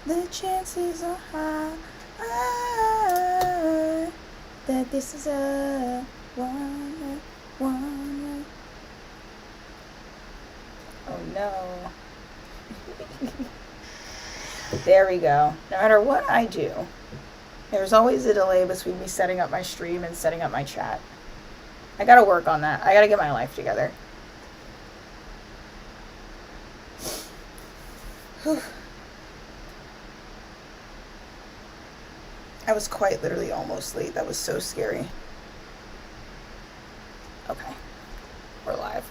The chances are high that this is a one. Oh no. There we go. No matter what I do, there's always a delay between me setting up my stream and setting up my chat. I gotta work on that. I gotta get my life together. I was quite literally almost late. That was so scary. Okay. We're live.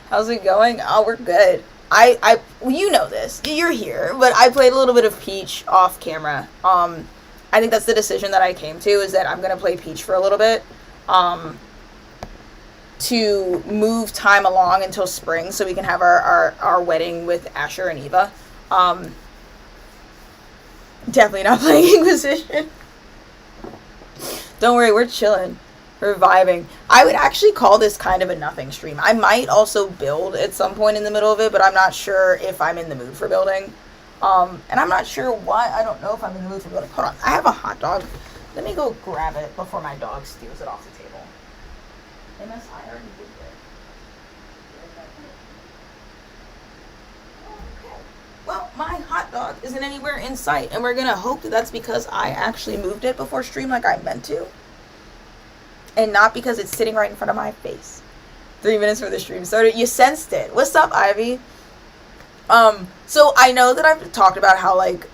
How's it going? Oh, we're good. Well, you know this. You're here, but I played a little bit of Peach off camera. I think that's the decision that I came to, is that I'm gonna play Peach for a little bit, to move time along until spring, so we can have our wedding with Asher and Eva. Definitely not playing Inquisition. Don't worry, we're chilling. We're vibing. I would actually call this kind of a nothing stream. I might also build at some point in the middle of it, but I'm not sure if I'm in the mood for building. And I'm not sure why. I don't know if I'm in the mood for building. Hold on. I have a hot dog. Let me go grab it before my dog steals it off the table. MSI already did it. Okay. Well, my hot dog isn't anywhere in sight, and we're going to hope that that's because I actually moved it before stream like I meant to. And not because it's sitting right in front of my face. 3 minutes for the stream started. You sensed it. What's up, Ivy? So I know that I've talked about how, like,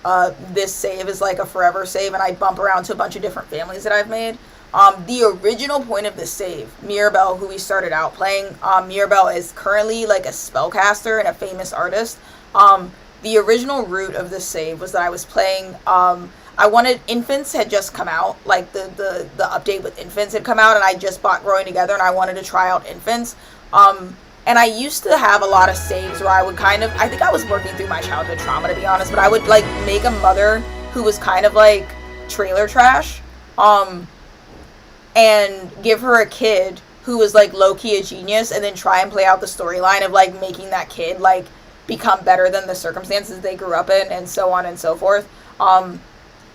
this save is like a forever save, and I bump around to a bunch of different families that I've made. The original point of this save, Mirabelle, who we started out playing, Mirabelle is currently like a spellcaster and a famous artist. The original root of this save was that I was playing, I wanted, Infants had just come out, like the update with Infants had come out, and I just bought Growing Together, and I wanted to try out Infants. And I used to have a lot of saves where I would kind of, I think I was working through my childhood trauma, to be honest, but I would like make a mother who was kind of like trailer trash, and give her a kid who was like low-key a genius, and then try and play out the storyline of like making that kid like become better than the circumstances they grew up in, and so on and so forth.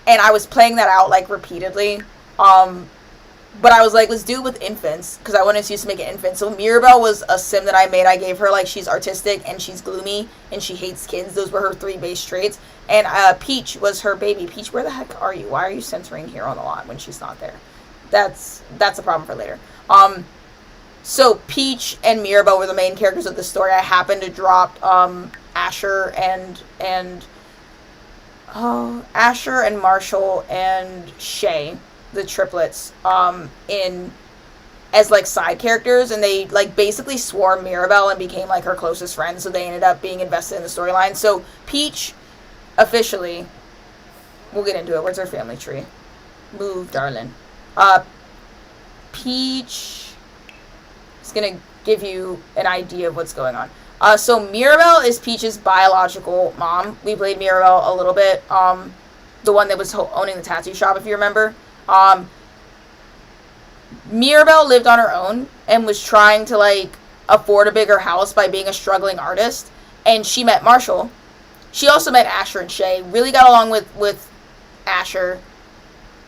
And I was playing that out, like, repeatedly. But I was like, let's do it with Infants, because I wanted to use to make an infant. So Mirabelle was a sim that I made. I gave her, like, she's artistic, and she's gloomy, and she hates kids. Those were her 3 base traits. And Peach was her baby. Peach, where the heck are you? Why are you censoring here on the lot when she's not there? That's a problem for later. So Peach and Mirabelle were the main characters of the story. I happened to drop Asher and Marshall and Shay, the triplets, in as like side characters, and they like basically swarmed Mirabelle and became like her closest friends, so they ended up being invested in the storyline. So Peach, officially, we'll get into it. Where's her family tree? Move, darling. Peach is gonna give you an idea of what's going on. So Mirabelle is Peach's biological mom. We played Mirabelle a little bit. The one that was owning the tattoo shop, if you remember. Mirabelle lived on her own and was trying to, like, afford a bigger house by being a struggling artist. And she met Marshall. She also met Asher and Shay. Really got along with Asher.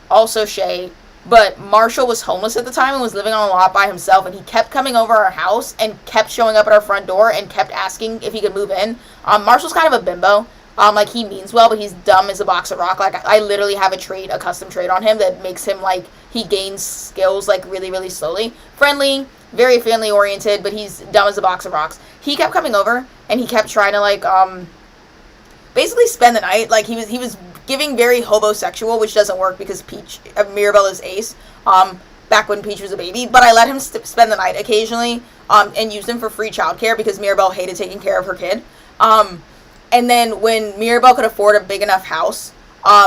Also Shay. But Marshall was homeless at the time and was living on a lot by himself, and he kept coming over our house and kept showing up at our front door and kept asking if he could move in. Marshall's kind of a bimbo. Like, he means well, but he's dumb as a box of rock. Like, I literally have a custom trait on him that makes him, like, he gains skills, like, really, really slowly. Friendly, very family-oriented, but he's dumb as a box of rocks. He kept coming over, and he kept trying to, like, basically spend the night. Like, he was giving very hobosexual, which doesn't work because Mirabelle is ace, back when Peach was a baby, but I let him spend the night occasionally, and use him for free childcare because Mirabelle hated taking care of her kid. And then when Mirabelle could afford a big enough house,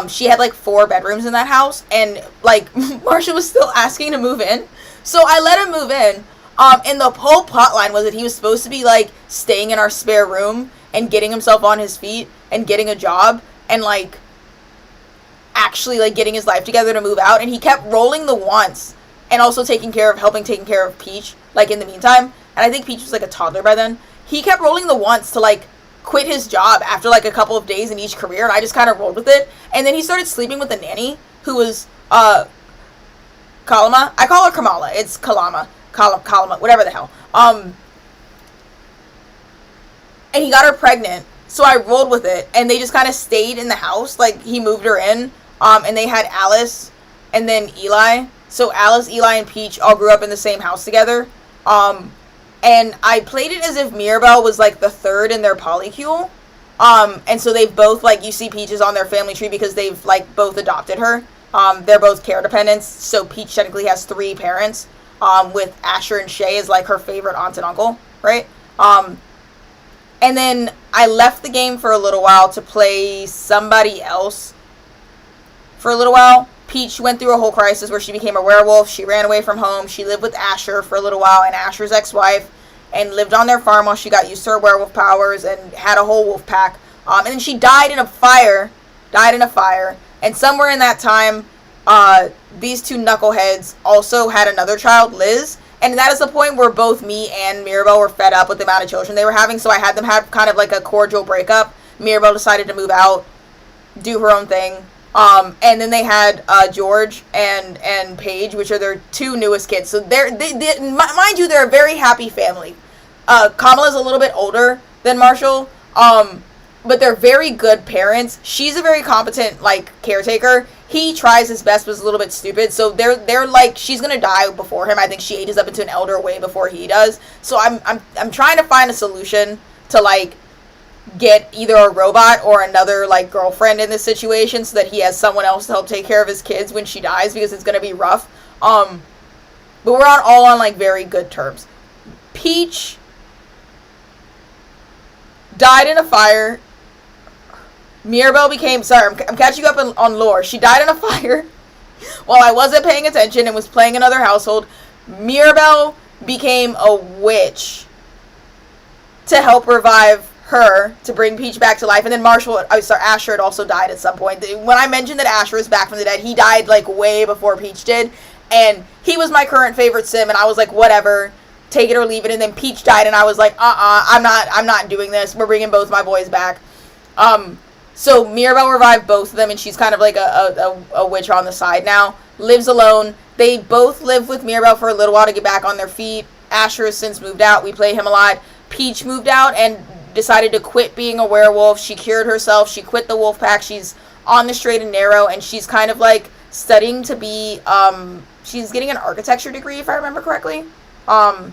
she had like 4 bedrooms in that house, and like Marshall was still asking to move in, so I let him move in. And the whole plot line was that he was supposed to be like staying in our spare room and getting himself on his feet and getting a job and like actually like getting his life together to move out, and he kept rolling the once and also helping taking care of Peach, like, in the meantime. And I think Peach was like a toddler by then. He kept rolling the once to like quit his job after like a couple of days in each career, and I just kind of rolled with it. And then he started sleeping with a nanny who was Kalama. I call her Kamala. It's Kalama, whatever the hell. And he got her pregnant, so I rolled with it, and they just kind of stayed in the house. Like, he moved her in, and they had Alice and then Eli. So Alice, Eli, and Peach all grew up in the same house together. And I played it as if Mirabel was, like, the third in their polycule. And so they've both, like, you see Peaches on their family tree because they've, like, both adopted her. They're both care dependents, so Peach technically has 3 parents, with Asher and Shay as, like, her favorite aunt and uncle, right? And then I left the game for a little while to play somebody else for a little while. Peach went through a whole crisis where she became a werewolf. She ran away from home. She lived with Asher for a little while and Asher's ex-wife, and lived on their farm while she got used to her werewolf powers and had a whole wolf pack. And then she died in a fire. And somewhere in that time, these 2 knuckleheads also had another child, Liz. And that is the point where both me and Mirabel were fed up with the amount of children they were having, so I had them have kind of like a cordial breakup. Mirabel decided to move out, do her own thing. And then they had George and Paige, which are their 2 newest kids. So mind you, they're a very happy family. Kamala's a little bit older than Marshall, but they're very good parents. She's a very competent, like, caretaker. He tries his best, but is a little bit stupid. So they're like, she's gonna die before him. I think she ages up into an elder way before he does. So I'm trying to find a solution to, like, get either a robot or another, like, girlfriend in this situation so that he has someone else to help take care of his kids when she dies, because it's gonna be rough. But we're all on like very good terms. Peach died in a fire. Mirabel became... Sorry, I'm catching you up on lore. She died in a fire while I wasn't paying attention and was playing another household. Mirabel became a witch to help revive her, to bring Peach back to life. And then Asher had also died at some point. When I mentioned that Asher is back from the dead, he died like way before Peach did. And he was my current favorite sim, and I was like, whatever, take it or leave it. And then Peach died, and I was like, I'm not doing this. We're bringing both my boys back. So Mirabel revived both of them, and she's kind of like a witch on the side now. Lives alone. They both live with Mirabel for a little while to get back on their feet. Asher has since moved out. We play him a lot. Peach moved out and decided to quit being a werewolf. She cured herself. She quit the wolf pack. She's on the straight and narrow, and she's kind of like studying to be, she's getting an architecture degree, if I remember correctly. And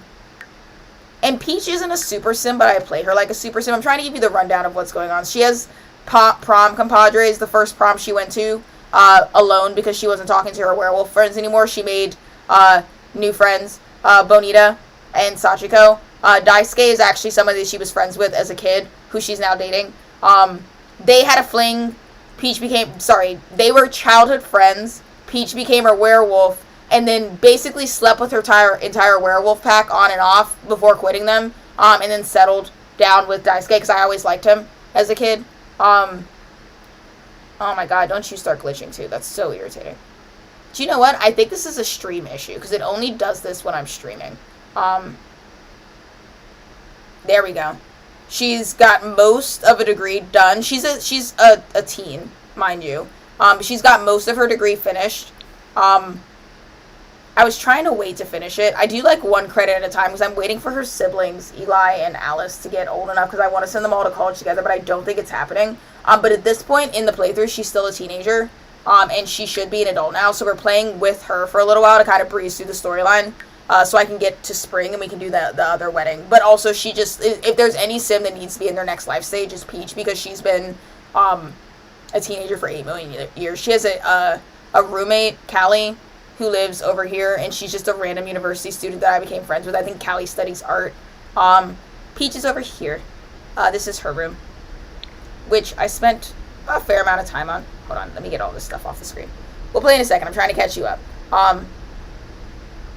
Peach isn't a super sim, but I play her like a super sim. I'm trying to give you the rundown of what's going on. She has prom compadres. The first prom she went to alone because she wasn't talking to her werewolf friends anymore. She made new friends, Bonita and Sachiko. Daisuke is actually somebody that she was friends with as a kid, who she's now dating. They had a fling. They were childhood friends. Peach became her werewolf, and then basically slept with her entire werewolf pack on and off before quitting them, and then settled down with Daisuke, because I always liked him as a kid. Oh my god, don't you start glitching too. That's so irritating. Do you know what? I think this is a stream issue, because it only does this when I'm streaming. There we go. She's got most of a degree done. She's a teen, mind you. She's got most of her degree finished. I was trying to wait to finish it. I do like one credit at a time because I'm waiting for her siblings, Eli and Alice, to get old enough because I want to send them all to college together, but I don't think it's happening. But at this point in the playthrough, she's still a teenager, and she should be an adult now, so we're playing with her for a little while to kind of breeze through the storyline, so I can get to spring and we can do the other wedding. But also, she just, if there's any sim that needs to be in their next life stage, it's Peach, because she's been a teenager for 8 million years. She has a roommate, Callie, who lives over here, and she's just a random university student that I became friends with. I think Callie studies art. Peach is over here. This is her room, which I spent a fair amount of time on. Hold on, let me get all this stuff off the screen. We'll play in a second. I'm trying to catch you up.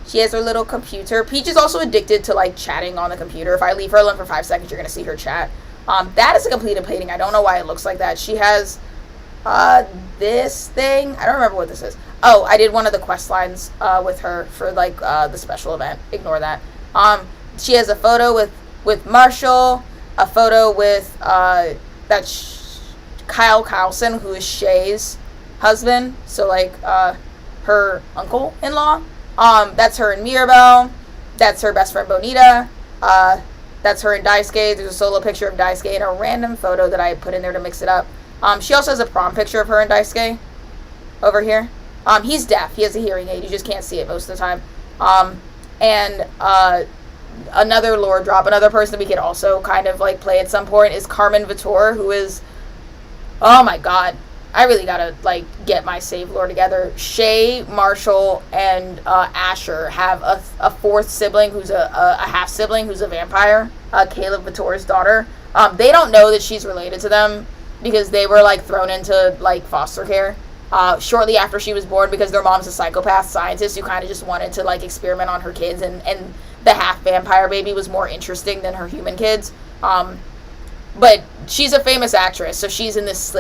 She has her little computer. Peach is also addicted to, like, chatting on the computer. If I leave her alone for 5 seconds, you're going to see her chat. That is a completed painting. I don't know why it looks like that. She has this thing. I don't remember what this is. Oh, I did one of the quest lines with her for, like, the special event. Ignore that. She has a photo with Marshall. a photo with Kyle Carlson, who is Shay's husband, so like her uncle-in-law. That's her in Mirabel. That's her best friend Bonita. That's her in Daisuke. There's a solo picture of Daisuke and a random photo that I put in there to mix it up. She also has a prom picture of her and Daisuke over here. He's deaf. He has a hearing aid. You just can't see it most of the time. And another lore drop, another person that we could also kind of like play at some point is Carmen Vittor, who is, oh my god, I really gotta like get my save lore together. Shay, Marshall, and Asher have a fourth sibling who's a half sibling who's a vampire, Caleb Vittor's daughter. They don't know that she's related to them because they were like thrown into like foster care shortly after she was born because their mom's a psychopath scientist who kind of just wanted to like experiment on her kids, and the half vampire baby was more interesting than her human kids. But she's a famous actress, so she's in this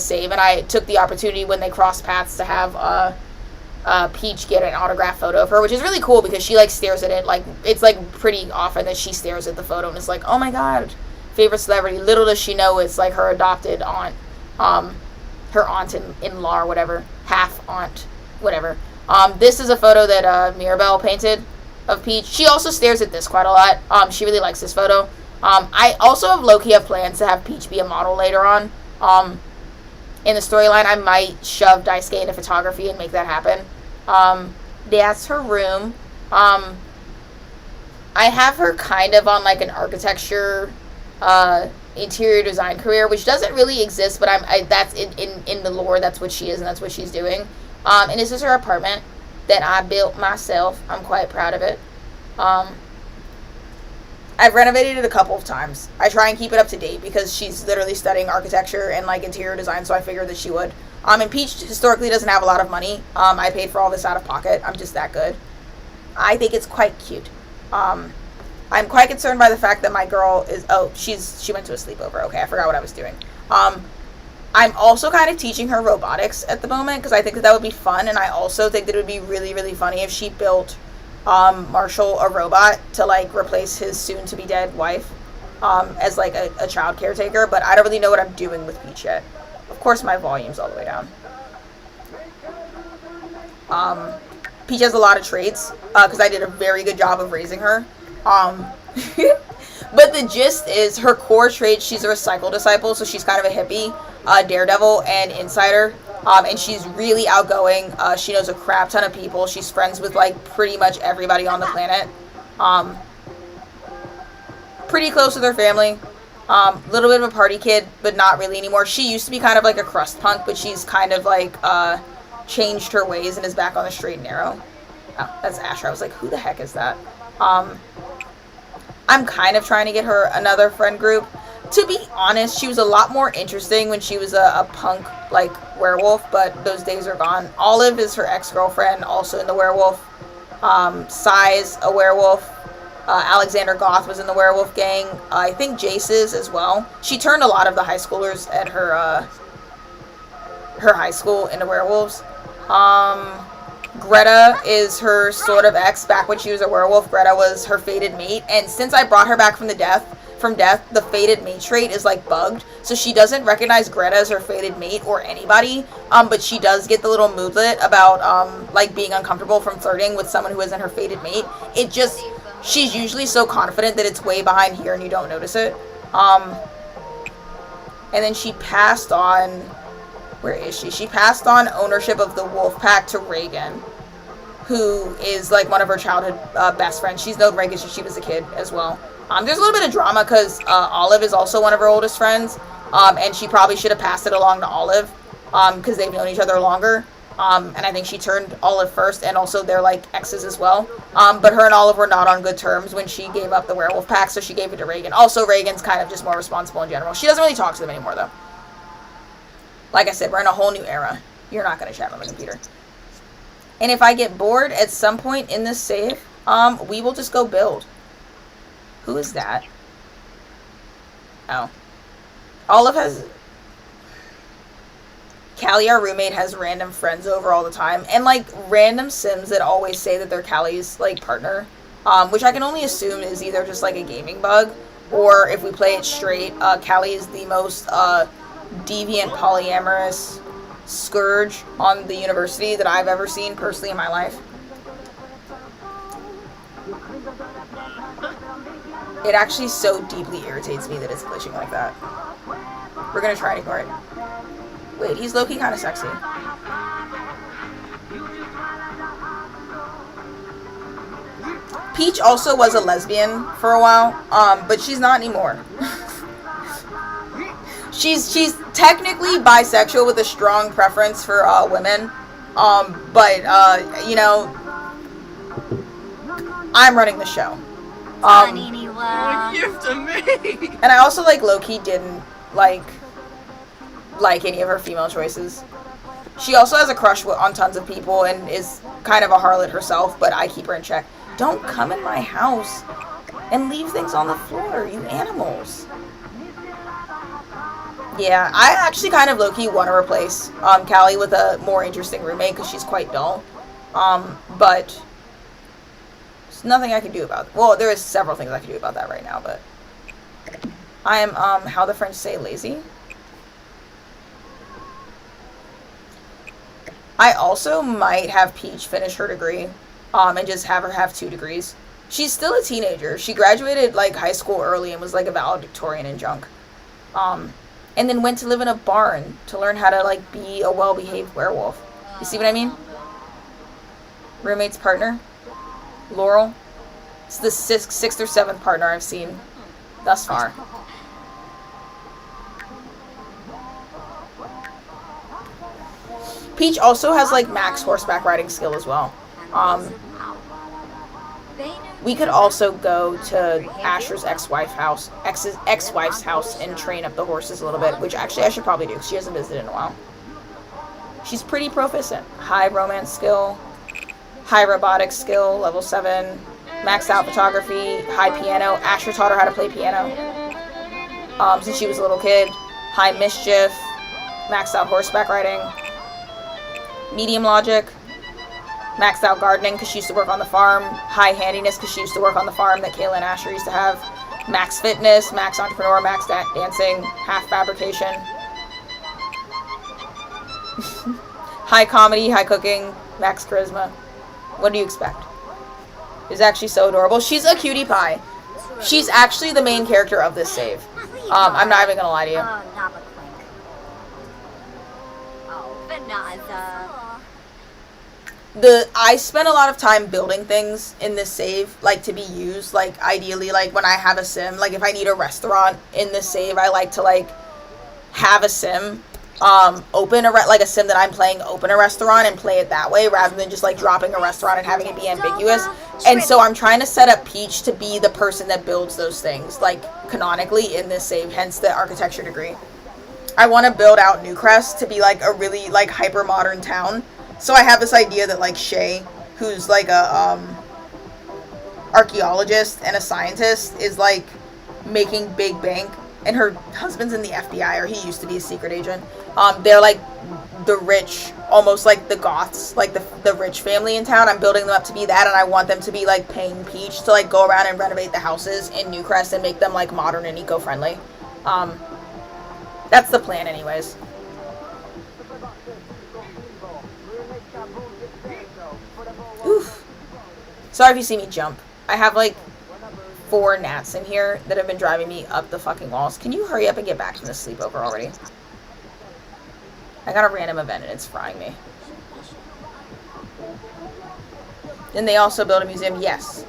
save, and I took the opportunity when they crossed paths to have Peach get an autograph photo of her, which is really cool because she like stares at it. Like it's like pretty often that she stares at the photo and is like, oh my god, favorite celebrity. Little does she know it's like her adopted aunt, her aunt-in-law or whatever, half aunt, whatever. This is a photo that Mirabel painted of Peach. She also stares at this quite a lot. She really likes this photo. I also have low-key have plans to have Peach be a model later on. In the storyline, I might shove Daisuke into photography and make that happen. That's her room. I have her kind of on like an architecture, interior design career, which doesn't really exist, but that's in the lore. That's what she is, and that's what she's doing. And this is her apartment that I built myself. I'm quite proud of it. I've renovated it a couple of times. I try and keep it up to date because she's literally studying architecture and like interior design, so I figured that she would. And Peach historically doesn't have a lot of money. I paid for all this out of pocket. I'm just that good. I think it's quite cute. I'm quite concerned by the fact that my girl is, she went to a sleepover. Okay, I forgot what I was doing. I'm also kind of teaching her robotics at the moment because I think that would be fun, and I also think that it would be really, really funny if she built Marshall a robot to like replace his soon to be dead wife as like a child caretaker, but I don't really know what I'm doing with Peach yet. Of course my volume's all the way down. Peach has a lot of traits because I did a very good job of raising her. But the gist is her core trait, she's a recycle disciple, so she's kind of a hippie, daredevil, and insider. And she's really outgoing. She knows a crap ton of people. She's friends with, like, pretty much everybody on the planet. Pretty close with her family. Little bit of a party kid, but not really anymore. She used to be kind of like a crust punk, but she's kind of, like, changed her ways and is back on the straight and narrow. Oh, that's Asher. I was like, who the heck is that? I'm kind of trying to get her another friend group. To be honest, she was a lot more interesting when she was a punk, like, werewolf, but those days are gone. Olive is her ex-girlfriend, also in the werewolf. Sai's a werewolf. Alexander Goth was in the werewolf gang. I think Jace is as well. She turned a lot of the high schoolers at her high school into werewolves. Greta is her sort of ex. Back when she was a werewolf, Greta was her fated mate, and since I brought her back from death, the fated mate trait is like bugged, so she doesn't recognize Greta as her fated mate or anybody, but she does get the little moodlet about like being uncomfortable from flirting with someone who isn't her fated mate. She's usually so confident that it's way behind here and you don't notice it. And then she passed on, where is she? She passed on ownership of the wolf pack to Reagan, who is like one of her childhood best friends. She's known Reagan since she was a kid as well. There's a little bit of drama because Olive is also one of her oldest friends, and she probably should have passed it along to Olive because they've known each other longer. And I think she turned Olive first, and also they're like exes as well. But her and Olive were not on good terms when she gave up the werewolf pack, so she gave it to Reagan. Also, Reagan's kind of just more responsible in general. She doesn't really talk to them anymore, though. Like I said, we're in a whole new era. You're not going to chat on the computer. And if I get bored at some point in this save, we will just go build. Who is that? Oh. Olive has... Callie, our roommate, has random friends over all the time. And, like, random Sims that always say that they're Callie's, like, partner. Which I can only assume is either just, like, a gaming bug. or if we play it straight, Callie is the most deviant, polyamorous scourge on the university that I've ever seen personally in my life. It actually so deeply irritates me that it's glitching like that. We're gonna try and ignore it. Wait, he's low-key kind of sexy. Peach also was a lesbian for a while, but she's not anymore. she's technically bisexual with a strong preference for women, but you know, I'm running the show. Gift to me. And I also like low-key didn't like any of her female choices. She also has a crush on tons of people and is kind of a harlot herself, but I keep her in check. Don't come in my house and leave things on the floor, you animals. Yeah, I actually kind of low-key want to replace Callie with a more interesting roommate because she's quite dull. But there's nothing I can do about it. Well, there is several things I can do about that right now, but I am, how the French say, lazy. I also might have Peach finish her degree, and just have her have 2 degrees. She's still a teenager. She graduated, like, high school early and was, like, a valedictorian and junk. And then went to live in a barn to learn how to, like, be a well-behaved werewolf. You see what I mean? Roommate's partner? Laurel? It's the 6th or 7th partner I've seen thus far. Peach also has, like, max horseback riding skill as well. We could also go to Asher's ex-wife's house and train up the horses a little bit, which actually I should probably do because she hasn't visited in a while. She's pretty proficient. High romance skill, high robotics skill, level 7, maxed out photography, high piano. Asher taught her how to play piano since she was a little kid. High mischief, maxed out horseback riding, medium logic, maxed out gardening because she used to work on the farm, high handiness because she used to work on the farm that Kayla and Asher used to have, max fitness, max entrepreneur, max dancing, half fabrication, high comedy, high cooking, max charisma. What do you expect? It's actually so adorable. She's a cutie pie. She's actually the main character of this save. I'm not even gonna lie to you. I spent a lot of time building things in this save, like, to be used, like, ideally, like, when I have a sim, like, if I need a restaurant in this save, I like to, like, have a sim, open a sim that I'm playing, open a restaurant and play it that way, rather than just, like, dropping a restaurant and having it be ambiguous. And so I'm trying to set up Peach to be the person that builds those things, like, canonically in this save, hence the architecture degree. I want to build out Newcrest to be, like, a really, like, hyper-modern town. So I have this idea that, like, Shay, who's, like, a, archaeologist and a scientist, is, like, making big bank, and her husband's in the FBI, or he used to be a secret agent. They're, like, the rich, almost like the Goths, like, the rich family in town. I'm building them up to be that, and I want them to be, like, paying Peach to, like, go around and renovate the houses in Newcrest and make them, like, modern and eco-friendly. That's the plan, anyways. Oof. Sorry if you see me jump. I have, like, 4 gnats in here that have been driving me up the fucking walls. Can you hurry up and get back from this sleepover already? I got a random event and it's frying me. Then they also build a museum. Yes.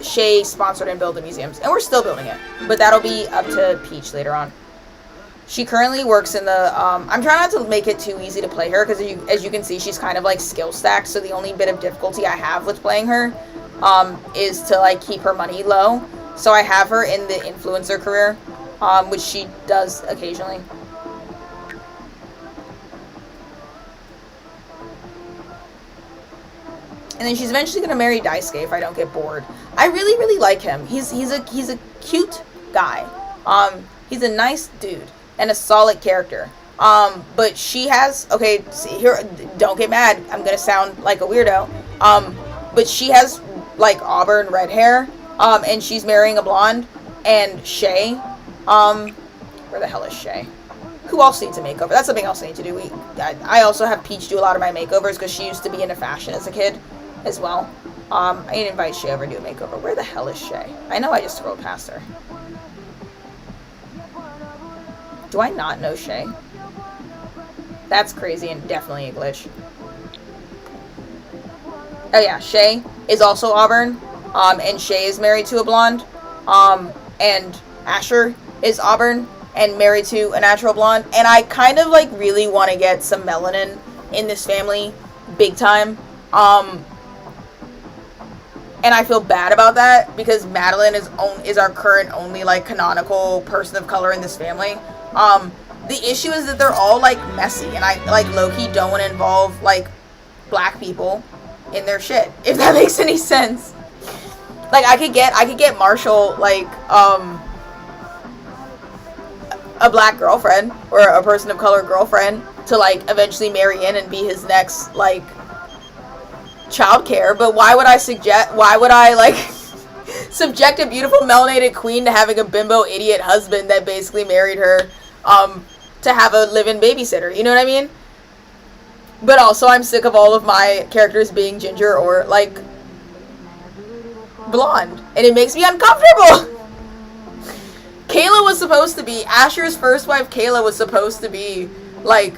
Shay sponsored and built the museums. And we're still building it. But that'll be up to Peach later on. She currently works in the, I'm trying not to make it too easy to play her, because as you can see, she's kind of, like, skill stacked, so the only bit of difficulty I have with playing her, is to, like, keep her money low. So I have her in the influencer career, which she does occasionally. And then she's eventually going to marry Daisuke if I don't get bored. I really, really like him. He's a cute guy. He's a nice dude. And a solid character. But she has, okay, see, here, don't get mad, I'm gonna sound like a weirdo, but she has, like, auburn red hair, and she's marrying a blonde, and Shay. Where the hell is Shay? Who else needs a makeover? That's something else I need to do. I also have Peach do a lot of my makeovers because she used to be into fashion as a kid as well. I need to invite Shay over to do a makeover. Where the hell is Shay? I know I just scrolled past her. Do I not know Shay? That's crazy and definitely a glitch. Oh yeah, Shay is also Auburn. And Shay is married to a blonde. And Asher is Auburn and married to a natural blonde. And I kind of like really want to get some melanin in this family big time. And I feel bad about that because Madeline is our current only like canonical person of color in this family. The issue is that they're all like messy, and I like low-key don't want to involve like black people in their shit, if that makes any sense. Like I could get Marshall like a black girlfriend or a person of color girlfriend to like eventually marry in and be his next like childcare, but why would I like subject a beautiful melanated queen to having a bimbo idiot husband that basically married her to have a live-in babysitter, you know what I mean? But also I'm sick of all of my characters being ginger or like blonde, and it makes me uncomfortable. Kayla was supposed to be, Asher's first wife Kayla was supposed to be like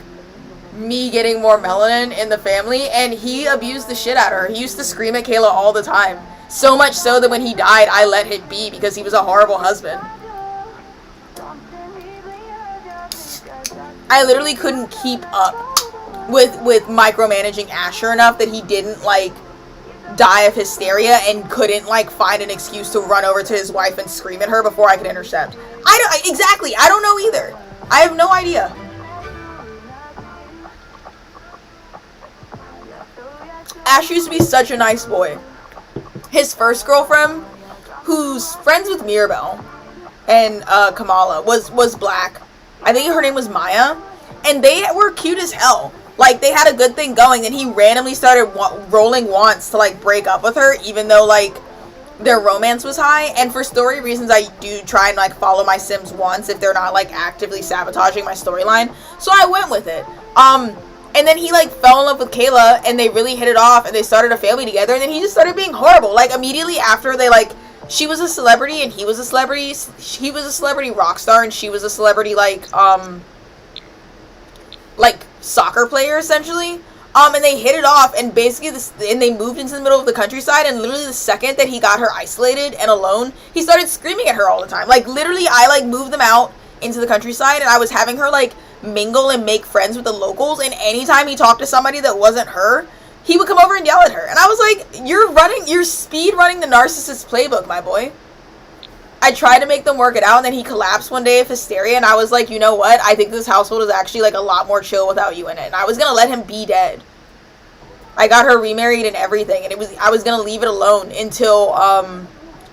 me getting more melanin in the family, and he abused the shit out of her. He used to scream at Kayla all the time. So much so that when he died, I let it be because he was a horrible husband. I literally couldn't keep up with micromanaging Asher enough that he didn't like die of hysteria and couldn't like find an excuse to run over to his wife and scream at her before I could intercept. I don't know either. I have no idea. Ash used to be such a nice boy. His first girlfriend, who's friends with Mirabelle and Kamala, was black. I think her name was Maya. And they were cute as hell. Like, they had a good thing going, and he randomly started rolling wants to, like, break up with her, even though, like, their romance was high. And for story reasons, I do try and, like, follow my Sims wants if they're not, like, actively sabotaging my storyline. So I went with it. And then he, like, fell in love with Kayla, and they really hit it off, and they started a family together, and then he just started being horrible. Like, immediately after they, like, she was a celebrity, and he was a celebrity. He was a celebrity rock star, and she was a celebrity, like, soccer player, essentially. And they hit it off, and basically, and they moved into the middle of the countryside, and literally the second that he got her isolated and alone, he started screaming at her all the time. Like, literally, I, like, moved them out into the countryside, and I was having her, like, mingle and make friends with the locals, and anytime he talked to somebody that wasn't her, he would come over and yell at her. And I was like, you're speed running the narcissist playbook, my boy. I tried to make them work it out, and then he collapsed one day of hysteria, and I was like, you know what? I think this household is actually, like, a lot more chill without you in it. And I was gonna let him be dead. I got her remarried and everything, and I was gonna leave it alone until,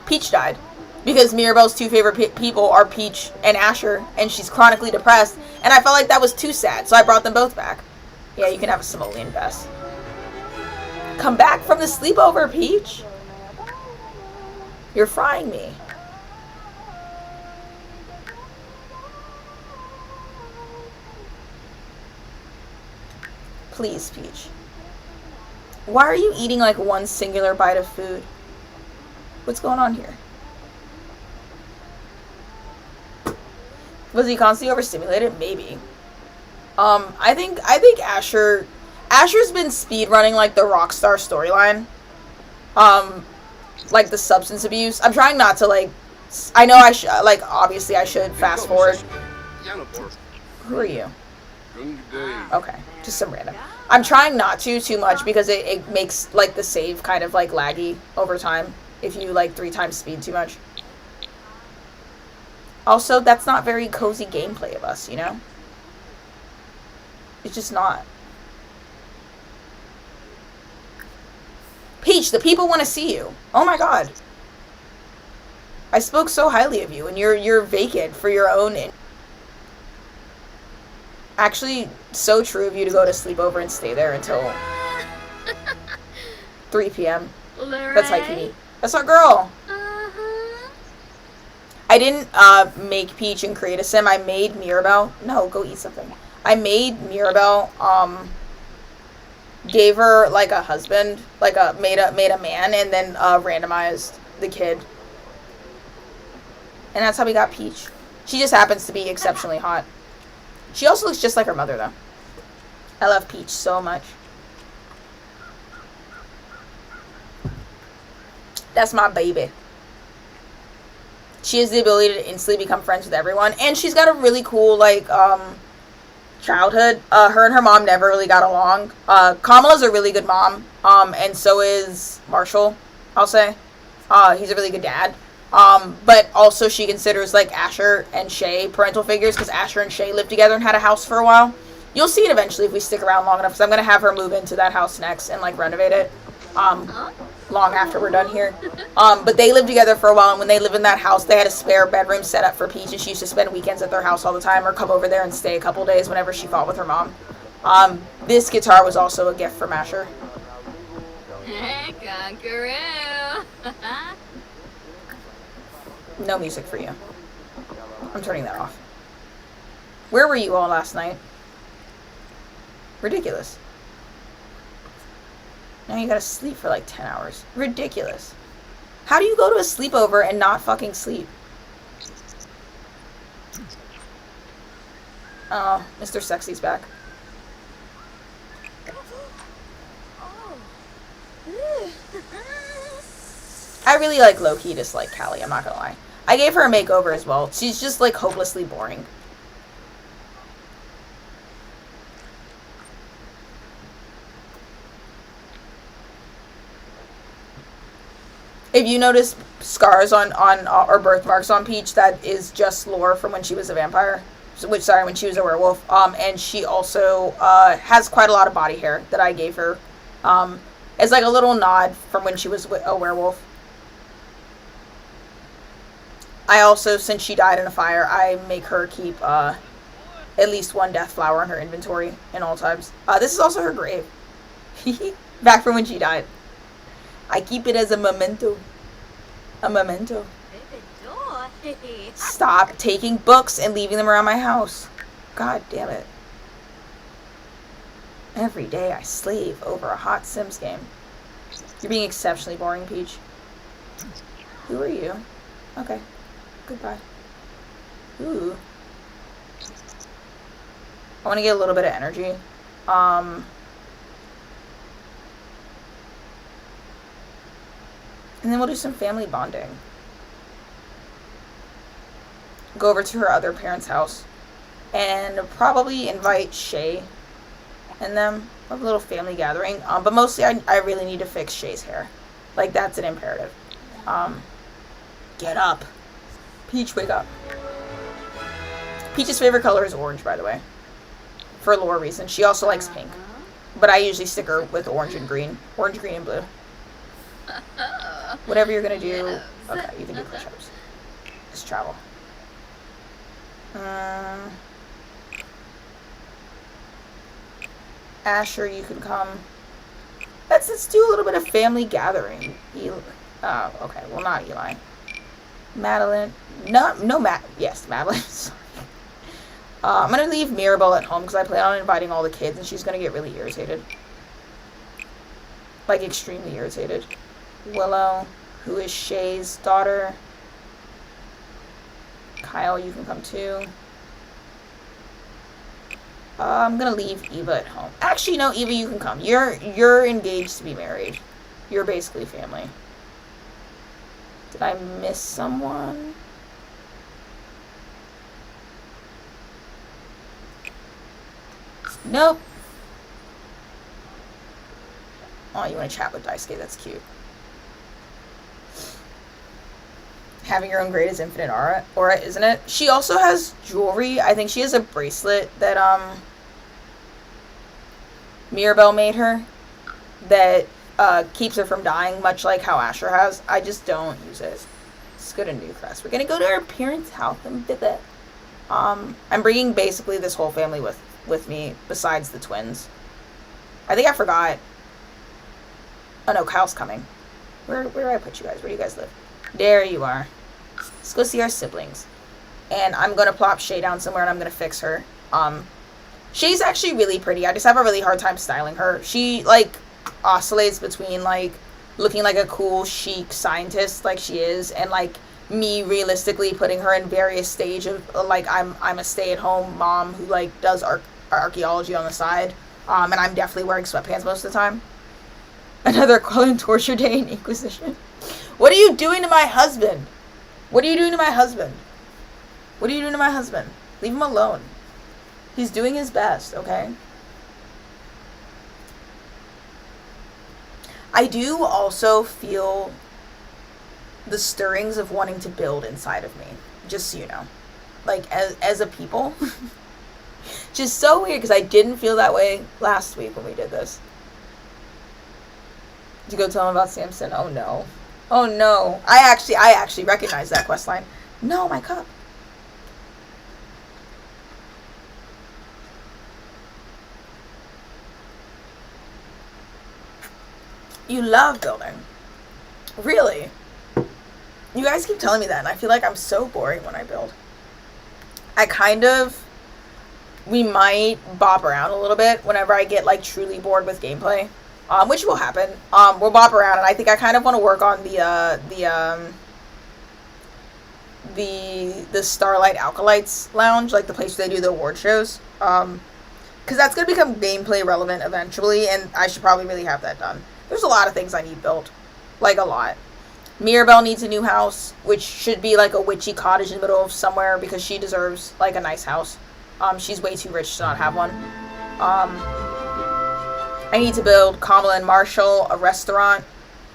Peach died. Because Mirabelle's two favorite people are Peach and Asher, and she's chronically depressed, and I felt like that was too sad, so I brought them both back. Yeah, you can have a simoleon vest. Come back from the sleepover, Peach. You're frying me. Please, Peach. Why are you eating like one singular bite of food? What's going on here? Was he constantly overstimulated? Maybe. I think Asher's been speedrunning like the Rockstar storyline. Like the substance abuse. I'm trying not to like. I know I should like. Obviously, I should fast forward. Who are you? Okay, just some random. I'm trying not to too much because it makes like the save kind of like laggy over time if you like 3 times speed too much. Also, that's not very cozy gameplay of us, you know? It's just not. Peach, the people want to see you. Oh my god. I spoke so highly of you, and you're vacant for your own. Actually, so true of you to go to sleep over and stay there until 3 p.m. That's Haikini. That's our girl. I didn't make Peach and create a sim. I made Mirabelle. No, go eat something. I made Mirabelle. Gave her like a husband, like made a man, and then randomized the kid. And that's how we got Peach. She just happens to be exceptionally hot. She also looks just like her mother, though. I love Peach so much. That's my baby. She has the ability to instantly become friends with everyone. And she's got a really cool, like, childhood. Her and her mom never really got along. Kamala's a really good mom. And so is Marshall, I'll say. He's a really good dad. But also she considers, like, Asher and Shay parental figures, because Asher and Shay lived together and had a house for a while. You'll see it eventually if we stick around long enough, because I'm going to have her move into that house next and, like, renovate it. Long after we're done here. But they lived together for a while, and when they lived in that house, they had a spare bedroom set up for Peach, and she used to spend weekends at their house all the time, or come over there and stay a couple days whenever she fought with her mom. This guitar was also a gift from Asher. Conqueroo. No music for you. I'm turning that off. Where were you all last night? Ridiculous. Now you gotta sleep for like 10 hours. Ridiculous. How do you go to a sleepover and not fucking sleep? Oh, Mr. Sexy's back. I really like low-key dislike Callie, I'm not gonna lie. I gave her a makeover as well. She's just like hopelessly boring. If you notice scars on or birthmarks on Peach, that is just lore from when she was a vampire. When she was a werewolf. And she also has quite a lot of body hair that I gave her. As like a little nod from when she was a werewolf. I also, since she died in a fire, I make her keep at least one death flower in her inventory in all times. This is also her grave. Back from when she died. I keep it as a memento. A memento. Stop taking books and leaving them around my house. God damn it. Every day I slave over a hot Sims game. You're being exceptionally boring, Peach. Who are you? Okay. Goodbye. Ooh. I want to get a little bit of energy. And then we'll do some family bonding. Go over to her other parents' house. And probably invite Shay and them. Have a little family gathering. But mostly I really need to fix Shay's hair. Like, that's an imperative. Get up. Peach, wake up. Peach's favorite color is orange, by the way. For lore reasons. She also likes pink. But I usually stick her with orange and green. Orange, green, and blue. Whatever you're gonna do. Okay, you can do push-ups. Just travel. Asher, you can come. Let's do a little bit of family gathering. Oh, okay. Well, not Eli. Madeline. Yes, Madeline. Sorry. I'm gonna leave Mirabelle at home because I plan on inviting all the kids, and she's gonna get really irritated. Like, extremely irritated. Willow, who is Shay's daughter. Kyle, you can come too. I'm gonna leave Eva at home. Actually, no, Eva, you can come. You're engaged to be married. You're basically family. Did I miss someone? Nope. Oh, you want to chat with Daisuke? That's cute. Having your own grade is infinite aura, isn't it? She also has jewelry. I think she has a bracelet that Mirabelle made her that keeps her from dying, much like how Asher has. I just don't use it. Let's go to Newcrest. We're gonna go to our parents' house and did that. I'm bringing basically this whole family with me, besides the twins. I think I forgot. Oh no, Kyle's coming. Where do I put you guys? Where do you guys live? There you are. Let's go see our siblings. And I'm going to plop Shay down somewhere and I'm going to fix her. Shay's actually really pretty. I just have a really hard time styling her. She, like, oscillates between, like, looking like a cool, chic scientist like she is, and, like, me realistically putting her in various stage of, like, I'm a stay-at-home mom who, like, does archaeology on the side. And I'm definitely wearing sweatpants most of the time. Another call and torture day in Inquisition. What are you doing to my husband? What are you doing to my husband? What are you doing to my husband? Leave him alone. He's doing his best, okay? I do also feel the stirrings of wanting to build inside of me. Just so you know. Like, as a people. Just so weird, because I didn't feel that way last week when we did this. To go tell him about Samson. Oh, no. Oh, no. I actually recognize that quest line. No, my cup. You love building. Really? You guys keep telling me that, and I feel like I'm so boring when I build. We might bop around a little bit whenever I get, like, truly bored with gameplay. Which will happen. We'll bop around, and I think I kind of want to work on the Starlight Alkalites Lounge, like the place where they do the award shows. Because that's going to become gameplay relevant eventually, and I should probably really have that done. There's a lot of things I need built. Like, a lot. Mirabelle needs a new house, which should be, like, a witchy cottage in the middle of somewhere, because she deserves, like, a nice house. She's way too rich to not have one. I need to build Kamala and Marshall a restaurant.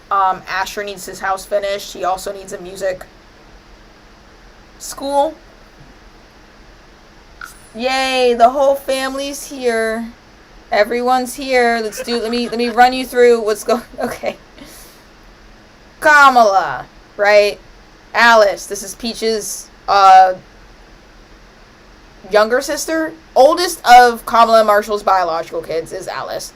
Asher needs his house finished. He also needs a music school. Yay, the whole family's here. Everyone's here. Let me run you through what's going. Okay. Kamala, right? Alice, this is Peach's younger sister. Oldest of Kamala and Marshall's biological kids is Alice.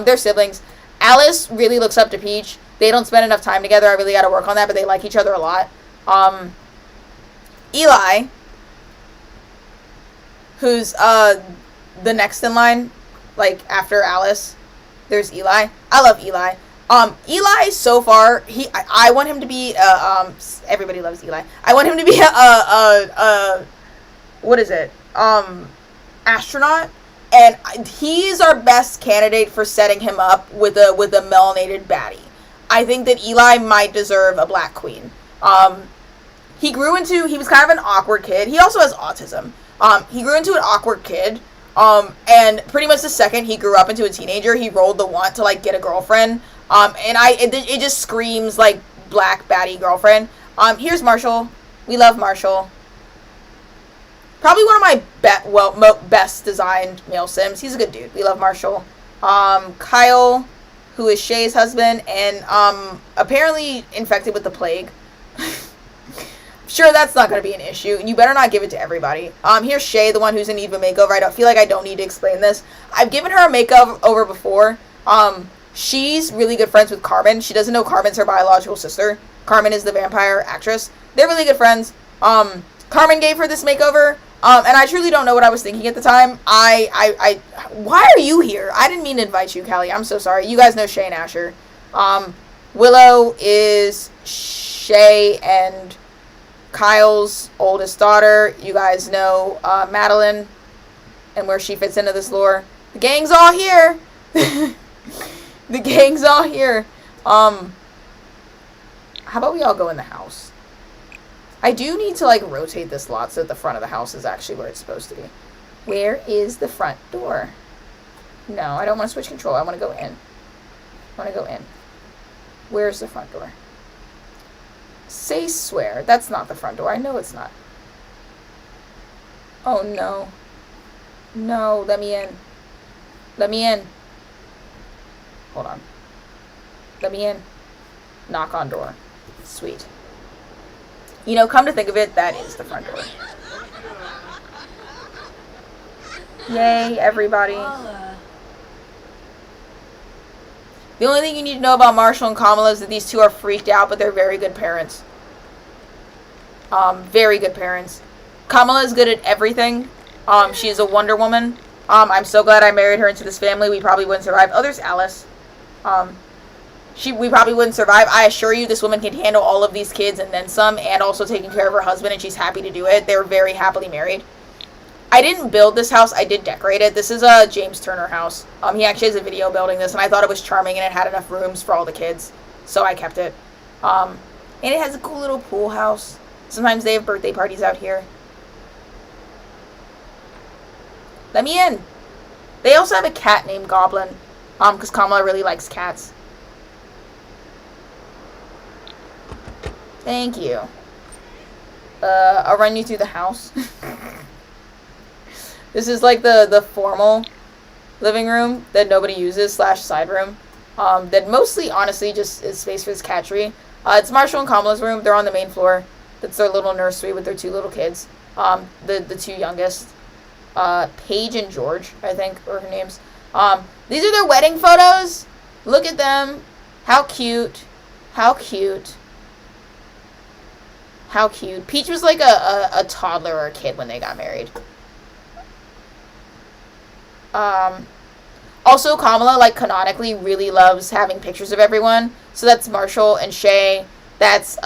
They're siblings. Alice really looks up to Peach. They don't spend enough time together. I really gotta work on that, but they like each other a lot. Eli, who's the next in line, like after Alice, there's Eli. I love Eli. Eli so far, I want him to be everybody loves Eli. I want him to be what is it? Astronaut. And he's our best candidate for setting him up with a melanated baddie. I think that Eli might deserve a black queen. He was kind of an awkward kid. He also has autism. He grew into an awkward kid. And pretty much the second he grew up into a teenager, he rolled the want to, like, get a girlfriend. And it just screams, like, black baddie girlfriend. Here's Marshall. We love Marshall. Probably one of my best designed male Sims. He's a good dude. We love Marshall. Kyle, who is Shay's husband, and apparently infected with the plague. Sure, that's not going to be an issue. You better not give it to everybody. Here's Shay, the one who's in need of a makeover. I don't feel like I don't need to explain this. I've given her a makeover before. She's really good friends with Carmen. She doesn't know Carmen's her biological sister. Carmen is the vampire actress. They're really good friends. Carmen gave her this makeover. And I truly don't know what I was thinking at the time. Why are you here? I didn't mean to invite you, Callie. I'm so sorry. You guys know Shay and Asher. Willow is Shay and Kyle's oldest daughter. You guys know Madeline and where she fits into this lore. The gang's all here. The gang's all here. How about we all go in the house? I do need to, like, rotate this lot so that the front of the house is actually where it's supposed to be. Where is the front door? No, I don't want to switch control. I want to go in. Where's the front door? Say swear. That's not the front door. I know it's not. Oh, no. No, let me in. Let me in. Hold on. Let me in. Knock on door. Sweet. You know, come to think of it, that is the front door. Yay, everybody. The only thing you need to know about Marshall and Kamala is that these two are freaked out, but they're very good parents. Very good parents. Kamala is good at everything. She is a Wonder Woman. I'm so glad I married her into this family. We probably wouldn't survive. Oh, there's Alice. We probably wouldn't survive. I assure you, this woman can handle all of these kids and then some, and also taking care of her husband, and she's happy to do it. They were very happily married. I didn't build this house. I did decorate it. This is a James Turner house. He actually has a video building this, and I thought it was charming, and it had enough rooms for all the kids, so I kept it. And it has a cool little pool house. Sometimes they have birthday parties out here. Let me in. They also have a cat named Goblin, because Kamala really likes cats. Thank you. I'll run you through the house. This is like the formal living room that nobody uses / side room. That mostly, honestly, just is space for this catchery. It's Marshall and Kamala's room. They're on the main floor. That's their little nursery with their 2 little kids. The 2 youngest. Paige and George, I think, are her names. These are their wedding photos. Look at them. How cute. How cute. How cute. Peach was like a toddler or a kid when they got married. Also, Kamala, like, canonically really loves having pictures of everyone. So that's Marshall and Shay. That's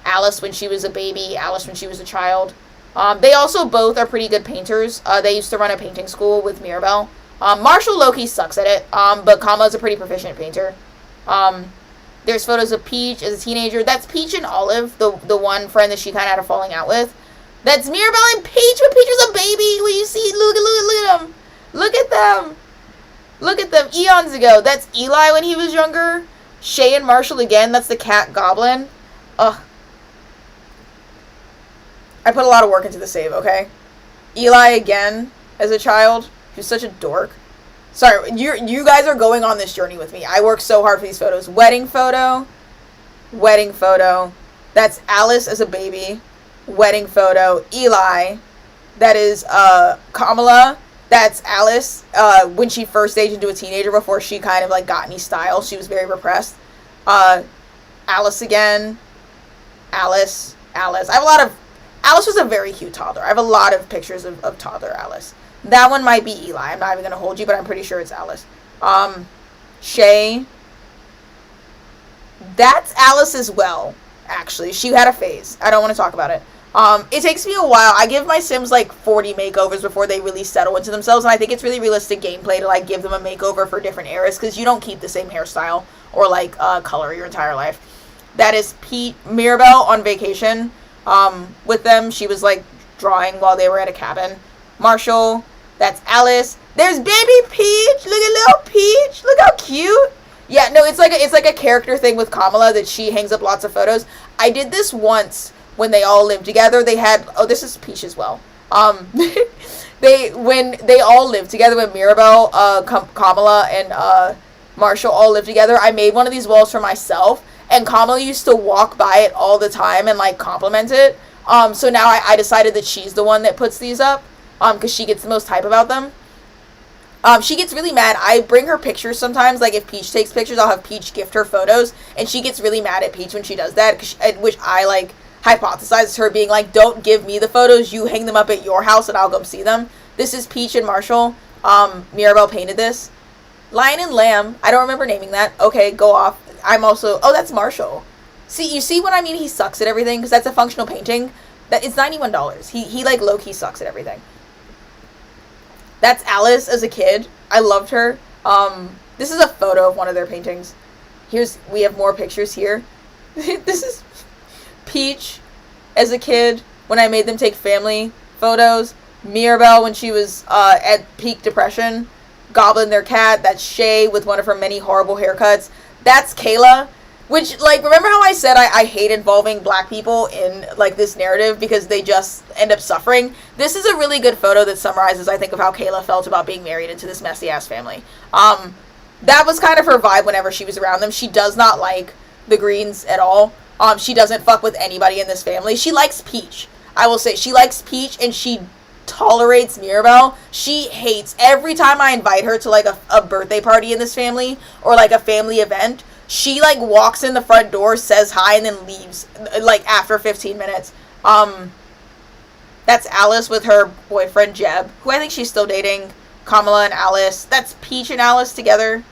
Alice when she was a baby. Alice when she was a child. They also both are pretty good painters. They used to run a painting school with Mirabelle. Marshall low-key sucks at it, but Kamala's a pretty proficient painter. There's photos of Peach as a teenager. That's Peach and Olive, the one friend that she kind of had a falling out with. That's Mirabelle and Peach when Peach was a baby. Will you see? Look at them. Look at them. Look at them. Eons ago. That's Eli when he was younger. Shay and Marshall again. That's the cat Goblin. Ugh. I put a lot of work into the save, okay? Eli again as a child. He was such a dork. Sorry, you guys are going on this journey with me. I worked so hard for these photos. Wedding photo. Wedding photo. That's Alice as a baby. Wedding photo. Eli. That is Kamala. That's Alice when she first aged into a teenager before she kind of like got any style. She was very repressed. Alice again. Alice. I have a lot of... Alice was a very cute toddler. I have a lot of pictures of toddler Alice. That one might be Eli. I'm not even going to hold you, but I'm pretty sure it's Alice. Shay. That's Alice as well, actually. She had a phase. I don't want to talk about it. It takes me a while. I give my Sims like 40 makeovers before they really settle into themselves, and I think it's really realistic gameplay to like give them a makeover for different eras, because you don't keep the same hairstyle or like color your entire life. That is Mirabelle on vacation with them. She was like drawing while they were at a cabin. Marshall. That's Alice. There's baby Peach. Look at little Peach. Look how cute. Yeah, no, it's like a character thing with Kamala that she hangs up lots of photos. I did this once when they all lived together. They had... Oh, this is Peach as well. When they all lived together, when Mirabelle, Kamala, and Marshall all lived together, I made one of these walls for myself, and Kamala used to walk by it all the time and like compliment it. So now I decided that she's the one that puts these up, because she gets the most hype about them. She gets really mad. I bring her pictures sometimes. Like, if Peach takes pictures, I'll have Peach gift her photos, and she gets really mad at Peach when she does that, which I, like, hypothesize her being like, don't give me the photos, you hang them up at your house, and I'll go see them. This is Peach and Marshall. Mirabelle painted this. Lion and Lamb. I don't remember naming that. Okay, go off. I'm also... Oh, that's Marshall. See, you see what I mean? He sucks at everything, because that's a functional painting. It's $91. He like, low-key sucks at everything. That's Alice as a kid. I loved her. This is a photo of one of their paintings. We have more pictures here. This is Peach as a kid when I made them take family photos. Mirabelle when she was at peak depression. Goblin, their cat. That's Shay with one of her many horrible haircuts. That's Kayla. Which, like, remember how I said I hate involving black people in, like, this narrative because they just end up suffering? This is a really good photo that summarizes, I think, of how Kayla felt about being married into this messy-ass family. That was kind of her vibe whenever she was around them. She does not like the Greens at all. She doesn't fuck with anybody in this family. She likes Peach. I will say, she likes Peach, and she tolerates Mirabelle. She hates every time I invite her to, like, a birthday party in this family or, like, a family event. She, like, walks in the front door, says hi, and then leaves, like, after 15 minutes. Um, that's Alice with her boyfriend Jeb, who I think she's still dating. Kamala and Alice. That's Peach and Alice together.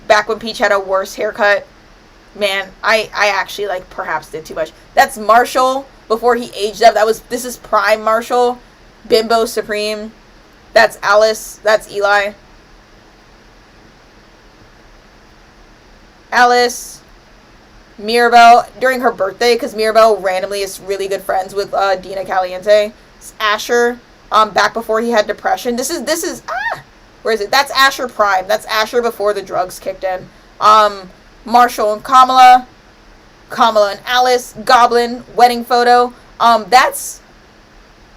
Back when Peach had a worse haircut. Man, I actually like perhaps did too much. That's Marshall before he aged up. This is prime Marshall. Bimbo Supreme. That's Alice. That's Eli. Alice. Mirabelle during her birthday, because Mirabelle randomly is really good friends with Dina Caliente. It's Asher, back before he had depression. This is where is it? That's Asher Prime. That's Asher before the drugs kicked in. Marshall and Kamala and Alice, Goblin, wedding photo. That's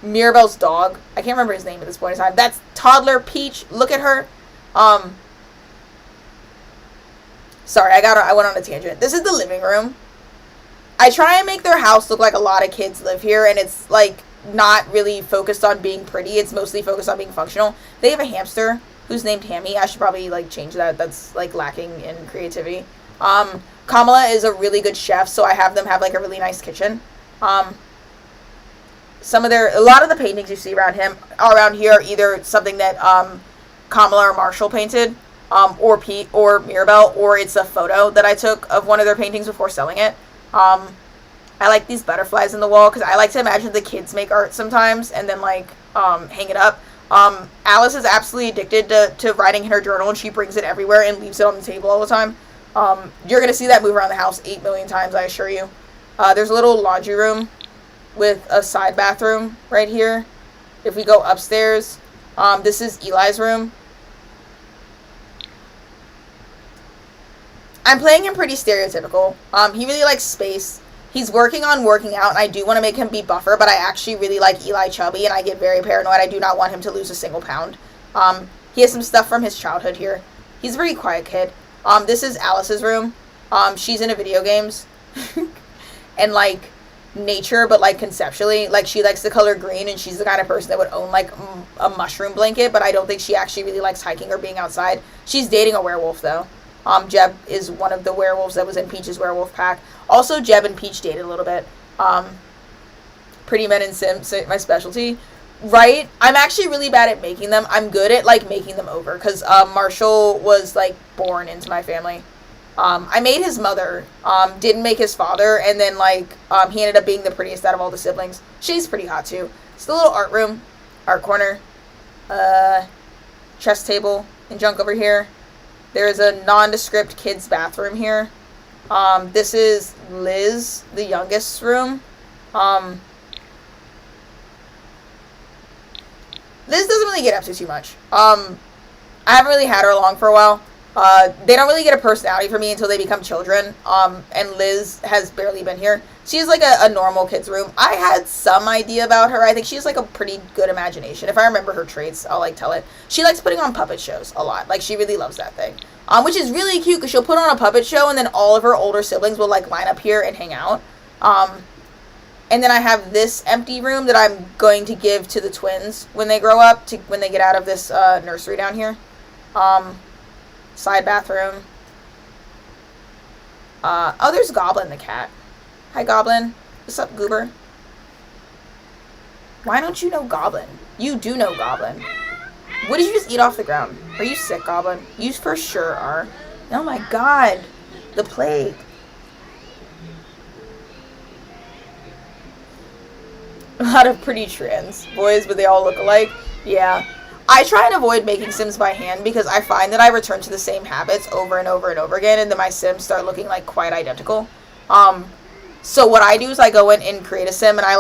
Mirabelle's dog. I can't remember his name at this point in time. That's toddler Peach. Look at her. Sorry, I went on a tangent. This is the living room. I try and make their house look like a lot of kids live here, and it's like not really focused on being pretty. It's mostly focused on being functional. They have a hamster who's named Hammy. I should probably like change that. That's like lacking in creativity. Kamala is a really good chef, so I have them have like a really nice kitchen. A lot of the paintings you see around here are either something that Kamala or Marshall painted, or Pete or Mirabelle, or it's a photo that I took of one of their paintings before selling it. I like these butterflies in the wall because I like to imagine the kids make art sometimes and then like hang it up. Alice is absolutely addicted to writing in her journal, and she brings it everywhere and leaves it on the table all the time. You're gonna see that move around the house 8 million times, I assure you. There's a little laundry room with a side bathroom right here. If we go upstairs, this is Eli's room. I'm playing him pretty stereotypical. He really likes space. He's working on working out, and I do want to make him be buffer, but I actually really like Eli chubby, and I get very paranoid. I do not want him to lose a single pound. He has some stuff from his childhood here. He's a very quiet kid. This is Alice's room. She's into video games. And, like, nature, but, like, conceptually. Like, she likes the color green, and she's the kind of person that would own, like, a mushroom blanket, but I don't think she actually really likes hiking or being outside. She's dating a werewolf, though. Jeb is one of the werewolves that was in Peach's werewolf pack. Also, Jeb and Peach dated a little bit. Pretty Men and Sims, my specialty. Right? I'm actually really bad at making them. I'm good at, like, making them over. Because Marshall was, like, born into my family. I made his mother. Didn't make his father. And then, like, he ended up being the prettiest out of all the siblings. She's pretty hot, too. It's the little art room. Art corner. Chess table and junk over here. There's a nondescript kids' bathroom here. This is Liz, the youngest's room. Liz doesn't really get up to too much. I haven't really had her along for a while. They don't really get a personality for me until they become children. And Liz has barely been here. She's like a normal kid's room. I had some idea about her. I think she has like a pretty good imagination. If I remember her traits, I'll like tell it. She likes putting on puppet shows a lot. Like she really loves that thing. Which is really cute because she'll put on a puppet show and then all of her older siblings will like line up here and hang out. And then I have this empty room that I'm going to give to the twins when they grow up, when they get out of this nursery down here. Side bathroom. Oh, there's Goblin the cat. Hi, Goblin. What's up, Goober? Why don't you know Goblin? You do know Goblin. What did you just eat off the ground? Are you sick, Goblin? You for sure are. Oh my god. The plague. A lot of pretty trans boys, but they all look alike. Yeah. I try and avoid making Sims by hand because I find that I return to the same habits over and over and over again, and then my Sims start looking like quite identical. So what I do is I go in and create a Sim, and I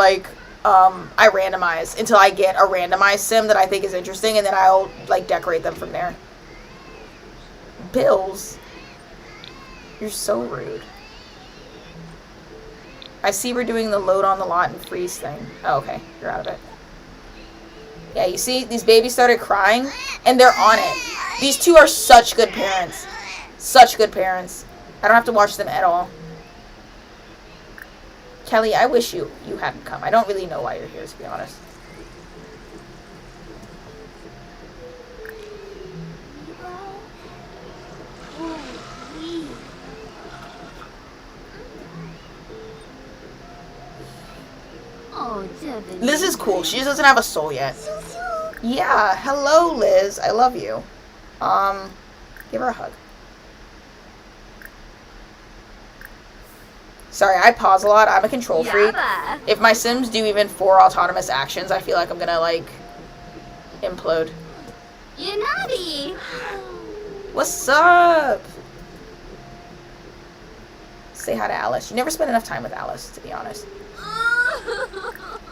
I randomize until I get a randomized Sim that I think is interesting, and then I'll like decorate them from there. Bills, you're so rude. I see we're doing the load on the lot and freeze thing. Oh, okay, you're out of it. Yeah, you see, these babies started crying, and they're on it. These two are such good parents. Such good parents. I don't have to watch them at all. Kelly, I wish you hadn't come. I don't really know why you're here, to be honest. Oh, Liz is cool. She just doesn't have a soul yet. Yeah, hello, Liz. I love you. Give her a hug. Sorry, I pause a lot. I'm a control freak. If my Sims do even 4 autonomous actions, I feel like I'm gonna, like, implode. Yanadi! What's up? Say hi to Alice. You never spend enough time with Alice, to be honest.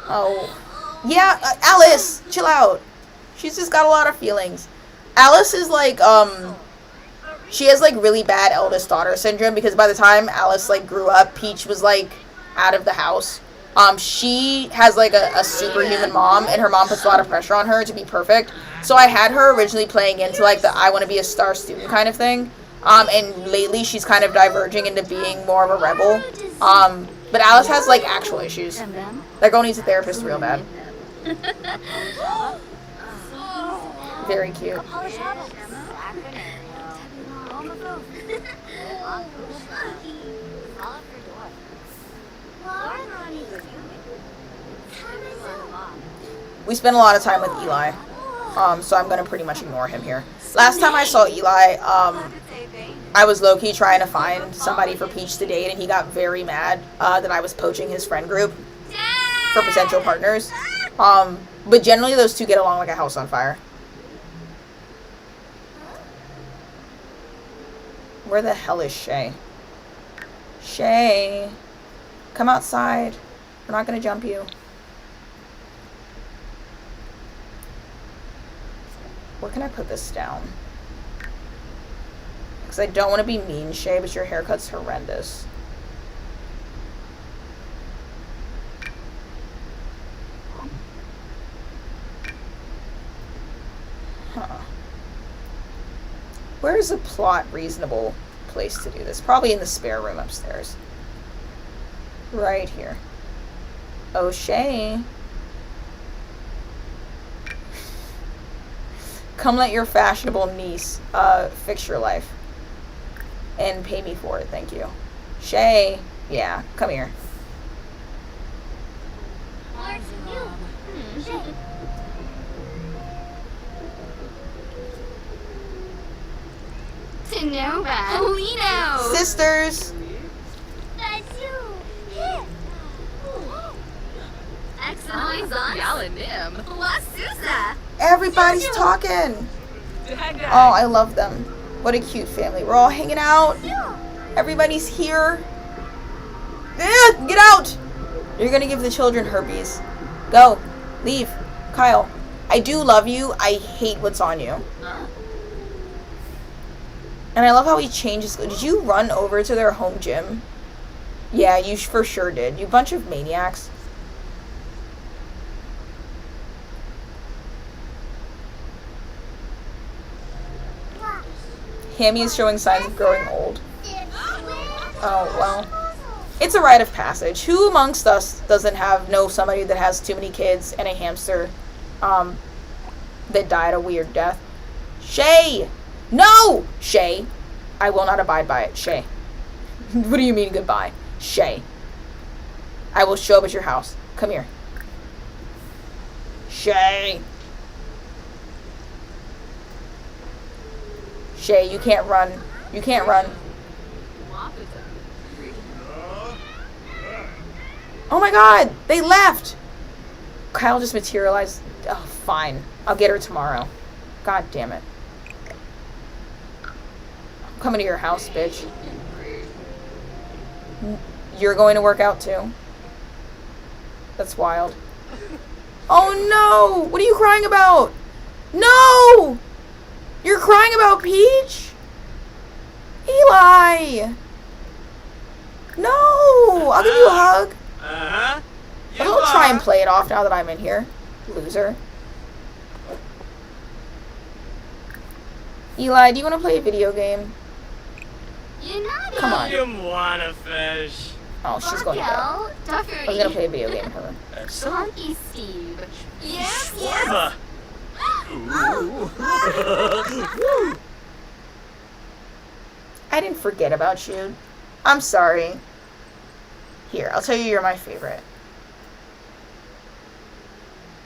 Oh. Yeah, Alice! Chill out. She's just got a lot of feelings. Alice is, like, she has, like, really bad eldest daughter syndrome because by the time Alice, like, grew up, Peach was, like, out of the house. She has, like, a superhuman mom, and her mom puts a lot of pressure on her to be perfect. So I had her originally playing into, like, the I want to be a star student kind of thing. And lately she's kind of diverging into being more of a rebel. But Alice has, like, actual issues. That girl needs a therapist real bad. Very cute. We spent a lot of time with Eli, so I'm gonna pretty much ignore him here. Last time I saw Eli, I was low-key trying to find somebody for Peach to date, and he got very mad that I was poaching his friend group for potential partners. But generally those two get along like a house on fire. Where the hell is Shay? Shay, come outside. We're not gonna jump you. Where can I put this down? Because I don't want to be mean, Shay, but your haircut's horrendous. Huh. Where is a plot reasonable place to do this? Probably in the spare room upstairs. Right here. Oh, Shay. Come let your fashionable niece fix your life. And pay me for it, thank you. Shay. Yeah, come here. Sisters! Everybody's talking! Oh, I love them. What a cute family. We're all hanging out. Everybody's here. Get out! You're gonna give the children herpes. Go. Leave. Kyle. I do love you. I hate what's on you. And I love how he changes. Did you run over to their home gym? Yeah, you for sure did. You bunch of maniacs. Hammy is showing signs of growing old. Oh, well. It's a rite of passage. Who amongst us doesn't know somebody that has too many kids and a hamster that died a weird death? Shay! No! Shay. I will not abide by it. Shay. What do you mean goodbye? Shay. I will show up at your house. Come here. Shay. Shay, you can't run. You can't run. Oh my god! They left! Kyle just materialized. Oh, fine. I'll get her tomorrow. God damn it. I'm coming to your house, bitch. You're going to work out too? That's wild. Oh no! What are you crying about? No! You're crying about Peach? Eli! No! I'll give you a hug. Don't try and play it off now that I'm in here. Loser. Eli, do you want to play a video game? Come on. Oh, she's going to bed. I was going to play a video game with her. I didn't forget about you. I'm sorry. Here, I'll tell you you're my favorite.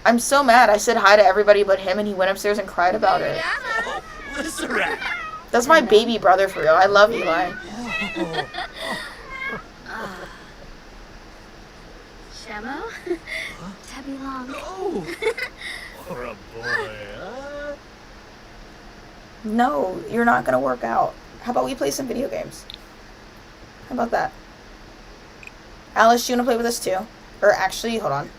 I'm so mad. I said hi to everybody but him, and he went upstairs and cried about it. Yama. Listen, That's my baby brother for real. I love Eli. Shemo? Tubby Long. oh, for a boy, huh? No, you're not gonna work out. How about we play some video games? How about that? Alice, do you wanna play with us too? Or actually, hold on.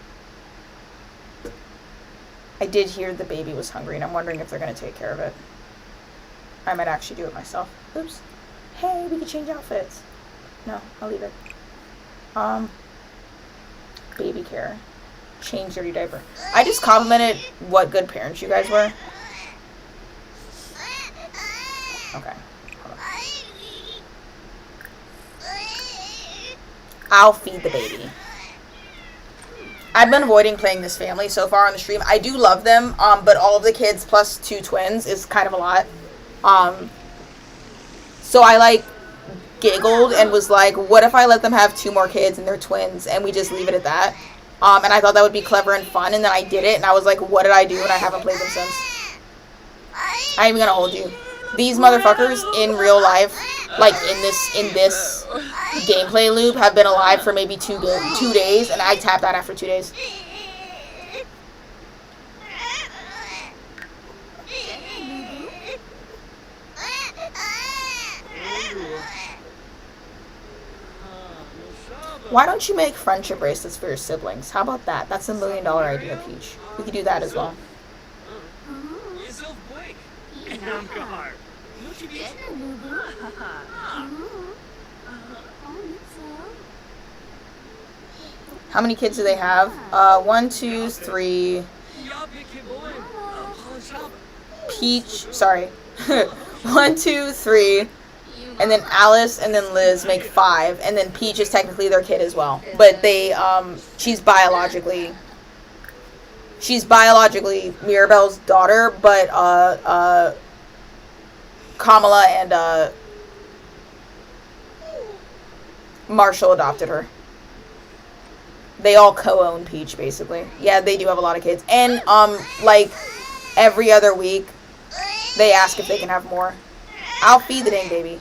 I did hear the baby was hungry, and I'm wondering if they're gonna take care of it. I might actually do it myself. Oops. Hey, we can change outfits. No, I'll leave it. Baby care. Change dirty diaper. I just complimented what good parents you guys were. Okay. Hold on. I'll feed the baby. I've been avoiding playing this family so far on the stream. I do love them, but all of the kids plus 2 twins is kind of a lot. So I like giggled and was like, what if I let them have 2 more kids and they're twins and we just leave it at that? And I thought that would be clever and fun, and then I did it, and I was like, what did I do? And I haven't played them since. I ain't even gonna hold you. These motherfuckers in real life, like in this gameplay loop, have been alive for maybe 2 days, and I tapped out after 2 days. Why don't you make friendship bracelets for your siblings? How about that? That's $1 million idea, Peach. We could do that as well. Yourself quick. Yeah. Car. What you Get get? her, Boo Boo. Oh, so. How many kids do they have? 1, 2, 3. Yeah, big boy. Peach, sorry. 1, 2, 3. And then Alice and then Liz make 5. And then Peach is technically their kid as well. But they, she's biologically Mirabelle's daughter, but, Kamala and, Marshall adopted her. They all co-own Peach, basically. Yeah, they do have a lot of kids. And, like, every other week, they ask if they can have more. I'll feed the dang baby.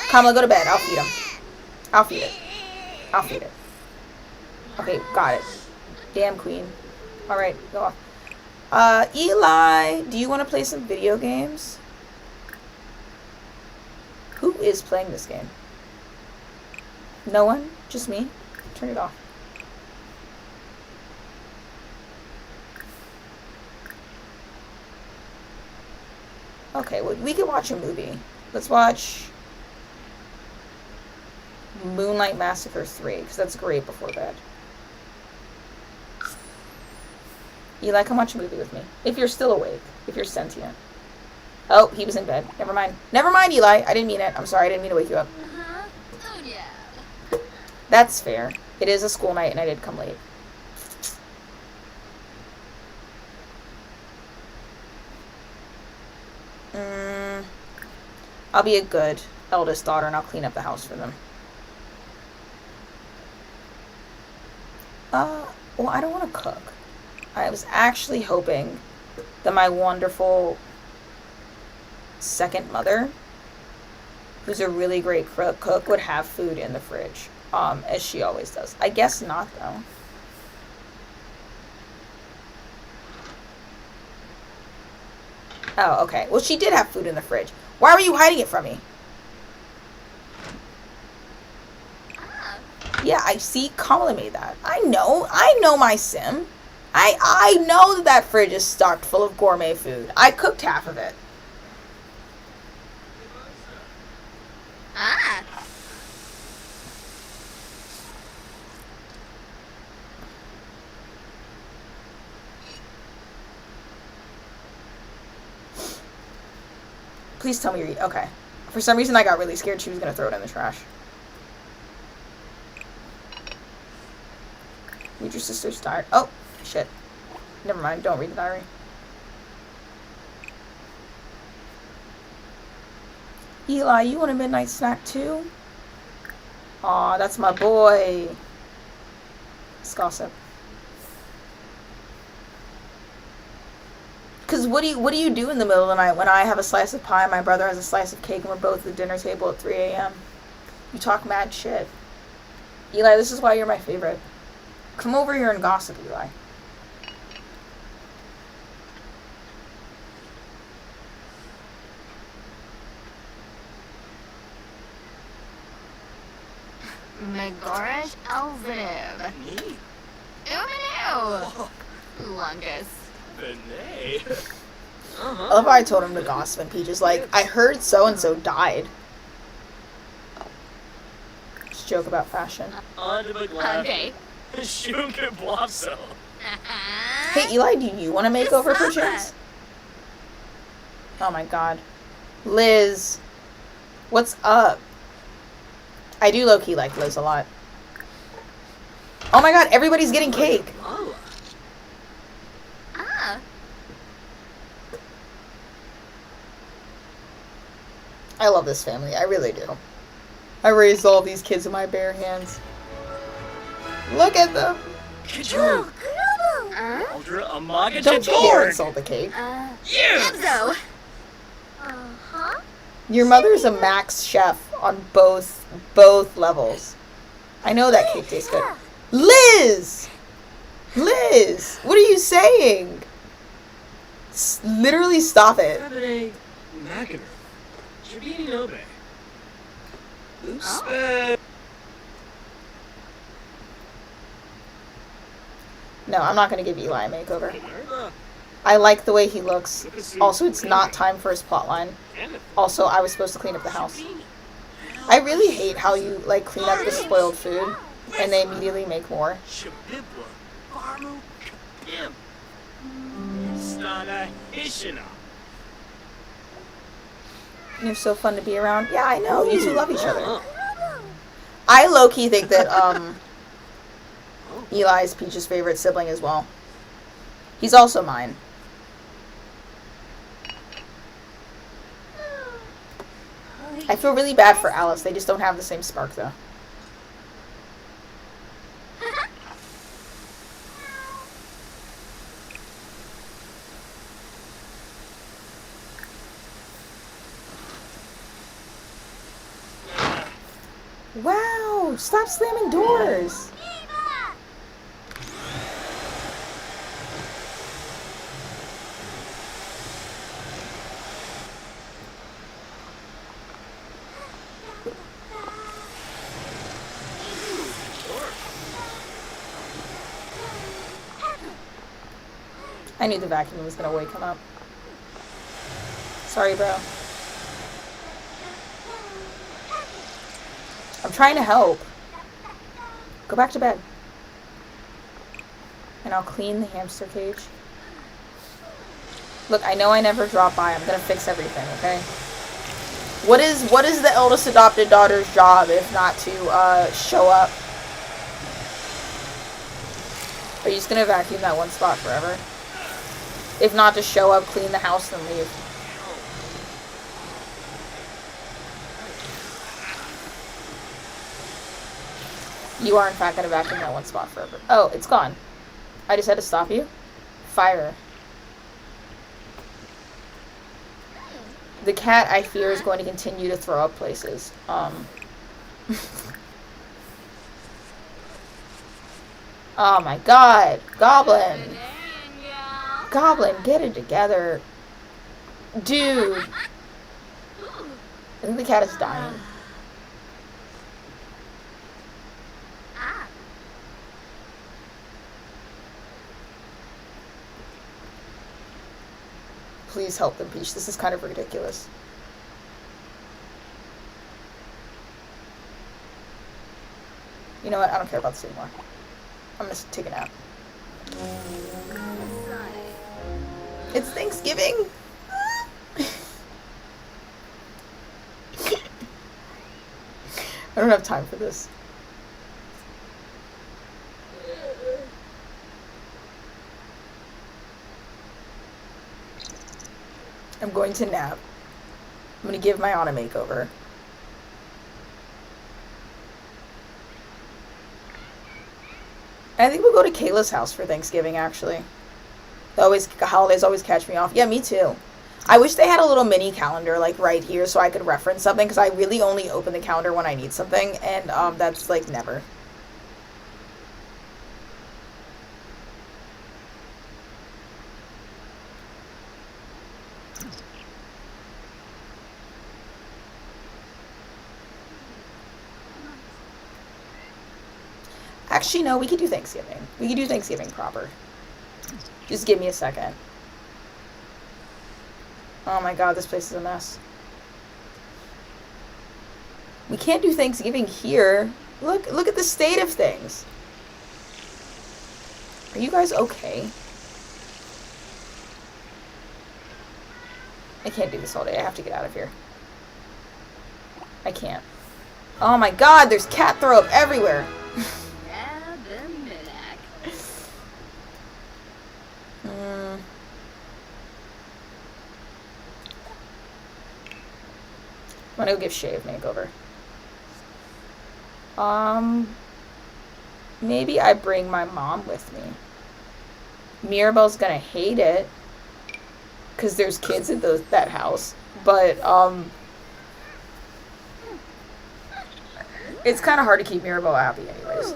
Kamala, go to bed. I'll feed him. I'll feed it. I'll feed it. Okay, got it. Damn queen. Alright, go off. Eli, do you want to play some video games? Who is playing this game? No one? Just me? Turn it off. Okay, well, we can watch a movie. Let's watch Moonlight Massacre 3, because that's great before bed. Eli, come watch a movie with me. If you're still awake. If you're sentient. Oh, he was in bed. Never mind. Never mind, Eli. I didn't mean it. I'm sorry. I didn't mean to wake you up. Oh, yeah. That's fair. It is a school night, and I did come late. I'll be a good eldest daughter, and I'll clean up the house for them. Well, I don't want to cook. I was actually hoping that my wonderful second mother, who's a really great cook, would have food in the fridge, as she always does. I guess not, though. Oh, okay. Well, she did have food in the fridge. Why were you hiding it from me? Yeah, I see. Kamala made that. I know my sim. I know that fridge is stocked full of gourmet food. I cooked half of it. Ah. Please tell me you're eating. Okay. For some reason, I got really scared she was going to throw it in the trash. Read your sister's diary. Oh, shit. Never mind. Don't read the diary. Eli, you want a midnight snack too? Aw, that's my boy. Let's gossip. Because what do you do in the middle of the night when I have a slice of pie, my brother has a slice of cake, and we're both at the dinner table at 3 a.m.? You talk mad shit. Eli, this is why you're my favorite. Come over here and gossip, Eli. Megorish Elviv. Neat. Umanu. Lungus. Benet. I love how I told him to gossip, and Peach is like, I heard so-and-so died. Just joke about fashion. On to McLaughlin. Okay. Shunka Blossom. Hey, Eli, do you want to make over for chance? Oh my god. Liz. What's up? I do low-key like Liz a lot. Oh my god, everybody's getting cake. Mala. Ah. I love this family. I really do. I raised all these kids with my bare hands. Look at them. Kajun. Aldra Amaga Don't you dare Jagorg. insult the cake. Yeah. Enzo. Uh-huh. Your mother's a max chef on both levels. I know that cake tastes good. Liz! Liz! What are you saying? Literally stop it. Cabernet Macabre. Tribini Nobe. Oops. No, I'm not going to give Eli a makeover. I like the way he looks. Also, it's not time for his plotline. Also, I was supposed to clean up the house. I really hate how you, like, clean up the spoiled food, and they immediately make more. Shabibla. Barmu Kapim. Stana Hishina. You're so fun to be around. Yeah, I know. You two love each other. I low-key think that, Eli's Peach's favorite sibling as well. He's also mine. I feel really bad for Alice. They just don't have the same spark, though. Wow! Stop slamming doors! I knew the vacuum was gonna wake him up. Sorry, bro. I'm trying to help. Go back to bed. And I'll clean the hamster cage. Look, I know I never drop by. I'm gonna fix everything, okay? What is the eldest adopted daughter's job if not to show up? Are you just gonna vacuum that one spot forever? If not to show up, clean the house, and leave. You are in fact gonna vacuum that one spot forever. Oh, it's gone. I just had to stop you. Fire. The cat, I fear, is going to continue to throw up places. Oh my god. Goblin. Goblin, get it together. Dude. I think the cat is dying. Please help them, Peach. This is kind of ridiculous. You know what? I don't care about this anymore. I'm gonna take a nap. It's Thanksgiving! I don't have time for this. I'm going to nap. I'm going to give my aunt a makeover. I think we'll go to Kayla's house for Thanksgiving, actually. Holidays always catch me off. Yeah, me too. I wish they had a little mini calendar like right here so I could reference something because I really only open the calendar when I need something, and that's like never. Actually, no, we could do Thanksgiving. We could do Thanksgiving proper. Just give me a second. Oh my god, this place is a mess. We can't do Thanksgiving here. Look at the state of things. Are you guys okay? I can't do this all day. I have to get out of here. I can't. Oh my god, there's cat throw up everywhere. I'm gonna go give Shay a makeover. Maybe I bring my mom with me. Mirabelle's gonna hate it because there's kids in that house, but it's kind of hard to keep Mirabelle happy, anyways.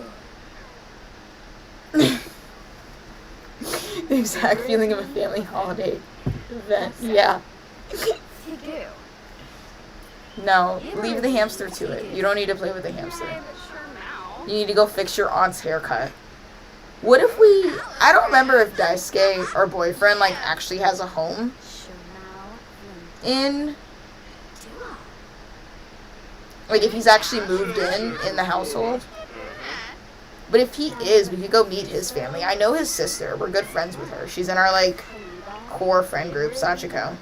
The exact feeling of a family holiday event. Yeah. No, leave the hamster to it. You don't need to play with the hamster. You need to go fix your aunt's haircut. What if we... I don't remember if Daisuke, our boyfriend, like, actually has a home in... Like, if he's actually moved in the household. But if he is, we could go meet his family. I know his sister. We're good friends with her. She's in our, like, core friend group, Sachiko.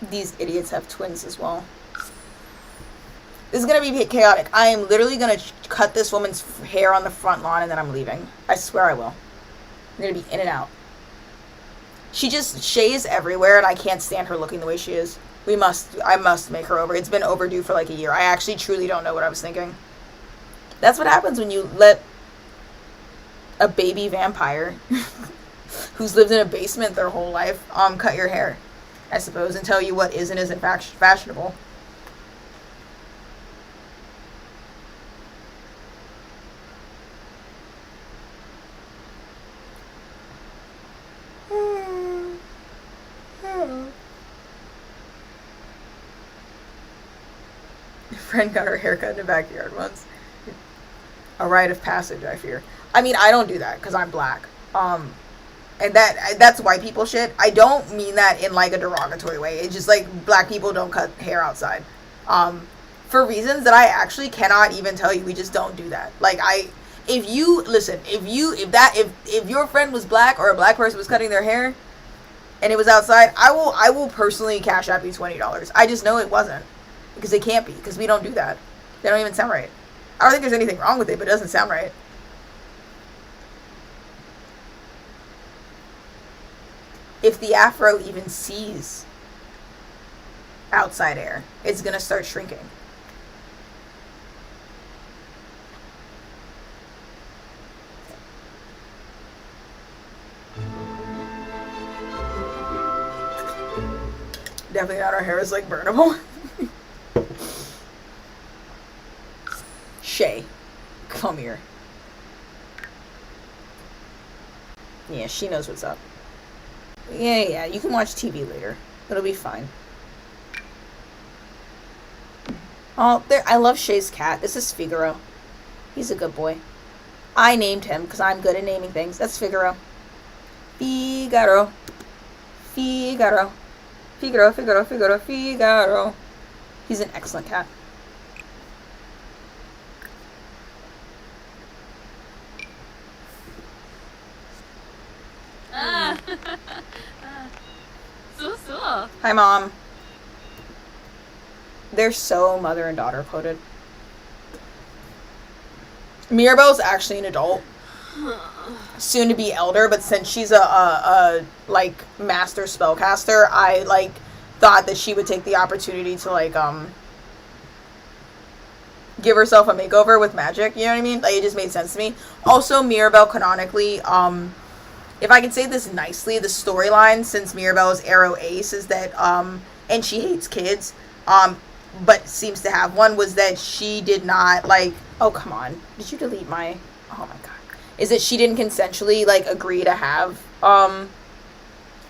These idiots have twins as well. This is going to be chaotic. I am literally going to cut this woman's hair on the front lawn and then I'm leaving. I swear I will. I'm going to be in and out. Shay is everywhere and I can't stand her looking the way she is. I must make her over. It's been overdue for like a year. I actually truly don't know what I was thinking. That's what happens when you let a baby vampire who's lived in a basement their whole life cut your hair, I suppose, and tell you what is and isn't fashionable. Your friend got her haircut in the backyard once. A rite of passage, I fear. I mean, I don't do that because I'm black. And that's white people shit. I don't mean that in like a derogatory way. It's just like black people don't cut hair outside. For reasons that I actually cannot even tell you. We just don't do that. Like if your friend was black or a black person was cutting their hair and it was outside, I will personally cash out you $20. I just know it wasn't. Because it can't be. Because we don't do that. They don't even sound right. I don't think there's anything wrong with it, but it doesn't sound right. If the afro even sees outside air, it's going to start shrinking. Definitely not our hair is like burnable. Shay, come here. Yeah, she knows what's up. Yeah, you can watch TV later. It'll be fine. Oh, I love Shay's cat. This is Figaro. He's a good boy. I named him because I'm good at naming things. That's Figaro. Figaro. Figaro. Figaro, Figaro, Figaro, Figaro. He's an excellent cat. Hi, Mom. They're so mother and daughter coded. Mirabelle's actually an adult. soon to be elder, but since she's a like master spellcaster, I like thought that she would take the opportunity to like give herself a makeover with magic, you know what I mean? Like, it just made sense to me. Also, Mirabelle canonically, if I can say this nicely, the storyline since Mirabelle's Arrow Ace is that and she hates kids, but seems to have one, was that she did not like, oh come on, did you delete my, oh my god, is that she didn't consensually like agree to have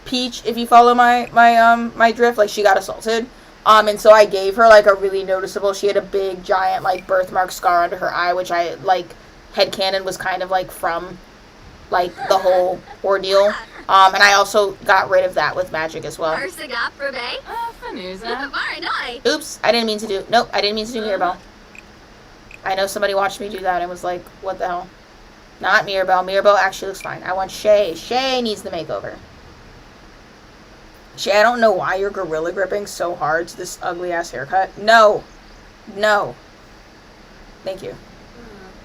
Peach, if you follow my drift. Like, she got assaulted, and so I gave her like a really noticeable, she had a big giant like birthmark scar under her eye, which I like headcanon was kind of like from like the whole ordeal, and I also got rid of that with magic as well. Oops, I didn't mean to do, nope, I didn't mean to do Mirabelle. I know somebody watched me do that and was like, what the hell? Not Mirabelle. Mirabelle actually looks fine. I want Shay. Shay needs the makeover. Shay, I don't know why you're gorilla gripping so hard to this ugly ass haircut. No. No. Thank you.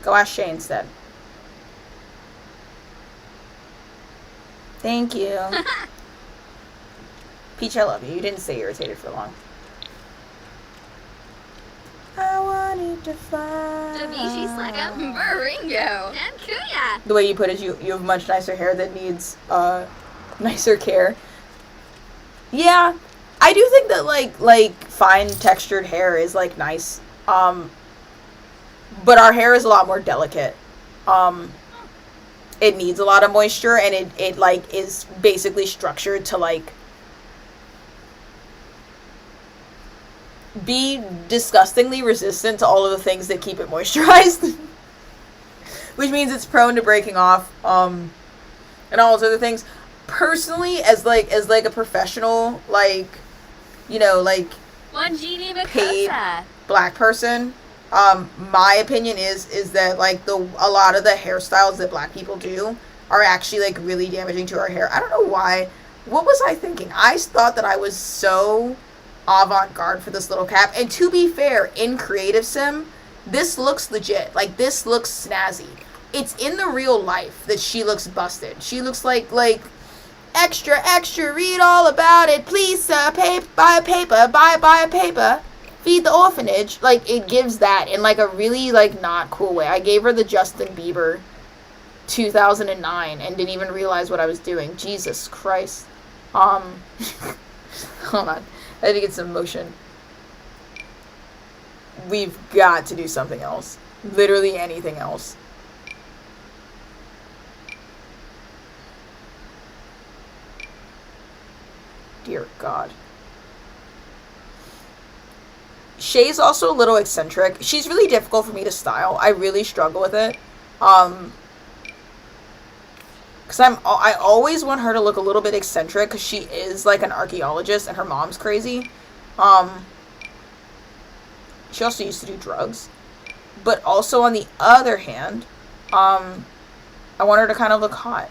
Go ask Shay instead. Thank you. Peach, I love you. You didn't stay irritated for long. I wanted to fly. The way you put it, you have much nicer hair that needs nicer care. Yeah, I do think that like fine textured hair is like nice. But our hair is a lot more delicate. It needs a lot of moisture, and it like is basically structured to like be disgustingly resistant to all of the things that keep it moisturized. Which means it's prone to breaking off, and all those other things. Personally, as like a professional, like, you know, like, paid black person, my opinion is that like a lot of the hairstyles that black people do are actually like really damaging to our hair. I don't know why. What was I thinking? I thought that I was so avant-garde for this little cap, and to be fair, in Creative Sim, this looks legit. Like, this looks snazzy. It's in the real life that she looks busted. She looks like extra, read all about it, please sir, buy a paper, buy a paper, feed the orphanage. Like, it gives that in like a really like not cool way. I gave her the Justin Bieber 2009 and didn't even realize what I was doing. Jesus Christ. Hold on. I had to get some motion. We've got to do something else. Literally anything else. Dear God. Shay's also a little eccentric. She's really difficult for me to style. I really struggle with it. Because I always want her to look a little bit eccentric, because she is like an archaeologist and her mom's crazy. She also used to do drugs. But also on the other hand, I want her to kind of look hot.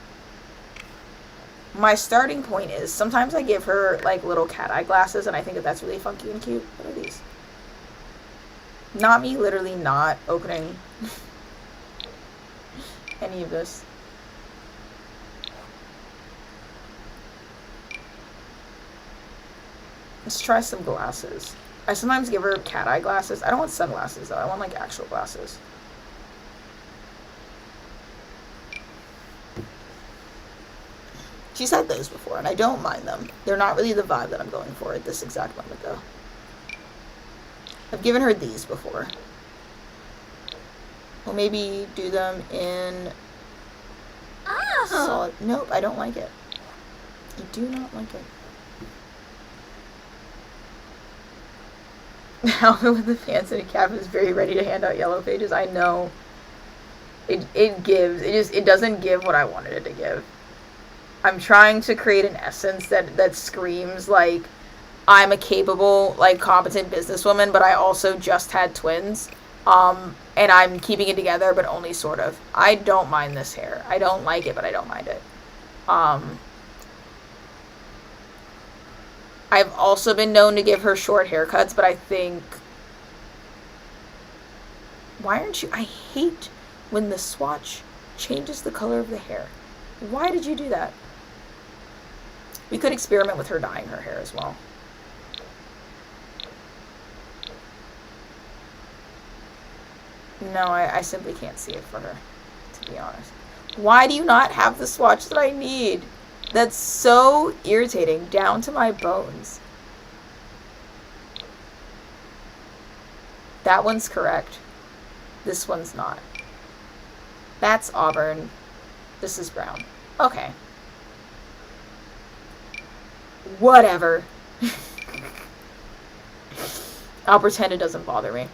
My starting point is, sometimes I give her like little cat eye glasses and I think that that's really funky and cute. What are these? Not me literally not opening any of this. Let's try some glasses. I sometimes give her cat eye glasses. I don't want sunglasses though. I want like actual glasses. She's had those before and I don't mind them. They're not really the vibe that I'm going for at this exact moment though. I've given her these before. We'll maybe do them in solid. Nope, I don't like it. I do not like it. Alvin with the pants and a cap is very ready to hand out yellow pages. I know. It gives. It doesn't give what I wanted it to give. I'm trying to create an essence that screams like I'm a capable, like, competent businesswoman, but I also just had twins. And I'm keeping it together, but only sort of. I don't mind this hair. I don't like it, but I don't mind it. I've also been known to give her short haircuts, but I think... Why aren't you... I hate when the swatch Changes the color of the hair. Why did you do that? We could experiment with her dyeing her hair as well. No, I simply can't see it for her, to be honest. Why do you not have the swatch that I need? That's so irritating, down to my bones. That one's correct. This one's not. That's auburn. This is brown. Okay. Whatever. I'll pretend it doesn't bother me.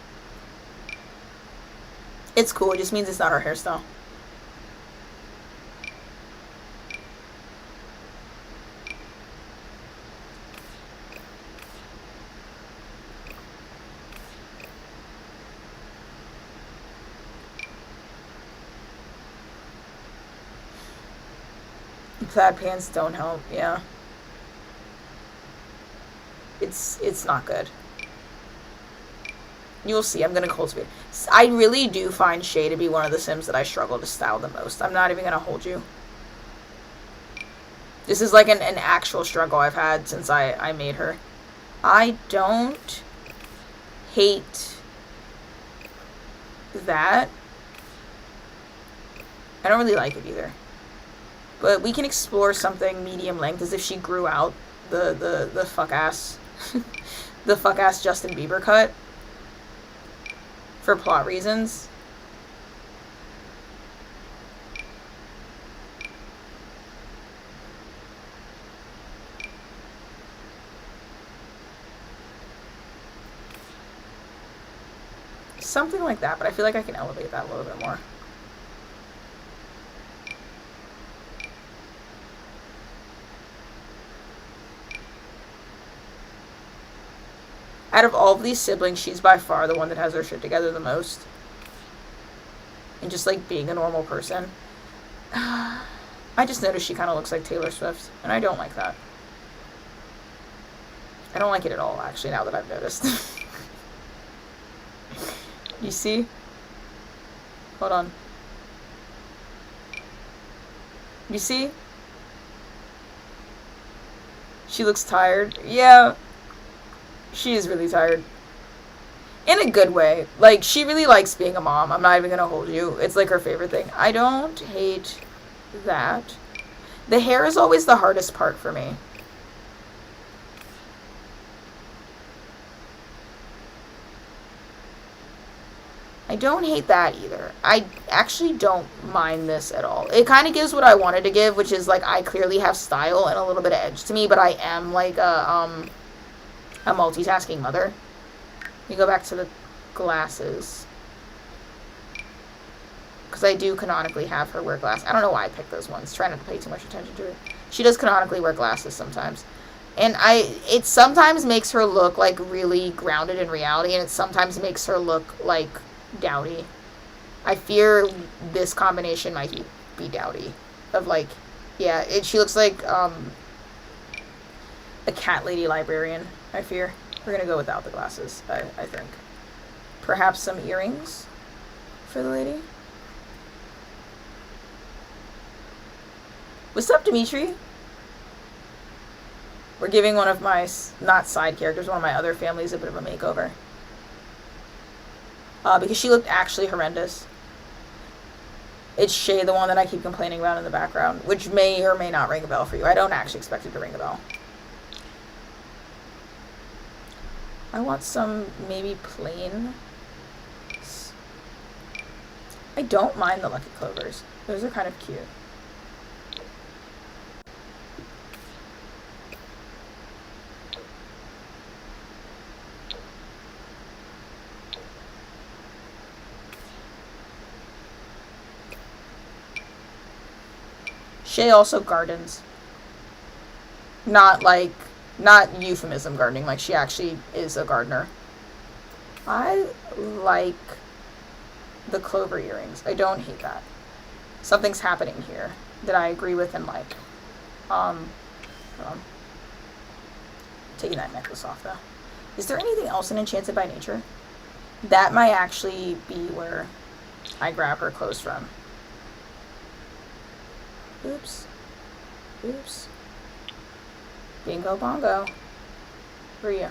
It's cool, it just means it's not our hairstyle. Plaid pants don't help, yeah. It's not good. You'll see, I'm gonna cultivate. I really do find Shay to be one of the Sims that I struggle to style the most. I'm not even gonna hold you. This is like an actual struggle I've had since I made her. I don't hate that. I don't really like it either. But we can explore something medium length as if she grew out the fuck ass the fuck ass Justin Bieber cut for plot reasons. Something like that, but I feel like I can elevate that a little bit more. Out of all of these siblings, she's by far the one that has her shit together the most. And just, like, being a normal person. I just noticed she kind of looks like Taylor Swift, and I don't like that. I don't like it at all, actually, now that I've noticed. You see? Hold on. You see? She looks tired. Yeah. She is really tired. In a good way. Like, she really likes being a mom. I'm not even gonna hold you. It's like her favorite thing. I don't hate that. The hair is always the hardest part for me. I don't hate that either. I actually don't mind this at all. It kind of gives what I wanted to give, which is, like, I clearly have style and a little bit of edge to me, but I am, like, a multitasking mother. You go back to the glasses. Because I do canonically have her wear glasses. I don't know why I picked those ones. Try not to pay too much attention to it. She does canonically wear glasses sometimes. And it sometimes makes her look, like, really grounded in reality, and it sometimes makes her look, like, dowdy. I fear this combination might be dowdy. Of, like, yeah, she looks like, a cat lady librarian, I fear. We're gonna go without the glasses, I think. Perhaps some earrings for the lady. What's up, Dimitri? We're giving one of my, not side characters, one of my other families a bit of a makeover. Because she looked actually horrendous. It's Shay, the one that I keep complaining about in the background, which may or may not ring a bell for you. I don't actually expect it to ring a bell. I want some maybe plain. I don't mind the Lucky Clovers. Those are kind of cute. Shay also gardens. Not euphemism gardening, like she actually is a gardener. I like the clover earrings. I don't hate that. Something's happening here that I agree with and like. Hold on. Taking that necklace off though. Is there anything else in Enchanted by Nature? That might actually be where I grab her clothes from. Oops. Oops. Bingo bongo. Where are you?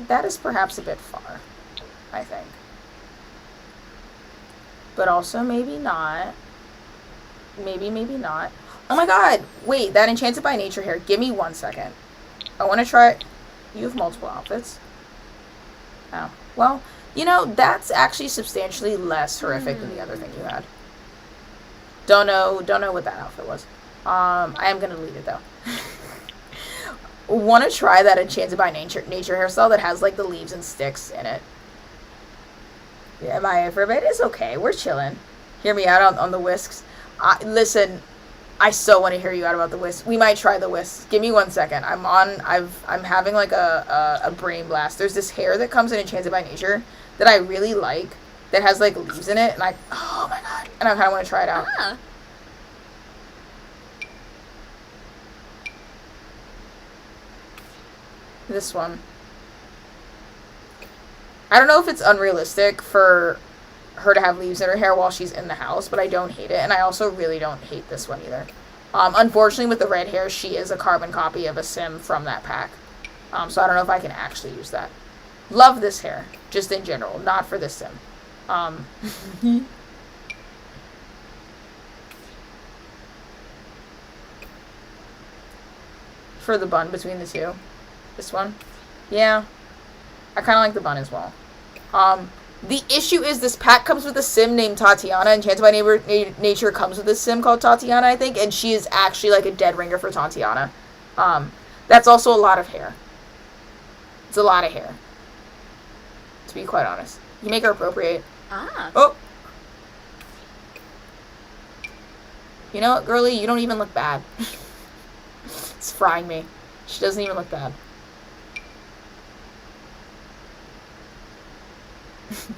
That is perhaps a bit far, I think. But also maybe not. Maybe not. Oh my god! Wait, that Enchanted by Nature hair. Give me 1 second. I want to try it. You have multiple outfits. Oh. Well, you know, that's actually substantially less horrific than the other thing you had. Don't know what that outfit was. I am going to delete it, though. Want to try that Enchanted by Nature hairstyle that has, like, the leaves and sticks in it. Yeah, my for a bit is okay. We're chilling. Hear me out on the whisks. Listen, I so want to hear you out about the whisks. We might try the whisks. Give me 1 second. I'm having like a brain blast. There's this hair that comes in Enchanted by Nature that I really like that has like leaves in it, and oh my god, and I kind of want to try it out. This one. I don't know if it's unrealistic for her to have leaves in her hair while she's in the house, but I don't hate it, and I also really don't hate this one either. Unfortunately, with the red hair, she is a carbon copy of a sim from that pack, so I don't know if I can actually use that. Love this hair, just in general, not for this sim. For the bun between the two. This one. Yeah. I kind of like the bun as well. The issue is this pack comes with a sim named Tatiana. Enchanted by Nature comes with a sim called Tatiana, I think. And she is actually like a dead ringer for Tatiana. That's also a lot of hair. It's a lot of hair. To be quite honest. You make her appropriate. Oh! You know what, girlie? You don't even look bad. It's frying me. She doesn't even look bad.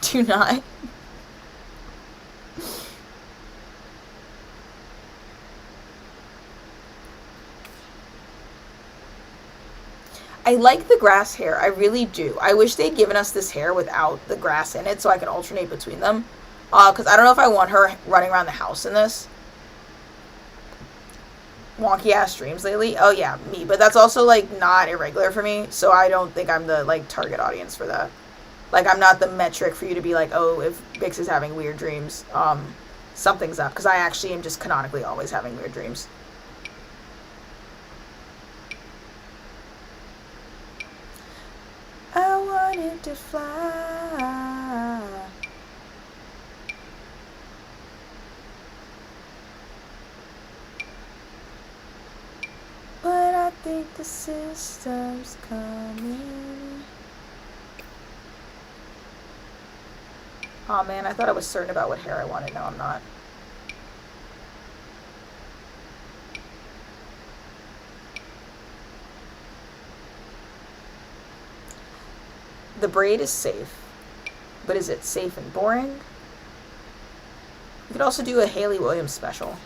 Do not. I like the grass hair. I really do. I wish they'd given us this hair without the grass in it so I could alternate between them. Because I don't know if I want her running around the house in this. Wonky ass dreams lately. Oh yeah, me. But that's also like not irregular for me. So I don't think I'm the like target audience for that. Like, I'm not the metric for you to be like, oh, if Bix is having weird dreams, something's up. Because I actually am just canonically always having weird dreams. I wanted to fly. But I think the system's coming. Oh man, I thought I was certain about what hair I wanted. No, I'm not. The braid is safe. But is it safe and boring? You could also do a Hayley Williams special.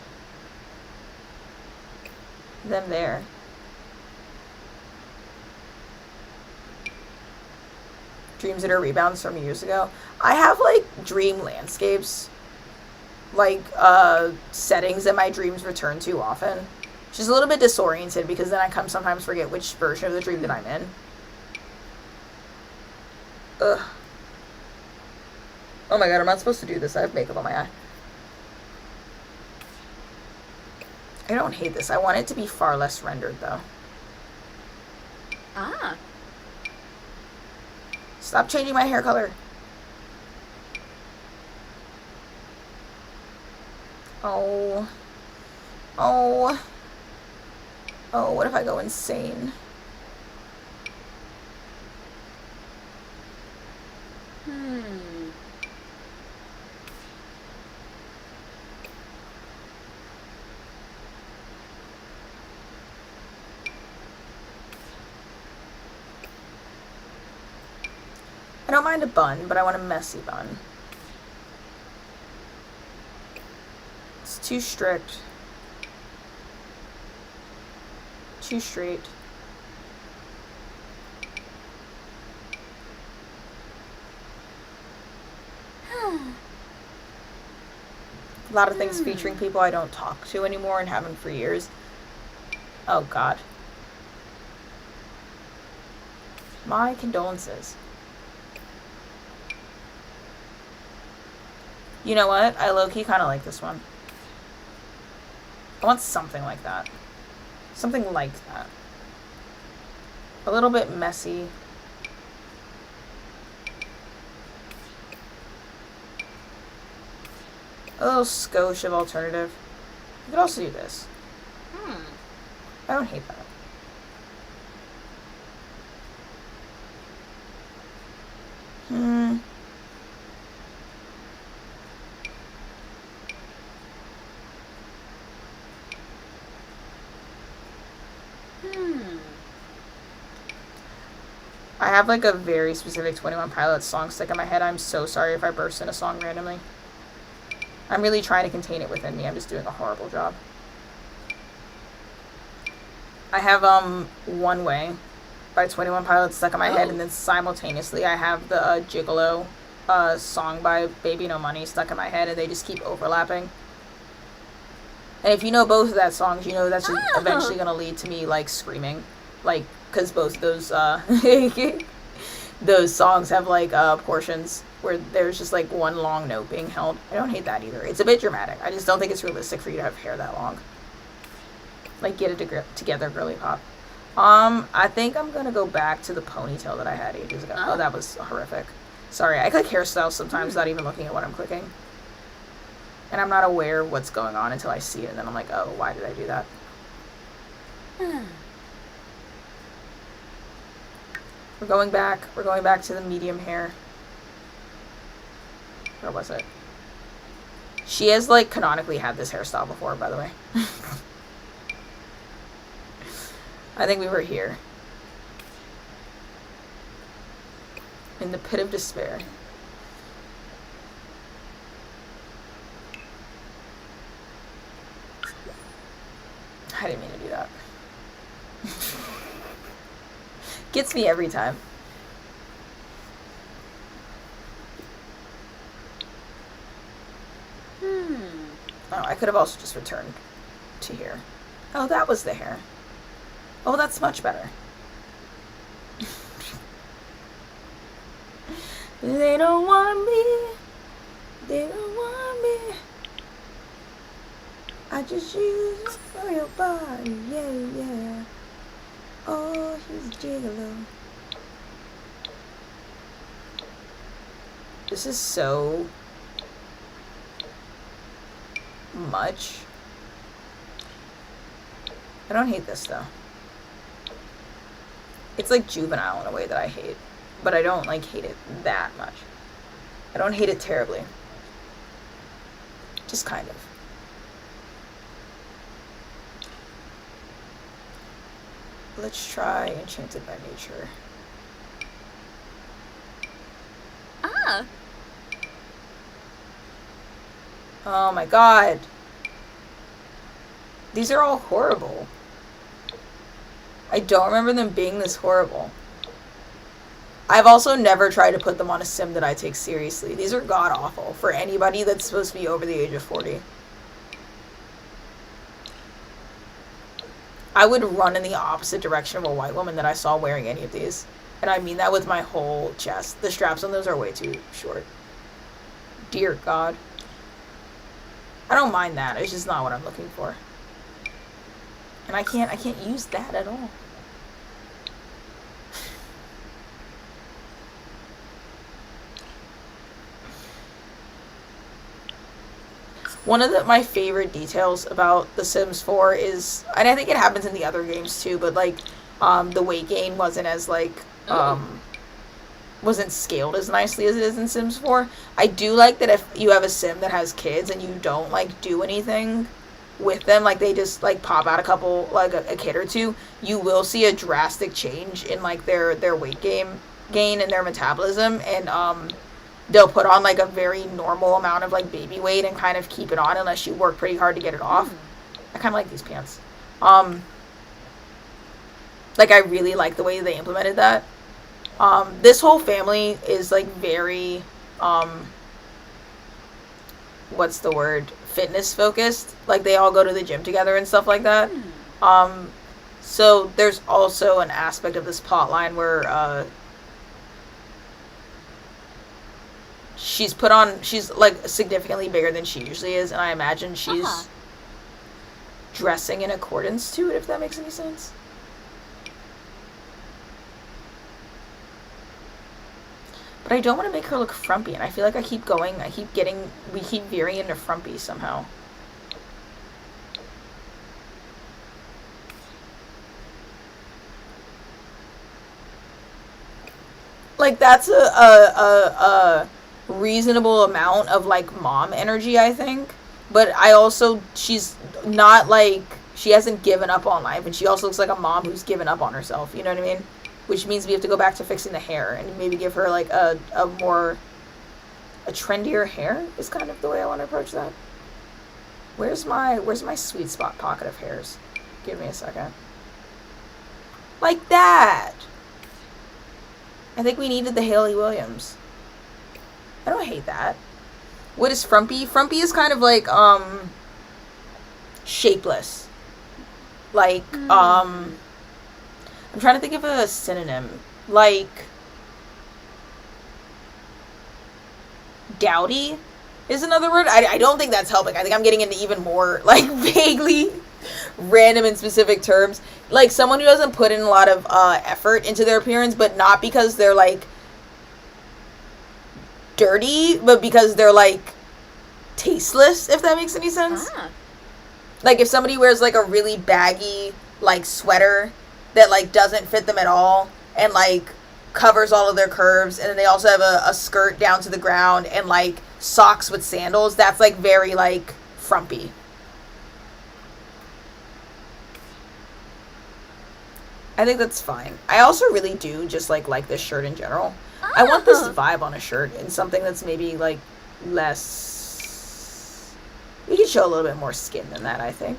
Them there. Dreams that are rebounds from years ago. I have like dream landscapes, like settings that my dreams return to often. Which is a little bit disoriented because then I sometimes forget which version of the dream that I'm in. Ugh. Oh my god, I'm not supposed to do this. I have makeup on my eye. I don't hate this. I want it to be far less rendered though. Stop changing my hair color. Oh. Oh. Oh, what if I go insane? I don't mind a bun, but I want a messy bun. It's too strict. Too straight. lot of things featuring people I don't talk to anymore and haven't for years. Oh, God. My condolences. You know what? I low-key kind of like this one. I want something like that. Something like that. A little bit messy. A little skosh of alternative. You could also do this. I don't hate that. I have like a very specific 21 Pilots song stuck in my head. I'm so sorry if I burst in a song randomly. I'm really trying to contain it within me. I'm just doing a horrible job. I have One Way by 21 Pilots stuck in my head, and then simultaneously I have the Gigolo song by Baby No Money stuck in my head, and they just keep overlapping. And if you know both of that songs, you know that's just eventually going to lead to me like screaming, like, because both of those those songs have like portions where there's just like one long note being held. I don't hate that either. It's a bit dramatic. I just don't think it's realistic for you to have hair that long. Like, get it together, girly pop. I think I'm gonna go back to the ponytail that I had ages ago. Oh, that was horrific. Sorry, I click hairstyles sometimes without even looking at what I'm clicking. And I'm not aware of what's going on until I see it, and then I'm like, oh, why did I do that? We're going back to the medium hair. Where was it? She has, like, canonically had this hairstyle before, by the way. I think we were here. In the pit of despair. I didn't mean to do that. Gets me every time. Oh, I could have also just returned to here. Oh, that was the hair. Oh, that's much better. They don't want me. They don't want me. I just use it for your body. Yeah, yeah. Oh, he's Gigolo. This is so much. I don't hate this though. It's like juvenile in a way that I hate, but I don't like hate it that much. I don't hate it terribly. Just kind of. Let's try Enchanted by Nature. Oh my god. These are all horrible. I don't remember them being this horrible. I've also never tried to put them on a sim that I take seriously. These are god-awful for anybody that's supposed to be over the age of 40. I would run in the opposite direction of a white woman that I saw wearing any of these. And I mean that with my whole chest. The straps on those are way too short. Dear God. I don't mind that. It's just not what I'm looking for. And I can't use that at all. One of my favorite details about The Sims 4 is, and I think it happens in the other games too, but like, the weight gain wasn't as like, wasn't scaled as nicely as it is in Sims 4. I do like that if you have a sim that has kids and you don't like do anything with them, like they just like pop out a couple, like a kid or two, you will see a drastic change in like their weight gain and their metabolism, and they'll put on like a very normal amount of like baby weight and kind of keep it on unless you work pretty hard to get it off. I kind of like these pants. Like I really like the way they implemented that. This whole family is like very, what's the word? fitness focused. Like, they all go to the gym together and stuff like that. So there's also an aspect of this plot line where she's like significantly bigger than she usually is, and I imagine she's dressing in accordance to it, if that makes any sense. But I don't want to make her look frumpy, and I feel like we keep veering into frumpy somehow. Like, that's a reasonable amount of, like, mom energy, I think. But she's not, like, she hasn't given up on life, and she also looks like a mom who's given up on herself, you know what I mean? Which means we have to go back to fixing the hair, and maybe give her, like, a trendier hair, is kind of the way I want to approach that. Where's my sweet spot pocket of hairs? Give me a second. Like that! I think we needed the Hayley Williams. I don't hate that. What is frumpy? Frumpy is kind of like, shapeless. Like, I'm trying to think of a synonym. Like, dowdy is another word. I don't think that's helping. I think I'm getting into even more, like, vaguely random and specific terms. Like, someone who doesn't put in a lot of effort into their appearance, but not because they're, like, dirty, but because they're, like, tasteless, if that makes any sense. Like, if somebody wears, like, a really baggy, like, sweater that, like, doesn't fit them at all, and, like, covers all of their curves, and then they also have a skirt down to the ground, and, like, socks with sandals, that's, like, very, like, frumpy. I think that's fine. I also really do just, like this shirt in general. I want this vibe on a shirt, and something that's maybe, like, less... We could show a little bit more skin than that, I think.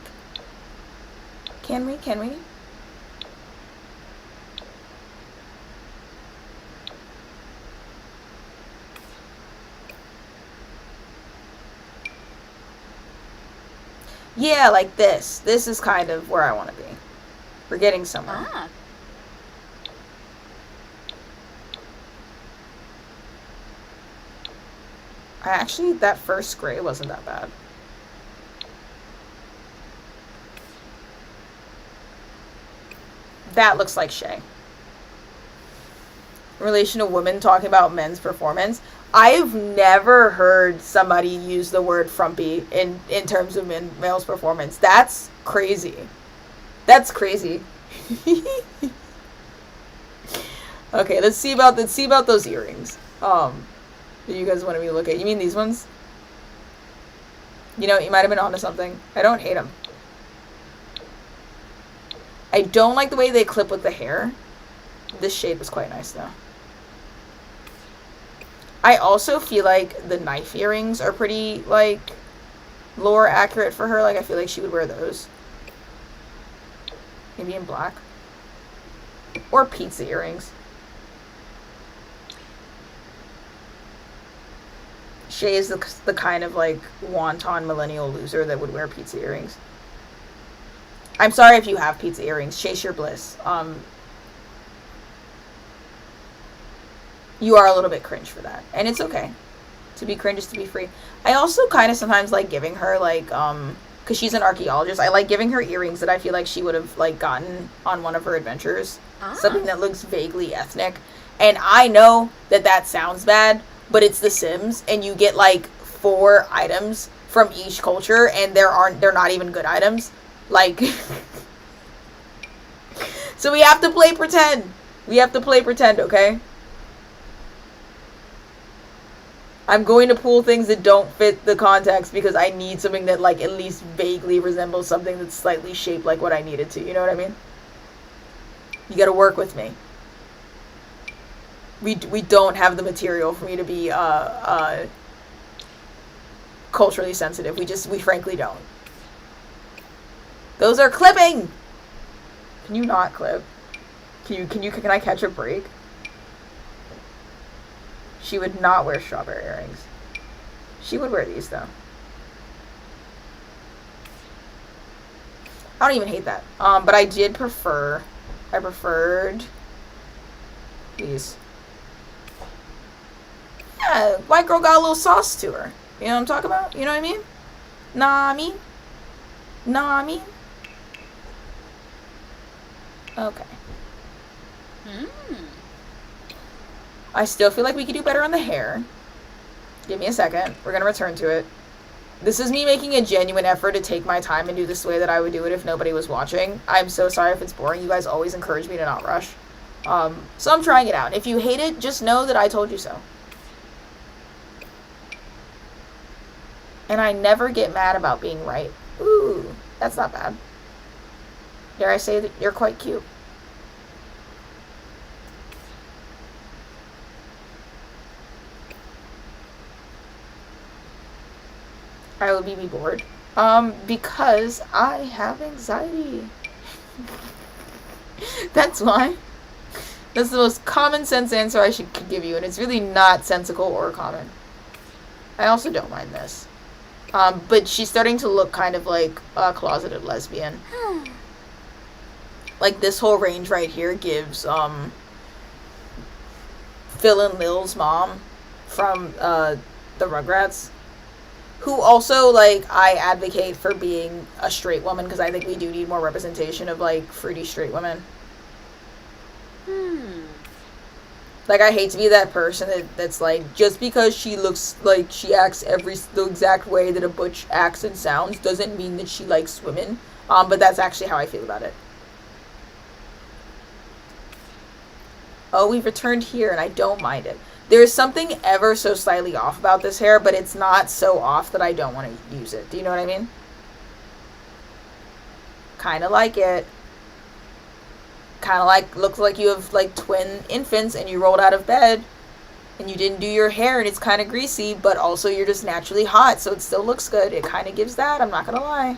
Can we? Can we? Yeah, like this. This is kind of where I want to be. We're getting somewhere. Actually, that first gray wasn't that bad. That looks like Shay. In relation to women talking about men's performance, I've never heard somebody use the word frumpy in terms of male's performance. That's crazy. That's crazy. Okay, let's see about those earrings. Do you guys want me to look at? You mean these ones? You know, you might have been onto something. I don't hate them. I don't like the way they clip with the hair. This shade was quite nice, though. I also feel like the knife earrings are pretty, like, lore accurate for her. Like, I feel like she would wear those. Maybe in black. Or pizza earrings. Shay is the kind of, like, wonton millennial loser that would wear pizza earrings. I'm sorry if you have pizza earrings. Chase your bliss. You are a little bit cringe for that. And it's okay. To be cringe is to be free. I also kind of sometimes like giving her, like, because she's an archaeologist, I like giving her earrings that I feel like she would have, like, gotten on one of her adventures. Something that looks vaguely ethnic. And I know that sounds bad, but it's The Sims, and you get, like, 4 items from each culture, and they're not even good items. Like, so we have to play pretend. We have to play pretend, okay? I'm going to pull things that don't fit the context because I need something that, like, at least vaguely resembles something that's slightly shaped like what I need it to. You know what I mean? You gotta work with me. We don't have the material for me to be culturally sensitive. We frankly don't. Those are clipping. Can you not clip? Can I catch a break? She would not wear strawberry earrings. She would wear these, though. I don't even hate that. But I preferred these. Yeah, white girl got a little sauce to her. You know what I'm talking about? You know what I mean? Nah, I mean? Nah, I mean? Okay. I still feel like we could do better on the hair. Give me a second. We're going to return to it. This is me making a genuine effort to take my time and do this the way that I would do it if nobody was watching. I'm so sorry if it's boring. You guys always encourage me to not rush. So I'm trying it out. If you hate it, just know that I told you so. And I never get mad about being right. Ooh, that's not bad. Dare I say that you're quite cute. I would be bored. Because I have anxiety. That's why. That's the most common sense answer I could give you, and it's really not sensical or common. I also don't mind this. But she's starting to look kind of like a closeted lesbian. Like, this whole range right here gives, Phil and Lil's mom from, the Rugrats. Who also, like, I advocate for being a straight woman, because I think we do need more representation of, like, fruity straight women. Like, I hate to be that person that's like, just because she looks like she acts the exact way that a butch acts and sounds doesn't mean that she likes women. But that's actually how I feel about it. Oh, we've returned here, and I don't mind it. There's something ever so slightly off about this hair, but it's not so off that I don't want to use it. Do you know what I mean? Kind of like it. Kind of like, looks like you have, like, twin infants and you rolled out of bed and you didn't do your hair and it's kind of greasy, but also you're just naturally hot, so it still looks good. It kind of gives that, I'm not gonna lie.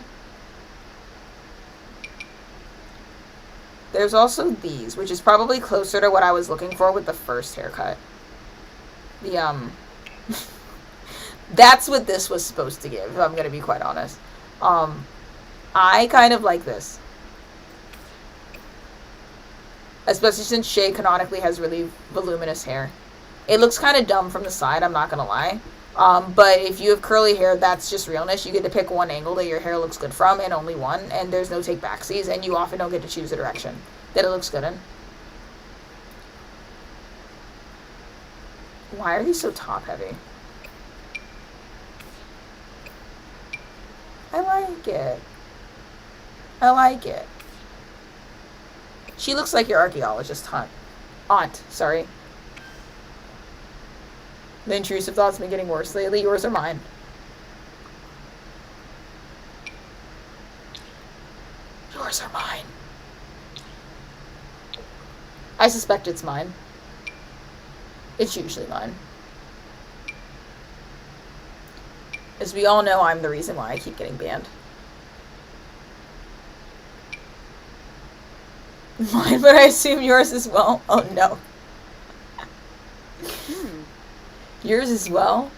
There's also these, which is probably closer to what I was looking for with the first haircut. That's what this was supposed to give, if I'm gonna be quite honest. I kind of like this. Especially since Shay canonically has really voluminous hair. It looks kind of dumb from the side, I'm not gonna lie. But if you have curly hair, that's just realness. You get to pick one angle that your hair looks good from, and only one, and there's no take-backsies, and you often don't get to choose the direction that it looks good in. Why are these so top-heavy? I like it. I like it. She looks like your archaeologist aunt, sorry. The intrusive thoughts have been getting worse lately. Yours or mine? Yours or mine? I suspect it's mine. It's usually mine. As we all know, I'm the reason why I keep getting banned. Mine, but I assume yours as well. Oh no. Yours as well?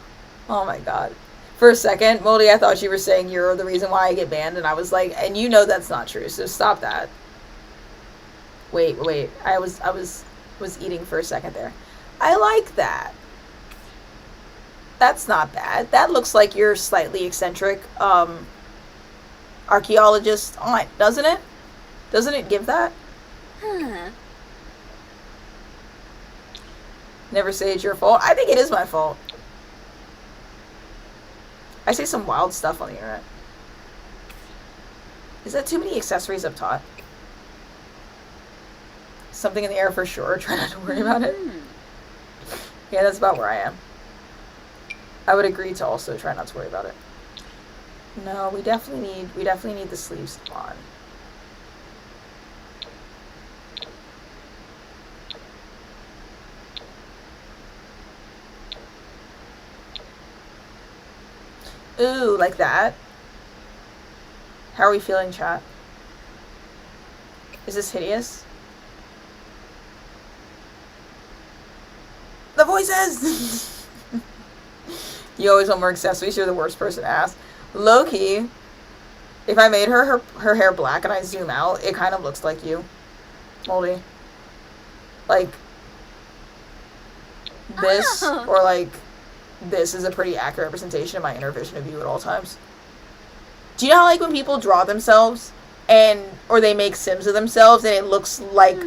Oh my god. For a second, Moldy, I thought you were saying you're the reason why I get banned, and I was like, and you know that's not true, so stop that. Wait. I was eating for a second there. I like that. That's not bad. That looks like your slightly eccentric archaeologist aunt, doesn't it? Doesn't it give that? Never say it's your fault. I think it is my fault. I say some wild stuff on the internet. Is that too many accessories up top? Something in the air for sure. Try not to worry about it. Yeah, that's about where I am. I would agree to also try not to worry about it. No, we definitely need the sleeves on. Ooh, like that. How are we feeling, chat? Is this hideous? The voices! You always want more accessories. You're the worst person to ask. Low-key, If I made her hair black and I zoom out, it kind of looks like you, Moldy. Like this, or like this is a pretty accurate representation of my inner vision of you at all times. Do you know how, like, when people draw themselves or they make Sims of themselves and it looks like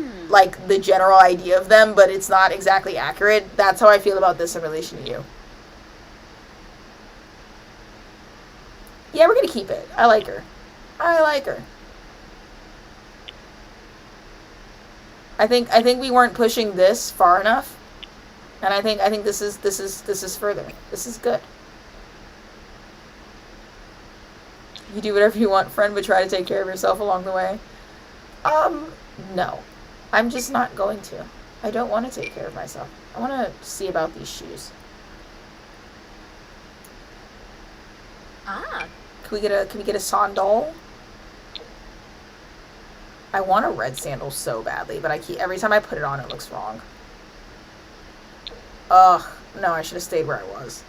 the general idea of them, but it's not exactly accurate? That's how I feel about this in relation to you. Yeah, we're gonna keep it. I like her. I think we weren't pushing this far enough, and I think this is further. This is good. You do whatever you want, friend, but try to take care of yourself along the way. No. I'm just not going to. I don't want to take care of myself. I want to see about these shoes. Ah. Can we get a sandal? I want a red sandal so badly, but every time I put it on, it looks wrong. Ugh. No, I should have stayed where I was.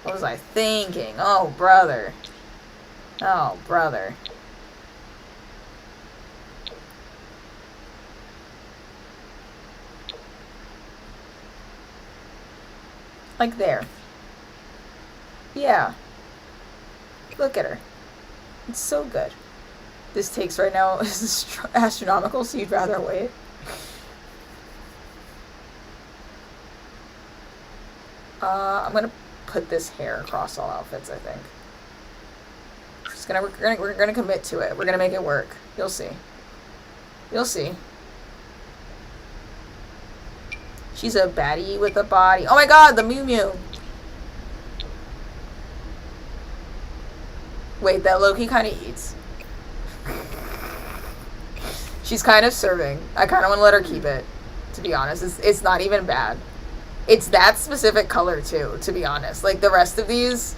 What was I thinking? Oh, brother. Oh, brother. Like there. Yeah. Look at her. It's so good. This takes right now is astronomical, so you'd rather wait. I'm gonna put this hair across all outfits, I think. We're gonna commit to it. We're gonna make it work. You'll see. You'll see. She's a baddie with a body. Oh my god, the Mew Mew. Wait, that Loki kind of eats. She's kind of serving. I kind of want to let her keep it, to be honest. It's not even bad. It's that specific color, too, to be honest. Like, the rest of these,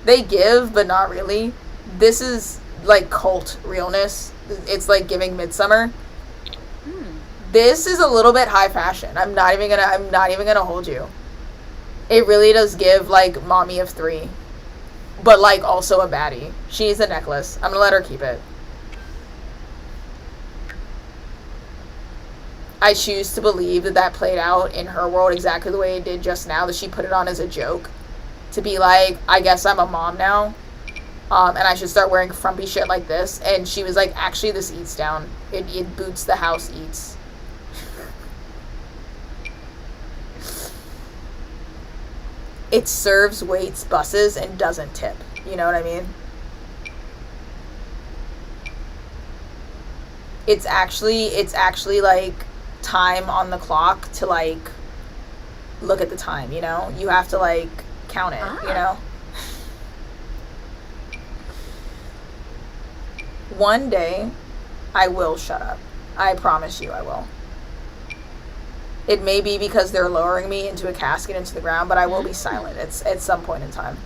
they give, but not really. This is, like, cult realness. It's, like, giving Midsummer. This is a little bit high fashion. I'm not even gonna hold you. It really does give, like, mommy of 3. But, like, also a baddie. She needs a necklace. I'm gonna let her keep it. I choose to believe that played out in her world exactly the way it did just now, that she put it on as a joke. To be like, I guess I'm a mom now. And I should start wearing frumpy shit like this. And she was like, actually, this eats down. It boots the house eats. It serves, waits, buses, and doesn't tip. You know what I mean? It's actually like time on the clock to like look at the time, you know? You have to like count it, you know? One day I will shut up. I promise you I will. It may be because they're lowering me into a casket into the ground, but I will be silent at some point in time.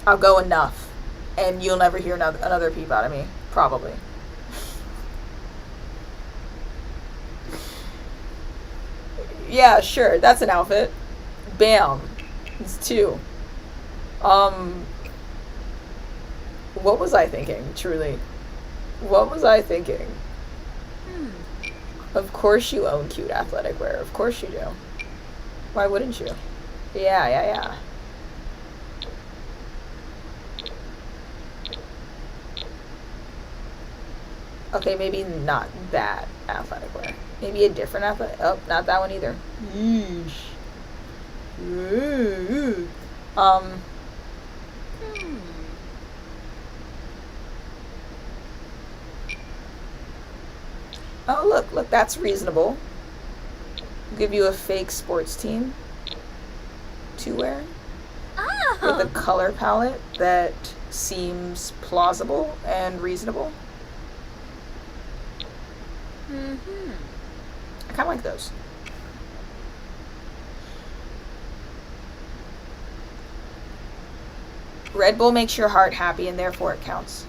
I'll go enough, and you'll never hear another peep out of me. Probably. Yeah, sure. That's an outfit. Bam. It's 2. What was I thinking, truly? What was I thinking? Of course you own cute athletic wear. Of course you do. Why wouldn't you? Yeah. Okay, maybe not that athletic wear. Maybe a different athletic. Oh, not that one either. Yeesh. Oh, look, that's reasonable. I'll give you a fake sports team to wear with a color palette that seems plausible and reasonable. I kind of like those. Red Bull makes your heart happy and therefore it counts.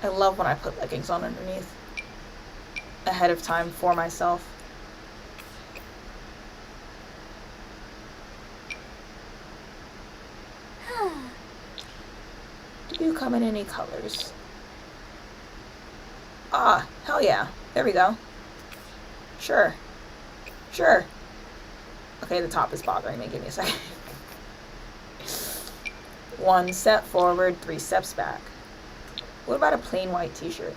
I love when I put leggings on underneath. ahead of time for myself. Do you come in any colors? Ah, hell yeah. There we go. Sure. Sure. Okay, the top is bothering me. Give me a second. 1 step forward, 3 steps back. What about a plain white t-shirt?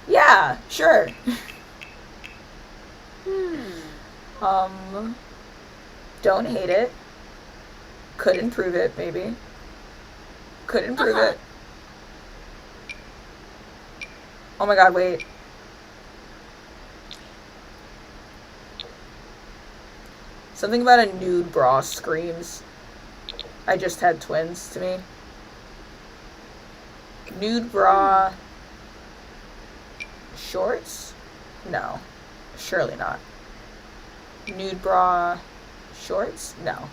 Yeah, sure. Don't hate it. Could improve it, maybe. Could improve it. Oh my god, wait. Something about a nude bra screams I just had twins to me. Nude bra shorts? No. Surely not. Nude bra shorts? No.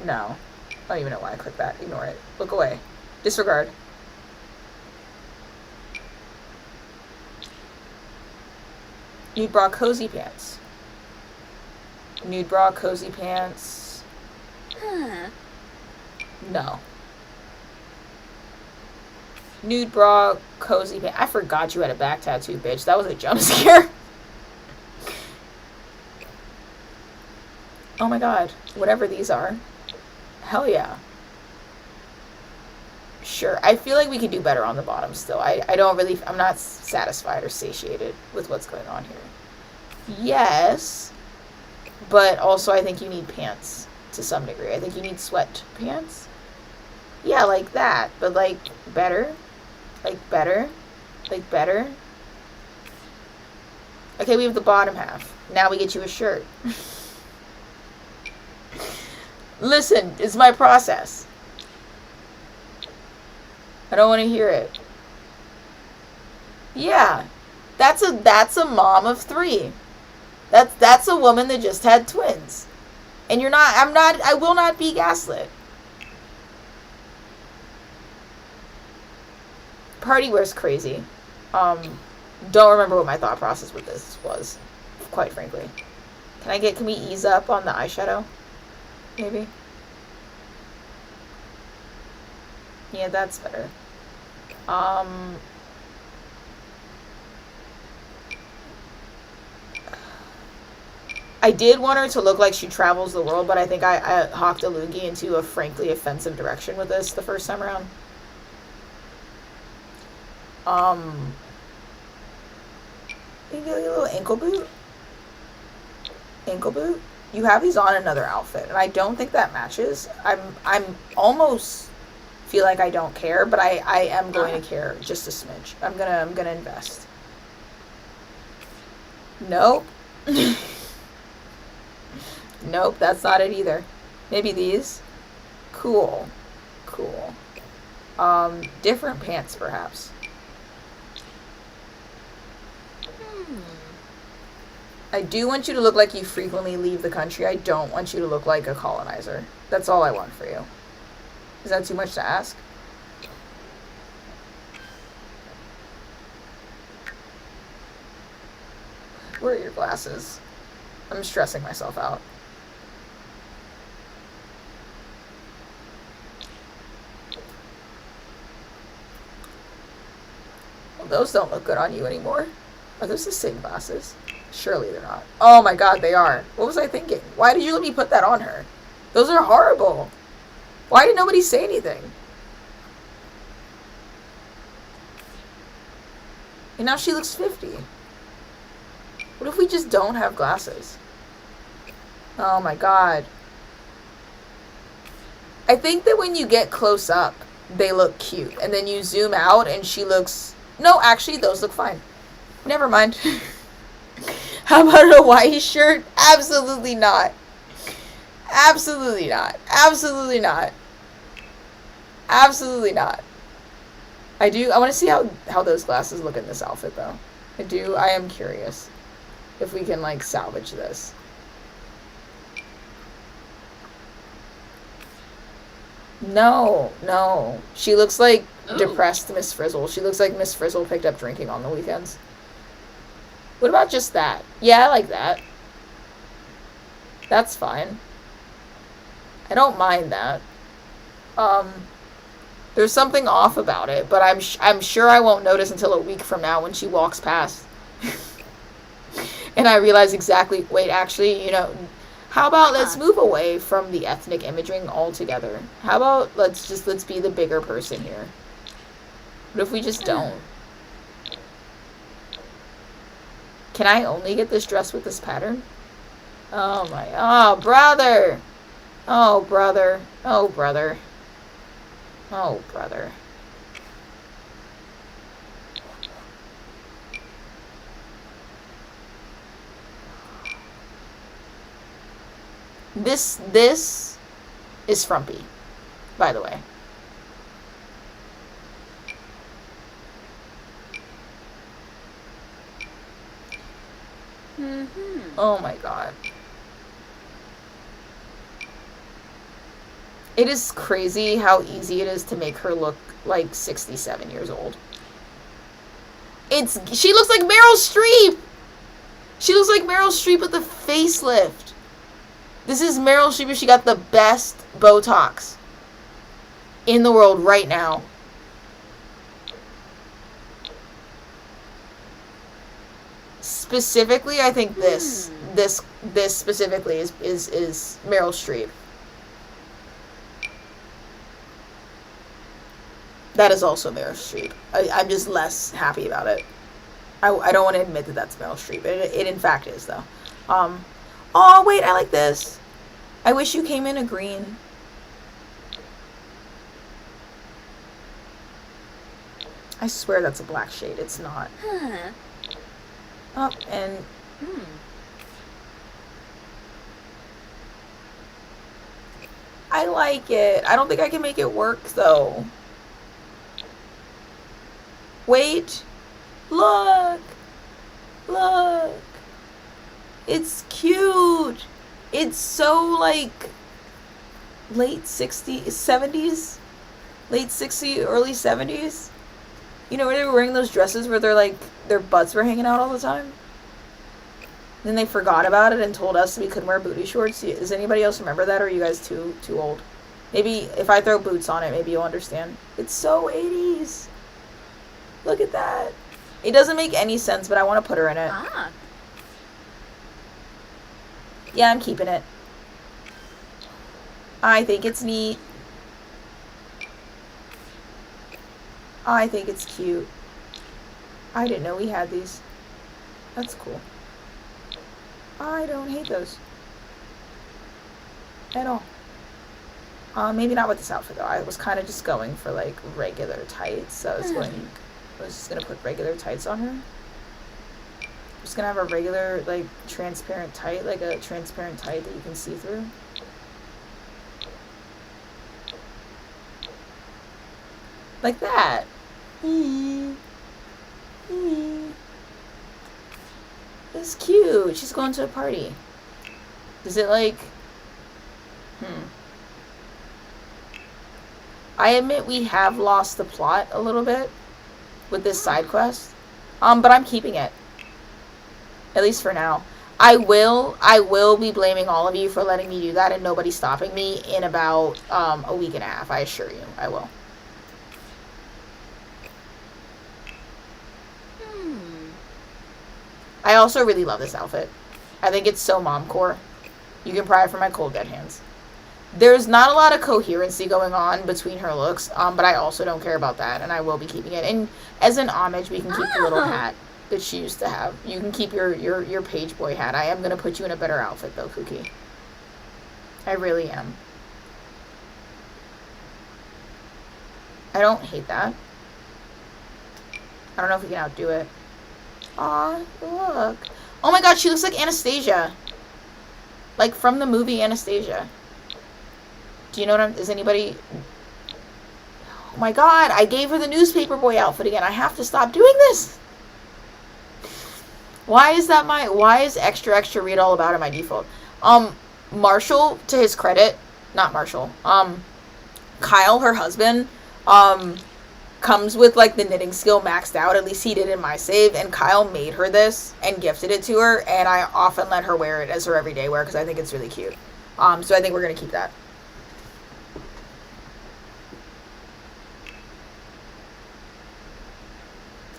No. I don't even know why I clicked that. Ignore it. Look away. Disregard. Nude bra cozy pants. Nude bra cozy pants. No. Nude bra cozy pants. I forgot you had a back tattoo, bitch. That was a jump scare. Oh my god. Whatever these are. Hell yeah. Sure. I feel like we could do better on the bottom still. I don't really... I'm not satisfied or satiated with what's going on here. Yes. But also I think you need pants to some degree. I think you need sweat pants. Yeah, like that. But like better. Like better. Like better. Okay, we have the bottom half. Now we get you a shirt. Listen, it's my process. I don't want to hear it. Yeah. That's a mom of 3. That's a woman that just had twins. And I will not be gaslit. Party wear's crazy. Don't remember what my thought process with this was, quite frankly. Can we ease up on the eyeshadow? Maybe? Yeah, that's better. I did want her to look like she travels the world, but I think I hawked a loogie into a frankly offensive direction with this the first time around. Maybe a little ankle boot? Ankle boot? You have these on another outfit, and I don't think that matches. I'm almost feel like I don't care, but I am going to care just a smidge. I'm gonna invest. Nope. Nope, that's not it either. Maybe these. Cool. Cool. Different pants, perhaps. I do want you to look like you frequently leave the country. I don't want you to look like a colonizer. That's all I want for you. Is that too much to ask? Where are your glasses? I'm stressing myself out. Well, those don't look good on you anymore. Are those the same glasses? Surely they're not. Oh my god, they are. What was I thinking? Why did you let me put that on her? Those are horrible. Why did nobody say anything? And now she looks 50. What if we just don't have glasses? Oh my god. I think that when you get close up, they look cute. And then you zoom out and she looks... No, actually, those look fine. Never mind. How about a Hawaii shirt? Absolutely not. Absolutely not. Absolutely not. Absolutely not. I want to see how those glasses look in this outfit, though. I am curious if we can, like, salvage this. No, no. She looks like depressed Miss Frizzle. She looks like Miss Frizzle picked up drinking on the weekends. What about just that? Yeah, I like that. That's fine. I don't mind that. There's something off about it, but I'm sure I won't notice until a week from now when she walks past. And I realize exactly, wait, actually, how about let's move away from the ethnic imaging altogether? How about let's be the bigger person here? What if we just don't? Can I only get this dress with this pattern? Oh brother! Oh, brother. Oh, brother. Oh, brother. This is frumpy, by the way. Oh my god. It is crazy how easy it is to make her look like 67 years old. She looks like Meryl Streep! She looks like Meryl Streep with the facelift. This is Meryl Streep if she got the best Botox in the world right now. Specifically, I think this specifically is Meryl Streep. That is also Meryl Streep. I'm just less happy about it. I don't want to admit that that's Meryl Streep. It in fact is, though. Oh, wait, I like this. I wish you came in a green. I swear that's a black shade. It's not. Oh, and... I like it. I don't think I can make it work, though. Wait. Look. Look. It's cute. It's so, like, late 60s, 70s? Late 60s, early 70s? You know, where they were wearing those dresses where their butts were hanging out all the time? Then they forgot about it and told us we couldn't wear booty shorts. Does anybody else remember that, or are you guys too old? Maybe if I throw boots on it, maybe you'll understand. It's so 80s. Look at that. It doesn't make any sense, but I want to put her in it. Yeah, I'm keeping it. I think it's neat. I think it's cute. I didn't know we had these. That's cool. I don't hate those. At all. Maybe not with this outfit, though. I was kind of just going for, like, regular tights. So I was just going to put regular tights on her. I'm just going to have a regular, like, transparent tight. Like a transparent tight that you can see through. Like that. It's cute. She's going to a party. Is it like... I admit we have lost the plot a little bit with this side quest. But I'm keeping it. At least for now. I will be blaming all of you for letting me do that and nobody stopping me in about a week and a half. I assure you. I will. I also really love this outfit. I think it's so momcore. You can pry it from my cold dead hands. There's not a lot of coherency going on between her looks, but I also don't care about that, and I will be keeping it. And as an homage, we can keep the little hat that she used to have. You can keep your page boy hat. I am going to put you in a better outfit, though, Kooky. I really am. I don't hate that. I don't know if we can outdo it. Aw, look. Oh my god, she looks like Anastasia. Like from the movie Anastasia. Do you know what is anybody... Oh my god, I gave her the newspaper boy outfit again. I have to stop doing this. Why is extra read all about it my default? Marshall, to his credit, not Marshall, Kyle, her husband, comes with like the knitting skill maxed out. At least he did in my save, and Kyle made her this and gifted it to her, and I often let her wear it as her everyday wear because I think it's really cute. So I think we're gonna keep that.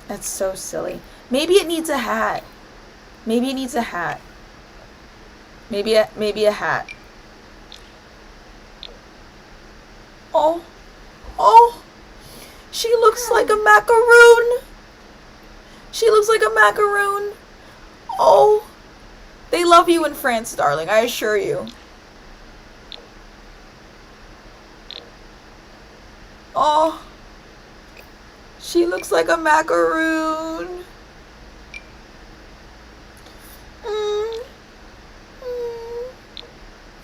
That's so silly. Maybe it needs a hat. Maybe it needs a hat. Maybe a hat. Oh. Oh. She looks like a macaroon. She looks like a macaroon. Oh. They love you in France, darling, I assure you. Oh. She looks like a macaroon.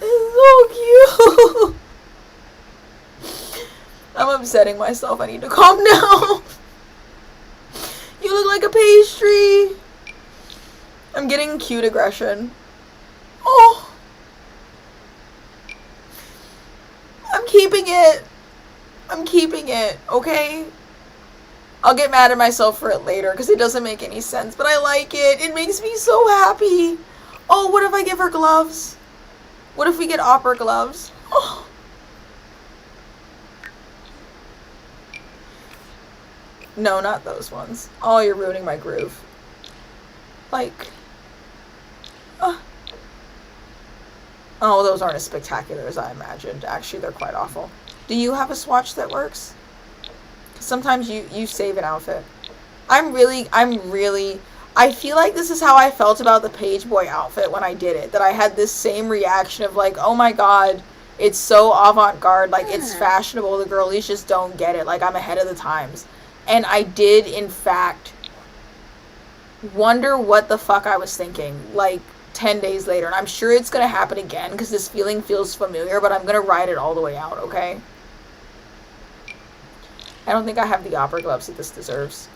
It's so cute. I'm upsetting myself. I need to calm down. You look like a pastry. I'm getting cute aggression. Oh. I'm keeping it. I'm keeping it, okay? I'll get mad at myself for it later because it doesn't make any sense, but I like it. It makes me so happy. Oh, what if I give her gloves? What if we get opera gloves? Oh. No, not those ones. Oh, you're ruining my groove. Like... Oh, those aren't as spectacular as I imagined. Actually, they're quite awful. Do you have a swatch that works? Sometimes you save an outfit. I feel like this is how I felt about the Page Boy outfit when I did it. That I had this same reaction of like, oh my god, it's so avant-garde, like it's fashionable, the girlies just don't get it, like I'm ahead of the times. And I did, in fact, wonder what the fuck I was thinking, like 10 days later. And I'm sure it's gonna happen again because this feeling feels familiar, but I'm gonna ride it all the way out, okay? I don't think I have the opera gloves that this deserves.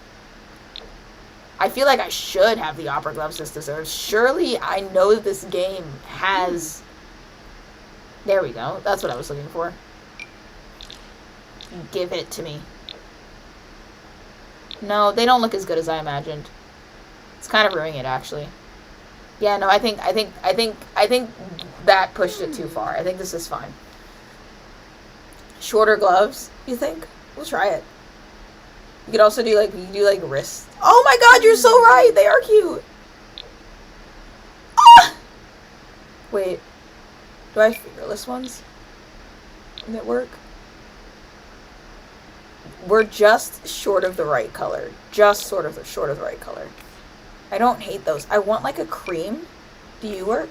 I feel like I should have the opera gloves this deserves. Surely I know that this game has... There we go. That's what I was looking for. Give it to me. No, they don't look as good as I imagined. It's kind of ruining it, actually. Yeah, no, I think that pushed it too far. I think this is fine. Shorter gloves, you think? We'll try it. You could also do like wrists. Oh my god, you're so right. They are cute. Ah! Wait. Do I have fingerless ones? Does it work? We're just short of the right color. Just short of the right color. I don't hate those. I want like a cream. Do you work?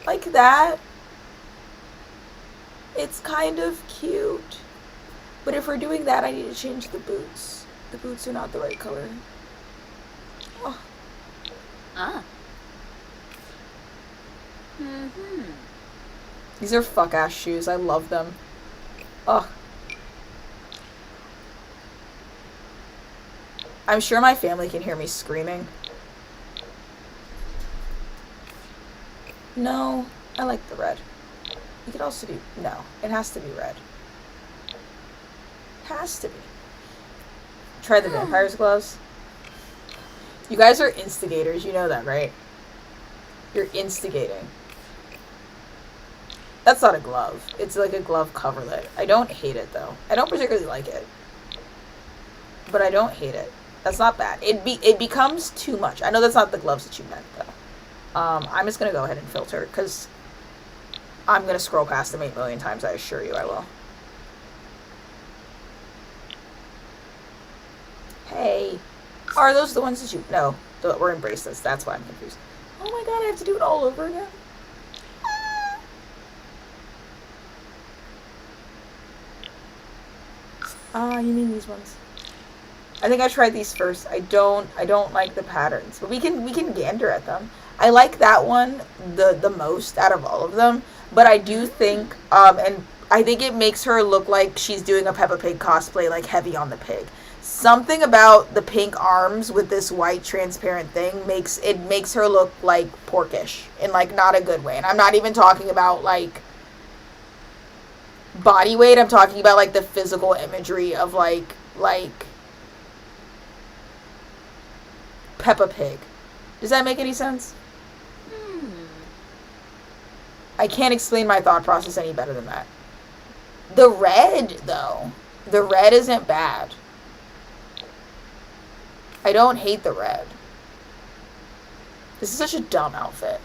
Like that? It's kind of cute. But if we're doing that, I need to change the boots. The boots are not the right color. Oh. These are fuck-ass shoes. I love them. Oh. I'm sure my family can hear me screaming. No, I like the red. You could also do... No, it has to be red. Has to be. Try the vampire's gloves. You guys are instigators, you know that, right? You're instigating. That's not a glove. It's like a glove coverlet. I don't hate it though. I don't particularly like it. But I don't hate it. That's not bad. It becomes too much. I know that's not the gloves that you meant though. I'm just gonna go ahead and filter because I'm gonna scroll past them 8 million times, I assure you I will. Hey, are those the ones that you... No, we're in bracelets. That's why I'm confused. Oh my god, I have to do it all over again? Ah, you mean these ones. I think I tried these first. I don't like the patterns, but we can gander at them. I like that one the most out of all of them, but I do think and I think it makes her look like she's doing a Peppa Pig cosplay, like heavy on the pig. Something about the pink arms with this white transparent thing makes her look like porkish in like not a good way. And I'm not even talking about like body weight, I'm talking about like the physical imagery of like Peppa Pig. Does that make any sense? I can't explain my thought process any better than that. The red, though. The red isn't bad. I don't hate the red. This is such a dumb outfit.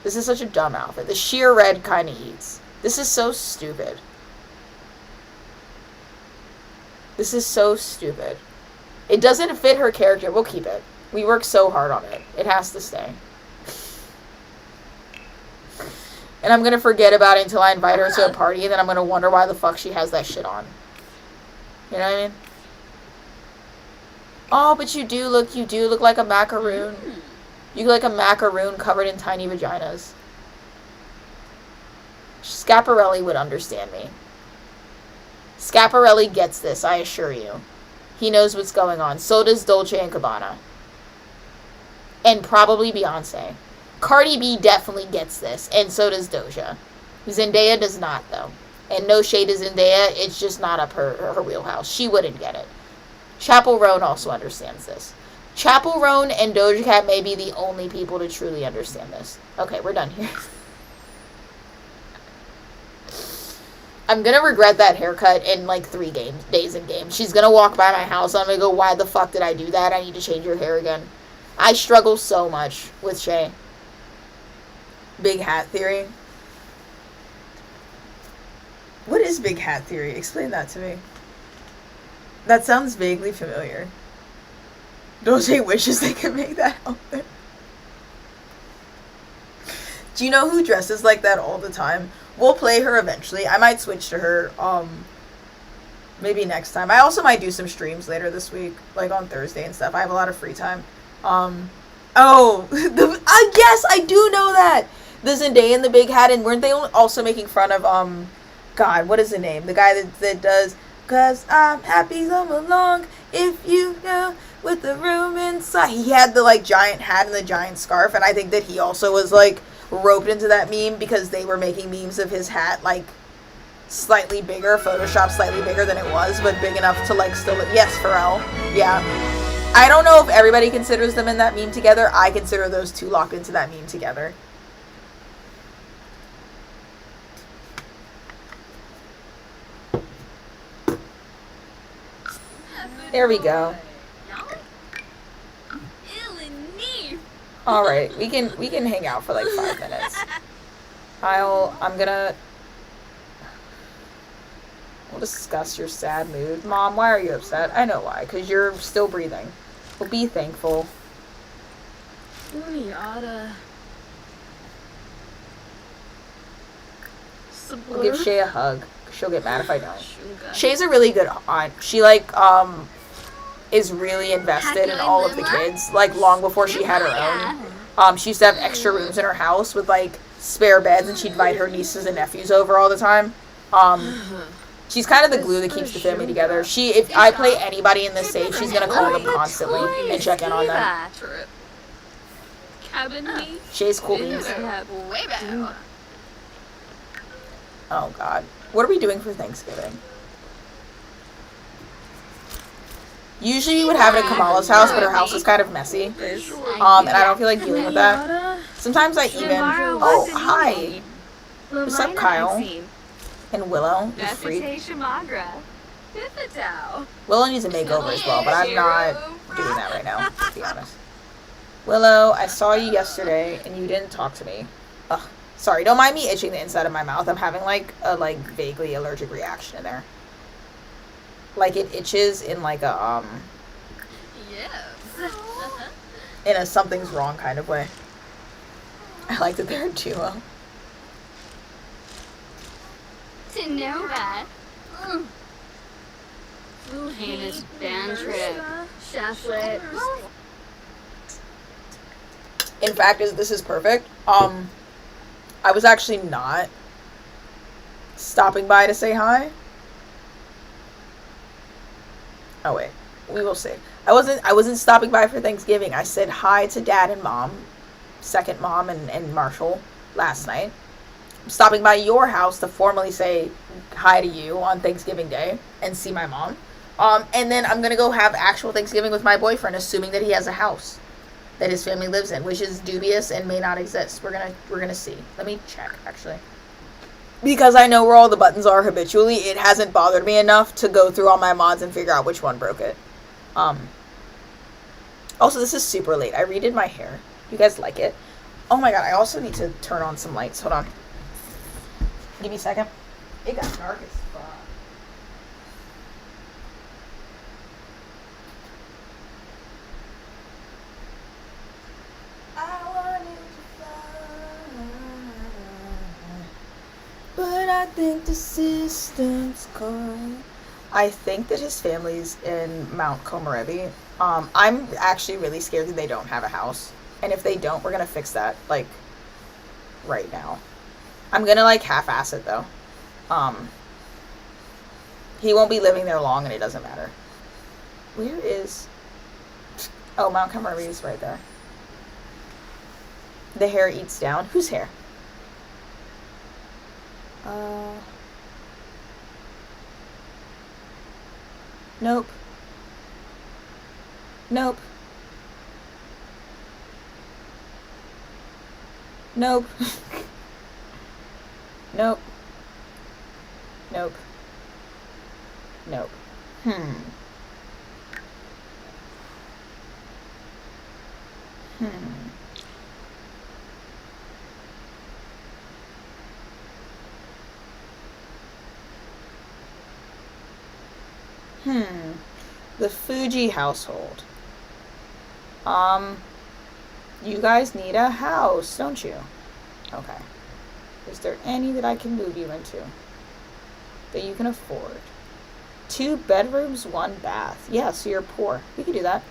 This is such a dumb outfit. The sheer red kind of eats. This is so stupid. This is so stupid. It doesn't fit her character. We'll keep it. We worked so hard on it. It has to stay. And I'm going to forget about it until I invite her to a party, and then I'm going to wonder why the fuck she has that shit on. You know what I mean? Oh, but you do look like a macaroon. You look like a macaroon covered in tiny vaginas. Scaparelli would understand me. Scaparelli gets this, I assure you. He knows what's going on. So does Dolce & Gabbana. And probably Beyonce. Cardi B definitely gets this, and so does Doja. Zendaya does not, though. And no shade to Zendaya, it's just not up her wheelhouse. She wouldn't get it. Chappell Roan also understands this. Chappell Roan and Doja Cat may be the only people to truly understand this. Okay, we're done here. I'm gonna regret that haircut in like 3 days in game. She's gonna walk by my house, and I'm gonna go, why the fuck did I do that? I need to change your hair again. I struggle so much with Shay. Big hat theory. What is big hat theory? Explain that to me. That sounds vaguely familiar. Dolce wishes they could make that outfit. Do you know who dresses like that all the time? We'll play her eventually. I might switch to her, maybe next time. I also might do some streams later this week, like on Thursday and stuff. I have a lot of free time. Yes, I do know that! The Zendaya and the big hat, and weren't they also making fun of, God, what is the name? The guy that does, 'cause I'm happy come along, if you go with the room inside. He had the, like, giant hat and the giant scarf, and I think that he also was, like, roped into that meme because they were making memes of his hat, like, slightly bigger, Photoshop slightly bigger than it was, but big enough to, like, still, yes, Pharrell, yeah. I don't know if everybody considers them in that meme together. I consider those two locked into that meme together. There we go. All right, we can hang out for like 5 minutes. We'll discuss your sad mood. Mom, why are you upset? I know why, because you're still breathing. Well, be thankful. We'll give Shay a hug. She'll get mad if I don't. Shay's a really good aunt. She, like, is really invested in all of the kids, like, long before she had her own. She used to have extra rooms in her house with, like, spare beds, and she'd invite her nieces and nephews over all the time. She's kind of the glue that keeps the family together. If I play anybody in this stage, she's gonna call them constantly and check in on them. Shay's cool beans. Oh God, what are we doing for Thanksgiving? Usually we would have it at Kamala's house, but her house is kind of messy. And I don't feel like dealing with that. Sometimes I even... Oh, hi. What's up, Kyle? And Willow, you freak. Willow needs a makeover as well, but I'm not doing that right now, to be honest. Willow, I saw you yesterday, and you didn't talk to me. Ugh. Sorry, don't mind me itching the inside of my mouth. I'm having, like, a, like, vaguely allergic reaction in there. Like, it itches in, like, a, in a something's wrong kind of way. I like that they're a duo. To know that. Heinous band trip. Cheflet. In fact, this is perfect. I was actually not stopping by to say hi. Oh wait, we will see. I wasn't stopping by for Thanksgiving. I said hi to Dad and Mom, second Mom and Marshall last night. stopping by your house to formally say hi to you on Thanksgiving Day and see my mom. And then I'm gonna go have actual Thanksgiving with my boyfriend, assuming that he has a house that his family lives in, which is dubious and may not exist. We're gonna see. Let me check actually, because I know where all the buttons are habitually. It hasn't bothered me enough to go through all my mods and figure out which one broke it. Also, this is super late. I redid my hair. You guys like it? Oh my god! I also need to turn on some lights. Hold on. Give me a second. It got dark as fuck. I wanted to fly, but I think the system's gone. I think that his family's in Mount Komorebi. I'm actually really scared that they don't have a house. And if they don't, we're gonna fix that, like, right now. I'm gonna, like, half-ass it, though. He won't be living there long, and it doesn't matter. Where is... Oh, Mount Komorebi is right there. The hair eats down. Whose hair? Nope. Nope. Nope. Nope. Nope. Nope. Hmm. The Fuji household. You guys need a house, don't you? Okay. Is there any that I can move you into that you can afford? 2 bedrooms, 1 bath. Yeah, so you're poor. We can do that.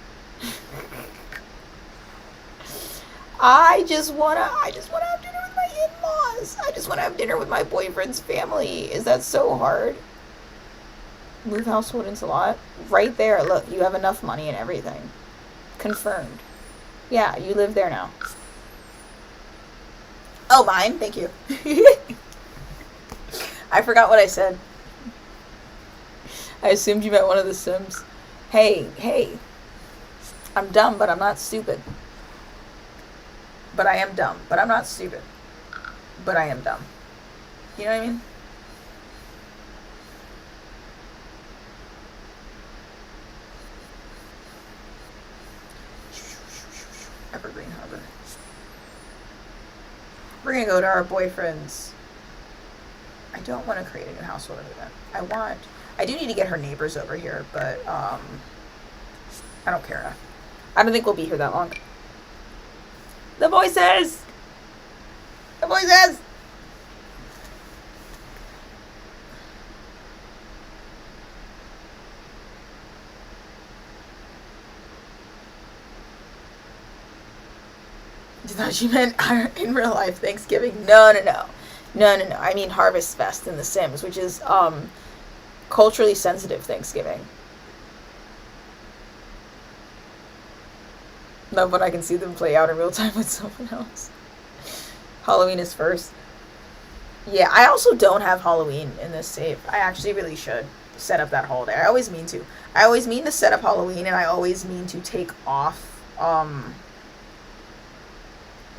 I just wanna have dinner with my in-laws. I just wanna have dinner with my boyfriend's family. Is that so hard? Move household into lot. Right there, look, you have enough money and everything. Confirmed. Yeah, you live there now. Oh, mine? Thank you. I forgot what I said. I assumed you meant one of the Sims. Hey. I'm dumb, but I'm not stupid. But I am dumb, but I'm not stupid. But I am dumb. You know what I mean? Evergreen Harbor. We're gonna go to our boyfriend's. I don't want to create a new household event. I do need to get her neighbors over here, but I don't care enough. I don't think we'll be here that long. The voices! The voices! I thought you meant in real life Thanksgiving. No. I mean Harvest Fest in The Sims, which is culturally sensitive Thanksgiving. No, but I can see them play out in real time with someone else. Halloween is first. Yeah, I also don't have Halloween in this save. I actually really should set up that holiday. I always mean to. I always mean to set up Halloween, and I always mean to take off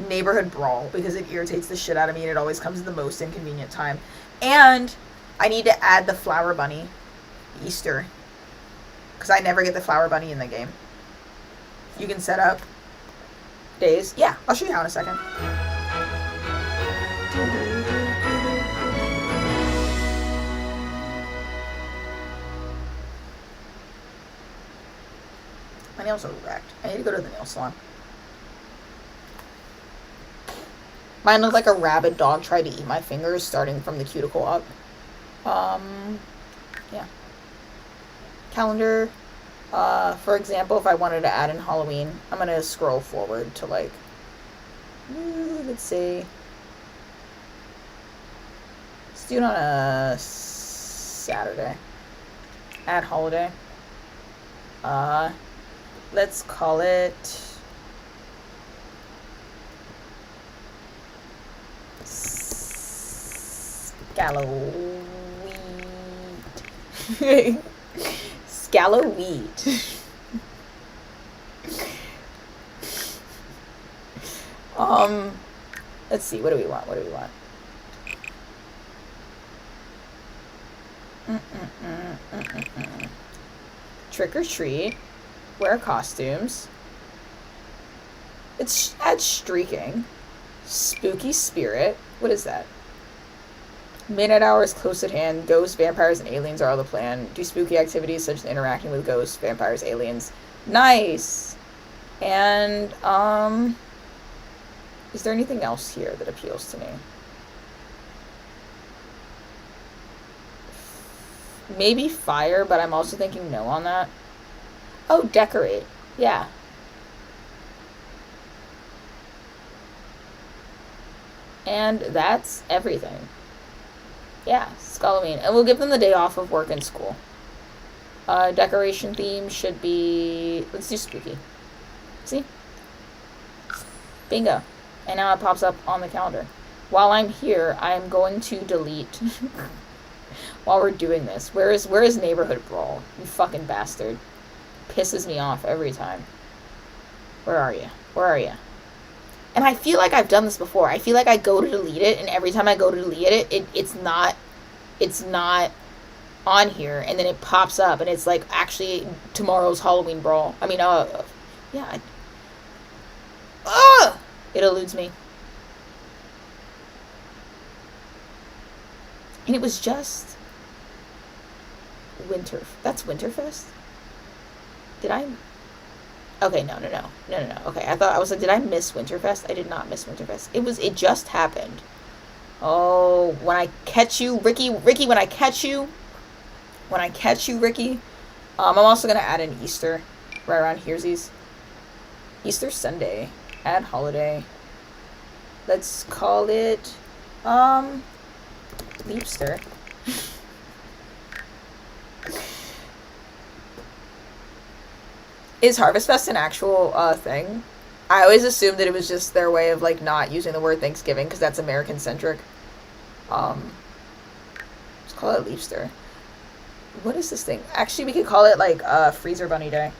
Neighborhood Brawl, because it irritates the shit out of me, and it always comes at the most inconvenient time. And I need to add the Flower Bunny Easter, because I never get the Flower Bunny in the game. You can set up days. Yeah, I'll show you how in a second. My nails are wrecked. I need to go to the nail salon. Mine looked like a rabid dog tried to eat my fingers, starting from the cuticle up. Yeah. Calendar. For example, if I wanted to add in Halloween, I'm going to scroll forward to, like, let's see. Let's do it on a Saturday. Add holiday. Let's call it Scalloweed. Scalloweed. Let's see. What do we want? What do we want? Trick or treat. Wear costumes. It's add streaking. Spooky spirit. What is that? Midnight hour is close at hand. Ghosts, vampires, and aliens are all the plan. Do spooky activities such as interacting with ghosts, vampires, aliens. Nice. And is there anything else here that appeals to me? Maybe fire, but I'm also thinking no on that. Oh, decorate. Yeah. And that's everything. Yeah, it's Halloween. And we'll give them the day off of work and school. Decoration theme should be... Let's do spooky. See? Bingo. And now it pops up on the calendar. While I'm here, I'm going to delete... While we're doing this. Where is Neighborhood Brawl? You fucking bastard. Pisses me off every time. Where are you? Where are you? And I feel like I've done this before. I feel like I go to delete it, and every time I go to delete it, it's not on here, and then it pops up, and it's like actually tomorrow's Halloween Brawl. I mean, yeah. It eludes me. And it was just That's Winterfest? Did I? Okay, no. Okay, I was like, did I miss Winterfest? I did not miss Winterfest. It just happened. Oh, when I catch you, Ricky, when I catch you, Ricky. I'm also gonna add an Easter right around heresies. Easter Sunday. Add holiday. Let's call it, Leapster. Is Harvest Fest an actual thing? I always assumed that it was just their way of like not using the word Thanksgiving because that's American centric. Let's call it Leapster. What is this thing? Actually, we could call it like Freezer Bunny Day.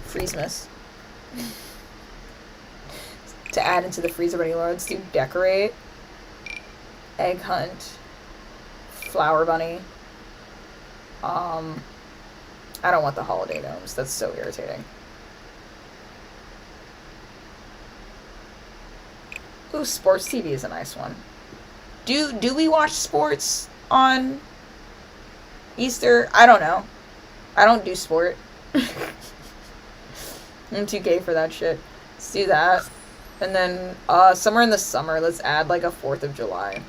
Freezemas. To add into the Freezer Bunny lore, let's do decorate, egg hunt, flower bunny. I don't want the holiday gnomes. That's so irritating. Ooh, sports TV is a nice one. Do we watch sports on Easter? I don't know. I don't do sport. I'm too gay for that shit. Let's do that. And then somewhere in the summer, let's add like a 4th of July.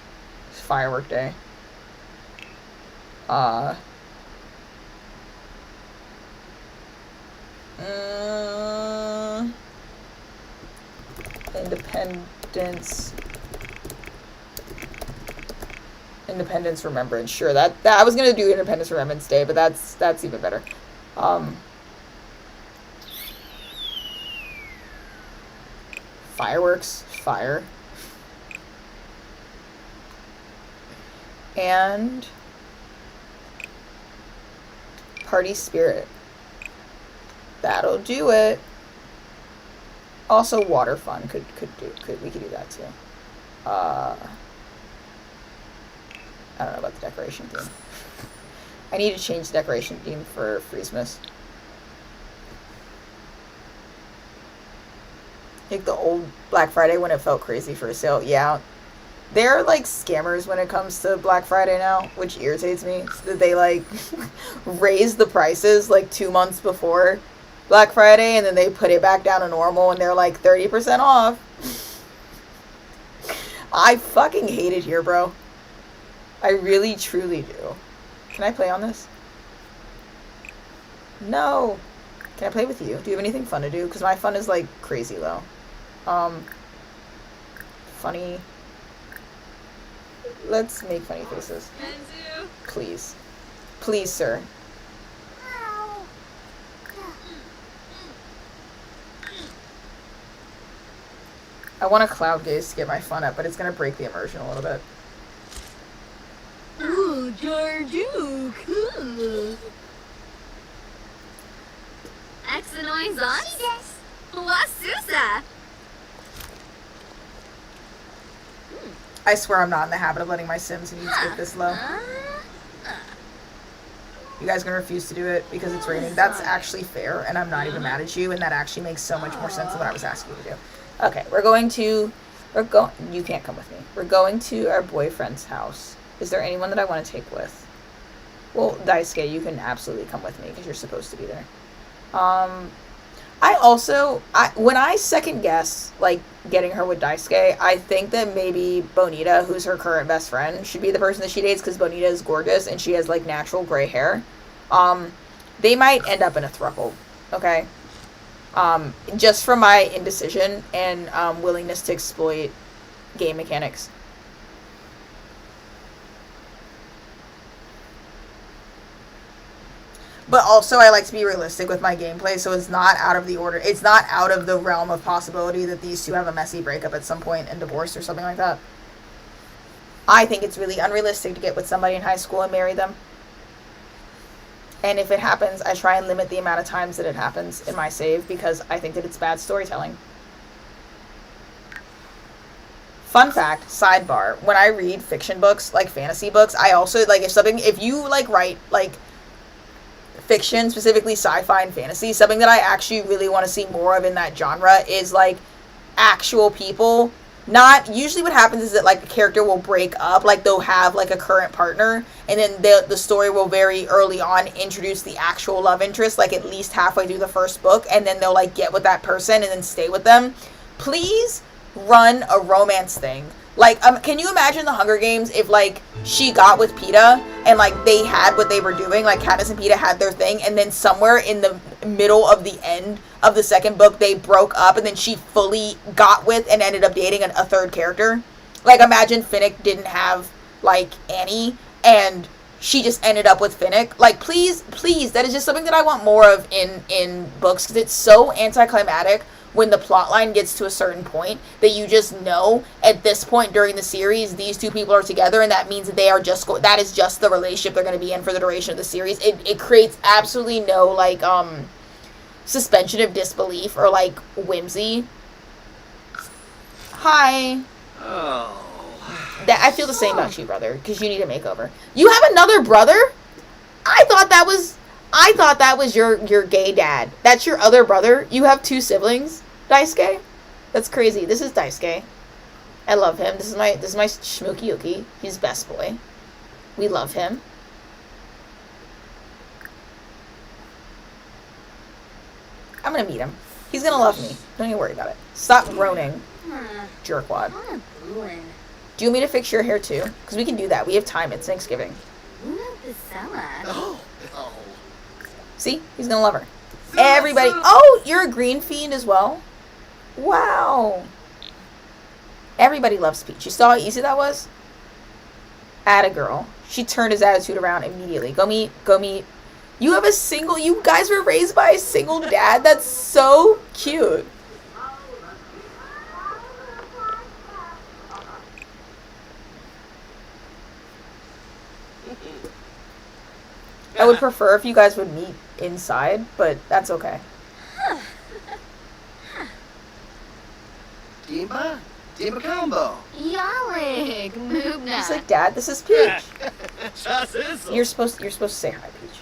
Firework day. Independence Remembrance. Sure, that I was gonna do Independence Remembrance Day, but that's even better. Fireworks, fire. And party spirit. That'll do it. Also, water fun we could do that too. I don't know about the decoration theme. I need to change the decoration theme for Freezemas. Like the old Black Friday when it felt crazy for a sale. Yeah. They're like scammers when it comes to Black Friday now, which irritates me. That they like raise the prices like 2 months before Black Friday and then they put it back down to normal and they're like 30% off. I fucking hate it here, bro. I really, truly do. Can I play on this? No. Can I play with you? Do you have anything fun to do? Because my fun is like crazy low. Funny. Let's make funny faces. Please. Please, sir. I want a cloud gaze to get my fun up, but it's gonna break the immersion a little bit. Ooh, Georgiou, cool. Exonoid Zons? Wasusa. I swear I'm not in the habit of letting my Sims needs get this low. You guys gonna refuse to do it because it's raining. That's actually fair, and I'm not even mad at you, and that actually makes so much more sense than what I was asking you to do. Okay, you can't come with me. We're going to our boyfriend's house. Is there anyone that I want to take with? Well, Daisuke, you can absolutely come with me because you're supposed to be there. When I second guess, like, getting her with Daisuke, I think that maybe Bonita, who's her current best friend, should be the person that she dates because Bonita is gorgeous and she has, like, natural gray hair. They might end up in a throuple, okay? Just from my indecision and willingness to exploit game mechanics. But also, I like to be realistic with my gameplay, so it's not out of the order. It's not out of the realm of possibility that these two have a messy breakup at some point and divorce or something like that. I think it's really unrealistic to get with somebody in high school and marry them. And if it happens, I try and limit the amount of times that it happens in my save because I think that it's bad storytelling. Fun fact, sidebar, when I read fiction books, like fantasy books, I also, like, if you, like, write, like, fiction, specifically sci-fi and fantasy, something that I actually really want to see more of in that genre is, like, actual people. Not, usually what happens is that, like, a character will break up, like, they'll have, like, a current partner, and then the story will very early on introduce the actual love interest, like, at least halfway through the first book, and then they'll, like, get with that person and then stay with them. Please run a romance thing. Like, can you imagine the Hunger Games if, like, she got with Peeta and, like, they had what they were doing, like, Katniss and Peeta had their thing, and then somewhere in the middle of the end of the second book, they broke up, and then she fully got with and ended up dating a third character? Like, imagine Finnick didn't have, like, Annie, and she just ended up with Finnick. Like, please, that is just something that I want more of in books, because it's so anticlimactic when the plot line gets to a certain point that you just know at this point during the series these two people are together, and that means that they are just that is just the relationship they're going to be in for the duration of the series. It creates absolutely no, like, suspension of disbelief or, like, whimsy. Hi. Oh. I feel the same about you, brother, because you need a makeover. You have another brother? I thought that was your gay dad. That's your other brother? You have two siblings? Daisuke? That's crazy. This is Daisuke. I love him. This is my Shmooky Yuki. He's best boy. We love him. I'm gonna meet him. He's gonna love me. Don't even worry about it. Stop groaning, jerkwad. Do you want me to fix your hair too? Because we can do that. We have time. It's Thanksgiving. Oh. Oh. See? He's gonna love her. Everybody. Oh, you're a green fiend as well? Wow. Everybody loves Peach. You saw how easy that was? Atta girl. She turned his attitude around immediately. Go meet. You guys were raised by a single dad? That's so cute. I would prefer if you guys would meet inside, but that's okay. Dimba combo. Yalik, Moobna. He's like, Dad, this is Peach. Das ist so. You're supposed to say hi, Peach.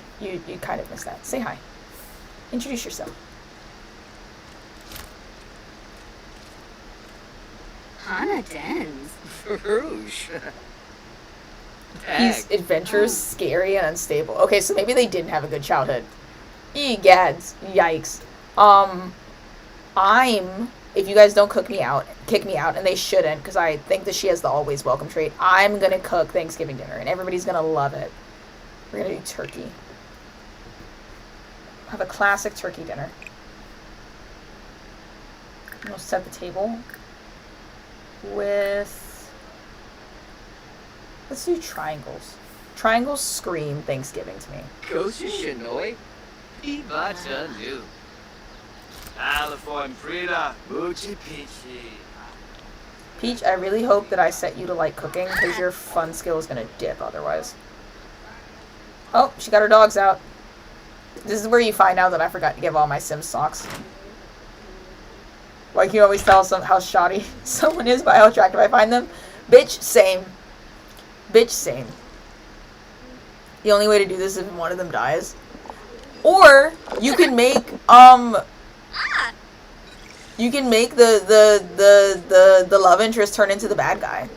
You kind of missed that. Say hi. Introduce yourself. Hana Dens. Rouge. He's adventurous, scary, and unstable. Okay, so maybe they didn't have a good childhood. Egads. Yikes. If you guys don't kick me out, and they shouldn't, because I think that she has the always welcome trait, I'm gonna cook Thanksgiving dinner, and everybody's gonna love it. We're gonna do turkey. Have a classic turkey dinner. We'll set the table with... Let's do triangles. Triangles scream Thanksgiving to me. Koshi Shinoi. Ibacha Nu. California Frida. Muchi Pichi. Peach, I really hope that I set you to like cooking because your fun skill is gonna dip otherwise. Oh, she got her dogs out. This is where you find out that I forgot to give all my Sims socks. Like you always tell how shoddy someone is by how attractive I find them. Bitch, same. Bitch, same. The only way to do this is if one of them dies. Or you can make you can make the love interest turn into the bad guy.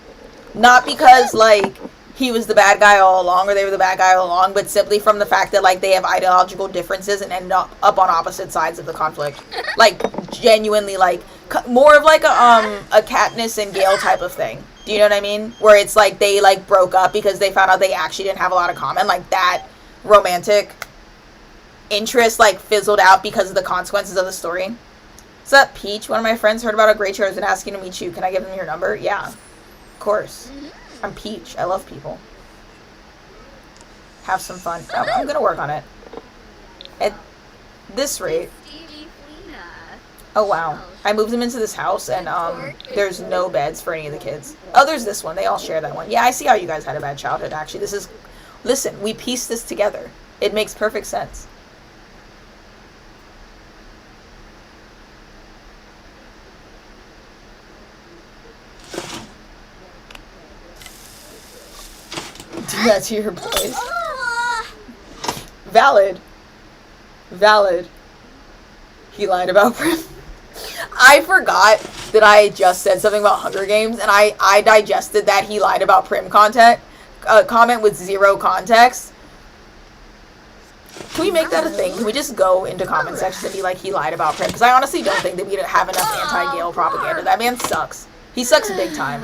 Not because like he was the bad guy all along or they were the bad guy all along, but simply from the fact that like they have ideological differences and end up on opposite sides of the conflict. Like genuinely like more of like a Katniss and Gale type of thing. Do you know what I mean? Where it's like they like broke up because they found out they actually didn't have a lot of common. Like that romantic interest like fizzled out because of the consequences of the story. What's up, Peach? One of my friends heard about a great show and asking to meet you. Can I give them your number? Yeah, of course. I'm Peach. I love people. Have some fun. Oh, I'm gonna work on it. At this rate. Oh wow. I moved them into this house and there's no beds for any of the kids. Oh, there's this one. They all share that one. Yeah, I see how you guys had a bad childhood actually. This is listen, we pieced this together. It makes perfect sense. Do that to your boys. Valid. Valid. He lied about Prim. I forgot that I just said something about Hunger Games, and I digested that he lied about Prim comment with zero context. Can we make that a thing? Can we just go into comment sections and be like, he lied about Prim? Because I honestly don't think that we have enough anti-Gale propaganda. That man sucks. He sucks big time.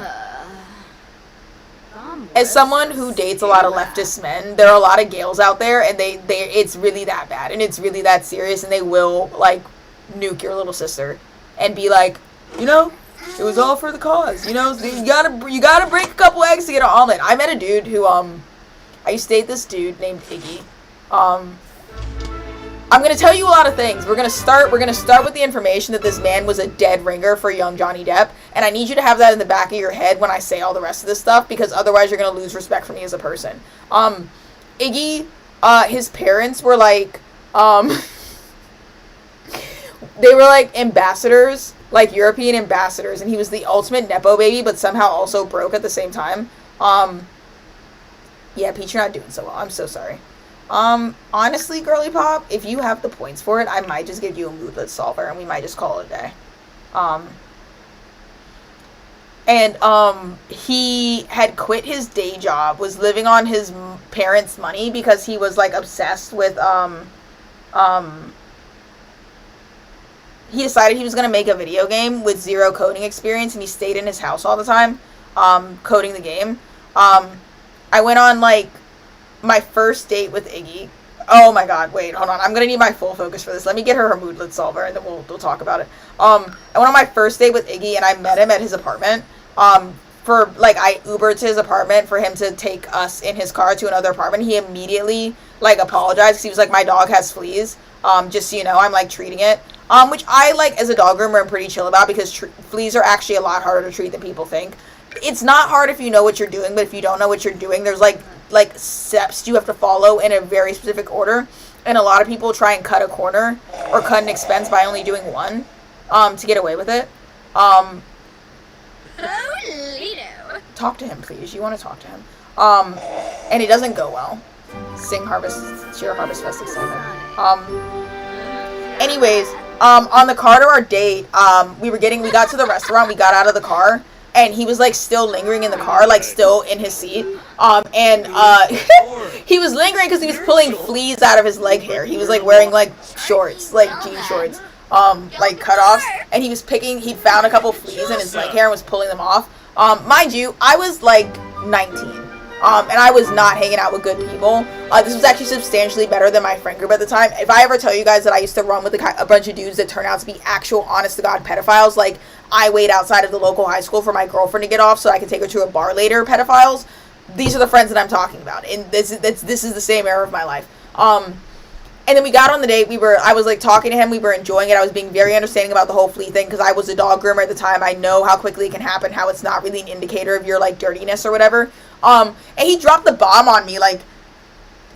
As someone who dates a lot of leftist men, there are a lot of Gales out there, and they it's really that bad, and it's really that serious, and they will, like, nuke your little sister, and be like, you know, it was all for the cause, you know, you gotta break a couple eggs to get an omelet. I met a dude who, I used to date this dude named Iggy. I'm gonna tell you a lot of things. We're gonna start with the information that this man was a dead ringer for young Johnny Depp, and I need you to have that in the back of your head when I say all the rest of this stuff, because otherwise you're gonna lose respect for me as a person. Iggy, his parents were like, they were like ambassadors, like European ambassadors, and he was the ultimate Nepo baby, but somehow also broke at the same time. Yeah, Peach, you're not doing so well. I'm so sorry. Honestly, Girly Pop, if you have the points for it, I might just give you a moodlet solver, and we might just call it a day. He had quit his day job, was living on his parents' money because he was, like, obsessed with, he decided he was going to make a video game with zero coding experience, and he stayed in his house all the time, coding the game. I went on, like, my first date with Iggy. Oh my god, wait, hold on. I'm gonna need my full focus for this. Let me get her moodlet solver, and then we'll talk about it. I went on my first date with Iggy, and I met him at his apartment. For, like, I Ubered to his apartment for him to take us in his car to another apartment. He immediately, like, apologized, because he was like, my dog has fleas. Just so you know, I'm, like, treating it. Which I, like, as a dog groomer, am pretty chill about, because fleas are actually a lot harder to treat than people think. It's not hard if you know what you're doing, but if you don't know what you're doing, there's, like steps you have to follow in a very specific order, and a lot of people try and cut a corner or cut an expense by only doing one to get away with it. Talk to him, please. You want to talk to him. And it doesn't go well. Sing Cheer Harvest Fest excitement. Anyways, on the car to our date, we got to the restaurant, we got out of the car, and he was, like, still lingering in the car, like, still in his seat. He was lingering because he was pulling fleas out of his leg hair. He was, like, wearing, like, shorts, like, jean shorts, like, cutoffs. And he found a couple fleas in his leg hair and was pulling them off. Mind you, I was, like, 19. And I was not hanging out with good people. This was actually substantially better than my friend group at the time. If I ever tell you guys that I used to run with a bunch of dudes that turned out to be actual, honest-to-God pedophiles, like, I wait outside of the local high school for my girlfriend to get off so I can take her to a bar later pedophiles, these are the friends that I'm talking about. And this is the same era of my life. And then we got on the date. I was like talking to him. We were enjoying it. I was being very understanding about the whole flea thing because I was a dog groomer at the time. I know how quickly it can happen, how it's not really an indicator of your like dirtiness or whatever. And he dropped the bomb on me like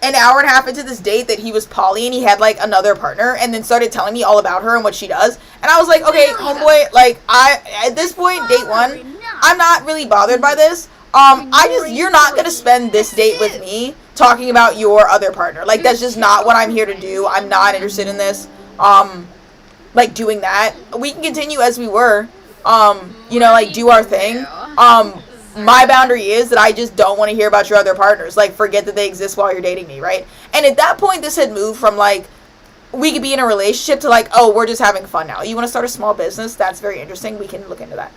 an hour and a half into this date that he was poly and he had like another partner, and then started telling me all about her and what she does. And I was like, okay, homeboy, like at this point, date one, I'm not really bothered by this. You're not gonna spend this date with me talking about your other partner. Like, that's just not what I'm here to do. I'm not interested in this. Like, doing that. We can continue as we were. Like, do our thing. My boundary is that I just don't want to hear about your other partners. Like, forget that they exist while you're dating me, right? And at that point, this had moved from, like, we could be in a relationship to, like, oh, we're just having fun now. You want to start a small business? That's very interesting. We can look into that.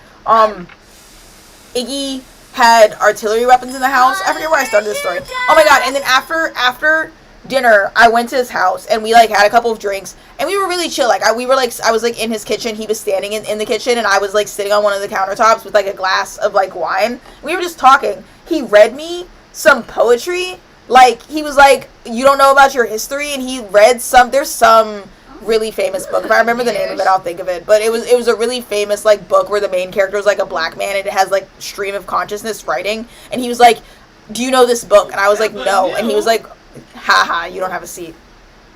Iggy had artillery weapons in the house. I forget where I started this story. Oh my god. And then after dinner, I went to his house and we like had a couple of drinks and we were really chill. Like I was like in his kitchen. He was standing in the kitchen and I was like sitting on one of the countertops with like a glass of like wine. We were just talking. He read me some poetry. Like he was like, you don't know about your history, and he read there's some really famous book. If I remember the name of it, I'll think of it. But it was a really famous like book where the main character was like a black man and it has like stream of consciousness writing. And he was like, do you know this book? And I was like, no. And he was like, haha, you don't have a seat.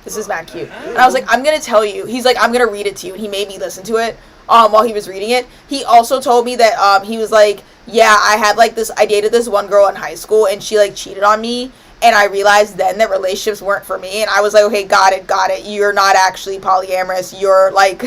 This is mad cute. And I was like, I'm gonna tell you. He's like, I'm gonna read it to you. And he made me listen to it while he was reading it. He also told me that he was like, yeah, I dated this one girl in high school and she like cheated on me. And I realized then that relationships weren't for me. And I was like, okay, got it. You're not actually polyamorous. You're like,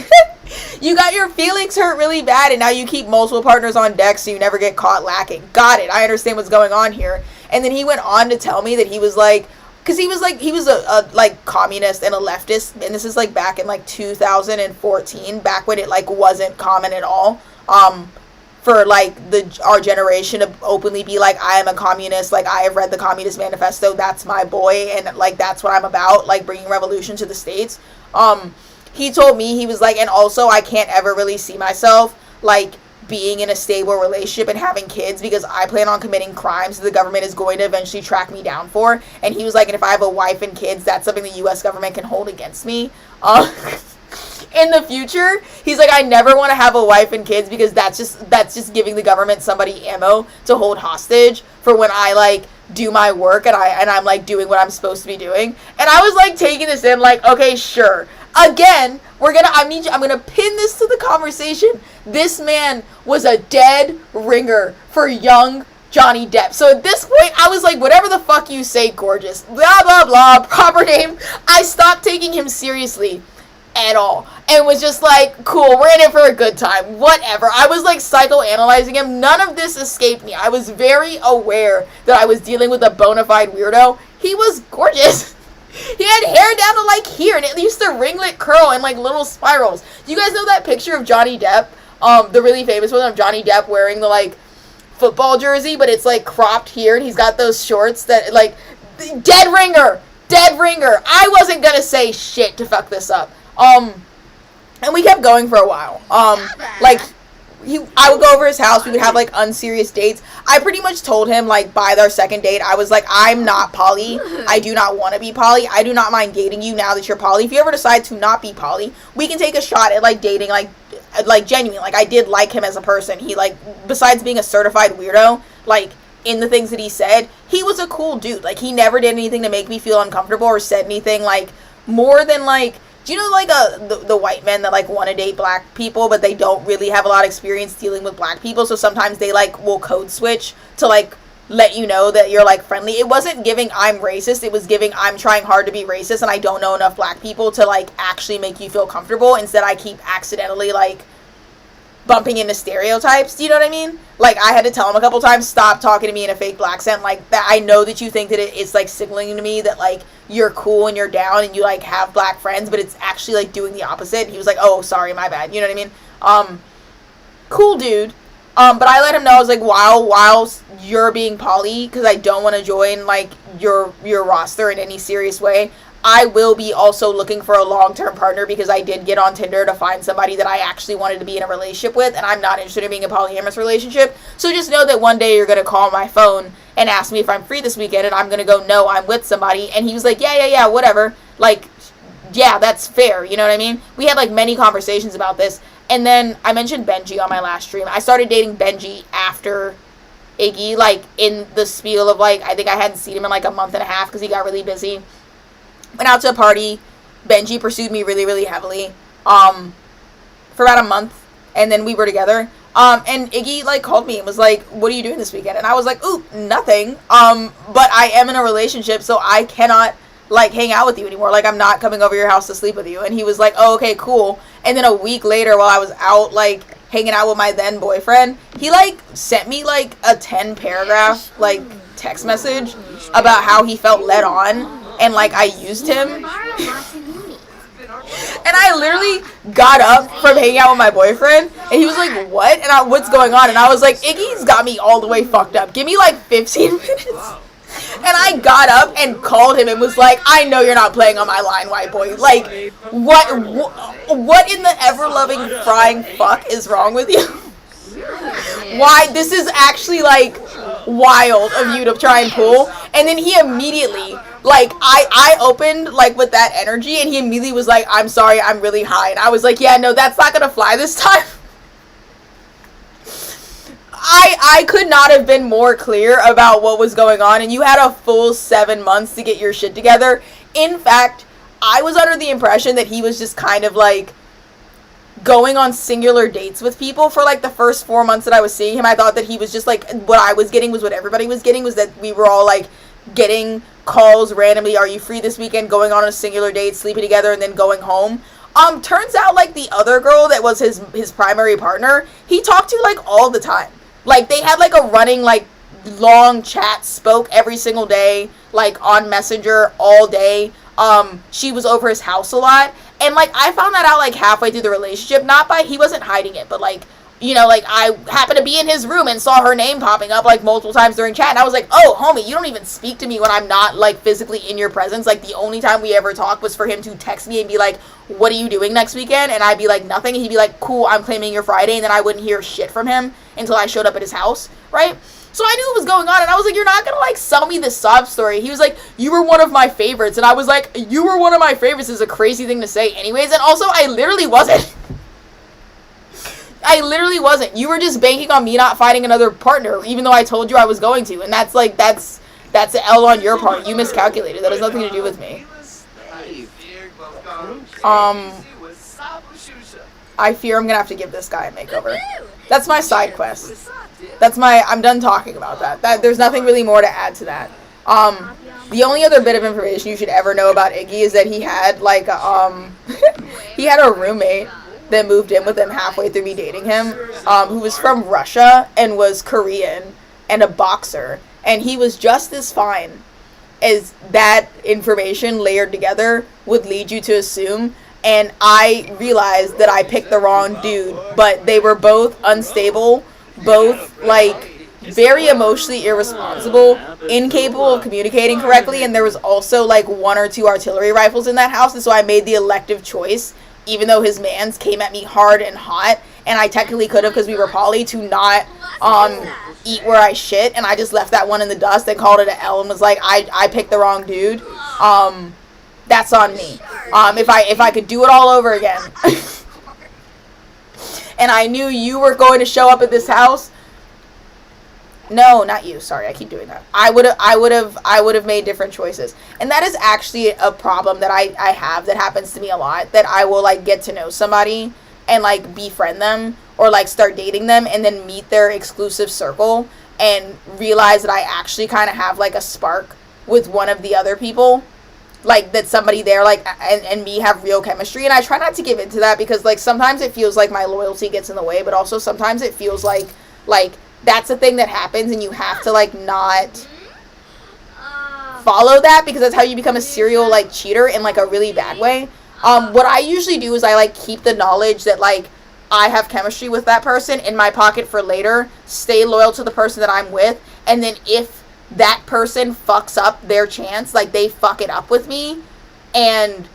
you got your feelings hurt really bad. And now you keep multiple partners on deck so you never get caught lacking. Got it. I understand what's going on here. And then he went on to tell me that he was like, because he was a like communist and a leftist. And this is like back in like 2014, back when it like wasn't common at all. For like our generation to openly be like, I am a communist, like I have read the Communist Manifesto, that's my boy, and like that's what I'm about, like bringing revolution to the States. He told me, he was like, and also I can't ever really see myself like being in a stable relationship and having kids because I plan on committing crimes that the government is going to eventually track me down for. And he was like, and if I have a wife and kids, that's something the US government can hold against me. In the future, he's like, I never want to have a wife and kids because that's just giving the government somebody ammo to hold hostage for when I like do my work and I'm like doing what I'm supposed to be doing. And I was like taking this in like, okay, sure. Again, I'm gonna pin this to the conversation. This man was a dead ringer for young Johnny Depp. So at this point, I was like, whatever the fuck you say, gorgeous, blah, blah, blah, proper name. I stopped taking him seriously at all and was just like, cool, we're in it for a good time, whatever. I was like psychoanalyzing him. None of this escaped me. I was very aware that I was dealing with a bona fide weirdo. He was gorgeous. He had hair down to like here and it used to ringlet curl in like little spirals. Do you guys know that picture of Johnny Depp, the really famous one of Johnny Depp wearing the like football jersey, but it's like cropped here and he's got those shorts that like dead ringer. I wasn't gonna say shit to fuck this up. And we kept going for a while. I would go over his house. We would have like unserious dates. I pretty much told him like by our second date, I was like, I'm not poly. I do not want to be poly. I do not mind dating you now that you're poly. If you ever decide to not be poly, we can take a shot at like dating, like genuine. Like I did like him as a person. He like, besides being a certified weirdo, like in the things that he said, he was a cool dude. Like he never did anything to make me feel uncomfortable or said anything like more than like, do you know like the white men that like want to date black people but they don't really have a lot of experience dealing with black people, so sometimes they like will code switch to like let you know that you're like friendly. It wasn't giving I'm racist, it was giving I'm trying hard to be racist and I don't know enough black people to like actually make you feel comfortable. Instead I keep accidentally like bumping into stereotypes. Do you know what I mean? Like I had to tell him a couple times, stop talking to me in a fake black accent like that. I know that you think that it's like signaling to me that like you're cool and you're down and you like have black friends, but it's actually like doing the opposite. And he was like, oh, sorry, my bad. You know what I mean? Cool dude. But I let him know, I was like, while you're being poly, because I don't want to join like your roster in any serious way, I will be also looking for a long-term partner because I did get on Tinder to find somebody that I actually wanted to be in a relationship with, and I'm not interested in being in a polyamorous relationship. So just know that one day you're going to call my phone and ask me if I'm free this weekend, and I'm going to go, no, I'm with somebody. And he was like, yeah, whatever. Like, yeah, that's fair. You know what I mean? We had like many conversations about this. And then I mentioned Benji on my last stream. I started dating Benji after Iggy, like in the spiel of like, I think I hadn't seen him in like a month and a half because he got really busy. Went out to a party. Benji pursued me really, really heavily for about a month. And then we were together. And Iggy, like, called me and was like, what are you doing this weekend? And I was like, ooh, nothing. But I am in a relationship, so I cannot, like, hang out with you anymore. Like, I'm not coming over your house to sleep with you. And he was like, oh, okay, cool. And then a week later, while I was out, like, hanging out with my then boyfriend, he, like, sent me, like, a 10-paragraph, like, text message about how he felt led on and, like, I used him. And I literally got up from hanging out with my boyfriend, and he was like, what? And what's going on? And I was like, Iggy's got me all the way fucked up. Give me like 15 minutes. And I got up and called him and was like, I know you're not playing on my line, white boy. Like, what in the ever-loving frying fuck is wrong with you? Why? This is actually, like, wild of you to try and pull. And then he immediately, like, I opened, like, with that energy, and he immediately was like, I'm sorry, I'm really high. And I was like, yeah, no, that's not gonna fly this time. I could not have been more clear about what was going on, and you had a full 7 months to get your shit together. In fact, I was under the impression that he was just kind of, like, going on singular dates with people for, like, the first 4 months that I was seeing him. I thought that he was just, like, what I was getting was what everybody was getting, was that we were all, like, getting calls randomly, are you free this weekend, going on a singular date, sleeping together, and then going home. Turns out, like, the other girl that was his primary partner, he talked to, like, all the time. Like, they had, like, a running, like, long chat, spoke every single day, like, on Messenger all day. She was over his house a lot. And, like, I found that out, like, halfway through the relationship. Not by, he wasn't hiding it, but, like, you know, like, I happened to be in his room and saw her name popping up, like, multiple times during chat. And I was like, oh, homie, you don't even speak to me when I'm not, like, physically in your presence. Like, the only time we ever talked was for him to text me and be like, what are you doing next weekend? And I'd be like, nothing. And he'd be like, cool, I'm claiming your Friday. And then I wouldn't hear shit from him until I showed up at his house, right? So I knew what was going on, and I was like, you're not gonna, like, sell me this sob story. He was like, you were one of my favorites. And I was like, you were one of my favorites is a crazy thing to say anyways. And also, I literally wasn't. I literally wasn't. You were just banking on me not finding another partner, even though I told you I was going to. And that's, like, that's an L on your part. You miscalculated. That has nothing to do with me. I fear I'm gonna have to give this guy a makeover. That's my side quest. I'm done talking about that. There's nothing really more to add to that. The only other bit of information you should ever know about Iggy is that he had, like, he had a roommate that moved in with him halfway through me dating him, who was from Russia and was Korean and a boxer. And he was just as fine as that information layered together would lead you to assume. And I realized that I picked the wrong dude, but they were both unstable, both, like, very emotionally irresponsible, incapable of communicating correctly, and there was also, like, 1 or 2 artillery rifles in that house, and so I made the elective choice, even though his mans came at me hard and hot, and I technically could have, because we were poly, to not, eat where I shit, and I just left that one in the dust and called it an L and was like, I picked the wrong dude. That's on me. If I could do it all over again, and I knew you were going to show up at this house. No, not you. Sorry, I keep doing that. I would have made different choices, and that is actually a problem that I have that happens to me a lot. That I will, like, get to know somebody and, like, befriend them or, like, start dating them and then meet their exclusive circle and realize that I actually kind of have, like, a spark with one of the other people. Like, that somebody there, like, and me have real chemistry. And I try not to give into that because, like, sometimes it feels like my loyalty gets in the way, but also sometimes it feels like, that's a thing that happens and you have to, like, not follow that because that's how you become a serial, like, cheater in, like, a really bad way. What I usually do is I, like, keep the knowledge that, like, I have chemistry with that person in my pocket for later, stay loyal to the person that I'm with, and then if that person fucks up their chance, like, they fuck it up with me, and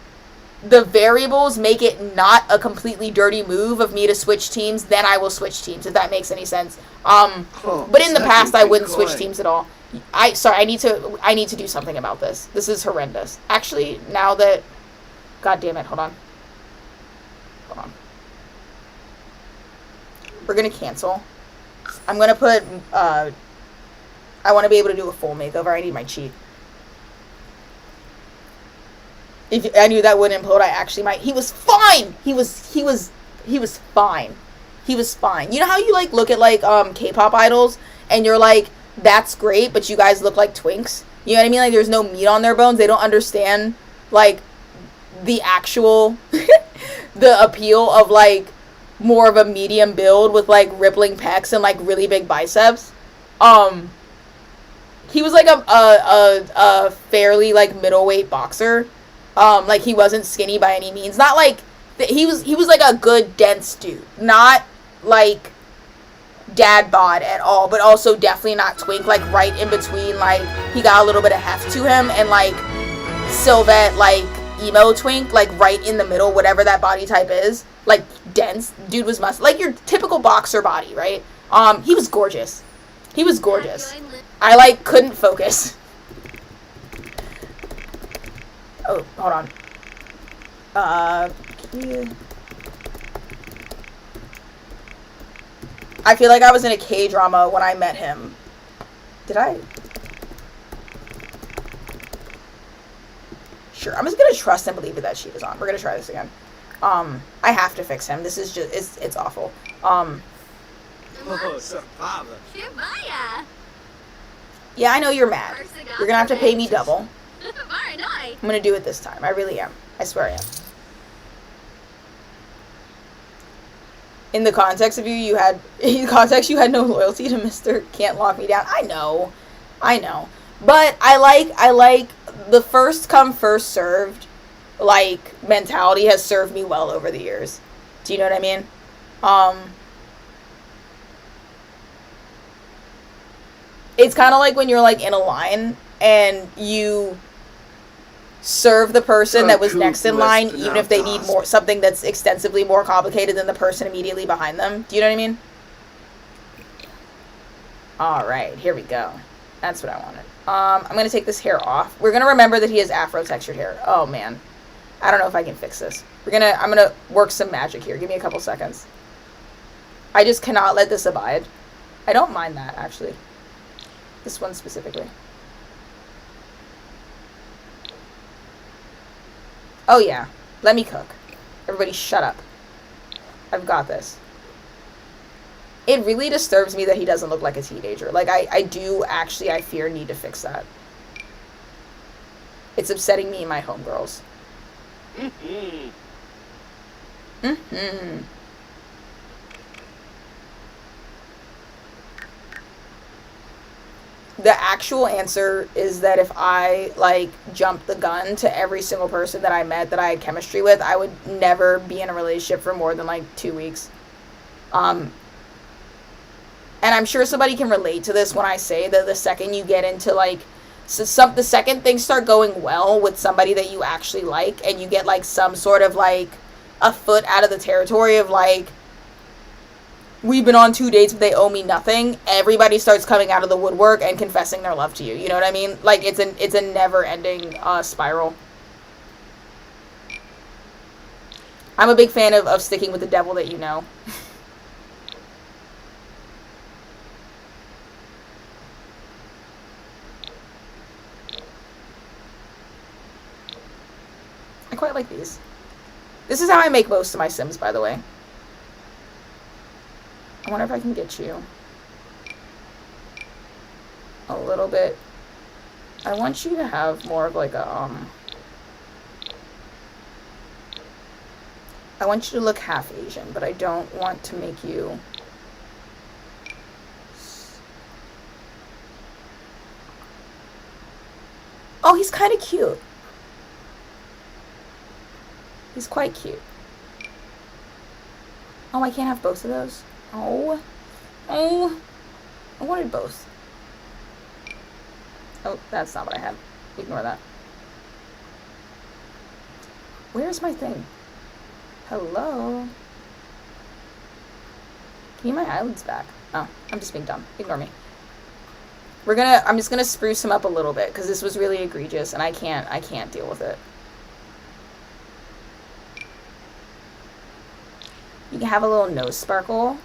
the variables make it not a completely dirty move of me to switch teams, then I will switch teams, if that makes any sense. But in the past, I wouldn't switch teams at all. I need to do something about this. This is horrendous. Actually, now that God damn it, hold on. Hold on. We're gonna cancel. I'm gonna put, I want to be able to do a full makeover. I need my cheat. If I knew that wouldn't implode, I actually might. He was fine! He was fine. He was fine. You know how you, like, look at, like, K-pop idols, and you're like, that's great, but you guys look like twinks? You know what I mean? Like, there's no meat on their bones. They don't understand, like, the actual, the appeal of, like, more of a medium build with, like, rippling pecs and, like, really big biceps. He was, like, a fairly, like, middleweight boxer. Like, he wasn't skinny by any means. Not, like, he was, like, a good, dense dude. Not, like, dad bod at all, but also definitely not twink, like, right in between. Like, he got a little bit of heft to him, and, like, Sylvette, like, emo twink, like, right in the middle, whatever that body type is. Like, dense. Dude was like, your typical boxer body, right? He was gorgeous. He was gorgeous. I, like, couldn't focus. Oh, hold on. Yeah. I feel like I was in a K-drama when I met him. Did I? Sure, I'm just gonna trust and believe that sheet is on. We're gonna try this again. I have to fix him. This is just, it's awful. Oh, Savava. Shibaya. Yeah, I know you're mad. You're gonna have to pay me double. Marinoi. I'm gonna do it this time. I really am. I swear I am. In the context of you had no loyalty to Mr. Can't Lock Me Down. I know. But I like the first come, first served, like, mentality has served me well over the years. Do you know what I mean? It's kind of like when you're, like, in a line and you serve the person that was next in line, even if they need something that's extensively more complicated than the person immediately behind them. Do you know what I mean? Alright, here we go. That's what I wanted. I'm gonna take this hair off. We're gonna remember that he has afro textured hair. Oh man. I don't know if I can fix this. I'm gonna work some magic here. Give me a couple seconds. I just cannot let this abide. I don't mind that, actually. This one specifically. Oh yeah, let me cook. Everybody shut up. I've got this. It really disturbs me that he doesn't look like a teenager. Like, I do actually, I fear, need to fix that. It's upsetting me and my homegirls. The actual answer is that if I, like, jumped the gun to every single person that I met that I had chemistry with, I would never be in a relationship for more than, like, 2 weeks. And I'm sure somebody can relate to this when I say that the second you get into, like, the second things start going well with somebody that you actually like, and you get, like, some sort of, like, a foot out of the territory of, like, we've been on 2 dates, but they owe me nothing, everybody starts coming out of the woodwork and confessing their love to you. You know what I mean? Like, it's a never-ending spiral. I'm a big fan of sticking with the devil that you know. I quite like these. This is how I make most of my Sims, by the way. I wonder if I can get you a little bit. I want you to have more of like a, I want you to look half Asian, but I don't want to make you... Oh, he's kind of cute. He's quite cute. Oh, I can't have both of those? Oh. I wanted both. Oh, that's not what I had. Ignore that. Where's my thing? Hello? Give me my eyelids back. Oh, I'm just being dumb. Ignore me. I'm just gonna spruce him up a little bit, because this was really egregious, and I can't deal with it. You can have a little nose sparkle.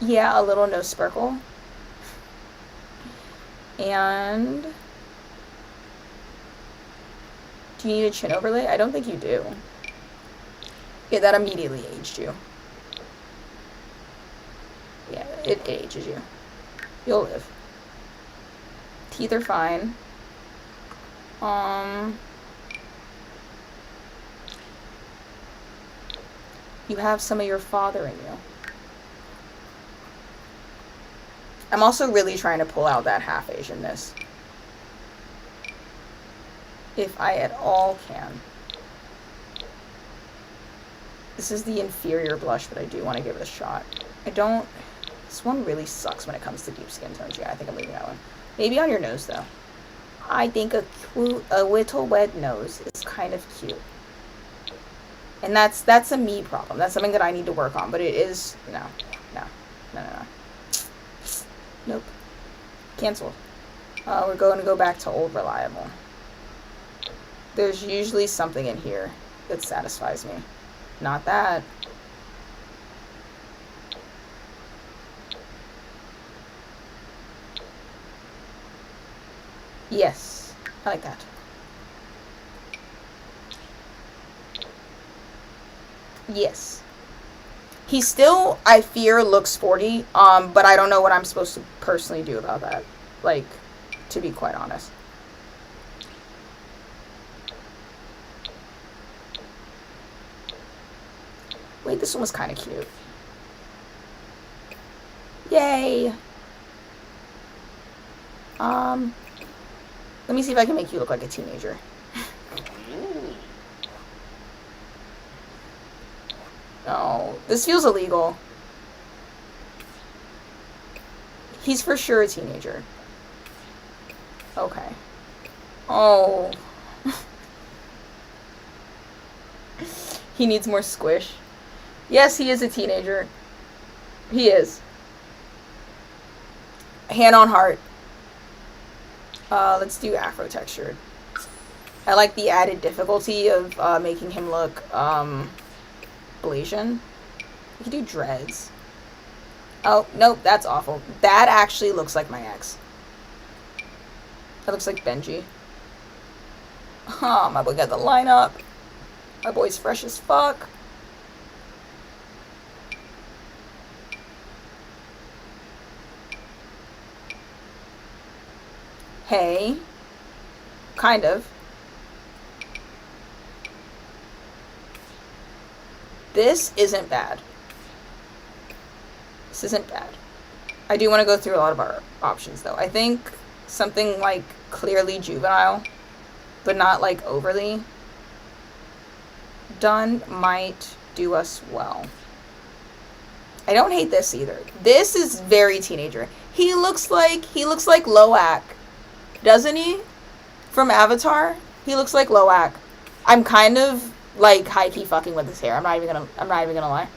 Yeah, a little nose sparkle. And do you need a chin overlay? I don't think you do. Yeah, that immediately aged you. Yeah, it ages you. You'll live. Teeth are fine. You have some of your father in you. I'm also really trying to pull out that half Asianness. If I at all can. This is the inferior blush, but I do want to give it a shot. This one really sucks when it comes to deep skin tones. Yeah, I think I'm leaving that one. Maybe on your nose, though. I think a little wet nose is kind of cute. And that's a me problem. That's something that I need to work on, but it is, no. Nope. Cancelled. We're going to go back to old reliable. There's usually something in here that satisfies me. Not that. Yes. I like that. Yes. He still, I fear, looks sporty, but I don't know what I'm supposed to personally do about that. Like, to be quite honest. Wait, this one was kind of cute. Yay! Let me see if I can make you look like a teenager. No, this feels illegal. He's for sure a teenager. Okay. Oh. He needs more squish. Yes, he is a teenager. He is. Hand on heart. Let's do afro textured. I like the added difficulty of making him look Blasian. We could do dreads. Oh, nope, that's awful. That actually looks like my ex. That looks like Benji. Oh, my boy got the lineup. My boy's fresh as fuck. Hey. Kind of. This isn't bad. This isn't bad. I do want to go through a lot of our options, though. I think something, like, clearly juvenile, but not, like, overly done might do us well. I don't hate this either. This is very teenager. He looks like Loak. Doesn't he? From Avatar? He looks like Loak. I'm kind of like high-key fucking with his hair. I'm not even gonna lie.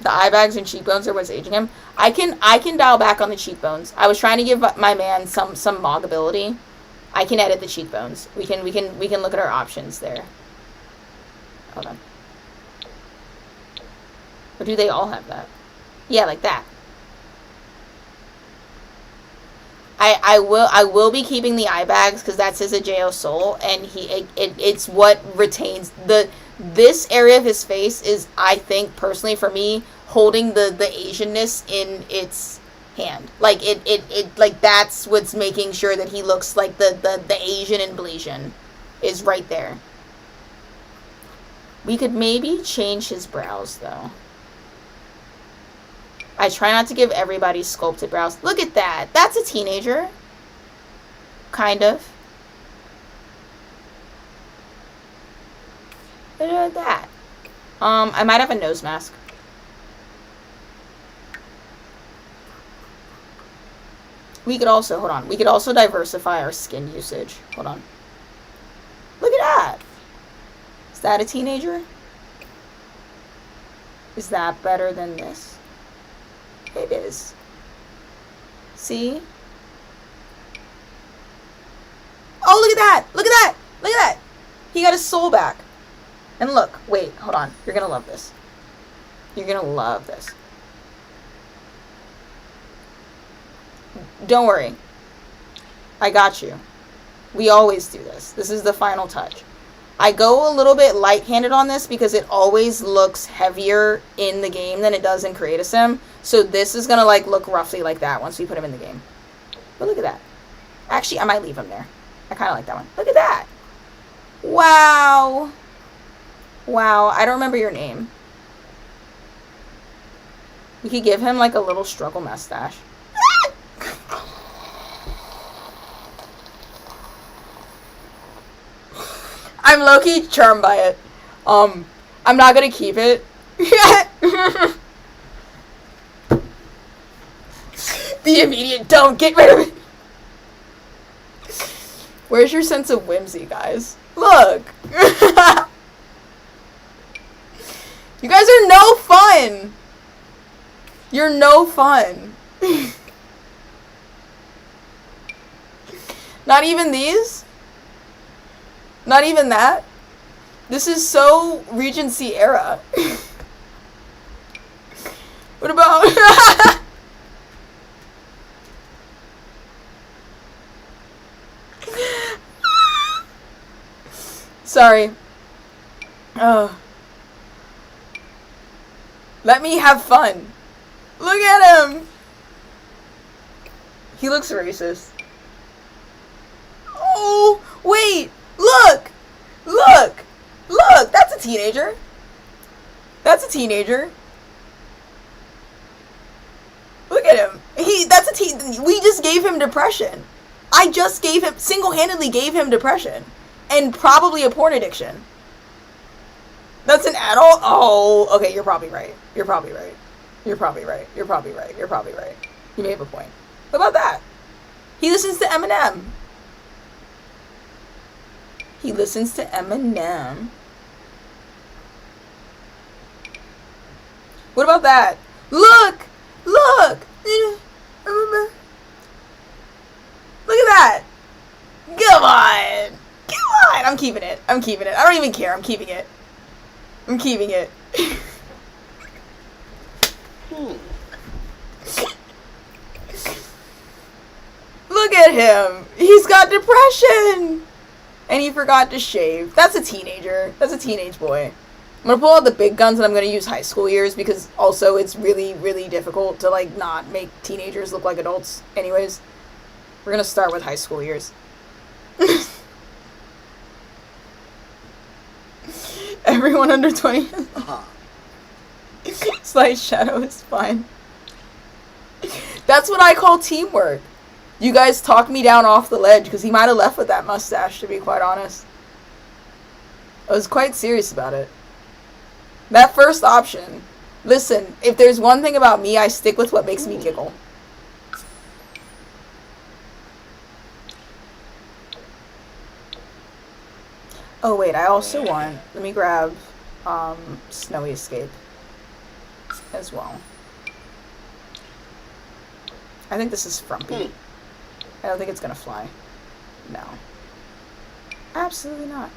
The eye bags and cheekbones are what's aging him. I can dial back on the cheekbones. I was trying to give my man some moggability. I can edit the cheekbones. We can look at our options there. Hold on. Or do they all have that? Yeah, like that. I will be keeping the eye bags because that's his Ajeo soul, and it's what retains this area of his face is, I think personally for me, holding the Asianness in its hand. Like it like that's what's making sure that he looks like the Asian in Blasian is right there. We could maybe change his brows though. I try not to give everybody sculpted brows. Look at that. That's a teenager. Kind of. Look at that. I might have a nose mask. We could also, hold on. We could also diversify our skin usage. Hold on. Look at that. Is that a teenager? Is that better than this? It is. See? Oh, look at that! Look at that! Look at that! He got his soul back. And look, wait, hold on. You're gonna love this. You're gonna love this. Don't worry. I got you. We always do this. This is the final touch. I go a little bit light-handed on this because it always looks heavier in the game than it does in Create a Sim. So this is gonna like look roughly like that once we put him in the game. But look at that. Actually, I might leave him there. I kind of like that one. Look at that. Wow. Wow. I don't remember your name. We could give him like a little struggle mustache. I'm low-key charmed by it. I'm not gonna keep it. The immediate don't get rid of it. Where's your sense of whimsy, guys? Look. You guys are no fun. You're no fun. Not even these? Not even that? This is so Regency era. What about... Sorry. Oh. Let me have fun. Look at him. He looks racist. Oh, wait. Look. Look. Look. That's a teenager. That's a teenager. Look at him. That's a teen. We just gave him depression. I just gave him, single-handedly gave him depression. And probably a porn addiction. That's an adult? Oh, okay, you're probably right. You're probably right. You're probably right. You're probably right. You're probably right. You may have a point. What about that? He listens to Eminem. He listens to Eminem. What about that? Look! Look! Look at that! Come on! Come on! I'm keeping it. I'm keeping it. I don't even care. I'm keeping it. I'm keeping it. Look at him. He's got depression. And he forgot to shave. That's a teenager. That's a teenage boy. I'm going to pull out the big guns and I'm going to use high school years because also it's really, really difficult to like not make teenagers look like adults anyways. We're going to start with high school years. Everyone under 20. Slight shadow is fine. That's what I call teamwork. You guys talked me down off the ledge because he might have left with that mustache, to be quite honest. I was quite serious about it. That first option. Listen, if there's one thing about me, I stick with what makes me giggle. Oh wait, I also want, let me grab Snowy Escape as well. I think this is frumpy. I don't think it's gonna fly. No. Absolutely not.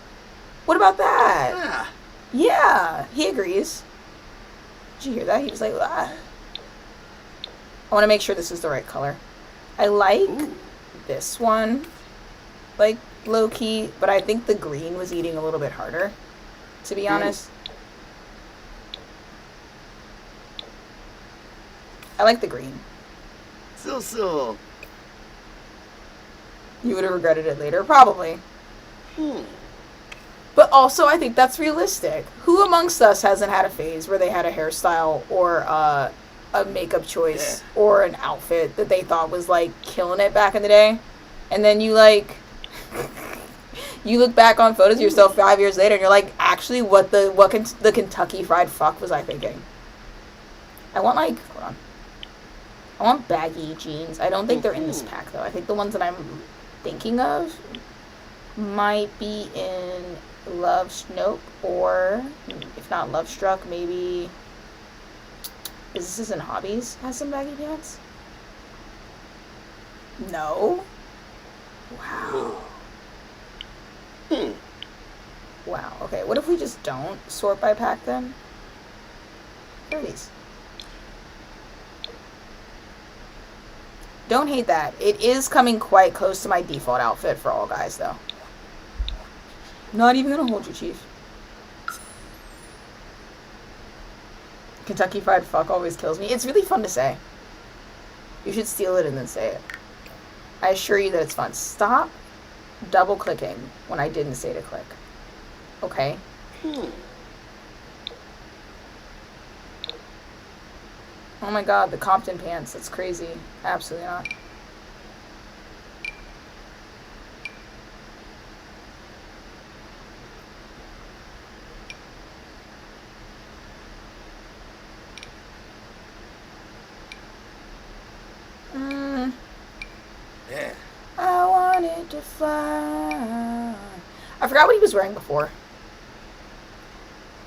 What about that? Yeah, he agrees. Did you hear that? He was like, ah. I want to make sure this is the right color. I like this one, like low-key, but I think the green was eating a little bit harder, to be honest. I like the green. So. You would have regretted it later, probably. But also, I think that's realistic. Who amongst us hasn't had a phase where they had a hairstyle or a makeup choice or an outfit that they thought was, like, killing it back in the day? And then you, like, you look back on photos of yourself 5 years later and you're like, actually, what the Kentucky Fried Fuck was I thinking? I want, like, hold on. I want baggy jeans. I don't think they're in this pack, though. I think the ones that I'm thinking of might be in Love Snoke, or if not Love Struck, maybe is this in Hobbies has some baggy pants? No. Wow. Wow. Okay, what if we just don't sort by pack then? Here are these. Don't hate that. It is coming quite close to my default outfit for all guys, though. Not even gonna hold you, Chief. Kentucky Fried Fuck always kills me. It's really fun to say. You should steal it and then say it. I assure you that it's fun. Stop double-clicking when I didn't say to click. Okay? Oh my god, the Compton pants. That's crazy. Absolutely not. Yeah. I wanted to fly. I forgot what he was wearing before.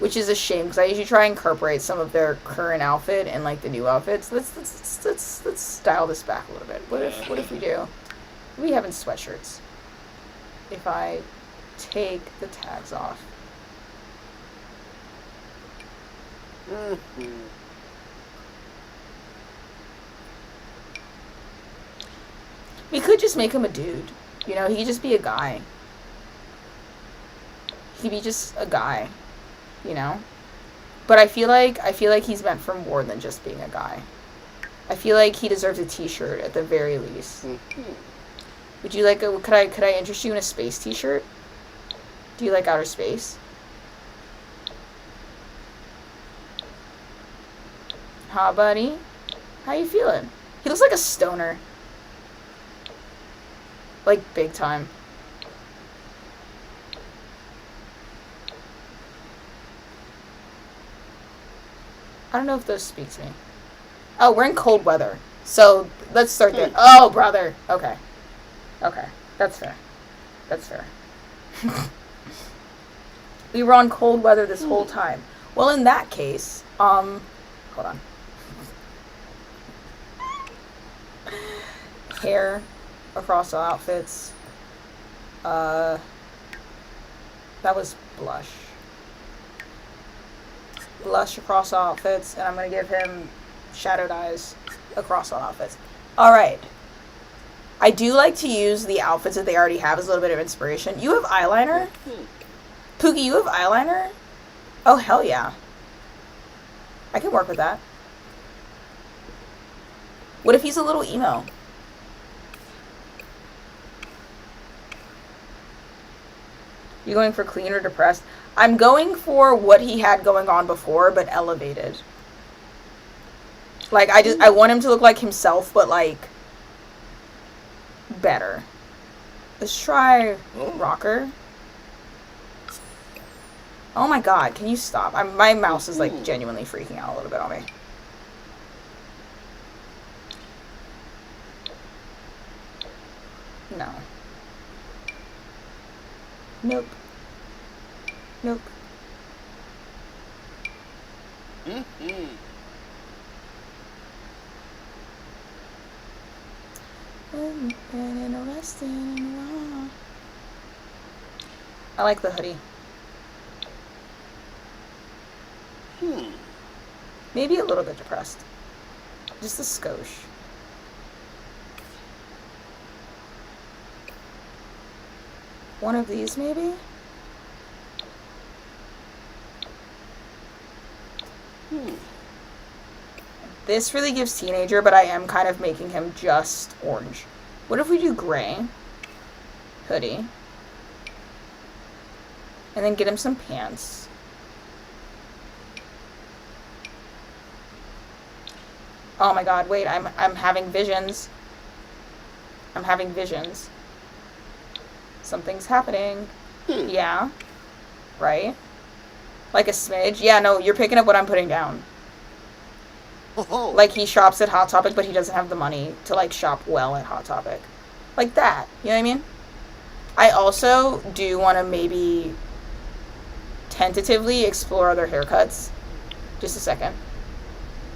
Which is a shame, because I usually try and incorporate some of their current outfit and like the new outfits. Let's style this back a little bit. What if we do? We have in sweatshirts. If I take the tags off. We could just make him a dude. You know, he could just be a guy. He could be just a guy. You know? But I feel like he's meant for more than just being a guy. I feel like he deserves a t-shirt at the very least. Would you like could I interest you in a space t-shirt? Do you like outer space? Huh, buddy? How you feeling? He looks like a stoner. Like, big time. I don't know if those speak to me. Oh, we're in cold weather. So, let's start there. Oh, brother. Okay. Okay. That's fair. That's fair. We were on cold weather this whole time. Well, in that case, hold on. Hair across all outfits. That was blush. Blush across all outfits, and I'm gonna give him shadowed eyes across all outfits. Alright. I do like to use the outfits that they already have as a little bit of inspiration. You have eyeliner? Pookie, you have eyeliner? Oh, hell yeah. I can work with that. What if he's a little emo? You going for clean or depressed? I'm going for what he had going on before, but elevated. Like, I want him to look like himself, but, like, better. Let's try rocker. Oh my god, can you stop? My mouse is, like, genuinely freaking out a little bit on me. No. Nope. Nope. I like the hoodie. Maybe a little bit depressed. Just a skosh. One of these, maybe? This really gives teenager, but I am kind of making him just orange. What if we do gray? Hoodie. And then get him some pants. Oh my god, wait, I'm having visions. I'm having visions. Something's happening. Yeah. Right? Like a smidge? Yeah, no, you're picking up what I'm putting down. Like, he shops at Hot Topic, but he doesn't have the money to, like, shop well at Hot Topic. Like that. You know what I mean? I also do want to maybe tentatively explore other haircuts. Just a second.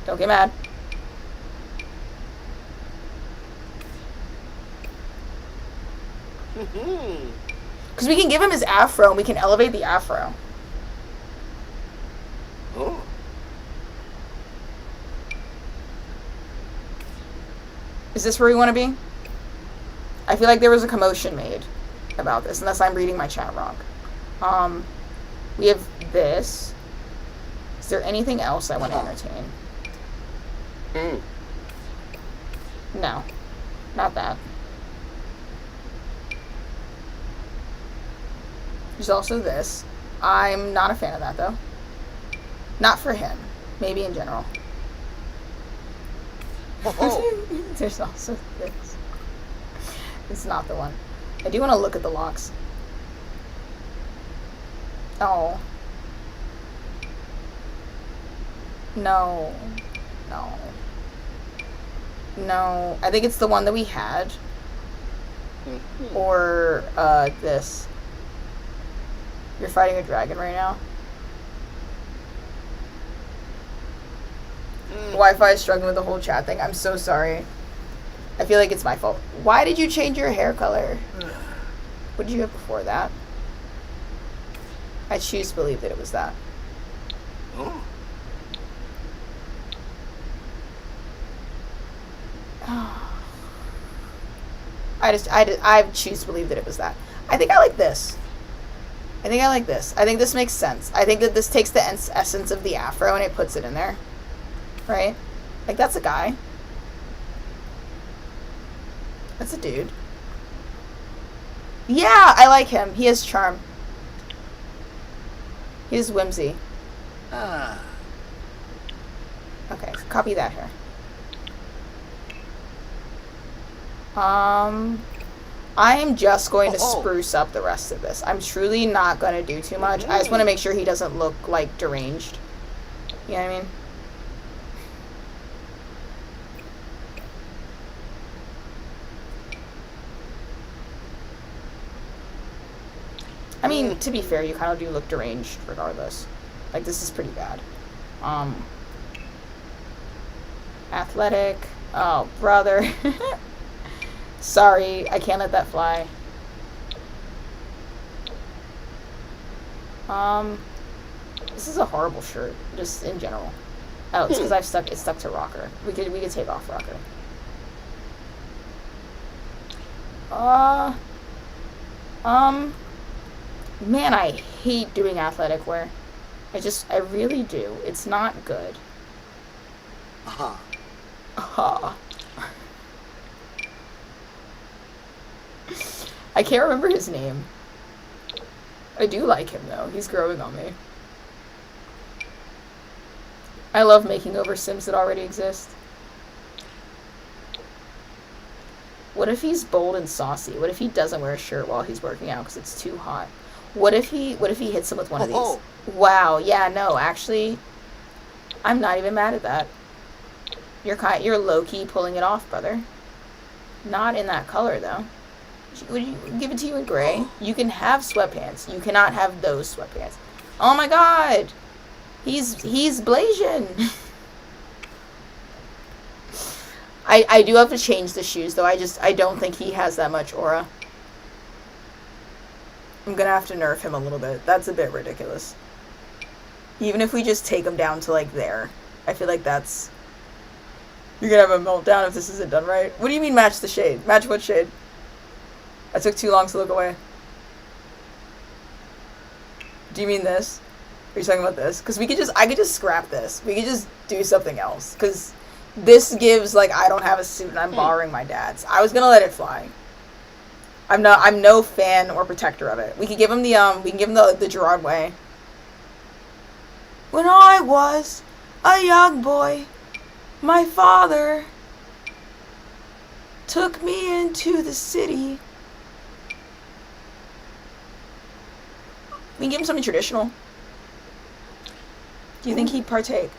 Don't get mad. Because we can give him his afro and we can elevate the afro. Oh. Is this where we want to be? I feel like there was a commotion made about this, unless I'm reading my chat wrong. We have this. Is there anything else I want to entertain? No. Not that. There's also this. I'm not a fan of that, though. Not for him. Maybe in general. There's also this. It's not the one. I do want to look at the locks. Oh. No. No. No. I think it's the one that we had. Or, this. You're fighting a dragon right now. Wi-Fi is struggling with the whole chat thing. I'm so sorry. I feel like it's my fault. Why did you change your hair color? What did you have before that? I choose to believe that it was that. Oh. I choose to believe that it was that. I think I like this. I think this makes sense. I think that this takes the essence of the afro and it puts it in there. Right? Like, that's a guy. That's a dude. Yeah, I like him. He has charm. He has whimsy. Ah. Okay, copy that here. I am just going to spruce up the rest of this. I'm truly not going to do too much. I just want to make sure he doesn't look, like, deranged. You know what I mean? I mean, to be fair, you kind of do look deranged regardless. Like, this is pretty bad. Athletic. Oh, brother. Sorry, I can't let that fly. This is a horrible shirt, just in general. Oh, it's because it's stuck to rocker. We could take off rocker. Man, I hate doing athletic wear. I really do. It's not good. Aha. Aha. I can't remember his name. I do like him, though. He's growing on me. I love making over Sims that already exist. What if he's bold and saucy? What if he doesn't wear a shirt while he's working out because it's too hot? What if he hits him with one of these? Wow, yeah, no, actually, I'm not even mad at that. You're low-key pulling it off, brother. Not in that color, though. Would you give it to you in gray? You can have sweatpants. You cannot have those sweatpants. Oh my god! He's Blasian! I do have to change the shoes, though. I don't think he has that much aura. I'm gonna have to nerf him a little bit. That's a bit ridiculous. Even if we just take him down to, like, there. I feel like that's... You're gonna have a meltdown if this isn't done right. What do you mean match the shade? Match what shade? I took too long to look away. Do you mean this? Are you talking about this? Because I could just scrap this. We could just do something else. Because this gives, like, I don't have a suit and I'm borrowing my dad's. I was gonna let it fly. I'm no fan or protector of it. We can give him the Gerard way. When I was a young boy, my father took me into the city. We can give him something traditional. Do you think he'd partake?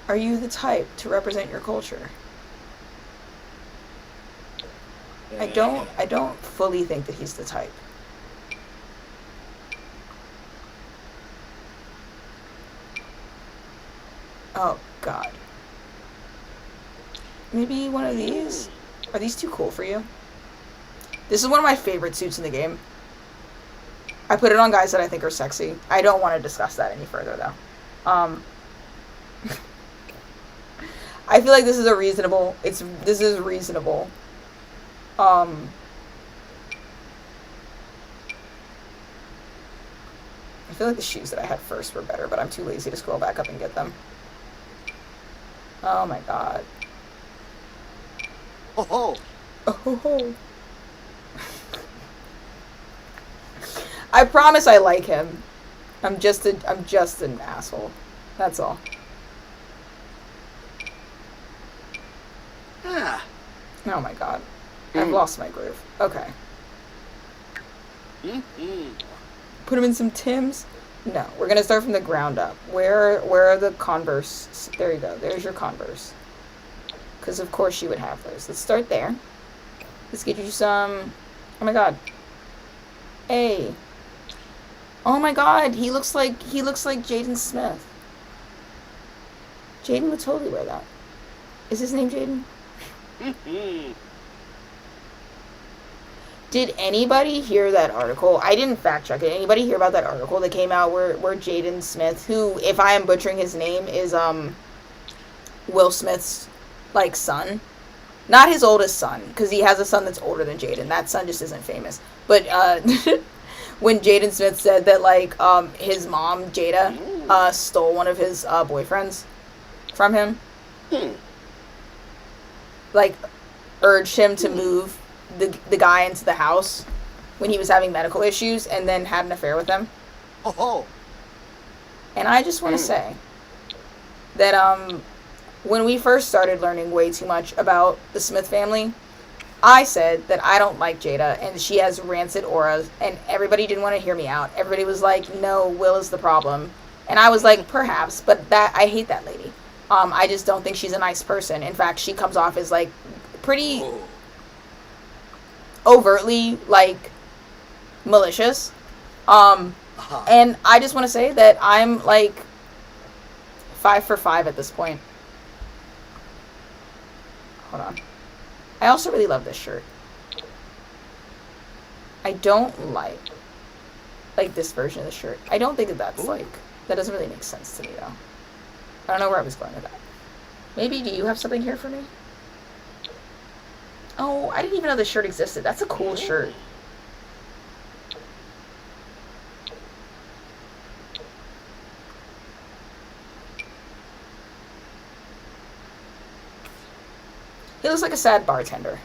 Are you the type to represent your culture? I don't fully think that he's the type. Oh, God. Maybe one of these? Are these too cool for you? This is one of my favorite suits in the game. I put it on guys that I think are sexy. I don't want to discuss that any further, though. I feel like this is a reasonable... This is reasonable. I feel like the shoes that I had first were better, but I'm too lazy to scroll back up and get them. Oh my god. Ho ho. Oh ho ho. I promise I like him. I'm just an asshole. That's all. Ah. Oh my god. I've lost my groove. Okay. Put him in some Timbs? No, we're gonna start from the ground up. Where are the Converse? There you go. There's your Converse. Because of course you would have those. Let's start there. Let's get you some... Oh my god. Hey. Oh my god, he looks like Jaden Smith. Jaden would totally wear that. Is his name Jaden? Did anybody hear that article? I didn't fact check it. Anybody hear about that article that came out where Jaden Smith, who, if I am butchering his name, is Will Smith's like son? Not his oldest son, because he has a son that's older than Jaden. That son just isn't famous. But when Jaden Smith said that like his mom Jada stole one of his boyfriends from him, like urged him to move the guy into the house when he was having medical issues, and then had an affair with him. Oh. And I just want to say that when we first started learning way too much about the Smith family, I said that I don't like Jada and she has rancid auras, and everybody didn't want to hear me out. Everybody was like, no, Will is the problem. And I was like, perhaps, but I hate that lady. I just don't think she's a nice person. In fact, she comes off as like pretty overtly like malicious. And I just want to say that I'm like 5 for 5 at this point. Hold on. I also really love this shirt. I don't like this version of the shirt. I don't think that's like, that doesn't really make sense to me though. I don't know where I was going with that. Maybe, do you have something here for me? Oh, I didn't even know this shirt existed. That's a cool shirt. He looks like a sad bartender.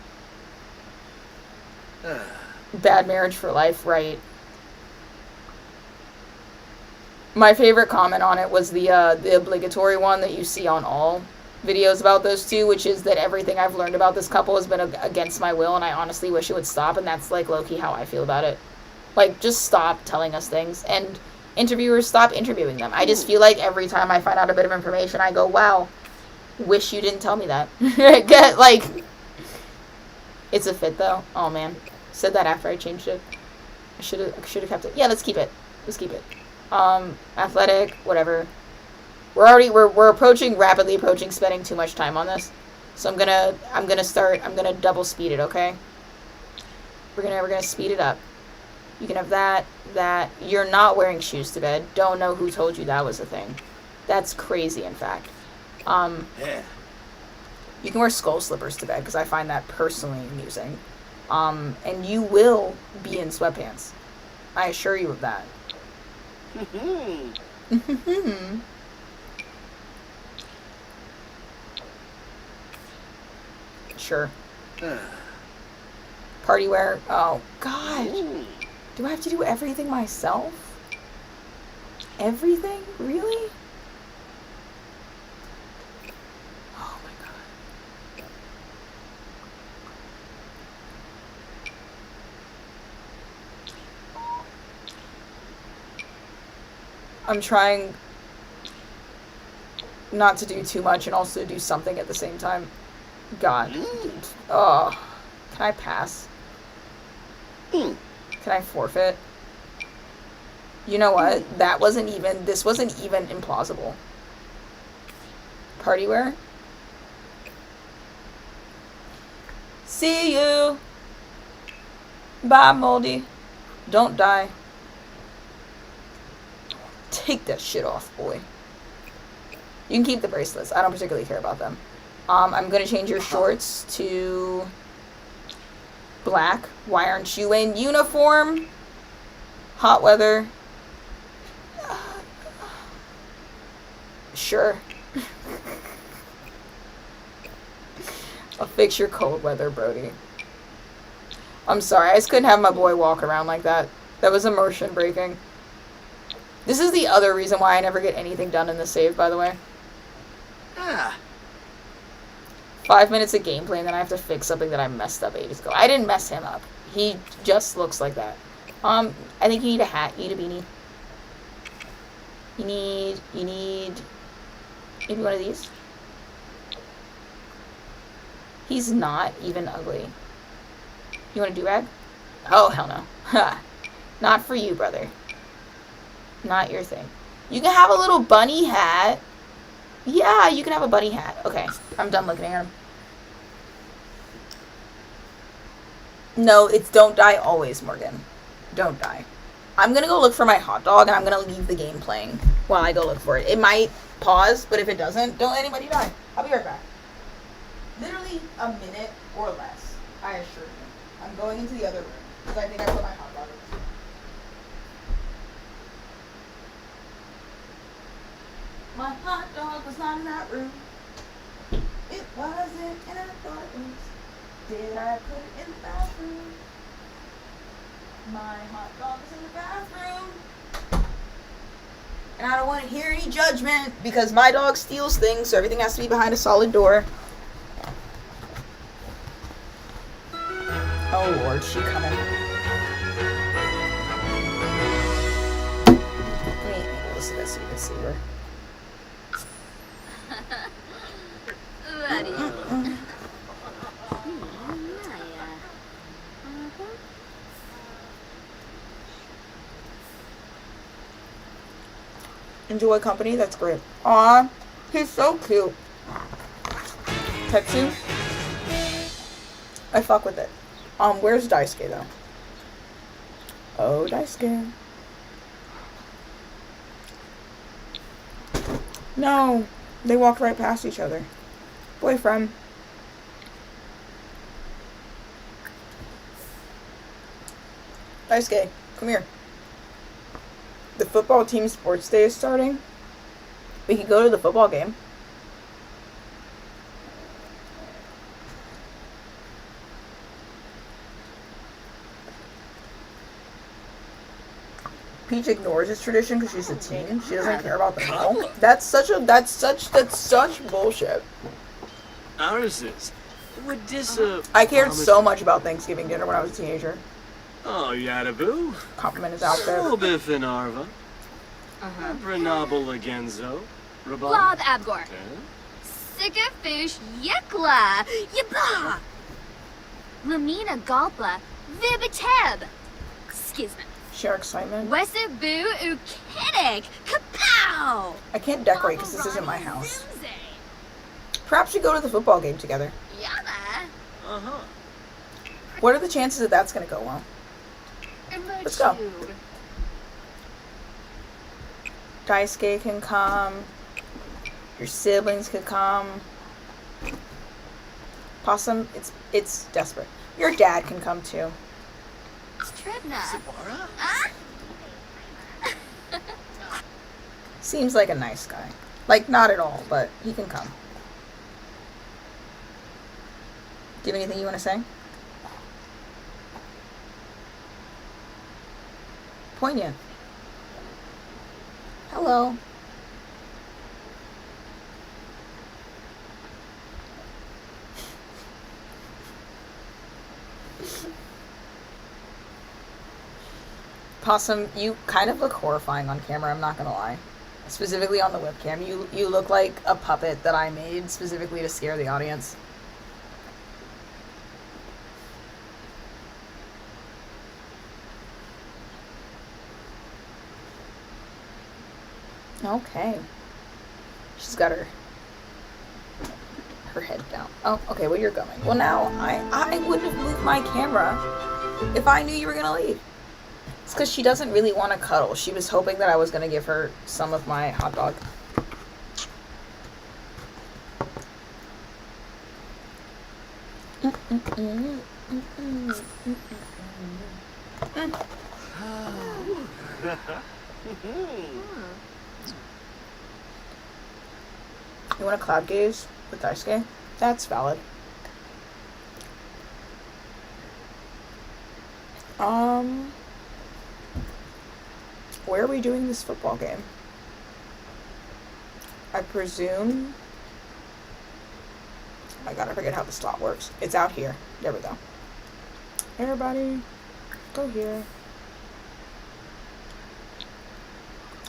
Bad marriage for life, right? My favorite comment on it was the obligatory one that you see on all videos about those two, which is that everything I've learned about this couple has been against my will, and I honestly wish it would stop, and that's like low-key how I feel about it. Like, just stop telling us things, and interviewers, stop interviewing them. I just feel like every time I find out a bit of information, I go, wow, wish you didn't tell me that. Like, it's a fit though. Oh man, said that after I changed it. I should have kept it. Yeah, let's keep it. Let's keep it. Athletic, whatever. We're rapidly approaching spending too much time on this. So I'm gonna double speed it, okay? We're gonna speed it up. You can have that. You're not wearing shoes to bed. Don't know who told you that was a thing. That's crazy, in fact. Yeah. You can wear skull slippers to bed, because I find that personally amusing. And you will be in sweatpants. I assure you of that. Sure. Party wear. Oh, God. Do I have to do everything myself? Everything? Really? Oh, my God. I'm trying not to do too much and also do something at the same time. God. Oh. Can I pass? Can I forfeit? You know what? This wasn't even implausible. Party wear? See you. Bye, Moldy. Don't die. Take that shit off, boy. You can keep the bracelets. I don't particularly care about them. I'm gonna change your shorts to black. Why aren't you in uniform? Hot weather. Sure. I'll fix your cold weather, Brody. I'm sorry, I just couldn't have my boy walk around like that. That was immersion breaking. This is the other reason why I never get anything done in the save, by the way. Ah. 5 minutes of gameplay and then I have to fix something that I messed up ages ago. I didn't mess him up. He just looks like that. I think you need a hat. You need a beanie. You need maybe one of these. He's not even ugly. You want a do-rag? Oh, hell no. Ha. Not for you, brother. Not your thing. You can have a little bunny hat. Yeah, you can have a bunny hat. Okay, I'm done looking at him. No, it's don't die always, Morgan. Don't die. I'm gonna go look for my hot dog, and I'm gonna leave the game playing while I go look for it. It might pause, but if it doesn't, don't let anybody die. I'll be right back. Literally a minute or less, I assure you. I'm going into the other room, because I think I put my hot dog in. My hot dog was not in that room. It wasn't, and I thought it was. Did I put it in the bathroom? My hot dog is in the bathroom. And I don't want to hear any judgment because my dog steals things, so everything has to be behind a solid door. Oh Lord, she coming. Let me listen to this so you can see her. Enjoy company, that's great. Aw, he's so cute. Tetsu? I fuck with it. Where's Daisuke though? Oh, Daisuke. No, they walked right past each other. Boyfriend. Daisuke, come here. The football team sports day is starting. We could go to the football game. Peach ignores his tradition because she's a teen. She doesn't care about the meal. That's such bullshit. Ours is. Would this, I cared so much about Thanksgiving dinner when I was a teenager. Oh, Yadaboo. Compliment his outfit. Slobif and Arva. Brenabel Agenzo. Blob Abgor. Sigafish Yekla. Yabla. Lamina Galpa. Vibiteb. Skizna. Share excitement. Wesabu Ukidik. Kapow. I can't decorate because this isn't my house. Perhaps we go to the football game together. Yama. What are the chances that that's going to go well? Let's go. Daisuke can come. Your siblings could come. Possum, it's desperate. Your dad can come too. Tribna. Sabara? Ah? Seems like a nice guy. Like, not at all, but he can come. Do you have anything you want to say? Poignant. Hello. Possum, you kind of look horrifying on camera, I'm not gonna lie. Specifically on the webcam. You look like a puppet that I made specifically to scare the audience. Okay. She's got her her head down. Oh, okay, well, you're going. Well, now, I wouldn't have moved my camera if I knew you were gonna leave. It's because she doesn't really want to cuddle. She was hoping that I was gonna give her some of my hot dog. You want a cloud gaze with Daisuke? That's valid. Where are we doing this football game? I presume... I gotta forget how the slot works. It's out here. There we go. Everybody, go here.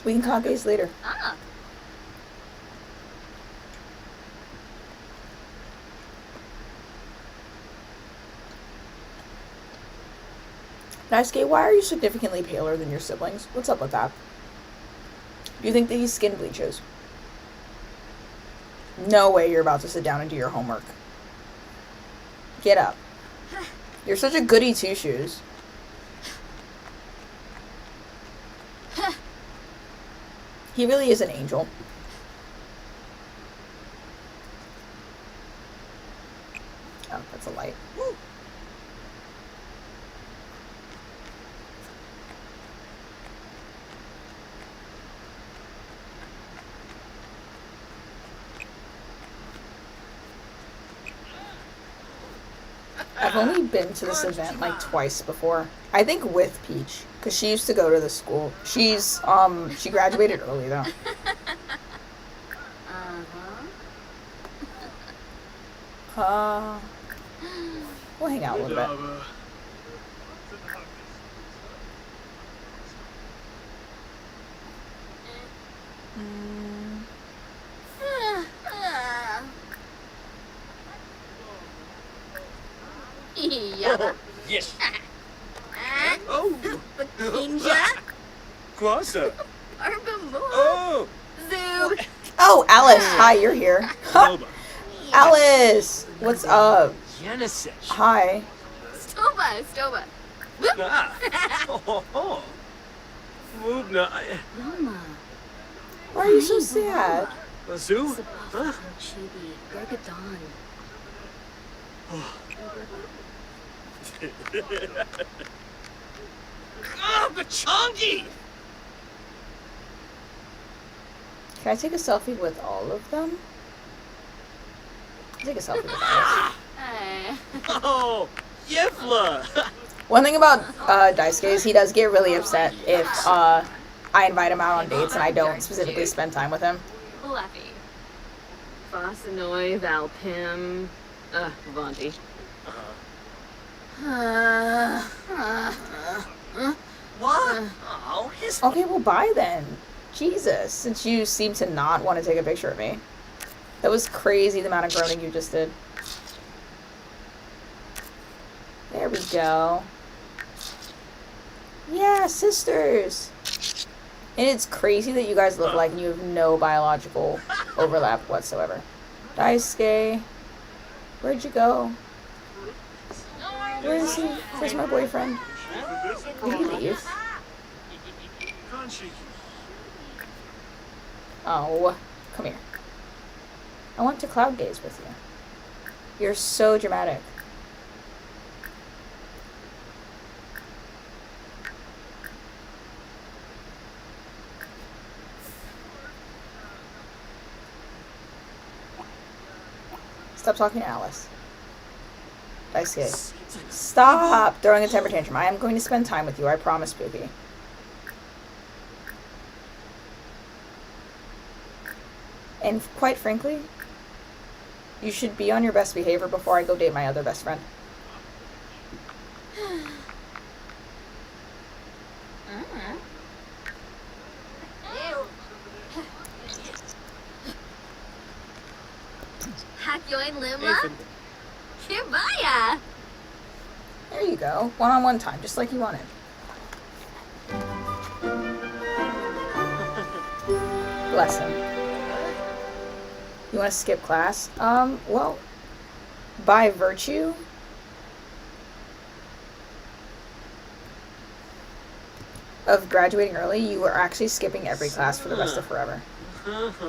We can cloud gaze later. Ah. Daisuke, why are you significantly paler than your siblings? What's up with that? Do you think that he's skin bleaches? No way you're about to sit down and do your homework. Get up. You're such a goody two-shoes. He really is an angel. Oh, that's a light. I've only been to this event like twice before. I think with Peach, because she used to go to the school. She graduated early though. We'll hang out a little bit. Yeah. Yes. Oh, Ninja. Kwasa. Arbamu. Oh, Zoo. Oh, Alice, hi, you're here. Boba. Alice, what's up? Genesis. Hi. Stoba. Stoba. Ah. Oh. Mubna. Mama. Why are you so sad? Bazoo? Huh? Chibi. Gargadon. Ah, Bachangi! Can I take a selfie with all of them? I'll take a selfie with Alice. Hey. Oh, Yevla! One thing about Daisuke is he does get really upset if I invite him out on dates and I don't specifically spend time with him. Fluffy. Fossanoy, Valpim, Vonti. What? Oh, his... Okay, well, bye then. Jesus, since you seem to not want to take a picture of me. That was crazy, the amount of groaning you just did. There we go. Yeah, sisters! And it's crazy that you guys look like you have no biological overlap whatsoever. Daisuke, where'd you go? Where is he? Where's my boyfriend? Did he leave? Oh, come here. I want to cloud gaze with you. You're so dramatic. Stop talking to Alice. Daisuke. Stop throwing a temper tantrum. I am going to spend time with you. I promise, Spooky. And quite frankly, you should be on your best behavior before I go date my other best friend. Hakyoin Luma. Kirbaya. There you go. One-on-one time, just like you wanted. Bless him. You want to skip class? Well, by virtue of graduating early, you are actually skipping every class for the rest of forever.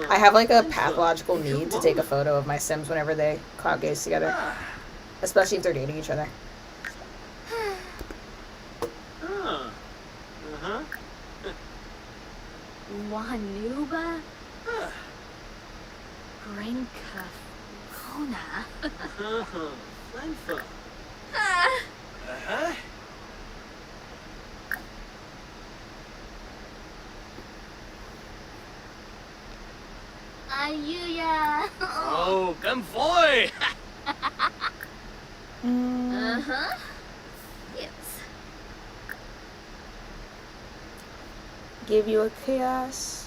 I have like a pathological need to take a photo of my Sims whenever they cloud gaze together, especially if they're dating each other. Wanuba? Grinka. Kona. Ayuya. Oh, come boy! Uh-huh. Yes. Give you a kiss.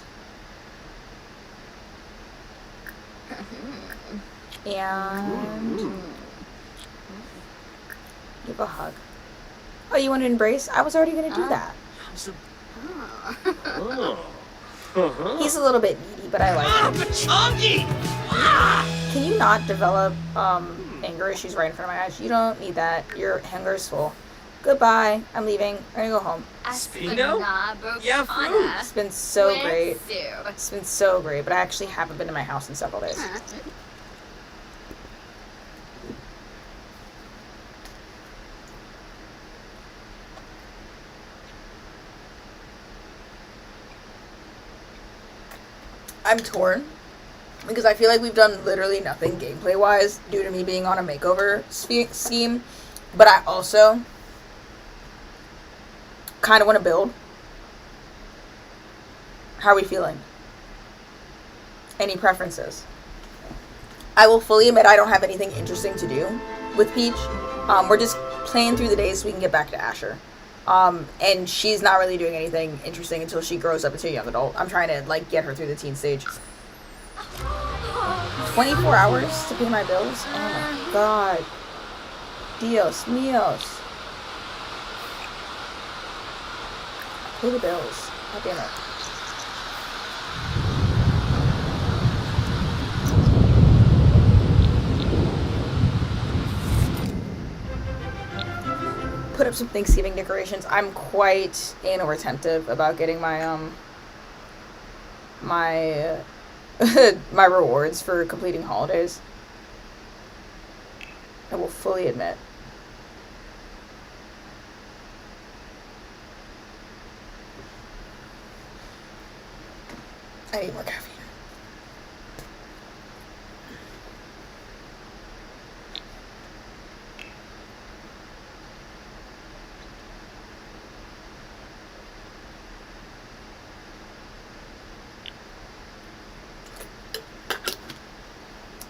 And give a hug. Oh, you want to embrace? I was already going to do that. Oh. He's a little bit needy, but I like him. Pachongi! Can you not develop anger issues right in front of my eyes? You don't need that. Your hunger is full. Goodbye. I'm leaving. I'm going to go home. Spino? Yeah, It's been so great. It's been so great, but I actually haven't been to my house in several days. I'm torn because I feel like we've done literally nothing gameplay wise due to me being on a makeover scheme, but I also kind of want to build. How are we feeling? Any preferences? I will fully admit I don't have anything interesting to do with Peach. We're just playing through the days so we can get back to Asher. And she's not really doing anything interesting until she grows up into a young adult. I'm trying to, like, get her through the teen stage. 24 hours to pay my bills? Oh my god. Dios míos. Pay the bills. God damn it. Put up some Thanksgiving decorations. I'm quite anal retentive about getting my my my rewards for completing holidays. I will fully admit. I need more caffeine.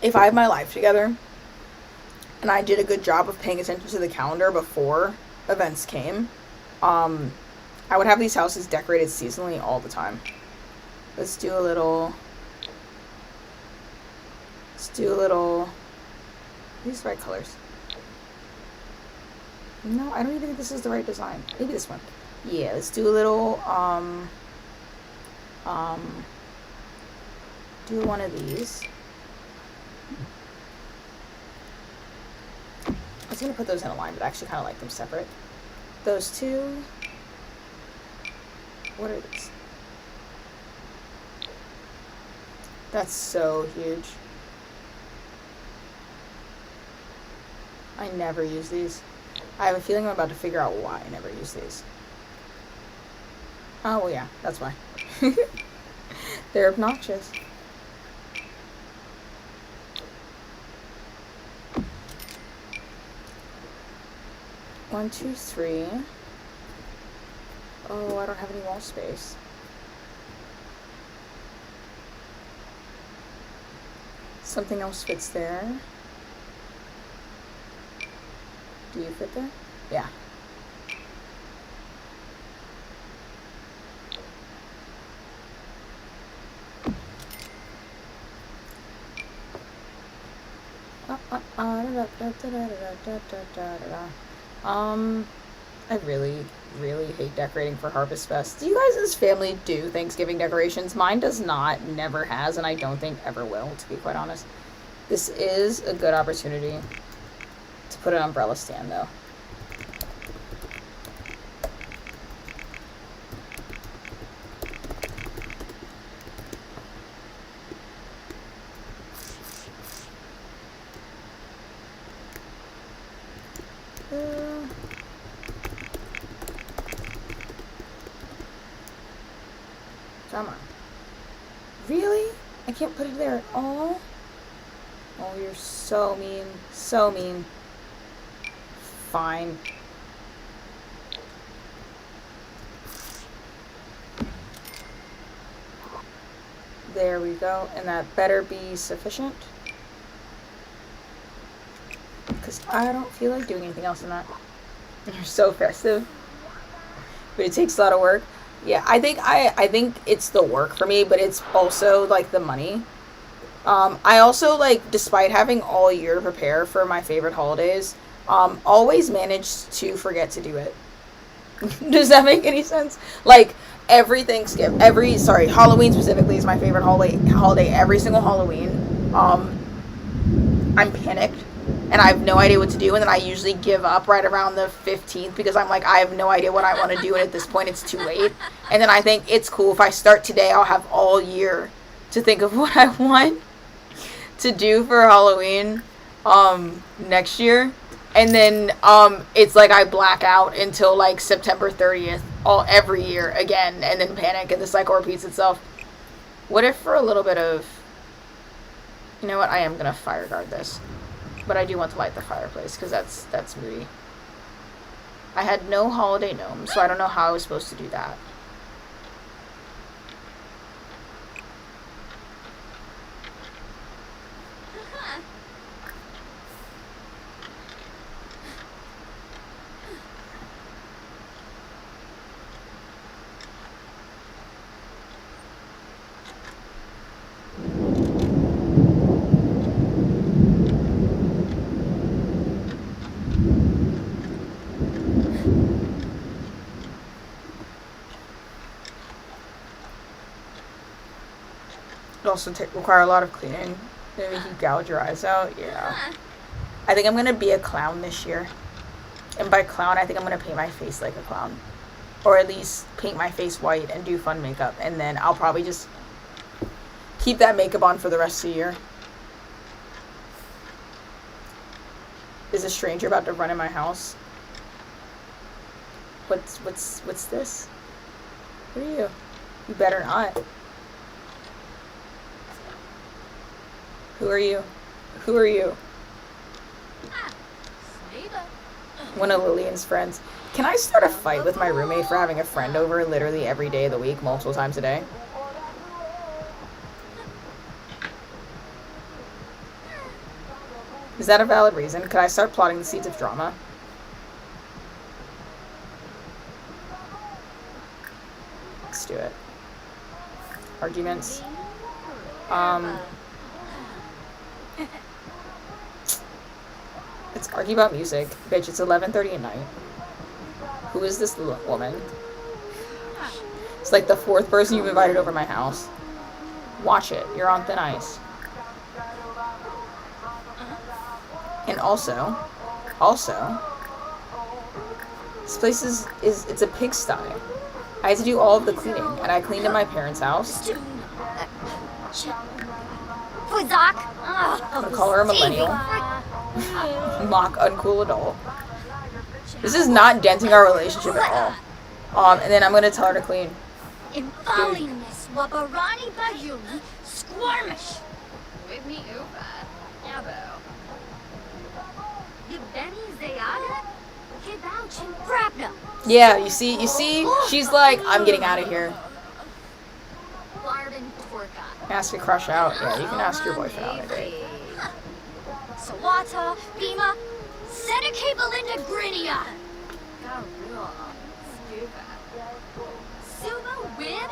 If I have my life together and I did a good job of paying attention to the calendar before events came, I would have these houses decorated seasonally all the time. Let's do a little, these right colors. No, I don't even think this is the right design. Maybe this one. Yeah, let's do a little, do one of these. I was going to put those in a line, but I actually kind of like them separate. Those two. What are these? That's so huge. I never use these. I have a feeling I'm about to figure out why I never use these. Oh, well, yeah, that's why. They're obnoxious. One, two, three. Oh, I don't have any wall space. Something else fits there. Do you fit there? Yeah. I really, really hate decorating for Harvest Fest. Do you guys' family do Thanksgiving decorations? Mine does not, never has, and I don't think ever will, to be quite honest. This is a good opportunity to put an umbrella stand, though. Come on. Really? I can't put it there at all? Oh, you're so mean. So mean. Fine. There we go. And that better be sufficient. Because I don't feel like doing anything else in that. You're so festive. But it takes a lot of work. Yeah, I think it's the work for me, but it's also like the money. I also, like, despite having all year to prepare for my favorite holidays, always manage to forget to do it. Does that make any sense? Like, Halloween specifically is my favorite holiday. Every single Halloween, I'm panicked and I have no idea what to do, and then I usually give up right around the 15th because I'm like, I have no idea what I want to do, and at this point it's too late. And then I think it's cool if I start today, I'll have all year to think of what I want to do for Halloween next year. And then it's like I black out until like September 30th every year again, and then panic, and the cycle repeats itself. What if for a little bit of, you know what, I am going to fire guard this. But I do want to light the fireplace because that's moody. I had no holiday gnome, so I don't know how I was supposed to do that. It also require a lot of cleaning. Maybe you gouge your eyes out. Yeah. I think I'm going to be a clown this year. And by clown, I think I'm going to paint my face like a clown. Or at least paint my face white and do fun makeup. And then I'll probably just keep that makeup on for the rest of the year. Is a stranger about to run in my house? What's this? What are you? You better not. Who are you? Who are you? One of Lillian's friends. Can I start a fight with my roommate for having a friend over literally every day of the week, multiple times a day? Is that a valid reason? Could I start plotting the seeds of drama? Let's do it. Arguments. Let's argue about music. Bitch, it's 11:30 at night. Who is this woman? It's like the fourth person you've invited over my house. Watch it. You're on thin ice. And also, this place is it's a pigsty. I had to do all of the cleaning, and I cleaned in my parents' house. I'm gonna call her a millennial. Mock uncool adult. This is not denting our relationship at all. And then I'm gonna tell her to clean. Imbalingnes wabarani bayuni squirmish. With me over. Yabo. The Benny Zayada? Kibouchin Brabno. Yeah, you see, she's like, I'm getting out of here. Barden Torka. Ask a crush out. Yeah, you can ask your boyfriend out on a date. Sawata, Bima, Seneca Belinda Grinia. Garul. Scuba. Suba Wib,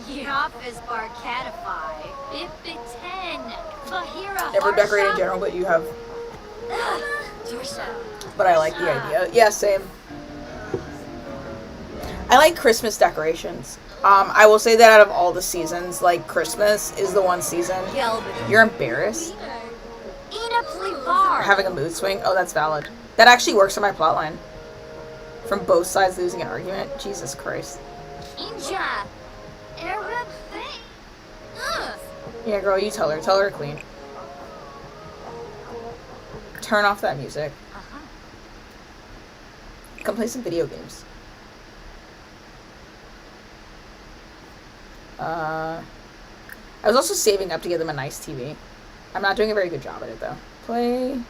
Yafis Barcatify, Bipiten, Bahira. Never decorate in general, but you have. Torso. But I like the idea. Yeah, same. I like Christmas decorations. I will say that out of all the seasons, like, Christmas is the one season. You're embarrassed. Ina Plivar. Having a mood swing? Oh, that's valid. That actually works on my plotline. From both sides losing an argument? Jesus Christ. Inja. Arab thing. Ugh. Yeah, girl, you tell her. Tell her to clean. Turn off that music. Come play some video games. I was also saving up to get them a nice TV. I'm not doing a very good job at it, though. Play...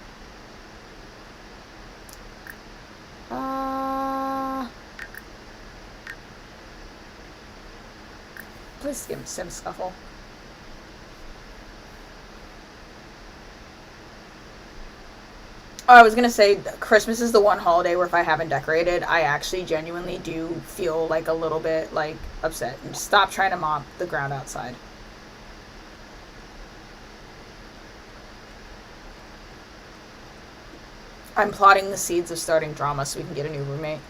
Play Sim Scuffle. Oh, I was gonna say, Christmas is the one holiday where if I haven't decorated, I actually genuinely do feel like a little bit, like, upset. And stop trying to mop the ground outside. I'm plotting the seeds of starting drama so we can get a new roommate.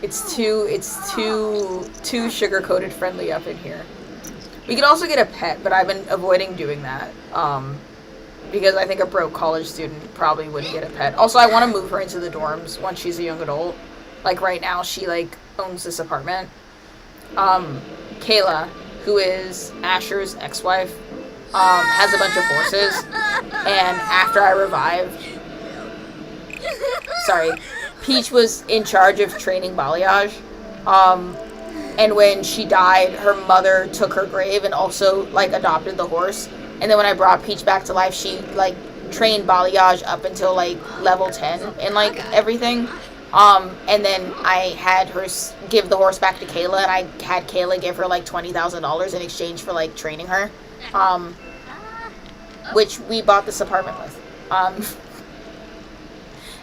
It's too sugar-coated friendly up in here. We could also get a pet, but I've been avoiding doing that. Because I think a broke college student probably wouldn't get a pet. Also, I want to move her into the dorms once she's a young adult. Like, right now, she, like, owns this apartment. Kayla, who is Asher's ex-wife, has a bunch of horses. And after I revived... Sorry. Peach was in charge of training balayage. And when she died, her mother took her grave and also, like, adopted the horse. And then when I brought Peach back to life, she, like, trained balayage up until, like, level 10 and, like, everything. And then I had her give the horse back to Kayla, and I had Kayla give her, like, $20,000 in exchange for, like, training her. Which we bought this apartment with.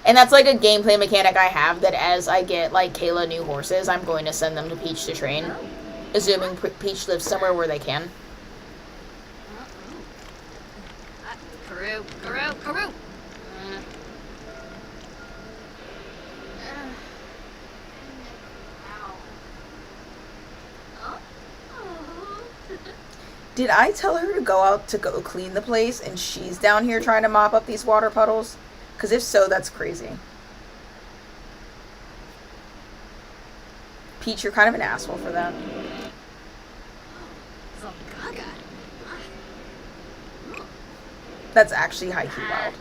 And that's, like, a gameplay mechanic I have, that as I get, like, Kayla new horses, I'm going to send them to Peach to train. Assuming Peach lives somewhere where they can. Karoo. Did I tell her to go out to go clean the place, and she's down here trying to mop up these water puddles? Because if so, that's crazy. Peach, you're kind of an asshole for that. That's actually high-key wild.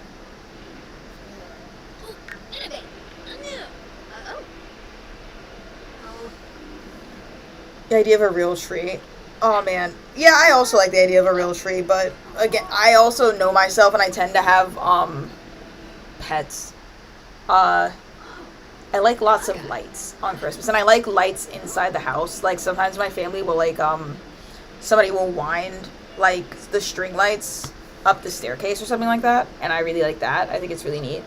The idea of a real tree. Oh, man. Yeah, I also like the idea of a real tree, but, again, I also know myself, and I tend to have, pets. I like lots of lights on Christmas, and I like lights inside the house. Like, sometimes my family will, like, somebody will wind, like, the string lights up the staircase or something like that, and I really like that. I think it's really neat.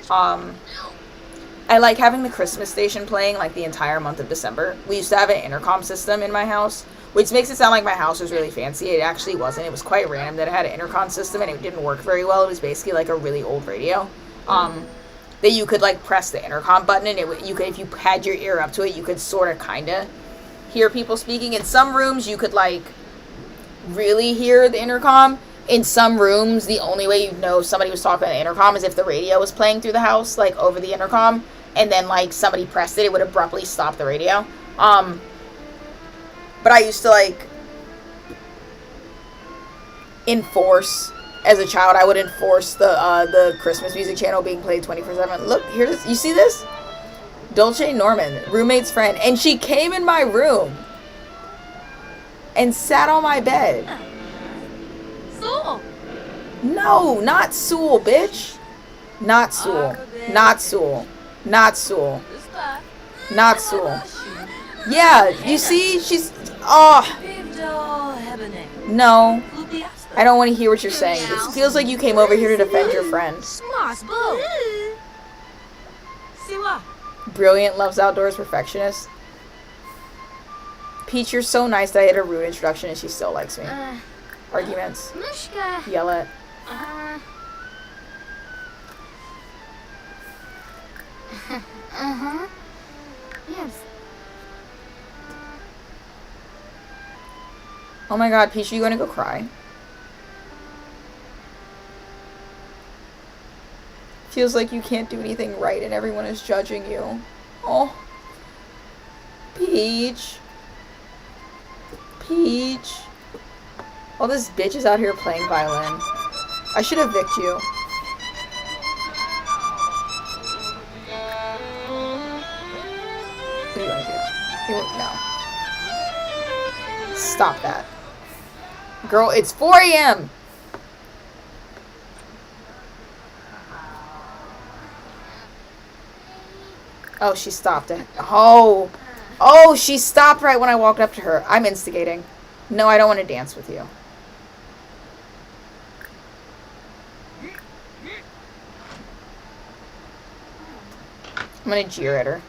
I like having the Christmas station playing, like, the entire month of December. We used to have an intercom system in my house, which makes it sound like my house was really fancy. It actually wasn't. It was quite random that it had an intercom system, and it didn't work very well. It was basically, like, a really old radio. That you could, like, press the intercom button, and you could, if you had your ear up to it, you could sort of, kind of hear people speaking. In some rooms, you could, like, really hear the intercom. In some rooms, the only way you'd know somebody was talking on the intercom is if the radio was playing through the house, like, over the intercom, and then, like, somebody pressed it, it would abruptly stop the radio. But I used to, like, enforce, as a child, I would enforce the Christmas music channel being played 24/7. Look, here's, you see this? Dolce Norman, roommate's friend, and she came in my room and sat on my bed. Soul. No, not Sewell, bitch. Not Sewell. Not Sewell. Not Sewell. Not Sewell. Yeah, you see, she's, oh. No. I don't want to hear what you're saying. It feels like you came over here to defend your friend. Brilliant, loves outdoors, perfectionist. Peach, you're so nice that I had a rude introduction and she still likes me. Arguments. Mushka. Yell at. Uh-huh. Yes. Oh my god, Peach, are you gonna go cry? Feels like you can't do anything right and everyone is judging you. Oh. Peach. Peach. All this bitch is out here playing violin. I should evict you. What are you gonna do? No. Stop that. Girl, it's 4 a.m. Oh, she stopped it. Oh. Oh, she stopped right when I walked up to her. I'm instigating. No, I don't want to dance with you. I'm gonna jeer at her.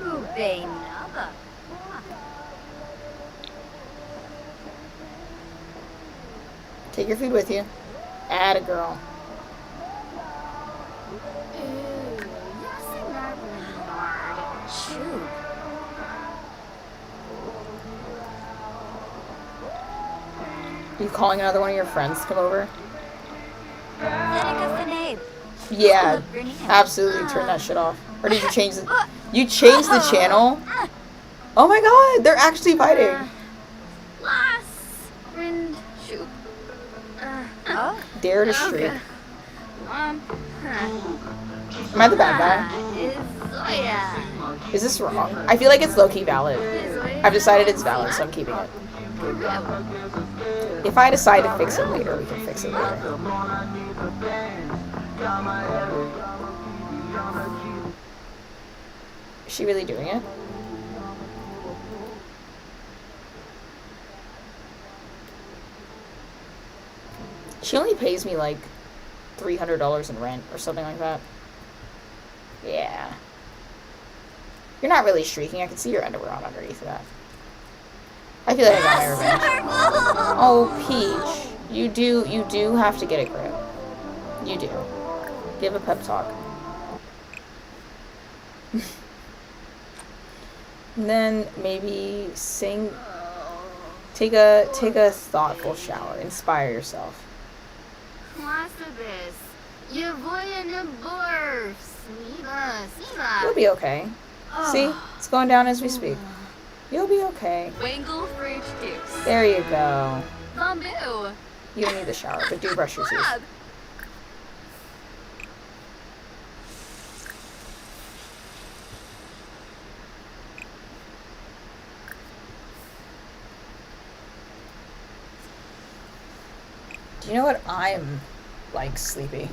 Ubenaba. Take your food with you. Atta girl. Shoot. Are you calling another one of your friends to come over? Seneca Finade. Yeah, absolutely turn that shit off. Or did you change the... You changed the channel? Oh my god, they're actually fighting. Last. And shoot. Dare to streak. Okay. Am I the bad guy? Zoya. Is this wrong? I feel like it's low-key valid. I've decided it's valid, so I'm keeping it. If I decide to fix it later, we can fix it later. Is she really doing it? She only pays me like $300 in rent or something like that. Yeah. You're not really streaking. I can see your underwear on underneath of that. I feel like I got my revenge. Oh, Peach. You do have to get a grip. You do. Give a pep talk. And then maybe sing. Take a thoughtful shower. Inspire yourself. You'll be okay. See? It's going down as we speak. You'll be okay. Wangle fruit juice. There you go. Bamboo. You don't need the shower, but do brush your teeth. Crab. Do you know what? I'm, like, sleepy.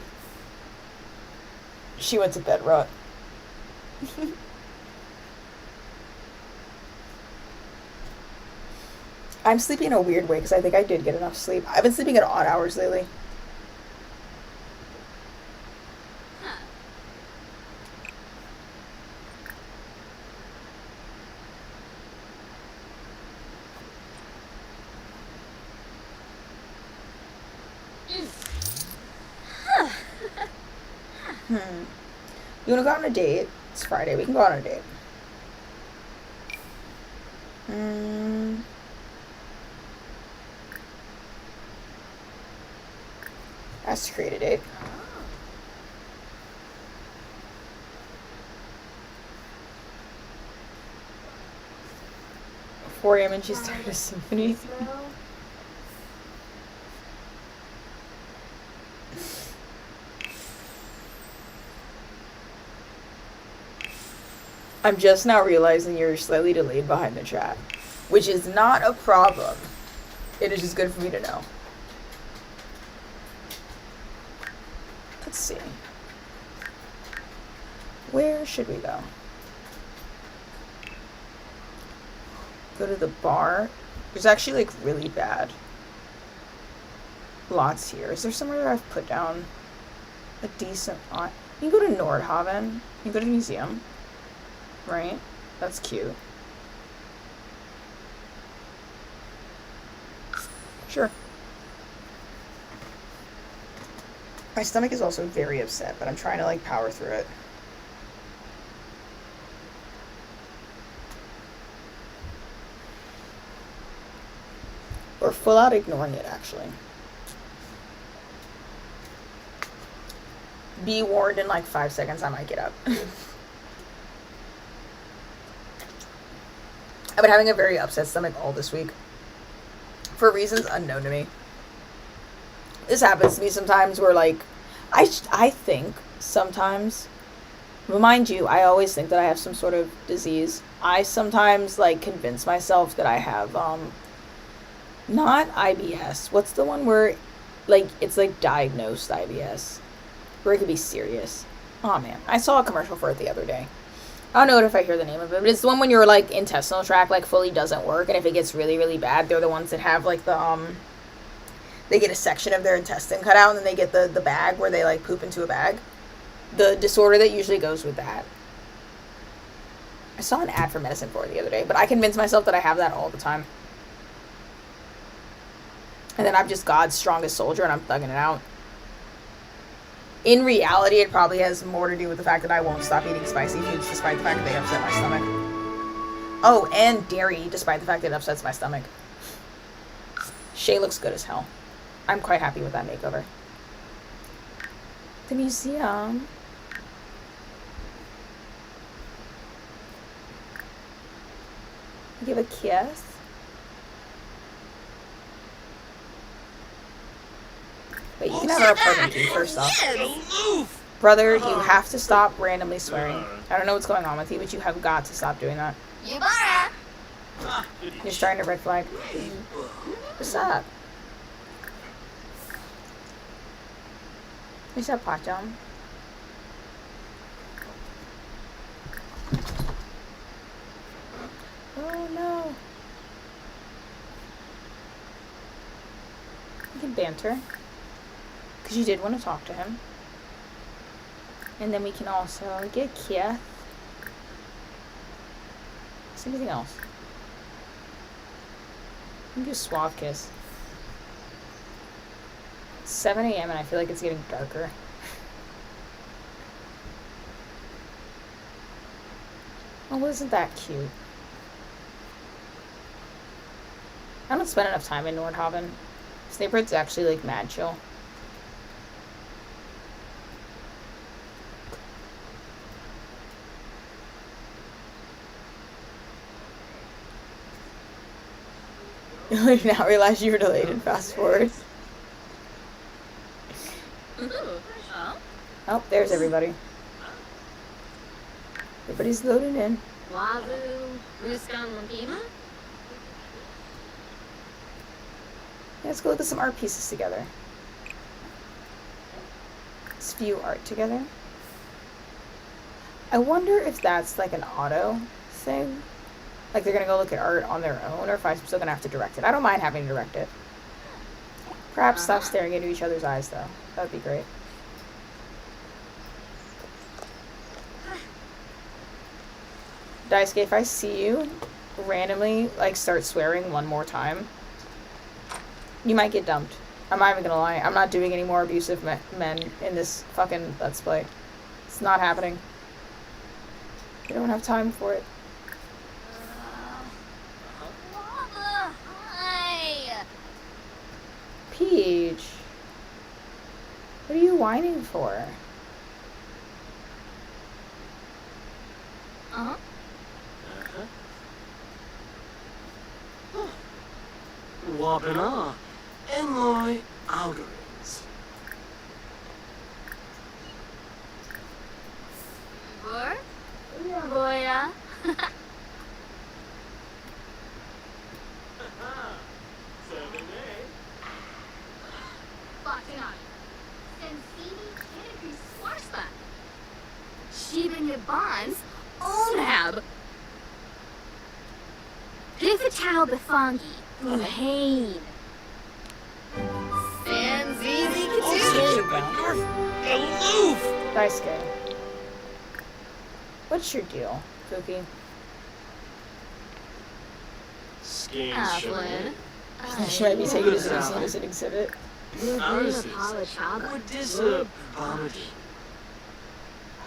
She went to bed rut. I'm sleepy in a weird way because I think I did get enough sleep. I've been sleeping at odd hours lately. You wanna go on a date? It's Friday. We can go on a date. Has to create a date. Four a.m. and she started a symphony. I'm just now realizing you're slightly delayed behind the chat, which is not a problem. It is just good for me to know. Let's see. Where should we go? Go to the bar. There's actually, like, really bad lots here. Is there somewhere where I've put down a decent lot? You can go to Nordhaven. You can go to the museum. Right? That's cute. Sure. My stomach is also very upset, but I'm trying to, like, power through it. Or full out ignoring it, actually. Be warned, in like 5 seconds I might get up. I've been having a very upset stomach all this week. For reasons unknown to me. This happens to me sometimes where, like, I think sometimes, remind you, I always think that I have some sort of disease. I sometimes, like, convince myself that I have, not IBS. What's the one where, like, it's, like, diagnosed IBS? Where it could be serious. Oh, man. I saw a commercial for it the other day. I don't know if I hear the name of it, but it's the one when your, like, intestinal tract, like, fully doesn't work, and if it gets really, really bad, they're the ones that have, like, the, they get a section of their intestine cut out, and then they get the bag where they, like, poop into a bag. The disorder that usually goes with that. I saw an ad for medicine for it the other day, but I convince myself that I have that all the time. And then I'm just God's strongest soldier, and I'm thugging it out. In reality, it probably has more to do with the fact that I won't stop eating spicy foods despite the fact that they upset my stomach. Oh, and dairy, despite the fact that it upsets my stomach. Shay looks good as hell. I'm quite happy with that makeover. The museum. Give a kiss. Wait, you can have our apartment key first off. Brother, you have to stop randomly swearing. I don't know what's going on with you, but you have got to stop doing that. You're starting to red flag. What's up? What's up, Pacham? Oh no. You can banter. Because you did want to talk to him. And then we can also get a kiss. Is there anything else? We can do a suave kiss. It's 7 a.m. and I feel like it's getting darker. Oh, isn't that cute? I don't spend enough time in Nordhaven. Snaperid's actually, like, mad chill. You now realize you were delayed and fast forward. Oh, there's everybody. Everybody's loading in. Let's go look at some art pieces together. Let's view art together. I wonder if that's like an auto thing. Like they're gonna go look at art on their own, or if I'm still gonna have to direct it. I don't mind having to direct it. Perhaps stop staring into each other's eyes, though. That would be great. Daisuke, if I see you randomly, like, start swearing one more time, you might get dumped. I'm not even gonna lie. I'm not doing any more abusive men in this fucking Let's Play. It's not happening. We don't have time for it. Peach. What are you whining for? Wabana, Enloy, Algorins. Boya. Shibanya Bonds, Onab. This Ukatao Bifangi. Pain. Sans easy Oh, Katu. but you're aloof! Daisuke. What's your deal, Cookie? Skein Aslin. She might be taking this as an exhibit. What is a Bombadil?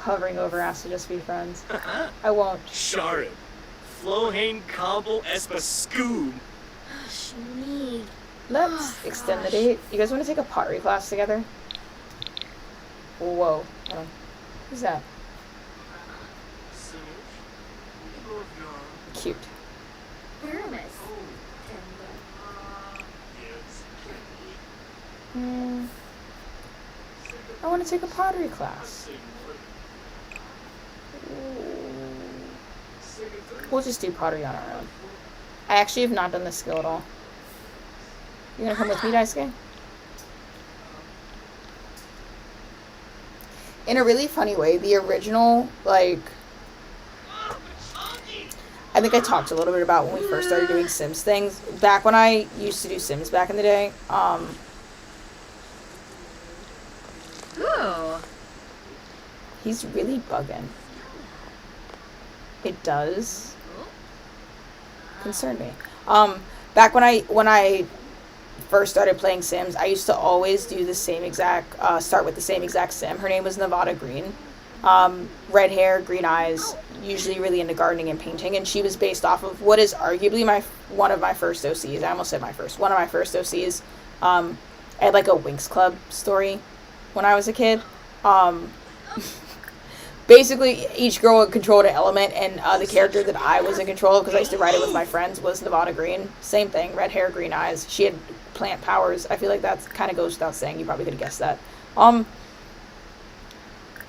Hovering over asked to just be friends. I won't. Sharib. Flohane Cobble Espa Scoob. Shuni. Let's extend the date. You guys want to take a pottery class together? Whoa. Hold on. Who's that? Cute. Thermos. I want to take a pottery class. We'll just do pottery on our own. I actually have not done this skill at all. You gonna come with me, Daisuke? In a really funny way, the original, like, I think I talked a little bit about when we first started doing Sims things. Back when I used to do Sims back in the day, Ooh. he's really bugging. It does concern me. Back when I first started playing Sims, I used to always do the same exact, start with the same exact Sim. Her name was Nevada Green. Red hair, green eyes, usually really into gardening and painting, and she was based off of what is arguably one of my first OCs. I almost said my first. One of my first OCs. I had like a Winx Club story when I was a kid. Basically, each girl controlled an element, and the character that I was in control of, because I used to write it with my friends, was Nevada Green. Same thing, red hair, green eyes. She had plant powers. I feel like that kind of goes without saying. You probably could have guessed that.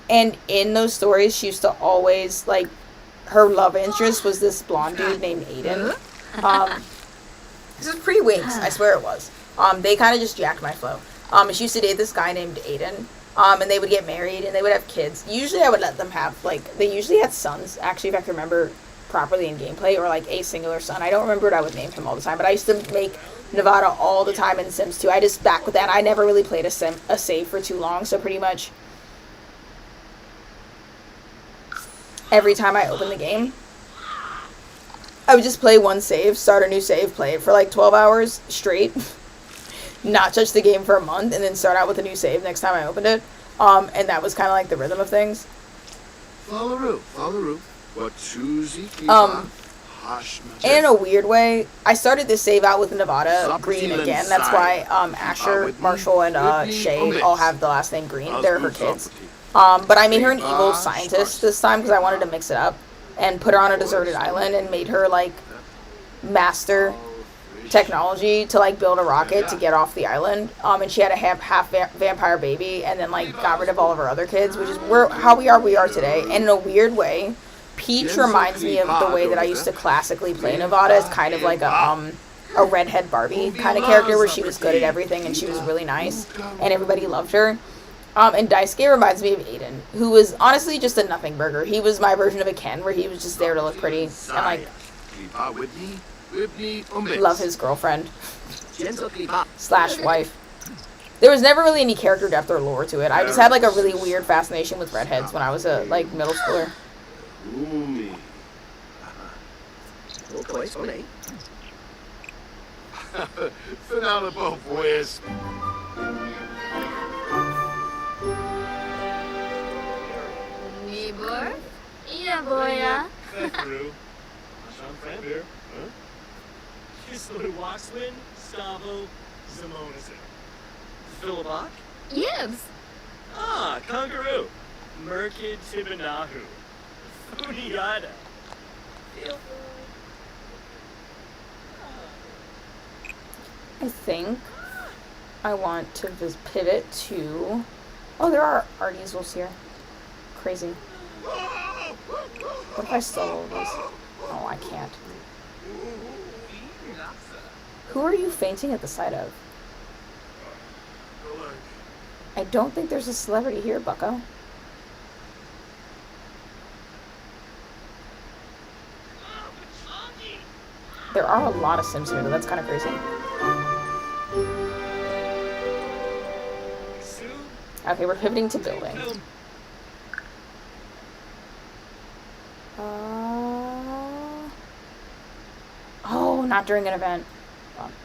And in those stories, she used to always, like, her love interest was this blonde dude named Aiden. This was pre-Winx, I swear it was. They kind of just jacked my flow. She used to date this guy named Aiden. And they would get married, and they would have kids. Usually I would let them have, like, they usually had sons, actually, if I can remember properly in gameplay, or, like, a singular son. I don't remember what I would name him all the time, but I used to make Nevada all the time in Sims 2. I just, back with that, I never really played a save for too long, so pretty much every time I opened the game, I would just play one save, start a new save, play it for, like, 12 hours straight. Not touch the game for a month, and then start out with a new save next time I opened it. And that was kind of like the rhythm of things. Follow what Susie And in a weird way, I started this save out with Nevada Green again. That's why Asher, Marshall, and Shay all have the last name Green. They're her kids. But I made her an evil scientist this time because I wanted to mix it up and put her on a deserted island and made her, like, master technology to, like, build a rocket to get off the island. And she had a half vampire baby, and then, like, got rid of all of her other kids, which is how we are today. And in a weird way, Peach reminds me of the way that I used to classically play Nevada as kind of like a redhead Barbie kind of character, where she was good at everything and she was really nice and everybody loved her. And Daisuke reminds me of Aiden, who was honestly just a nothing burger. He was my version of a Ken, where he was just there to look pretty and, like, love his girlfriend slash wife. There was never really any character depth or lore to it. I just had, like, a really weird fascination with redheads when I was a, like, middle schooler. Finale pues. Nibor? Ina boya. Fefru. Sean Frambir. Huh? Kisler Waxwin. Stavo. Zamonison. Philibok? Yibs. Ah, Kangaroo. Merkid Tibanahu. Uniata. I think I want to just pivot to... Oh, there are art easels here. Crazy. What if I stole all of those? Oh, I can't. Who are you fainting at the sight of? I don't think there's a celebrity here, bucko. There are a lot of Sims here, though. That's kind of crazy. Okay, we're pivoting to building. Oh, not during an event. Hold on.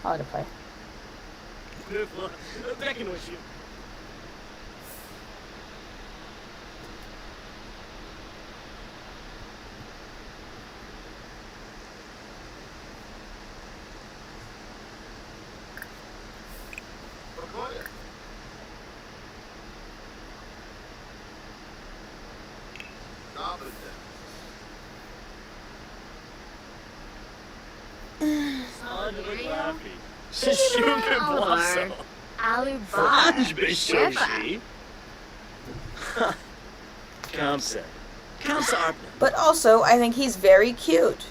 I'll let it play. Oliver. Alubar. Franz Bishoshi. Kamsa. Kamsa Arpna. But also, I think he's very cute.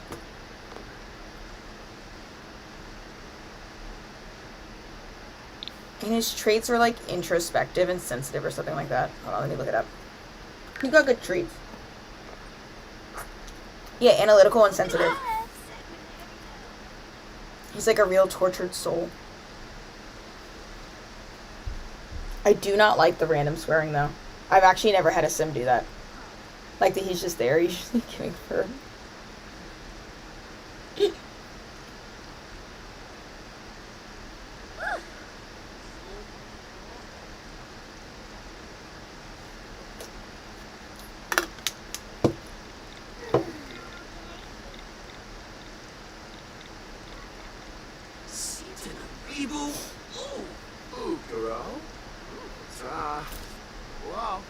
And his traits are like introspective and sensitive or something like that. Hold on, let me look it up. He got good traits. Yeah, analytical and sensitive. He's like a real tortured soul. I do not like the random swearing though. I've actually never had a sim do that. Like that he's just there, he's just like giving fur. Ooh, Kuro. Wow.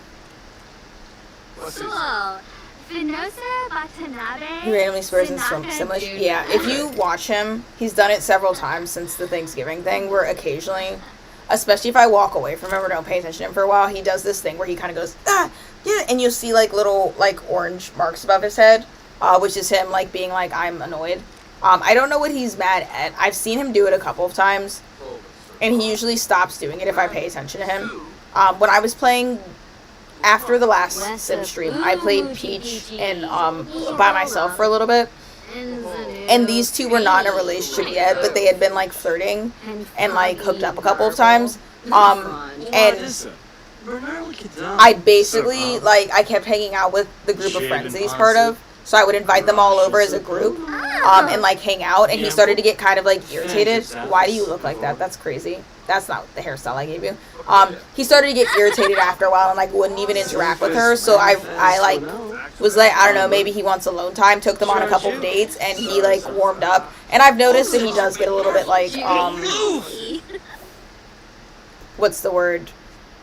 What's this? Cool. Vinosa Watanabe. He randomly swears in Simlish. Yeah, if you watch him, he's done it several times since the Thanksgiving thing, where occasionally, especially if I walk away from him or don't pay attention to him for a while, he does this thing where he kind of goes, ah, yeah, and you'll see like little like orange marks above his head, which is him like being like, I'm annoyed. I don't know what he's mad at. I've seen him do it a couple of times, and he usually stops doing it if I pay attention to him. When I was playing after the last Sim stream, I played Peach and by myself for a little bit. And these two were not in a relationship yet, but they had been like flirting and like hooked up a couple of times. And I basically like I kept hanging out with the group of friends that he's part of. So I would invite them all over as a group and like hang out, and he started to get kind of like irritated. Why do you look like that? That's crazy. That's not the hairstyle I gave you. He started to get irritated after a while and like wouldn't even interact with her. So I like was like, I don't know, maybe he wants alone time. Took them on a couple of dates, and he like warmed up. And I've noticed that he does get a little bit like what's the word?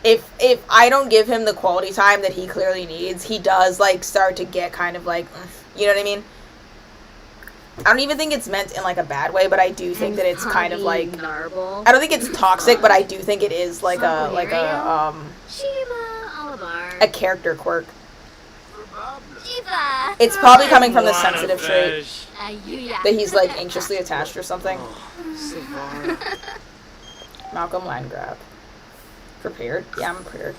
If I don't give him the quality time that he clearly needs, he does like start to get kind of like, you know what I mean? I don't even think it's meant in like a bad way, but I do think that it's kind of like, I don't think it's toxic, but I do think it is like a character quirk. It's probably coming from the sensitive trait that he's like anxiously attached or something. Malcolm Landgraf. Prepared? Yeah, I'm prepared.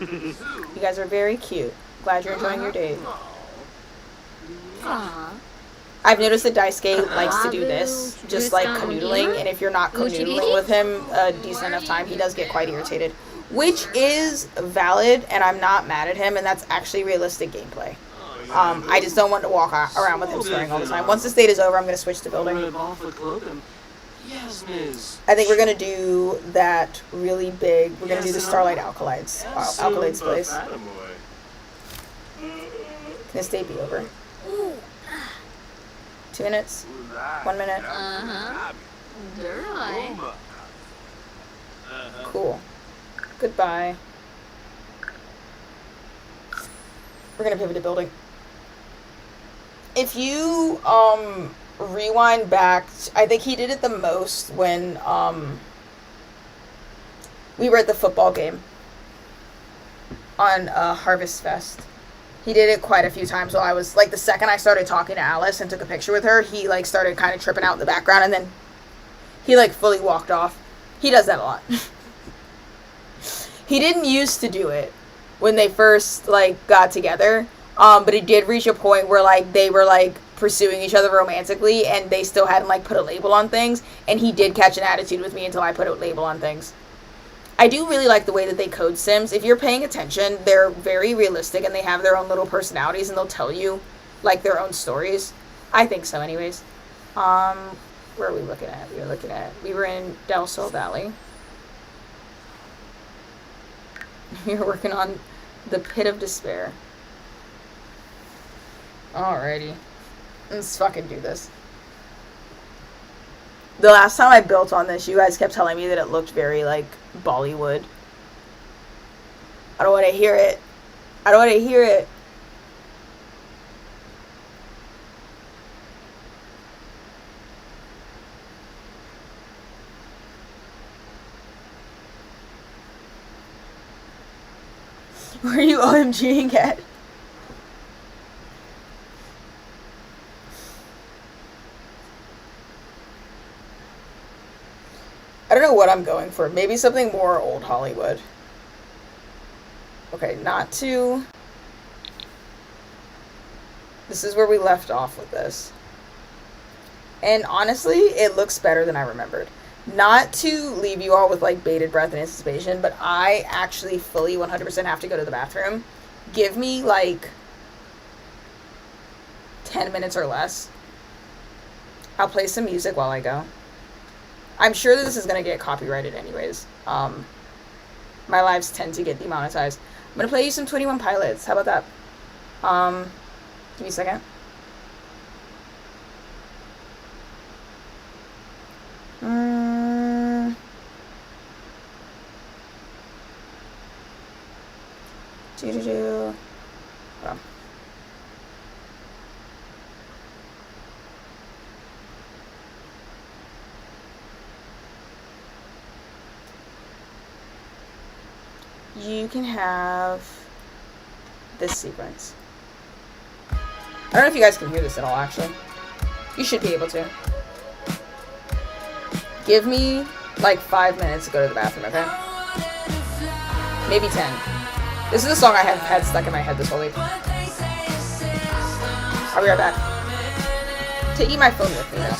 You guys are very cute. Glad you're enjoying your date. I've noticed that Daisuke likes to do this, just like canoodling, and if you're not canoodling with him a decent enough time, he does get quite irritated. Which is valid, and I'm not mad at him, and that's actually realistic gameplay. I just don't want to walk around with him swearing all the time. Once this date is over, I'm going to switch to building. I think we're going to do that really big. We're going to do the Starlight Alkalides. Alkalides place. Can this date be over? 2 minutes? 1 minute? Cool. Goodbye. We're going to pivot to building. If you, rewind back, I think he did it the most when we were at the football game on Harvest Fest. He did it quite a few times while I was like, the second I started talking to Alice and took a picture with her, he like started kind of tripping out in the background, and then he like fully walked off. He does that a lot. He didn't used to do it, when they first like got together. But it did reach a point where like they were like pursuing each other romantically, and they still hadn't like put a label on things. And he did catch an attitude with me until I put a label on things. I do really like the way that they code Sims. If you're paying attention, they're very realistic and they have their own little personalities and they'll tell you like their own stories. I think so, anyways. Where are we looking at? We were in Del Sol Valley. We were working on the Pit of Despair. Alrighty. Let's fucking do this. The last time I built on this, you guys kept telling me that it looked very, like, Bollywood. I don't want to hear it. I don't want to hear it. Where are you OMGing at? I don't know what I'm going for. Maybe something more old Hollywood. Okay, not too... This is where we left off with this. And honestly, it looks better than I remembered. Not to leave you all with like bated breath and anticipation, but I actually fully 100% have to go to the bathroom. Give me like 10 minutes or less. I'll play some music while I go. I'm sure that this is going to get copyrighted anyways. My lives tend to get demonetized. I'm going to play you some 21 Pilots. How about that? Give me a second. Hold on. You can have this sequence. I don't know if you guys can hear this at all, actually. You should be able to. Give me like 5 minutes to go to the bathroom, okay? Maybe 10. This is a song I have had stuck in my head this whole week. I'll be right back. Taking my phone with me now.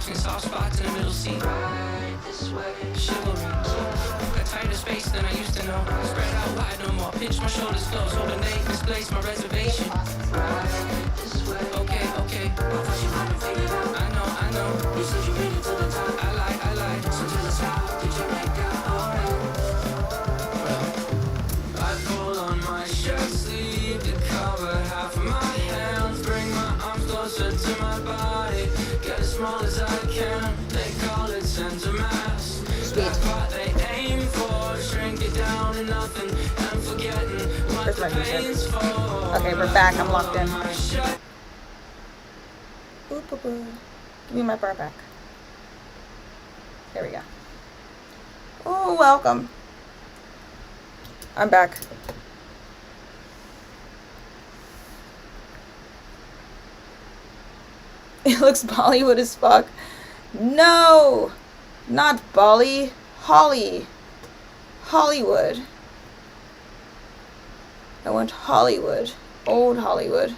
options, soft spots in the middle seat. Right this way, chivalry. Got tighter space than I used to know. Spread out wide no more. Pinch my shoulders close. Hoping they misplace my reservation. Right this way. Okay, okay. I thought you couldn't figure it out. I know. You said you made it to the top. I lied. So tell us how did you make out? I pull on my shirt sleeve to cover half of my hands. Bring my arms closer to my body. Get as small as I can. They call it center mass. That's what they aim for. Shrink it down to nothing and forgetting what the pain's for. Okay, we're back. I'm locked in. Give me my bar back. There we go. Oh, welcome. I'm back. It looks Bollywood as fuck. No! Not Bolly. Holly. Hollywood. I want Hollywood. Old Hollywood.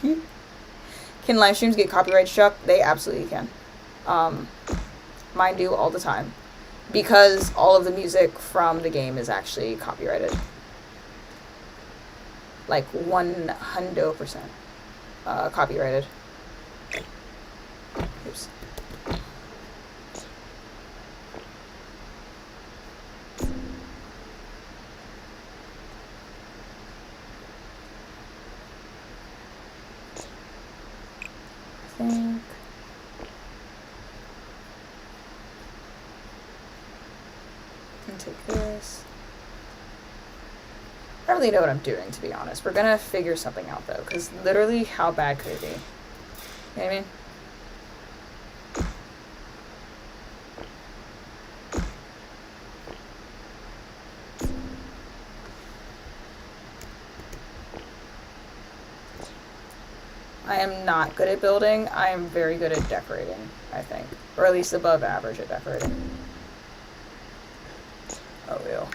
Can live streams get copyright struck? They absolutely can. Mine do all the time. Because all of the music from the game is actually copyrighted. Like 100% copyrighted. Oops. I think. And take this. I don't really know what I'm doing, to be honest. We're gonna figure something out, though, because literally, how bad could it be? You know what I mean? I am not good at building. I am very good at decorating, I think. Or at least above average at decorating. Oh, real.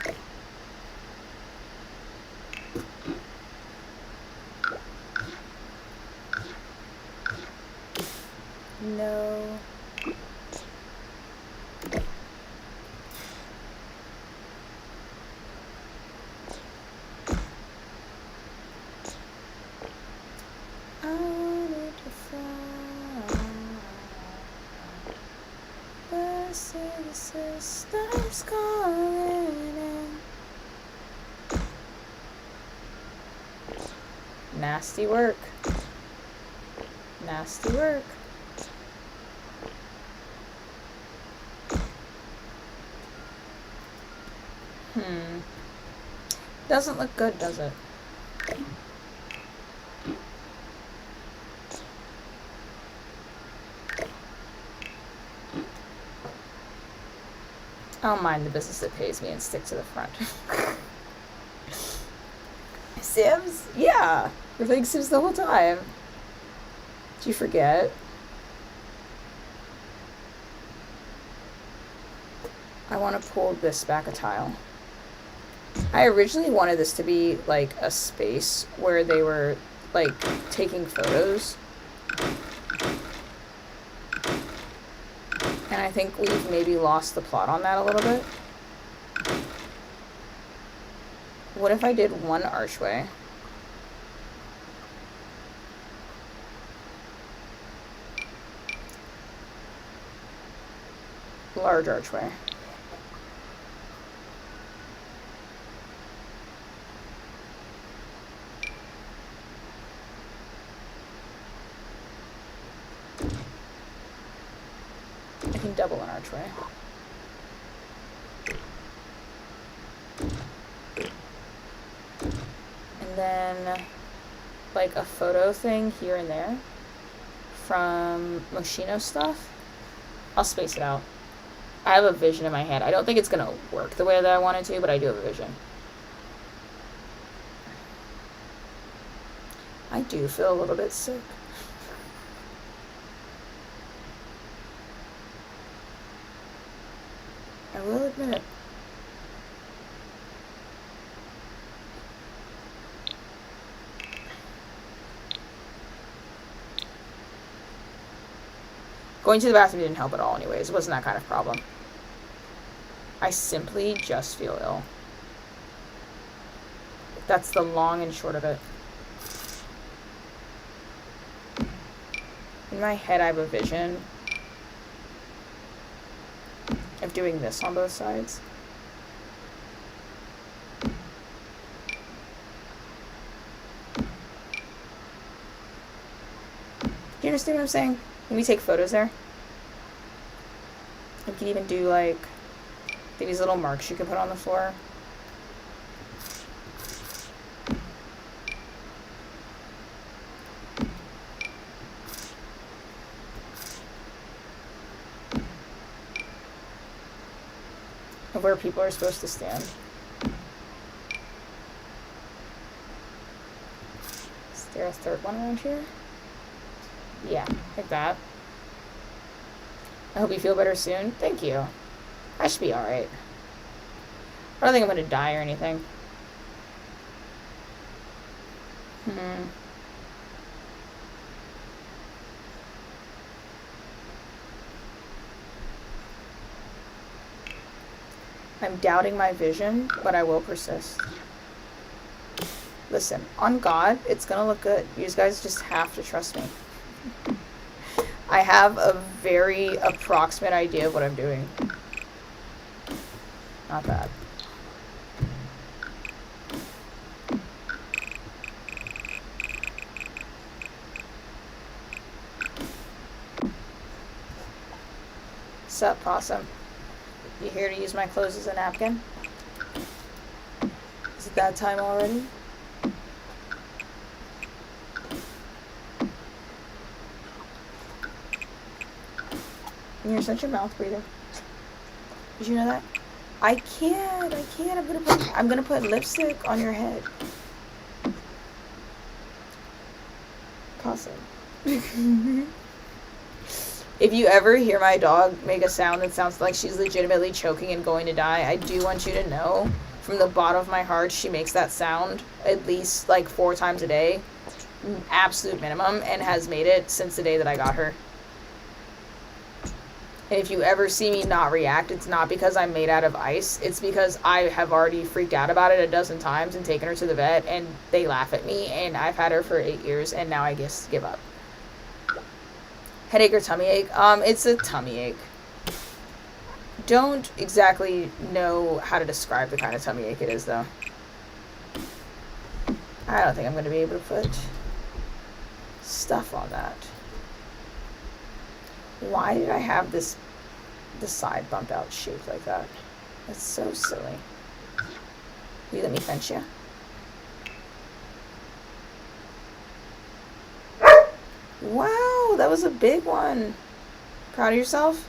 No. I wanted to fly. The city system's calling in. Nasty work. Nasty work. Doesn't look good, does it? I don't mind the business that pays me and stick to the front. Sims? Yeah. We're playing Sims the whole time. Did you forget? I want to pull this back a tile. I originally wanted this to be like a space where they were like taking photos. And I think we've maybe lost the plot on that a little bit. What if I did one archway? Large archway. I can double an archway. And then like a photo thing here and there from Moschino stuff. I'll space it out. I have a vision in my head. I don't think it's gonna work the way that I want it to, but I do have a vision. I do feel a little bit sick. I will admit. Going to the bathroom didn't help at all anyways. It wasn't that kind of problem. I simply just feel ill. That's the long and short of it. In my head, I have a vision of doing this on both sides. Do you understand what I'm saying? When we take photos there, we can even do like these little marks you can put on the floor. Of where people are supposed to stand. Is there a third one around here? Yeah, like that. I hope you feel better soon. Thank you. I should be alright. I don't think I'm gonna die or anything. I'm doubting my vision, but I will persist. Listen, on God, it's gonna look good. You guys just have to trust me. I have a very approximate idea of what I'm doing. Not bad. Sup, possum? You here to use my clothes as a napkin? Is it that time already? And you're such a mouth breather. Did you know that? I can't. I'm gonna put lipstick on your head. Possum. If you ever hear my dog make a sound that sounds like she's legitimately choking and going to die, I do want you to know, from the bottom of my heart, she makes that sound at least like 4 times a day, absolute minimum, and has made it since the day that I got her. And if you ever see me not react, it's not because I'm made out of ice. It's because I have already freaked out about it a dozen times and taken her to the vet, and they laugh at me, and I've had her for 8 years, and now I just give up. Headache or tummy ache? It's a tummy ache. Don't exactly know how to describe the kind of tummy ache it is, though. I don't think I'm going to be able to put stuff on that. Why did I have the side bump out shaped like that? That's so silly. Will you let me fence you? Wow, that was a big one. Proud of yourself?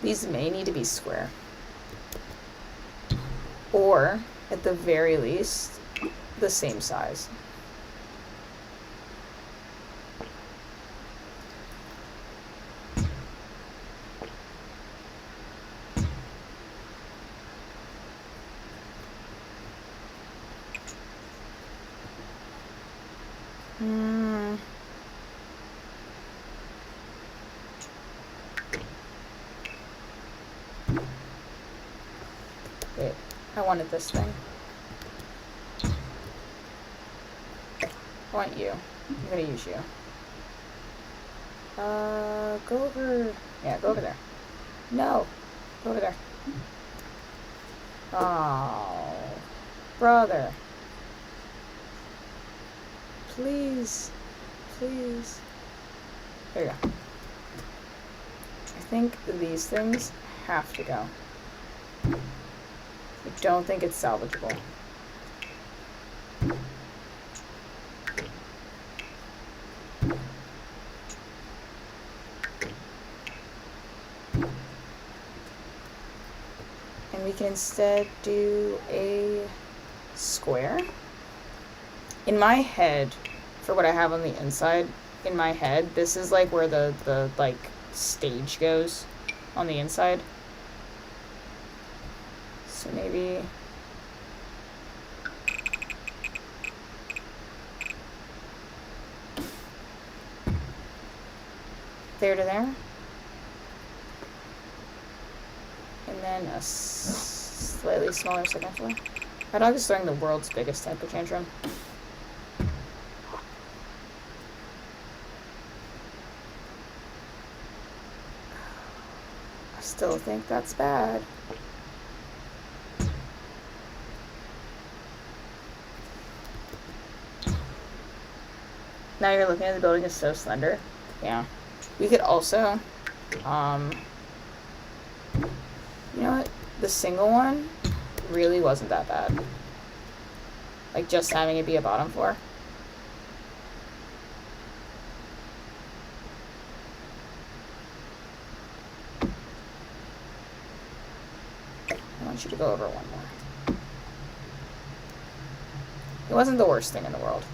These may need to be square. Or, at the very least, the same size. Wait, I wanted this thing. I want you. I'm gonna use you. Go over... Yeah, go over there. No! Go over there. Oh, brother. Please. Please. There you go. I think these things have to go. I don't think it's salvageable. And we can instead do a square. In my head, for what I have on the inside, in my head, this is like where the like stage goes on the inside. So maybe there to there. And then a slightly smaller second floor. My dog is throwing the world's biggest temper tantrum. I still think that's bad. Now you're looking at the building is so slender. Yeah. We could also, you know what? The single one really wasn't that bad. Like just having it be a bottom floor. I want you to go over one more. It wasn't the worst thing in the world.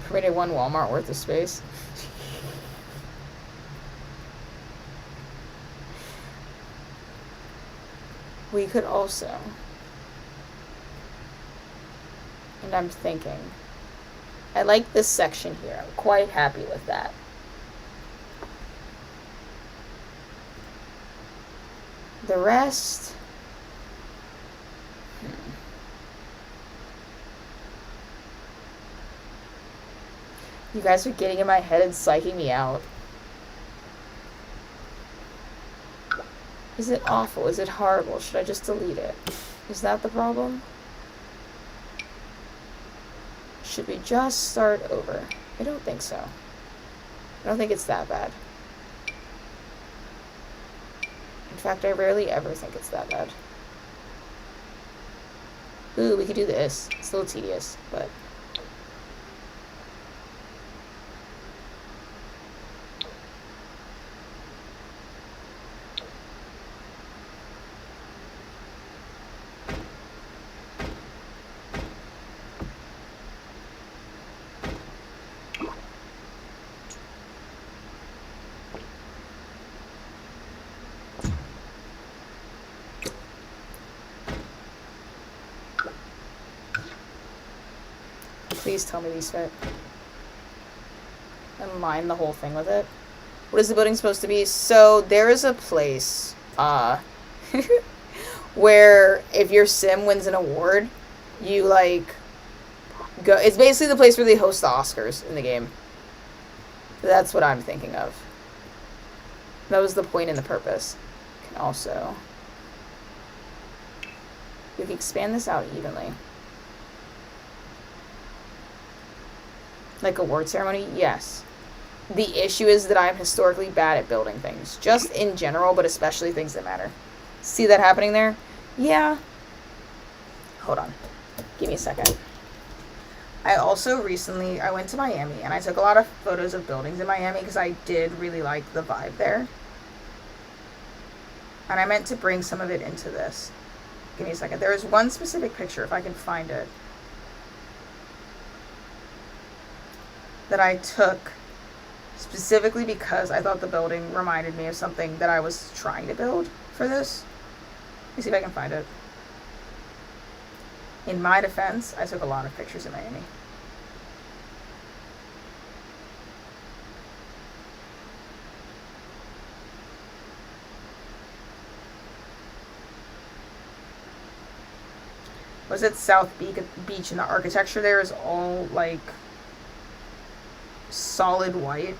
Created one Walmart worth of space. We could also, and I'm thinking, I like this section here. I'm quite happy with that. The rest, You guys are getting in my head and psyching me out. Is it awful? Is it horrible? Should I just delete it? Is that the problem? Should we just start over? I don't think so. I don't think it's that bad. In fact, I rarely ever think it's that bad. Ooh, we could do this. It's a little tedious, but... Please tell me these fit. And line the whole thing with it. What is the building supposed to be? So there is a place where if your sim wins an award, you like go. It's basically the place where they host the Oscars in the game. That's what I'm thinking of. That was the point and the purpose. Can also we can expand this out evenly. Like award ceremony? Yes. The issue is that I'm historically bad at building things. Just in general, but especially things that matter. See that happening there? Yeah. Hold on. Give me a second. I also recently, I went to Miami and I took a lot of photos of buildings in Miami because I did really like the vibe there. And I meant to bring some of it into this. Give me a second. There is one specific picture, if I can find it, that I took specifically because I thought the building reminded me of something that I was trying to build for this. Let me see if I can find it. In my defense, I took a lot of pictures in Miami. Was it South Beach, and the architecture there is all like solid white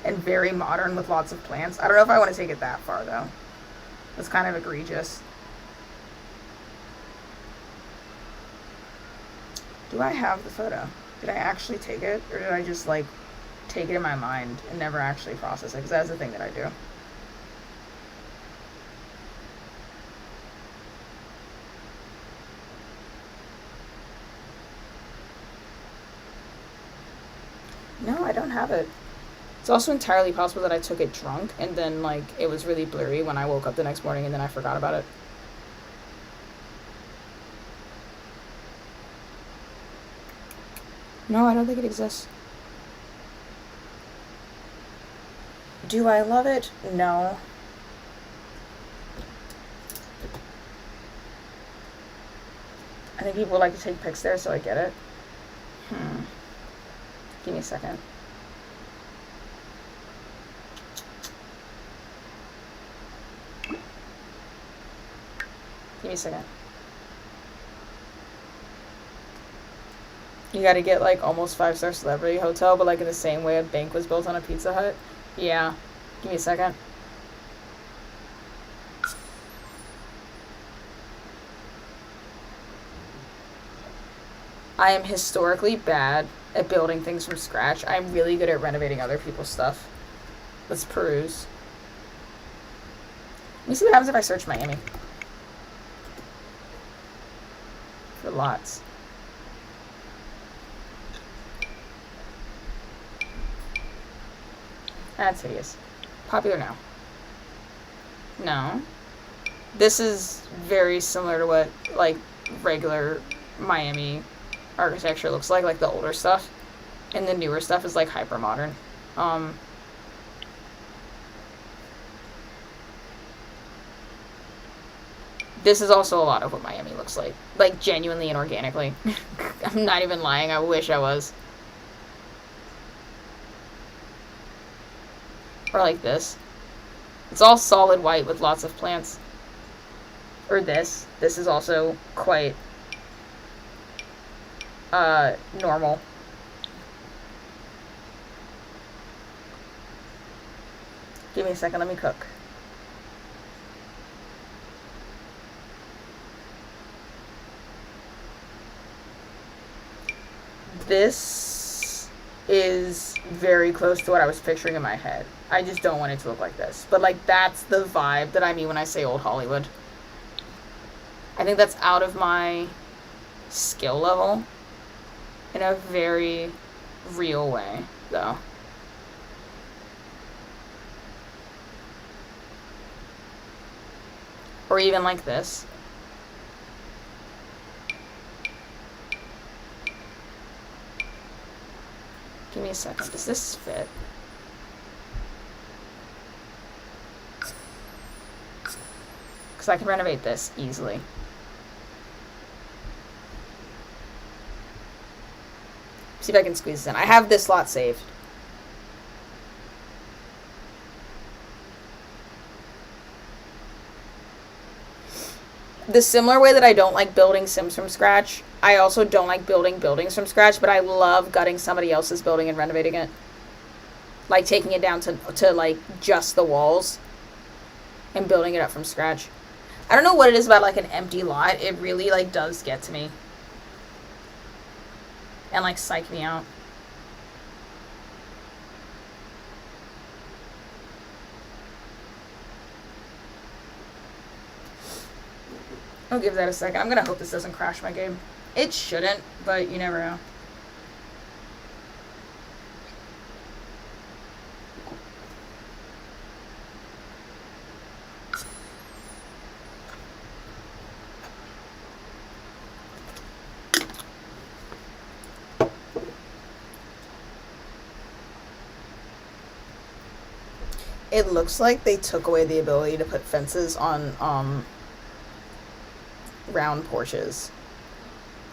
and very modern with lots of plants. I don't know if I want to take it that far though. It's kind of egregious. Do I have the photo? Did I actually take it, or did I just like take it in my mind and never actually process it? Because that's the thing that I do. No, I don't have it. It's also entirely possible that I took it drunk and then like it was really blurry when I woke up the next morning and then I forgot about it. No, I don't think it exists. Do I love it? No. I think people like to take pics there, so I get it. Give me a second. Give me a second. You gotta get, like, almost 5-star celebrity hotel, but, like, in the same way a bank was built on a Pizza Hut. Yeah. Give me a second. I am historically bad at building things from scratch. I'm really good at renovating other people's stuff. Let's peruse. Let me see what happens if I search Miami. For lots. That's hideous. Popular now. No. This is very similar to what, like, regular Miami architecture looks like the older stuff. And the newer stuff is, like, hyper modern. This is also a lot of what Miami looks like. Like, genuinely and organically. I'm not even lying. I wish I was. Or like this. It's all solid white with lots of plants. Or this. This is also quite normal. Give me a second, let me cook. This is very close to what I was picturing in my head. I just don't want it to look like this. But, like, that's the vibe that I mean when I say old Hollywood. I think that's out of my skill level in a very real way, though. Or even like this. Give me a second. Does this fit? Because I can renovate this easily. See if I can squeeze this in. I have this lot saved. The similar way that I don't like building Sims from scratch, I also don't like building buildings from scratch, but I love gutting somebody else's building and renovating it. Like taking it down to like just the walls and building it up from scratch. I don't know what it is about like an empty lot. It really like does get to me. And like psych me out. I'll give that a second. I'm gonna hope this doesn't crash my game. It shouldn't, but you never know. It looks like they took away the ability to put fences on round porches,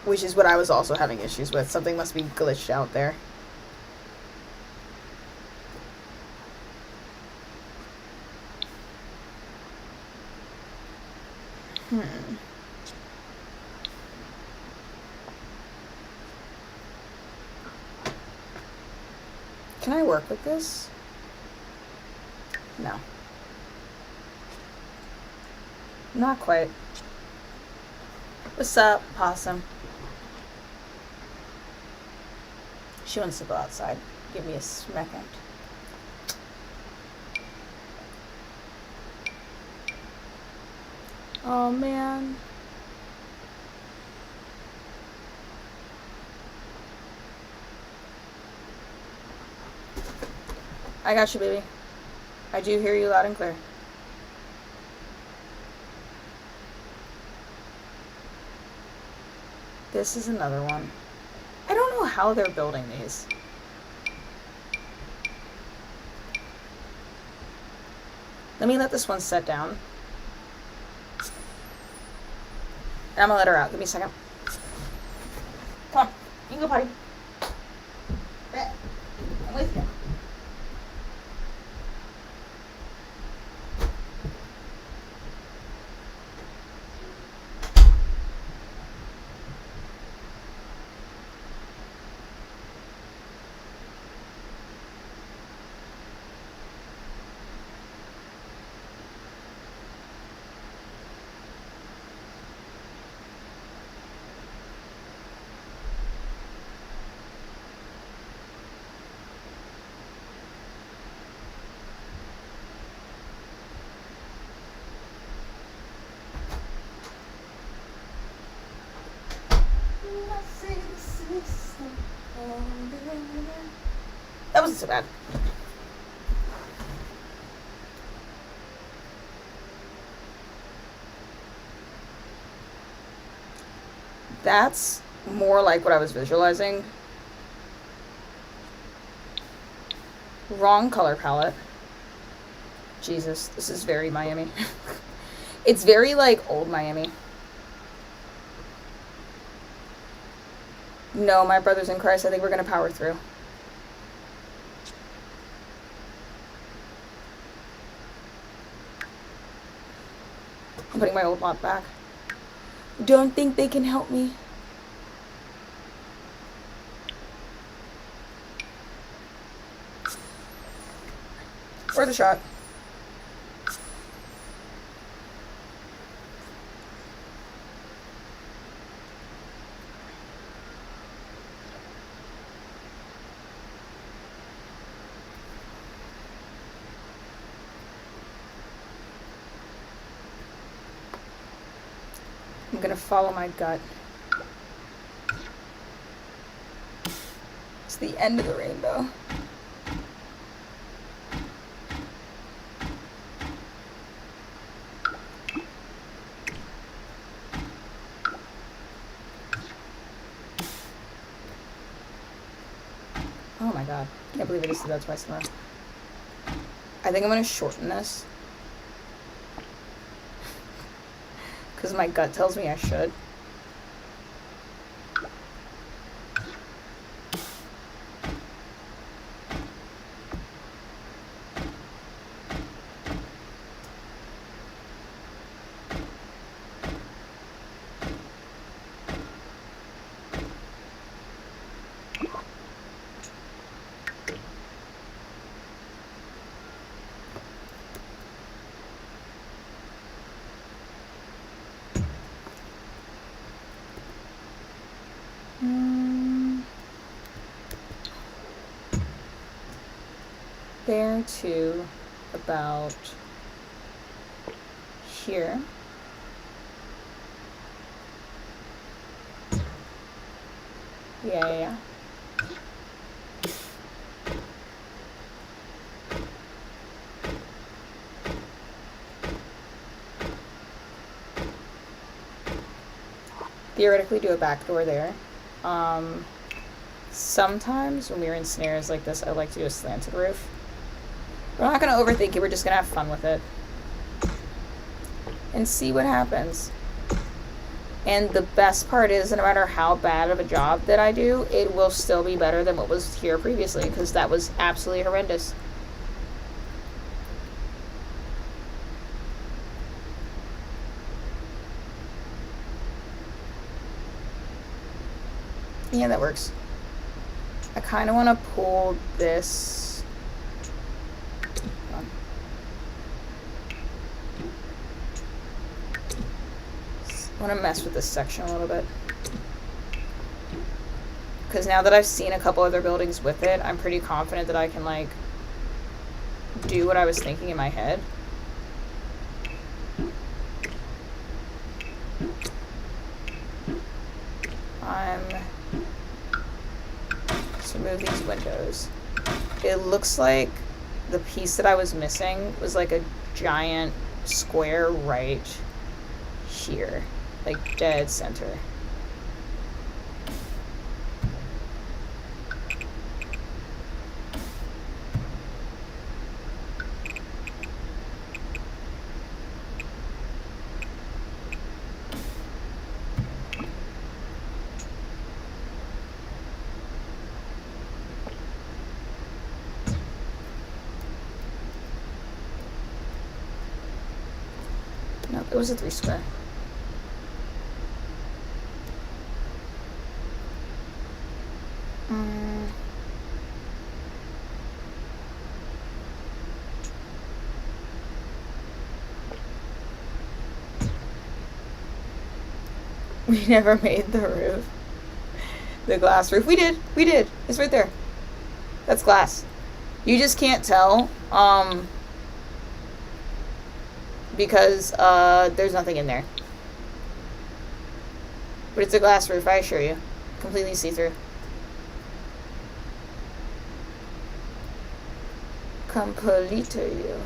which is what I was also having issues with. Something must be glitched out there. Can I work with this? No. Not quite. What's up, possum? She wants to go outside. Give me a second. Oh, man. I got you, baby. I do hear you loud and clear. This is another one. I don't know how they're building these. Let me let this one set down. And I'm gonna let her out. Give me a second. Come on. You can go potty. I'm with you. That wasn't so bad. That's more like what I was visualizing. Wrong color palette. Jesus, this is very Miami. It's very, like, old Miami. No, my brothers in Christ, I think we're gonna power through. I'm putting my old lot back. Don't think they can help me. Worth a shot. I'm gonna follow my gut. It's the end of the rainbow. Oh my god. Can't believe I just did that twice in a row. I think I'm gonna shorten this. Because my gut tells me I should. There to about here. Yeah. Theoretically do a back door there. Sometimes when we're in snares like this, I like to do a slanted roof. We're not going to overthink it, we're just going to have fun with it. And see what happens. And the best part is, no matter how bad of a job that I do, it will still be better than what was here previously, because that was absolutely horrendous. Yeah, that works. I kind of want to pull this. I want to mess with this section a little bit. Because now that I've seen a couple other buildings with it, I'm pretty confident that I can, like, do what I was thinking in my head. Let's remove these windows. It looks like the piece that I was missing was like a giant square right here. Like dead center. Nope, it was a 3 square. We never made the roof. The glass roof. We did. It's right there. That's glass. You just can't tell. Because there's nothing in there. But it's a glass roof, I assure you. Completely see-through. Complete you.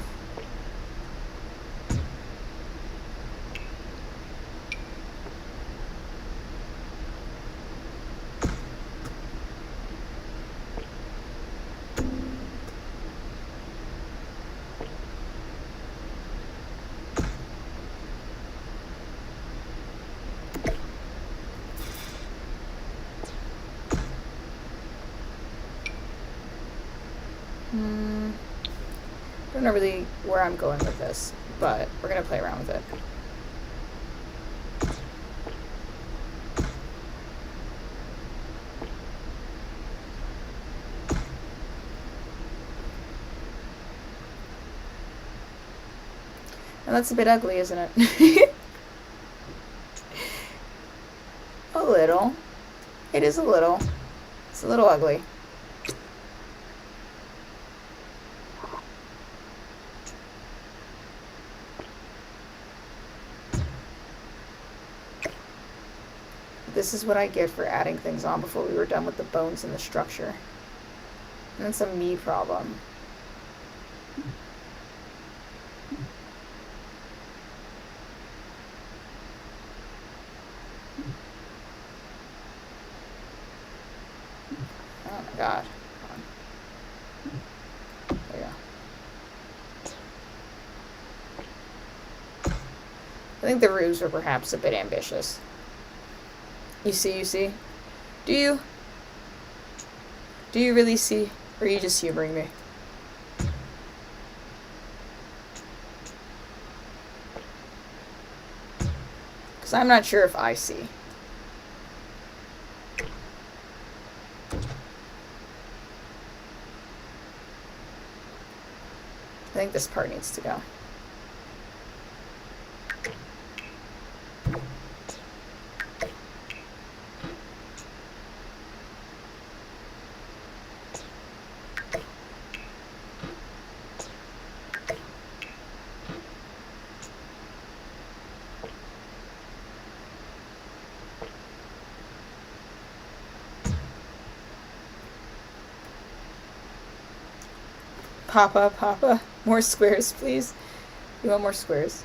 Don't know really where I'm going with this, but we're gonna play around with it. And that's a bit ugly, isn't it? A little. It is a little. It's a little ugly. This is what I get for adding things on before we were done with the bones and the structure. And it's a me problem. Oh my god. Hold on. There you go. I think the roofs are perhaps a bit ambitious. You see? Do you? Do you really see? Or are you just humoring me? Because I'm not sure if I see. I think this part needs to go. Papa, more squares, please. You want more squares?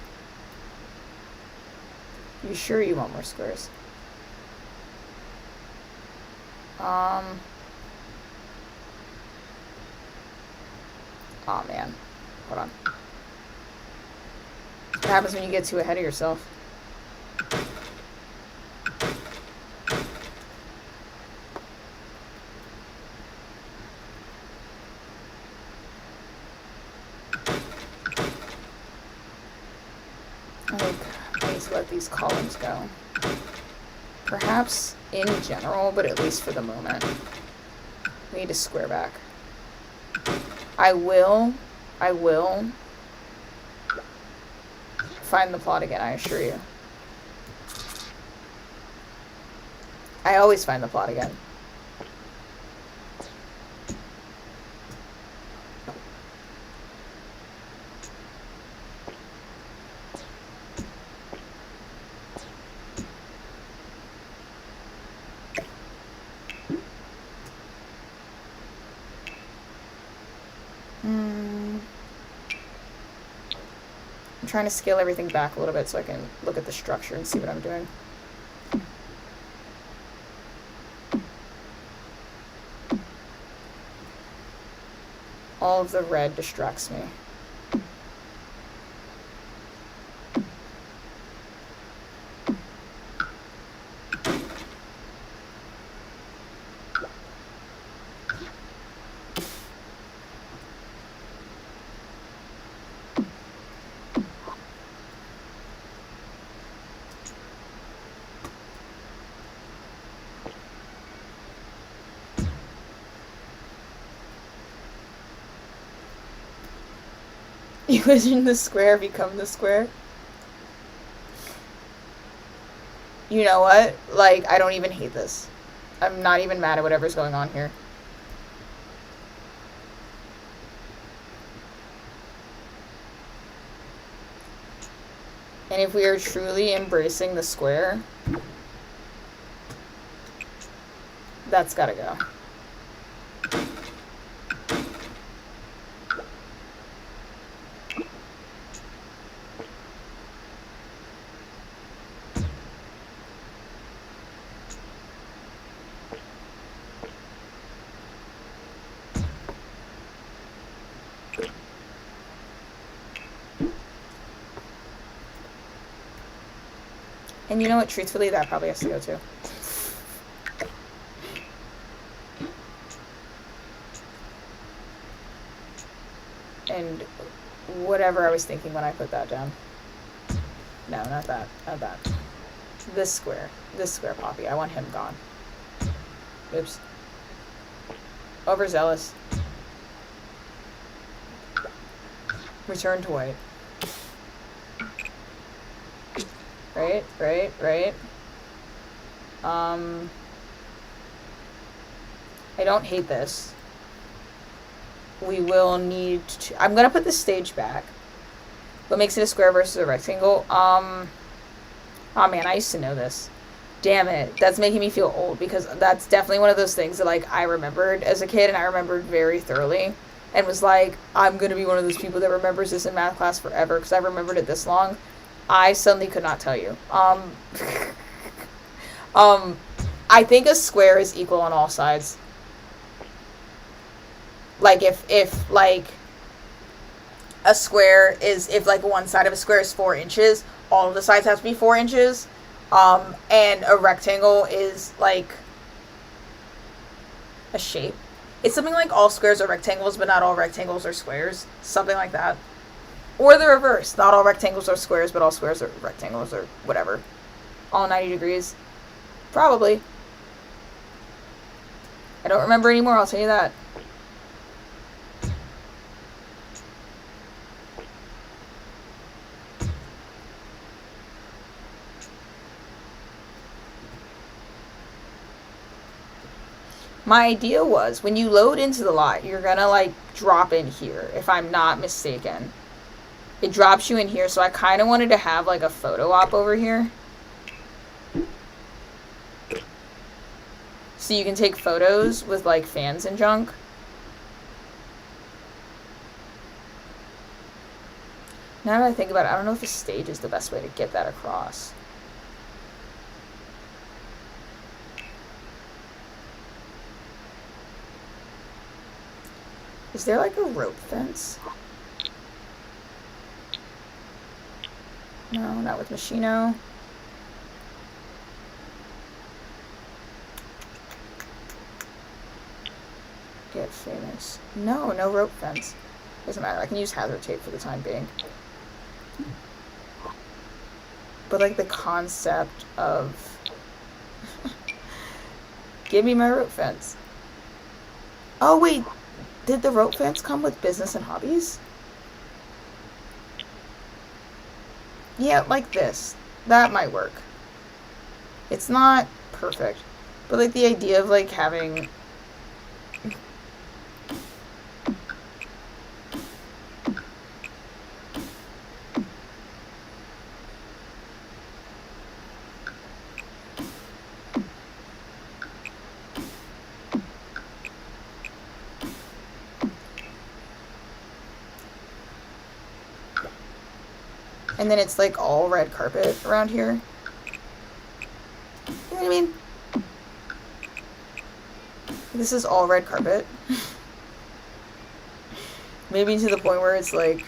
You sure you want more squares? Oh man. Hold on. What happens when you get too ahead of yourself? Let these columns go. Perhaps in general, but at least for the moment. We need to square back. I will find the plot again, I assure you. I always find the plot again. I'm trying to scale everything back a little bit so I can look at the structure and see what I'm doing. All of the red distracts me. You vision the square become the square. You know what? Like, I don't even hate this. I'm not even mad at whatever's going on here. And if we are truly embracing the square, that's gotta go. And you know what? Truthfully, that probably has to go too. And whatever I was thinking when I put that down. No, not that. Not that. This square. This square Poppy. I want him gone. Oops. Overzealous. Return to white. Right, right, right. I don't hate this. We will need to... I'm gonna put the stage back. What makes it a square versus a rectangle? Oh man, I used to know this. Damn it. That's making me feel old, because that's definitely one of those things that, like, I remembered as a kid, and I remembered very thoroughly. And was like, I'm gonna be one of those people that remembers this in math class forever, because I remembered it this long. I suddenly could not tell you. I think a square is equal on all sides. Like, if like, a square is, if, like, one side of a square is 4 inches, all of the sides have to be 4 inches. And a rectangle is, like, a shape. It's something like all squares are rectangles, but not all rectangles are squares. Something like that. Or the reverse. Not all rectangles are squares, but all squares are rectangles, or whatever. All 90 degrees. Probably. I don't remember anymore, I'll tell you that. My idea was, when you load into the lot, you're gonna, like, drop in here, if I'm not mistaken. It drops you in here, so I kind of wanted to have, like, a photo op over here. So you can take photos with, like, fans and junk. Now that I think about it, I don't know if a stage is the best way to get that across. Is there, like, a rope fence? No, not with Machino. Get famous. No, no rope fence. Doesn't matter. I can use hazard tape for the time being. But, like, the concept of... Give me my rope fence. Oh, wait. Did the rope fence come with business and hobbies? Yeah, like this. That might work. It's not perfect. But, like, the idea of, like, having... And then it's, like, all red carpet around here. You know what I mean? This is all red carpet. Maybe to the point where it's, like...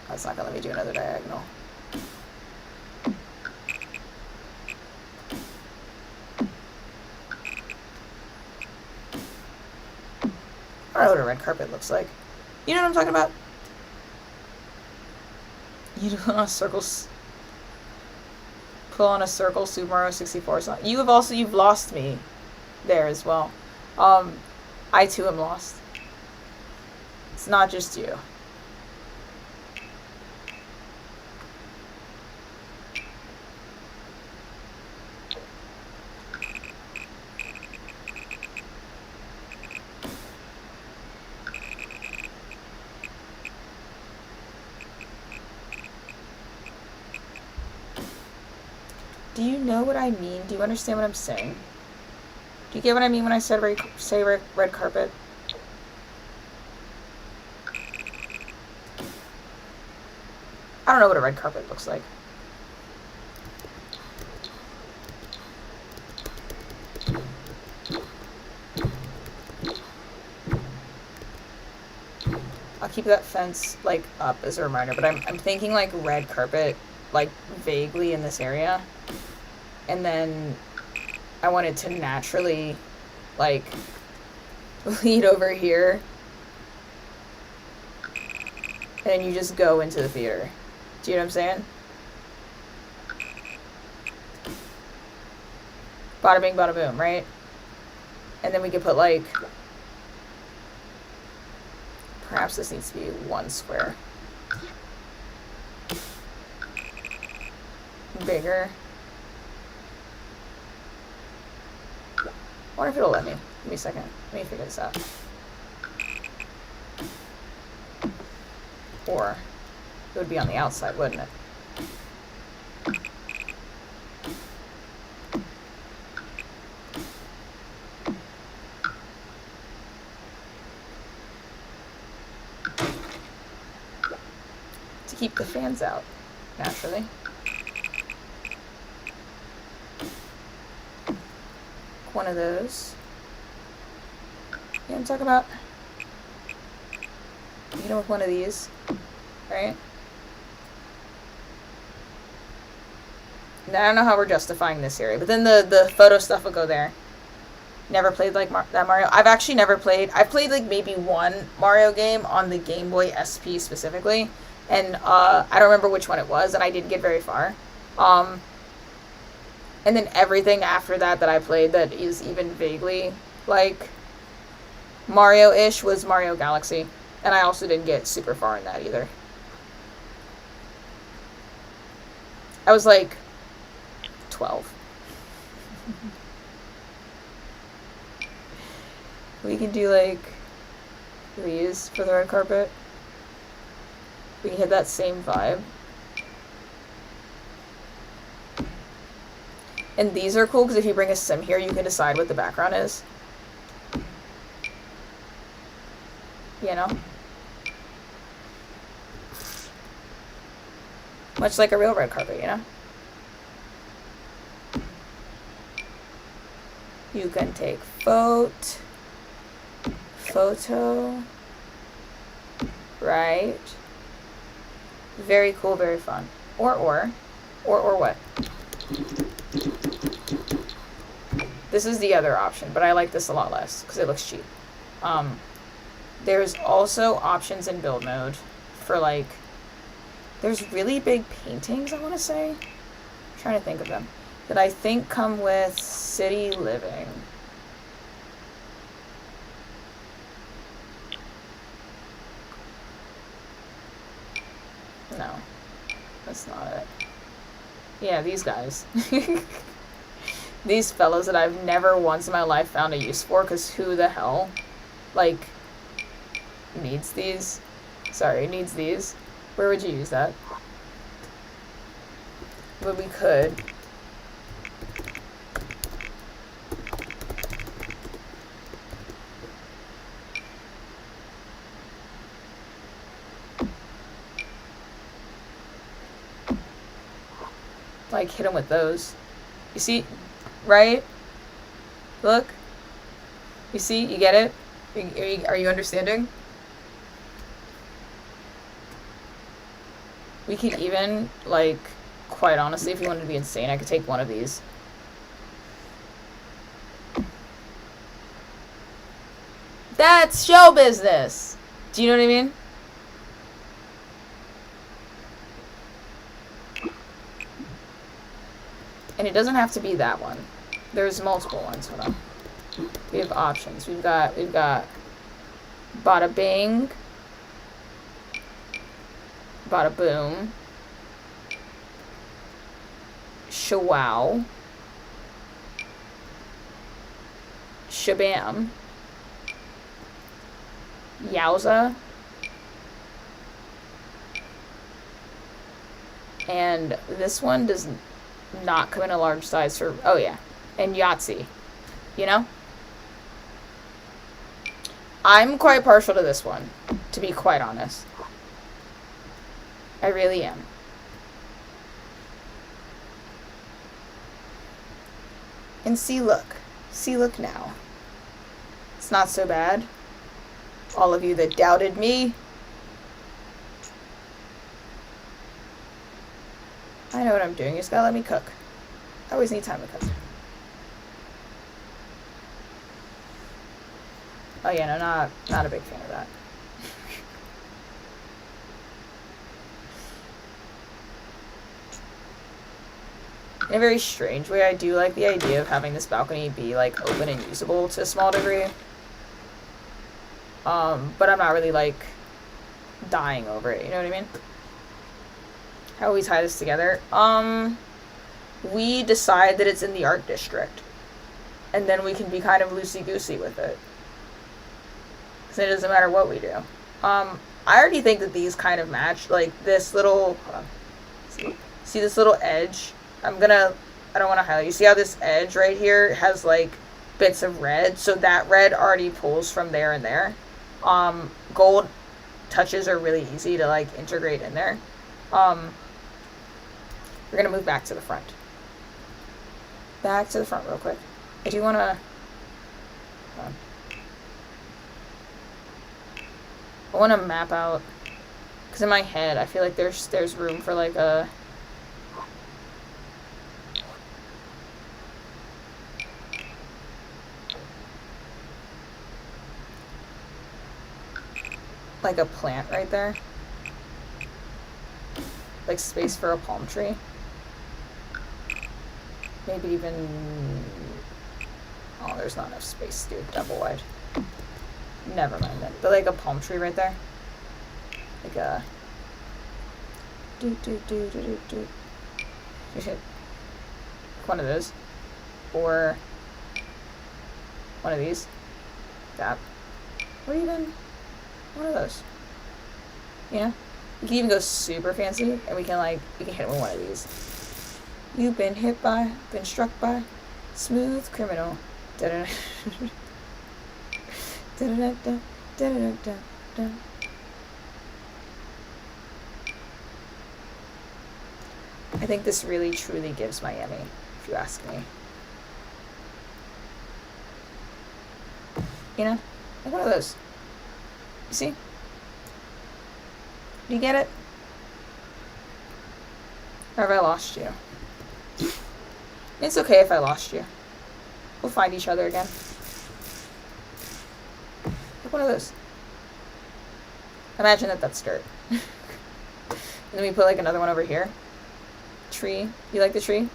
That's not gonna let me do another diagonal. I don't know what a red carpet looks like. You know what I'm talking about? You do on a circle. Pull on a circle, Super Mario 64 song. You've lost me there as well. I too am lost. It's not just you. Do you know what I mean? Do you understand what I'm saying? Do you get what I mean when I said say red carpet? I don't know what a red carpet looks like. keep that fence, like, up as a reminder, but I'm thinking, like, red carpet, like, vaguely in this area. And then I want it to naturally, like, lead over here. And then you just go into the theater. Do you know what I'm saying? Bada bing, bada boom, right? And then we could put, like, perhaps this needs to be 1 square. Bigger. I wonder if it'll let me. Give me a second. Let me figure this out. Or it would be on the outside, wouldn't it? To keep the fans out, naturally. One of those. You know what I'm talking about? You know, with one of these, right? Now, I don't know how we're justifying this area, but then the photo stuff will go there. Never played like that Mario. I've actually never played. I've played like maybe one Mario game on the Game Boy SP specifically, and I don't remember which one it was, and I didn't get very far. And then everything after that I played that is even vaguely like Mario-ish was Mario Galaxy. And I also didn't get super far in that either. I was like 12. We can do like these for the red carpet. We can hit that same vibe. And these are cool because if you bring a sim here, you can decide what the background is. You know? Much like a real red carpet, you know? You can take photo, right? Very cool, very fun. Or what? This is the other option, but I like this a lot less because it looks cheap. There's also options in build mode for like, there's really big paintings, I want to say. I'm trying to think of them. That I think come with City Living. No, that's not it. Yeah, these guys. These fellows that I've never once in my life found a use for, because who the hell, like, needs these? Sorry, needs these. Where would you use that? But we could. Like, hit them with those. You see? Right? Look. You see? You get it? Are you understanding? We could even, like, quite honestly, if you wanted to be insane, I could take one of these. That's show business! Do you know what I mean? And it doesn't have to be that one. There's multiple ones. Hold on. We have options. We've got bada bing, bada boom, shawow, shabam, yowza, and this one does not come in a large size for, oh yeah, and Yahtzee, you know? I'm quite partial to this one, to be quite honest. I really am. And see, look now. It's not so bad. All of you that doubted me, I know what I'm doing. You just gotta let me cook. I always need time to cook. Oh yeah, no, not a big fan of that. In a very strange way, I do like the idea of having this balcony be, like, open and usable to a small degree. But I'm not really, like, dying over it, you know what I mean? How do we tie this together? We decide that it's in the art district. And then we can be kind of loosey-goosey with it. Because it doesn't matter what we do. I already think that these kind of match. Like, this little... Hold on. See this little edge? I don't want to highlight. You see how this edge right here has, like, bits of red? So that red already pulls from there and there. Gold touches are really easy to, like, integrate in there. We're going to move back to the front. Back to the front real quick. I do want to... I want to map out... Because in my head, I feel like there's room for, like, a... like a plant right there. Like space for a palm tree. Maybe even... Oh, there's not enough space, dude. Double wide. Never mind then. But like a palm tree right there. Like a... One of those. Or... one of these. That. Or even... one of those. You know? We can even go super fancy, and we can hit it with one of these. You've been struck by, smooth criminal. Da-da-da. Da-da-da-da. Da-da-da-da. I think this really truly gives Miami, if you ask me. You know? Like one of those. You see? Do you get it? Or have I lost you? It's okay if I lost you. We'll find each other again. Like one of those. Imagine that's dirt. And then we put like another one over here. Tree. You like the tree?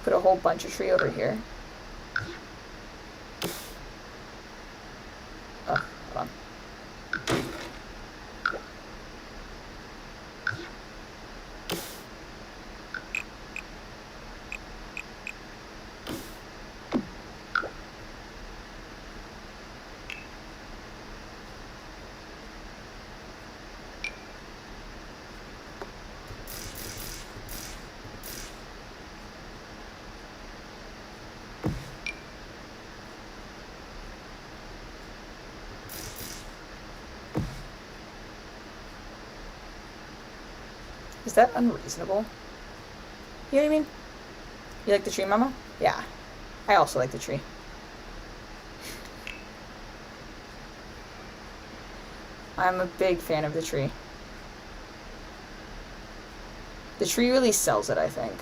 Put a whole bunch of tree over here. Oh, hold on. Is that unreasonable? You know what I mean? You like the tree, Mama? Yeah. I also like the tree. I'm a big fan of the tree. The tree really sells it, I think.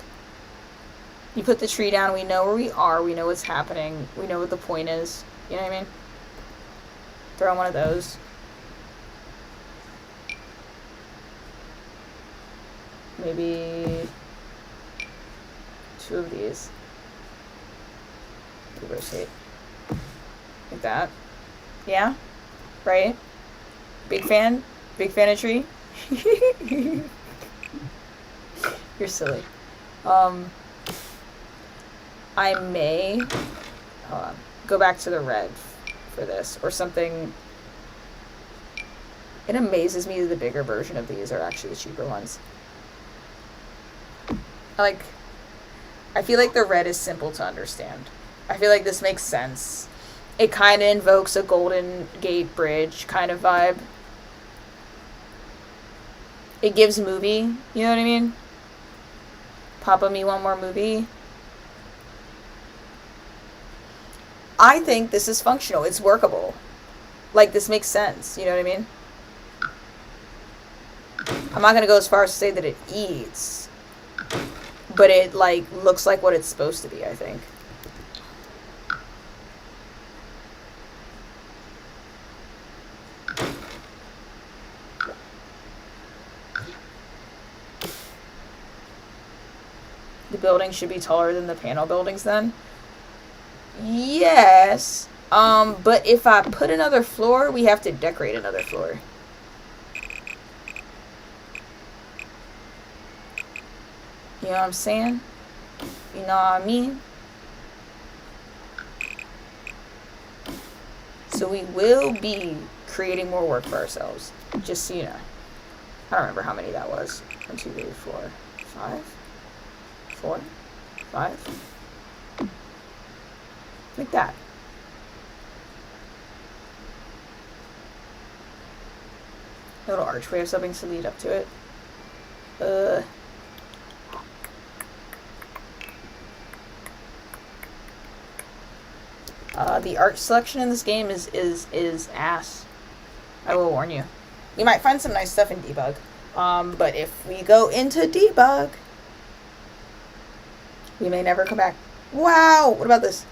You put the tree down, we know where we are, we know what's happening, we know what the point is. You know what I mean? Throw on one of those. Maybe 2 of these. Rotate. Like that. Yeah? Right? Big fan? Big fan of tree? You're silly. I may... Hold on. Go back to the red for this. Or something... It amazes me that the bigger version of these are actually the cheaper ones. I feel like the red is simple to understand. I feel like this makes sense. It kind of invokes a Golden Gate Bridge kind of vibe. It gives movie, you know what I mean? Papa me one more movie. I think this is functional. It's workable. Like, this makes sense, you know what I mean? I'm not gonna go as far as to say that it eats, but it like looks like what it's supposed to be, I think. The building should be taller than the panel buildings then. Yes. But if I put another floor, we have to decorate another floor. You know what I'm saying? You know what I mean? So we will be creating more work for ourselves. Just so you know. I don't remember how many that was. 1, 2, 3, 4, 5? 4? 5? Like that. A little archway or something to lead up to it. The art selection in this game is ass. I will warn you. You might find some nice stuff in debug. But if we go into debug, we may never come back. Wow! What about this?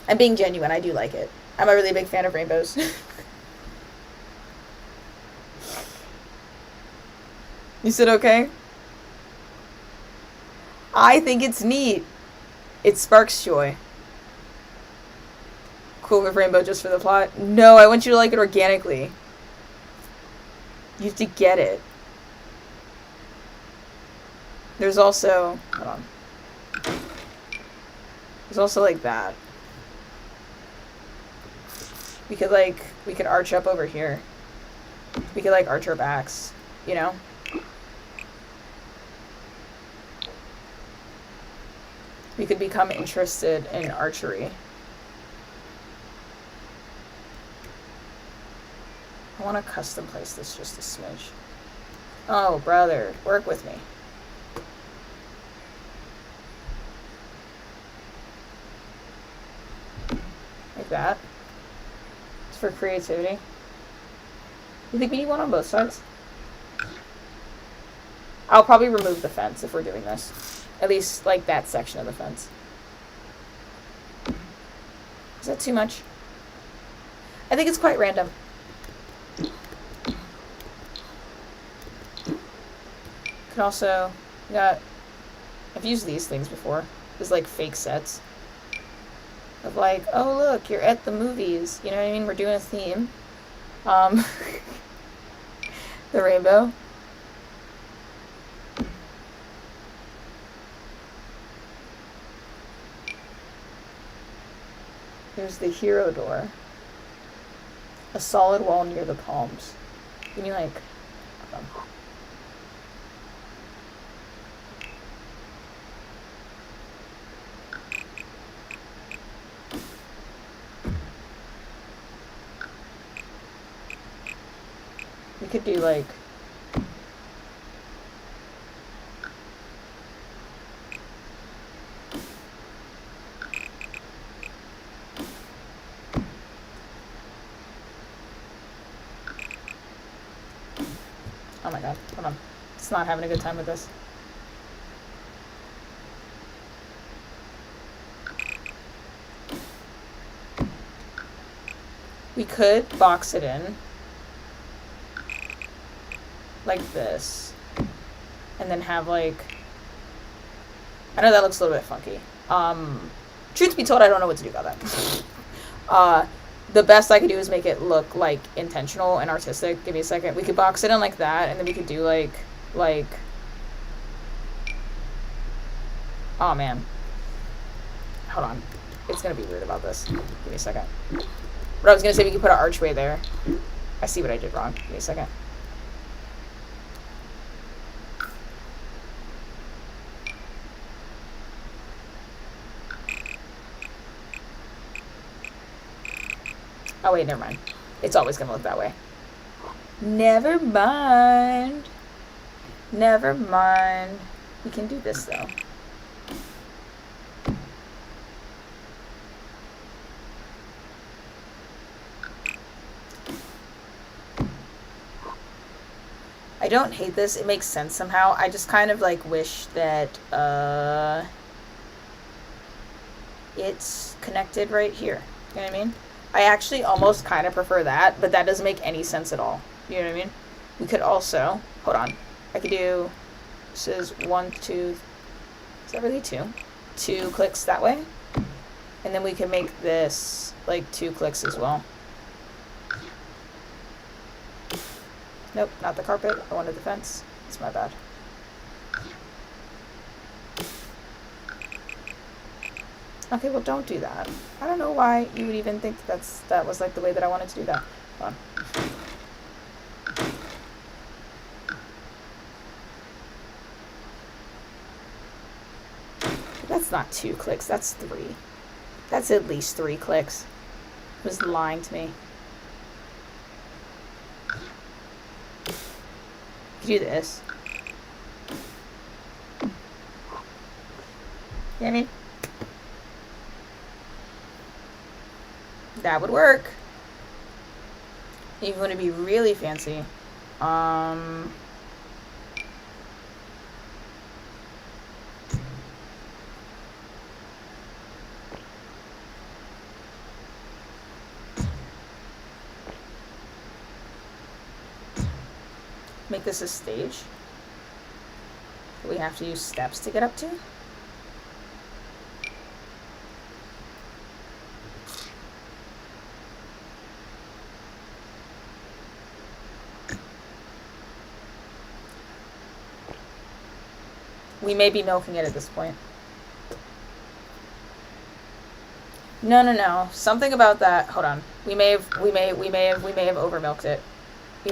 I'm being genuine. I do like it. I'm a really big fan of rainbows. You said okay? I think it's neat. It sparks joy. Cool with rainbow just for the plot? No, I want you to like it organically. You have to get it. There's also... Hold on. There's also like that. We could arch up over here. We could like arch our backs, you know? We could become interested in archery. I want to custom place this just a smidge. Oh, brother, work with me. Like that. It's for creativity. You think we need one on both sides? I'll probably remove the fence if we're doing this. At least, like, that section of the fence. Is that too much? I think it's quite random. Can also... I've used these things before. There's, like, fake sets. Of, like, oh, look, you're at the movies. You know what I mean? We're doing a theme. The rainbow. Here's the hero door. A solid wall near the palms. Give me like... We could do like... Oh my god, hold on. It's not having a good time with this. We could box it in. Like this. And then have like... I know that looks a little bit funky. Truth be told, I don't know what to do about that. The best I could do is make it look, like, intentional and artistic. Give me a second. We could box it in like that, and then we could do, like... Oh, man. Hold on. It's gonna be weird about this. Give me a second. But I was gonna say we could put an archway there. I see what I did wrong. Give me a second. Oh, wait, never mind. It's always going to look that way. Never mind. Never mind. We can do this, though. don't hate this. It makes sense somehow. I just kind of like wish that it's connected right here. You know what I mean? I actually almost kind of prefer that, but that doesn't make any sense at all. You know what I mean? We could also, hold on. I could do, this is 1, 2, is that really 2? 2 clicks that way. And then we can make this like 2 clicks as well. Nope, not the carpet. I wanted the fence. It's my bad. Okay, well, don't do that. I don't know why you would even think that was like the way that I wanted to do that. Hold on. That's not 2 clicks. That's 3. That's at least 3 clicks. It was lying to me. Do this. You know what I mean? That would work. If you want to be really fancy. Make this a stage. We have to use steps to get up to. We may be milking it at this point. No. Something about that. Hold on. We may have over milked it. We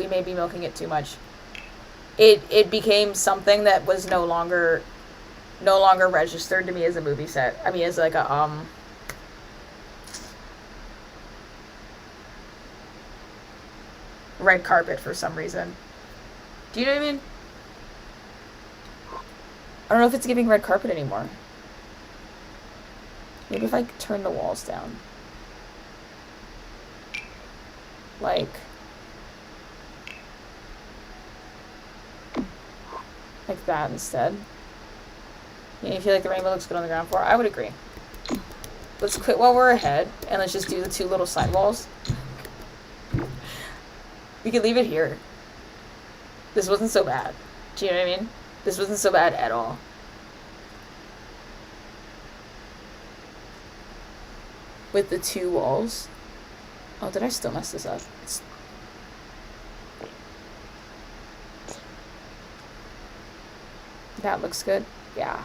may be milking it too much. It became something that was no longer registered to me as a movie set. I mean, as like a red carpet for some reason. Do you know what I mean? I don't know if it's giving red carpet anymore. Maybe if I turn the walls down. Like that instead. You feel like the rainbow looks good on the ground floor? I would agree. Let's quit while we're ahead, and let's just do the 2 little side walls. We could leave it here. This wasn't so bad. Do you know what I mean? This wasn't so bad at all. With the 2 walls. Oh, did I still mess this up? That looks good. Yeah.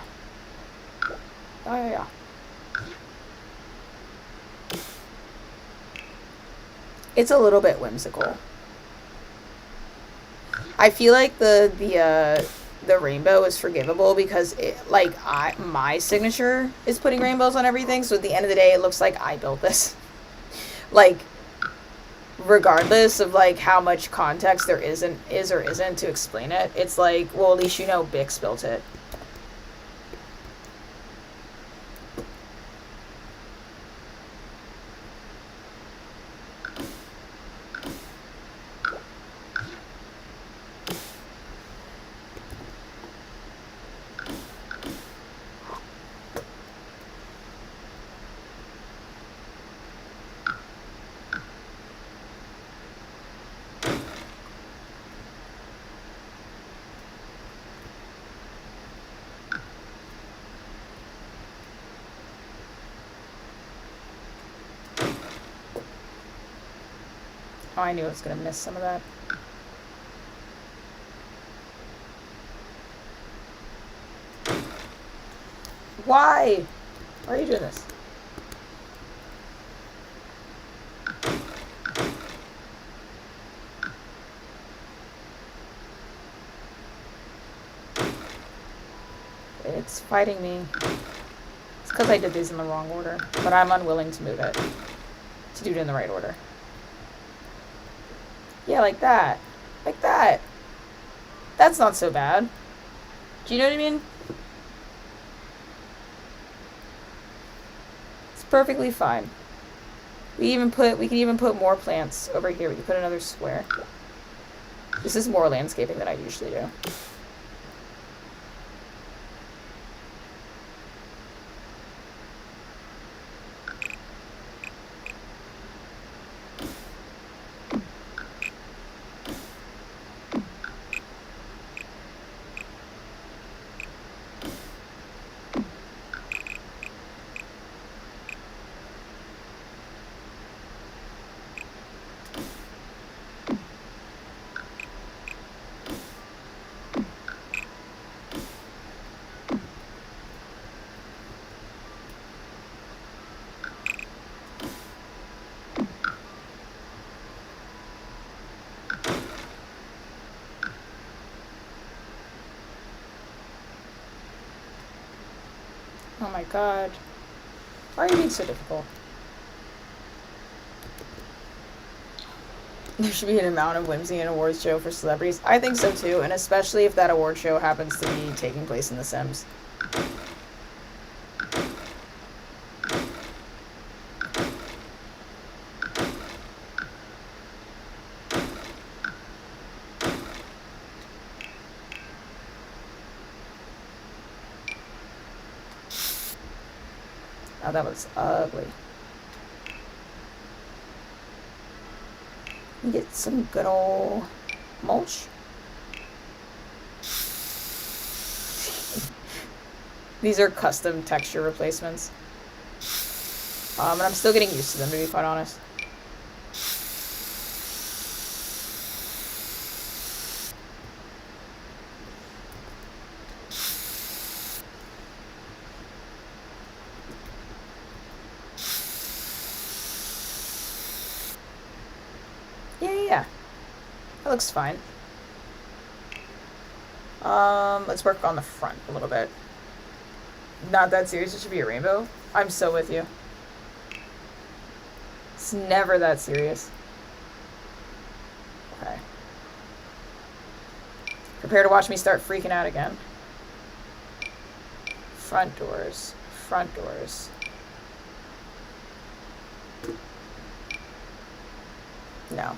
Oh, yeah. It's a little bit whimsical. I feel like the rainbow is forgivable because my signature is putting rainbows on everything. So at the end of the day, it looks like I built this. Like, regardless of like how much context there is or isn't to explain it, it's like, well, at least you know Bix built it. Oh, I knew I was going to miss some of that. Why? Why are you doing this? It's fighting me. It's because I did these in the wrong order, but I'm unwilling to move it. To do it in the right order. Yeah, like that. Like that. That's not so bad. Do you know what I mean? It's perfectly fine. We can even put more plants over here. We can put another square. This is more landscaping than I usually do. Oh my god. Why are you being so difficult? There should be an amount of whimsy in an awards show for celebrities. I think so too, and especially if that award show happens to be taking place in The Sims. Oh, that was ugly. Get some good old mulch. These are custom texture replacements. And I'm still getting used to them, to be quite honest. Yeah. That looks fine. Let's work on the front a little bit. Not that serious, it should be a rainbow. I'm so with you. It's never that serious. Okay. Prepare to watch me start freaking out again. Front doors. Front doors. No.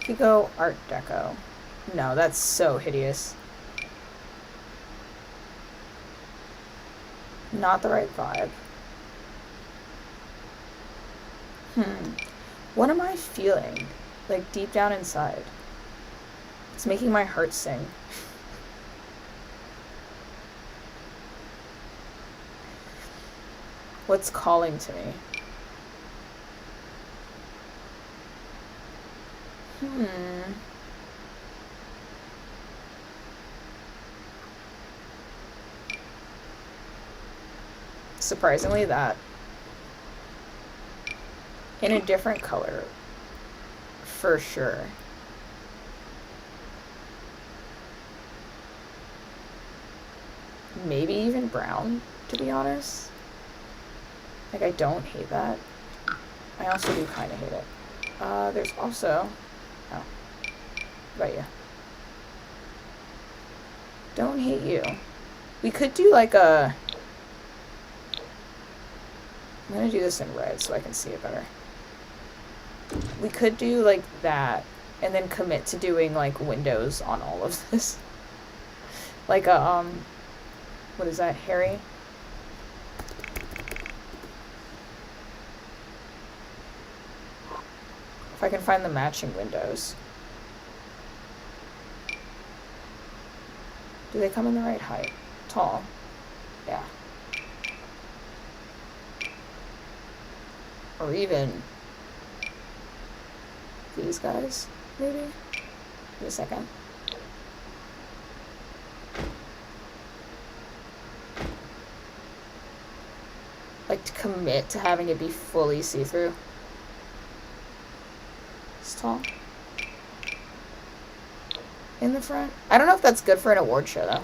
Could go Art Deco. No, that's so hideous. Not the right vibe. What am I feeling? Like deep down inside. It's making my heart sing. What's calling to me? Surprisingly, that. In a different color. For sure. Maybe even brown, to be honest. Like, I don't hate that. I also do kind of hate it. There's also... Oh. What about you? Don't hate you. We could do like a... I'm gonna do this in red so I can see it better. We could do like that and then commit to doing like windows on all of this. Like a, what is that, Harry? If I can find the matching windows. Do they come in the right height? Tall. Yeah. Or even these guys, maybe? Wait a second. Like, to commit to having it be fully see-through. It's tall. In the front. I don't know if that's good for an award show, though.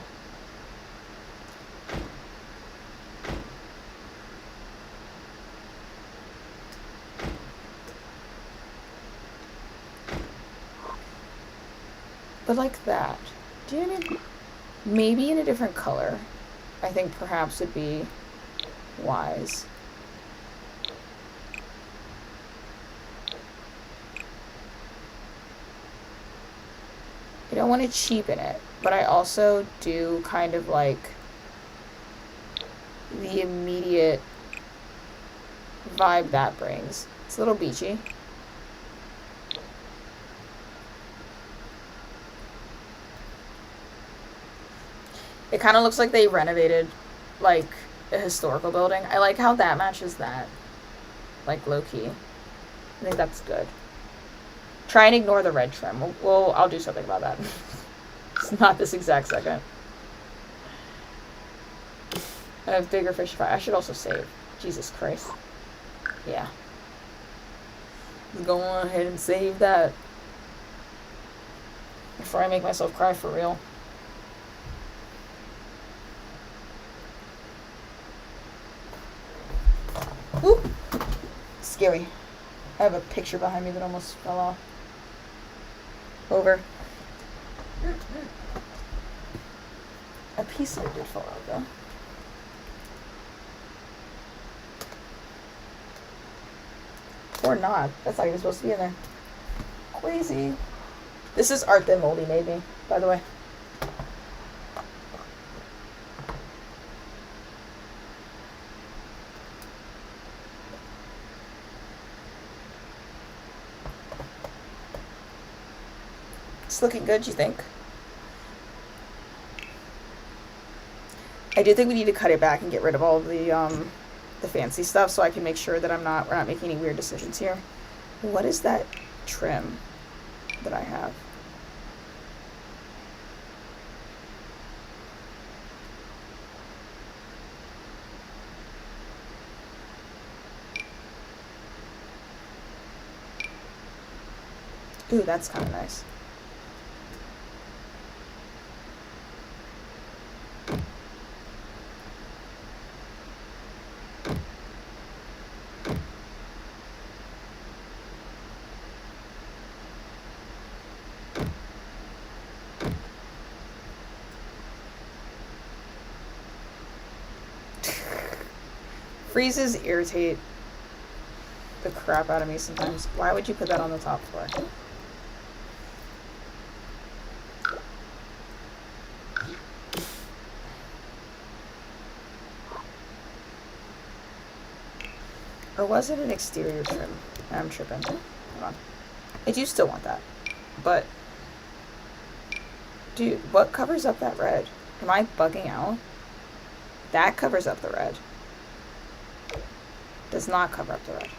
But like that. Do you know what I mean? Maybe in a different color. I think perhaps would be wise. I don't want to cheapen it, but I also do kind of like the immediate vibe that brings. It's a little beachy. It kind of looks like they renovated like a historical building. I like how that matches that. Like low key. I think that's good. Try and ignore the red trim. I'll do something about that. It's not this exact second. I have bigger fish to fry. I should also save. Jesus Christ. Yeah. Go on ahead and save that. Before I make myself cry for real. Whoop. Scary. I have a picture behind me that almost fell off. Over. A piece of it did fall out though. Or not. That's not even supposed to be in there. Crazy. This is art that Moldy made me, by the way. It's looking good, you think? I do think we need to cut it back and get rid of all of the fancy stuff so I can make sure that we're not making any weird decisions here. What is that trim that I have? Ooh, that's kind of nice. Freezes irritate the crap out of me sometimes. Why would you put that on the top floor? Or was it an exterior trim? I'm tripping. Hold on. I do still want that. But, dude, what covers up that red? Am I bugging out? That covers up the red. Does not cover up the red.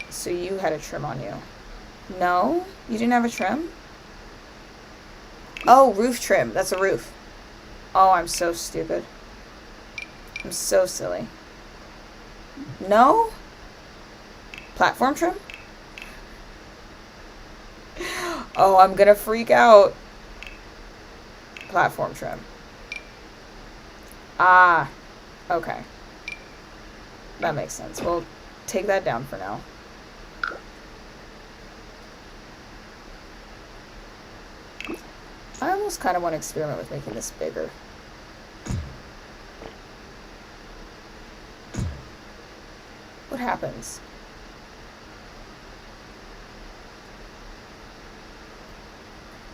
So you had a trim on you. No? You didn't have a trim? Oh, roof trim. That's a roof. Oh, I'm so stupid. I'm so silly. No? Platform trim? Oh, I'm gonna freak out. Platform trim. Ah. Okay. That makes sense. We'll take that down for now. I almost kind of want to experiment with making this bigger. What happens?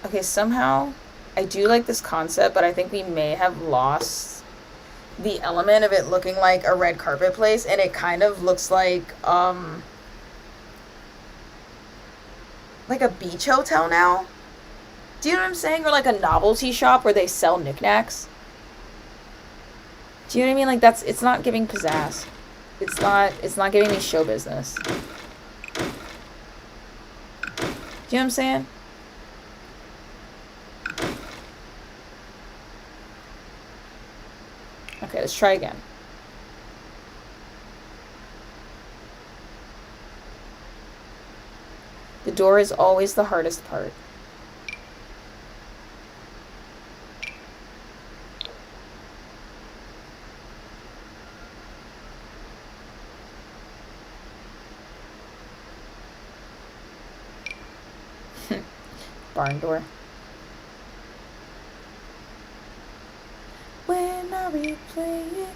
Okay, somehow I do like this concept, but I think we may have lost the element of it looking like a red carpet place, and it kind of looks like a beach hotel now. Do you know what I'm saying? Or like a novelty shop where they sell knickknacks. Do you know what I mean? Like it's not giving pizzazz. It's not giving me show business. Do you know what I'm saying? Okay, let's try again. The door is always the hardest part. Barn door. When I replay it.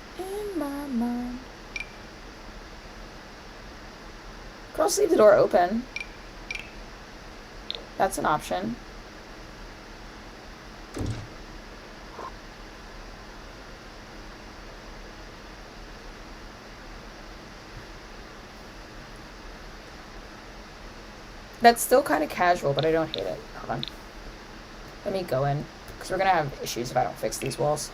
could also leave the door open. That's an option. That's still kind of casual, but I don't hate it. Hold on. Let me go in, because we're going to have issues if I don't fix these walls.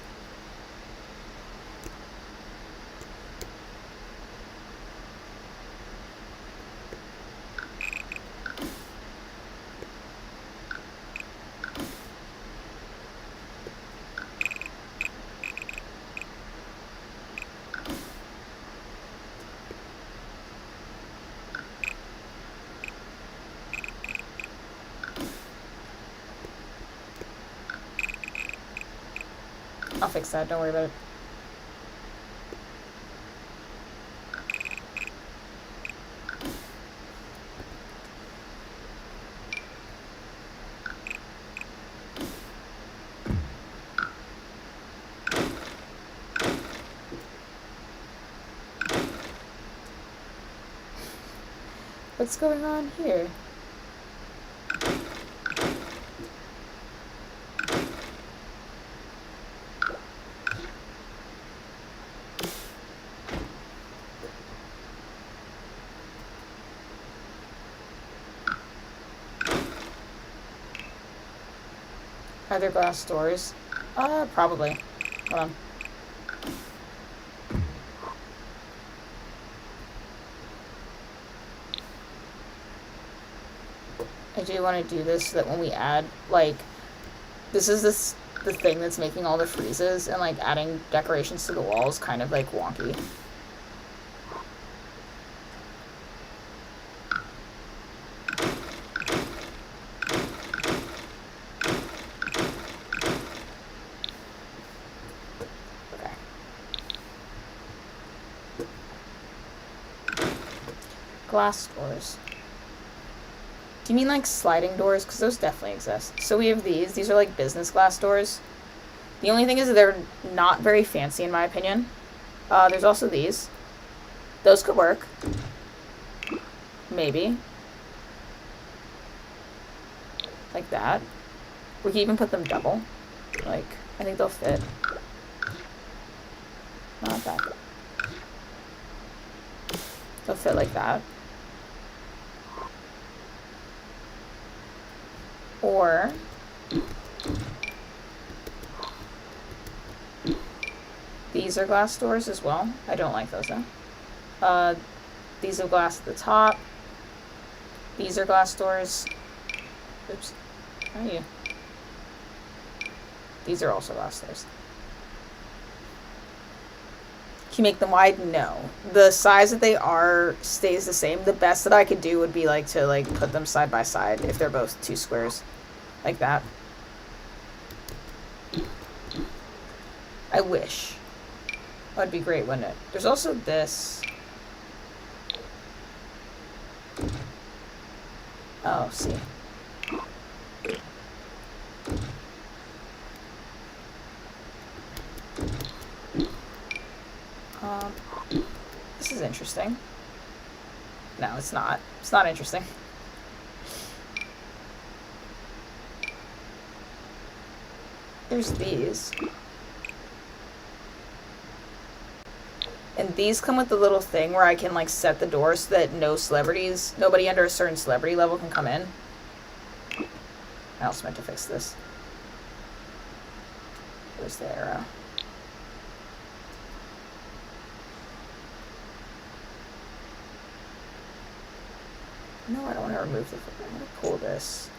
I'll fix that, don't worry about it. What's going on here? Are there glass doors? Probably. Hold on. I do want to do this so that when we add, like, this is the thing that's making all the freezes, and, like, adding decorations to the walls kind of, like, wonky. Glass doors. Do you mean like sliding doors? Because those definitely exist. So we have these. These are like business glass doors. The only thing is that they're not very fancy in my opinion. There's also these. Those could work. Maybe. Like that. We can even put them double. Like, I think they'll fit. Not that. They'll fit like that. Or these are glass doors as well. I don't like those though. These are glass at the top. These are glass doors. Oops. How are you? These are also glass doors. Can you make them wide? No. The size that they are stays the same. The best that I could do would be like to like put them side by side if they're both two squares. Like that. I wish. That'd be great, wouldn't it? There's also this. Oh, see. This is interesting. No, it's not. It's not interesting. There's these. And these come with the little thing where I can like set the door so that nobody under a certain celebrity level can come in. I also meant to fix this. Where's the arrow? No, I don't want to remove the I'm going to pull this.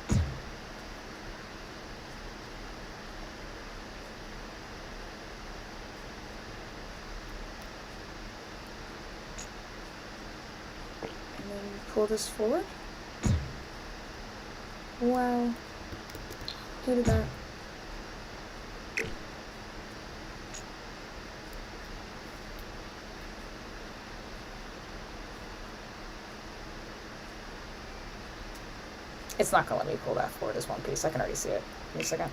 And then pull this forward. Wow. Who did that? It's not going to let me pull that forward as one piece. I can already see it. Give me a second.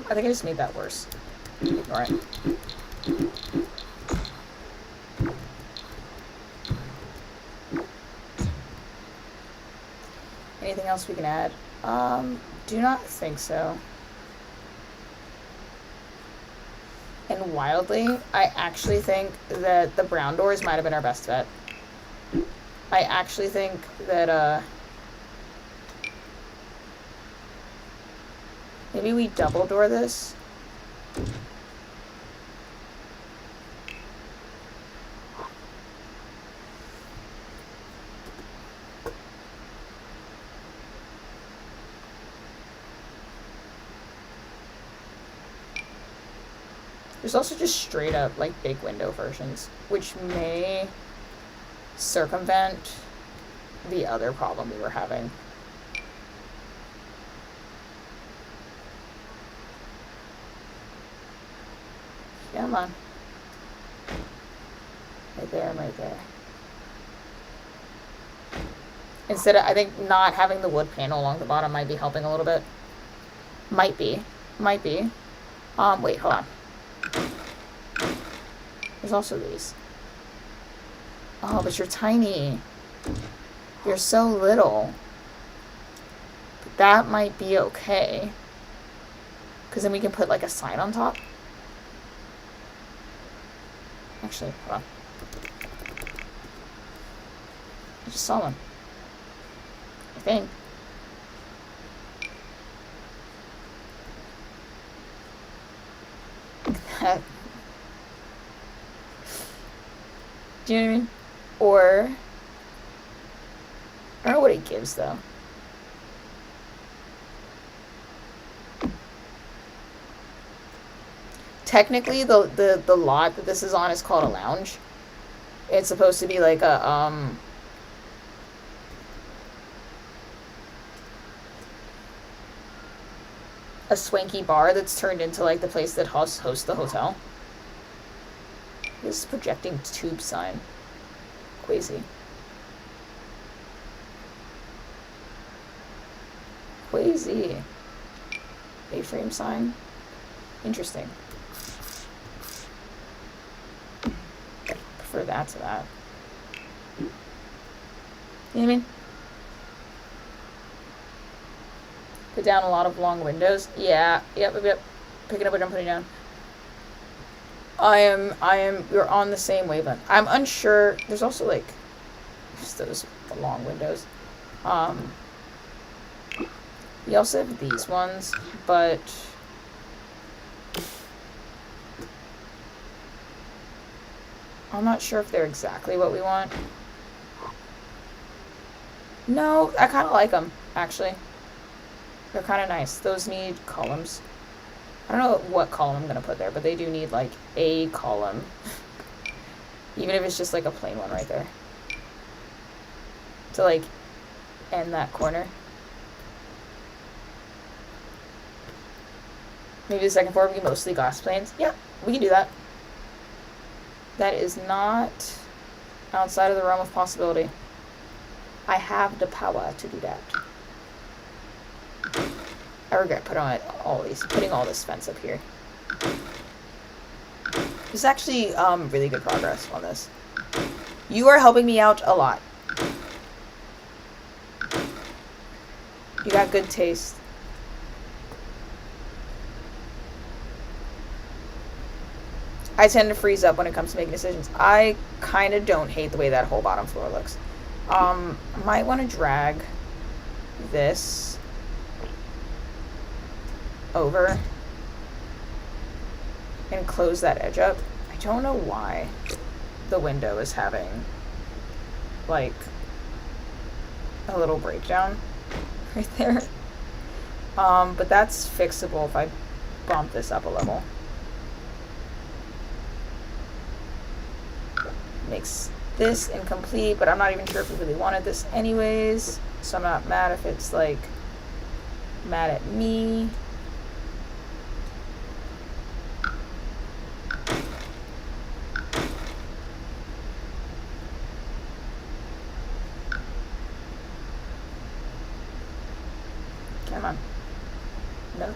I think I just made that worse. Ignore it. Anything else we can add? Do not think so. And wildly, I actually think that the brown doors might have been our best bet. I actually think that, maybe we double door this. There's also just straight up, like, big window versions, which may circumvent the other problem we were having. Come on. Right there and right there. Instead of, I think not having the wood panel along the bottom might be helping a little bit. Might be. Might be. Wait, hold on. There's also these. Oh, but you're tiny. You're so little. But that might be okay. Because then we can put, like, a sign on top. Actually, hold on. I just saw one. I think. Do you know what I mean? Or, I don't know what it gives though. Technically, the lot that this is on is called a lounge. It's supposed to be like a swanky bar that's turned into like the place that hosts the hotel. This projecting tube sign. Crazy. Crazy. A-frame sign. Interesting. Prefer that to that. You know what I mean? Put down a lot of long windows. Yeah. Yep. Picking up what I'm putting down. You're on the same wavelength. I'm unsure. There's also, like, just those long windows. We also have these ones, but I'm not sure if they're exactly what we want. No, I kind of like them, actually. They're kind of nice. Those need columns. I don't know what column I'm going to put there, but they do need, like, a column. Even if it's just, like, a plain one right there. To, like, end that corner. Maybe the second floor will be mostly glass planes. Yeah, we can do that. That is not outside of the realm of possibility. I have the power to do that. I regret putting all this fence up here. There's actually really good progress on this. You are helping me out a lot. You got good taste. I tend to freeze up when it comes to making decisions. I kind of don't hate the way that whole bottom floor looks. Might want to drag this over and close that edge up. I don't know why the window is having, like, a little breakdown right there. But that's fixable if I bump this up a level. Makes this incomplete, but I'm not even sure if we really wanted this anyways, so I'm not mad if it's, like, mad at me. Come on. No.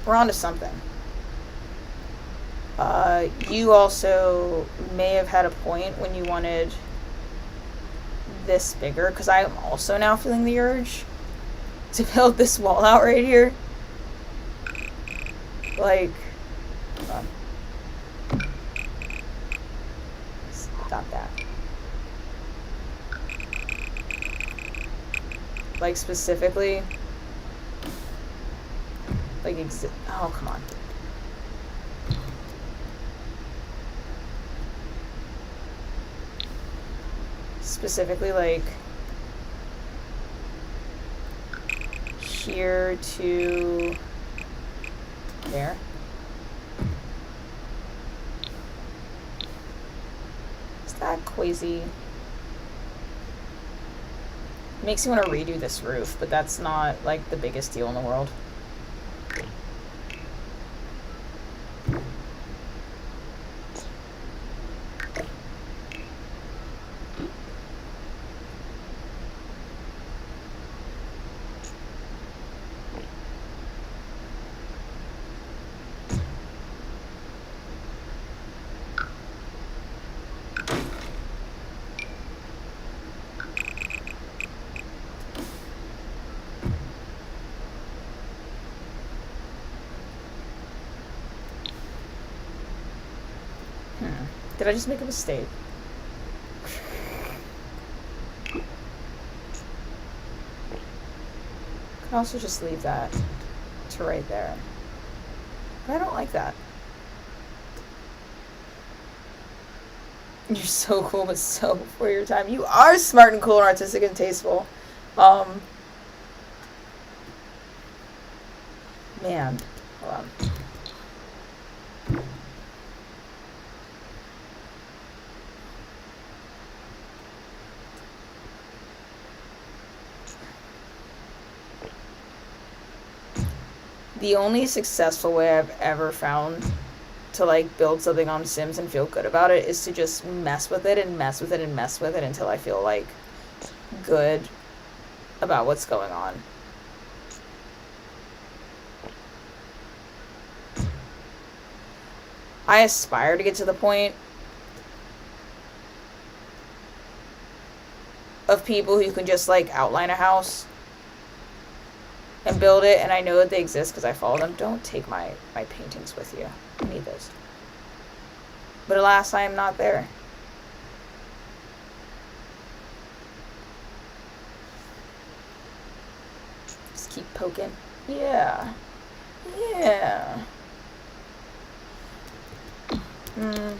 We're on to something. You also may have had a point when you wanted this bigger, because I am also now feeling the urge to build this wall out right here. Like, hold on. Stop that. Like, specifically, like, oh, come on. Specifically, like, here to there. Is that quasi? Makes me want to redo this roof, but that's not, like, the biggest deal in the world. Did I just make a mistake? Could also just leave that to right there. But I don't like that. You're so cool, but so before your time. You are smart and cool and artistic and tasteful. Man, hold on. The only successful way I've ever found to, like, build something on Sims and feel good about it is to just mess with it and mess with it and mess with it until I feel, like, good about what's going on. I aspire to get to the point of people who can just, like, outline a house and build it, and I know that they exist because I follow them. Don't take my paintings with you. I need those. But alas, I am not there. Just keep poking. Yeah. Yeah. Oh.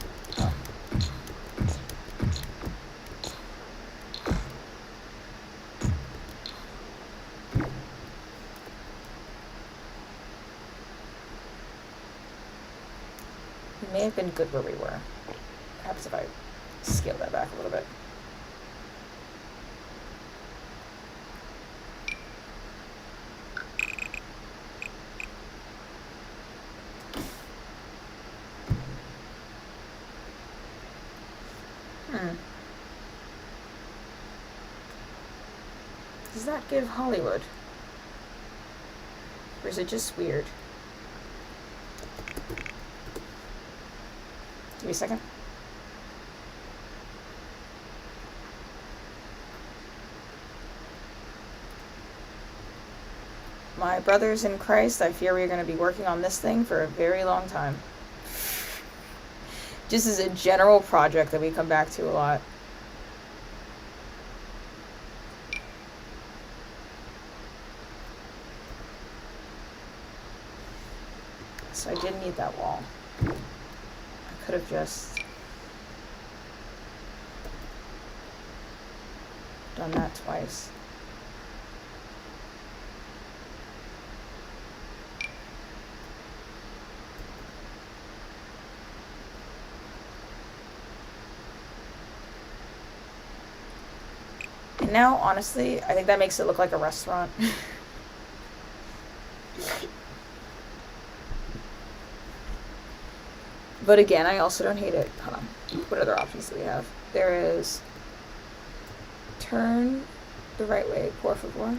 May have been good where we were. Perhaps if I scale that back a little bit. Does that give Hollywood? Or is it just weird? Give me a second. My brothers in Christ, I fear we're going to be working on this thing for a very long time. Just as a general project that we come back to a lot. So I did need that wall. I could have just done that twice. And now, honestly, I think that makes it look like a restaurant. But again, I also don't hate it. Hold on. What other options do we have? There is turn the right way, por favor.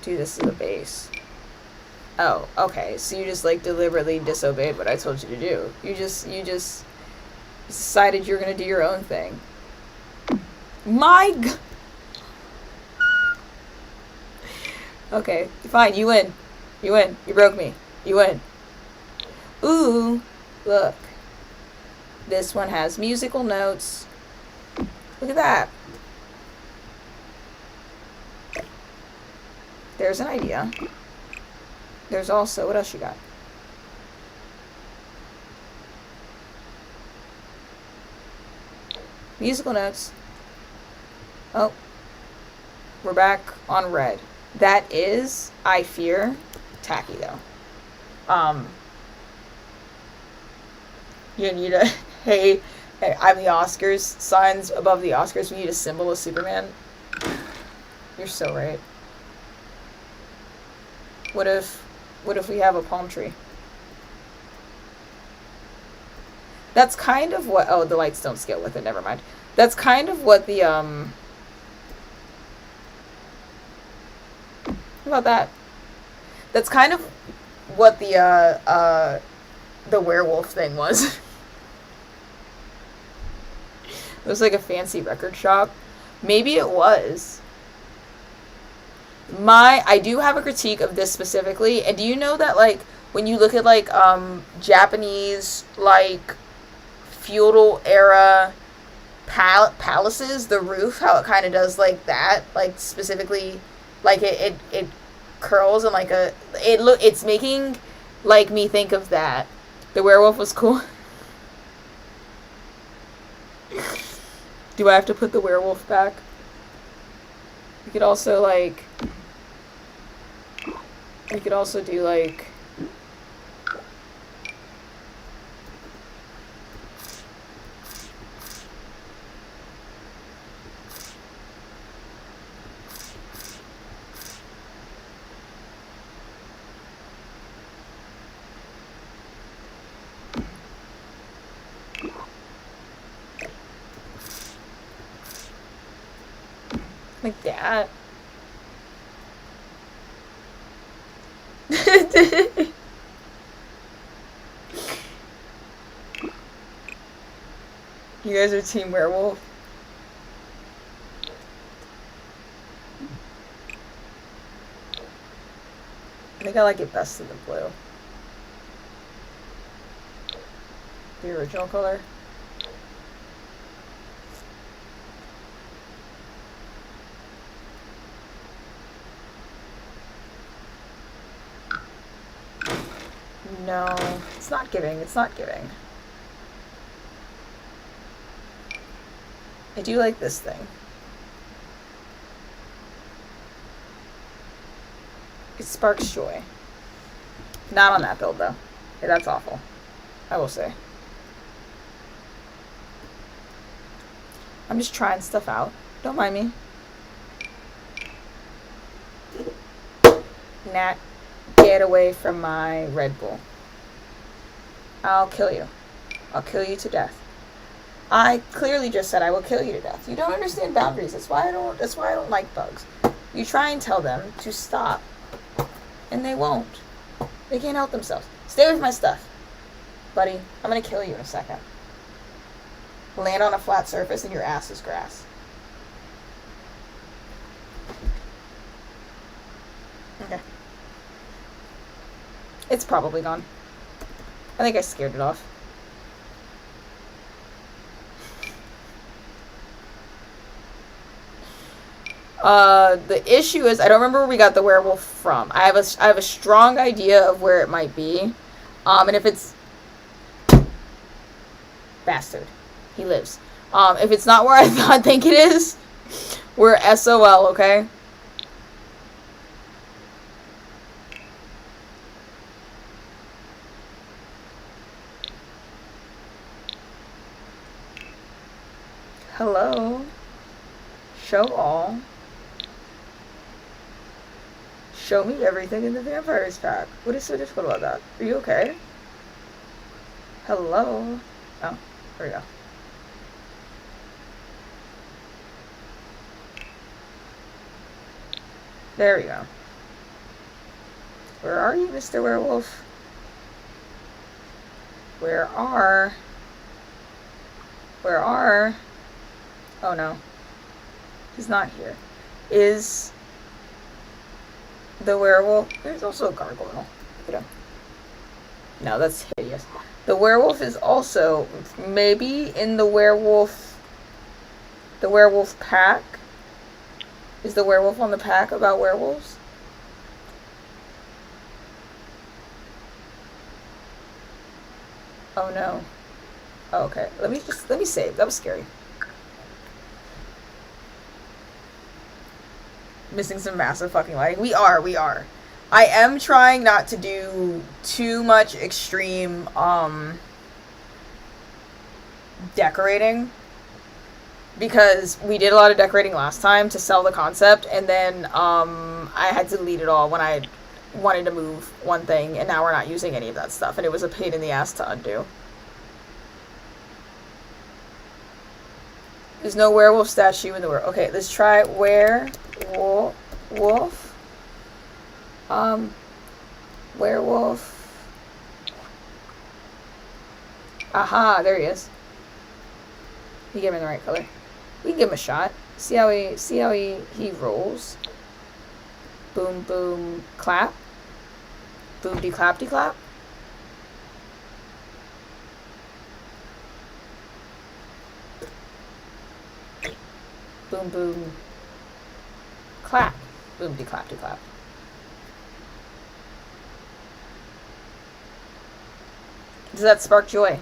Do this as a base. Oh, okay. So you just like deliberately disobeyed what I told you to do. You just decided you're gonna do your own thing. My God. Okay, fine. You win. You win. You broke me. You win. Ooh, look. This one has musical notes. Look at that. There's an idea. There's also, what else you got? Musical notes. Oh. We're back on red. That is, I fear, tacky though. You need a, hey, I'm the Oscars, signs above the Oscars, we need a symbol of Superman. You're so right. What if we have a palm tree? That's kind of what, oh, the lights don't scale with it, never mind. That's kind of what the, how about that? That's kind of what the werewolf thing was. It was like a fancy record shop. Maybe it was. I do have a critique of this specifically, and do you know that, like, when you look at, like, Japanese, like, feudal era palaces, the roof, how it kind of does, like, that, like, specifically, like, it curls and, like, it's making, like, me think of that. The werewolf was cool. Do I have to put the werewolf back? You could also, like... You could also do, like... like that. You guys are Team Werewolf. I think I like it best in the blue. The original color. No, it's not giving. It's not giving. I do like this thing. It sparks joy. Not on that build, though. Yeah, that's awful. I will say. I'm just trying stuff out. Don't mind me. Nat, get away from my Red Bull. I'll kill you. I'll kill you to death. I clearly just said I will kill you to death. You don't understand boundaries. That's why I don't like bugs. You try and tell them to stop, and they won't. They can't help themselves. Stay with my stuff. Buddy, I'm gonna kill you in a second. Land on a flat surface and your ass is grass. Okay. It's probably gone. I think I scared it off. The issue is I don't remember where we got the werewolf from. I have a strong idea of where it might be. And if it's bastard, he lives. If it's not where I think it is, we're SOL, okay? Hello. Show all. Show me everything in the Vampires pack. What is so difficult about that? Are you okay? Hello. Oh, there we go. There we go. Where are you, Mr. Werewolf? Where are... Oh no. He's not here. Is the werewolf... There's also a gargoyle. Look at him. No, that's hideous. The werewolf is also maybe in the werewolf pack. Is the werewolf on the pack about werewolves? Oh no. Oh, okay. Let me save. That was scary. Missing some massive fucking lighting. We are. I am trying not to do too much extreme decorating, because we did a lot of decorating last time to sell the concept, and then I had to delete it all when I wanted to move one thing, and now we're not using any of that stuff, and it was a pain in the ass to undo. There's no werewolf statue in the world. Okay, let's try werewolf. Werewolf. Aha, there he is. You get him in the right color. We can give him a shot. See how he rolls. Boom, boom, clap. Boom, de clap, de clap. Boom, boom, clap. Boom, de clap, de clap. Does that spark joy?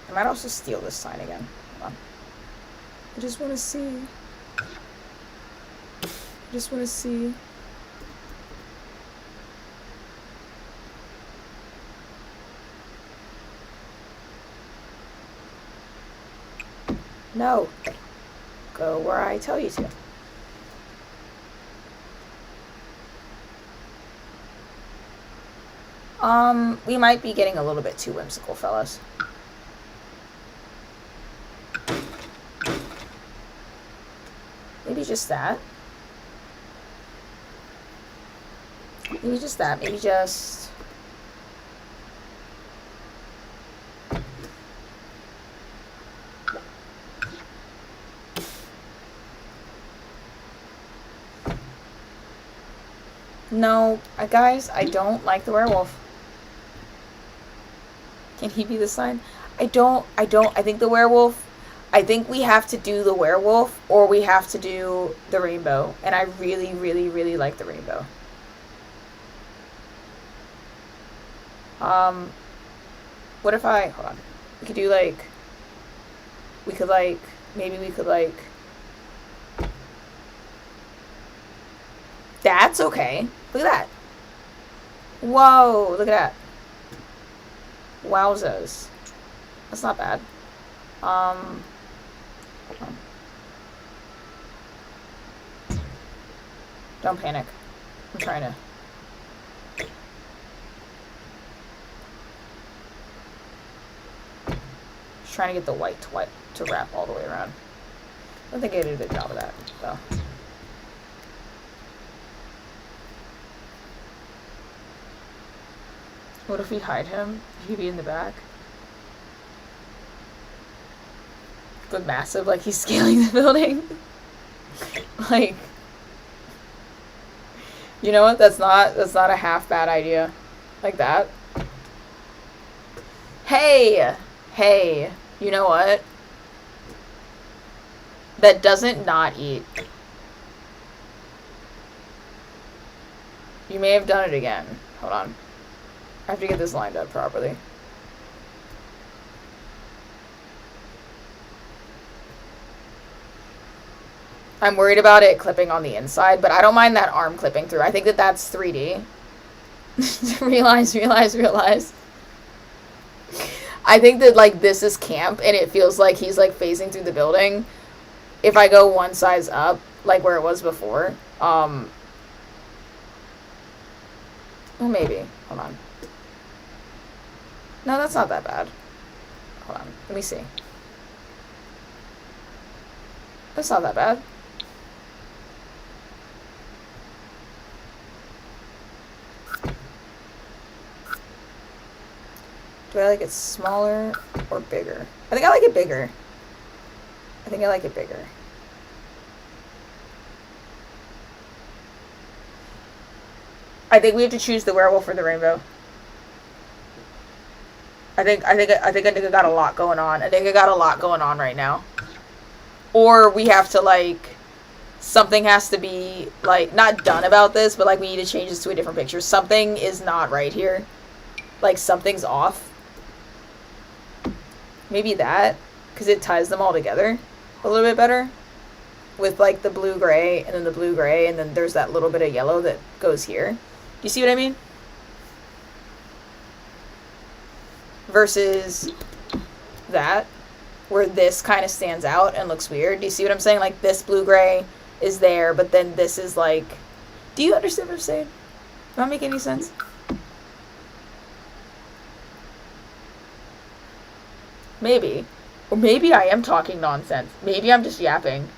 I might also steal this sign again. Hold on. I just want to see. No. Go where I tell you to. We might be getting a little bit too whimsical, fellas. Maybe just that. Maybe just that. Maybe just... No, guys, I don't like the werewolf. Can he be the sign? I think the werewolf... I think we have to do the werewolf, or we have to do the rainbow. And I really, really, really like the rainbow. What if I... Hold on. We could do, like... Maybe we could, like... That's okay. Look at that. Whoa, look at that. Wowzers. That's not bad. Don't panic. I'm trying to... Just trying to get the white to wrap all the way around. I don't think I did a good job of that, though. What if we hide him? He'd be in the back. But massive, like he's scaling the building. Like, you know what? That's not a half bad idea. Like that. Hey, you know what? That doesn't not eat. You may have done it again. Hold on. I have to get this lined up properly. I'm worried about it clipping on the inside, but I don't mind that arm clipping through. I think that that's 3D. realize. I think that, like, this is camp, and it feels like he's, like, phasing through the building. If I go one size up, like where it was before. Well, maybe. Hold on. No, that's not that bad. Hold on. Let me see. That's not that bad. Do I like it smaller or bigger? I think I like it bigger. I think I like it bigger. I think we have to choose the werewolf or the rainbow. I think a nigga got a lot going on. A nigga got a lot going on right now. Or we have to, like, something has to be, like, not done about this, but, like, we need to change this to a different picture. Something is not right here. Like, something's off. Maybe that, because it ties them all together a little bit better. With, like, the blue-gray, and then the blue-gray, and then there's that little bit of yellow that goes here. Do you see what I mean? Versus that, where this kind of stands out and looks weird. Do you see what I'm saying? Like, this blue-gray is there, but then this is like... Do you understand what I'm saying? Does that make any sense? Maybe. Or maybe I am talking nonsense. Maybe I'm just yapping.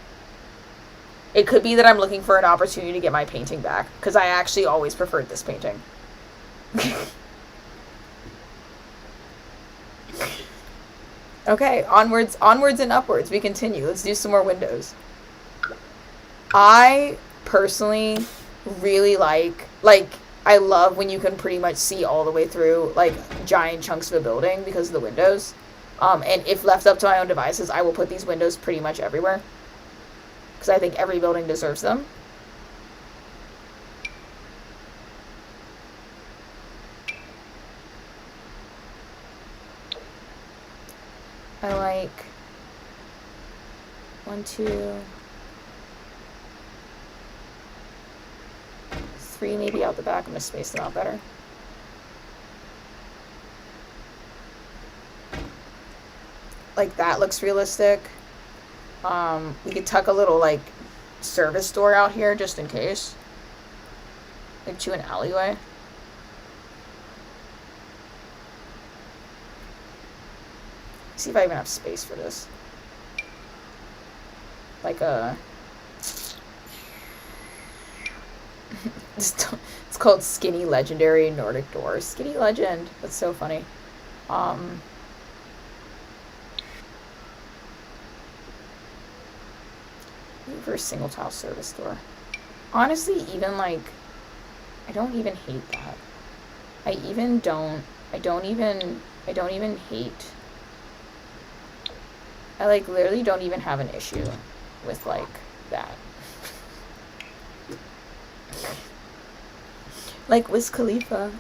It could be that I'm looking for an opportunity to get my painting back, because I actually always preferred this painting. Okay, onwards and upwards. We continue. Let's do some more windows. I personally really like, I love when you can pretty much see all the way through, like, giant chunks of a building because of the windows. And if left up to my own devices, I will put these windows pretty much everywhere. Because I think every building deserves them. I like 1, 2, 3 maybe out the back. I'm going to space them out better. Like, that looks realistic. We could tuck a little, like, service door out here just in case. Like, to an alleyway. See if I even have space for this. Like a... It's called Skinny Legendary Nordic Door. Skinny Legend. That's so funny. For a single tile service door. Honestly, even, like, I don't even hate that. I don't even hate. I, like, literally don't even have an issue with, like, that. Like Wiz Khalifa.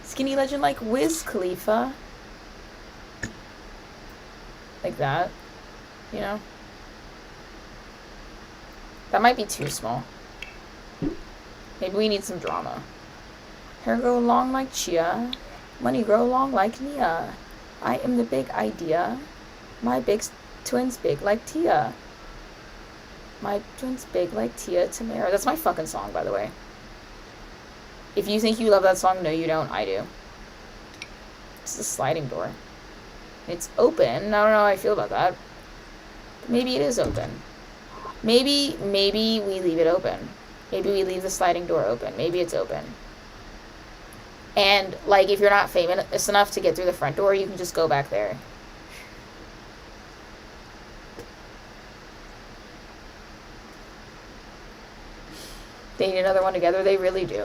Skinny Legend like Wiz Khalifa. Like that. You know? That might be too small. Maybe we need some drama. Hair grow long like Chia. Money grow long like Nia. I am the big idea. My big twins big like Tia. My twins big like Tia Tamara. That's my fucking song, by the way. If you think you love that song, no you don't. I do. It's a sliding door. It's open. I don't know how I feel about that. Maybe it is open. Maybe we leave it open. Maybe we leave the sliding door open. Maybe it's open. And, like, if you're not famous enough to get through the front door, you can just go back there. They need another one together. They really do.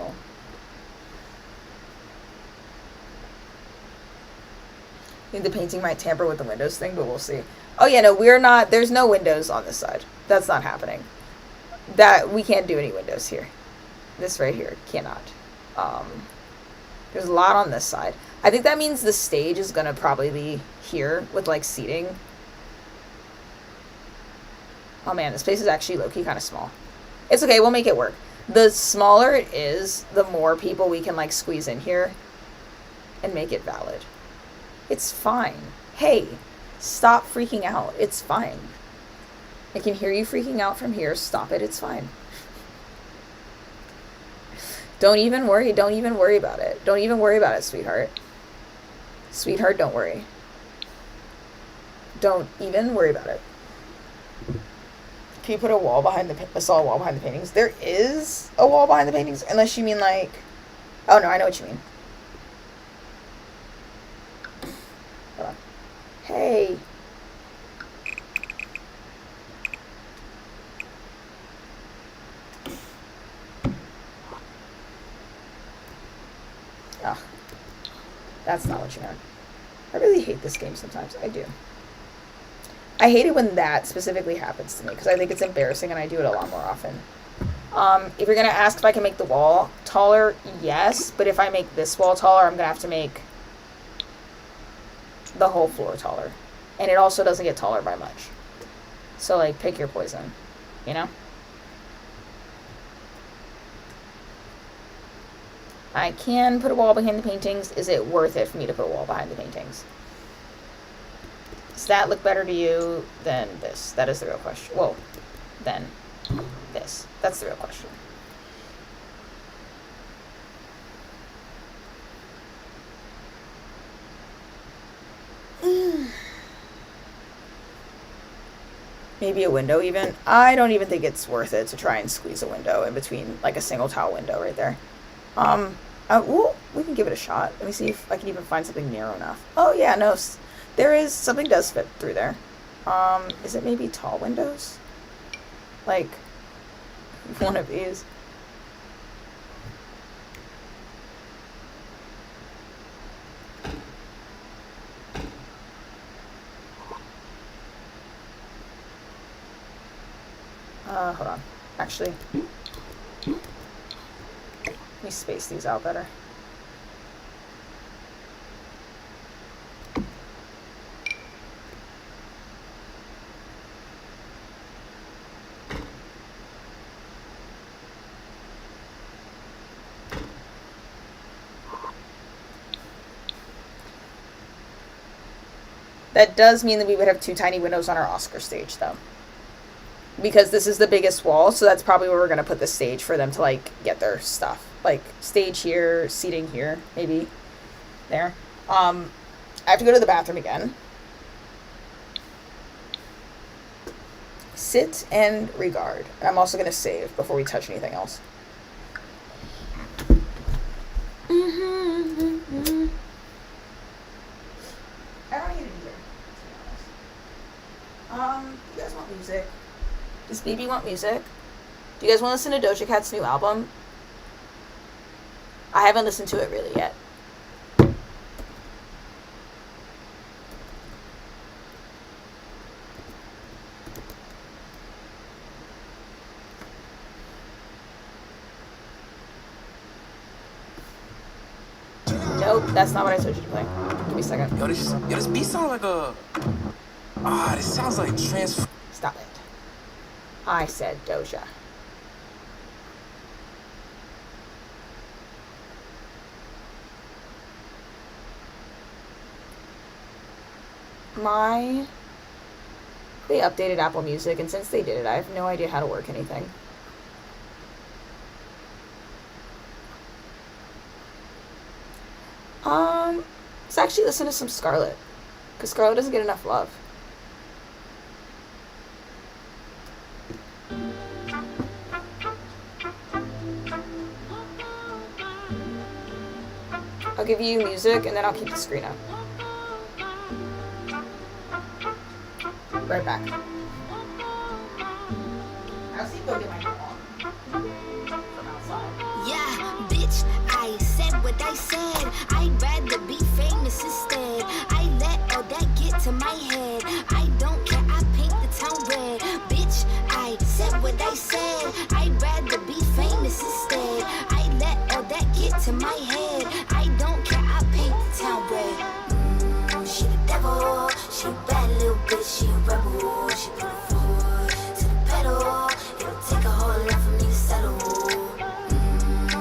I think the painting might tamper with the windows thing, but we'll see. Oh, yeah, no, we're not... There's no windows on this side. That's not happening. We can't do any windows here. This right here cannot. There's a lot on this side. I think that means the stage is going to probably be here with, like, seating. Oh, man, this place is actually low-key kind of small. It's okay. We'll make it work. The smaller it is, the more people we can, like, squeeze in here and make it valid. It's fine. Hey, stop freaking out. It's fine. I can hear you freaking out from here. Stop it. It's fine. Don't even worry. Don't even worry about it. Don't even worry about it, sweetheart. Sweetheart, don't worry. Don't even worry about it. Can you put a wall behind a solid wall behind the paintings? There is a wall behind the paintings, unless you mean like... Oh, no, I know what you mean. Hold on. Hey. Ugh. That's not what you meant. I really hate this game sometimes. I do. I hate it when that specifically happens to me because I think it's embarrassing and I do it a lot more often. If you're going to ask if I can make the wall taller, yes. But if I make this wall taller, I'm going to have to make the whole floor taller. And it also doesn't get taller by much. So, like, pick your poison. You know? I can put a wall behind the paintings. Is it worth it for me to put a wall behind the paintings? Does that look better to you than this? That is the real question. Whoa. Then this. That's the real question. Maybe a window even. I don't even think it's worth it to try and squeeze a window in between, like a single tile window right there. Ooh, we can give it a shot. Let me see if I can even find something narrow enough. Oh yeah, no. There is, something does fit through there. Is it maybe tall windows? Like, one of these. Hold on. Actually, let me space these out better. That does mean that we would have 2 tiny windows on our Oscar stage, though. Because this is the biggest wall, so that's probably where we're going to put the stage for them to, like, get their stuff. Like, stage here, seating here, maybe. There. I have to go to the bathroom again. Sit and regard. I'm also going to save before we touch anything else. I don't need it either, to be honest. You guys want music? Does BB want music? Do you guys want to listen to Doja Cat's new album? I haven't listened to it really yet. Nope, that's not what I told you to play. Give me a second. Yo, this beat sound like a... this sounds like trans... Stop it. I said Doja. They updated Apple Music, and since they did it, I have no idea how to work anything. Let's actually listen to some Scarlet, because Scarlet doesn't get enough love. I'll give you music, and then I'll keep the screen up. Right back. I'll see if they'll get my phone from outside. Yeah, bitch, I said what I said. I'd rather be famous instead. I let all that get to my head. I don't care, I paint the town red. Bitch, I said what I said. I'd rather be famous instead. I let all that get to my head. I don't care, I paint the town red. She the devil, she a bad little bitch, she a rebel. She put her foot to the pedal. It'll take a whole lot for me to settle.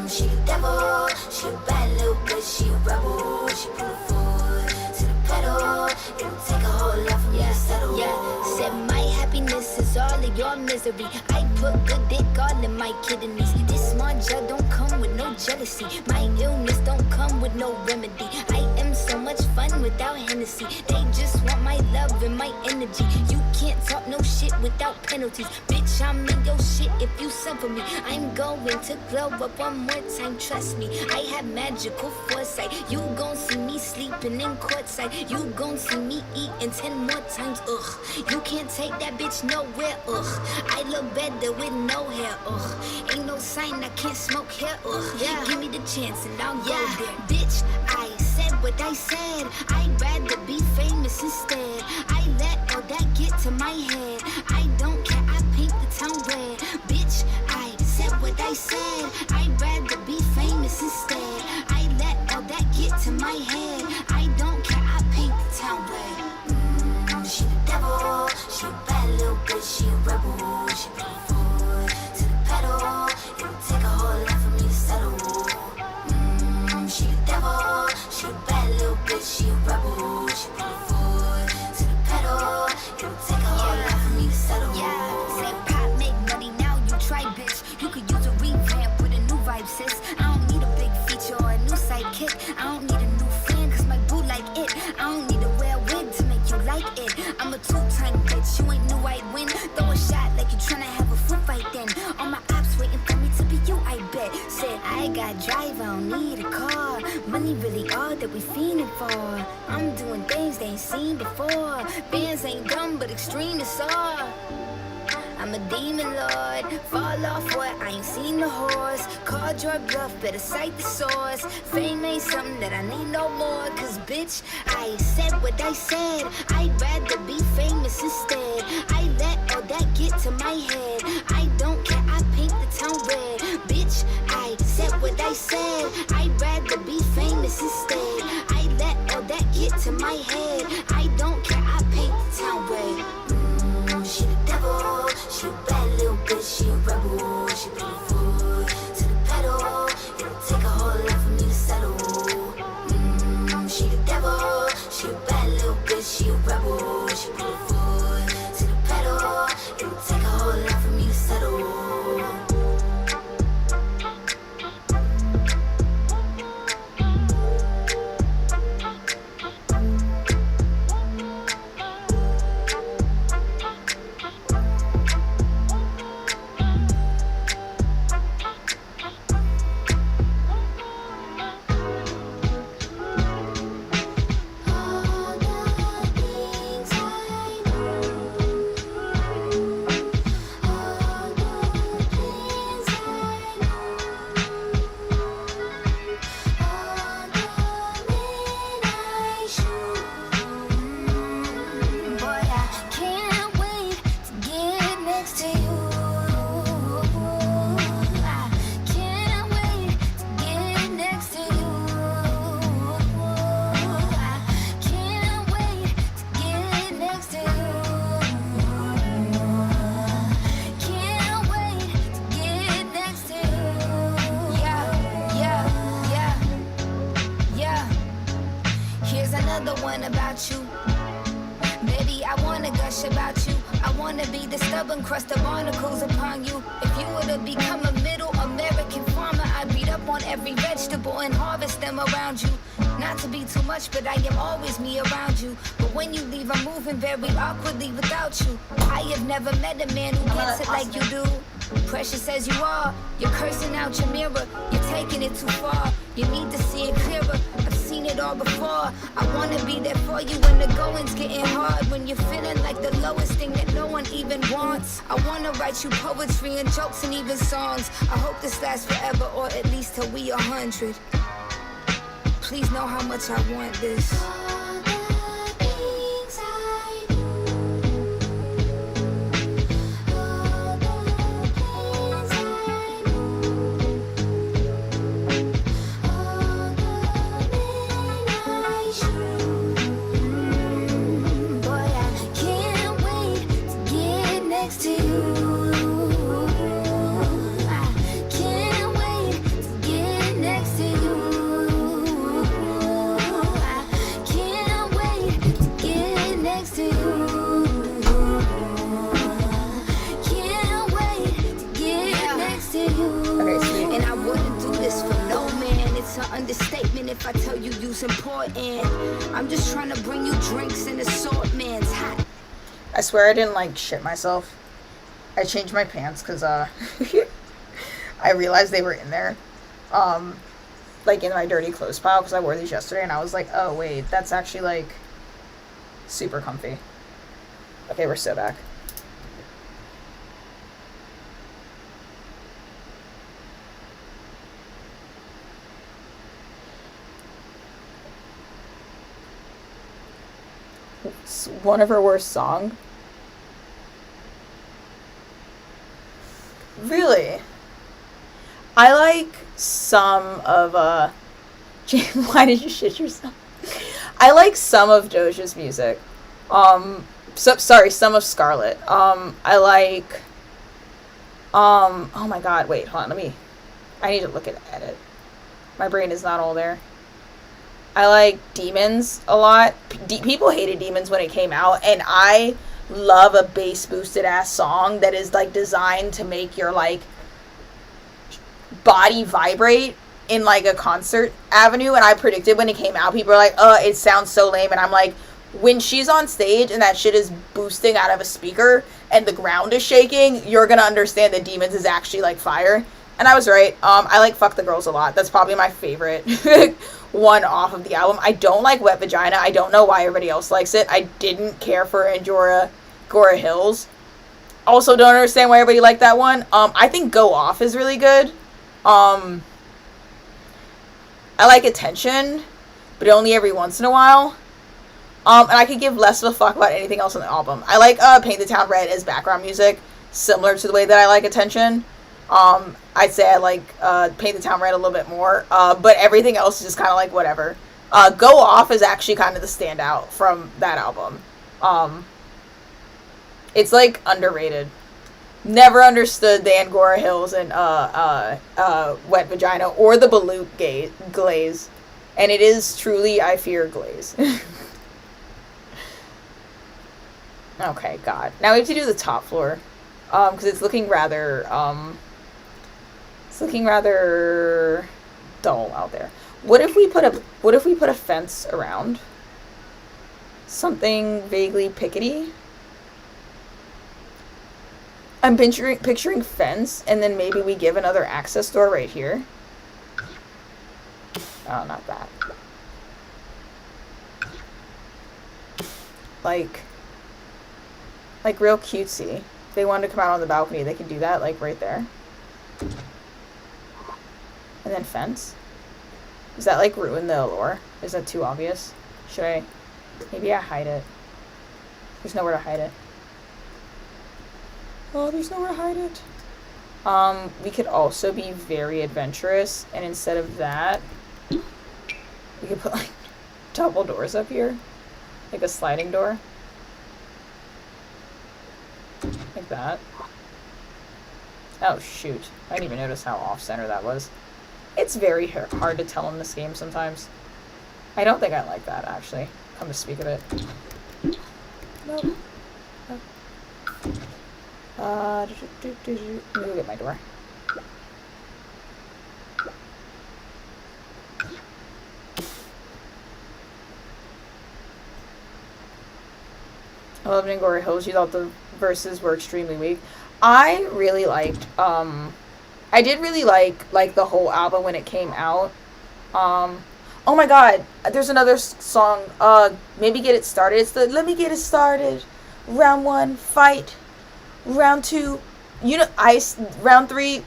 She the devil, she a bad little bitch, she a rebel. She put her foot to the pedal. It'll take a whole lot for me to settle. Yeah, said my happiness is all of your misery. I put good dick all in my kidneys. This small gel don't come with no jealousy. My illness don't come with no remedy. I am so much fun without Hennessy. They just want my love and my energy. You can't talk no shit shit without penalties. Bitch, I'm in your shit if you suffer me. I'm going to glow up one more time, trust me. I have magical foresight. You gon' see me sleeping in courtside. You gon' see me eating 10 more times, ugh. You can't take that bitch nowhere, ugh. I look better with no hair, ugh. Ain't no sign I can't smoke hair, ugh. Yeah. Give me the chance and I'll go there. Bitch, I said what I said. I'd rather be famous instead. I let all that get to my head. I don't care, I paint the town red. Bitch, I said what I said. I'd rather be famous instead. I let all that get to my head. I don't care, I paint the town red. She the devil, she a bad little bitch, she a rebel. She put her foot to the pedal. It'll take a whole lot for me to settle. She the devil, she a bad little bitch, she a rebel. She put her foot to the pedal. It'll take a whole lot for me to settle. Yeah, said pop make money, now you try, bitch. You could use a revamp with a new vibe, sis. I don't need a big feature or a new sidekick. I don't need a new fan, cause my boo like it. I don't need to wear a wig to make you like it. I'm a two-time bitch, you ain't knew I'd win. Throw a shot like you tryna have a foot fight then. All my ops waiting for me to be you, I bet. Said I got drive, I don't need a car. Money really all that we fiending for. I'm doing things they ain't seen before. Bands ain't dumb, but extreme is all. I'm a demon lord, fall off what, I ain't seen the horse. Called your bluff, better cite the source. Fame ain't something that I need no more. Cause bitch, I said what I said. I'd rather be famous instead. I let all that get to my head. I don't care, I paint the town red. Bitch, I said what I said. I'd rather be famous instead. I let all that get to my head. I don't care, I paint the town red. She the devil, she a bad little bitch, she a rebel. She put her foot to the pedal. It'll take a whole lot for me to settle. She the devil, she a bad little bitch, she a rebel. She put her foot to the pedal. It'll take a whole lot for me to settle. Crust of barnacles upon you. If you were to become a middle American farmer, I'd beat up on every vegetable and harvest them around you. Not to be too much, but I am always me around you. But when you leave, I'm moving very awkwardly without you. I have never met a man who gets it like you do. Precious as you are, you're cursing out your mirror. You're taking it too far. You need to see it clearer. I've seen it all before. I wanna be there for you when the going's getting hard. When you're feeling like the lowest thing that no one even wants. I wanna write you poetry and jokes and even songs. I hope this lasts forever, or at least till we 100. Please know how much I want this. Understatement if I tell you you's important. I'm just trying to bring you drinks and assortments. Hot I swear I didn't, like, shit myself. I changed my pants because, I realized they were in there. Like, in my dirty clothes pile because I wore these yesterday, and I was like, oh, wait, that's actually, like, super comfy. Okay, we're so back. It's one of her worst songs. Really? I like some of, why did you shit yourself? I like some of Doja's music. Some of Scarlet. I like, oh my god, wait, hold on, I need to look at edit. My brain is not all there. I like Demons a lot. People hated Demons when it came out, and I love a bass boosted ass song that is, like, designed to make your, like, body vibrate in, like, a concert avenue. And I predicted when it came out, people are like, it sounds so lame, and I'm like, when she's on stage and that shit is boosting out of a speaker and the ground is shaking, you're gonna understand that Demons is actually, like, fire. And I was right. I like Fuck the Girls a lot. That's probably my favorite one off of the album. I don't like Wet Vagina. I don't know why everybody else likes it. I didn't care for Angora Hills. Also don't understand why everybody liked that one. I think Go Off is really good. I like Attention, but only every once in a while. And I could give less of a fuck about anything else on the album. I like Paint the Town Red as background music, similar to the way that I like Attention. I'd say I like Paint the Town Red a little bit more, but everything else is just kind of like whatever. Go Off is actually kind of the standout from that album. It's like underrated. Never understood the Angora Hills and Wet Vagina or the Balut glaze, and it is truly I fear glaze. Okay, God. Now we have to do the top floor, because it's looking rather dull out there. What if we put a fence around? Something vaguely pickety? I'm picturing fence, and then maybe we give another access door right here. Oh, not that. Like real cutesy. If they wanted to come out on the balcony, they could do that, like, right there. And then fence. Does that, like, ruin the allure? Is that too obvious? Should I... Maybe I hide it. There's nowhere to hide it. Oh, there's nowhere to hide it. We could also be very adventurous, and instead of that, we could put, like, double doors up here. Like a sliding door. Like that. Oh, shoot. I didn't even notice how off-center that was. It's very hard to tell in this game sometimes. I don't think I like that, actually. Come to speak of it. Nope. Let me go get my door. I loved Angora Hills. You thought the verses were extremely weak. I really liked, I did really like the whole album when it came out. Oh my god, there's another song, Maybe Get It Started. It's the Let Me Get It Started. Round 1, fight. Round 2, round 3,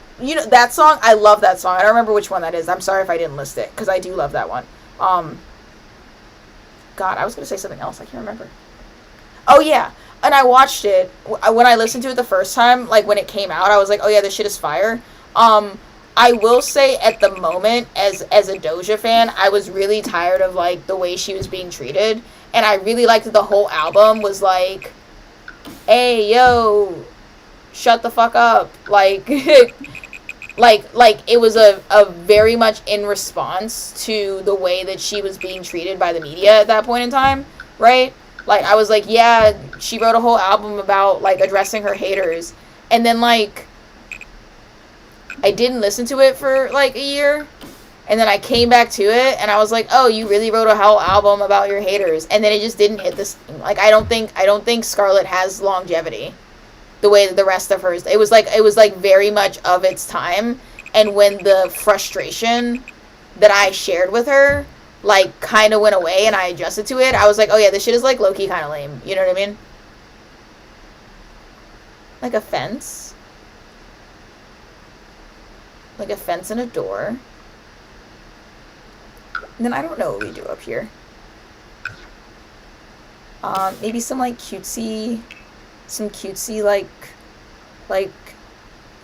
that song, I love that song. I don't remember which one that is. I'm sorry if I didn't list it, because I do love that one. God, I was going to say something else. I can't remember. Oh, yeah. And I watched it. When I listened to it the first time, like, when it came out, I was like, oh, yeah, this shit is fire. I will say, at the moment, as a Doja fan, I was really tired of, like, the way she was being treated. And I really liked that the whole album was, like, hey, yo, shut the fuck up. Like, like it was a very much in response to the way that she was being treated by the media at that point in time, right? Like, I was like, yeah, she wrote a whole album about, like, addressing her haters. And then, like, I didn't listen to it for, like, a year. And then I came back to it, and I was like, "Oh, you really wrote a whole album about your haters." And then it just didn't hit this. Like, I don't think Scarlet has longevity, the way that the rest of hers. It was like very much of its time. And when the frustration that I shared with her, like, kind of went away, and I adjusted to it, I was like, "Oh yeah, this shit is like low key kind of lame." You know what I mean? Like a fence, like a fence and a door. And then I don't know what we do up here. Maybe some like cutesy, like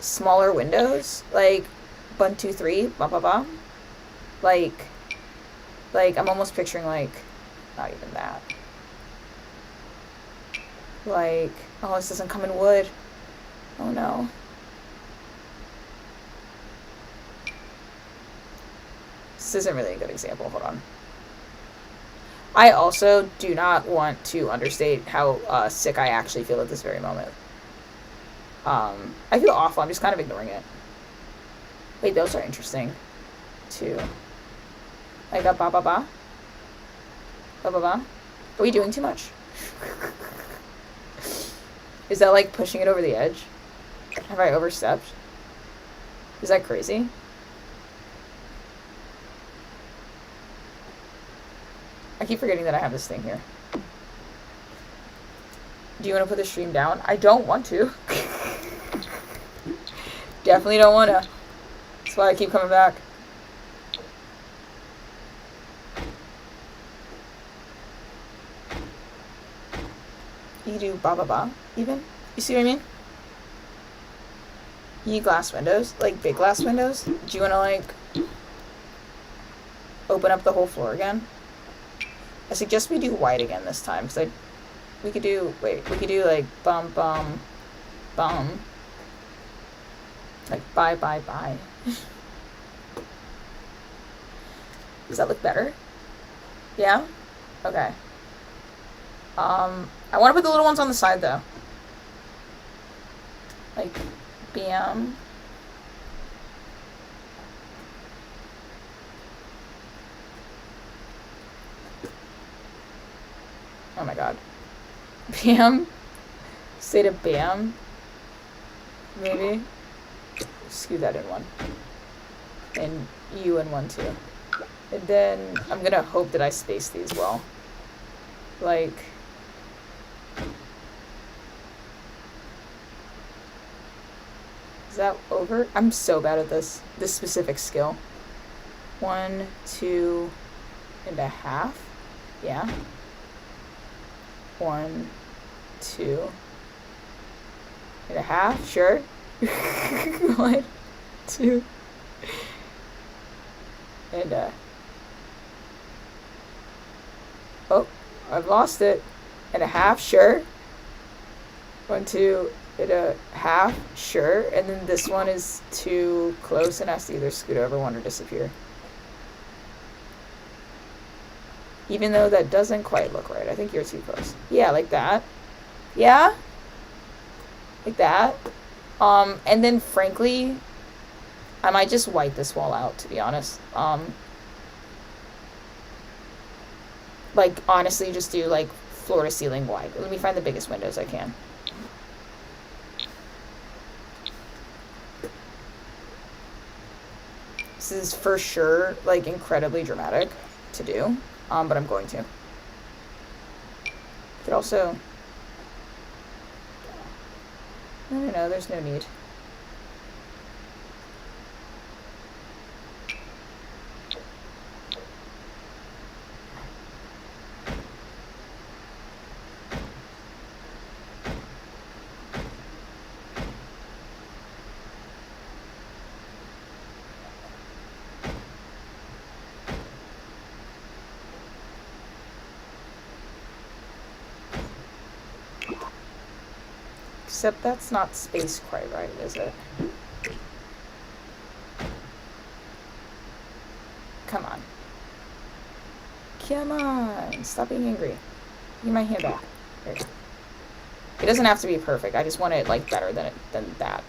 smaller windows, like 1, 2, 3, blah blah blah. Like I'm almost picturing like, not even that. Like, oh, this doesn't come in wood. Oh no. This isn't really a good example. Hold on. I also do not want to understate how sick I actually feel at this very moment. I feel awful. I'm just kind of ignoring it. Wait, those are interesting, too. Like a ba ba ba. Ba ba ba. Are we doing too much? Is that like pushing it over the edge? Have I overstepped? Is that crazy? I keep forgetting that I have this thing here. Do you want to put the stream down? I don't want to. Definitely don't want to. That's why I keep coming back. You do ba ba ba, even? You see what I mean? You need glass windows, like big glass windows. Do you want to like open up the whole floor again? I suggest we do white again this time, because we could do like bum bum bum, like bye bye bye. Does that look better? Yeah? Okay. I want to put the little ones on the side though. Like bam. Oh my god. Bam. Say to bam. Maybe. Scoot that in one. And you in one too. And then I'm gonna hope that I space these well. Like. Is that over? I'm so bad at this specific skill. 1, 2 and a half. Yeah. 1, 2 and a half. Sure. 1, 2 and oh, I've lost it. And a half. Sure. 1, 2 and a half. Sure. And then this one is too close and has to either scoot over one or disappear. Even though that doesn't quite look right. I think you're too close. Yeah, like that. Yeah? Like that. And then frankly, I might just wipe this wall out, to be honest. Like, honestly, just do, like, floor to ceiling wide. Let me find the biggest windows I can. This is for sure, like, incredibly dramatic to do. But I'm going to. Could also... No, there's no need. Except that's not spaced quite right, is it? Come on. Come on. Stop being angry. Give me my hand back. There you go. It doesn't have to be perfect. I just want it, like, better than that.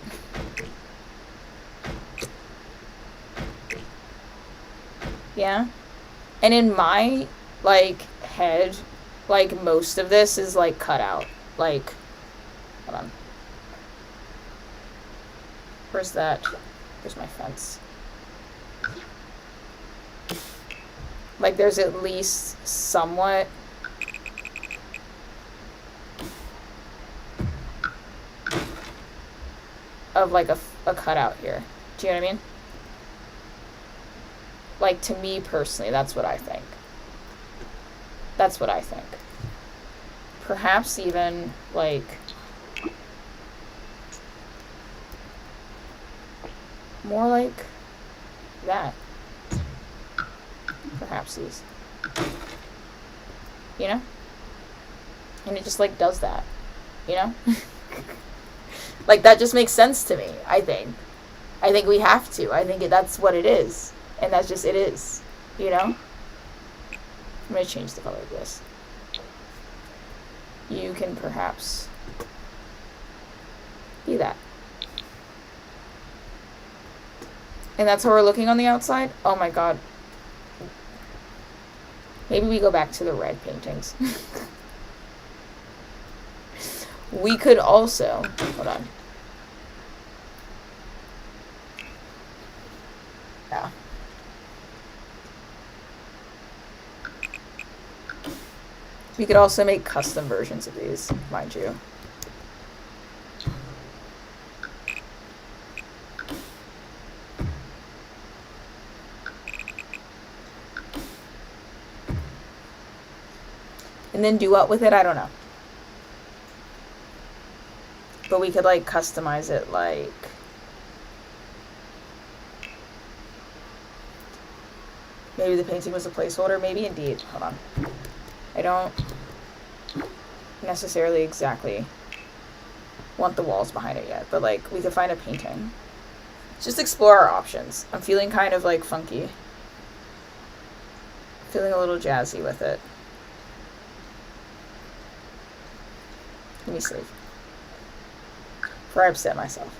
Yeah? And in my, like, head, like, most of this is, like, cut out. Like, hold on. Where's that? Where's my fence? Like, there's at least somewhat of, like, a cutout here. Do you know what I mean? Like, to me personally, that's what I think. That's what I think. Perhaps even, like, more like that. Perhaps these. You know? And it just, like, does that. You know? Like, that just makes sense to me, I think. I think we have to. I think that's what it is. And that's just, it is. You know? I'm going to change the color of this. You can perhaps be that. And that's how we're looking on the outside? Oh my god. Maybe we go back to the red paintings. We could also... Hold on. Yeah. We could also make custom versions of these, mind you. And then do what with it? I don't know. But we could, like, customize it, like... Maybe the painting was a placeholder. Maybe indeed. Hold on. I don't necessarily exactly want the walls behind it yet. But, like, we could find a painting. Just explore our options. I'm feeling kind of, like, funky. Feeling a little jazzy with it. Let me save. Before I upset myself.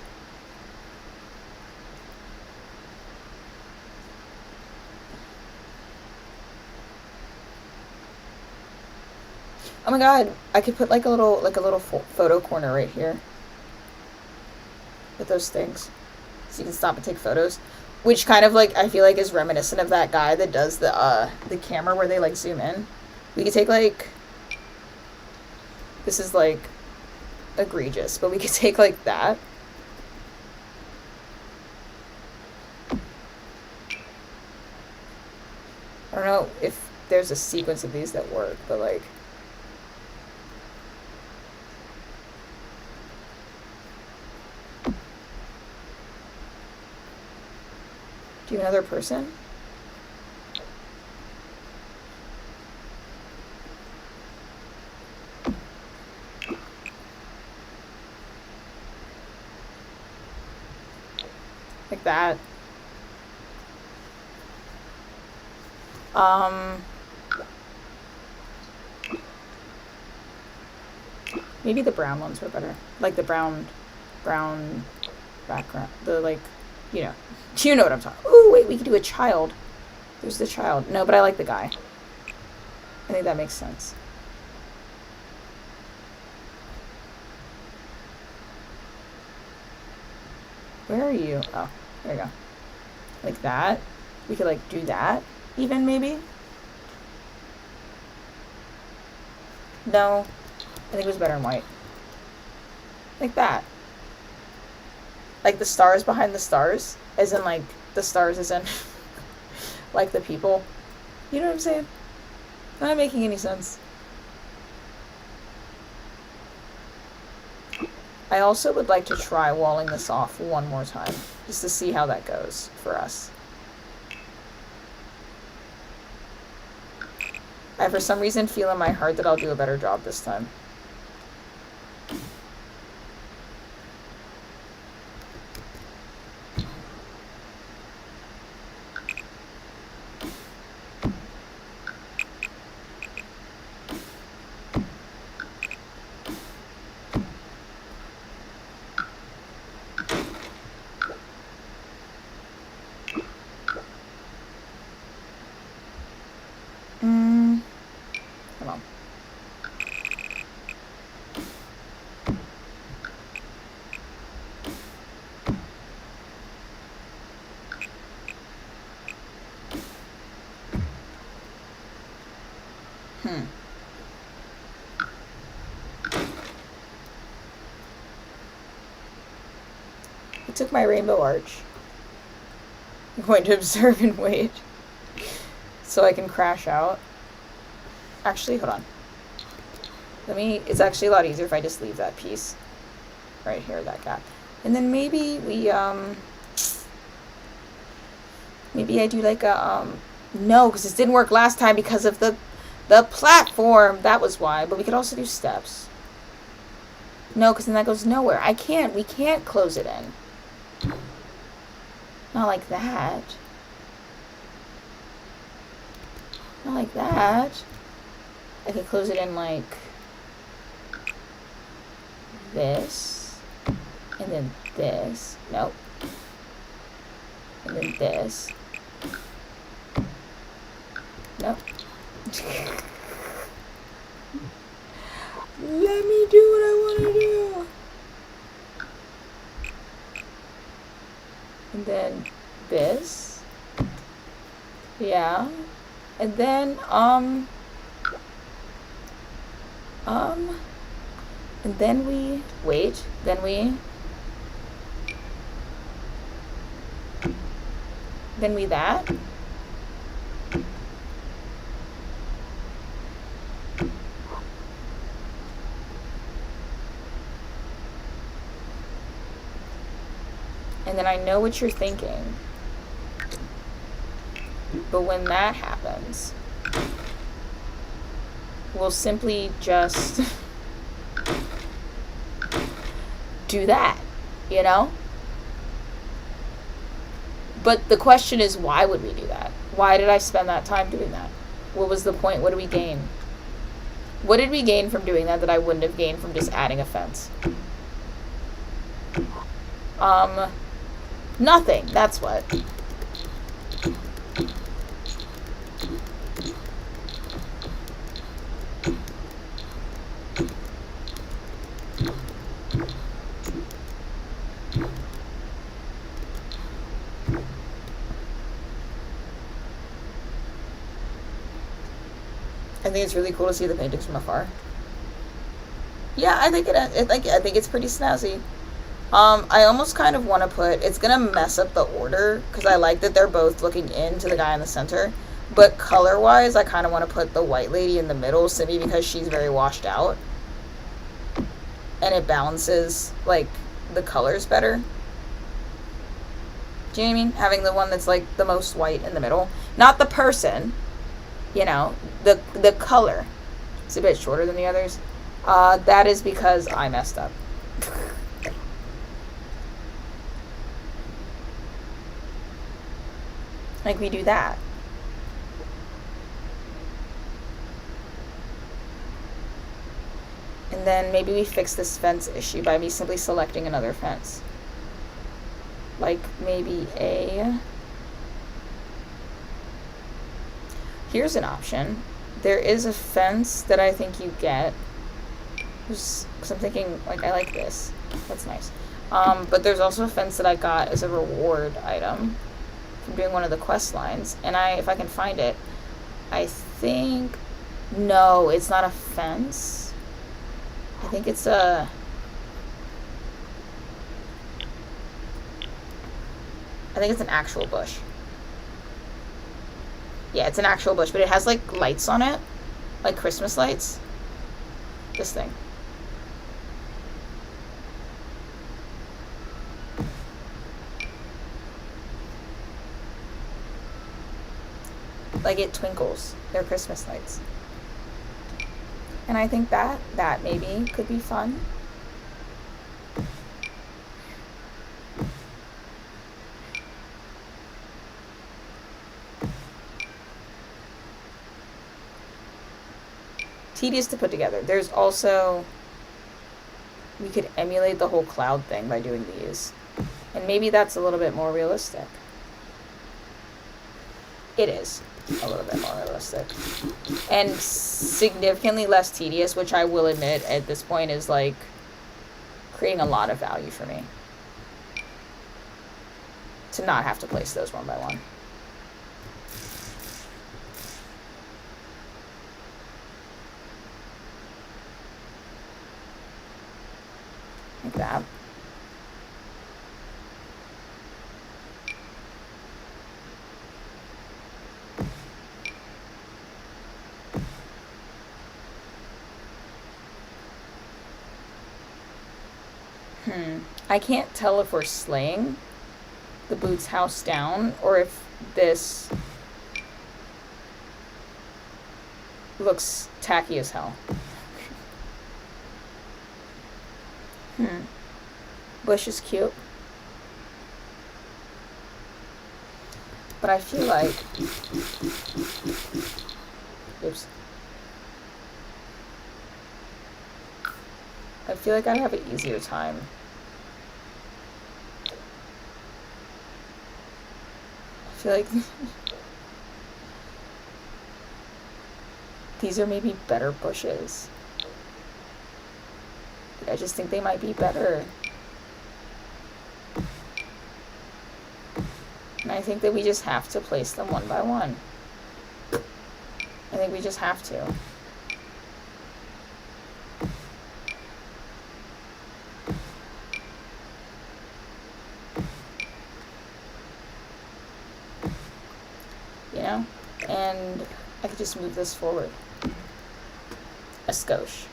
Oh my god, I could put like a little photo corner right here. With those things. So you can stop and take photos. Which kind of like, I feel like is reminiscent of that guy that does the camera where they like zoom in. We could take like... This is like egregious, but we could take like that. I don't know if there's a sequence of these that work, but like... Do you have another person? Like that. Maybe the brown ones were better. Like the brown background. The like, you know what I'm talking. Ooh, wait, we could do a child. There's the child. No, but I like the guy. I think that makes sense. Where are you? Oh, there you go. Like that. We could like do that even maybe. No, I think it was better in white. Like that. Like the stars behind the stars, as in like the stars as in like the people. You know what I'm saying? Not making any sense. I also would like to try walling this off one more time, just to see how that goes for us. I for some reason feel in my heart that I'll do a better job this time. Come on. I took my rainbow arch. I'm going to observe and wait so I can crash out. Actually, hold on. It's actually a lot easier if I just leave that piece right here, that gap. And then maybe maybe I do like a, no, because this didn't work last time because of the platform. That was why. But we could also do steps. No, because then that goes nowhere. We can't close it in. Not like that. Not like that. I could close it in like this. And then this. Nope. And then this. Nope. Let me do what I want to do. And then this. Yeah. And then, and then we, wait, then we that. And then I know what you're thinking. But when that happens, we'll simply just do that, you know? But the question is, why would we do that? Why did I spend that time doing that? What was the point? What did we gain? What did we gain from doing that I wouldn't have gained from just adding a fence? Nothing. That's what. I think it's really cool to see the paintings from afar. Yeah, I think I think it's pretty snazzy. I almost kind of want to put, it's gonna mess up the order because I like that they're both looking into the guy in the center, but color wise I kind of want to put the white lady in the middle simply because she's very washed out and it balances like the colors better. Do you know what I mean? Having the one that's like the most white in the middle, not the person, you know, the color. It's a bit shorter than the others. That is because I messed up. Like we do that. And then maybe we fix this fence issue by me simply selecting another fence. Like maybe here's an option. There is a fence that I think you get. Because I'm thinking, like, I like this. That's nice. But there's also a fence that I got as a reward item from doing one of the quest lines. And if I can find it, I think, no, it's not a fence. I think it's an actual bush. Yeah, it's an actual bush, but it has like lights on it, like Christmas lights. This thing. Like it twinkles. They're Christmas lights. And I think that maybe could be fun. Tedious to put together. There's also, we could emulate the whole cloud thing by doing these. And maybe that's a little bit more realistic. It is. a little bit more realistic. And significantly less tedious, which I will admit at this point is like creating a lot of value for me. To not have to place those one by one. Like that. I can't tell if we're slaying the Boots house down or if this looks tacky as hell. Bush is cute. But I feel like... Oops. I feel like I'd have an easier time. I feel like... these are maybe better bushes. I just think they might be better. And I think that we just have to place them one by one. I think we just have to. You know? And I could just move this forward. A skosh.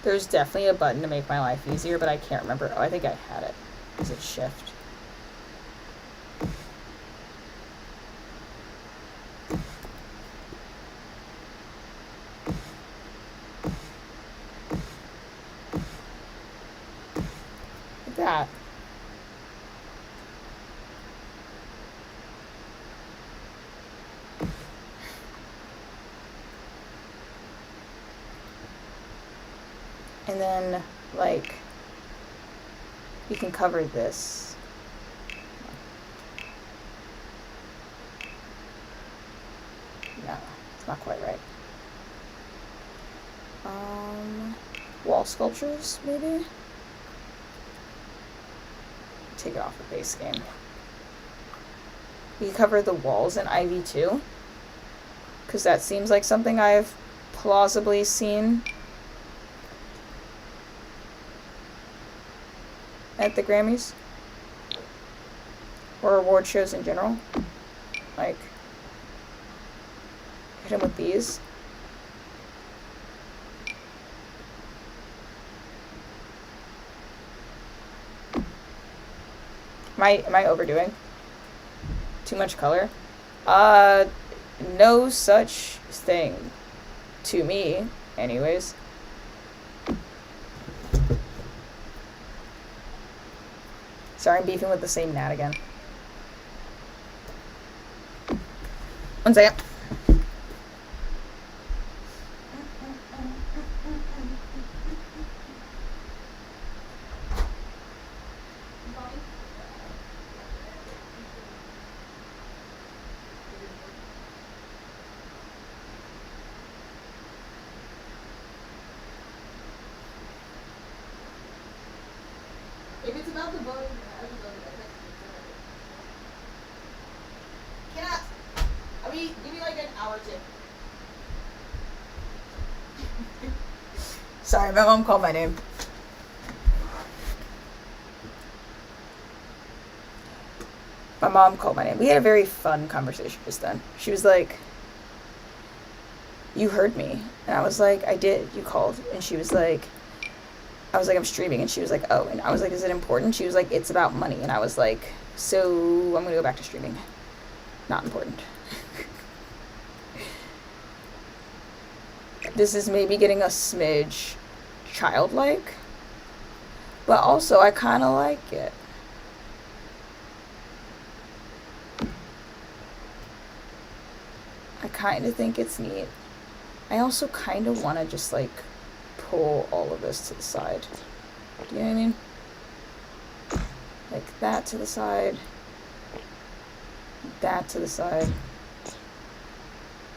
There's definitely a button to make my life easier, but I can't remember. Oh, I think I had it. Is it shift? Like that. And then, like, you can cover this. No, it's not quite right. Wall sculptures, maybe? Take it off the base game. You cover the walls in Ivy too, because that seems like something I've plausibly seen at the Grammys or award shows in general. Like, hit him with these. Am I overdoing? Too much color? No such thing. To me, anyways. Sorry, I'm beefing with the same gnat again. One second. If it's about the voting, I would vote it. Cannot. Give me like an hour or two. Sorry, my mom called my name. My mom called my name. We had a very fun conversation just then. She was like, "You heard me." And I was like, "I did. You called." And she was like, I was like, "I'm streaming." And she was like, "Oh." And I was like, "Is it important?" She was like, "It's about money." And I was like, "So I'm going to go back to streaming." Not important. This is maybe getting a smidge childlike, but also I kind of like it. I kind of think it's neat. I also kind of want to just like pull all of this to the side. Do you know what I mean? Like that to the side. That to the side.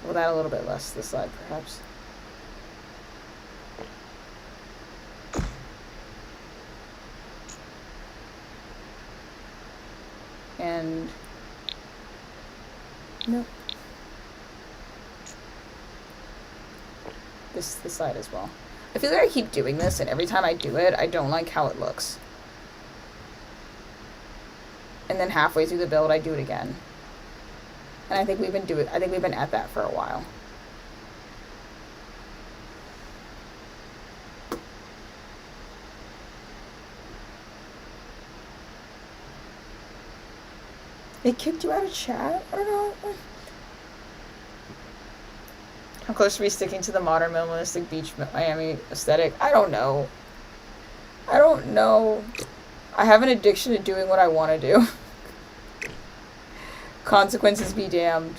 Well, that a little bit less to the side, perhaps. And nope. This side as well. I feel like I keep doing this, and every time I do it, I don't like how it looks. And then halfway through the build, I do it again. And I think we've been at that for a while. They kicked you out of chat? I don't know. How close are we sticking to the modern minimalistic beach Miami aesthetic? I don't know. I don't know. I have an addiction to doing what I want to do. Consequences be damned.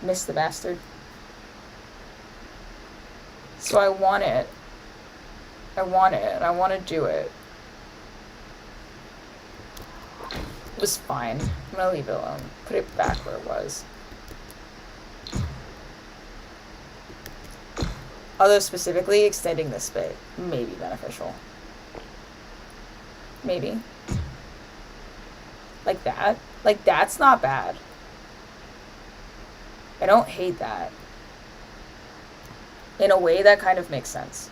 Miss the bastard. So I want it. I want it, and I want to do it. It was fine. I'm gonna leave it alone. Put it back where it was. Although specifically extending this bit may be beneficial. Maybe. Like that. Like that's not bad. I don't hate that. In a way that kind of makes sense.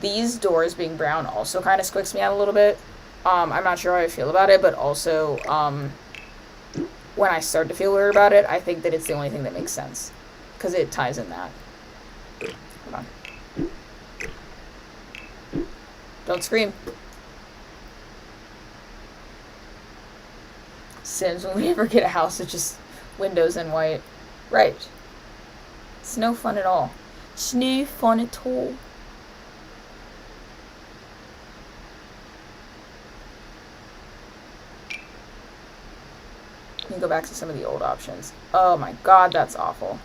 These doors being brown also kind of squicks me out a little bit. I'm not sure how I feel about it, but also, when I start to feel weird about it, I think that it's the only thing that makes sense. Because it ties in that. Hold on. Don't scream. Sims, when we ever get a house with just windows in white. Right. It's no fun at all. It's no fun at all. Let me go back to some of the old options. Oh my god, that's awful.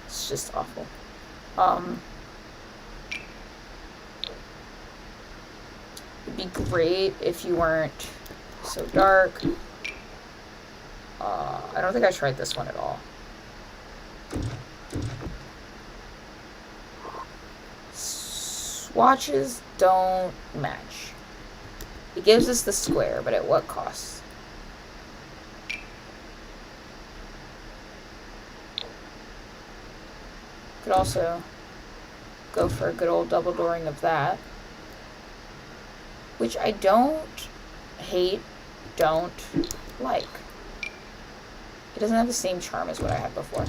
It's just awful. It'd be great if you weren't so dark. I don't think I tried this one at all. Swatches don't match. It gives us the square, but at what cost? Could also go for a good old double dooring of that, which I don't hate, don't like. It doesn't have the same charm as what I had before.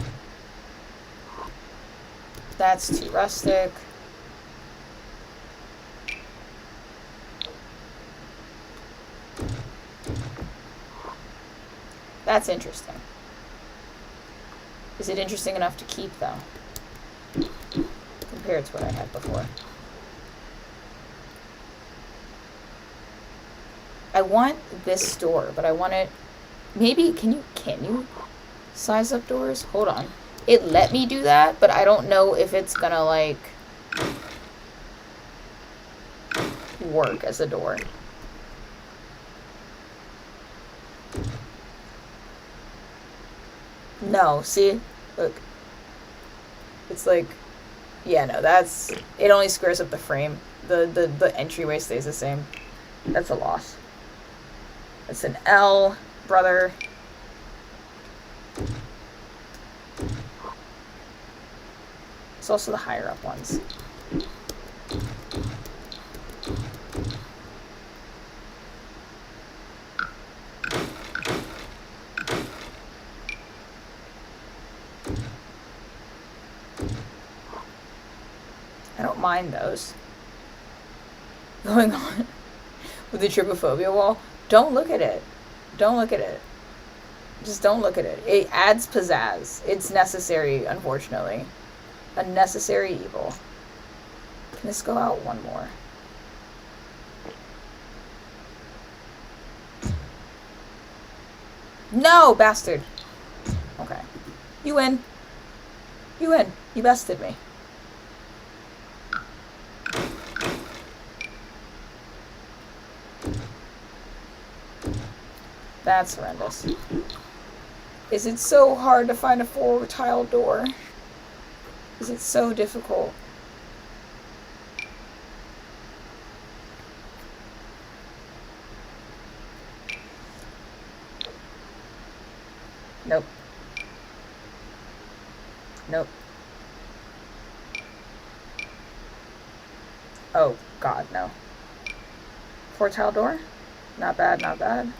That's too rustic. That's interesting. Is it interesting enough to keep, though? Compared to what I had before. I want this door, but I want it... Maybe, can you size up doors? Hold on. It let me do that, but I don't know if it's gonna, like, work as a door. No, see? Look. It's like, yeah, no, that's, it only squares up the frame. The entryway stays the same. That's a loss. That's an L, brother. It's also the higher up ones. I don't mind those. Going on with the trypophobia wall. Don't look at it. Don't look at it. Just don't look at it. It adds pizzazz. It's necessary, unfortunately. A necessary evil. Can this go out one more? No, bastard. Okay. You win. You win. You bested me. That's horrendous. Is it so hard to find a 4-tile door? Is it so difficult? Nope. Nope. Oh, God, no. 4-tile door? Not bad, not bad.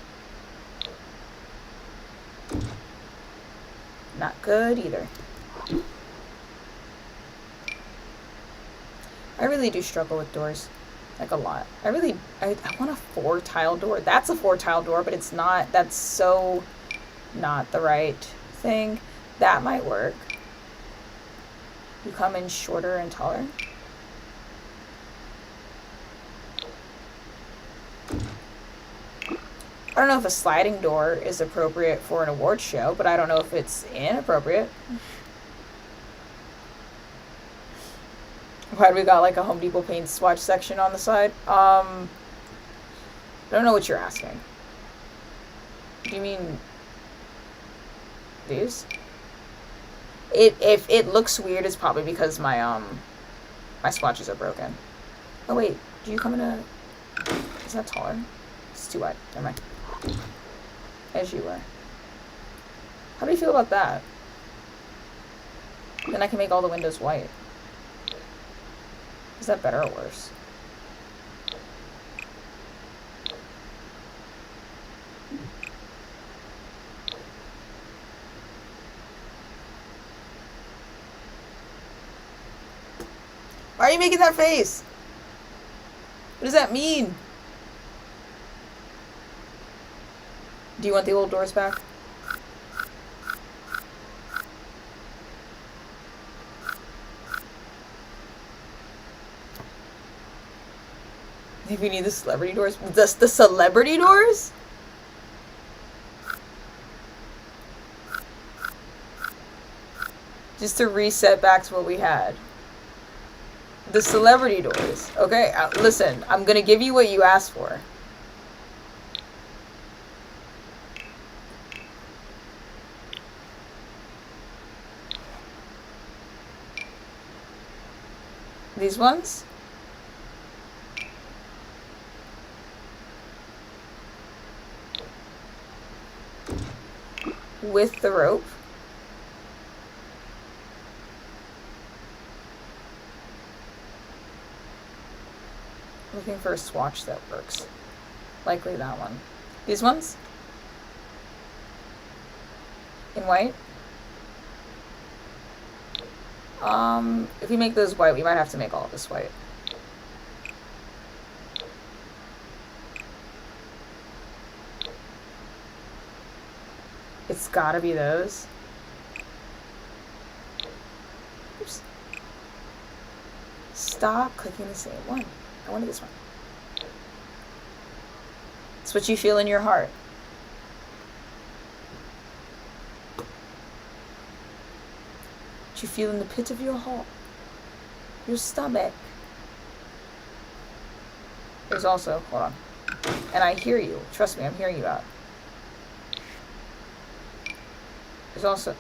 Not good either. I really do struggle with doors. Like a lot. I want a 4-tile door. That's a 4-tile door, but it's not. That's so not the right thing. That might work. You come in shorter and taller. I don't know if a sliding door is appropriate for an award show, but I don't know if it's inappropriate. Why do we got like a Home Depot paint swatch section on the side? I don't know what you're asking. Do you mean these? If it looks weird, it's probably because my my swatches are broken. Oh wait, do you come in a? Is that taller? It's too wide. Never mind. As you were. How do you feel about that? Then I can make all the windows white. Is that better or worse? Why are you making that face? What does that mean? Do you want the old doors back? I think we need the celebrity doors. The celebrity doors? Just to reset back to what we had. The celebrity doors. Okay, listen, I'm gonna give you what you asked for. These ones? With the rope. Looking for a swatch that works. Likely that one. These ones? In white? If we make those white, we might have to make all of this white. It's gotta be those. Oops. Stop clicking the same one. I wanted this one. It's what you feel in your heart. What you feel in the pit of your heart. Your stomach. There's also, hold on. And I hear you. Trust me, I'm hearing you out. There's also,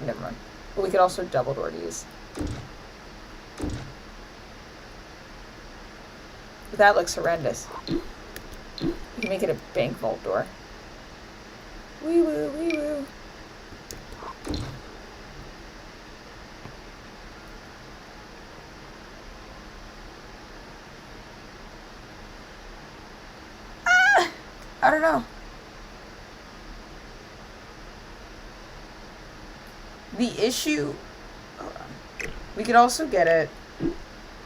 never mind. But we could also double door these. But that looks horrendous. We can make it a bank vault door. Wee woo, wee woo. I don't know. The issue, hold on. We could also get it,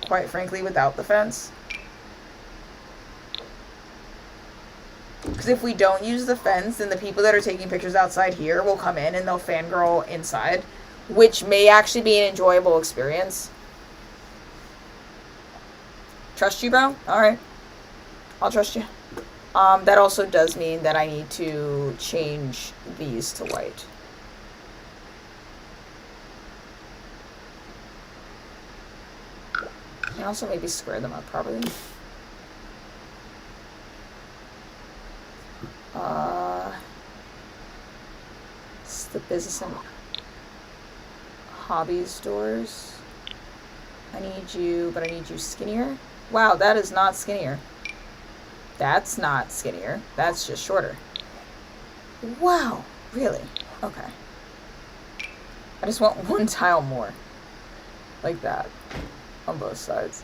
quite frankly, without the fence. Because if we don't use the fence, then the people that are taking pictures outside here will come in and they'll fangirl inside, which may actually be an enjoyable experience. Trust you, bro? Alright. I'll trust you. That also does mean that I need to change these to white. And also maybe square them up properly. It's the business and hobby stores. I need you, but I need you skinnier. Wow, that is not skinnier. That's not skinnier. That's just shorter. Wow, really? Okay. I just want one tile more. Like that. On both sides.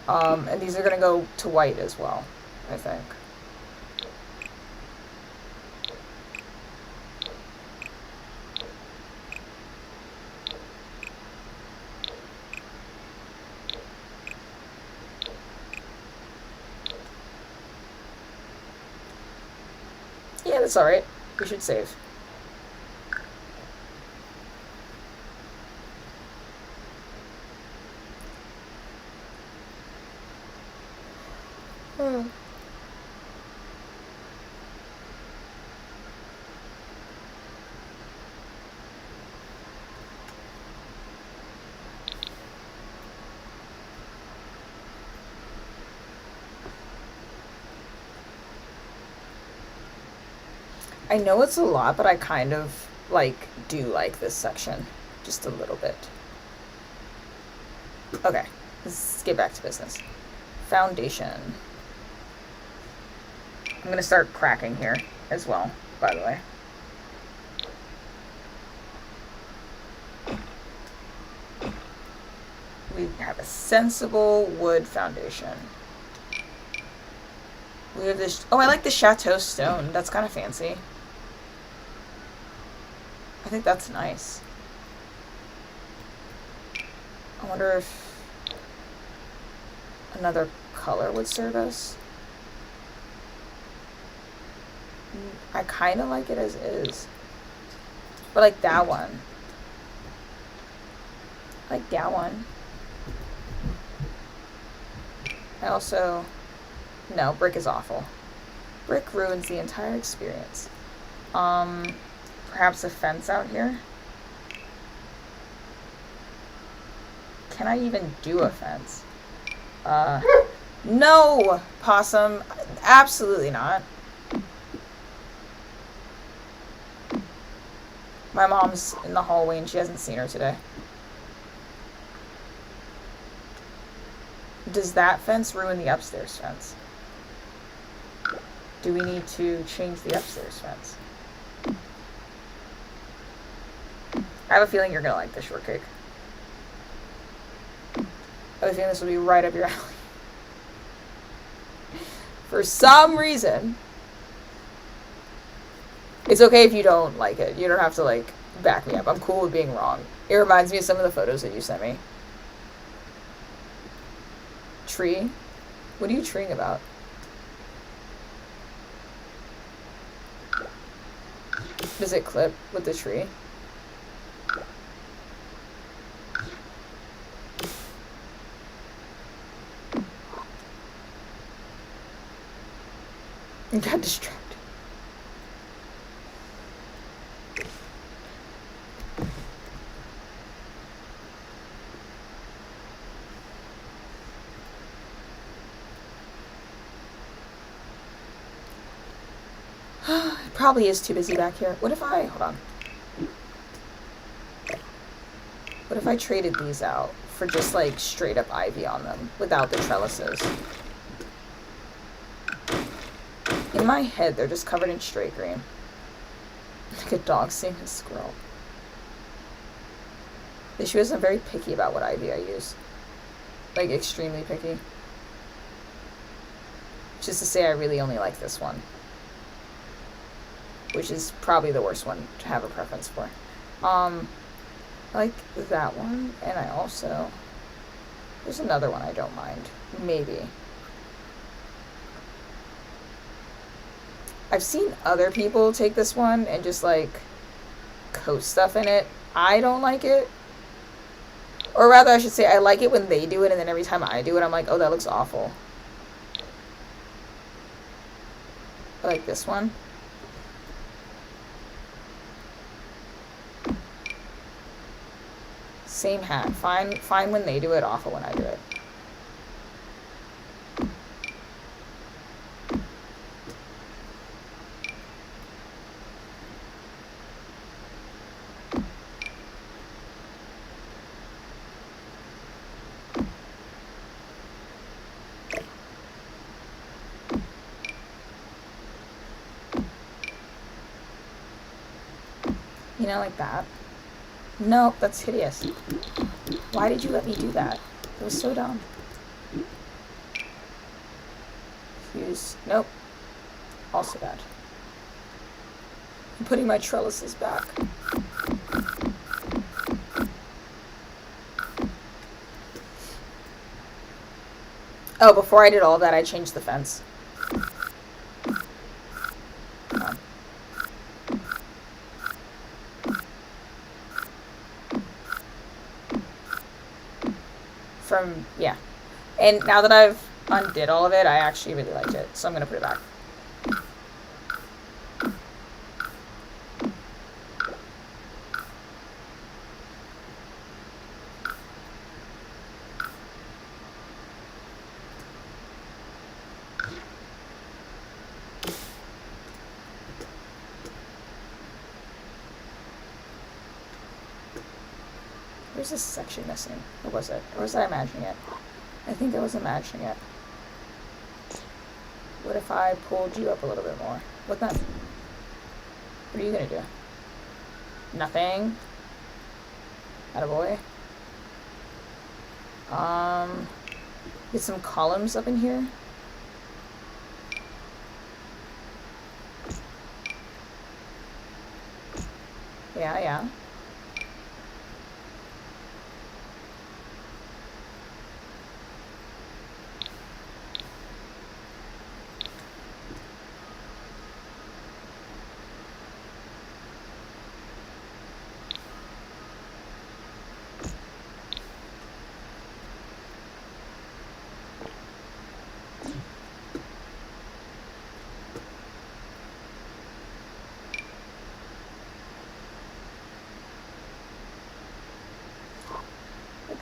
And these are gonna go to white as well, I think. Yeah, that's alright. We should save. I know it's a lot, but I kind of, like, do like this section. Just a little bit. Okay, let's get back to business. Foundation. I'm gonna start cracking here as well, by the way. We have a sensible wood foundation. We have this... Oh, I like the Chateau stone. That's kind of fancy. I think that's nice. I wonder if another color would serve us. I kind of like it as is. But like that one. I like that one. I also... No, brick is awful. Brick ruins the entire experience. Perhaps a fence out here? Can I even do a fence? No, Possum. Absolutely not. My mom's in the hallway and she hasn't seen her today. Does that fence ruin the upstairs fence? Do we need to change the upstairs fence? I have a feeling you're gonna like this shortcake. I have a feeling this will be right up your alley. For some reason. It's okay if you don't like it. You don't have to, like, back me up. I'm cool with being wrong. It reminds me of some of the photos that you sent me. Tree? What are you treeing about? Does it clip with the tree? I got distracted. It probably is too busy back here. What if I... Hold on. What if I traded these out for just, like, straight up ivy on them without the trellises? In my head, they're just covered in straight green. Like a dog seeing a squirrel. The issue is I'm very picky about what ivy I use. Like, extremely picky. Just to say I really only like this one. Which is probably the worst one to have a preference for. I like that one, and I also... There's another one I don't mind. Maybe. I've seen other people take this one and just like coat stuff in it. I don't like it. Or rather, I should say, I like it when they do it, and then every time I do it, I'm like, oh, that looks awful. I like this one. Same hat. Fine when they do it, awful when I do it. You know, like that. Nope, that's hideous. Why did you let me do that? It was so dumb. Fuse. Nope. Also bad. I'm putting my trellises back. Oh, before I did all of that, I changed the fence. Yeah. And now that I've undid all of it, I actually really liked it. So I'm going to put it back. There's this section missing. What was it? Or was I imagining it? I think I was imagining it. What if I pulled you up a little bit more? What are you gonna do? Nothing? Attaboy. Get some columns up in here. Yeah.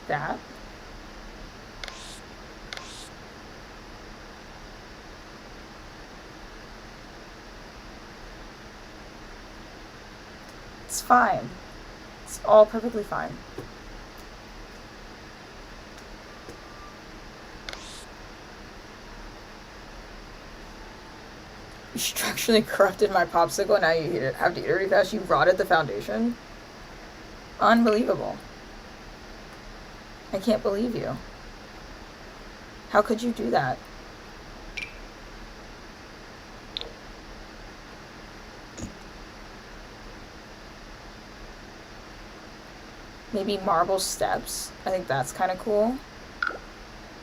That. It's fine. It's all perfectly fine. You structurally corrupted my popsicle, now you have to eat it really fast. You rotted the foundation. Unbelievable. I can't believe you. How could you do that? Maybe marble steps. I think that's kind of cool.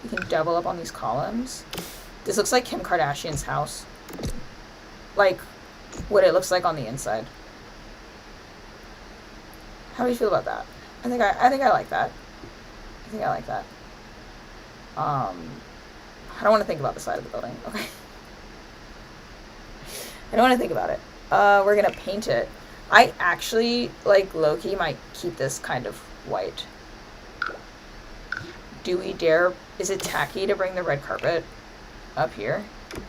You can double up on these columns. This looks like Kim Kardashian's house. Like what it looks like on the inside. How do you feel about that? I think I like that. I like that. I don't want to think about the side of the building. Okay. I don't want to think about it. We're gonna paint it. I actually, like, low-key might keep this kind of white. Do we dare? Is it tacky to bring the red carpet up here?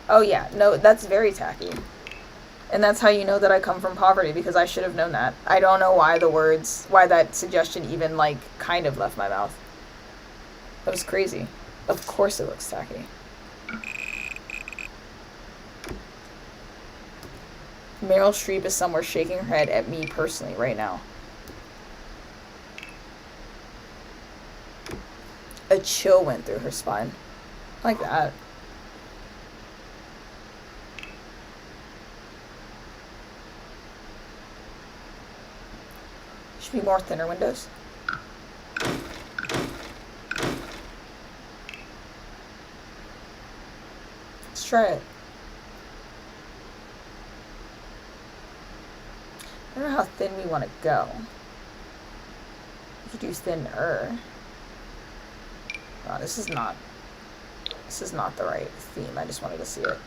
Oh yeah, no, that's very tacky. And that's how you know that I come from poverty, because I should have known that. I don't know why why that suggestion even, like, kind of left my mouth. That was crazy. Of course it looks tacky. Meryl Streep is somewhere shaking her head at me personally right now. A chill went through her spine. Like that. Should be more thinner windows. Let's try it. thin we want to go. We could do thinner. Oh, this is not the right theme. I just wanted to see it.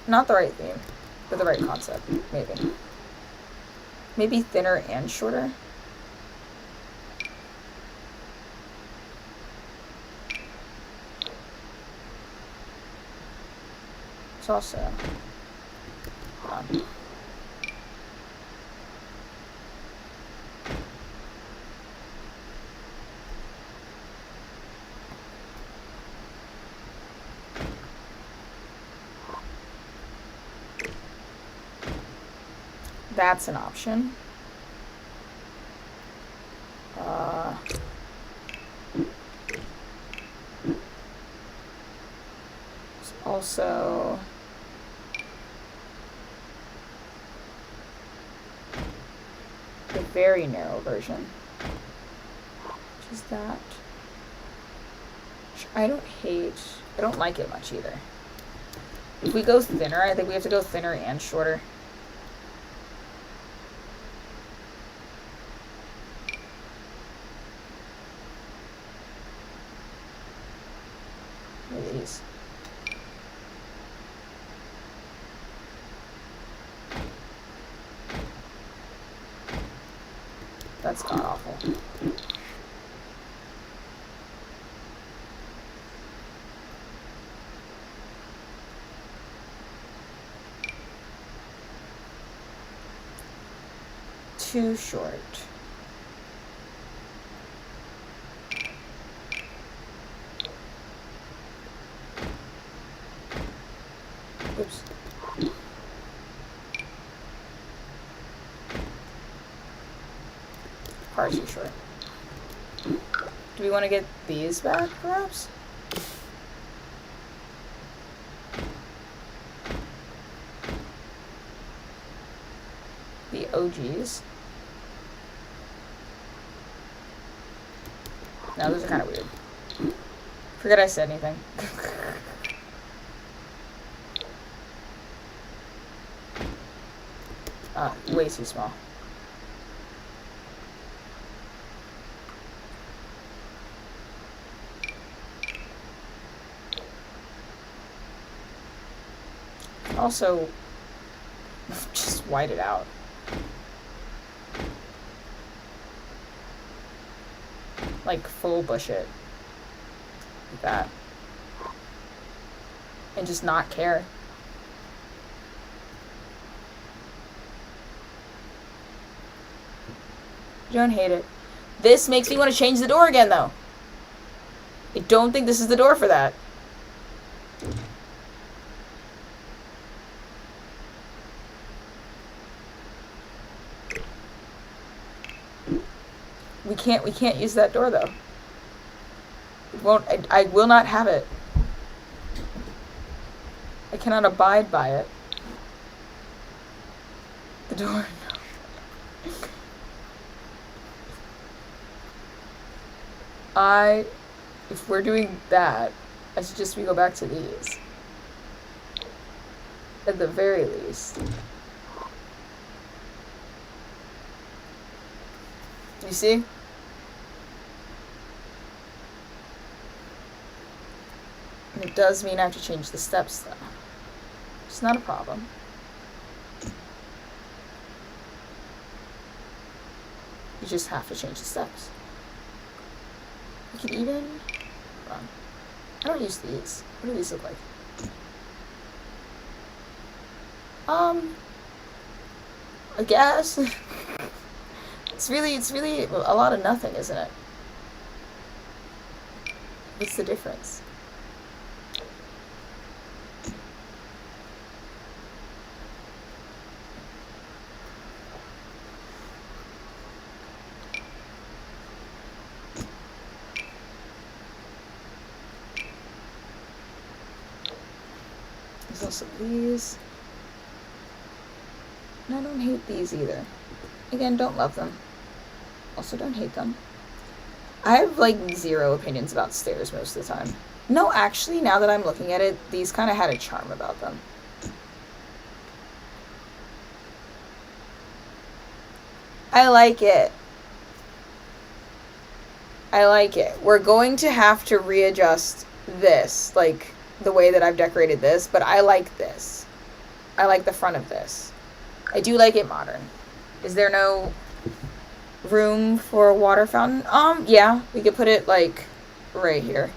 Not the right theme, but the right concept, maybe. Maybe thinner and shorter. It's also, that's an option. There's also the very narrow version, which is that. Which I don't like it much either. If we go thinner, I think we have to go thinner and shorter. These. That's god awful. Too short. Oops. Far too short. Do we want to get these back, perhaps? The OGs. No, those are kind of weird. Forget I said anything. Way too small. Also, just white it out. Like full bush it. Like that. And just not care. Don't hate it. This makes me want to change the door again, though. I don't think this is the door for that. We can't use that door, though. It won't, I will not have it. I cannot abide by it. The door, no. If we're doing that, I suggest we go back to these. At the very least. You see? And it does mean I have to change the steps, though. It's not a problem. You just have to change the steps. You can even... Hold on. I don't use these. What do these look like? I guess. It's really a lot of nothing, isn't it? What's the difference? There's also these. And I don't hate these either. Again, don't love them. Also don't hate them. I have like zero opinions about stairs most of the time. No, actually, now that I'm looking at it, these kind of had a charm about them. I like it. I like it. We're going to have to readjust this, like the way that I've decorated this, but I like this. I like the front of this. I do like it modern. Is there no room for a water fountain? Yeah, we could put it like right here.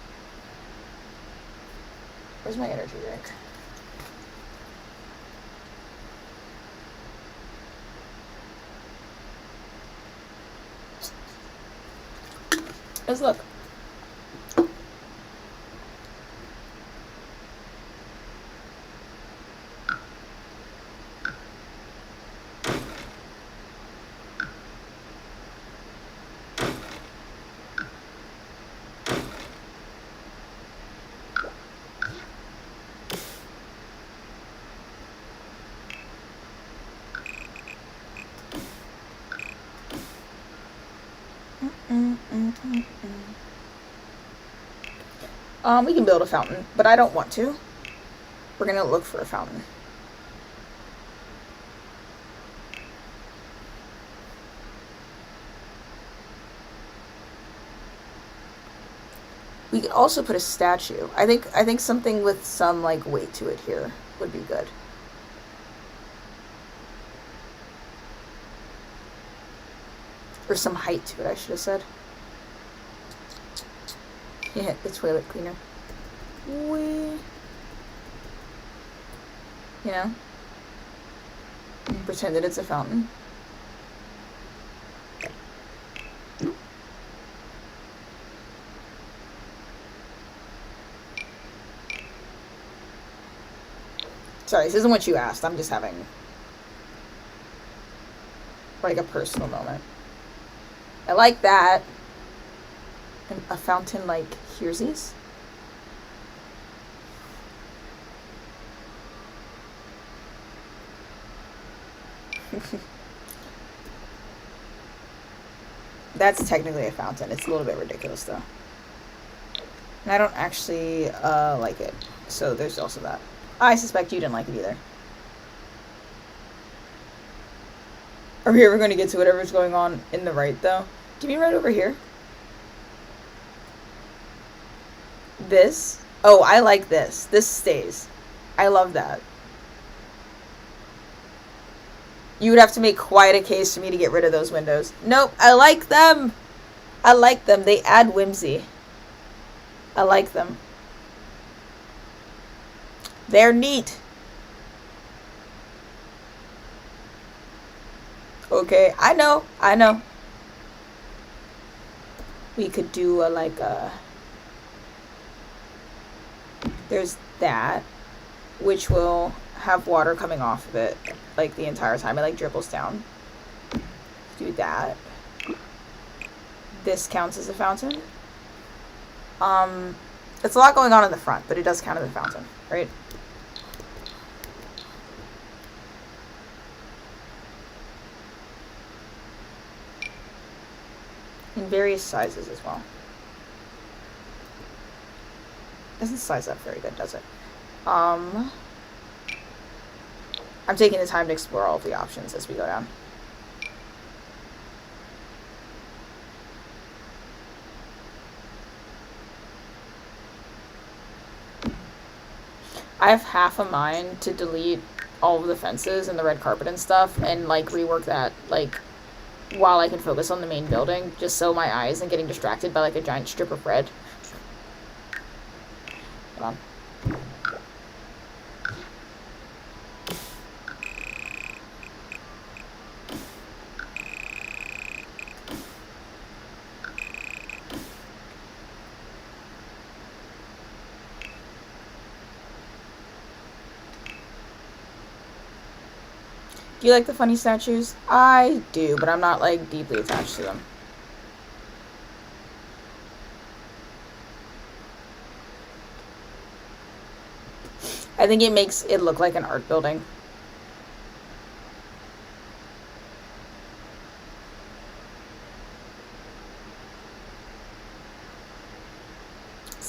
Where's my energy drink? Let's look. We can build a fountain, but I don't want to. We're gonna look for a fountain. We could also put a statue. I think something with some like weight to it here would be good. Or some height to it, I should have said. Yeah, the toilet cleaner. You know? Pretend that it's a fountain. Sorry, this isn't what you asked. I'm just having like a personal moment. I like that. And a fountain like Here's. That's technically a fountain. It's a little bit ridiculous though. And I don't actually like it. So there's also that. I suspect you didn't like it either. Are we ever going to get to whatever's going on in the right though? Do you mean right over here? This? Oh, I like this. This stays. I love that. You would have to make quite a case for me to get rid of those windows. Nope, I like them. I like them. They add whimsy. I like them. They're neat. Okay, I know. We could do there's that, which will have water coming off of it like the entire time. It like dribbles down. Do that. This counts as a fountain. It's a lot going on in the front, but it does count as a fountain, right? In various sizes as well. Doesn't size up very good, does it? I'm taking the time to explore all of the options as we go down. I have half a mind to delete all of the fences and the red carpet and stuff and like rework that like while I can focus on the main building, just so my eye isn't getting distracted by like a giant strip of red. Hold on. Do you like the funny statues? I do, but I'm not like deeply attached to them. I think it makes it look like an art building.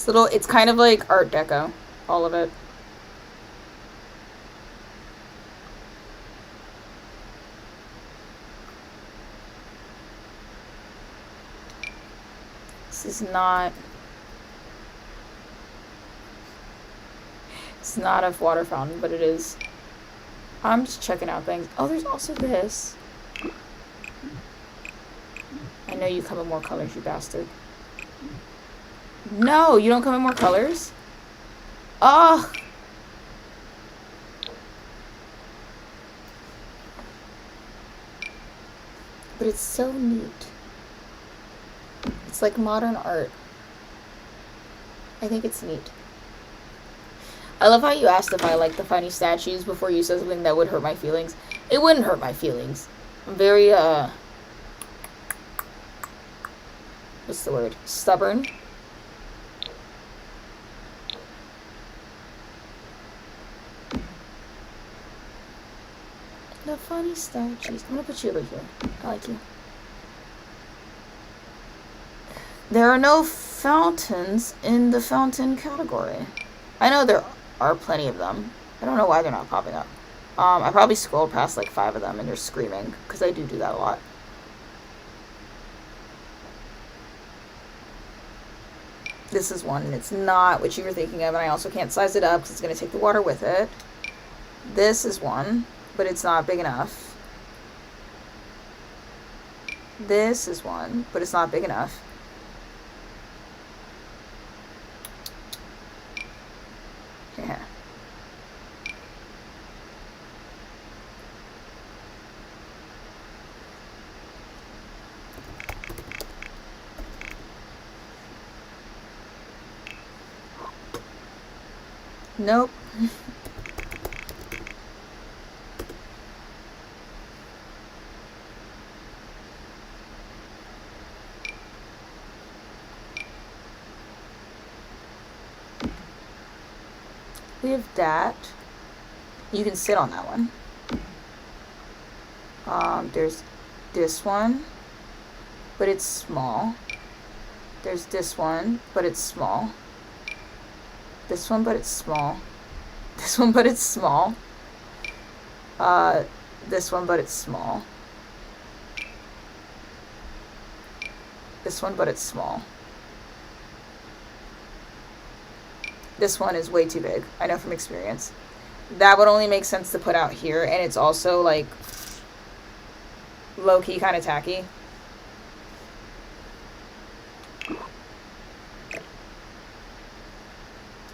little, it's kind of like Art Deco, all of it. This is not, it's not a water fountain, but it is. I'm just checking out things. Oh, there's also this. I know you come in more colors, you bastard. No, you don't come in more colors? Ugh. But it's so neat. It's like modern art. I think it's neat. I love how you asked if I like the funny statues before you said something that would hurt my feelings. It wouldn't hurt my feelings. I'm very, what's the word? Stubborn. The funny statues. I'm gonna put you over here. I like you. There are no fountains in the fountain category. I know there are plenty of them. I don't know why they're not popping up. I probably scrolled past like 5 of them and they're screaming, because I do that a lot. This is one, and it's not what you were thinking of, and I also can't size it up because it's going to take the water with it. This is one, but it's not big enough. This is one, but it's not big enough. Yeah. Nope. We have that. You can sit on that one. There's this one, but it's small. There's this one, but it's small. This one, but it's small. This one, but it's small. This one, but it's small. This one, but it's small. This one is way too big. I know from experience. That would only make sense to put out here, and it's also like low-key kind of tacky.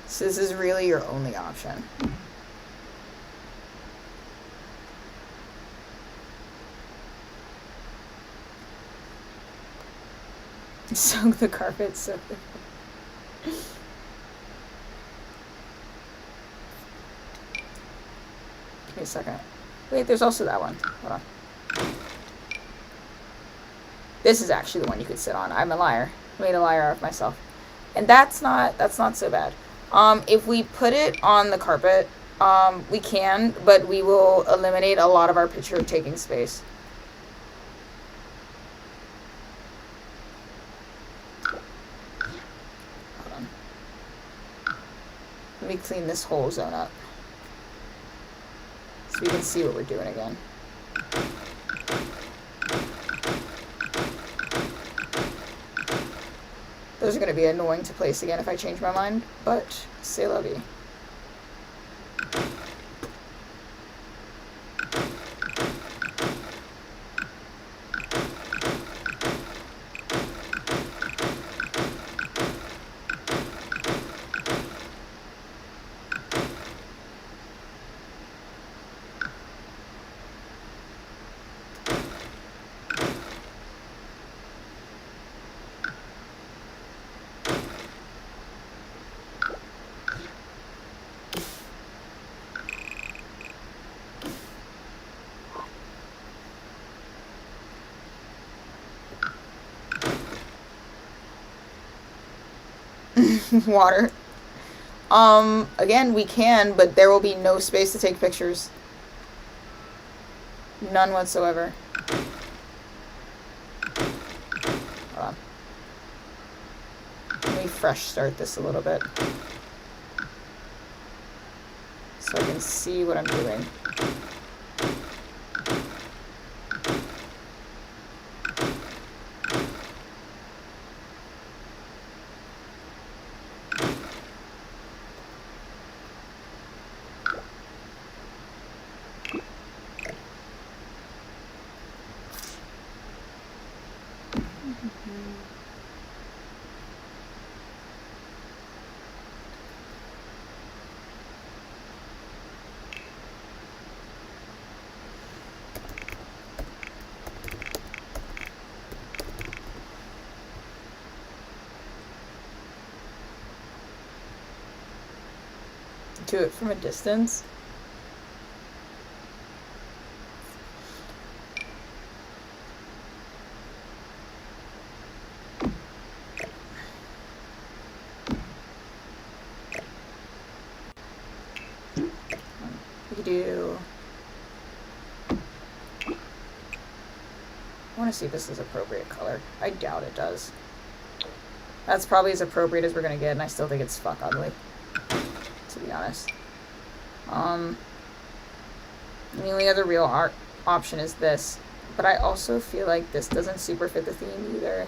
So this is really your only option. Soak the carpet, soak the Give me a second. Wait, there's also that one. Hold on. This is actually the one you could sit on. I'm a liar. I made a liar out of myself. And that's not so bad. If we put it on the carpet, we can, but we will eliminate a lot of our picture taking space. Hold on. Let me clean this whole zone up so we can see what we're doing again. Those are going to be annoying to place again if I change my mind, but c'est la vie. Water. Again, we can, but there will be no space to take pictures. None whatsoever. Hold on. Let me fresh start this a little bit so I can see what I'm doing. Do it from a distance. We could do. I want to see if this is appropriate color. I doubt it does. That's probably as appropriate as we're gonna get, and I still think it's fuck ugly, to be honest. The only other real art option is this, but I also feel like this doesn't super fit the theme either.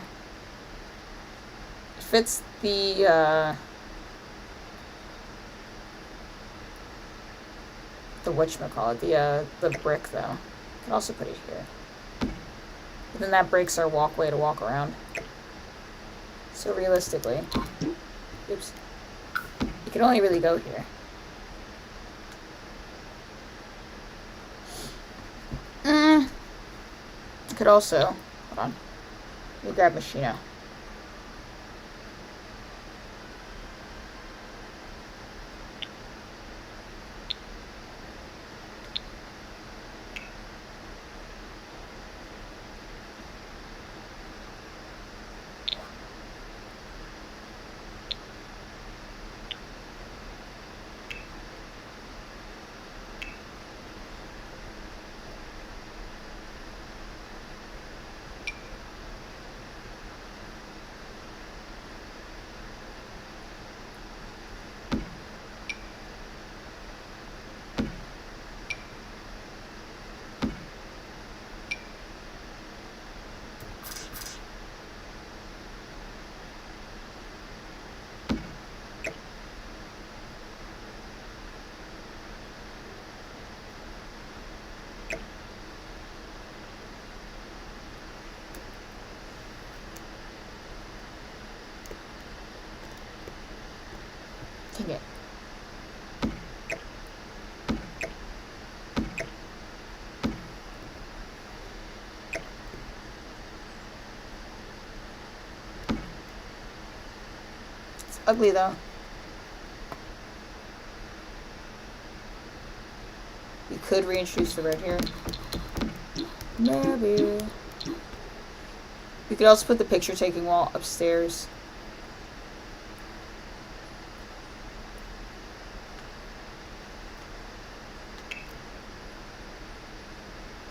It fits the whatchamacallit, the brick though. I can also put it here. But then that breaks our walkway to walk around. So realistically, oops, you can only really go here. I could also, hold on, let me grab Machina. Dang it. It's ugly though. You could reintroduce the red here. Maybe. You could also put the picture taking wall upstairs.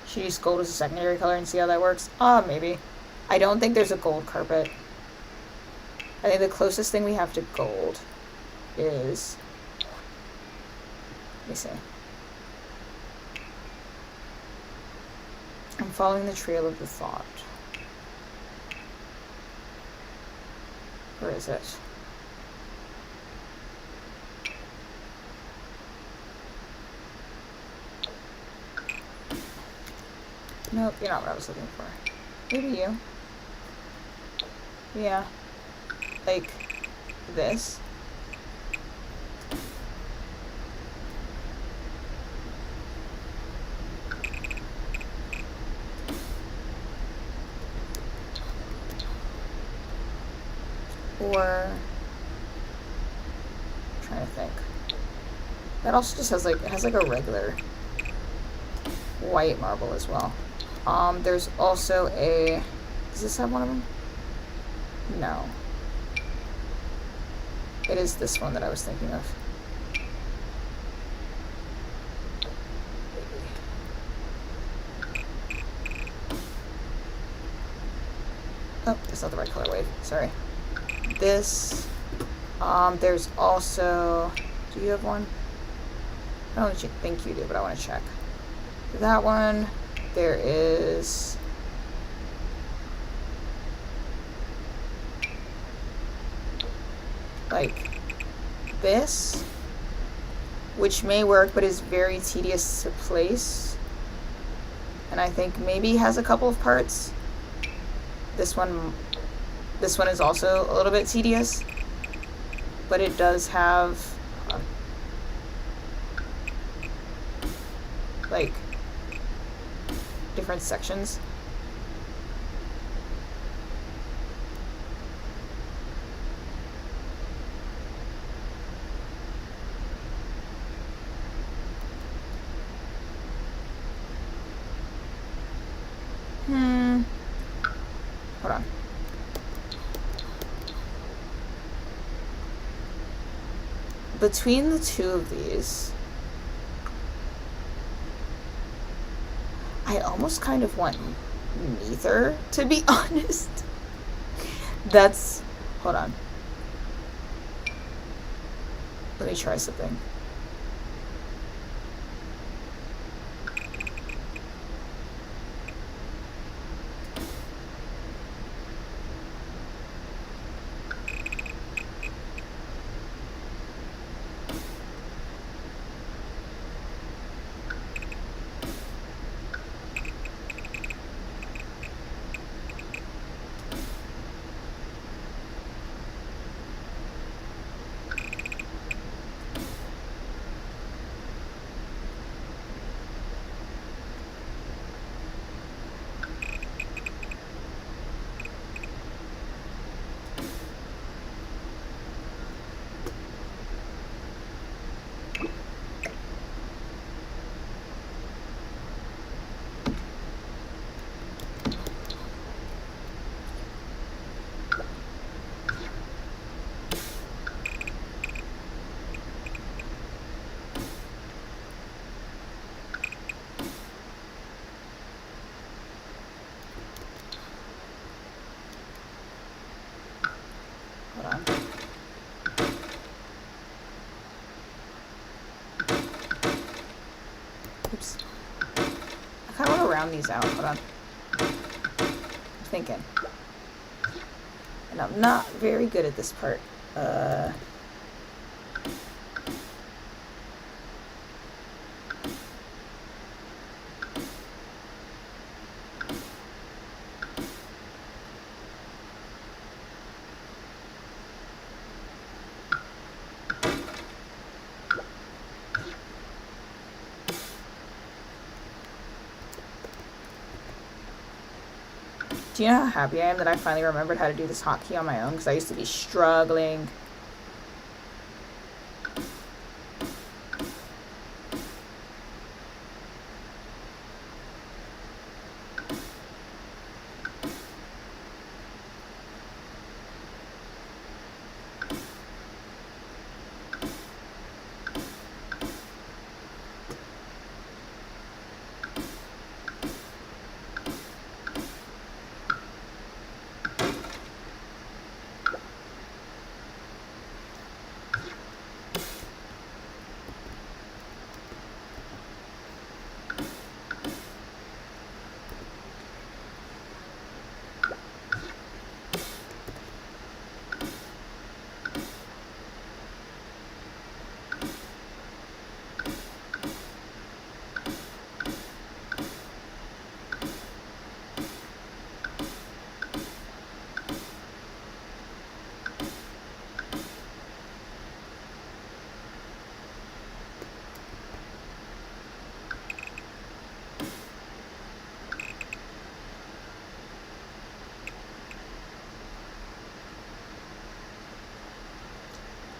Should use gold as a secondary color and see how that works? Maybe. I don't think there's a gold carpet. I think the closest thing we have to gold is... Let me see. I'm following the trail of the thought. Where is it? Nope, you're not what I was looking for. Maybe you. Yeah. Like this. Or I'm trying to think. That also just has like, it has like a regular white marble as well. There's also a, does this have one of them? No. It is this one that I was thinking of. Oh, that's not the right color wave. Sorry. This There's also, do you have one? I don't think you do, but I want to check. That one, there is, like, this, which may work, but is very tedious to place. And I think maybe has a couple of parts. This one is also a little bit tedious, but it does have, like, different sections. Hold on. Between the two of these, I almost kind of want neither, to be honest. That's, hold on. Let me try something. Oops. I kind of want to round these out. Hold on. I'm thinking. And I'm not very good at this part. Do you know how happy I am that I finally remembered how to do this hotkey on my own? Because I used to be struggling.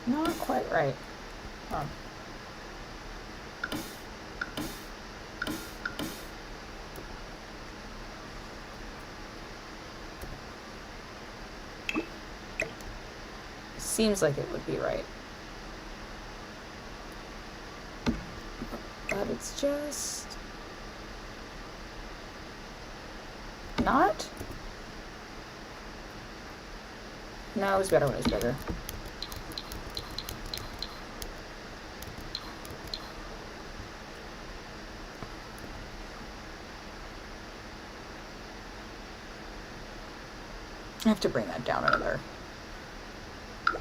Not quite right. Seems like it would be right. But it's just not. No, it was better when it was bigger. I have to bring that down another.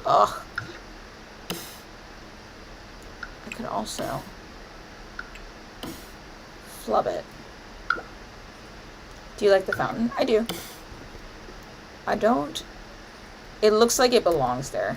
Ugh. I could also flub it. Do you like the fountain? I do. I don't. It looks like it belongs there.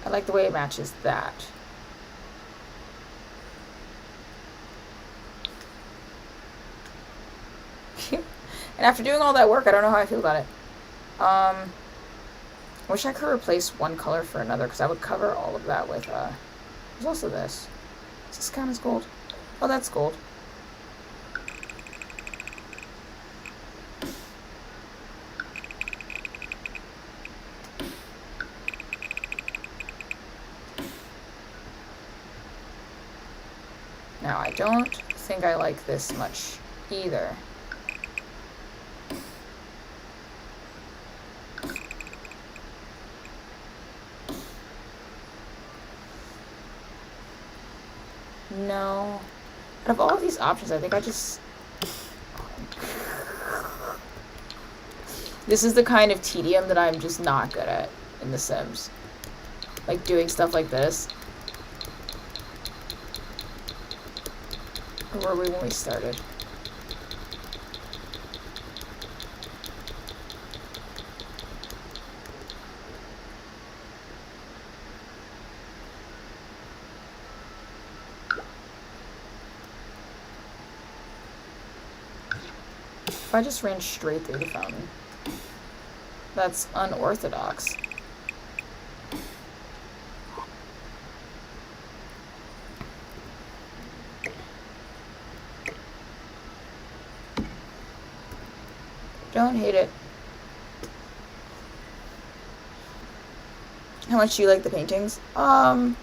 I like the way it matches that. And after doing all that work, I don't know how I feel about it. I wish I could replace one color for another, because I would cover all of that with, there's also this. Does this count as gold? Oh, that's gold. Now, I don't think I like this much either. No. Out of all of these options, I think I just... This is the kind of tedium that I'm just not good at in The Sims. Like, doing stuff like this. Where were we when we started? If I just ran straight through the fountain. That's unorthodox. Don't hate it. How much do you like the paintings? Iffy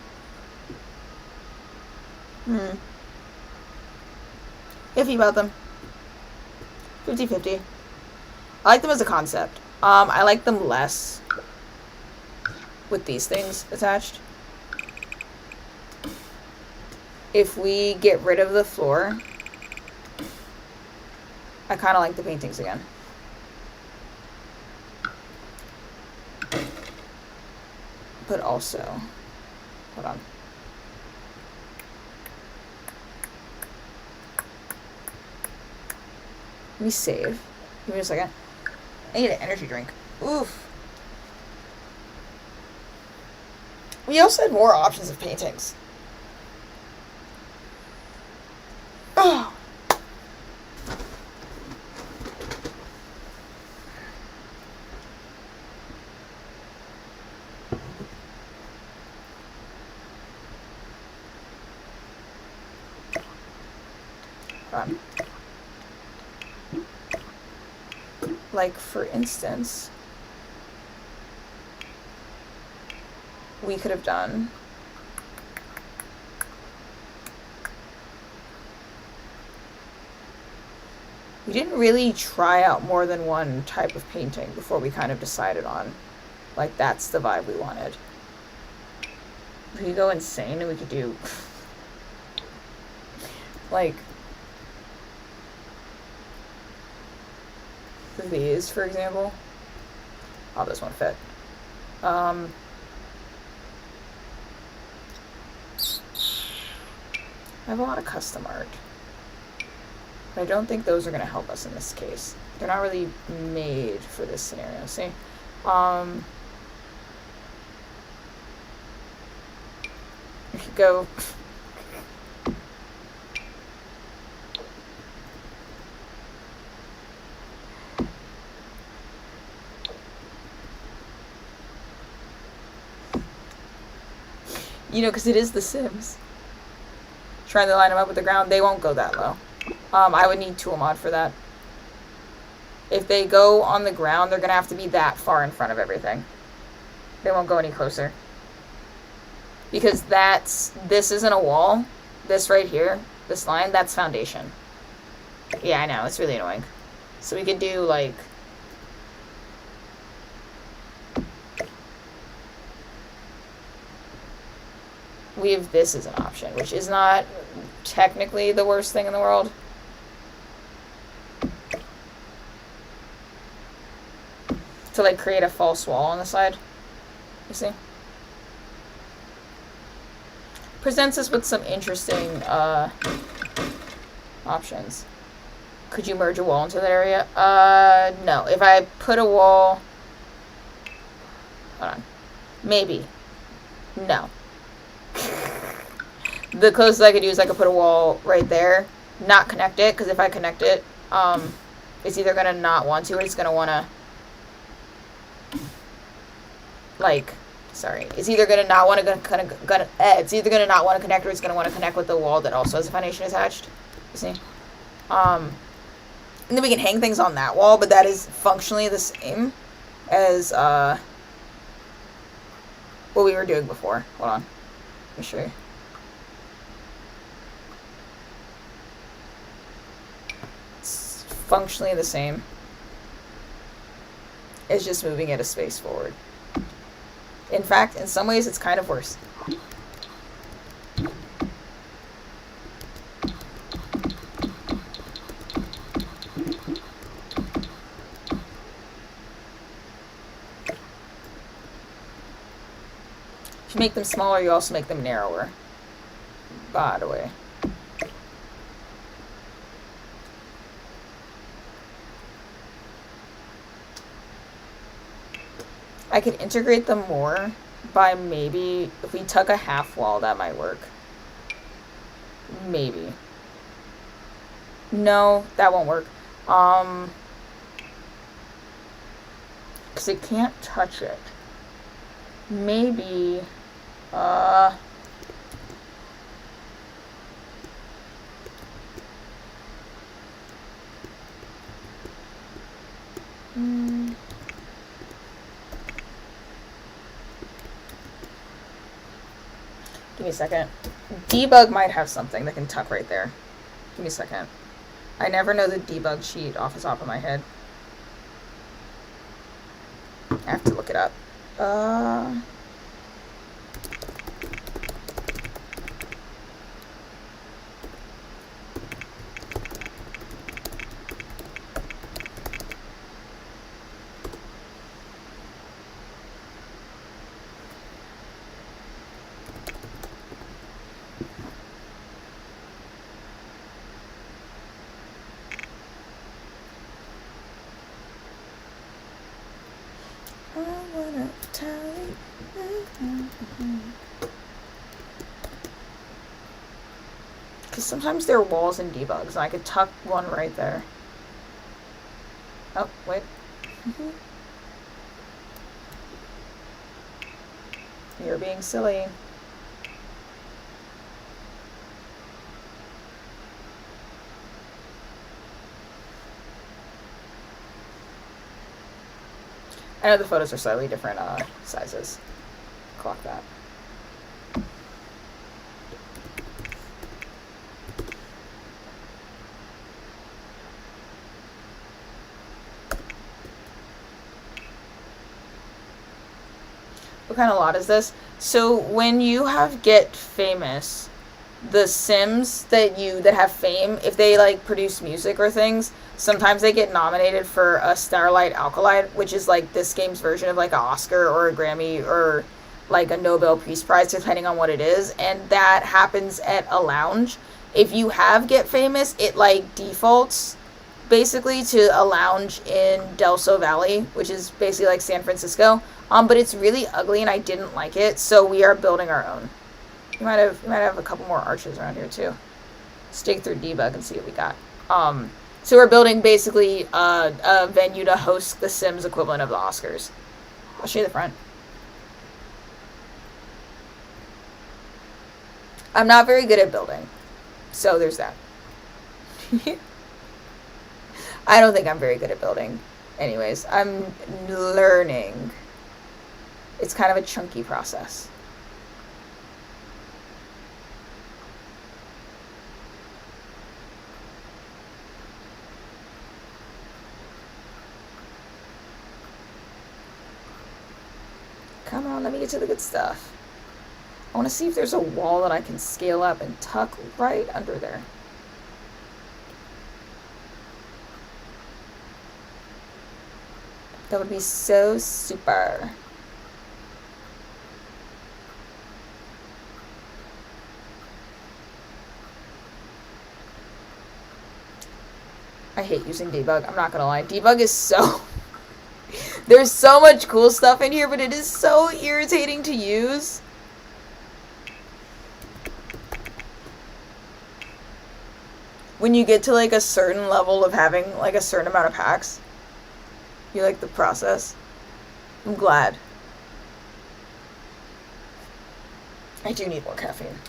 about them. 50-50. I like them as a concept. I like them less with these things attached. If we get rid of the floor, I kind of like the paintings again. But also, hold on. Let me save. Give me a second. I need an energy drink. Oof. We also had more options of paintings. Oh. Like, for instance, we could have done we didn't really try out more than one type of painting before we kind of decided on, like, that's the vibe we wanted. We could go insane and we could do like these, for example. Oh, this won't fit. I have a lot of custom art. But I don't think those are going to help us in this case. They're not really made for this scenario, see? We could go... You know, because it is The Sims. Trying to line them up with the ground, they won't go that low. I would need tool mod for that. If they go on the ground, they're going to have to be that far in front of everything. They won't go any closer. Because this isn't a wall. This right here, this line, that's foundation. Yeah, I know, it's really annoying. So we could do, like... we have this as an option, which is not technically the worst thing in the world. To, like, create a false wall on the side. You see? Presents us with some interesting options. Could you merge a wall into that area? No. If I put a wall... hold on. Maybe. No. The closest I could do is I could put a wall right there. Not connect it, because if I connect it, it's either going to not want to, or it's going to want to... like... sorry. It's either going to not want to it's either going to not want to connect, or it's going to want to connect with the wall that also has a foundation attached. You see? And then we can hang things on that wall, but that is functionally the same as what we were doing before. Hold on. Let me show you. It's functionally the same. It's just moving it a space forward. In fact, in some ways, it's kind of worse. If you make them smaller, you also make them narrower. By the way. I could integrate them more by maybe, if we tuck a half wall, that might work. Maybe. No, that won't work. Because it can't touch it. Maybe, give me a second. Debug might have something that can tuck right there. Give me a second. I never know the debug sheet off the top of my head. I have to look it up. Because sometimes there are walls and debugs, and I could tuck one right there. Oh, wait. You're being silly. I know the photos are slightly different sizes. Clock that. What kind of lot is this? So when you have Get Famous, the Sims that have fame, if they like produce music or things, sometimes they get nominated for a Starlight Alkalite, which is like this game's version of like an Oscar or a Grammy or like a Nobel Peace Prize, depending on what it is. And that happens at a lounge. If you have Get Famous, it like defaults basically to a lounge in Del Sol Valley, which is basically like San Francisco. But it's really ugly and I didn't like it, so we are building our own. We might have a couple more arches around here too. Let's dig through debug and see what we got. So we're building basically a venue to host the Sims equivalent of the Oscars. I'll show you the front. I'm not very good at building, so there's that. I don't think I'm very good at building. Anyways, I'm learning. It's kind of a chunky process. Come on, let me get to the good stuff. I want to see if there's a wall that I can scale up and tuck right under there. That would be so super. I hate using debug. I'm not gonna lie. Debug is so... There's so much cool stuff in here, but it is so irritating to use. When you get to like a certain level of having like a certain amount of packs, you like the process. I'm glad. I do need more caffeine.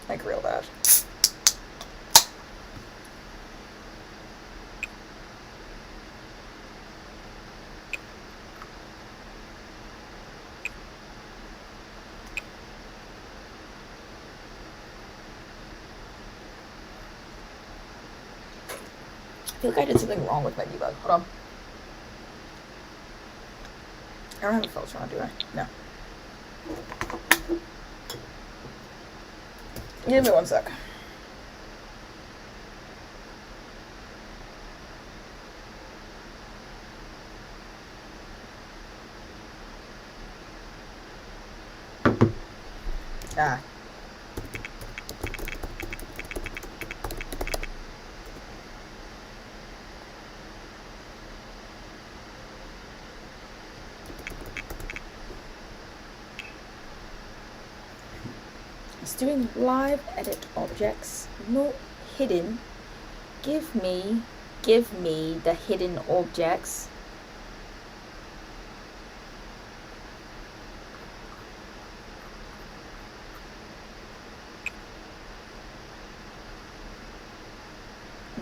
Like real bad. I feel like I did something wrong with my debug. Hold on. I don't have a filter on, do I? No. Give me one sec. Ah. Doing live edit objects, not hidden. Give me the hidden objects.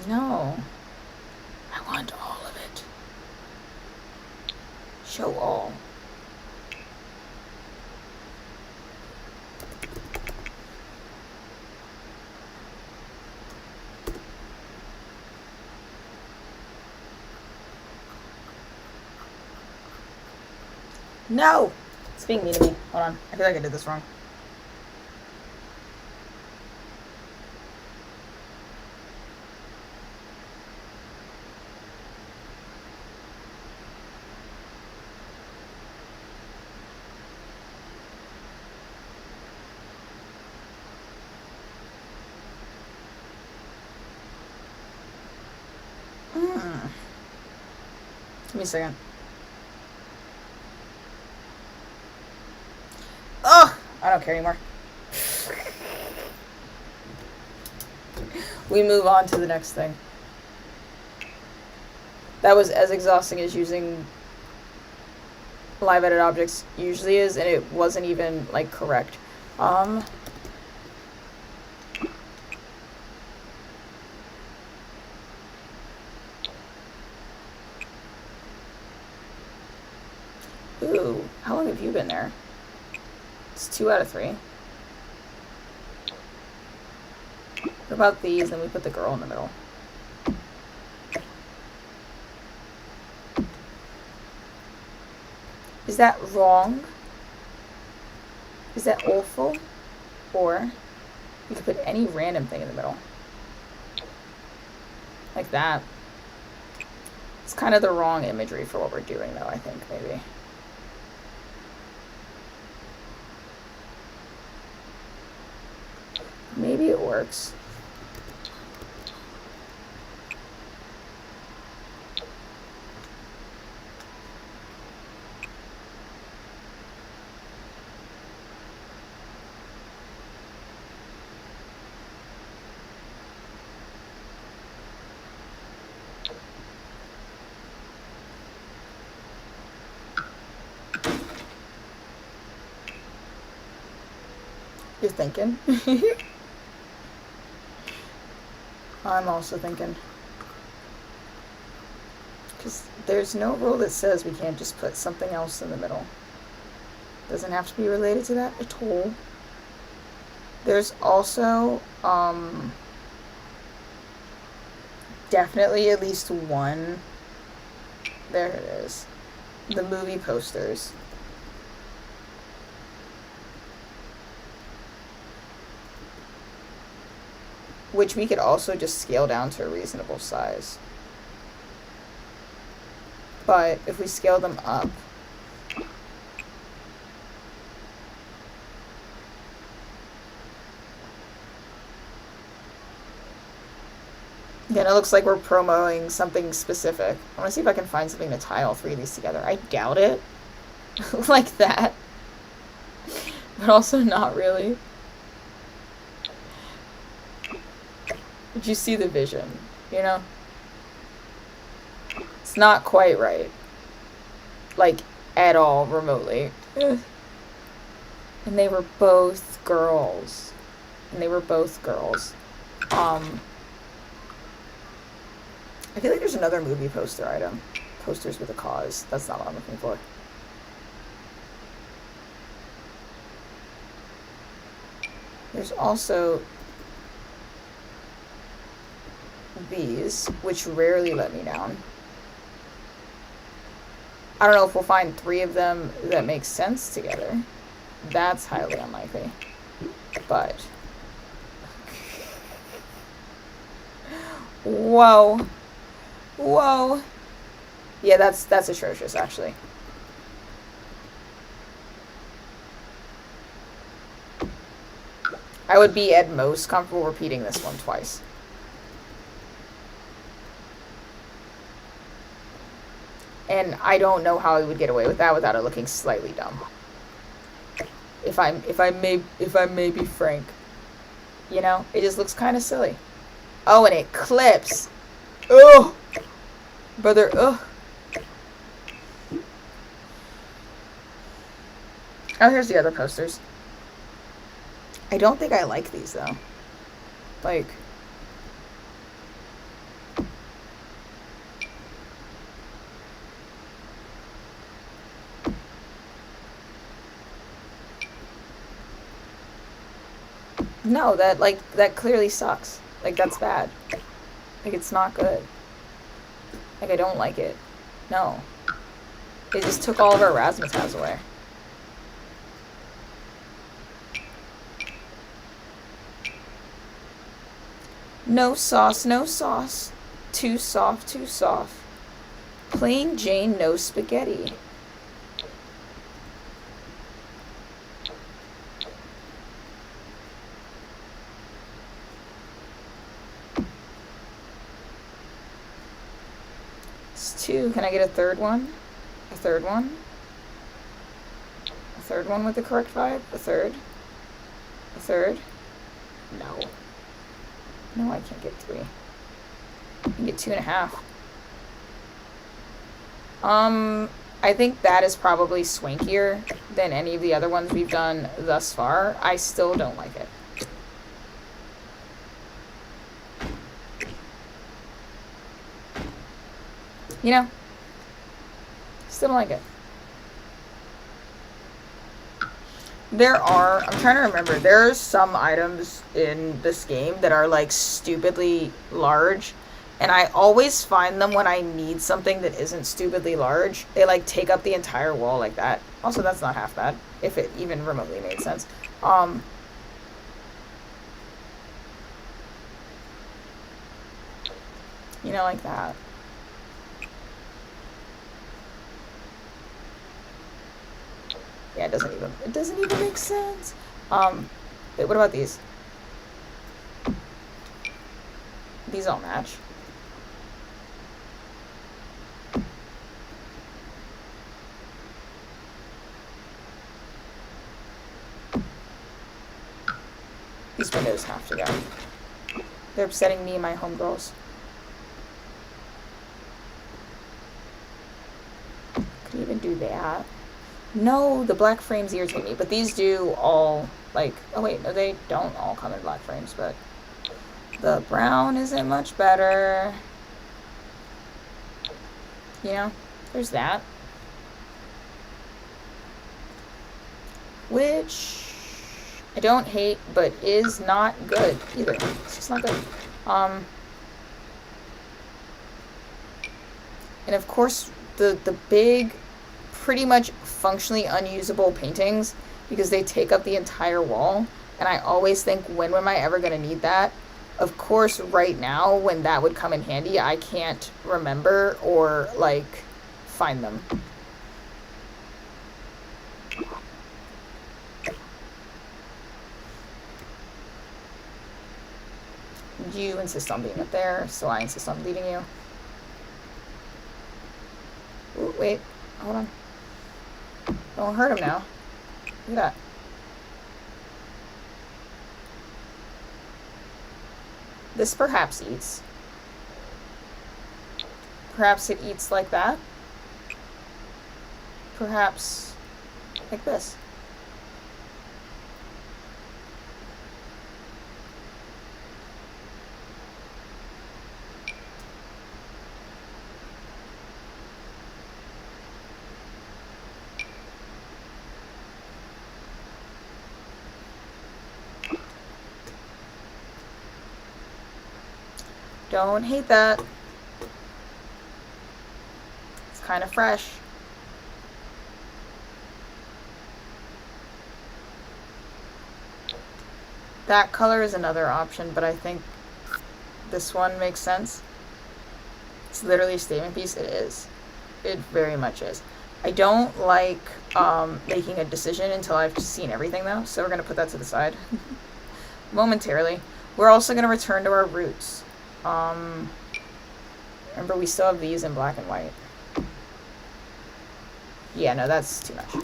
No, I want all of it. Show all. No! It's being mean to me. Hold on. I feel like I did this wrong. Give me a second. Oh, I don't care anymore. We move on to the next thing. That was as exhausting as using live edit objects usually is, and it wasn't even like correct. Ooh, how long have you been there? It's 2 out of 3. What about these? Then we put the girl in the middle. Is that wrong? Is that awful? Or you could put any random thing in the middle. Like that. It's kind of the wrong imagery for what we're doing though, I think, maybe. Maybe it works. You're thinking? I'm also thinking. Because there's no rule that says we can't just put something else in the middle. Doesn't have to be related to that at all. There's also, definitely at least one. There it is. The movie posters. Which we could also just scale down to a reasonable size. But if we scale them up, again, it looks like we're promoting something specific. I want to see if I can find something to tie all three of these together. I doubt it. Like that. But also not really. Did you see the vision? You know? It's not quite right. Like, at all, remotely. And they were both girls. I feel like there's another movie poster item. Posters with a cause. That's not what I'm looking for. There's also these, which rarely let me down. I don't know if we'll find 3 of them that make sense together. That's highly unlikely. But whoa. Whoa. Yeah, that's atrocious, actually. I would be at most comfortable repeating this one twice. And I don't know how I would get away with that without it looking slightly dumb. If I may be frank. You know, it just looks kind of silly. Oh, and it clips. Ugh. Brother, ugh. Oh, here's the other posters. I don't think I like these, though. Like, no, that clearly sucks. Like, that's bad. Like, it's not good. Like, I don't like it. No. They just took all of our razzmatazz away. No sauce, no sauce. Too soft, too soft. Plain Jane, no spaghetti. It's 2. Can I get a third one? A third one? A third one with the correct vibe? A third? A third? No. No, I can't get 3. I can get 2.5. I think that is probably swankier than any of the other ones we've done thus far. I still don't like it. You know, still don't like it. I'm trying to remember, there are some items in this game that are like stupidly large, and I always find them when I need something that isn't stupidly large. They like take up the entire wall like that. Also, that's not half bad, if it even remotely made sense. You know, like that. Yeah, it doesn't even make sense. Wait, what about these? These all match. These windows have to go. They're upsetting me and my homegirls. Could even do that. No, the black frames irritate me, but these do all, like, oh wait, no, they don't all come in black frames, but the brown isn't much better. You know, there's that. Which I don't hate, but is not good either. It's just not good. And of course, the big, pretty much functionally unusable paintings, because they take up the entire wall. And I always think, when am I ever going to need that? Of course, right now, when that would come in handy, I can't remember or, like, find them. You insist on being up there, so I insist on leaving you. Ooh, wait, hold on. Don't hurt him now. Look at that. This perhaps eats. Perhaps it eats like that. Perhaps like this. Don't hate that. It's kind of fresh. That color is another option, but I think this one makes sense. It's literally a statement piece. It is. It very much is. I don't like making a decision until I've seen everything, though, so we're going to put that to the side momentarily. We're also going to return to our roots. Remember, we still have these in black and white. Yeah, no, that's too much.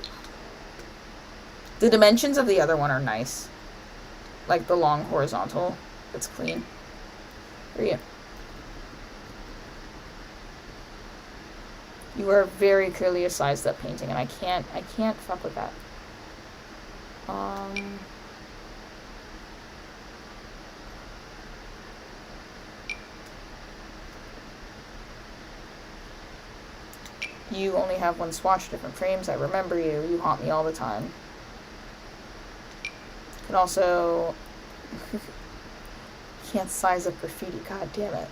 The dimensions of the other one are nice. Like the long horizontal. It's clean. There you go. You are very clearly a sized up painting, and I can't fuck with that. You only have one swatch, different frames. I remember you. You haunt me all the time. Can also... can't size up graffiti. God damn it.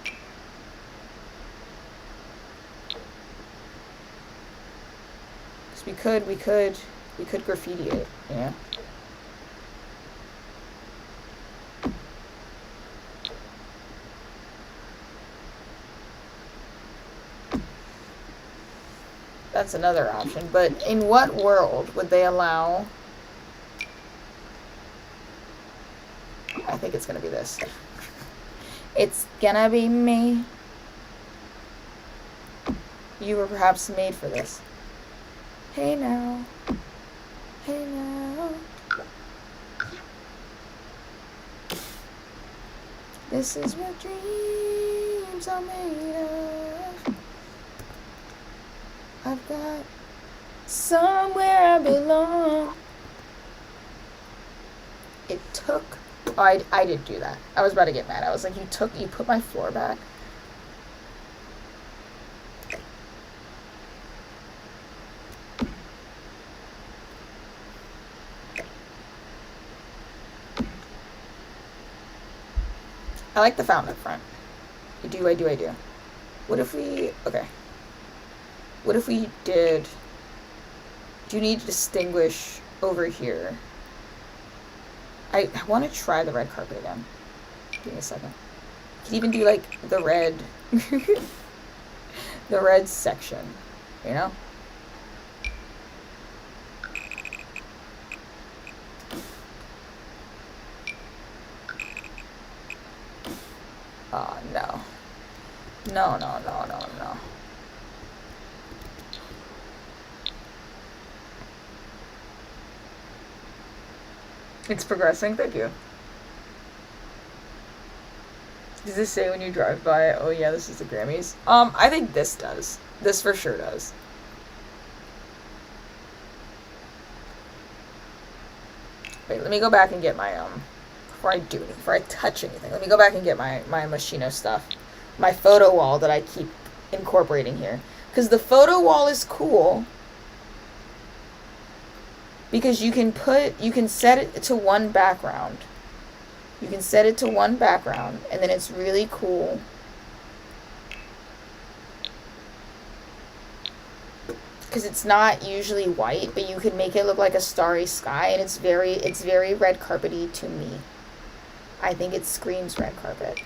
Because we could graffiti it, you know? That's another option, but in what world would they allow... I think it's gonna be this. It's gonna be me. You were perhaps made for this. Hey now. Hey now. This is what dreams are made of. I've got somewhere I belong. It took... Oh, I did do that. I was about to get mad. I was like, you put my floor back. I like the fountain up front. I do. What if we... Okay. What if we did... Do you need to distinguish over here? I want to try the red carpet again. Give me a second. You could even do, like, the red... the red section. You know? Oh, no. No. It's progressing, thank you. Does this say when you drive by, oh yeah, this is the Grammys? I think this does. This for sure does. Wait, let me go back and get my, before I touch anything, let me go back and get my Moschino stuff. My photo wall that I keep incorporating here. Because the photo wall is cool. Because you can set it to one background. You can set it to one background, and then it's really cool. Because it's not usually white, but you can make it look like a starry sky, and it's very red carpety to me. I think it screams red carpet.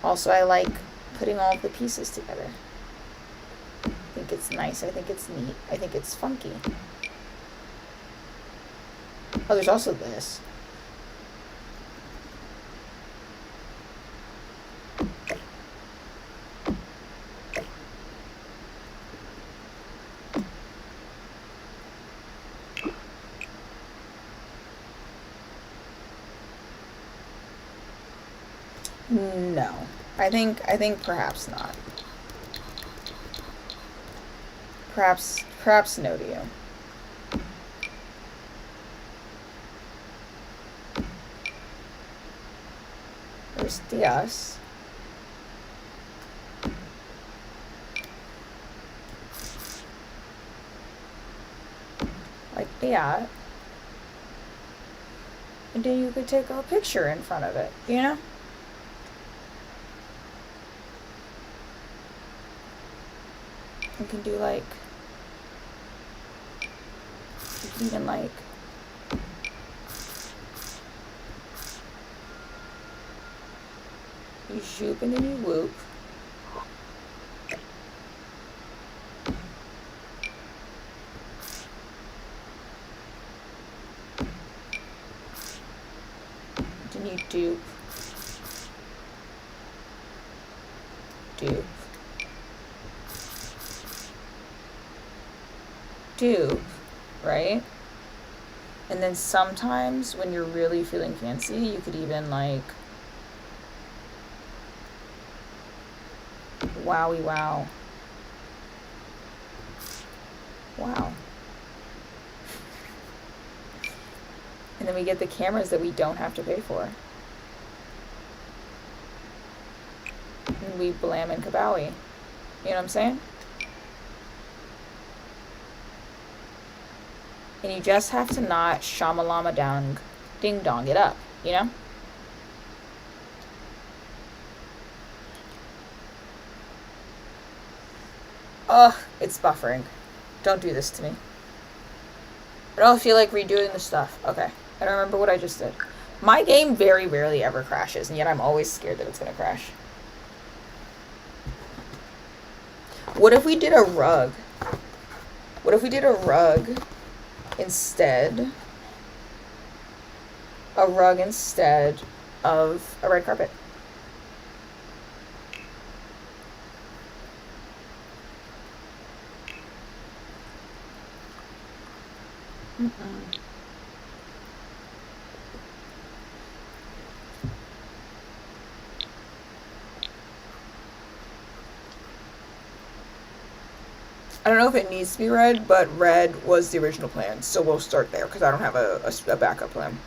Also, I like putting all of the pieces together. I think it's nice. I think it's neat. I think it's funky. Oh, there's also this. No. I think perhaps not. Perhaps no to you. There's Diaz. Like that. And then you could take a picture in front of it, you know? You can do like, you can even like, you zoop and then you whoop. Then you dupe. Dupe. Dupe, right? And then sometimes when you're really feeling fancy, you could even like, wowie wow. Wow. And then we get the cameras that we don't have to pay for. And we blam and kabowie. You know what I'm saying? And you just have to not shamalama dang ding dong it up, you know? Ugh, it's buffering. Don't do this to me. I don't feel like redoing the stuff. Okay, I don't remember what I just did. My game very rarely ever crashes, and yet I'm always scared that it's gonna crash. What if we did a rug? What if we did a rug instead? A rug instead of a red carpet. I don't know if it needs to be red, but red was the original plan, so we'll start there because I don't have a backup plan.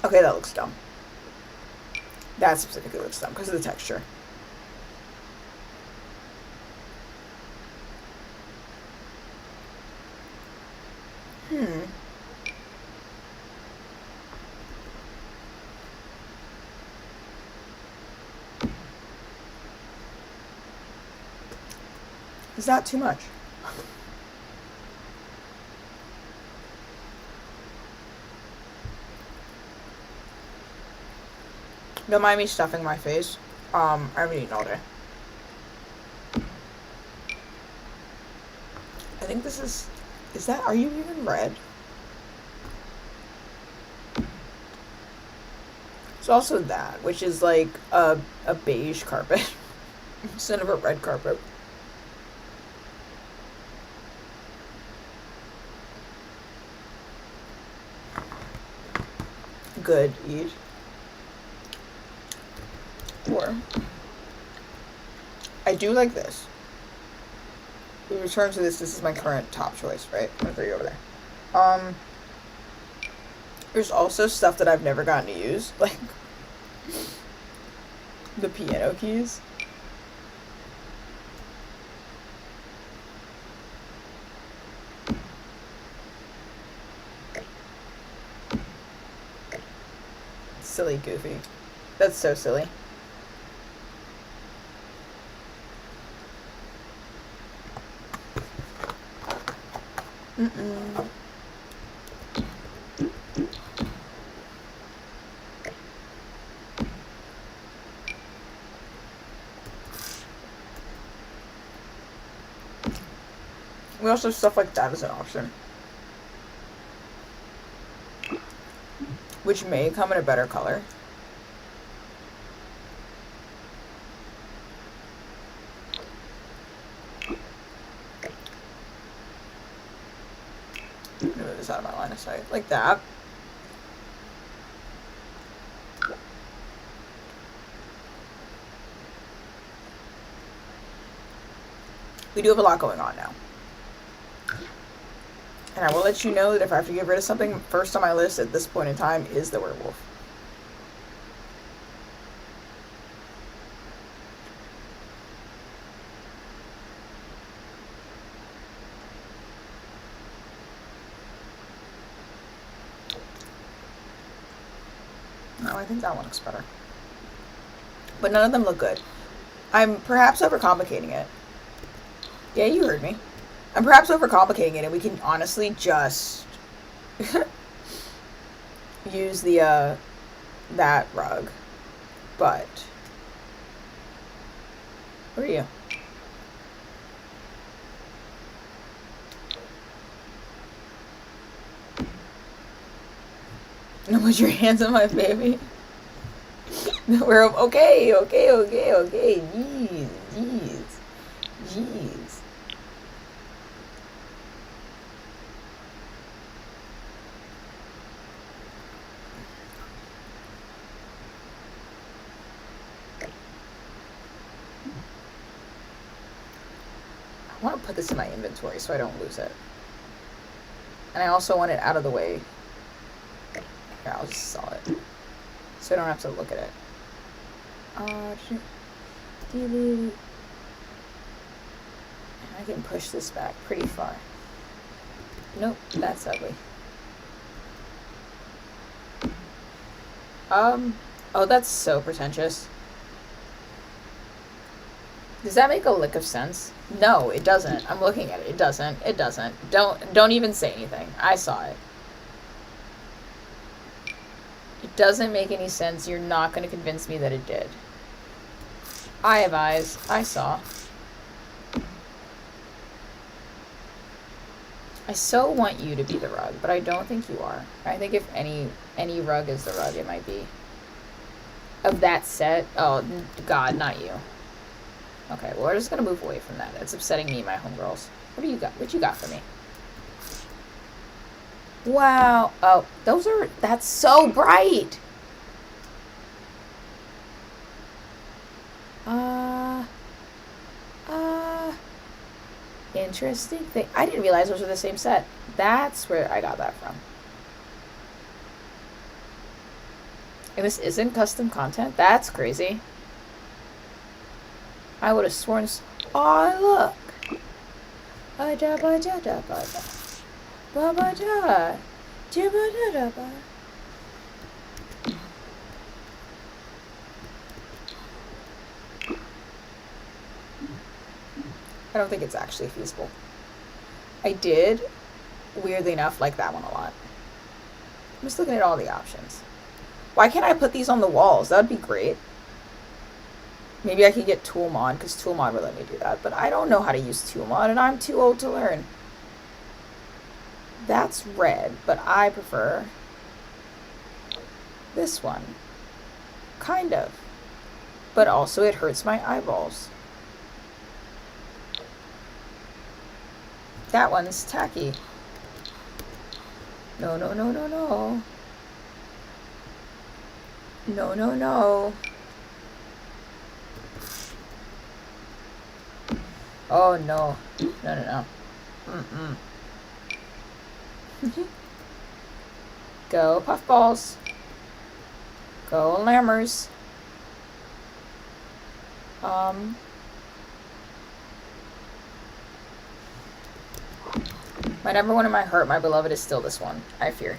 Okay, that looks dumb. That specifically looks dumb because of the texture. Is that too much? Don't mind me stuffing my face. I haven't eaten all day. I think this is that, are you even red? It's also that, which is like a beige carpet instead of a red carpet. Good, eat. Or I do like this. We return to this. This is my current top choice, right? I'm gonna throw you over there. There's also stuff that I've never gotten to use. Like, The piano keys. Silly Goofy. That's so silly. Mm-mm. We also have stuff like that as an option. Which may come in a better color. Move this out of my line of sight. Like that. We do have a lot going on now. And I will let you know that if I have to get rid of something, first on my list at this point in time is the werewolf. No, I think that one looks better. But none of them look good. I'm perhaps overcomplicating it. Yeah, you heard me. I'm perhaps overcomplicating it, and we can honestly just use the, that rug. But, where are you? No, put your hands on my baby. We're okay. Jeez. I want to put this in my inventory so I don't lose it. And I also want it out of the way. Here, I'll just sell it. So I don't have to look at it. And I can push this back pretty far. Nope, that's ugly. Oh, that's so pretentious. Does that make a lick of sense? No, it doesn't. I'm looking at it. It doesn't. Don't even say anything. I saw it. It doesn't make any sense. You're not going to convince me that it did. I have eyes. I saw. I so want you to be the rug, but I don't think you are. I think if any rug is the rug, it might be. Of that set? Oh, God, not you. Okay, well, we're just gonna move away from that. It's upsetting me, my homegirls. What do you got? What you got for me? Wow. Oh, that's so bright. Interesting thing. I didn't realize those were the same set. That's where I got that from. And this isn't custom content? That's crazy. I would have sworn. Oh, look. I don't think it's actually feasible. I did, weirdly enough, like that one a lot. I'm just looking at all the options. Why can't I put these on the walls? That would be great. Maybe I could get Tool Mod, because Tool Mod would let me do that. But I don't know how to use Tool Mod, and I'm too old to learn. That's red, but I prefer this one. Kind of. But also it hurts my eyeballs. That one's tacky. No. No. Oh, no. No. Go puffballs. Go lammers. My number one in my heart, my beloved, is still this one, I fear.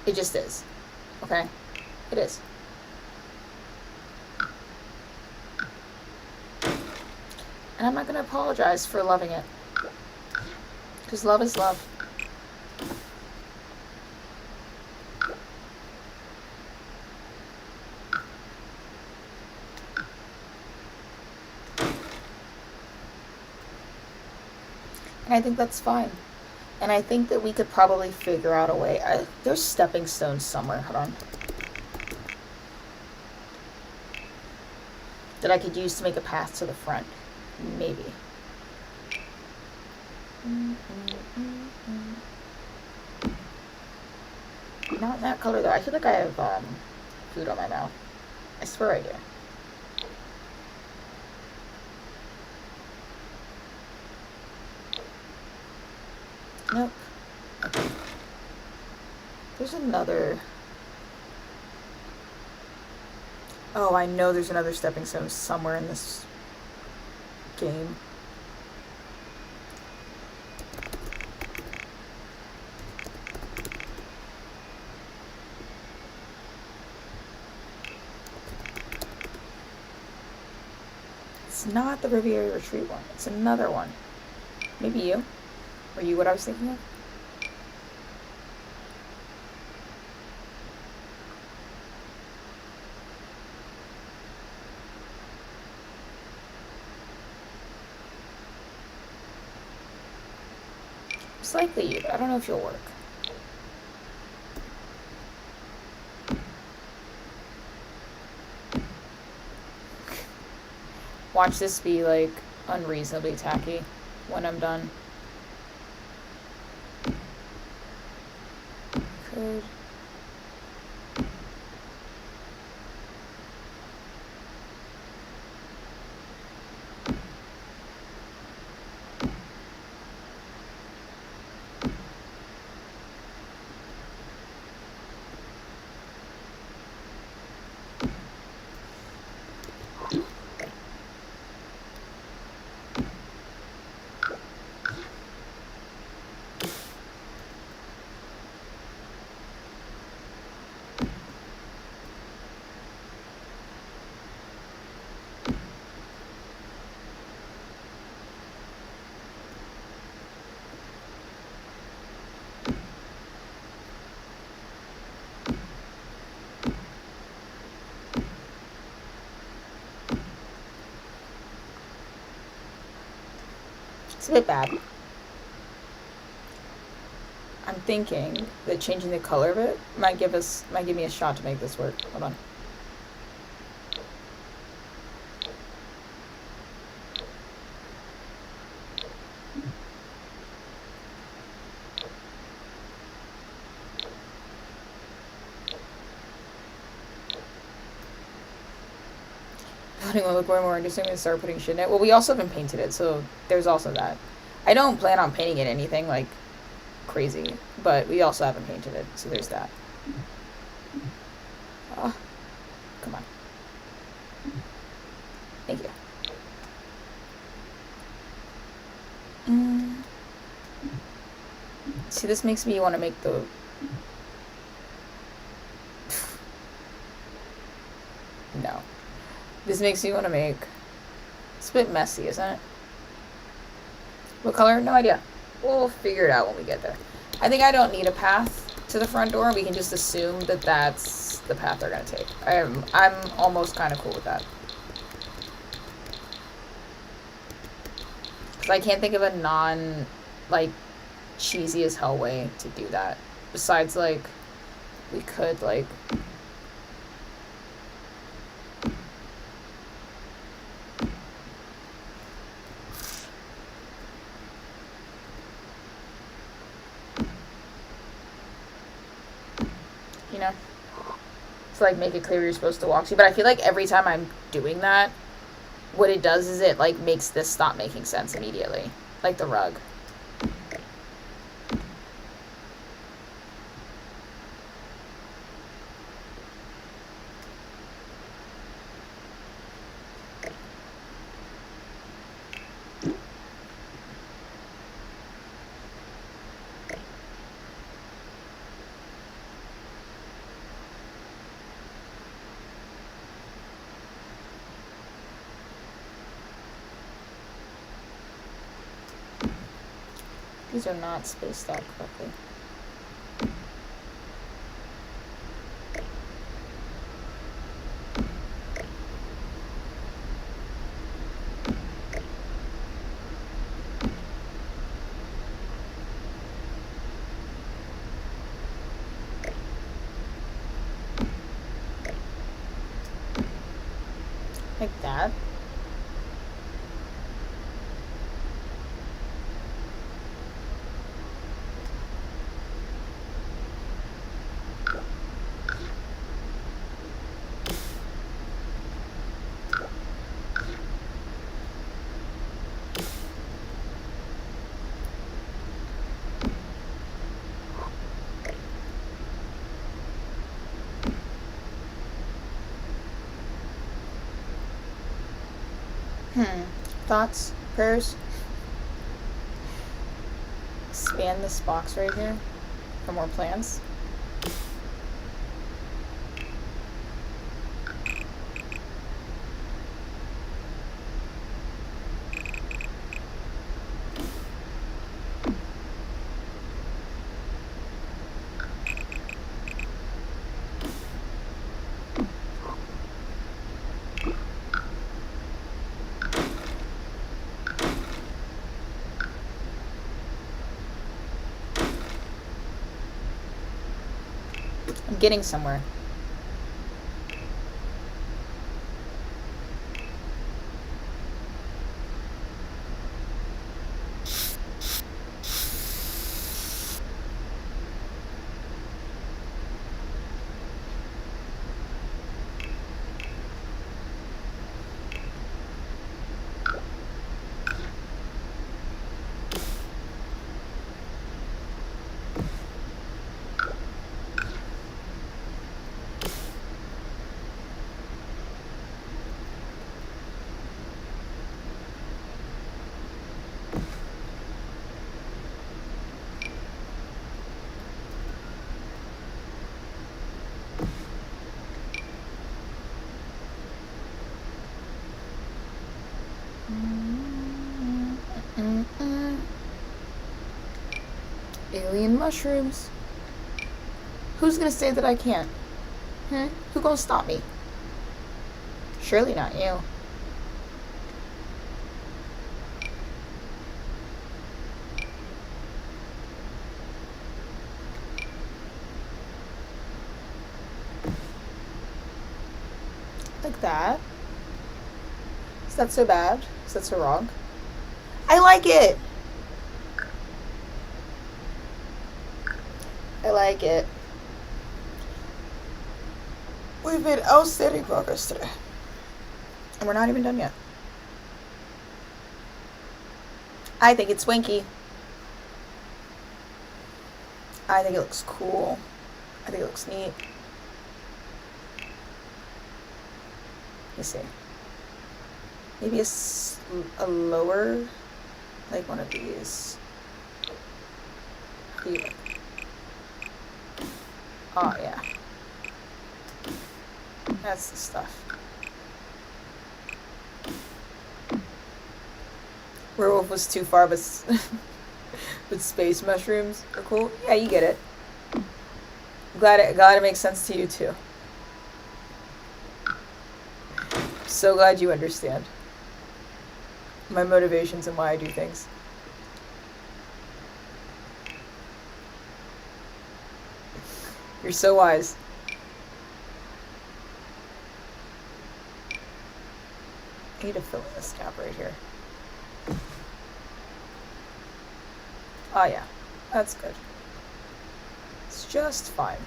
It just is. Okay? It is. And I'm not gonna apologize for loving it. Because love is love. And I think that's fine. And I think that we could probably figure out a way. There's stepping stones somewhere. Hold on. That I could use to make a path to the front. Maybe. Not in that color though. I feel like I have food on my mouth. I swear I do. Nope. Okay. There's another. Oh, I know there's another stepping stone somewhere in this game. It's not the Riviera Retreat one. It's another one. Maybe you. Are you what I was thinking of? It's likely you, but I don't know if you'll work. Watch this be like unreasonably tacky when I'm done. Could. It's a bit bad. I'm thinking that changing the color of it might give me a shot to make this work. Hold on. Building will look way more interesting when we start putting shit in it. Well, we also haven't painted it, so there's also that. I don't plan on painting it anything like crazy, but we also haven't painted it, so there's that. Oh, come on. Thank you. See, this makes me want to make the... No. This makes me want to make... It's a bit messy, isn't it? What color? No idea. We'll figure it out when we get there. I think I don't need a path to the front door. We can just assume that that's the path they're going to take. I'm almost kind of cool with that. Because I can't think of a non, like, cheesy as hell way to do that. Besides, like, we could, like... You know? To, like, make it clear you're supposed to walk to. But I feel like every time I'm doing that, what it does is it, like, makes this stop making sense immediately. Like the rug. These are not spaced out correctly. Like that. Thoughts? Prayers? Expand this box right here for more plants. I'm getting somewhere. Alien mushrooms. Who's gonna say that I can't? Who gonna stop me? Surely not you. Like that. Is that so bad? Is that so wrong? I like it! I like it. We've made outstanding progress today. And we're not even done yet. I think it's swanky. I think it looks cool. I think it looks neat. Let me see. Maybe a lower, like one of these. Here. Oh, yeah. That's the stuff. Werewolf was too far, but space mushrooms are cool. Yeah, you get it. Glad it makes sense to you, too. So glad you understand my motivations and why I do things. You're so wise. I need to fill in this gap right here. Oh yeah, that's good. It's just fine.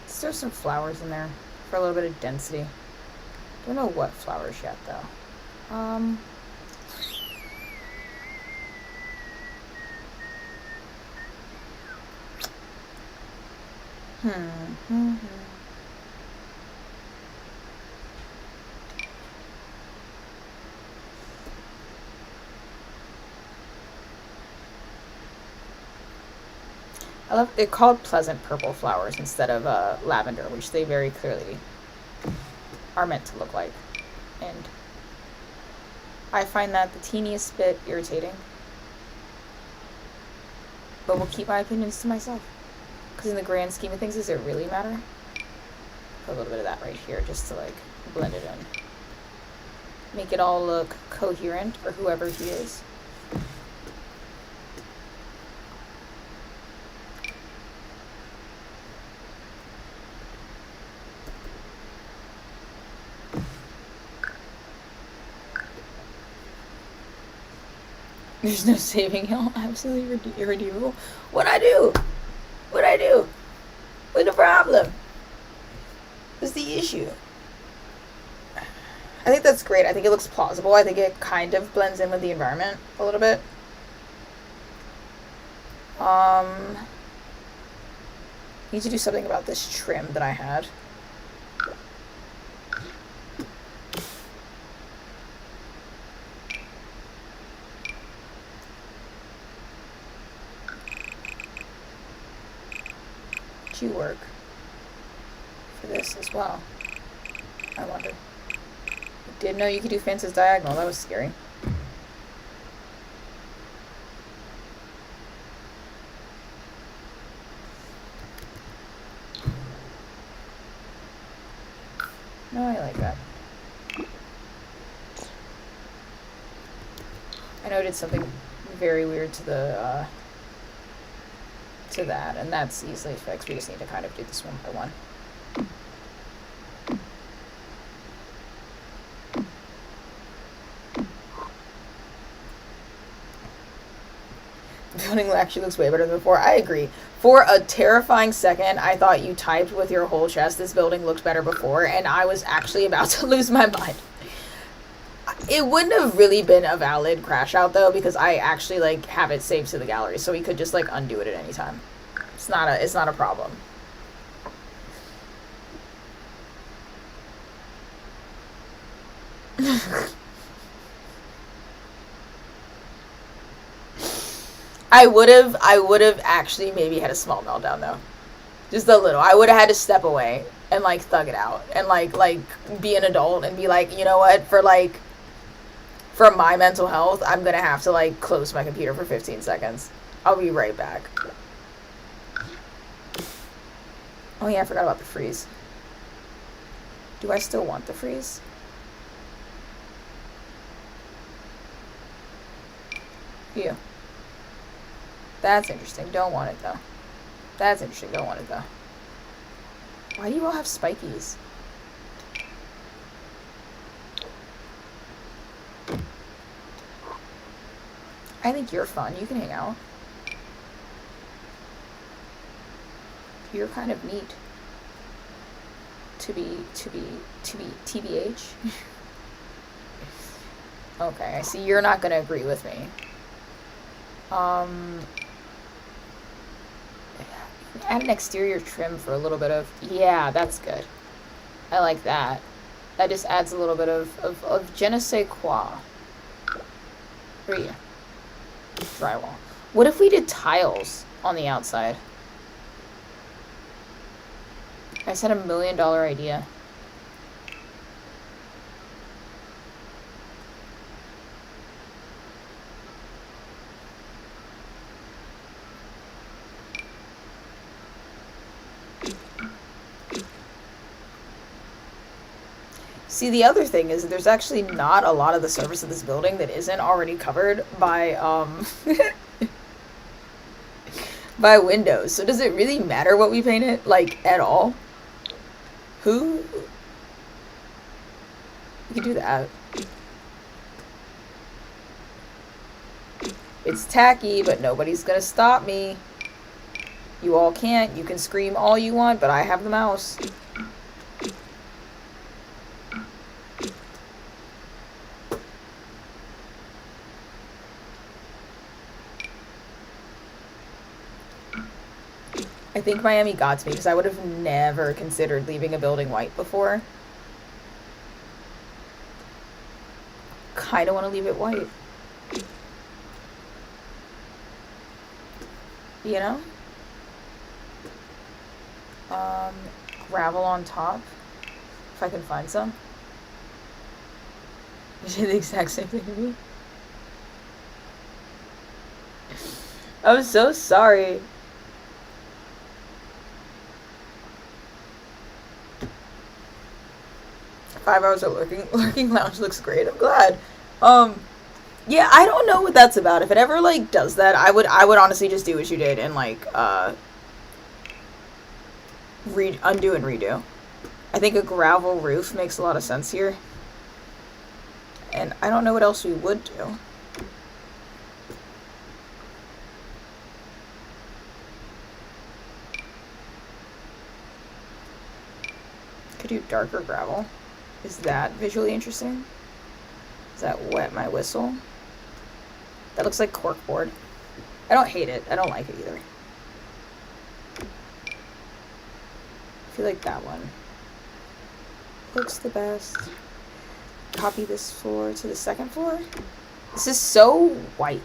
Let's throw some flowers in there for a little bit of density. Don't know what flowers yet though. I love, they're called pleasant purple flowers instead of lavender, which they very clearly are meant to look like. And I find that the teeniest bit irritating. But will keep my opinions to myself. Because in the grand scheme of things, does it really matter? Put a little bit of that right here just to like blend it in. Make it all look coherent, or whoever he is. There's no saving him. Absolutely irredeemable. What'd I do? What'd I do? What's the problem? What's the issue? I think that's great. I think it looks plausible. I think it kind of blends in with the environment a little bit. Need to do something about this trim that I had. You work for this as well. I wonder. I didn't know you could do fences diagonal. That was scary. No, I like that. I know I did something very weird to the to that, and that's easily fixed. We just need to kind of do this one by one. The building actually looks way better than before. I agree. For a terrifying second, I thought you typed with your whole chest, this building looked better before, and I was actually about to lose my mind. It wouldn't have really been a valid crash out though, because I actually like have it saved to the gallery, so we could just like undo it at any time. It's not a problem. I would have actually maybe had a small meltdown though. Just a little. I would have had to step away and like thug it out and like be an adult and be like, you know what, for my mental health, I'm gonna have to like close my computer for 15 seconds. I'll be right back. Oh yeah, I forgot about the freeze. Do I still want the freeze? Ew. That's interesting. Don't want it though. That's interesting. Don't want it though. Why do you all have spikies? I think you're fun. You can hang out. You're kind of neat. To be TBH. Okay, I see you're not gonna agree with me. Add an exterior trim for a little bit of, yeah, that's good. I like that. That just adds a little bit of je ne sais quoi. Right here. Drywall. What if we did tiles on the outside? I just had $1 million idea. See, the other thing is there's actually not a lot of the surface of this building that isn't already covered by, by windows. So does it really matter what we paint it? Like, at all? Who? We can do that. It's tacky, but nobody's gonna stop me. You all can't. You can scream all you want, but I have the mouse. I think Miami got to me because I would have never considered leaving a building white before. Kind of want to leave it white. You know? Gravel on top. If I can find some. You did the exact same thing to me. I'm so sorry. "5 hours of lurking lounge looks great. I'm glad." Yeah, I don't know what that's about. If it ever like does that, I would honestly just do what you did and like undo and redo. I think a gravel roof makes a lot of sense here. And I don't know what else we would do. Could do darker gravel. Is that visually interesting? Does that wet my whistle? That looks like corkboard. I don't hate it. I don't like it either. I feel like that one looks the best. Copy this floor to the second floor. This is so white.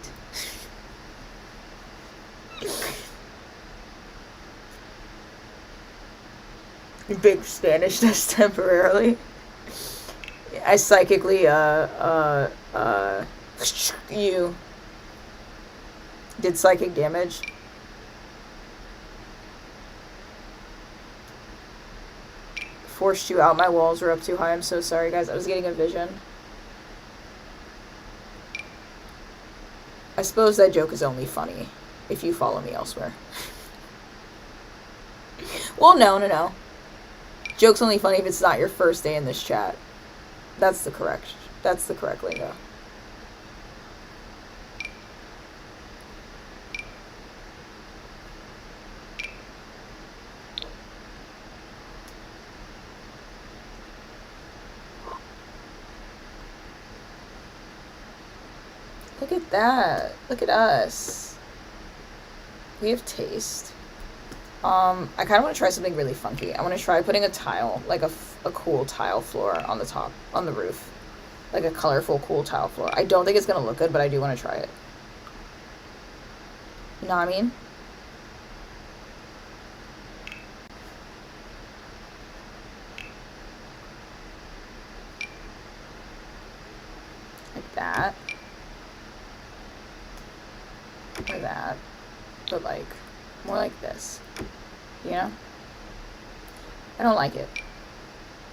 Big Spanish test temporarily. I psychically you did psychic damage. Forced you out. My walls were up too high. I'm so sorry, guys. I was getting a vision. I suppose that joke is only funny if you follow me elsewhere. Well, no. Joke's only funny if it's not your first day in this chat. That's the correct lingo. Look at that. Look at us. We have taste. I kind of want to try something really funky. I want to try putting a tile, like a cool tile floor on the top, on the roof. Like a colorful, cool tile floor. I don't think it's going to look good, but I do want to try it. You know what I mean? Like that. Or that. But like, more like this. You know? I don't like it.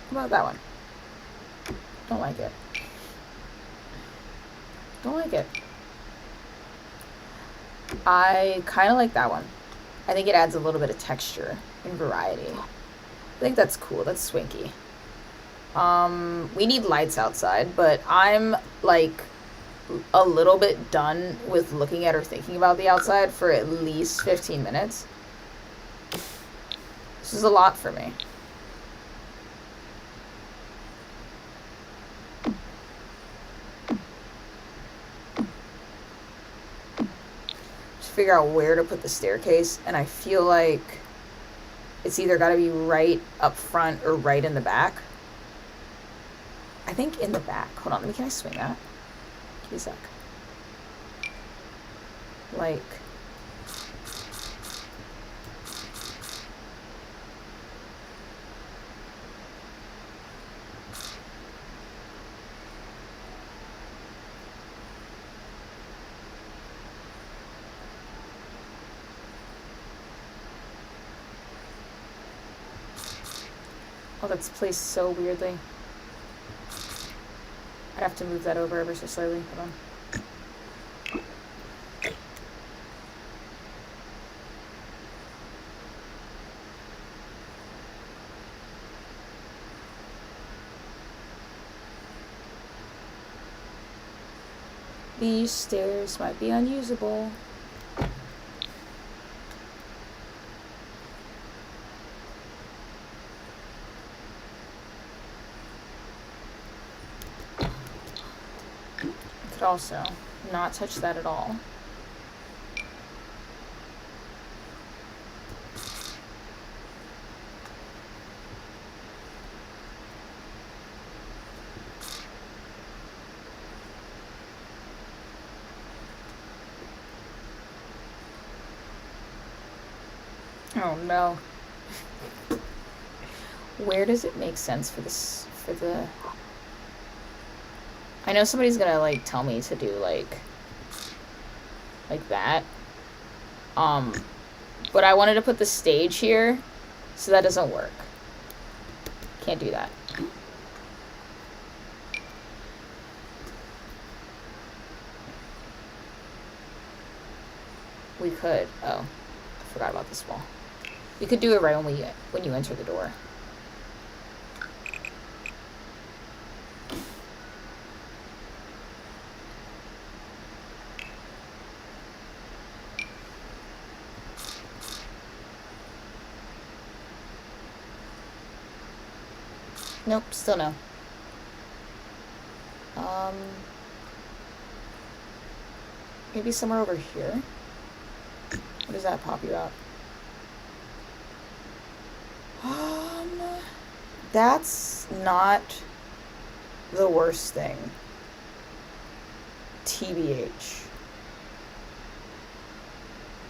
How about that one? Don't like it. Don't like it. I kind of like that one. I think it adds a little bit of texture and variety. I think that's cool. That's swanky. We need lights outside, but I'm like a little bit done with looking at or thinking about the outside for at least 15 minutes. This is a lot for me. Just figure out where to put the staircase, and I feel like it's either got to be right up front or right in the back. I think in the back. Hold on, can I swing that? Give me a sec. Like... Oh, that's placed so weirdly. I'd have to move that over ever so slightly. Hold on. These stairs might be unusable. Also not touch that at all. Oh no. Where does it make sense for this, for the... I know somebody's gonna, like, tell me to do, like that. But I wanted to put the stage here, so that doesn't work. Can't do that. We could. Oh, I forgot about this wall. We could do it right when you enter the door. Nope, still no. Maybe somewhere over here. What does that pop you out? That's not the worst thing. TBH.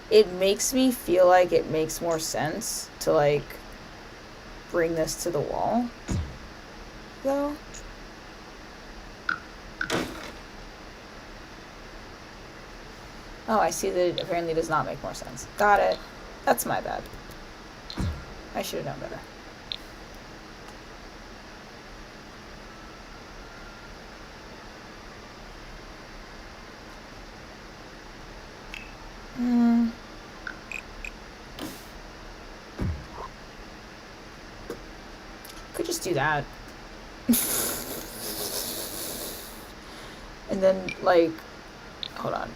It makes me feel like it makes more sense to, like, bring this to the wall, though. Oh, I see that it apparently does not make more sense. Got it. That's my bad. I should have known better. Could just do that. And then, like, hold on.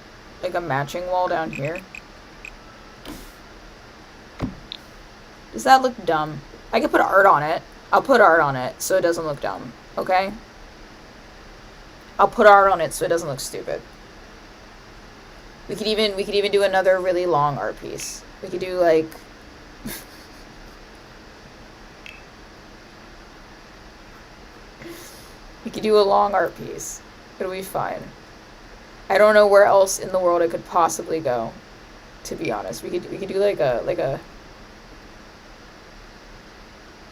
Like a matching wall down here. Does that look dumb? I could put art on it. I'll put art on it so it doesn't look dumb. Okay? I'll put art on it so it doesn't look stupid. We could even do another really long art piece. We could do like we could do a long art piece. It'll be fine. I don't know where else in the world it could possibly go, to be honest. We could do like a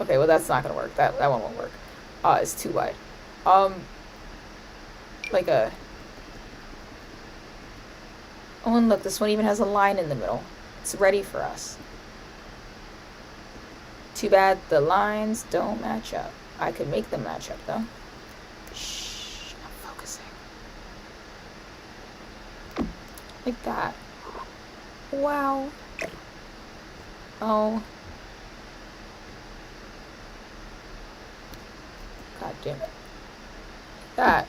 okay, well that's not gonna work. That one won't work. It's too wide. Like a oh, and look, this one even has a line in the middle. It's ready for us. Too bad the lines don't match up. I could make them match up though. Shh, I'm focusing. Like that. Wow. Oh. God damn it. That.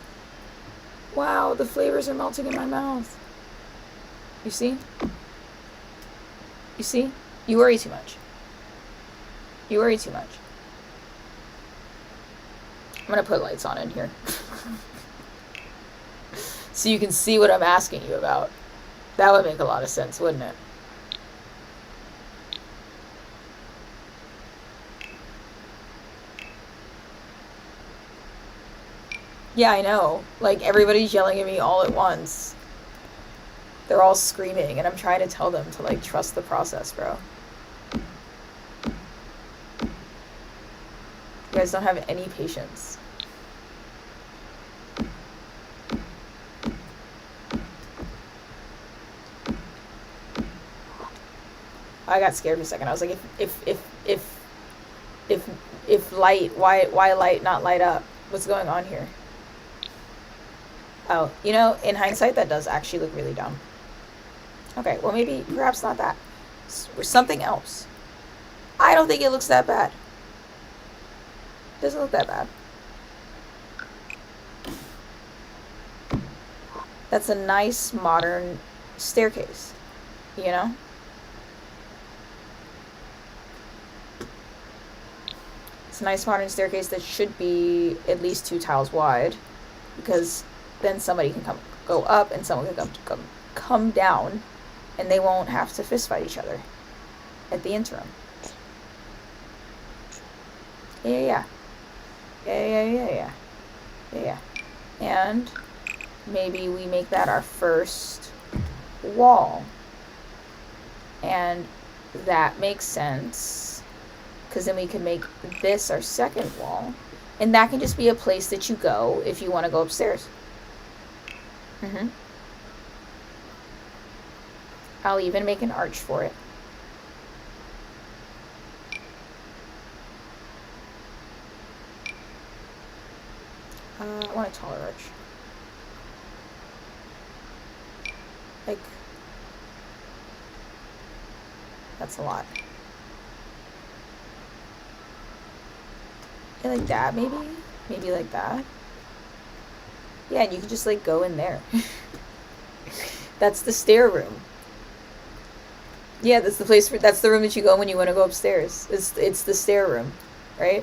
Wow, the flavors are melting in my mouth. You see? You see? You worry too much. You worry too much. I'm gonna put lights on in here. So you can see what I'm asking you about. That would make a lot of sense, wouldn't it? Yeah, I know. Like, everybody's yelling at me all at once. They're all screaming, and I'm trying to tell them to, like, trust the process, bro. You guys don't have any patience. I got scared for a second. I was like, if light, why light not light up? What's going on here? Oh, you know, in hindsight, that does actually look really dumb. Okay, well, maybe, perhaps not that. Or something else. I don't think it looks that bad. It doesn't look that bad. That's a nice, modern staircase. You know? It's a nice, modern staircase that should be at least 2 tiles wide. Because then somebody can go up and someone can come down, and they won't have to fist fight each other at the interim. Yeah. And maybe we make that our first wall, and that makes sense because then we can make this our second wall. And that can just be a place that you go if you want to go upstairs. I'll even make an arch for it. I want a taller arch. Like, that's a lot. Yeah, like that, maybe? Maybe like that. Yeah, and you can just, like, go in there. That's the stair room. Yeah, that's the place that's the room that you go when you want to go upstairs. It's the stair room, right?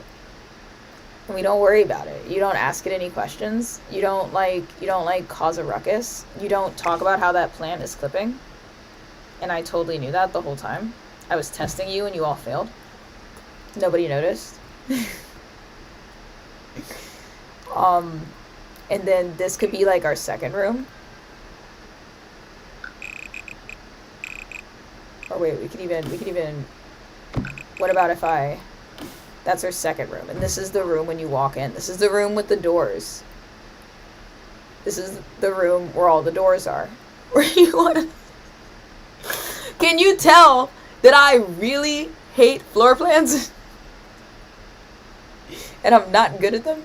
And we don't worry about it. You don't ask it any questions. You don't cause a ruckus. You don't talk about how that plant is clipping. And I totally knew that the whole time. I was testing you and you all failed. Nobody noticed. And then this could be like our second room. Or wait, we could even, what about if that's our second room, and this is the room when you walk in. This is the room with the doors. This is the room where all the doors are. Where you want. Can you tell that I really hate floor plans? And I'm not good at them?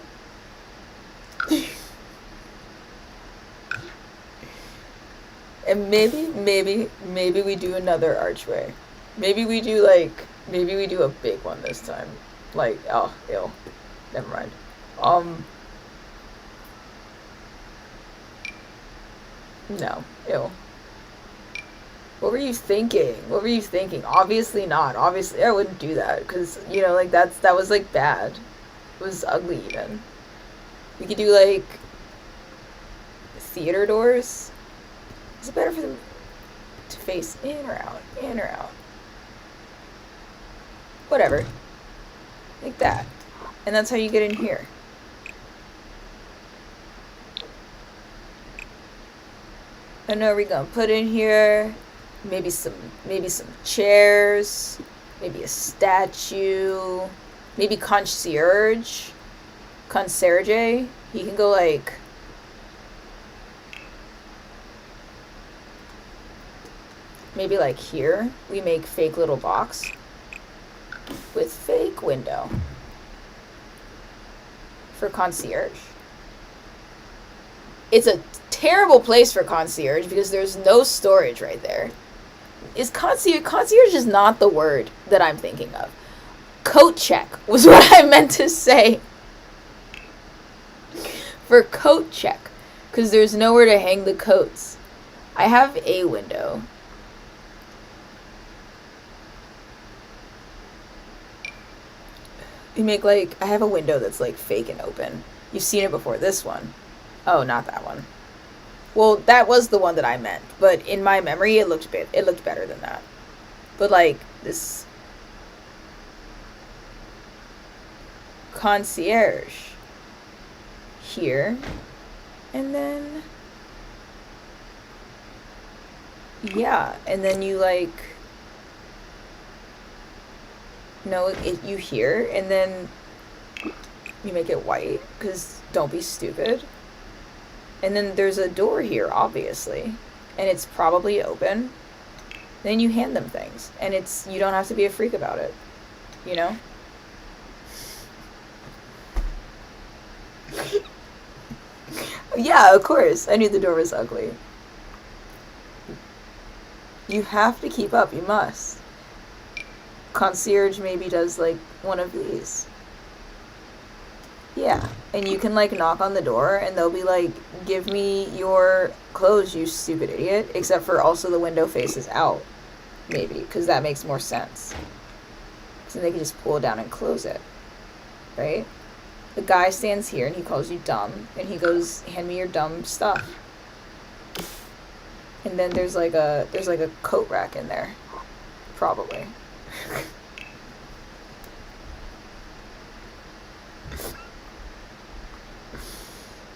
And maybe we do another archway. Maybe we do a big one this time. Like, oh, ew. Never mind. No, ew. What were you thinking? Obviously not. Obviously, I wouldn't do that. Because, you know, like, that was, like, bad. It was ugly, even. We could do, like, theater doors. Is it better for them to face in or out? In or out? Whatever. Like that. And that's how you get in here. I know we're gonna put in here maybe some chairs, maybe a statue, maybe concierge. He can go like maybe like here, we make fake little box with fake window for concierge. It's a terrible place for concierge because there's no storage right there. Is concierge is not the word that I'm thinking of. Coat check was what I meant to say. For coat check, because there's nowhere to hang the coats. I have a window. You make like, I have a window that's like fake and open. You've seen it before. This one. Oh, not that one. Well, that was the one that I meant, but in my memory, it looked better than that. But like this concierge here, and then yeah, and then you like. No, you here, and then you make it white, because don't be stupid. And then there's a door here, obviously, and it's probably open. Then you hand them things, and you don't have to be a freak about it, you know? Yeah, of course, I knew the door was ugly. You have to keep up, you must. Concierge maybe does like one of these. Yeah, and you can like knock on the door and they'll be like, give me your clothes, you stupid idiot, except for also the window faces out, maybe, because that makes more sense. So they can just pull it down and close it, right? The guy stands here and he calls you dumb and he goes, hand me your dumb stuff. And then there's like a coat rack in there, probably.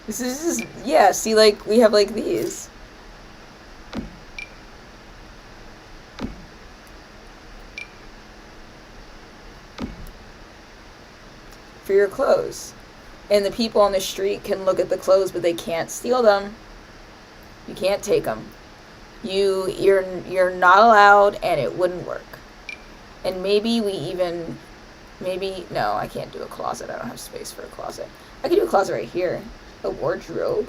This is yeah, see, like we have like these. for your clothes. And the people on the street can look at the clothes, but they can't steal them. You can't take them. You're not allowed, and it wouldn't work. And maybe no, I can't do a closet. I don't have space for a closet. I could do a closet right here. A wardrobe.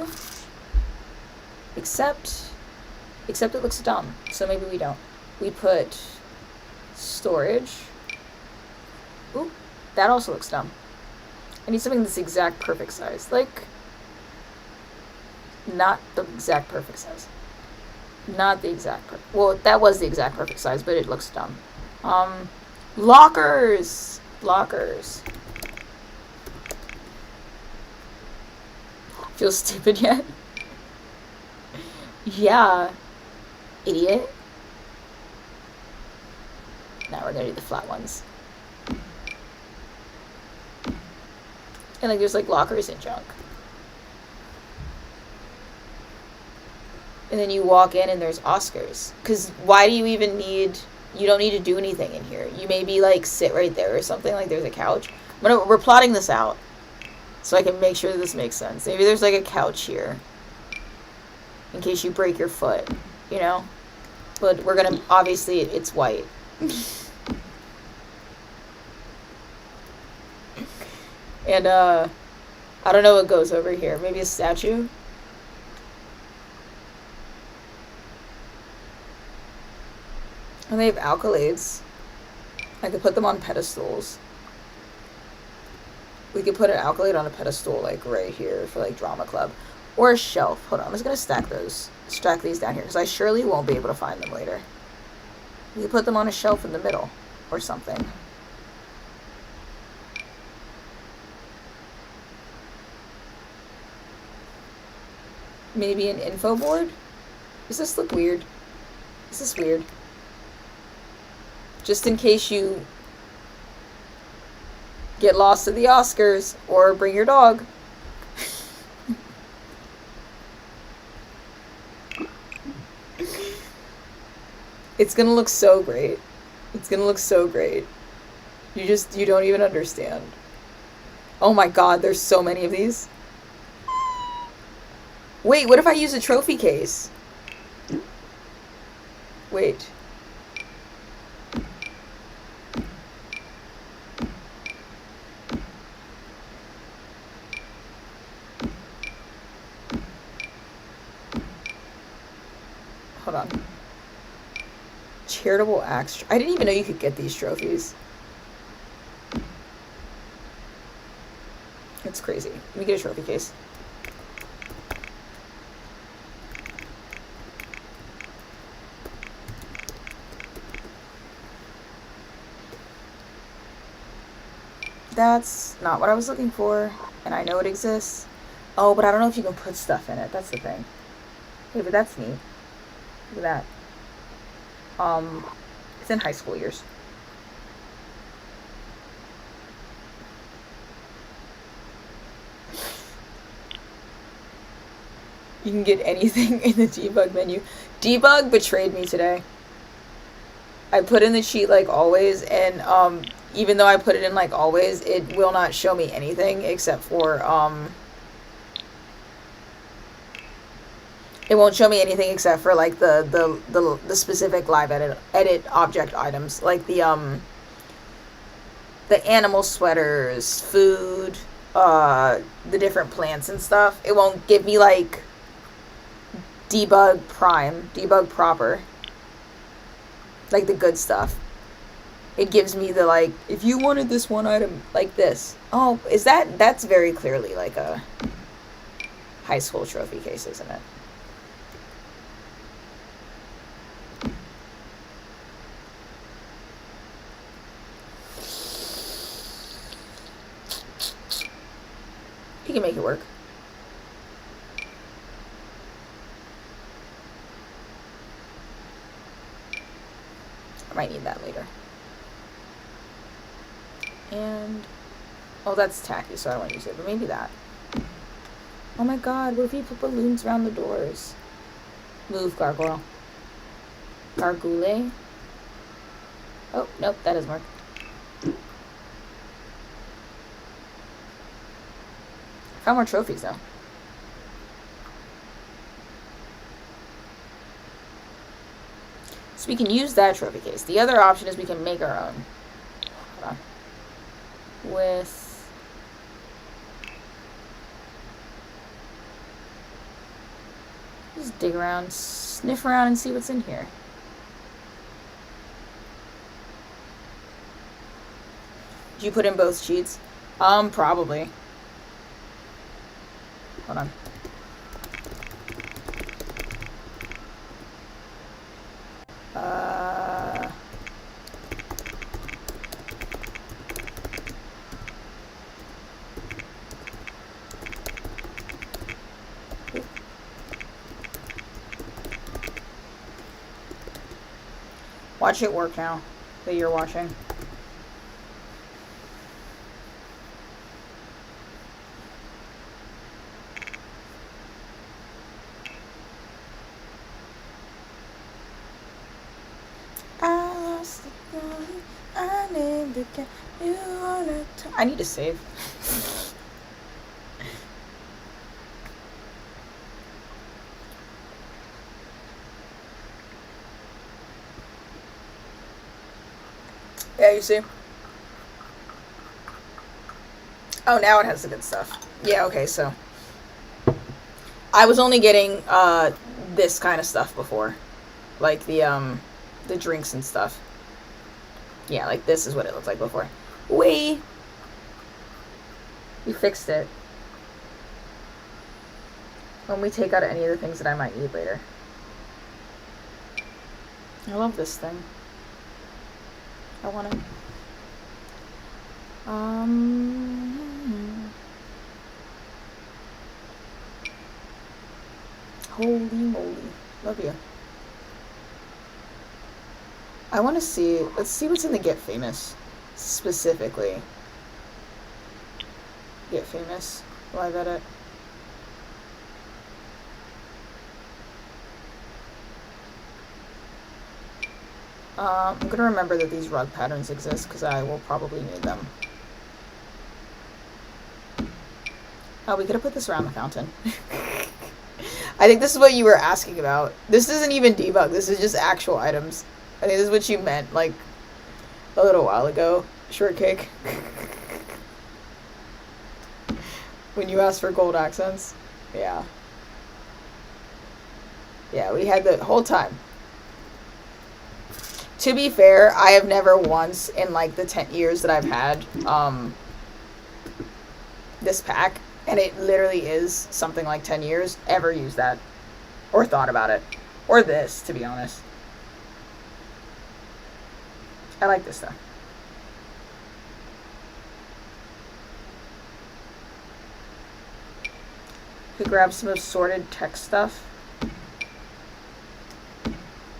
Except it looks dumb, so maybe we don't. We put storage. Ooh, that also looks dumb. I need something that's exact perfect size. Like, not the exact perfect size. Not the exact perfect. Well, that was the exact perfect size, but it looks dumb. Lockers. Lockers. Feel stupid yet? Yeah. Idiot. Now we're gonna do the flat ones. And like there's like lockers and junk. And then you walk in and there's Oscars. Cause why do you even need, you don't need to do anything in here. You maybe like sit right there or something, like there's a couch. We're plotting this out so I can make sure that this makes sense. Maybe there's like a couch here in case you break your foot, you know? But we're gonna, obviously it's white. And I don't know what goes over here. Maybe a statue? And they have accolades. I could put them on pedestals. We could put an accolade on a pedestal, like, right here for, like, drama club. Or a shelf. Hold on, I'm just gonna stack these down here, because I surely won't be able to find them later. We could put them on a shelf in the middle, or something. Maybe an info board? Does this look weird? Is this weird? Just in case you get lost at the Oscars or bring your dog. It's gonna look so great. It's gonna look so great. You don't even understand. Oh my god, there's so many of these. Wait, what if I use a trophy case? Wait. Hold on. Charitable acts. I didn't even know you could get these trophies. It's crazy. Let me get a trophy case. That's not what I was looking for, and I know it exists. Oh, but I don't know if you can put stuff in it. That's the thing. Hey, but that's neat. Look at that. It's in high school years. You can get anything in the debug menu. Debug betrayed me today. I put in the cheat like always, and even though I put it in like always, it will not show me anything except for it won't show me anything except for like the specific live edit object items, like the animal sweaters, food, the different plants and stuff. It won't give me like debug proper, like the good stuff. It gives me the like, if you wanted this one item like this. Oh, that's very clearly like a high school trophy case, isn't it? You can make it work. I might need that later. And, oh, that's tacky, so I don't want to use it, but maybe that. Oh my god, what if you put balloons around the doors? Move, gargoyle. Gargoyle. Oh, nope, that doesn't work. Found more trophies though. So we can use that trophy case. The other option is we can make our own. Hold on. With... Just dig around, sniff around, and see what's in here. Did you put in both sheets? Probably. Hold on. Watch it work now that you're watching. I need to save. Yeah, you see? Oh, now it has the good stuff. Yeah, okay, so I was only getting this kind of stuff before. Like the drinks and stuff. Yeah, like this is what it looked like before. We fixed it. When we take out any of the things that I might need later. I love this thing. I want to. Holy moly. Love you. I want to see. Let's see what's in the Get Famous. Specifically. Get Famous. Live edit. I'm gonna remember that these rug patterns exist because I will probably need them. Oh, we could have put this around the fountain. I think this is what you were asking about. This isn't even debug. This is just actual items. I think this is what you meant, like, a little while ago. Shortcake. When you asked for gold accents. Yeah. Yeah, we had the whole time. To be fair, I have never once in like the 10 years that I've had this pack, and it literally is something like 10 years, ever used that. Or thought about it. Or this, to be honest. I like this though. Could grab some assorted tech stuff.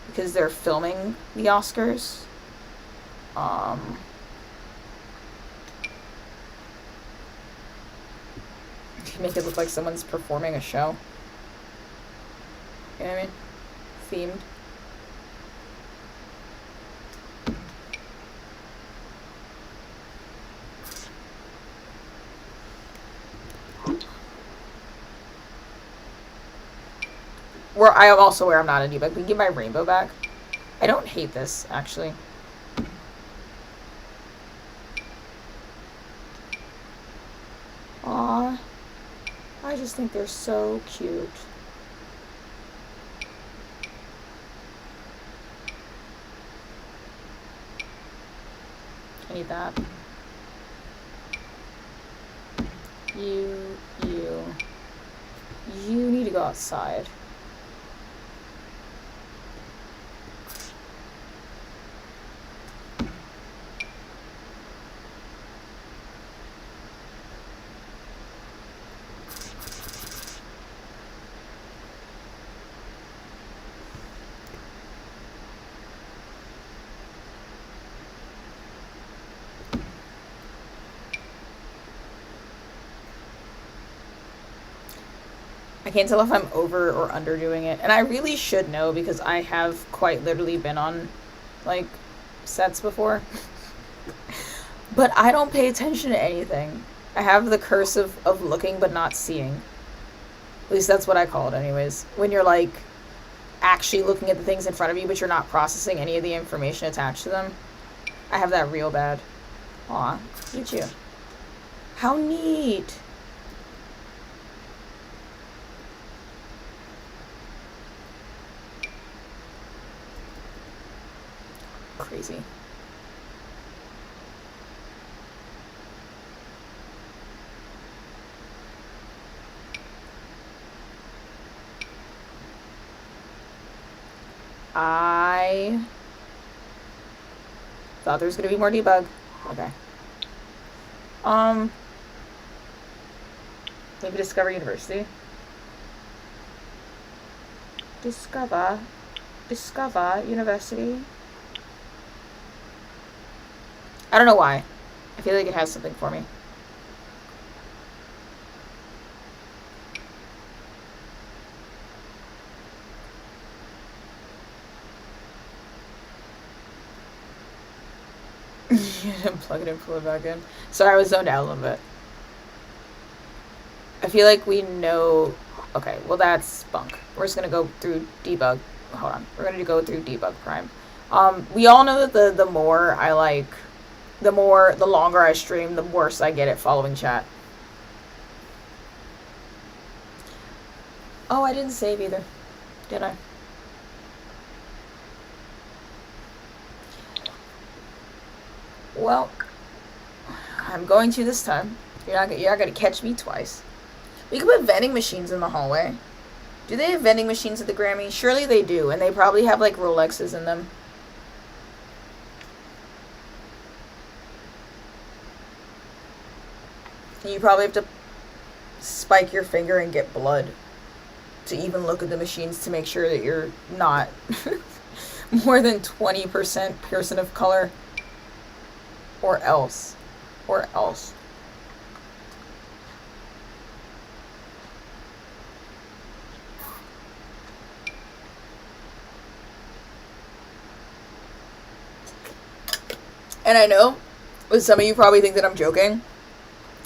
Because they're filming the Oscars. Make it look like someone's performing a show. You know what I mean? Themed. I am also where I'm not a debug. We can get my rainbow back. I don't hate this, actually. Aww. I just think they're so cute. I need that. You need to go outside. I can't tell if I'm over or underdoing it. And I really should know because I have quite literally been on, like, sets before. But I don't pay attention to anything. I have the curse of looking but not seeing. At least that's what I call it anyways. When you're like actually looking at the things in front of you but you're not processing any of the information attached to them. I have that real bad. Aw, look at you. How neat. Crazy. I thought there was gonna be more debug. Okay. Maybe Discover University. Discover University. I don't know why. I feel like it has something for me. You didn't plug it in, pull it back in. Sorry, I was zoned out a little bit. I feel like we know... Okay, well that's bunk. We're just gonna go through debug. Hold on. We're gonna go through debug prime. We all know that the more I like... The longer I stream, the worse I get at following chat. Oh, I didn't save either. Did I? Well, I'm going to this time. You're not gonna catch me twice. We could put vending machines in the hallway. Do they have vending machines at the Grammy? Surely they do, and they probably have like Rolexes in them. And you probably have to spike your finger and get blood to even look at the machines to make sure that you're not more than 20% person of color. Or else. And I know, some of you probably think that I'm joking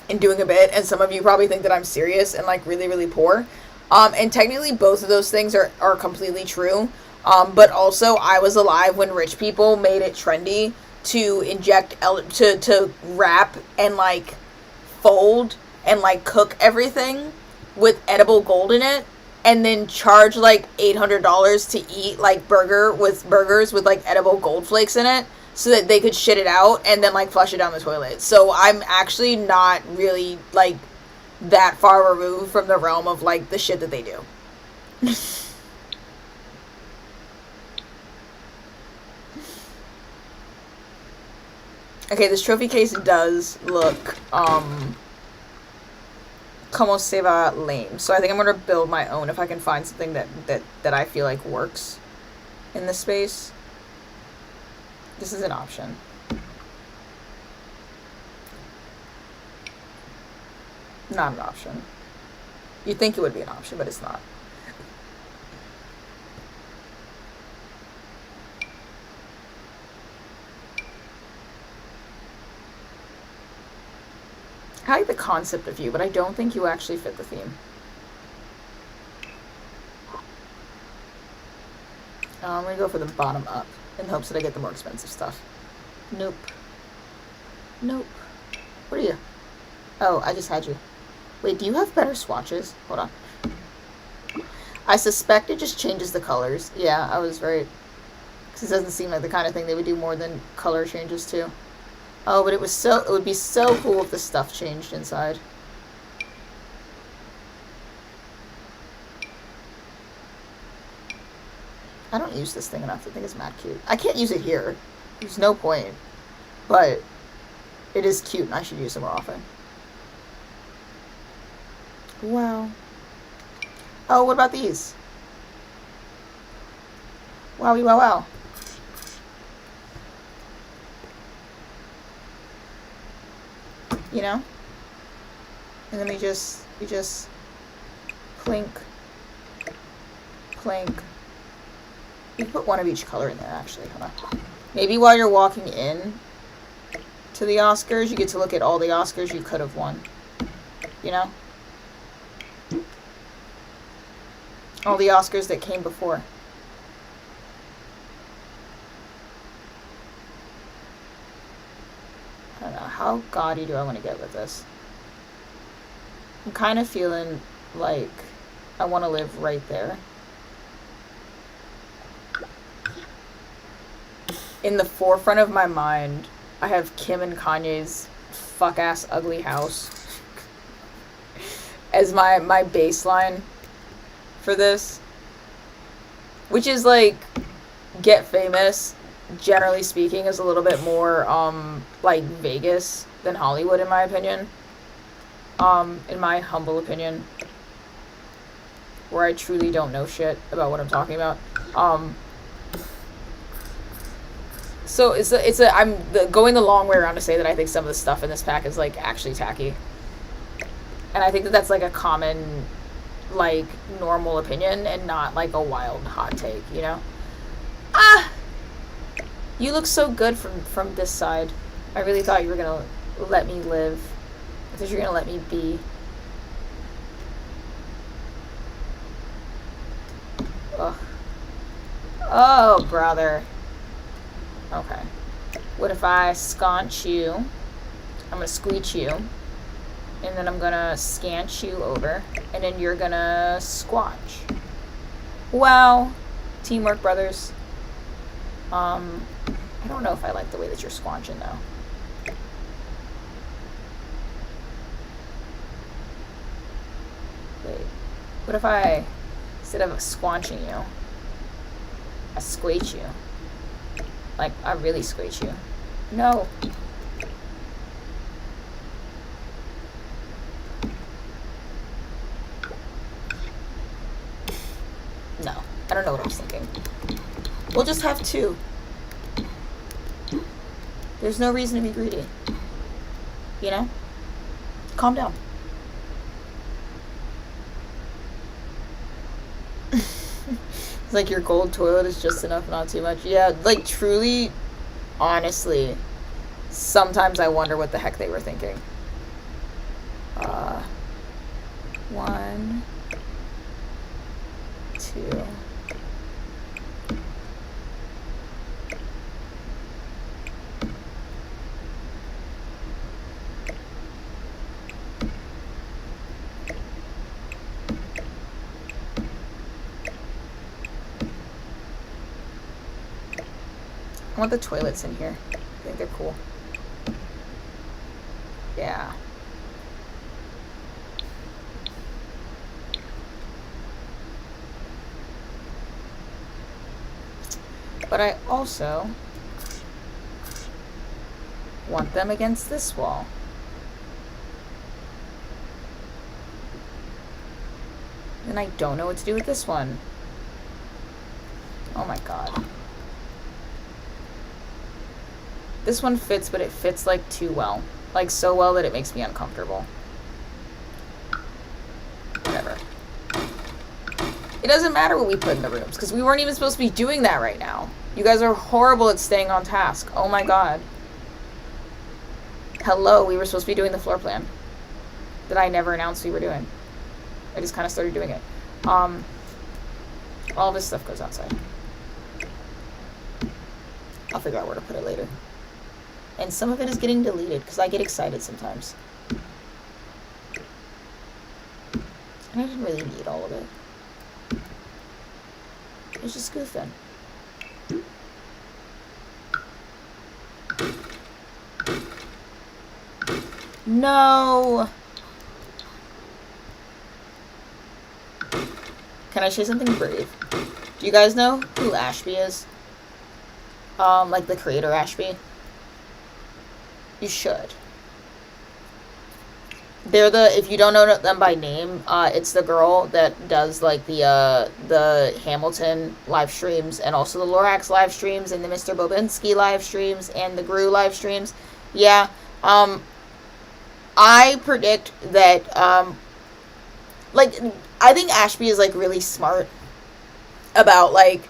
and doing a bit, and some of you probably think that I'm serious and like really, really poor. And technically both of those things are completely true. But also I was alive when rich people made it trendy to inject, to wrap and like fold and like cook everything with edible gold in it, and then charge like $800 to eat like burgers with like edible gold flakes in it, so that they could shit it out and then like flush it down the toilet. So I'm actually not really like that far removed from the realm of like the shit that they do. Okay, this trophy case does look, como se va lame. So I think I'm going to build my own if I can find something that I feel like works in this space. This is an option. Not an option. You'd think it would be an option, but it's not. I like the concept of you, but I don't think you actually fit the theme. I'm gonna go for the bottom up in hopes that I get the more expensive stuff. Nope. Nope. What are you? Oh, I just had you. Wait, do you have better swatches? Hold on. I suspect it just changes the colors. Yeah, I was right. Because it doesn't seem like the kind of thing they would do more than color changes too. Oh, but it would be so cool if the stuff changed inside. I don't use this thing enough. I think it's mad cute. I can't use it here. There's no point. But it is cute and I should use it more often. Wow. Oh, what about these? Wowie wow wow. You know? And then we just plink, plink. You put one of each color in there, actually. Hold on. Maybe while you're walking in to the Oscars, you get to look at all the Oscars you could have won. you know? All the Oscars that came before. I don't know, how gaudy do I want to get with this? I'm kind of feeling like I want to live right there. In the forefront of my mind, I have Kim and Kanye's fuck-ass ugly house as my baseline for this. Which is like, Get Famous, generally speaking, is a little bit more, like, Vegas than Hollywood, in my opinion. In my humble opinion. Where I truly don't know shit about what I'm talking about. So I'm going the long way around to say that I think some of the stuff in this pack is, like, actually tacky. And I think that that's, like, a common, like, normal opinion and not, like, a wild hot take, you know? Ah! You look so good from this side. I really thought you were gonna let me live. I thought you were gonna let me be. Ugh. Oh, brother. Okay. What if I sconch you? I'm gonna squeech you. And then I'm gonna scant you over. And then you're gonna squatch. Wow. Teamwork, brothers. I don't know if I like the way that you're squanching, though. Wait. What if I, instead of squanching you, I squeech you? Like, I really squeech you. No. No. I don't know what I was thinking. We'll just have two. There's no reason to be greedy. You know? Calm down. It's like your gold toilet is just enough, not too much. Yeah, like, truly, honestly, sometimes I wonder what the heck they were thinking. 1, 2. I want the toilets in here. I think they're cool. Yeah. But I also want them against this wall. And I don't know what to do with this one. Oh my god. This one fits, but it fits, like, too well. Like, so well that it makes me uncomfortable. Whatever. It doesn't matter what we put in the rooms, because we weren't even supposed to be doing that right now. You guys are horrible at staying on task. Oh my god. Hello, we were supposed to be doing the floor plan that I never announced we were doing. I just kind of started doing it. All this stuff goes outside. I'll figure out where to put it later. And some of it is getting deleted because I get excited sometimes. And I didn't really need all of it. It was just goofing. No! Can I say something brave? Do you guys know who Ashby is? Like the creator Ashby? You should. They're if you don't know them by name, it's the girl that does, like, the Hamilton live streams, and also the Lorax live streams, and the Mr. Bobinski live streams, and the Gru live streams. Yeah, I predict that, like, I think Ashby is, like, really smart about, like,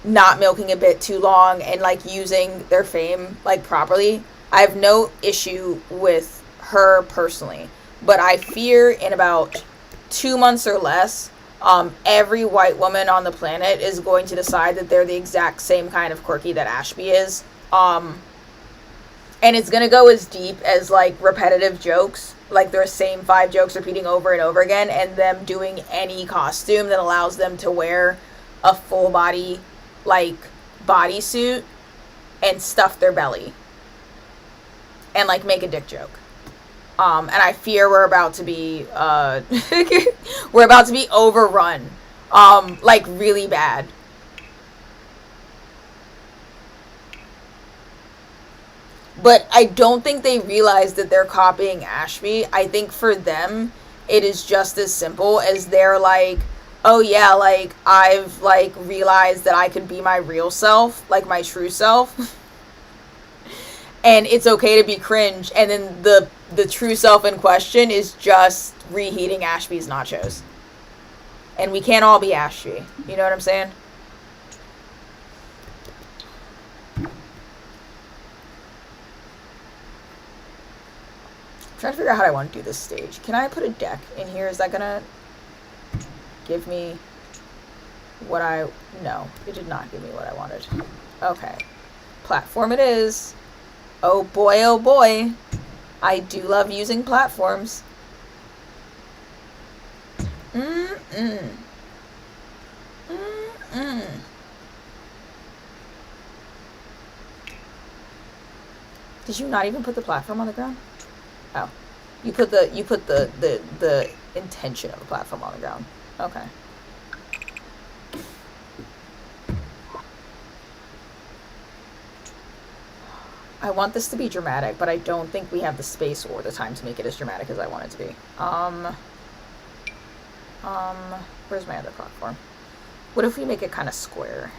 not milking a bit too long and, like, using their fame, like, properly. I have no issue with her personally. but I fear in about 2 months or less, every white woman on the planet is going to decide that they're the exact same kind of quirky that Ashby is. And it's gonna go as deep as, like, repetitive jokes, like their same 5 jokes repeating over and over again, and them doing any costume that allows them to wear a full body, like, bodysuit and stuff their belly and, like, make a dick joke. And I fear we're about to be we're about to be overrun, like, really bad. But I don't think they realize that they're copying Ashby. I think for them, it is just as simple as they're like, oh yeah, like, I've, like, realized that I could be my real self, like, my true self. And it's okay to be cringe. And then the true self in question is just reheating Ashby's nachos. And we can't all be Ashby. You know what I'm saying? I'm trying to figure out how I want to do this stage. Can I put a deck in here? Is that gonna give me what I... No, it did not give me what I wanted. Okay. Platform it is. Oh boy, I do love using platforms. Did you not even put the platform on the ground? Oh. You put the intention of a platform on the ground. Okay. I want this to be dramatic, but I don't think we have the space or the time to make it as dramatic as I want it to be. Where's my other platform? What if we make it kind of square?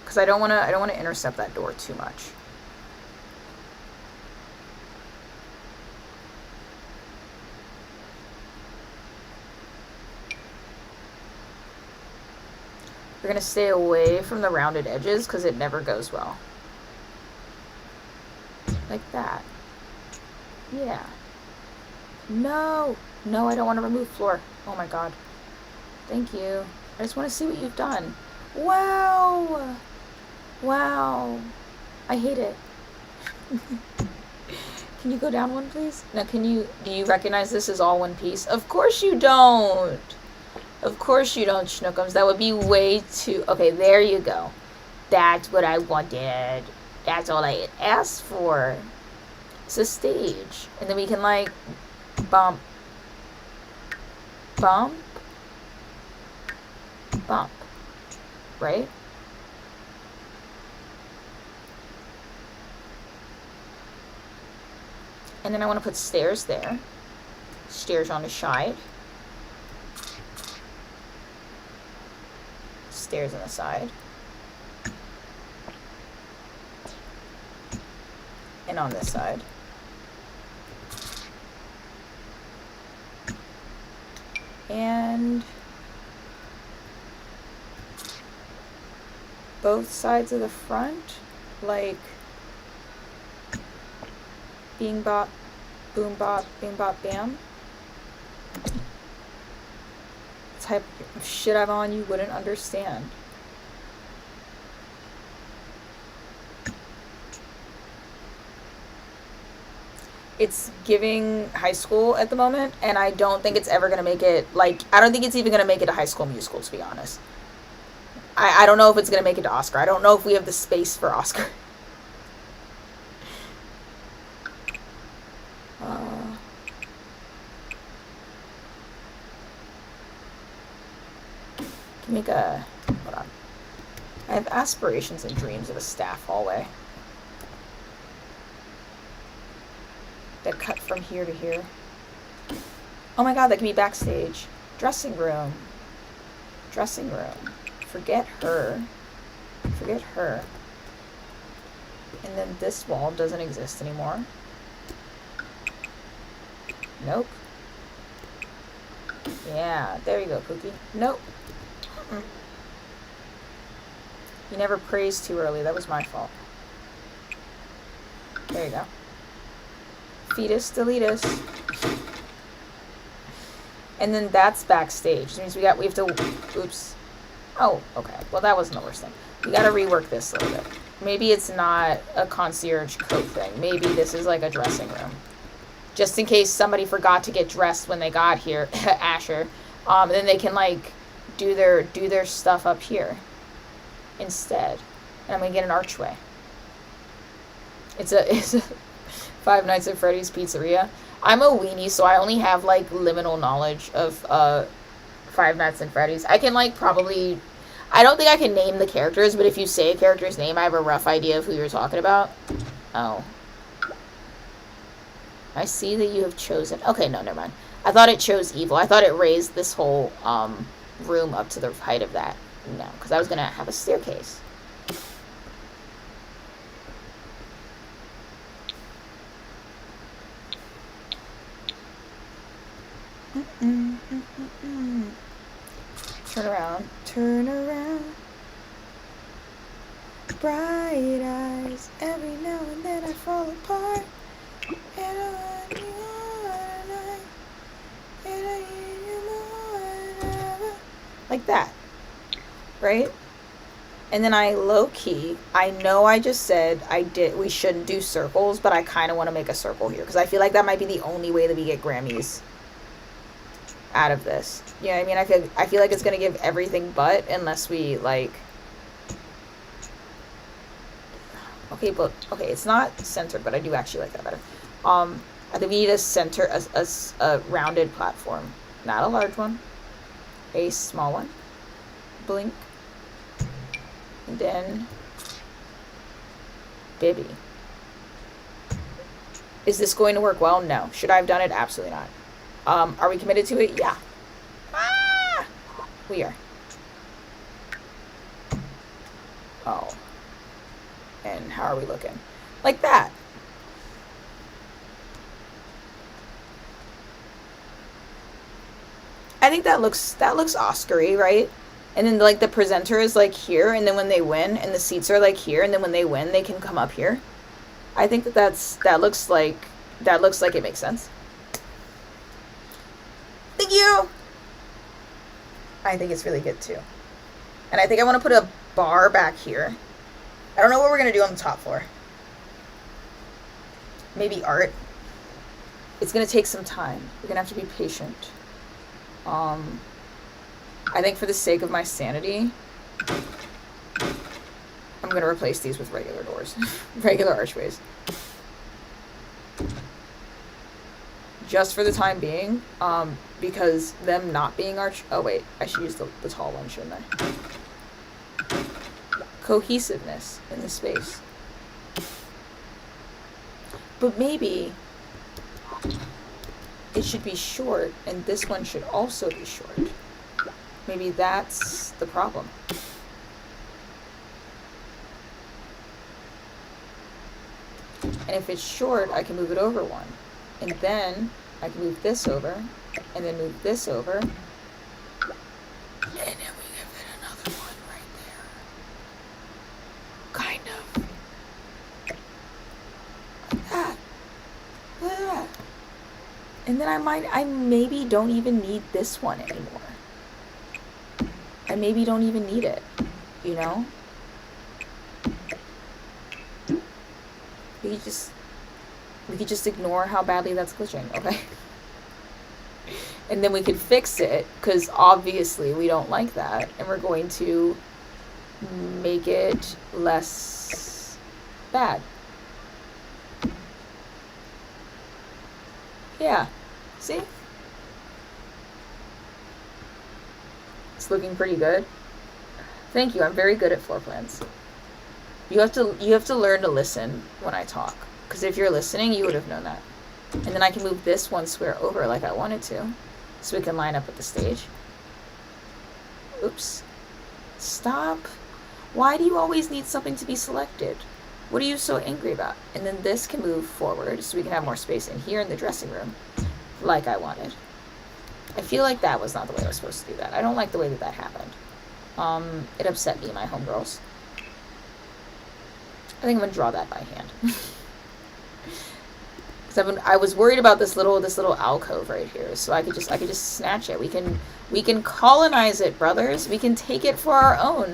Because I don't want to intercept that door too much. We're gonna stay away from the rounded edges because it never goes well. Like that. Yeah. No, I don't want to remove floor. Oh my god. Thank you. I just want to see what you've done. Wow. Wow. I hate it. Can you go down one, please? Now, do you recognize this as all one piece? Of course you don't. Of course you don't, Schnookums. That would be way too... Okay, there you go. That's what I wanted. That's all I asked for. It's a stage. And then we can, like, bump. Bump. Bump. Right? And then I want to put stairs there. Stairs on the side. Stairs on the side. And on this side. And both sides of the front, like bing bop, boom bop, bing bop, bam. Type of shit I'm on you wouldn't understand. It's giving high school at the moment, and I don't think it's ever gonna make it, like, I don't think it's even gonna make it to High School Musical, to be honest. I don't know if it's gonna make it to Oscar. I don't know if we have the space for Oscar. Can make a, hold on. I have aspirations and dreams of a staff hallway that cut from here to here. Oh my god, that can be backstage. Dressing room. Dressing room. Forget her. Forget her. And then this wall doesn't exist anymore. Nope. Yeah, there you go, Pookie. Nope. You never praised too early. That was my fault. There you go. Fetus, deletus. And then that's backstage. Which means we have to, oops. Oh, okay. Well, that wasn't the worst thing. We gotta rework this a little bit. Maybe it's not a concierge coat thing. Maybe this is like a dressing room. Just in case somebody forgot to get dressed when they got here, Asher. Then they can like do their stuff up here instead. And I'm gonna get an archway. It's a Five Nights at Freddy's Pizzeria. I'm a weenie, so I only have like liminal knowledge of Five Nights at Freddy's. I can like probably, I don't think I can name the characters, but if you say a character's name, I have a rough idea of who you're talking about. Oh. I see that you have chosen, okay, no, never mind. I thought it chose evil. I thought it raised this whole room up to the height of that. No, because I was gonna have a staircase. Turn around, turn around. Bright eyes, every now and then I fall apart. And I want you all night. And I need you more than ever. Like that, right? And then I low-key, I know I just said we shouldn't do circles, but I kind of want to make a circle here because I feel like that might be the only way that we get Grammys out of this. You know what I mean? I feel like it's gonna give everything but unless we like. Okay, but okay, it's not centered, but I do actually like that better. I think we need a center, a rounded platform, not a large one, a small one. Blink, and then Bibby. Is this going to work well? No. Should I have done it? Absolutely not. Are we committed to it? Yeah. Ah! We are. Oh. And how are we looking? Like that. I think that looks Oscar-y, right? And then like the presenter is like here, and then when they win, and the seats are like here, and then when they win, they can come up here. I think that looks like it makes sense. Thank you. I think it's really good too. And I think I want to put a bar back here. I don't know what we're going to do on the top floor. Maybe art. It's going to take some time. We're going to have to be patient. I think for the sake of my sanity, I'm going to replace these with regular doors. Regular archways. Just for the time being, because them not being oh wait, I should use the tall one, shouldn't I? Cohesiveness in the space. But maybe it should be short, and this one should also be short. Maybe that's the problem. And if it's short, I can move it over one. And then I can move this over, and then move this over. And then we give it another one right there. Kind of. Like that. Look at that. And then I maybe don't even need this one anymore. I maybe don't even need it, you know? We could just ignore how badly that's glitching, okay? And then we could fix it, because obviously we don't like that, and we're going to make it less bad. Yeah, see? It's looking pretty good. Thank you, I'm very good at floor plans. You have to learn to listen when I talk. Because if you're listening, you would have known that. And then I can move this one square over like I wanted to. So we can line up with the stage. Oops. Stop. Why do you always need something to be selected? What are you so angry about? And then this can move forward so we can have more space in here in the dressing room. Like I wanted. I feel like that was not the way I was supposed to do that. I don't like the way that happened. It upset me, my homegirls. I think I'm going to draw that by hand. Because I was worried about this little alcove right here, so I could just snatch it. We can colonize it, brothers. We can take it for our own.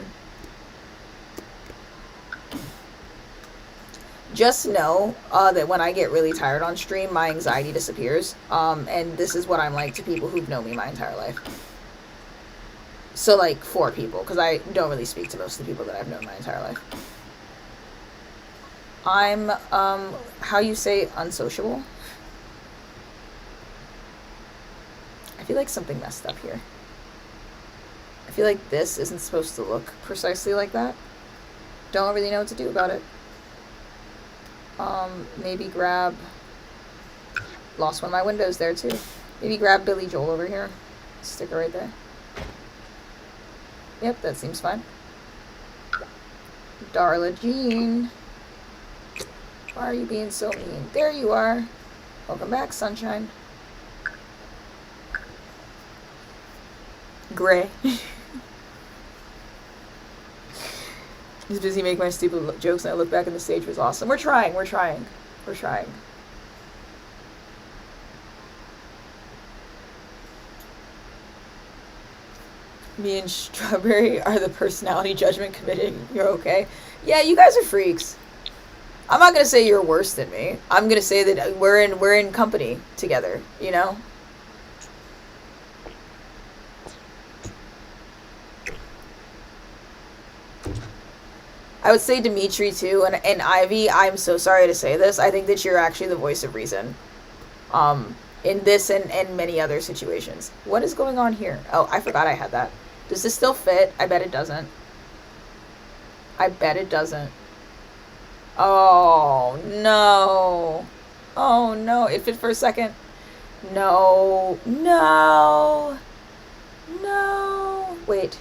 Just know that when I get really tired on stream, my anxiety disappears. And this is what I'm like to people who've known me my entire life. So, like, 4 people, because I don't really speak to most of the people that I've known my entire life. I'm, how you say unsociable? I feel like something messed up here. I feel like this isn't supposed to look precisely like that. Don't really know what to do about it. Maybe grab... Lost one of my windows there, too. Maybe grab Billy Joel over here. Stick her right there. Yep, that seems fine. Darla Jean. Why are you being so mean? There you are. Welcome back, sunshine. Gray. He's busy making my stupid jokes and I look back and the stage was awesome. We're trying. Me and Strawberry are the personality judgment committee. You're okay. Yeah, you guys are freaks. I'm not gonna say you're worse than me. I'm gonna say that we're in company together, you know? I would say Dimitri too, and Ivy, I'm so sorry to say this, I think that you're actually the voice of reason. In this and many other situations. What is going on here? Oh, I forgot I had that. Does this still fit? I bet it doesn't. I bet it doesn't. Oh, no. Oh, no. It fit for a second. No. No. No. Wait.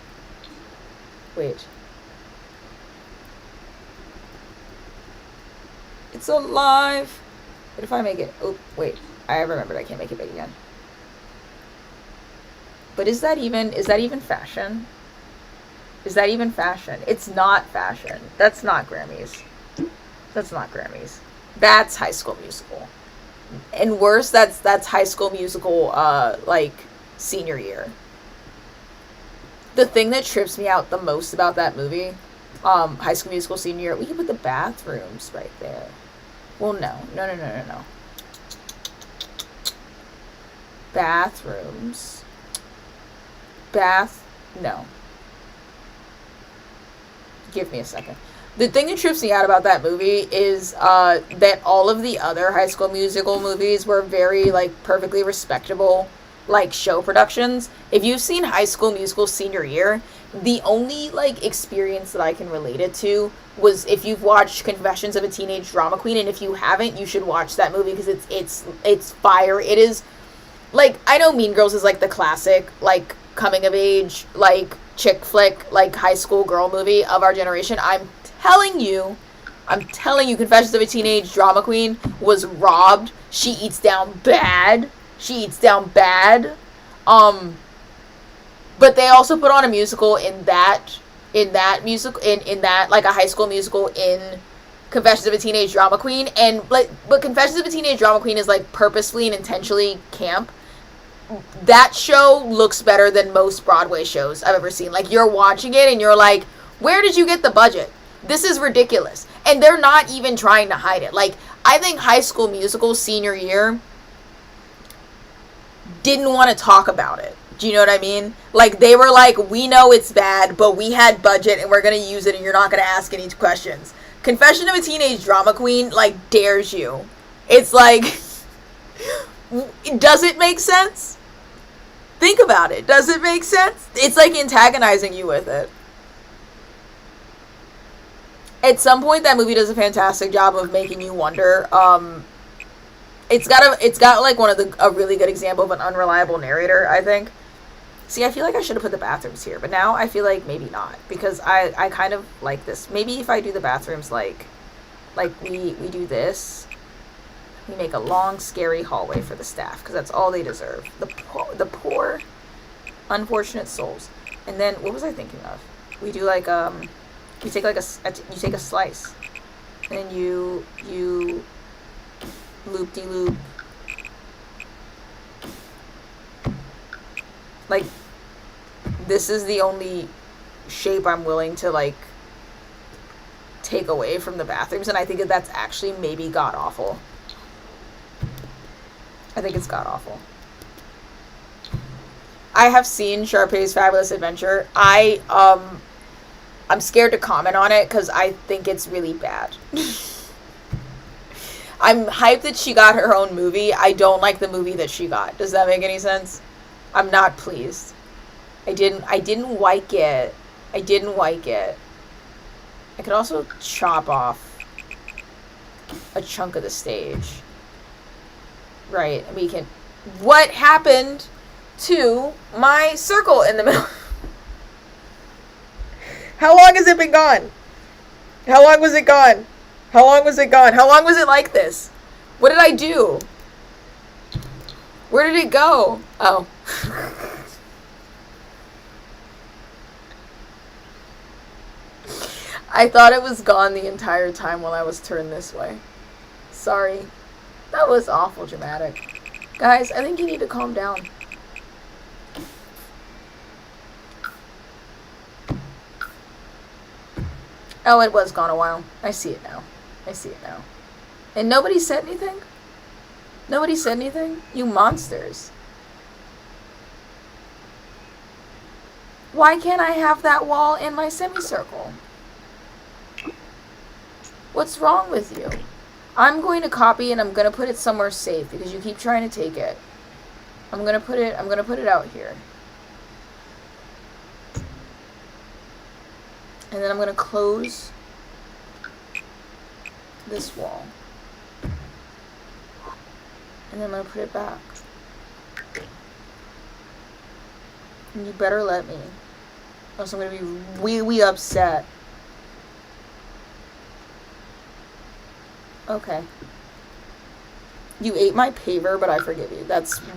It's alive. What if I make it? Oh, wait. I remembered I can't make it big again. But is that even fashion? Is that even fashion? It's not fashion. That's not Grammys. That's not Grammys. That's High School Musical. And worse, that's High School Musical, like, senior year. The thing that trips me out the most about that movie, High School Musical senior year, we could put the bathrooms right there. Well, no. Bathrooms. No. Give me a second. The thing that trips me out about that movie is that all of the other High School Musical movies were very, like, perfectly respectable, like, show productions. If you've seen High School Musical senior year, the only, like, experience that I can relate it to was if you've watched Confessions of a Teenage Drama Queen, and if you haven't, you should watch that movie because it's fire. It is, like, I know Mean Girls is, like, the classic, like, coming of age, like, chick flick, like, high school girl movie of our generation. I'm telling you, Confessions of a Teenage Drama Queen was robbed. She eats down bad. But they also put on a musical in that like a high school musical in Confessions of a Teenage Drama Queen, and like, but Confessions of a Teenage Drama Queen is like purposefully and intentionally camp. That show looks better than most Broadway shows I've ever seen. Like, you're watching it and you're like, where did you get the budget? This is ridiculous. And they're not even trying to hide it. Like, I think High School Musical senior year didn't want to talk about it. Do you know what I mean? Like, they were like, we know it's bad, but we had budget and we're going to use it and you're not going to ask any questions. Confession of a Teenage Drama Queen, like, dares you. It's like, does it make sense? Think about it. Does it make sense? It's like antagonizing you with it. At some point, that movie does a fantastic job of making you wonder. It's got like a really good example of an unreliable narrator, I think. See, I feel like I should have put the bathrooms here, but now I feel like maybe not, because I kind of like this. Maybe if I do the bathrooms like we do this, we make a long, scary hallway for the staff, because that's all they deserve. The poor, unfortunate souls. And then, what was I thinking of? We do like, you take like you take a slice, and then you loop-de-loop. Like, this is the only shape I'm willing to, like, take away from the bathrooms, and I think that that's actually maybe god-awful. I think it's god-awful. I have seen Sharpay's Fabulous Adventure. I'm scared to comment on it because I think it's really bad. I'm hyped that she got her own movie. I don't like the movie that she got. Does that make any sense? I'm not pleased. I didn't like it. I didn't like it. I could also chop off a chunk of the stage. Right, and we can... What happened to my circle in the middle? How long has it been gone? How long was it gone? How long was it gone? How long was it like this? What did I do? Where did it go? Oh. I thought it was gone the entire time while I was turned this way. Sorry. That was awful dramatic. Guys, I think you need to calm down. Oh, it was gone a while. I see it now. I see it now. And nobody said anything? Nobody said anything? You monsters. Why can't I have that wall in my semicircle? What's wrong with you? I'm going to copy and I'm going to put it somewhere safe because you keep trying to take it. I'm going to put it out here. And then I'm going to close this wall. And then I'm going to put it back. And you better let me. Or else I'm going to be really upset. Okay. You ate my paver, but I forgive you.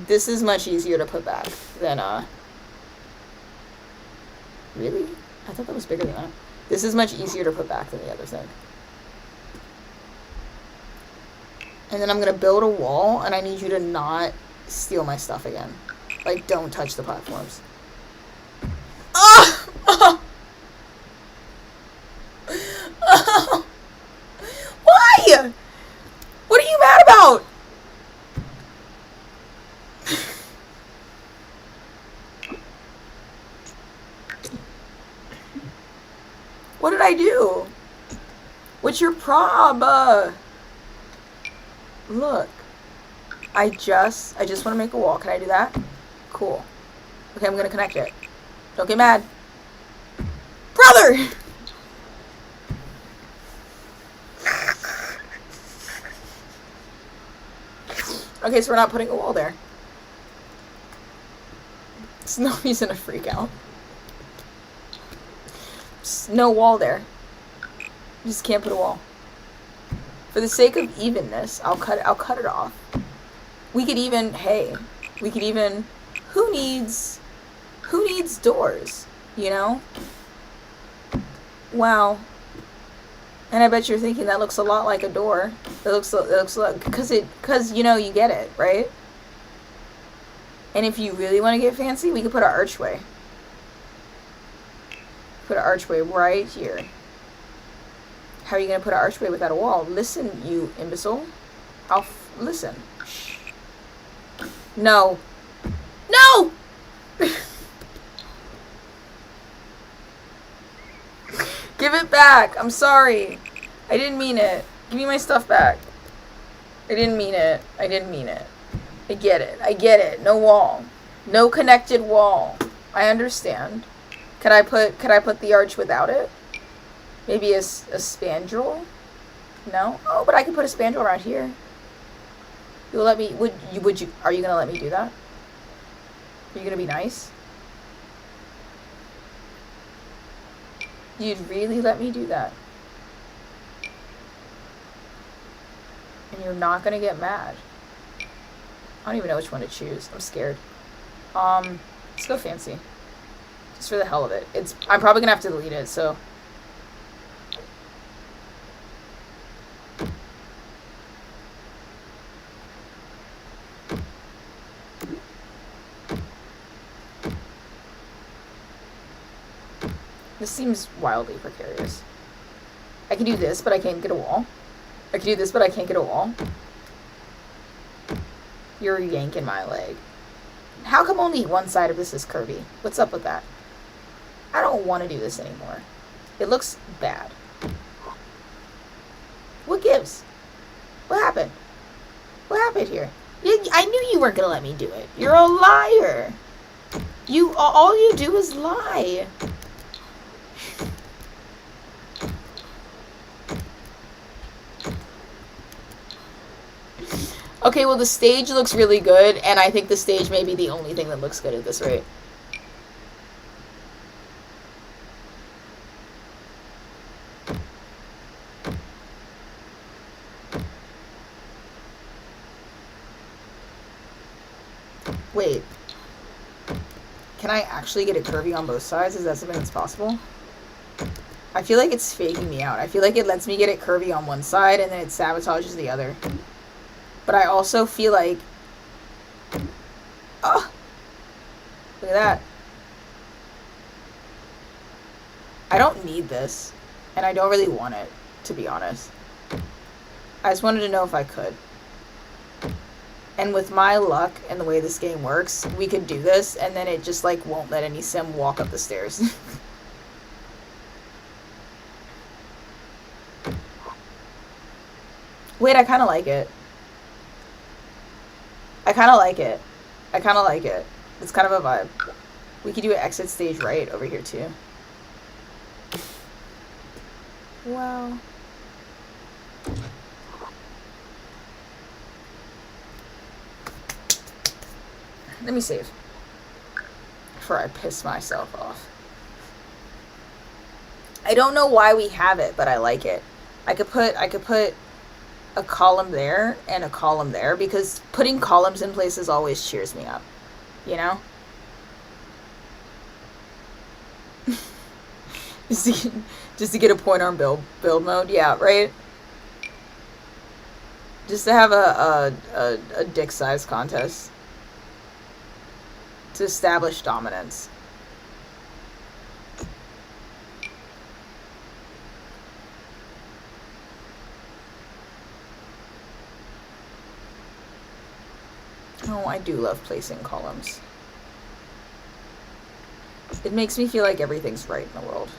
This is much easier to put back than, Really? I thought that was bigger than that. This is much easier to put back than the other thing. And then I'm gonna build a wall, and I need you to not steal my stuff again. Like, don't touch the platforms. Ah! Oh! Oh! Why? What are you mad about? What did I do? What's your prob? Look. I just want to make a wall. Can I do that? Cool. Okay, I'm going to connect it. Don't get mad. Brother! Okay, so we're not putting a wall there. There's no reason to freak out. Just no wall there. You just can't put a wall. For the sake of evenness, I'll cut it off. We could even, who needs doors, you know? Wow. And I bet you're thinking that looks a lot like a door. It looks like, because you know, you get it, right? And if you really want to get fancy, we could put an archway. Put an archway right here. How are you going to put an archway without a wall? Listen, you imbecile. Listen. Shh. No. No! Give it back. I'm sorry. I didn't mean it. Give me my stuff back. I didn't mean it. I didn't mean it. I get it. I get it. No wall. No connected wall. I understand. Could I put the arch without it? Maybe a spandrel? No? Oh, but I could put a spandrel around here. You'll let me, are you gonna let me do that? Are you gonna be nice? You'd really let me do that? And you're not gonna get mad? I don't even know which one to choose. I'm scared. Let's go fancy. Just for the hell of it. I'm probably gonna have to delete it, so. seems wildly precarious. I can do this, but I can't get a wall. I can do this, but I can't get a wall. You're yanking my leg. How come only one side of this is curvy? What's up with that? I don't want to do this anymore. It looks bad. What gives? What happened? What happened here? I knew you weren't gonna let me do it. You're a liar. All you do is lie. Okay, well the stage looks really good, and I think the stage may be the only thing that looks good at this rate. Wait. Can I actually get it curvy on both sides? Is that something that's possible? I feel like it's faking me out. I feel like it lets me get it curvy on one side and then it sabotages the other. But I also feel like... Oh! Look at that. I don't need this. And I don't really want it, to be honest. I just wanted to know if I could. And with my luck and the way this game works, we could do this, and then it just, like, won't let any sim walk up the stairs. Wait, I kind of like it. I kind of like it. I kind of like it. It's kind of a vibe. We could do an exit stage right over here, too. Wow. Let me save before I piss myself off. I don't know why we have it, but I like it. I could put a column there and a column there, because putting columns in places always cheers me up, you know? just to get a point on build mode, yeah, right? Just to have a dick size contest. To establish dominance. Oh, I do love placing columns. It makes me feel like everything's right in the world.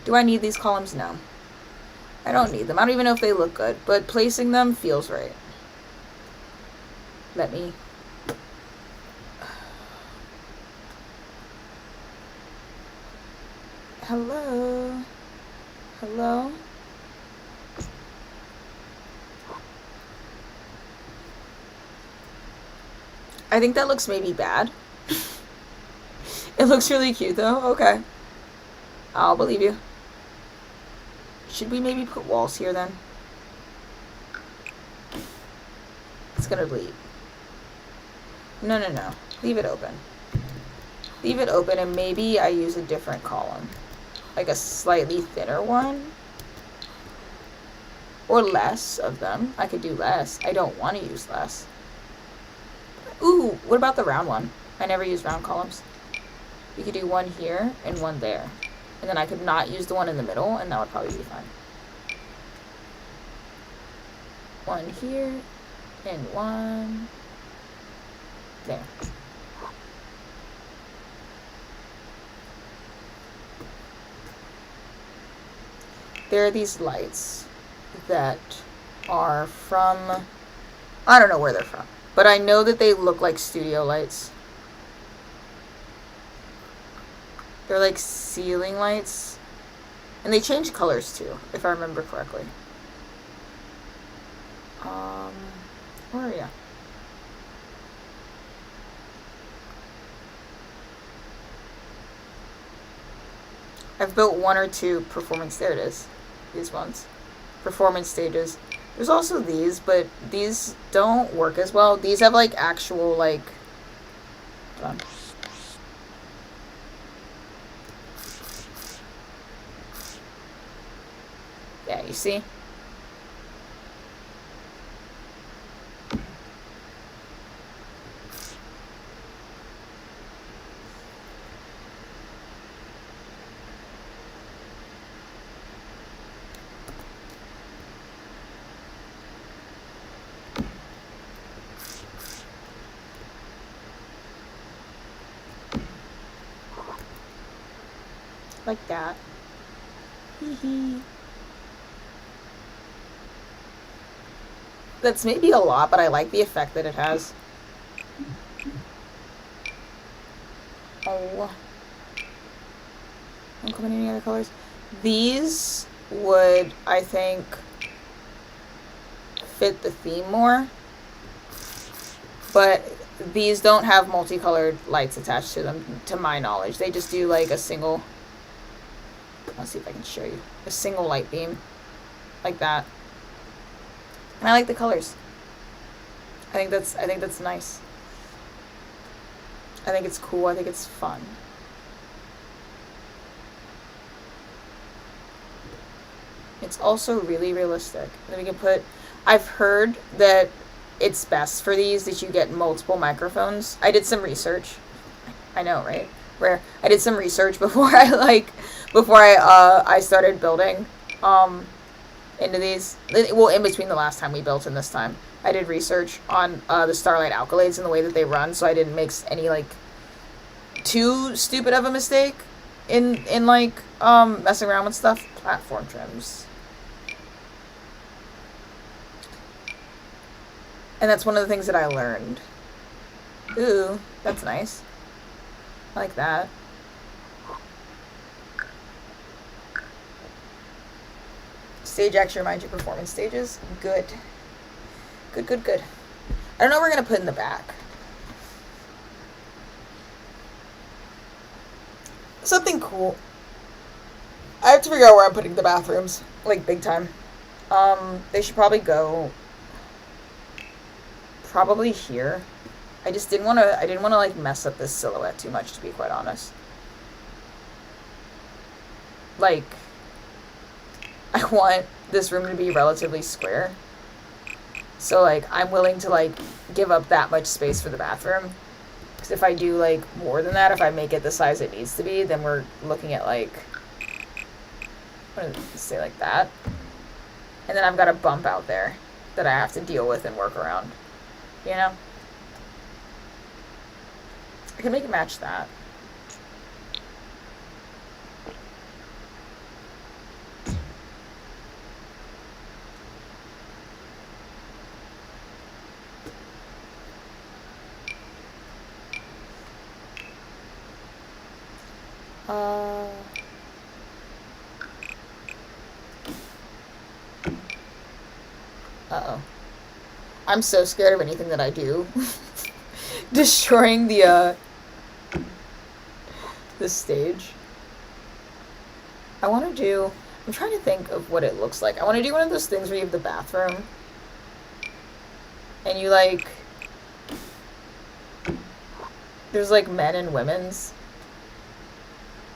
Do I need these columns? No. I don't need them. I don't even know if they look good, but placing them feels right. Let me... Hello? Hello? I think that looks maybe bad. It looks really cute though. Okay. I'll believe you. Should we maybe put walls here then? It's gonna bleed. No. Leave it open. Leave it open, and maybe I use a different column. Like a slightly thinner one. Or less of them. I could do less. I don't want to use less. Ooh, what about the round one? I never use round columns. We could do one here and one there. And then I could not use the one in the middle, and that would probably be fine. One here, and one there. There are these lights that are from, I don't know where they're from, but I know that they look like studio lights. They're like ceiling lights, and they change colors too, if I remember correctly. Where are you? I've built one or two performance, there it is. These ones. Performance stages. There's also these, but these don't work as well. These have like actual like... Hold on. Yeah, you see? Like that. Hee hee. That's maybe a lot, but I like the effect that it has. Oh. Don't come in any other colors. These would, I think, fit the theme more. But these don't have multicolored lights attached to them, to my knowledge. They just do like a single, let's see if I can show you, a single light beam, like that. And I like the colors. I think that's nice. I think it's cool. I think it's fun. It's also really realistic. Then we can put, I've heard that it's best for these that you get multiple microphones. I did some research. I know, right? Rare. I did some research before I started building into these. Well, in between the last time we built and this time, I did research on the Starlight Alkalades and the way that they run, so I didn't make any like too stupid of a mistake in like messing around with stuff. Platform trims. And that's one of the things that I learned. Ooh, that's nice. I like that. Stage actually reminds you of performance stages. Good. Good, good, good. I don't know what we're going to put in the back. Something cool. I have to figure out where I'm putting the bathrooms. Like, big time. They should probably go... probably here. I just didn't want to, like, mess up this silhouette too much, to be quite honest. Like, I want this room to be relatively square. So, like, I'm willing to, like, give up that much space for the bathroom. Because if I do, like, more than that, if I make it the size it needs to be, then we're looking at, like, what did it say, like that? And then I've got a bump out there that I have to deal with and work around. You know? I can make it match that. Uh-oh. I'm so scared of anything that I do. Destroying the stage. I want to do... I'm trying to think of what it looks like. I want to do one of those things where you have the bathroom. And you, like... There's, like, men and women's.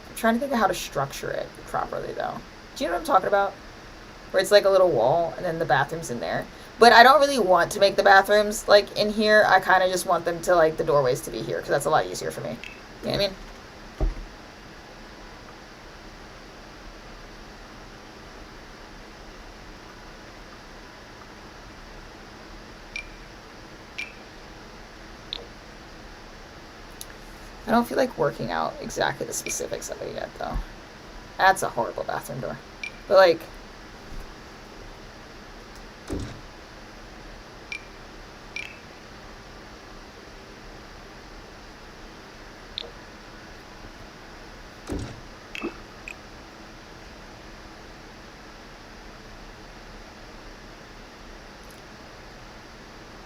I'm trying to think of how to structure it properly, though. Do you know what I'm talking about? Where it's, like, a little wall, and then the bathroom's in there. But I don't really want to make the bathrooms, like, in here. I kind of just want them to, like, the doorways to be here, because that's a lot easier for me. You know what I mean? I don't feel like working out exactly the specifics of it yet, though. That's a horrible bathroom door. But, like...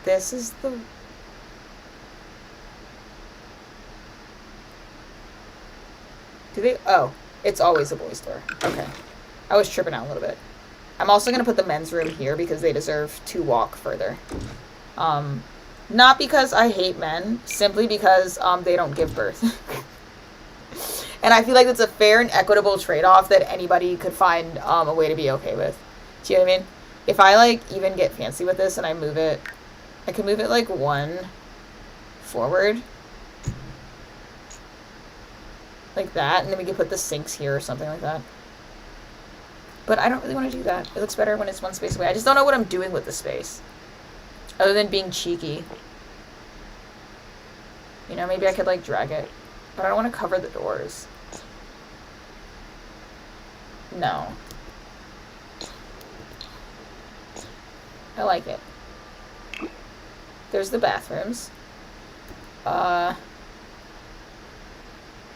This is the... Do they... Oh, it's always a boys' door. Okay. I was tripping out a little bit. I'm also going to put the men's room here because they deserve to walk further. Not because I hate men, simply because they don't give birth. And I feel like that's a fair and equitable trade-off that anybody could find a way to be okay with. Do you know what I mean? If I, like, even get fancy with this and I move it... I can move it, like, one forward. Like that, and then we can put the sinks here or something like that. But I don't really want to do that. It looks better when it's one space away. I just don't know what I'm doing with the space. Other than being cheeky. You know, maybe I could, like, drag it. But I don't want to cover the doors. No. I like it. There's the bathrooms. And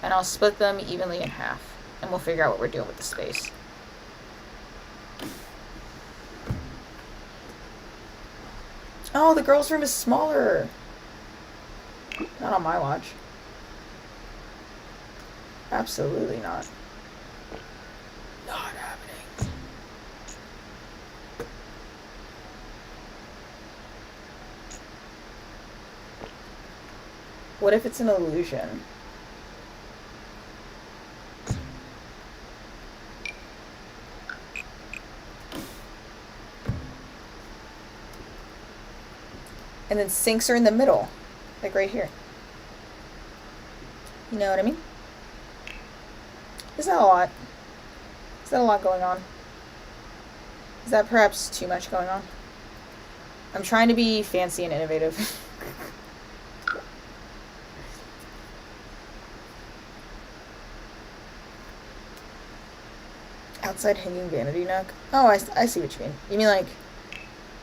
I'll split them evenly in half. And we'll figure out what we're doing with the space. Oh, the girls' room is smaller. Not on my watch. Absolutely not. Not happening. What if it's an illusion? And then sinks are in the middle. Like right here. You know what I mean? Is that a lot? Is that a lot going on? Is that perhaps too much going on? I'm trying to be fancy and innovative. Outside hanging vanity nook? Oh, I see what you mean. You mean like,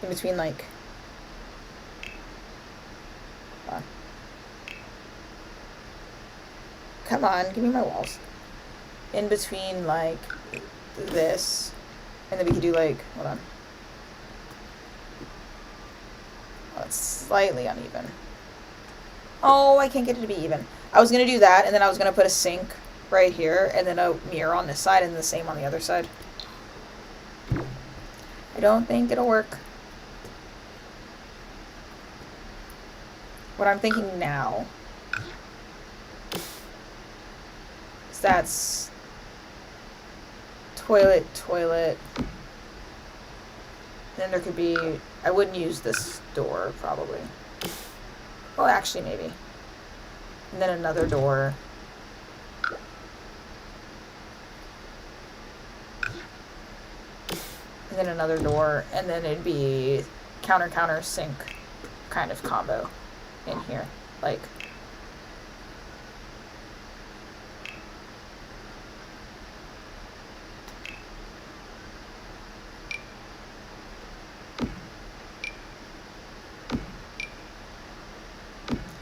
in between like... Come on, give me my walls. In between, like, this. And then we could do, like, hold on. Oh, it's slightly uneven. Oh, I can't get it to be even. I was going to do that, and then I was going to put a sink right here, and then a mirror on this side, and the same on the other side. I don't think it'll work. What I'm thinking now... That's toilet. Then there could be, I wouldn't use this door probably. Well, actually maybe. And then another door. And then another door. And then it'd be counter sink kind of combo in here. Like,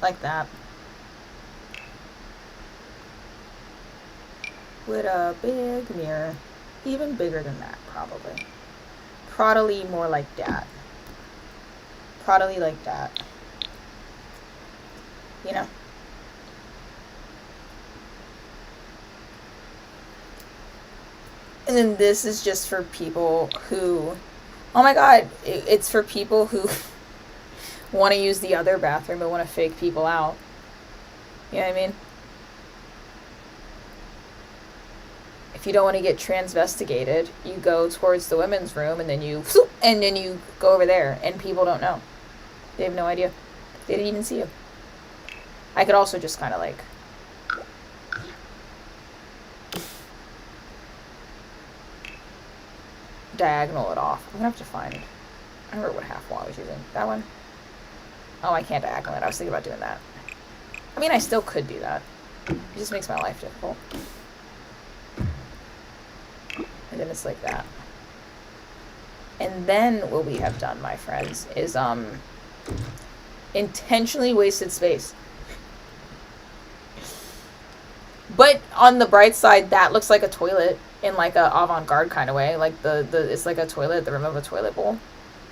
like that. With a big mirror. Even bigger than that, probably. Probably more like that. Probably like that. You know? And then this is just for people who... Oh my god, it's for people who... want to use the other bathroom but want to fake people out. You know what I mean? If you don't want to get transvestigated, you go towards the women's room and then you go over there and people don't know. They have no idea. They didn't even see you. I could also just kind of like diagonal it off. I'm gonna have to find, I don't remember what half wall I was using. That one? Oh, I can't diagonal it. I was thinking about doing that. I mean, I still could do that. It just makes my life difficult. And then it's like that. And then what we have done, my friends, is intentionally wasted space. But on the bright side, that looks like a toilet in like a avant-garde kind of way. Like it's like a toilet at the rim of a toilet bowl,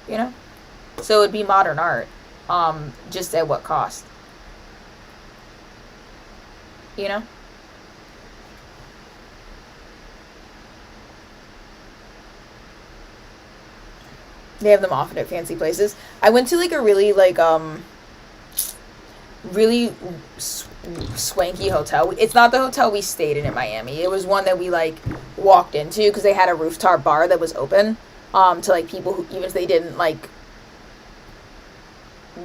you know? So it'd be modern art. Just at what cost? You know? They have them often at fancy places. I went to like a really like really swanky hotel. It's not the hotel we stayed in Miami. It was one that we like walked into because they had a rooftop bar that was open to like people who, even if they didn't like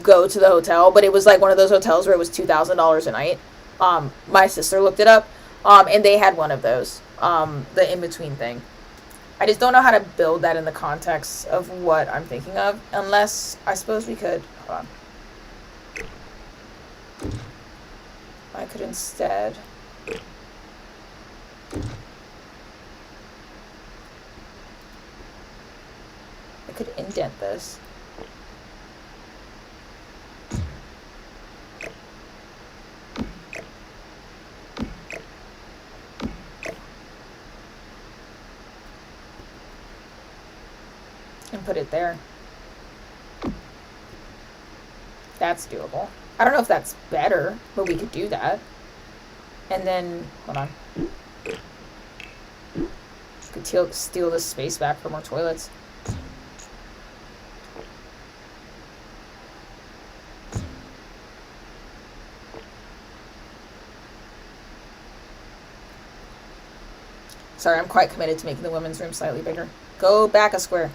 go to the hotel, but it was like one of those hotels where it was $2,000 a night. My sister looked it up, and they had one of those, the in-between thing. I just don't know how to build that in the context of what I'm thinking of, unless, I suppose we could, hold on. I could instead I could indent this. And put it there. That's doable. I don't know if that's better, but we could do that. And then, hold on. Could steal this space back for more toilets. Sorry, I'm quite committed to making the women's room slightly bigger. Go back a square.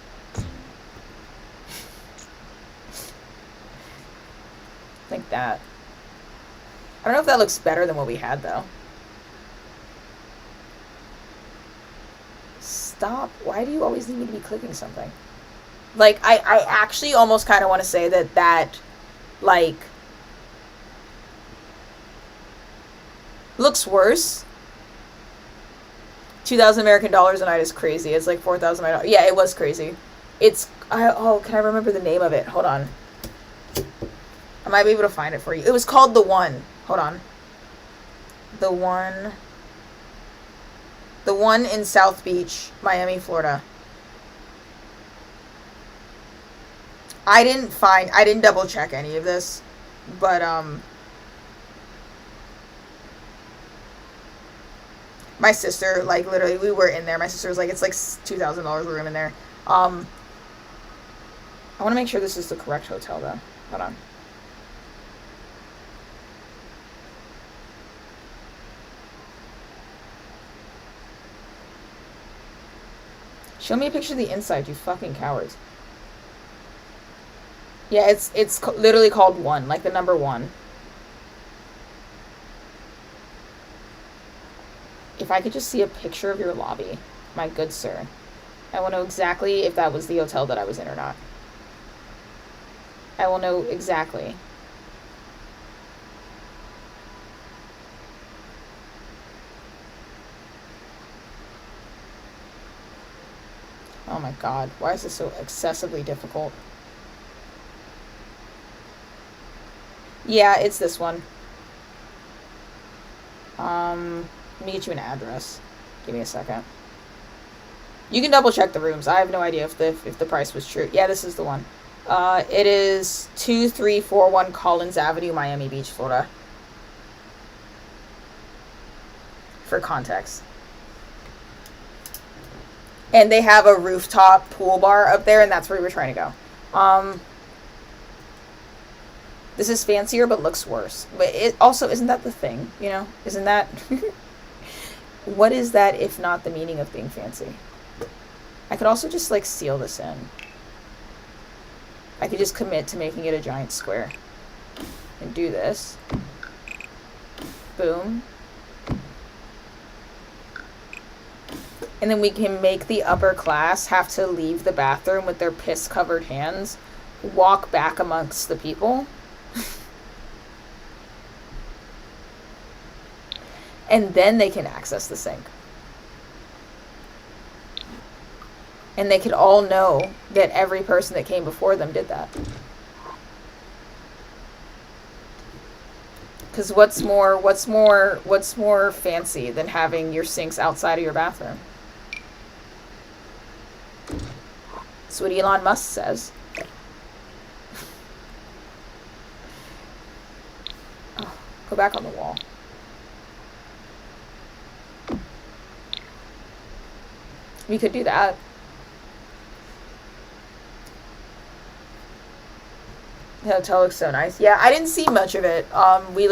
Like that. I don't know if that looks better than what we had, though. Stop. Why do you always need me to be clicking something? Like, I actually almost kind of want to say that, like, looks worse. 2,000 American dollars a night is crazy. It's like 4,000 my dollars. Yeah, it was crazy. Can I remember the name of it? Hold on. I might be able to find it for you. It was called The One. Hold on. The One in South Beach, Miami, Florida. I didn't double check any of this, but, my sister, like, literally, we were in there. My sister was like, it's like $2,000 a room in there. I want to make sure this is the correct hotel, though. Hold on. Show me a picture of the inside, you fucking cowards. Yeah, it's literally called One, like the number 1. If I could just see a picture of your lobby, my good sir. I will know exactly if that was the hotel that I was in or not. I will know exactly. Oh my god, why is this so excessively difficult? Yeah, it's this one. Let me get you an address. Give me a second. You can double check the rooms. I have no idea if the price was true. Yeah, this is the one. It is 2341 Collins Avenue, Miami Beach, Florida. For context. And they have a rooftop pool bar up there, and that's where we were trying to go. This is fancier, but looks worse. But it also, isn't that the thing, you know? Isn't that... What is that if not the meaning of being fancy? I could also just, like, seal this in. I could just commit to making it a giant square. And do this. Boom. And then we can make the upper class have to leave the bathroom with their piss-covered hands, walk back amongst the people, and then they can access the sink. And they could all know that every person that came before them did that. Because what's more fancy than having your sinks outside of your bathroom? That's what Elon Musk says. Oh, go back on the wall. We could do that. The hotel looks so nice. Yeah, I didn't see much of it. We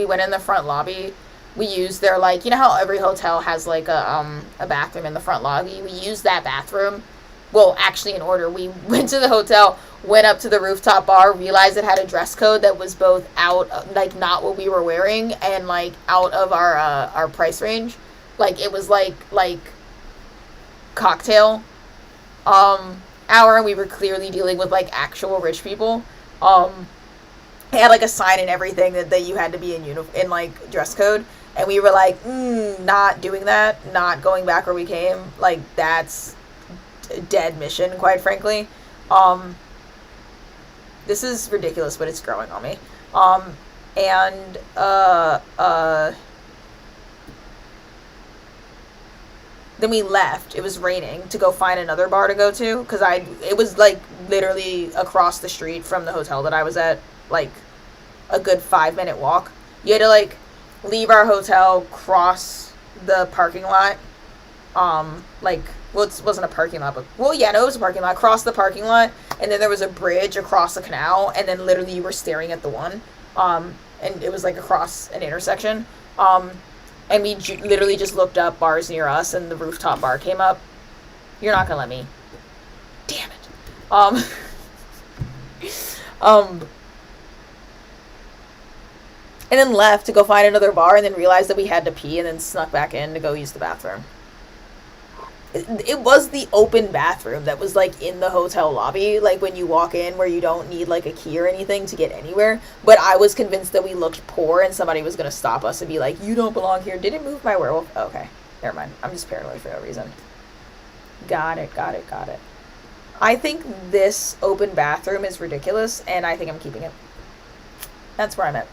went in the front lobby. We used their, like, you know how every hotel has, like, a bathroom in the front lobby? We used that bathroom. Well, actually, in order. We went to the hotel, went up to the rooftop bar, realized it had a dress code that was both out, like, not what we were wearing, and, like, out of our price range. Like, it was, like cocktail hour, and we were clearly dealing with, like, actual rich people. It had, like, a sign and everything that you had to be in like, dress code. And we were like, not doing that, not going back where we came. Like, that's a dead mission, quite frankly. This is ridiculous, but it's growing on me. And then we left. It was raining to go find another bar to go to because it was like literally across the street from the hotel that I was at, like a good 5-minute walk. You had to like leave our hotel, cross the parking lot, like, well, it wasn't a parking lot, but, well, yeah, no, it was a parking lot, cross the parking lot, and then there was a bridge across the canal, and then literally you were staring at the one, and it was like across an intersection, and we literally just looked up bars near us, and the rooftop bar came up. You're not gonna let me. Damn it. And then left to go find another bar, and then realized that we had to pee, and then snuck back in to go use the bathroom. It was the open bathroom that was like in the hotel lobby, like when you walk in, where you don't need like a key or anything to get anywhere. But I was convinced that we looked poor and somebody was gonna stop us and be like, "You don't belong here." Did it move my werewolf? Oh, okay, never mind. I'm just paranoid for no reason. Got it. I think this open bathroom is ridiculous, and I think I'm keeping it. That's where I'm at.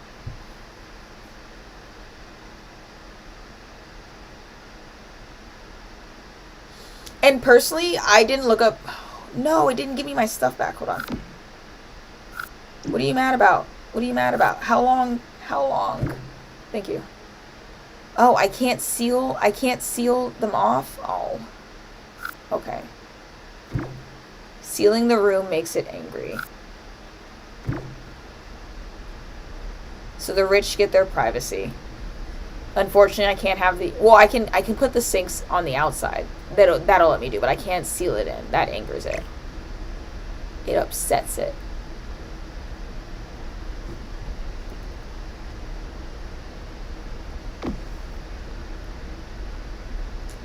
And personally, I didn't look up... No, it didn't give me my stuff back. Hold on. What are you mad about? What are you mad about? How long? How long? Thank you. Oh, I can't seal them off? Oh. Okay. Sealing the room makes it angry. So the rich get their privacy. Unfortunately, I can't have the... Well, I can put the sinks on the outside. That'll let me do, but I can't seal it in. That angers it. It upsets it.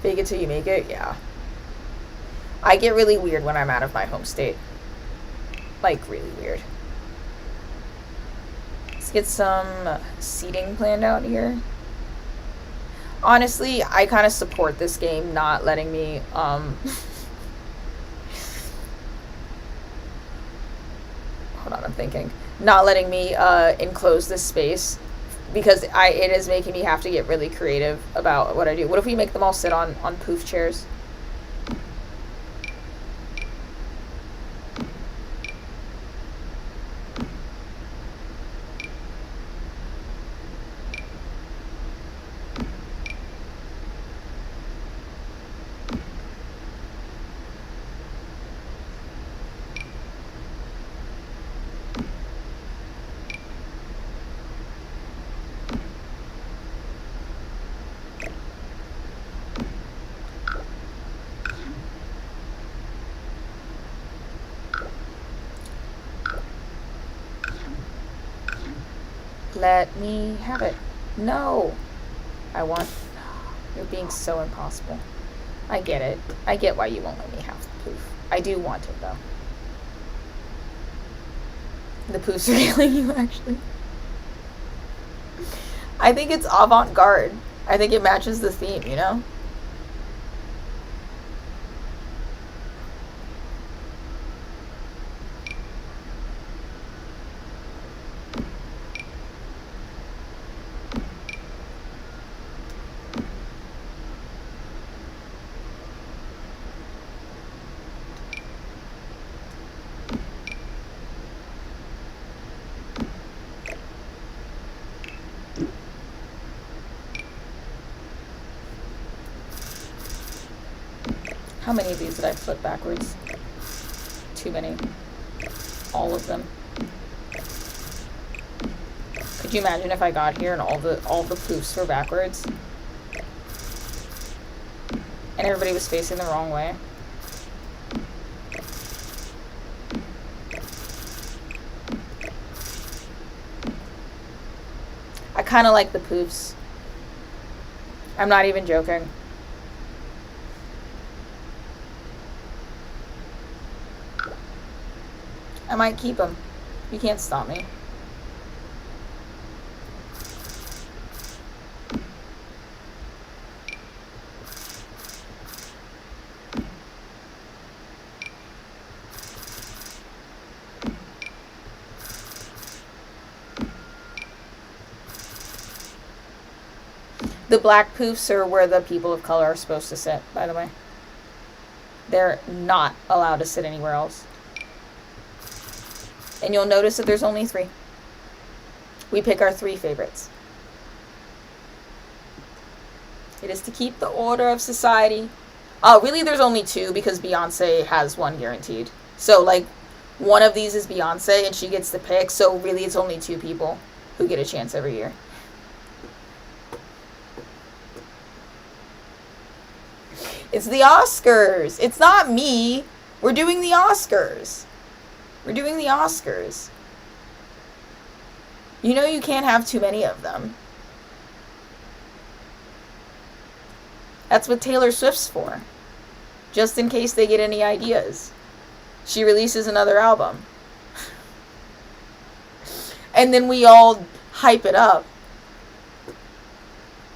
Fake it till you make it? Yeah. I get really weird when I'm out of my home state. Like, really weird. Let's get some seating planned out here. Honestly, I kind of support this game not letting me, hold on, I'm thinking. Not letting me, enclose this space. Because it is making me have to get really creative about what I do. What if we make them all sit on poof chairs? Let me have it. No. You're being so impossible. I get it. I get why you won't let me have the poof. I do want it, though. The poofs are killing you, actually. I think it's avant-garde. I think it matches the theme, you know? How many of these did I flip backwards? Too many. All of them. Could you imagine if I got here and all the poofs were backwards? And everybody was facing the wrong way? I kind of like the poofs. I'm not even joking. I might keep them. You can't stop me. The black poofs are where the people of color are supposed to sit, by the way. They're not allowed to sit anywhere else. And you'll notice that there's only 3. We pick our 3 favorites. It is to keep the order of society. Really there's only 2 because Beyonce has 1 guaranteed. So, like, one of these is Beyonce and she gets to pick, so really it's only 2 people who get a chance every year. It's the Oscars. It's not me. We're doing the Oscars. We're doing the Oscars. You know you can't have too many of them. That's what Taylor Swift's for. Just in case they get any ideas. She releases another album. And then we all hype it up.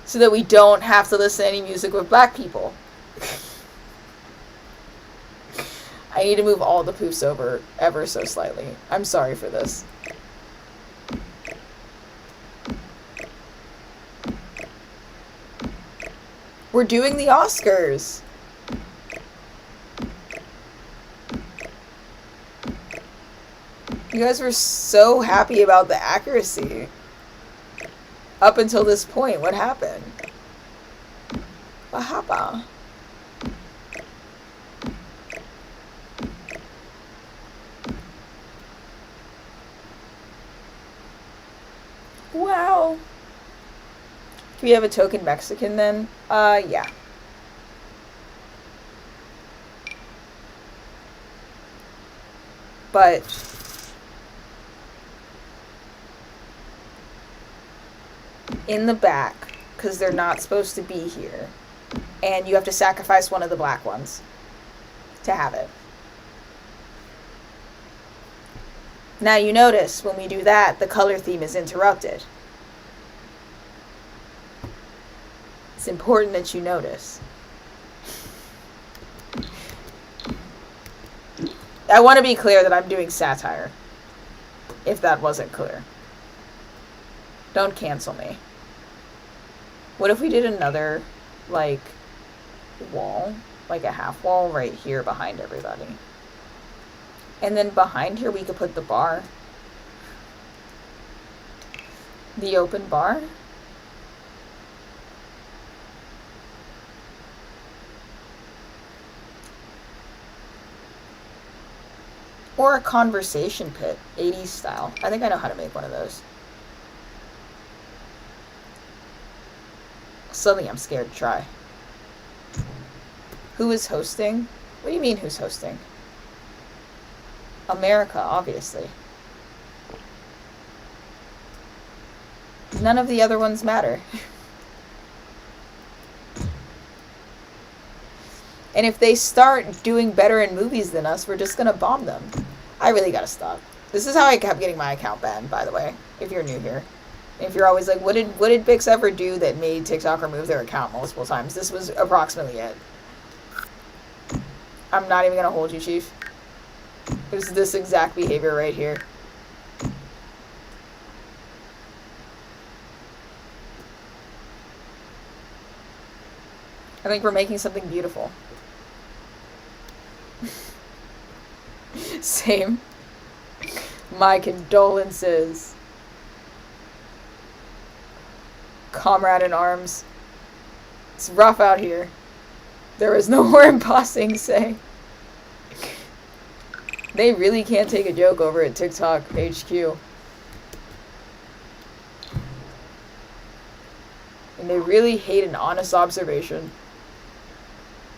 So that we don't have to listen to any music with black people. I need to move all the poofs over ever so slightly. I'm sorry for this. We're doing the Oscars. You guys were so happy about the accuracy. Up until this point, what happened? What happened? Wow. Can we have a token Mexican then? Yeah. But in the back, because they're not supposed to be here, and you have to sacrifice one of the black ones to have it. Now you notice when we do that, the color theme is interrupted. It's important that you notice. I want to be clear that I'm doing satire, if that wasn't clear. Don't cancel me. What if we did another, like, wall? Like a half wall right here behind everybody. And then behind here we could put the bar. The open bar. Or a conversation pit, 80s style. I think I know how to make one of those. Suddenly I'm scared to try. Who is hosting? What do you mean who's hosting? America, obviously. None of the other ones matter. And if they start doing better in movies than us, we're just gonna bomb them. I really gotta stop. This is how I kept getting my account banned, by the way, if you're new here. If you're always like, what did Bix ever do that made TikTok remove their account multiple times? This was approximately it. I'm not even gonna hold you, Chief. It was this exact behavior right here. I think we're making something beautiful. Same. My condolences. Comrade in arms. It's rough out here. There is no more embossing, say. They really can't take a joke over at TikTok HQ. And they really hate an honest observation.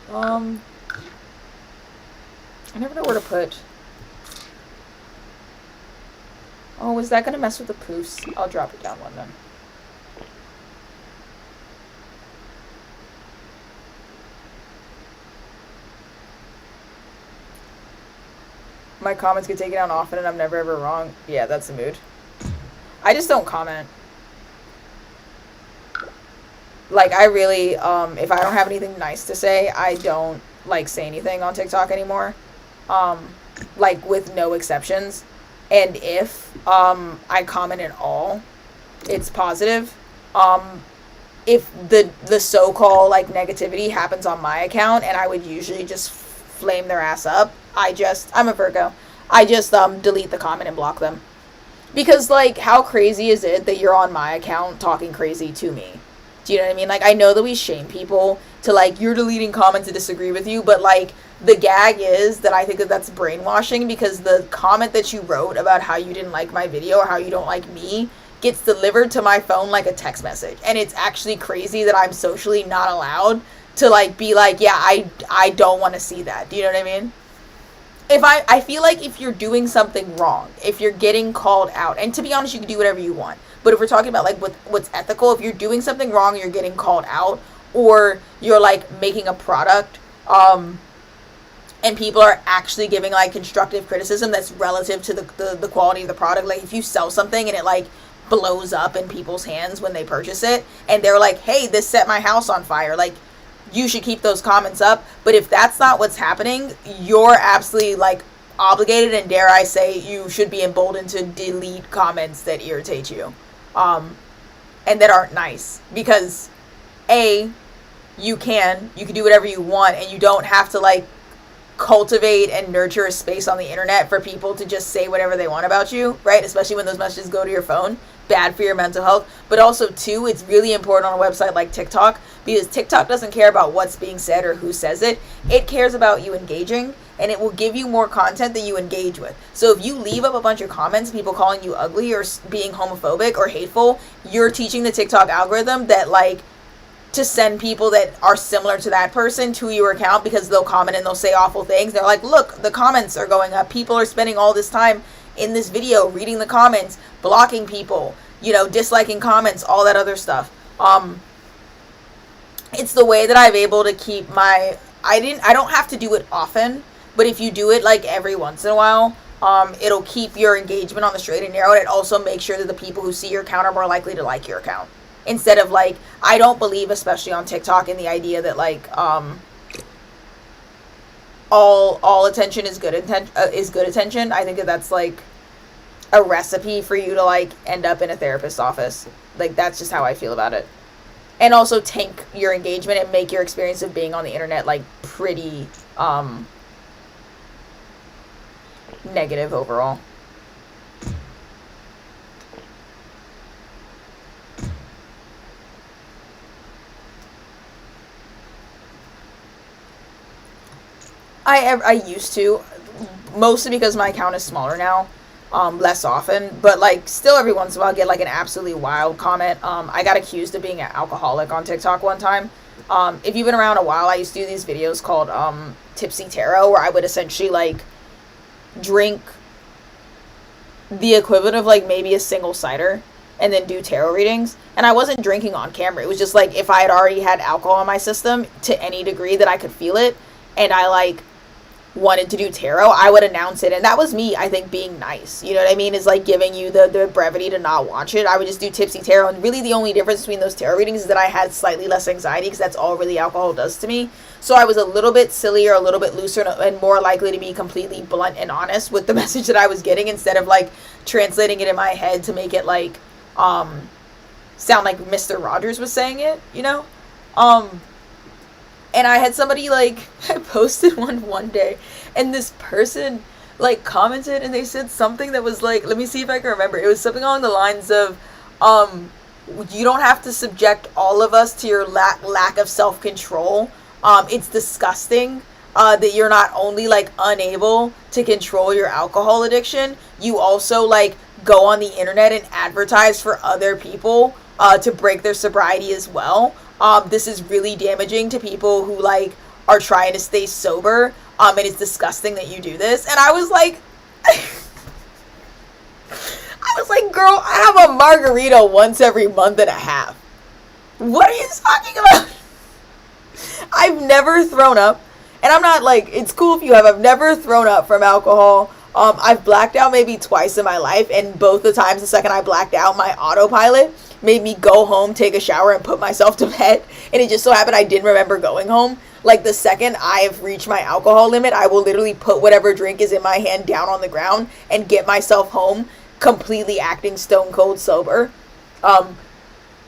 I never know where to put. Oh, is that gonna mess with the poofs? I'll drop it down one then. My comments get taken down often and I'm never ever wrong. Yeah, that's the mood. I just don't comment. Like, I really, if I don't have anything nice to say, I don't, like, say anything on TikTok anymore. Like, with no exceptions. And if, I comment at all, it's positive. if the so-called like negativity happens on my account, and I would usually just flame their ass up, I'm a Virgo. I just delete the comment and block them. Because like, how crazy is it that you're on my account talking crazy to me? Do you know what I mean? Like, I know that we shame people to like, you're deleting comments to disagree with you, but like, the gag is that I think that that's brainwashing, because the comment that you wrote about how you didn't like my video or how you don't like me gets delivered to my phone like a text message. And it's actually crazy that I'm socially not allowed to like be like, yeah, I don't want to see that. Do you know what I mean? If I feel like if you're doing something wrong, if you're getting called out, and to be honest, you can do whatever you want. But if we're talking about like what's ethical, if you're doing something wrong, you're getting called out, or you're like making a product, and people are actually giving like constructive criticism that's relative to the quality of the product. Like if you sell something and it like blows up in people's hands when they purchase it, and they're like, hey, this set my house on fire, like, you should keep those comments up. But if that's not what's happening, you're absolutely like obligated, and dare I say, you should be emboldened to delete comments that irritate you, and that aren't nice. Because you can do whatever you want, and you don't have to like cultivate and nurture a space on the internet for people to just say whatever they want about you, right? Especially when those messages go to your phone. Bad for your mental health. But also too, it's really important on a website like TikTok, because TikTok doesn't care about what's being said or who says it. It cares about you engaging, and it will give you more content that you engage with. So if you leave up a bunch of comments, people calling you ugly or being homophobic or hateful, you're teaching the TikTok algorithm that like to send people that are similar to that person to your account, because they'll comment and they'll say awful things. They're like, look, the comments are going up. People are spending all this time in this video reading the comments, blocking people, disliking comments, all that other stuff. It's the way that I'm able to keep I don't have to do it often, but if you do it like every once in a while, it'll keep your engagement on the straight and narrow, and it also makes sure that the people who see your account are more likely to like your account. Instead of like, I don't believe, especially on TikTok, in the idea that like all attention is good attention. I think that that's like a recipe for you to like end up in a therapist's office. Like, that's just how I feel about it. And also tank your engagement and make your experience of being on the internet like pretty negative overall. I used to, mostly because my account is smaller now, less often, but like still every once in a while I get like an absolutely wild comment. I got accused of being an alcoholic on TikTok one time. If you've been around a while, I used to do these videos called Tipsy Tarot, where I would essentially like drink the equivalent of like maybe a single cider and then do tarot readings. And I wasn't drinking on camera. It was just like if I had already had alcohol in my system to any degree that I could feel it, and I like wanted to do tarot, I would announce it. And that was me, I think, being nice. You know what I mean? Is like giving you the brevity to not watch it. I would just do Tipsy Tarot. And really the only difference between those tarot readings is that I had slightly less anxiety, because that's all really alcohol does to me. So I was a little bit sillier, a little bit looser, and more likely to be completely blunt and honest with the message that I was getting, instead of like translating it in my head to make it like sound like Mr. Rogers was saying it, And I had somebody, like, I posted one day, and this person, like, commented, and they said something that was, like, let me see if I can remember. It was something along the lines of, you don't have to subject all of us to your lack of self-control. It's disgusting that you're not only, like, unable to control your alcohol addiction, you also, like, go on the internet and advertise for other people to break their sobriety as well. This is really damaging to people who like are trying to stay sober. And it's disgusting that you do this. And I was like, girl, I have a margarita once every month and a half. What are you talking about? I've never thrown up, and I'm not like, it's cool if you have. I've never thrown up from alcohol. I've blacked out maybe twice in my life, and both the times the second I blacked out, my autopilot made me go home, take a shower, and put myself to bed. And it just so happened I didn't remember going home. Like, the second I've reached my alcohol limit, I will literally put whatever drink is in my hand down on the ground and get myself home completely acting stone cold sober.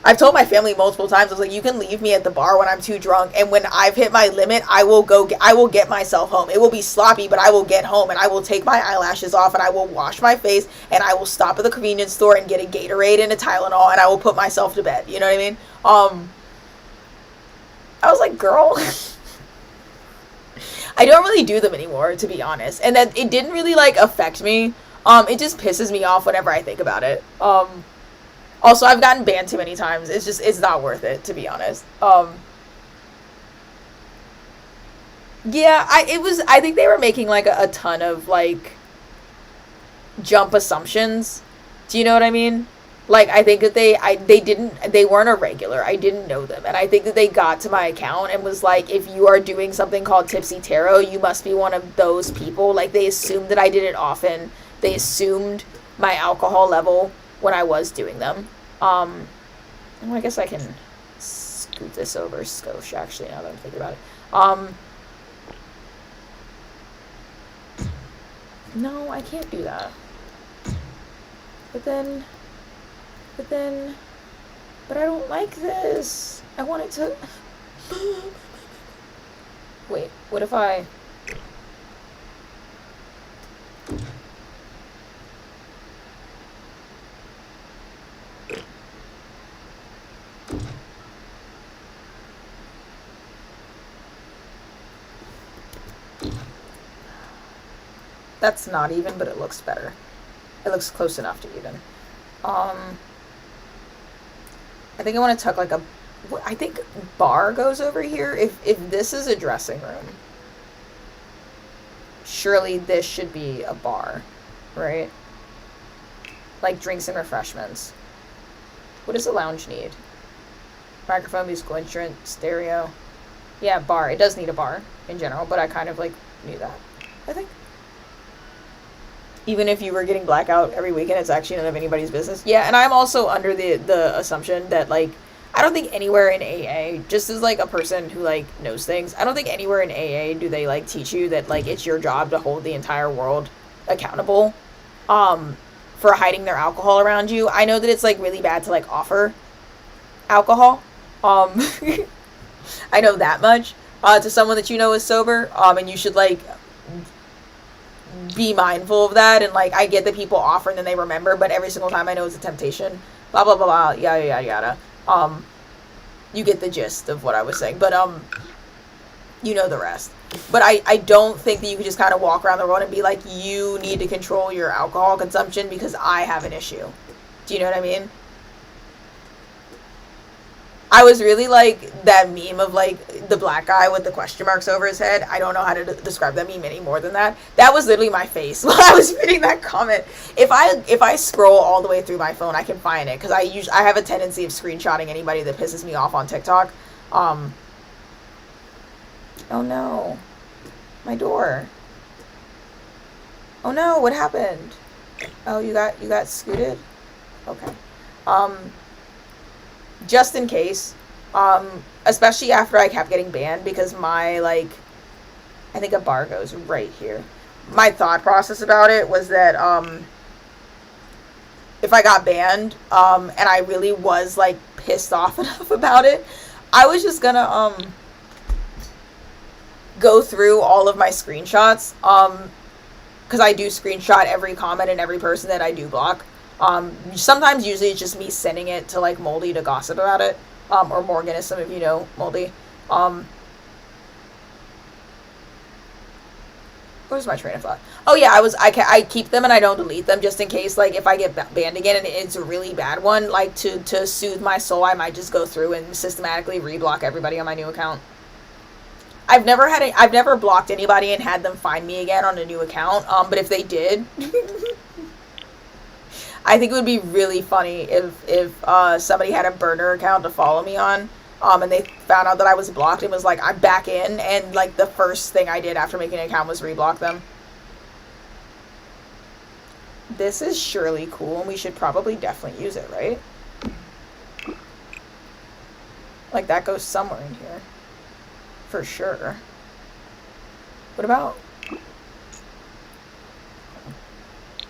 I've told my family multiple times, I was like, you can leave me at the bar when I'm too drunk, and when I've hit my limit, I will get myself home. It will be sloppy, but I will get home, and I will take my eyelashes off, and I will wash my face, and I will stop at the convenience store and get a Gatorade and a Tylenol, and I will put myself to bed. You know what I mean? I was like, girl, I don't really do them anymore, to be honest, and that it didn't really, like, affect me. It just pisses me off whenever I think about it. Also, I've gotten banned too many times. It's not worth it, to be honest. Yeah, I think they were making, like, a ton of, like, jump assumptions. Do you know what I mean? Like, I think that they weren't a regular. I didn't know them. And I think that they got to my account and was like, if you are doing something called Tipsy Tarot, you must be one of those people. Like, they assumed that I did it often. They assumed my alcohol level when I was doing them. I guess I can scoot this over Skosh, actually, now that I'm thinking about it. No, I can't do that. But I don't like this. I want it to... Wait, what if I... That's not even, but it looks better. It looks close enough to even. I think I want to tuck like a... I think bar goes over here. If this is a dressing room, surely this should be a bar, right? Like drinks and refreshments. What does a lounge need? Microphone, musical instrument, stereo. Yeah, bar. It does need a bar in general, but I kind of like knew that, I think. Even if you were getting blackout every weekend, it's actually none of anybody's business. Yeah, and I'm also under the assumption that, like, I don't think anywhere in AA, just as, like, a person who, like, knows things, I don't think anywhere in AA do they, like, teach you that, like, it's your job to hold the entire world accountable for hiding their alcohol around you. I know that it's, like, really bad to, like, offer alcohol. I know that much to someone that you know is sober, and you should, like... be mindful of that, and like I get that people offer and then they remember, but every single time I know it's a temptation, blah blah blah blah, yada yada yada. You get the gist of what I was saying, but you know the rest. But I don't think that you can just kind of walk around the world and be like, you need to control your alcohol consumption because I have an issue. Do you know what I mean? I was really like that meme of like the black guy with the question marks over his head. I don't know how to describe that meme any more than that. That was literally my face while I was reading that comment. If I scroll all the way through my phone, I can find it because I have a tendency of screenshotting anybody that pisses me off on TikTok. Oh no, my door. Oh no, what happened? Oh, you got scooted? Okay. Just in case, especially after I kept getting banned because my, like, I think a bar goes right here. My thought process about it was that, if I got banned, and I really was, like, pissed off enough about it, I was just gonna, go through all of my screenshots, because I do screenshot every comment and every person that I do block. Sometimes, usually, it's just me sending it to, like, Moldy to gossip about it. Or Morgan, as some of you know, Moldy. Where's my train of thought? Oh, yeah, I keep them and I don't delete them just in case, like, if I get banned again and it's a really bad one, like, to soothe my soul, I might just go through and systematically reblock everybody on my new account. I've never blocked anybody and had them find me again on a new account, but if they did... I think it would be really funny if somebody had a burner account to follow me on, and they found out that I was blocked and was like, I'm back in, and like the first thing I did after making an account was reblock them. This is surely cool, and we should probably definitely use it, right? Like that goes somewhere in here. For sure. What about...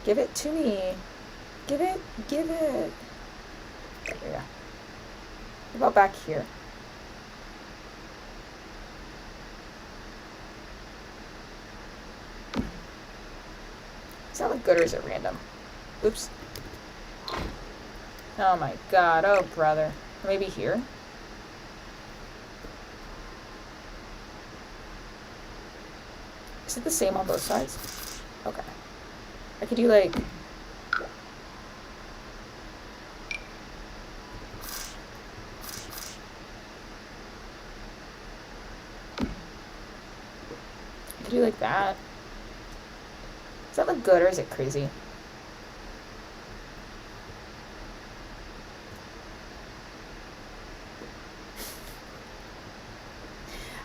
Give it to me. Give it. There we go. What about back here? Does that look good or is it random? Oops. Oh my god, oh brother. Maybe here? Is it the same on both sides? Okay. I could do like... I could do like that. Does that look good or is it crazy?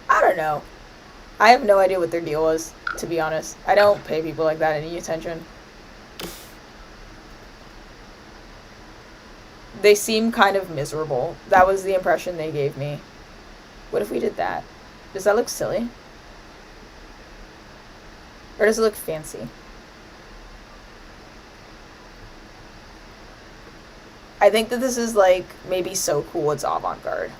I don't know. I have no idea what their deal was, to be honest. I don't pay people like that any attention. They seem kind of miserable. That was the impression they gave me. What if we did that? Does that look silly? Or does it look fancy? I think that this is like maybe so cool it's avant-garde.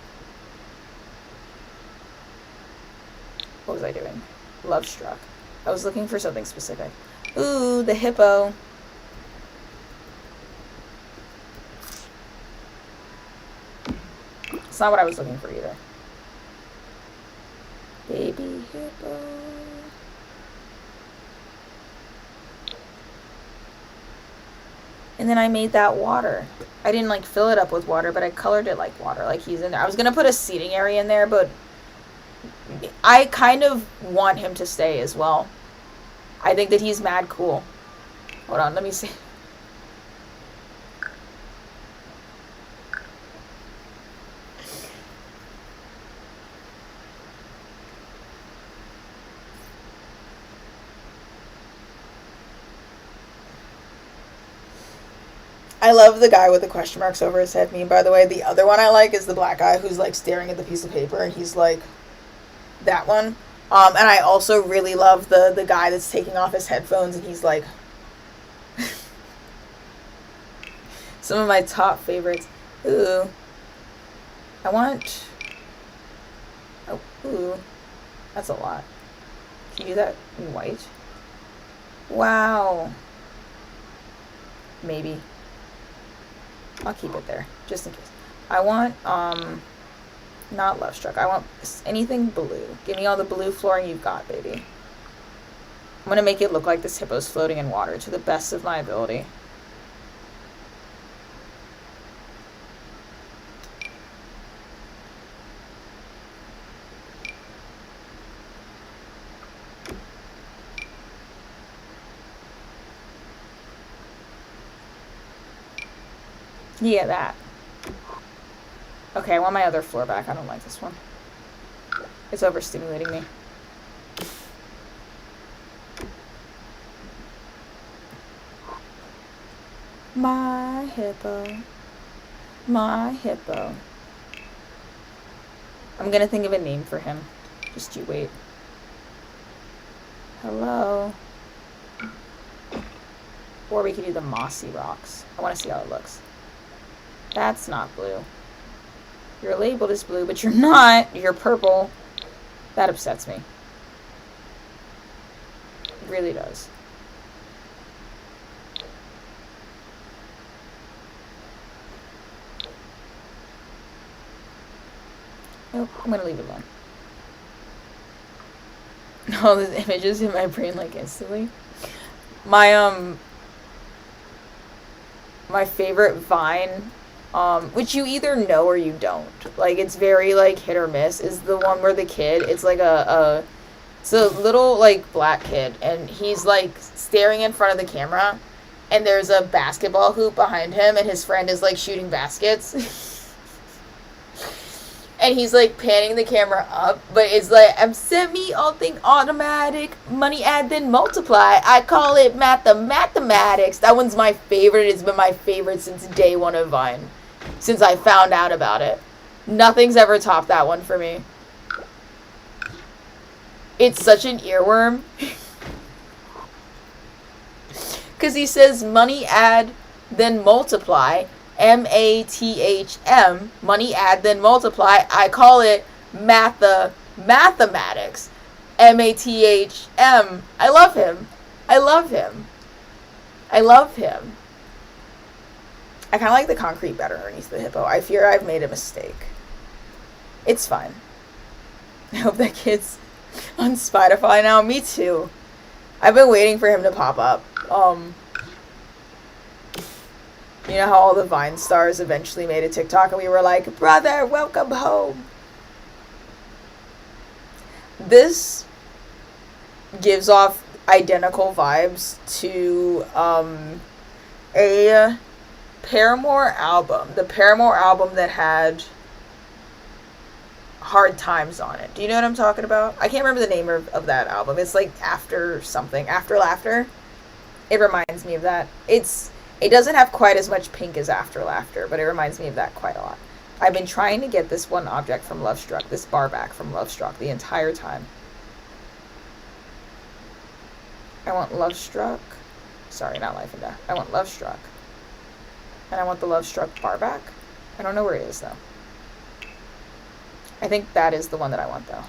What was I doing? Love Struck. I was looking for something specific. Ooh, the hippo. It's not what I was looking for either. Baby hippo. And then I made that water. I didn't like fill it up with water, but I colored it like water, like he's in there. I was gonna put a seating area in there, but I kind of want him to stay as well. I think that he's mad cool. Hold on, let me see. I love the guy with the question marks over his head meme, by the way. The other one I like is the black guy who's like staring at the piece of paper and he's like, that one. And I also really love the guy that's taking off his headphones and he's like, some of my top favorites. Ooh. I want, oh, ooh. That's a lot. Can you do that in white? Wow. Maybe. I'll keep it there, just in case. I want, not Love Struck. I want anything blue. Give me all the blue flooring you've got, baby. I'm gonna make it look like this hippo's floating in water to the best of my ability. Yeah, that. Okay, I want my other floor back. I don't like this one. It's overstimulating me. My hippo. My hippo. I'm gonna think of a name for him. Just you wait. Hello. Or we could do the mossy rocks. I want to see how it looks. That's not blue. You're labeled as blue, but you're not. You're purple. That upsets me. It really does. Nope, I'm gonna leave it alone. All these images in my brain like instantly. My my favorite Vine, which you either know or you don't. Like, it's very, like, hit or miss, is the one where the kid, it's like it's a little, like, black kid, and he's, like, staring in front of the camera, and there's a basketball hoop behind him, and his friend is, like, shooting baskets. And he's, like, panning the camera up, but it's like, I'm semi all thing automatic, money add then multiply. I call it mathematics. That one's my favorite. It's been my favorite since day one of Vine. Since I found out about it. Nothing's ever topped that one for me. It's such an earworm. Because he says money add then multiply. M-A-T-H-M, money add then multiply. I call it mathematics. M-A-T-H-M. I love him. I love him. I love him. I kind of like the concrete better underneath the hippo. I fear I've made a mistake. It's fine. I hope that kid's on Spotify now. Me too. I've been waiting for him to pop up. You know how all the Vine stars eventually made a TikTok and we were like, brother, welcome home. This gives off identical vibes to a Paramore album. The Paramore album that had Hard Times on it. Do you know what I'm talking about? I can't remember the name of that album. It's like After something. After Laughter. It reminds me of that. It doesn't have quite as much pink as After Laughter, but it reminds me of that quite a lot. I've been trying to get this one object from Lovestruck, this bar back from Lovestruck the entire time. I want Lovestruck. Sorry, not Life and Death. I want Lovestruck. And I want the Lovestruck bar back. I don't know where it is, though. I think that is the one that I want, though.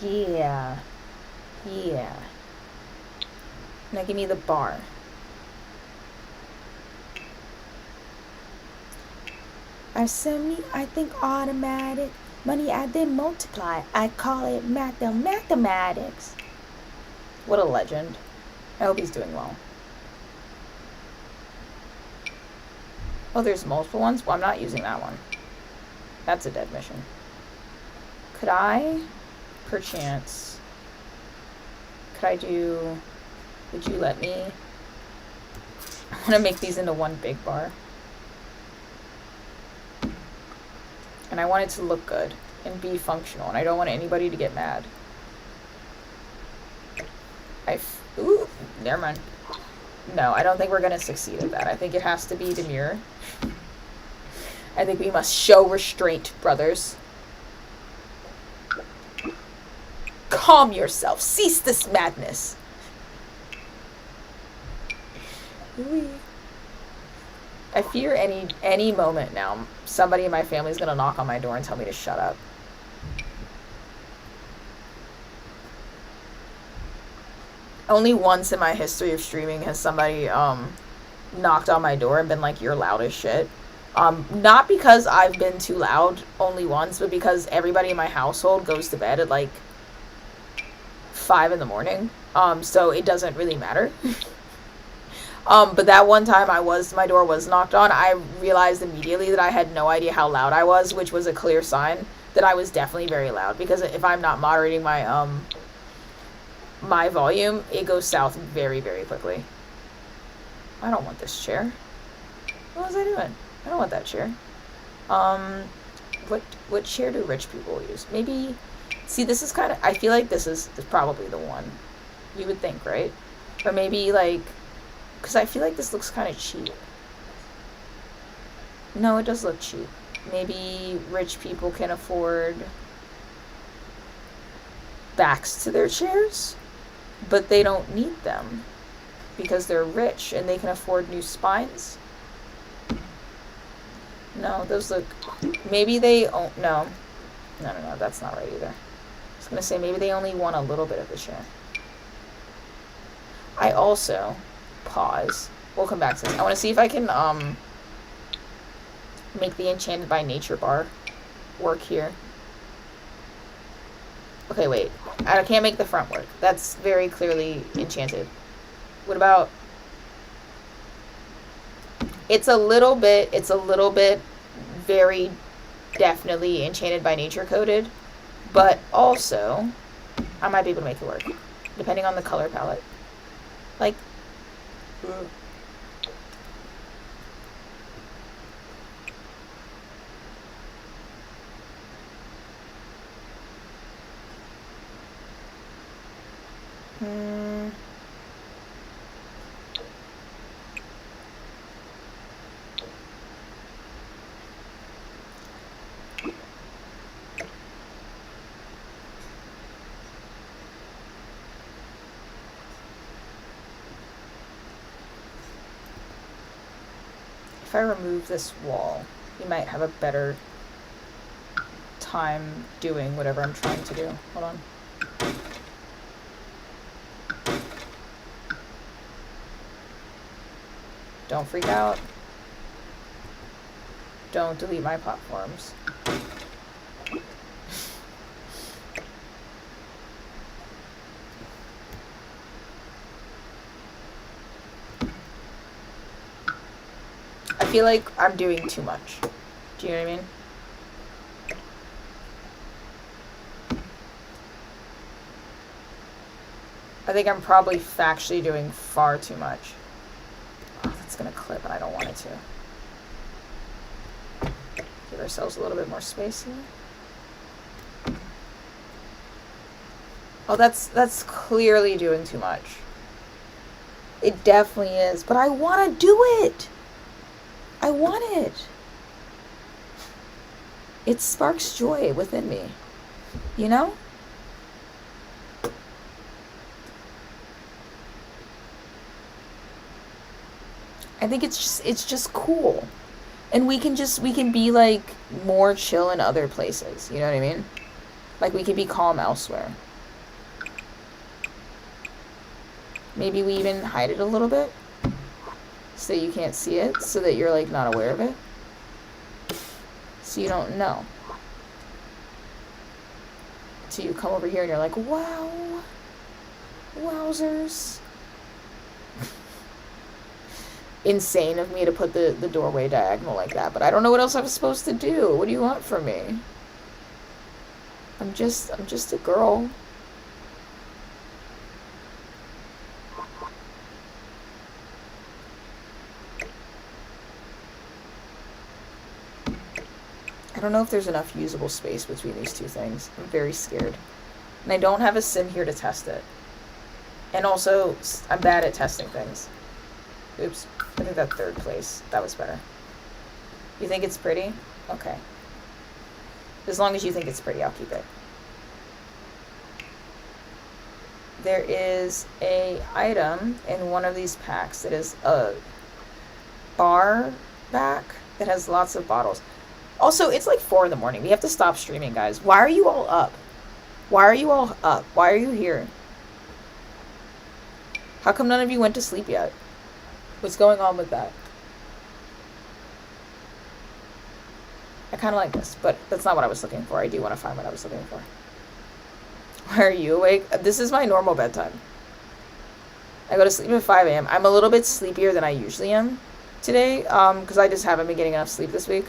Yeah. Yeah. Now give me the bar. I think automatic. Money add then multiply. I call it mathematics. What a legend. I hope he's doing well. Oh, there's multiple ones? Well, I'm not using that one. That's a dead mission. Could I, perchance, would you let me? I want to make these into one big bar. And I want it to look good and be functional, and I don't want anybody to get mad. Ooh, never mind. No, I don't think we're going to succeed at that. I think it has to be demure. I think we must show restraint, brothers. Calm yourself. Cease this madness. Ooh. I fear any moment now, somebody in my family is going to knock on my door and tell me to shut up. Only once in my history of streaming has somebody knocked on my door and been like, you're loud as shit. Not because I've been too loud, only once, but because everybody in my household goes to bed at like 5 in the morning. So it doesn't really matter. But that one time my door was knocked on, I realized immediately that I had no idea how loud I was, which was a clear sign that I was definitely very loud, because if I'm not moderating my, my volume, it goes south very, very quickly. I don't want this chair. What was I doing? I don't want that chair. What chair do rich people use? Maybe, see, this is kind of, I feel like this is probably the one. You would think, right? Or maybe, like, because I feel like this looks kind of cheap. No, it does look cheap. Maybe rich people can afford backs to their chairs, but they don't need them because they're rich and they can afford new spines. No, those look, maybe they, oh, no, that's not right either. I was going to say maybe they only want a little bit of the chair. I also, pause, we'll come back to this. I want to see if I can make the Enchanted by Nature bar work here. Okay, wait, I can't make the front work. That's very clearly enchanted. What about, it's a little bit very definitely Enchanted by Nature coded, but also I might be able to make it work depending on the color palette. Like, If I remove this wall, you might have a better time doing whatever I'm trying to do. Hold on. Don't freak out. Don't delete my platforms. I feel like I'm doing too much. Do you know what I mean? I think I'm probably factually doing far too much. Oh, that's gonna clip and I don't want it to. Give ourselves a little bit more space here. Oh, that's clearly doing too much. It definitely is, but I want to do it. I want it. It sparks joy within me, you know? I think it's just cool. And we can be like more chill in other places, you know what I mean? Like we can be calm elsewhere. Maybe we even hide it a little bit so you can't see it, so that you're like not aware of it. So you don't know. So you come over here and you're like, wow. Wowzers. Insane of me to put the doorway diagonal like that, but I don't know what else I'm supposed to do. What do you want from me? I'm just a girl. I don't know if there's enough usable space between these two things. I'm very scared. And I don't have a sim here to test it. And also, I'm bad at testing things. Oops. I think that third place. That was better. You think it's pretty? Okay. As long as you think it's pretty, I'll keep it. There is a item in one of these packs that is a bar back that has lots of bottles. Also, it's like 4 in the morning. We have to stop streaming, guys. Why are you all up? Why are you all up? Why are you here? How come none of you went to sleep yet? What's going on with that? I kind of like this, but that's not what I was looking for. I do want to find what I was looking for. Why are you awake? This is my normal bedtime. I go to sleep at 5 a.m. I'm a little bit sleepier than I usually am today, because I just haven't been getting enough sleep this week.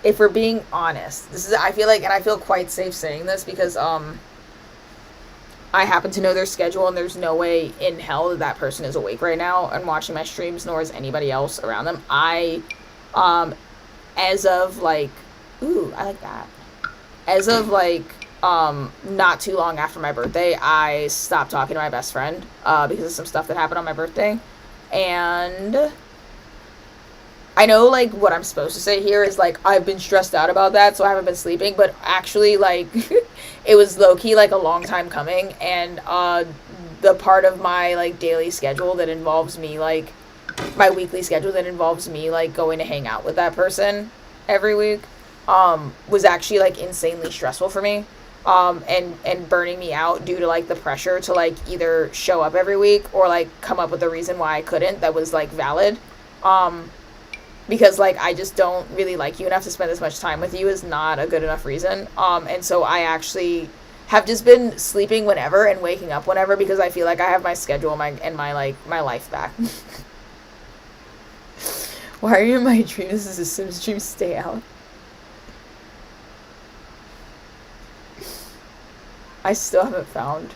If we're being honest, I feel quite safe saying this because, I happen to know their schedule and there's no way in hell that that person is awake right now and watching my streams, nor is anybody else around them. As of like, ooh, I like that. As of like, not too long after my birthday, I stopped talking to my best friend, because of some stuff that happened on my birthday. And I know, like, what I'm supposed to say here is, like, I've been stressed out about that, so I haven't been sleeping, but actually, like, it was low-key, like, a long time coming, and, the part of my, like, daily schedule that involves me, like, my weekly schedule that involves me, like, going to hang out with that person every week, was actually, like, insanely stressful for me, and burning me out due to, like, the pressure to, like, either show up every week or, like, come up with a reason why I couldn't that was, like, valid, because, like, I just don't really like you enough to spend this much time with you is not a good enough reason. And so I actually have just been sleeping whenever and waking up whenever because I feel like I have my schedule and my life back. Why are you in my dreams? This is a Sims dream. Stay out. I still haven't found.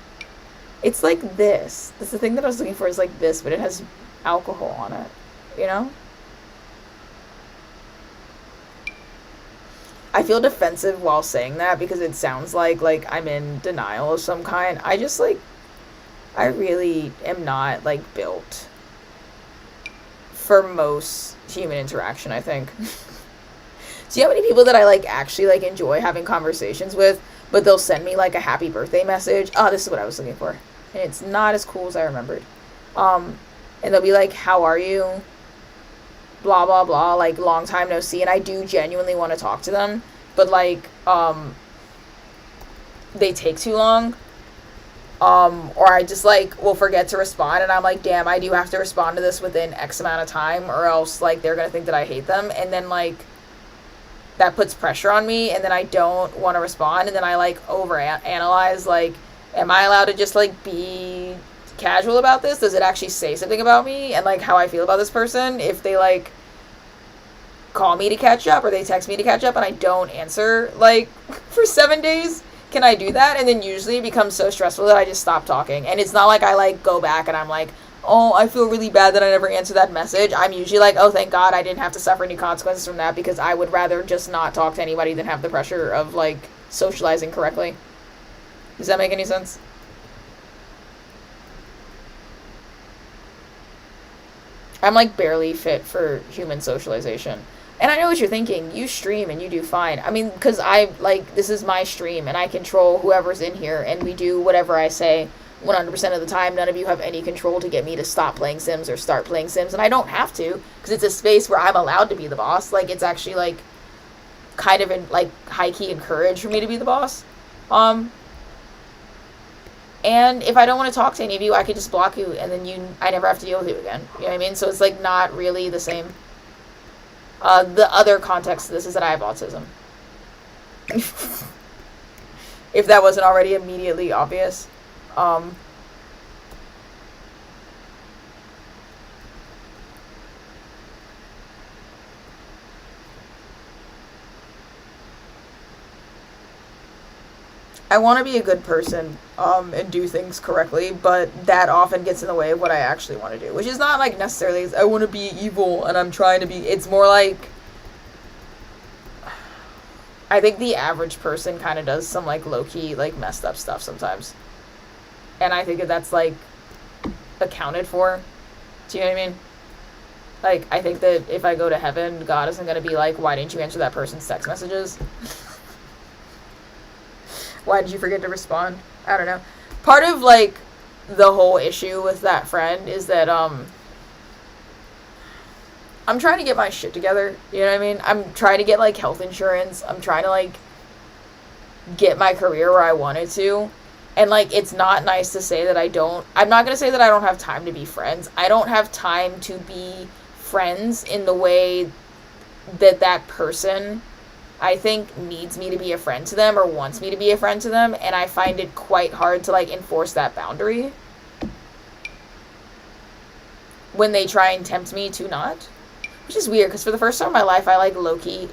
It's like this. That's the thing that I was looking for is like this, but it has alcohol on it. You know? I feel defensive while saying that because it sounds like I'm in denial of some kind. I just like, I really am not like built for most human interaction, I think. Do you have any people that I like actually like enjoy having conversations with, but they'll send me like a happy birthday message? Oh, this is what I was looking for. And it's not as cool as I remembered. And they'll be like, how are you? Blah, blah, blah, like, long time no see. And I do genuinely want to talk to them, but like, they take too long. Or I just like will forget to respond, and I'm like, damn, I do have to respond to this within X amount of time, or else like they're gonna think that I hate them, and then like that puts pressure on me, and then I don't want to respond, and then I like overanalyze, like, am I allowed to just like be casual about this? Does it actually say something about me and like how I feel about this person if they like call me to catch up or they text me to catch up and I don't answer like for 7 days? Can I do that? And then usually it becomes so stressful that I just stop talking. And it's not like I like go back and I'm like, oh, I feel really bad that I never answered that message. I'm usually like, oh, thank God I didn't have to suffer any consequences from that, because I would rather just not talk to anybody than have the pressure of like socializing correctly. Does that make any sense? I'm like barely fit for human socialization. And I know what you're thinking. You stream and you do fine. I mean, because I, like, this is my stream and I control whoever's in here and we do whatever I say 100% of the time. None of you have any control to get me to stop playing Sims or start playing Sims. And I don't have to, because it's a space where I'm allowed to be the boss. Like, it's actually, like, kind of, like, high-key encouraged for me to be the boss. And if I don't want to talk to any of you, I could just block you, and then I never have to deal with you again. You know what I mean? So it's, like, not really the same. The other context to this is that I have autism. If that wasn't already immediately obvious. I want to be a good person, and do things correctly, but that often gets in the way of what I actually want to do, which is not, like, necessarily, I want to be evil, and I'm trying to be, it's more like, I think the average person kind of does some, like, low-key, like, messed up stuff sometimes, and I think that that's, like, accounted for. Do you know what I mean? Like, I think that if I go to heaven, God isn't going to be like, why didn't you answer that person's text messages? Why did you forget to respond? I don't know. Part of, like, the whole issue with that friend is that, I'm trying to get my shit together. You know what I mean? I'm trying to get, like, health insurance. I'm trying to, like, get my career where I wanted to. And, like, it's not nice to say that I'm not going to say that I don't have time to be friends. I don't have time to be friends in the way that that person, I think, needs me to be a friend to them or wants me to be a friend to them, and I find it quite hard to, like, enforce that boundary when they try and tempt me to not, which is weird, because for the first time in my life, I, like, low-key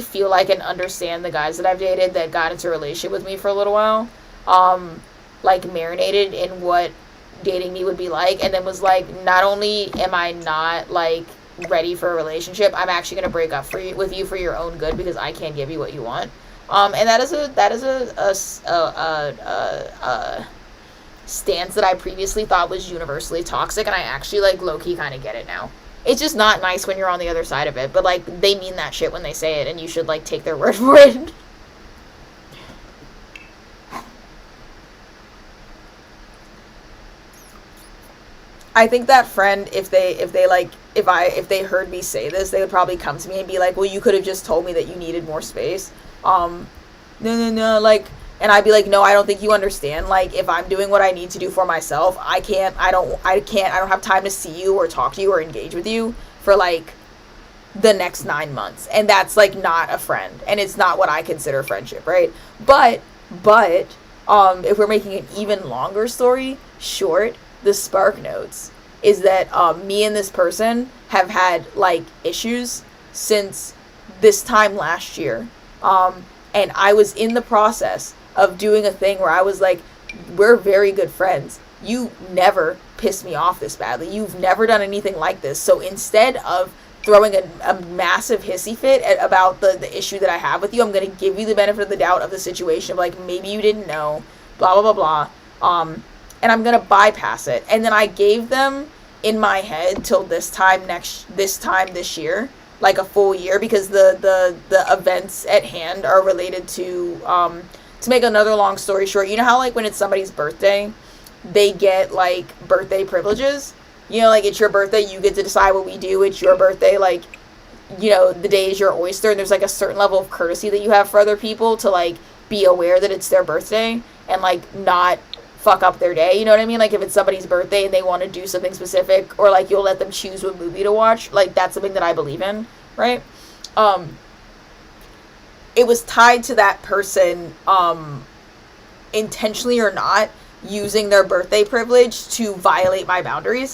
feel like and understand the guys that I've dated that got into a relationship with me for a little while, like, marinated in what dating me would be like, and then was like, not only am I not, like, ready for a relationship, I'm actually going to break up with you for your own good, because I can't give you what you want. And that is a stance that I previously thought was universally toxic, and I actually, like, low-key kind of get it now. It's just not nice when you're on the other side of it, but, like, they mean that shit when they say it, and you should, like, take their word for it. I think that friend, if they heard me say this, they would probably come to me and be like, well, you could have just told me that you needed more space. No, like, and I'd be like, no, I don't think you understand. Like, if I'm doing what I need to do for myself, I don't have time to see you or talk to you or engage with you for, like, the next 9 months. And that's, like, not a friend. And it's not what I consider friendship, right? But, if we're making an even longer story short, the spark notes is that me and this person have had, like, issues since this time last year, and I was in the process of doing a thing where I was like, we're very good friends, you never pissed me off this badly, you've never done anything like this, so instead of throwing a massive hissy fit about the issue that I have with you. I'm going to give you the benefit of the doubt of the situation. Like, maybe you didn't know, blah, blah, blah, blah. And I'm going to bypass it. And then I gave them in my head till this time this year, like a full year, because the events at hand are related to make another long story short, you know how, like, when it's somebody's birthday, they get, like, birthday privileges? You know, like, it's your birthday, you get to decide what we do, it's your birthday, like, you know, the day is your oyster, and there's, like, a certain level of courtesy that you have for other people to, like, be aware that it's their birthday, and, like, not fuck up their day, you know what I mean? Like, if it's somebody's birthday and they want to do something specific, or, like, you'll let them choose what movie to watch, like, that's something that I believe in, right? It was tied to that person, intentionally or not, using their birthday privilege to violate my boundaries.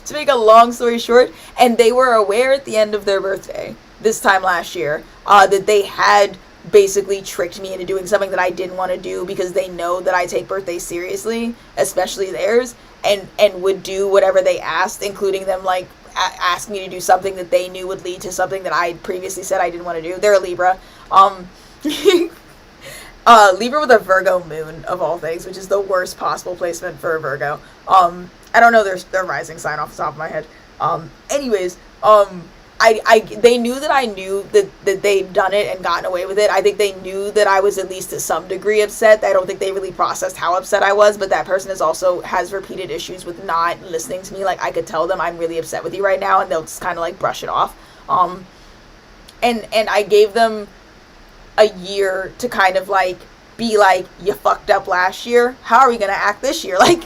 To make a long story short, and they were aware at the end of their birthday, this time last year, that they had basically tricked me into doing something that I didn't want to do, because they know that I take birthdays seriously, especially theirs, and would do whatever they asked, including them, like, ask me to do something that they knew would lead to something that I previously said I didn't want to do. They're a Libra. Libra with a Virgo moon, of all things, which is the worst possible placement for a Virgo. I don't know their rising sign off the top of my head. Anyways, they knew that I knew that they'd done it and gotten away with it. I think they knew that I was at least to some degree upset. I don't think they really processed how upset I was, but that person has repeated issues with not listening to me. Like, I could tell them I'm really upset with you right now, and they'll just kind of, like, brush it off. And I gave them a year to kind of, like, be like, you fucked up last year, how are we gonna act this year? Like,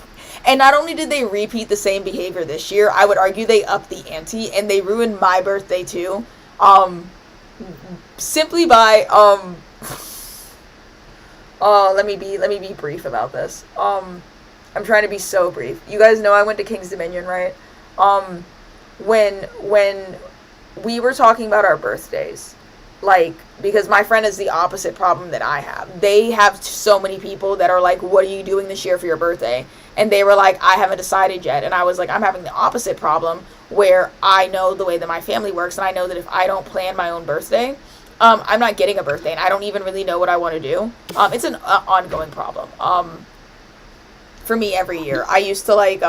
and not only did they repeat the same behavior this year, I would argue they upped the ante, and they ruined my birthday too, simply by, let me be brief about this. I'm trying to be so brief. You guys know I went to King's Dominion, right? When we were talking about our birthdays, like, because my friend is the opposite problem that I have. They have so many people that are like, what are you doing this year for your birthday? And they were like, I haven't decided yet. And I was like, I'm having the opposite problem, where I know the way that my family works, and I know that if I don't plan my own birthday, I'm not getting a birthday, and I don't even really know what I want to do. It's an ongoing problem. For me every year. I used to, like,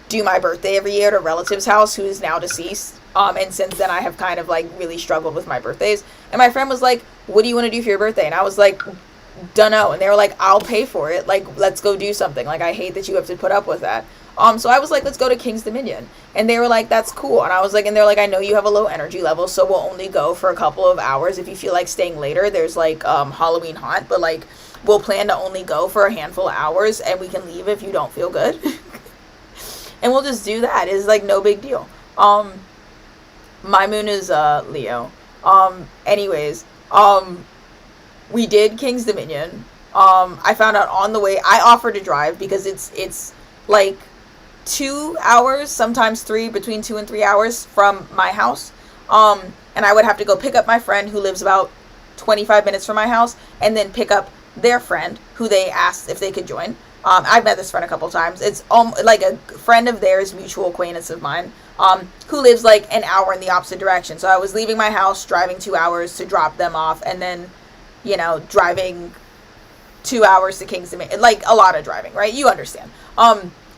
do my birthday every year at a relative's house who is now deceased. And since then I have kind of, like, really struggled with my birthdays. And my friend was like, what do you want to do for your birthday? And I was like, dunno. And they were like, I'll pay for it. Like, let's go do something. Like, I hate that you have to put up with that. So I was like, let's go to King's Dominion. And they were like, that's cool. And I was like, and they're like, I know you have a low energy level, so we'll only go for a couple of hours. If you feel like staying later, there's, like, Halloween haunt, but, like, we'll plan to only go for a handful of hours, and we can leave if you don't feel good. And we'll just do that. It's, like, no big deal. My moon is Leo. Anyways, we did King's Dominion. I found out on the way, I offered to drive because it's like 2 hours, sometimes 3, between 2 and 3 hours from my house. And I would have to go pick up my friend who lives about 25 minutes from my house, and then pick up their friend who they asked if they could join. I've met this friend a couple times. It's like a friend of theirs, mutual acquaintance of mine, who lives like an hour in the opposite direction. So I was leaving my house, driving 2 hours to drop them off, and then, you know, driving 2 hours to King's Dominion. Like, a lot of driving, right? You understand.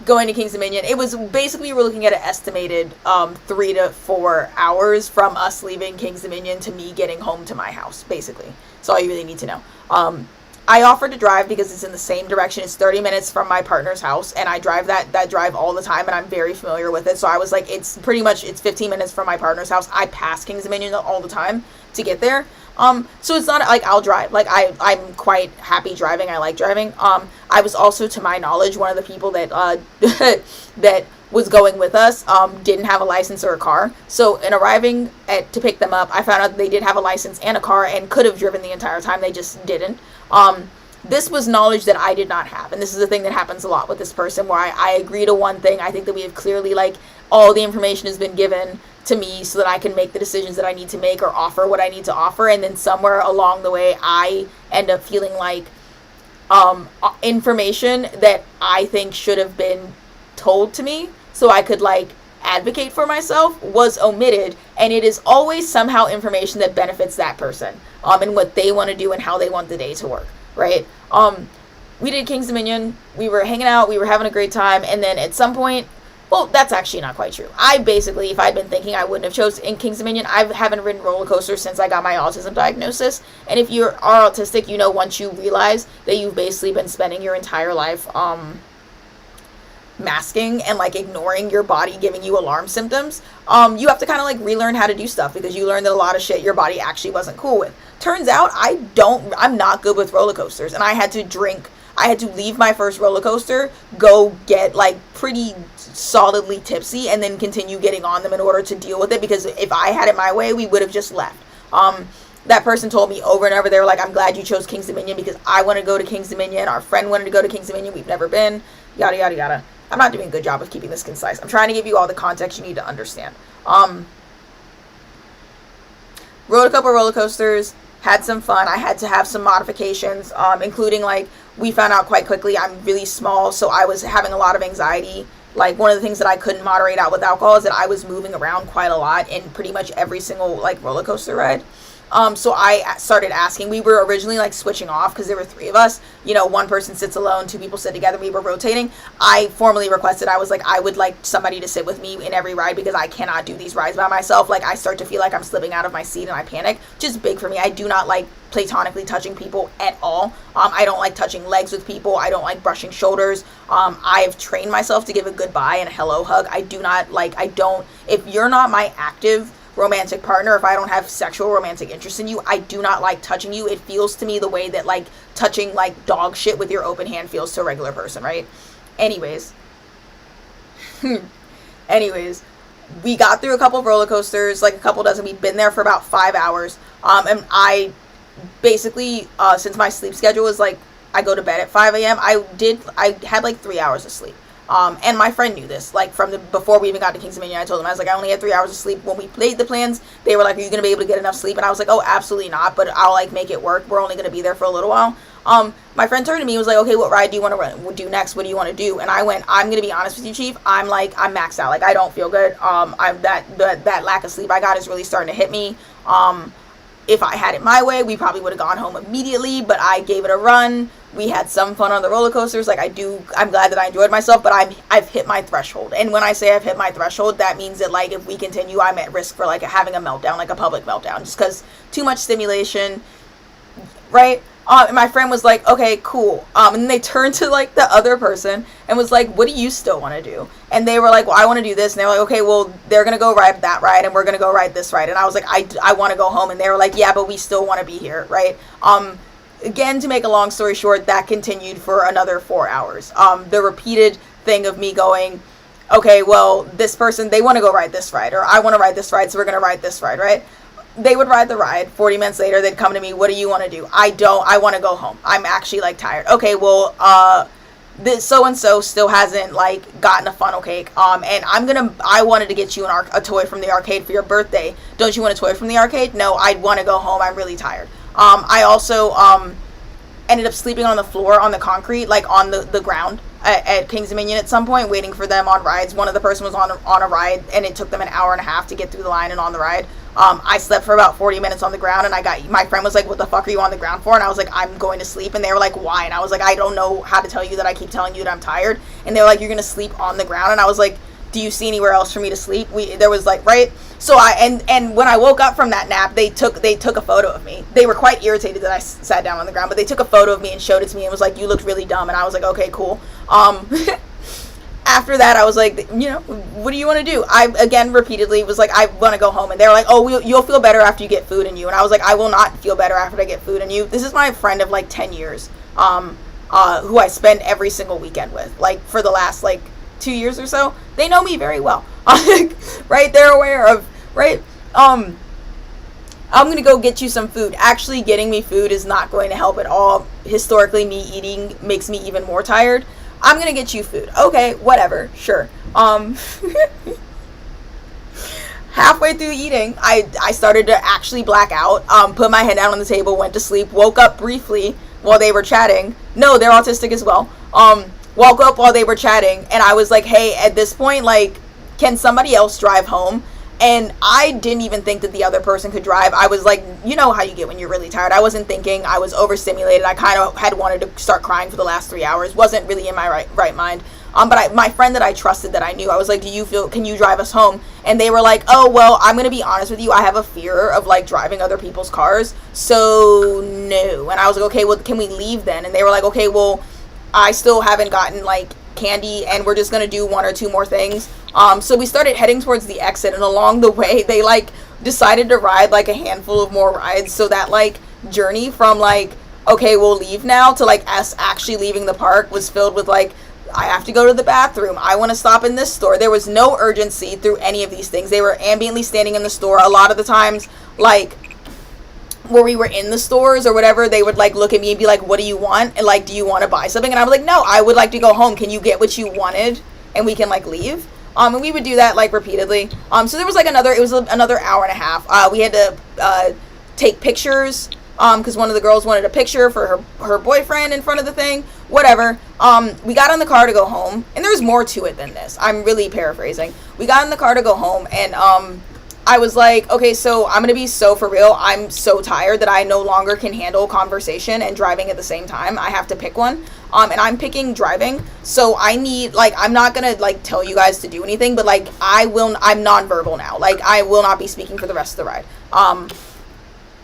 Going to King's Dominion, it was basically, we were looking at an estimated 3 to 4 hours from us leaving King's Dominion to me getting home to my house, basically. That's all you really need to know. I offered to drive because it's in the same direction. It's 30 minutes from my partner's house, and I drive that drive all the time, and I'm very familiar with it. So I was like, it's 15 minutes from my partner's house. I pass King's Dominion all the time to get there. So it's not like I'll drive. Like, I'm quite happy driving. I like driving. I was also, to my knowledge, one of the people that that was going with us didn't have a license or a car. So in arriving to pick them up, I found out they did have a license and a car and could have driven the entire time. They just didn't. This was knowledge that I did not have. And this is a thing that happens a lot with this person, where I agree to one thing. I think that we have clearly, like, all the information has been given to me so that I can make the decisions that I need to make or offer what I need to offer. And then somewhere along the way, I end up feeling like information that I think should have been told to me so I could, like, advocate for myself was omitted, and it is always somehow information that benefits that person, and what they want to do and how they want the day to work, right? We did King's Dominion, we were hanging out, we were having a great time, and then at some point, well, that's actually not quite true. I basically, if I'd been thinking, I wouldn't have chose in King's Dominion. I haven't ridden roller coasters since I got my autism diagnosis. And if you are autistic, you know, once you realize that you've basically been spending your entire life masking and like ignoring your body giving you alarm symptoms, you have to kind of like relearn how to do stuff, because you learn that a lot of shit your body actually wasn't cool with. Turns out I'm not good with roller coasters, and I had to leave my first roller coaster, go get like pretty solidly tipsy, and then continue getting on them in order to deal with it, because if I had it my way, we would have just left. That person told me over and over, they were like, I'm glad you chose King's Dominion because I want to go to King's Dominion, our friend wanted to go to King's Dominion, we've never been, yada yada yada. I'm not doing a good job of keeping this concise. I'm trying to give you all the context you need to understand. Rode a couple roller coasters, had some fun. I had to have some modifications, including like, we found out quite quickly I'm really small, so I was having a lot of anxiety. Like, one of the things that I couldn't moderate out with alcohol is that I was moving around quite a lot in pretty much every single like roller coaster ride. So I started asking. We were originally like switching off because there were 3 of us. You know, one person sits alone, 2 people sit together. We were rotating. I formally requested, I was like, I would like somebody to sit with me in every ride because I cannot do these rides by myself. Like, I start to feel like I'm slipping out of my seat and I panic. Just big for me. I do not like platonically touching people at all. I don't like touching legs with people. I don't like brushing shoulders. I've trained myself to give a goodbye and a hello hug. If you're not my active romantic partner, if I don't have sexual romantic interest in you, I do not like touching you. It feels to me the way that like touching like dog shit with your open hand feels to a regular person, right? Anyways, we got through a couple of roller coasters, like a couple dozen. We'd been there for about 5 hours, and I basically, since my sleep schedule is like, I go to bed at 5 a.m., I had like 3 hours of sleep. And my friend knew this, like, before we even got to King's Dominion. I told them, I was like, I only had 3 hours of sleep. When we played the plans, they were like, are you going to be able to get enough sleep? And I was like, oh, absolutely not, but I'll, like, make it work. We're only going to be there for a little while. My friend turned to me and was like, okay, what ride do you want to do next? What do you want to do? And I went, I'm going to be honest with you, Chief. I'm maxed out. Like, I don't feel good. That lack of sleep I got is really starting to hit me. If I had it my way, we probably would have gone home immediately, but I gave it a run. We had some fun on the roller coasters. Like, I'm glad that I enjoyed myself, but I've hit my threshold. And when I say I've hit my threshold, that means that, like, if we continue, I'm at risk for, like, having a meltdown, like a public meltdown, just because too much stimulation, right? And my friend was like, okay, cool. And then they turned to, like, the other person and was like, what do you still want to do? And they were like, well, I want to do this. And they were like, okay, well, they're going to go ride that ride and we're going to go ride this ride. And I was like, I want to go home. And they were like, yeah, but we still want to be here, right? Again, to make a long story short, that continued for another 4 hours. The repeated thing of me going, okay, well, this person, they want to go ride this ride, or I want to ride this ride, so we're going to ride this ride, right? They would ride the ride. 40 minutes later, they'd come to me, what do you want to do? I want to go home. I'm actually, like, tired. Okay, well, this so-and-so still hasn't, like, gotten a funnel cake, and I wanted to get you a toy from the arcade for your birthday. Don't you want a toy from the arcade? No, I want to go home. I'm really tired. I also, ended up sleeping on the floor, on the concrete, like, on the ground at King's Dominion at some point, waiting for them on rides. One of the person was on a ride, and it took them an hour and a half to get through the line and on the ride. I slept for about 40 minutes on the ground, and my friend was like, what the fuck are you on the ground for? And I was like, I'm going to sleep. And they were like, why? And I was like, I don't know how to tell you that I keep telling you that I'm tired. And they were like, you're going to sleep on the ground? And I was like, do you see anywhere else for me to sleep? There was like, right? So and when I woke up from that nap, they took a photo of me. They were quite irritated that I sat down on the ground, but they took a photo of me and showed it to me and was like, you looked really dumb. And I was like, okay, cool. After that, I was like, you know, what do you want to do? I, again, repeatedly was like, I want to go home. And they were like, oh, you'll feel better after you get food in you. And I was like, I will not feel better after I get food in you. This is my friend of, like, 10 years, who I spend every single weekend with, like, for the last, like, 2 years or so. They know me very well, right? They're aware of, right? I'm going to go get you some food. Actually, getting me food is not going to help at all. Historically, me eating makes me even more tired. I'm going to get you food. Okay, whatever. Sure. Halfway through eating, I started to actually black out, put my head down on the table, went to sleep, woke up briefly while they were chatting. No, they're autistic as well. Woke up while they were chatting, and I was like, hey, at this point, like, can somebody else drive home? And I didn't even think that the other person could drive. I was like, you know how you get when you're really tired. I wasn't thinking. I was overstimulated. I kind of had wanted to start crying for the last 3 hours. Wasn't really in my right mind. But my friend that I trusted, that I knew, I was like, can you drive us home? And they were like, oh, well, I'm going to be honest with you. I have a fear of, like, driving other people's cars. So, no. And I was like, okay, well, can we leave then? And they were like, okay, well, I still haven't gotten, like, candy, and we're just going to do 1 or 2 more things. So we started heading towards the exit, and along the way, they, like, decided to ride, like, a handful of more rides. So that, like, journey from, like, okay, we'll leave now, to, like, us actually leaving the park was filled with, like, I have to go to the bathroom. I want to stop in this store. There was no urgency through any of these things. They were ambiently standing in the store. A lot of the times, like, where we were in the stores or whatever, they would, like, look at me and be like, what do you want? And, like, do you want to buy something? And I was like, no, I would like to go home. Can you get what you wanted? And we can, like, leave. And we would do that, like, repeatedly. So there was, like, another hour and a half. We had to take pictures, because one of the girls wanted a picture for her boyfriend in front of the thing. Whatever. We got in the car to go home, and there's more to it than this. I'm really paraphrasing. We got in the car to go home, and I was like, okay, so I'm gonna be so for real. I'm so tired that I no longer can handle conversation and driving at the same time. I have to pick one. And I'm picking driving. So I need, like, I'm not gonna, like, tell you guys to do anything, but, like, I'm nonverbal now. Like, I will not be speaking for the rest of the ride.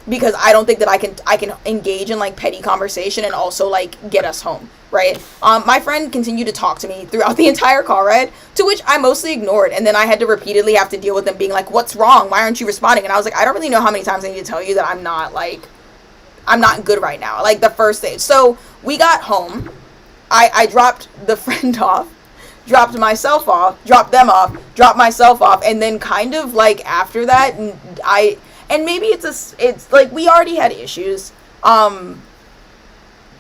Because I don't think that I can engage in, like, petty conversation and also, like, get us home, right? My friend continued to talk to me throughout the entire car ride, to which I mostly ignored, and then I had to repeatedly have to deal with them being like, what's wrong? Why aren't you responding? And I was like, I don't really know how many times I need to tell you that I'm not good right now. Like, the first day. So, we got home. I dropped the friend off, dropped myself off, dropped them off, dropped myself off, and then kind of, like, after that, and maybe it's like, we already had issues.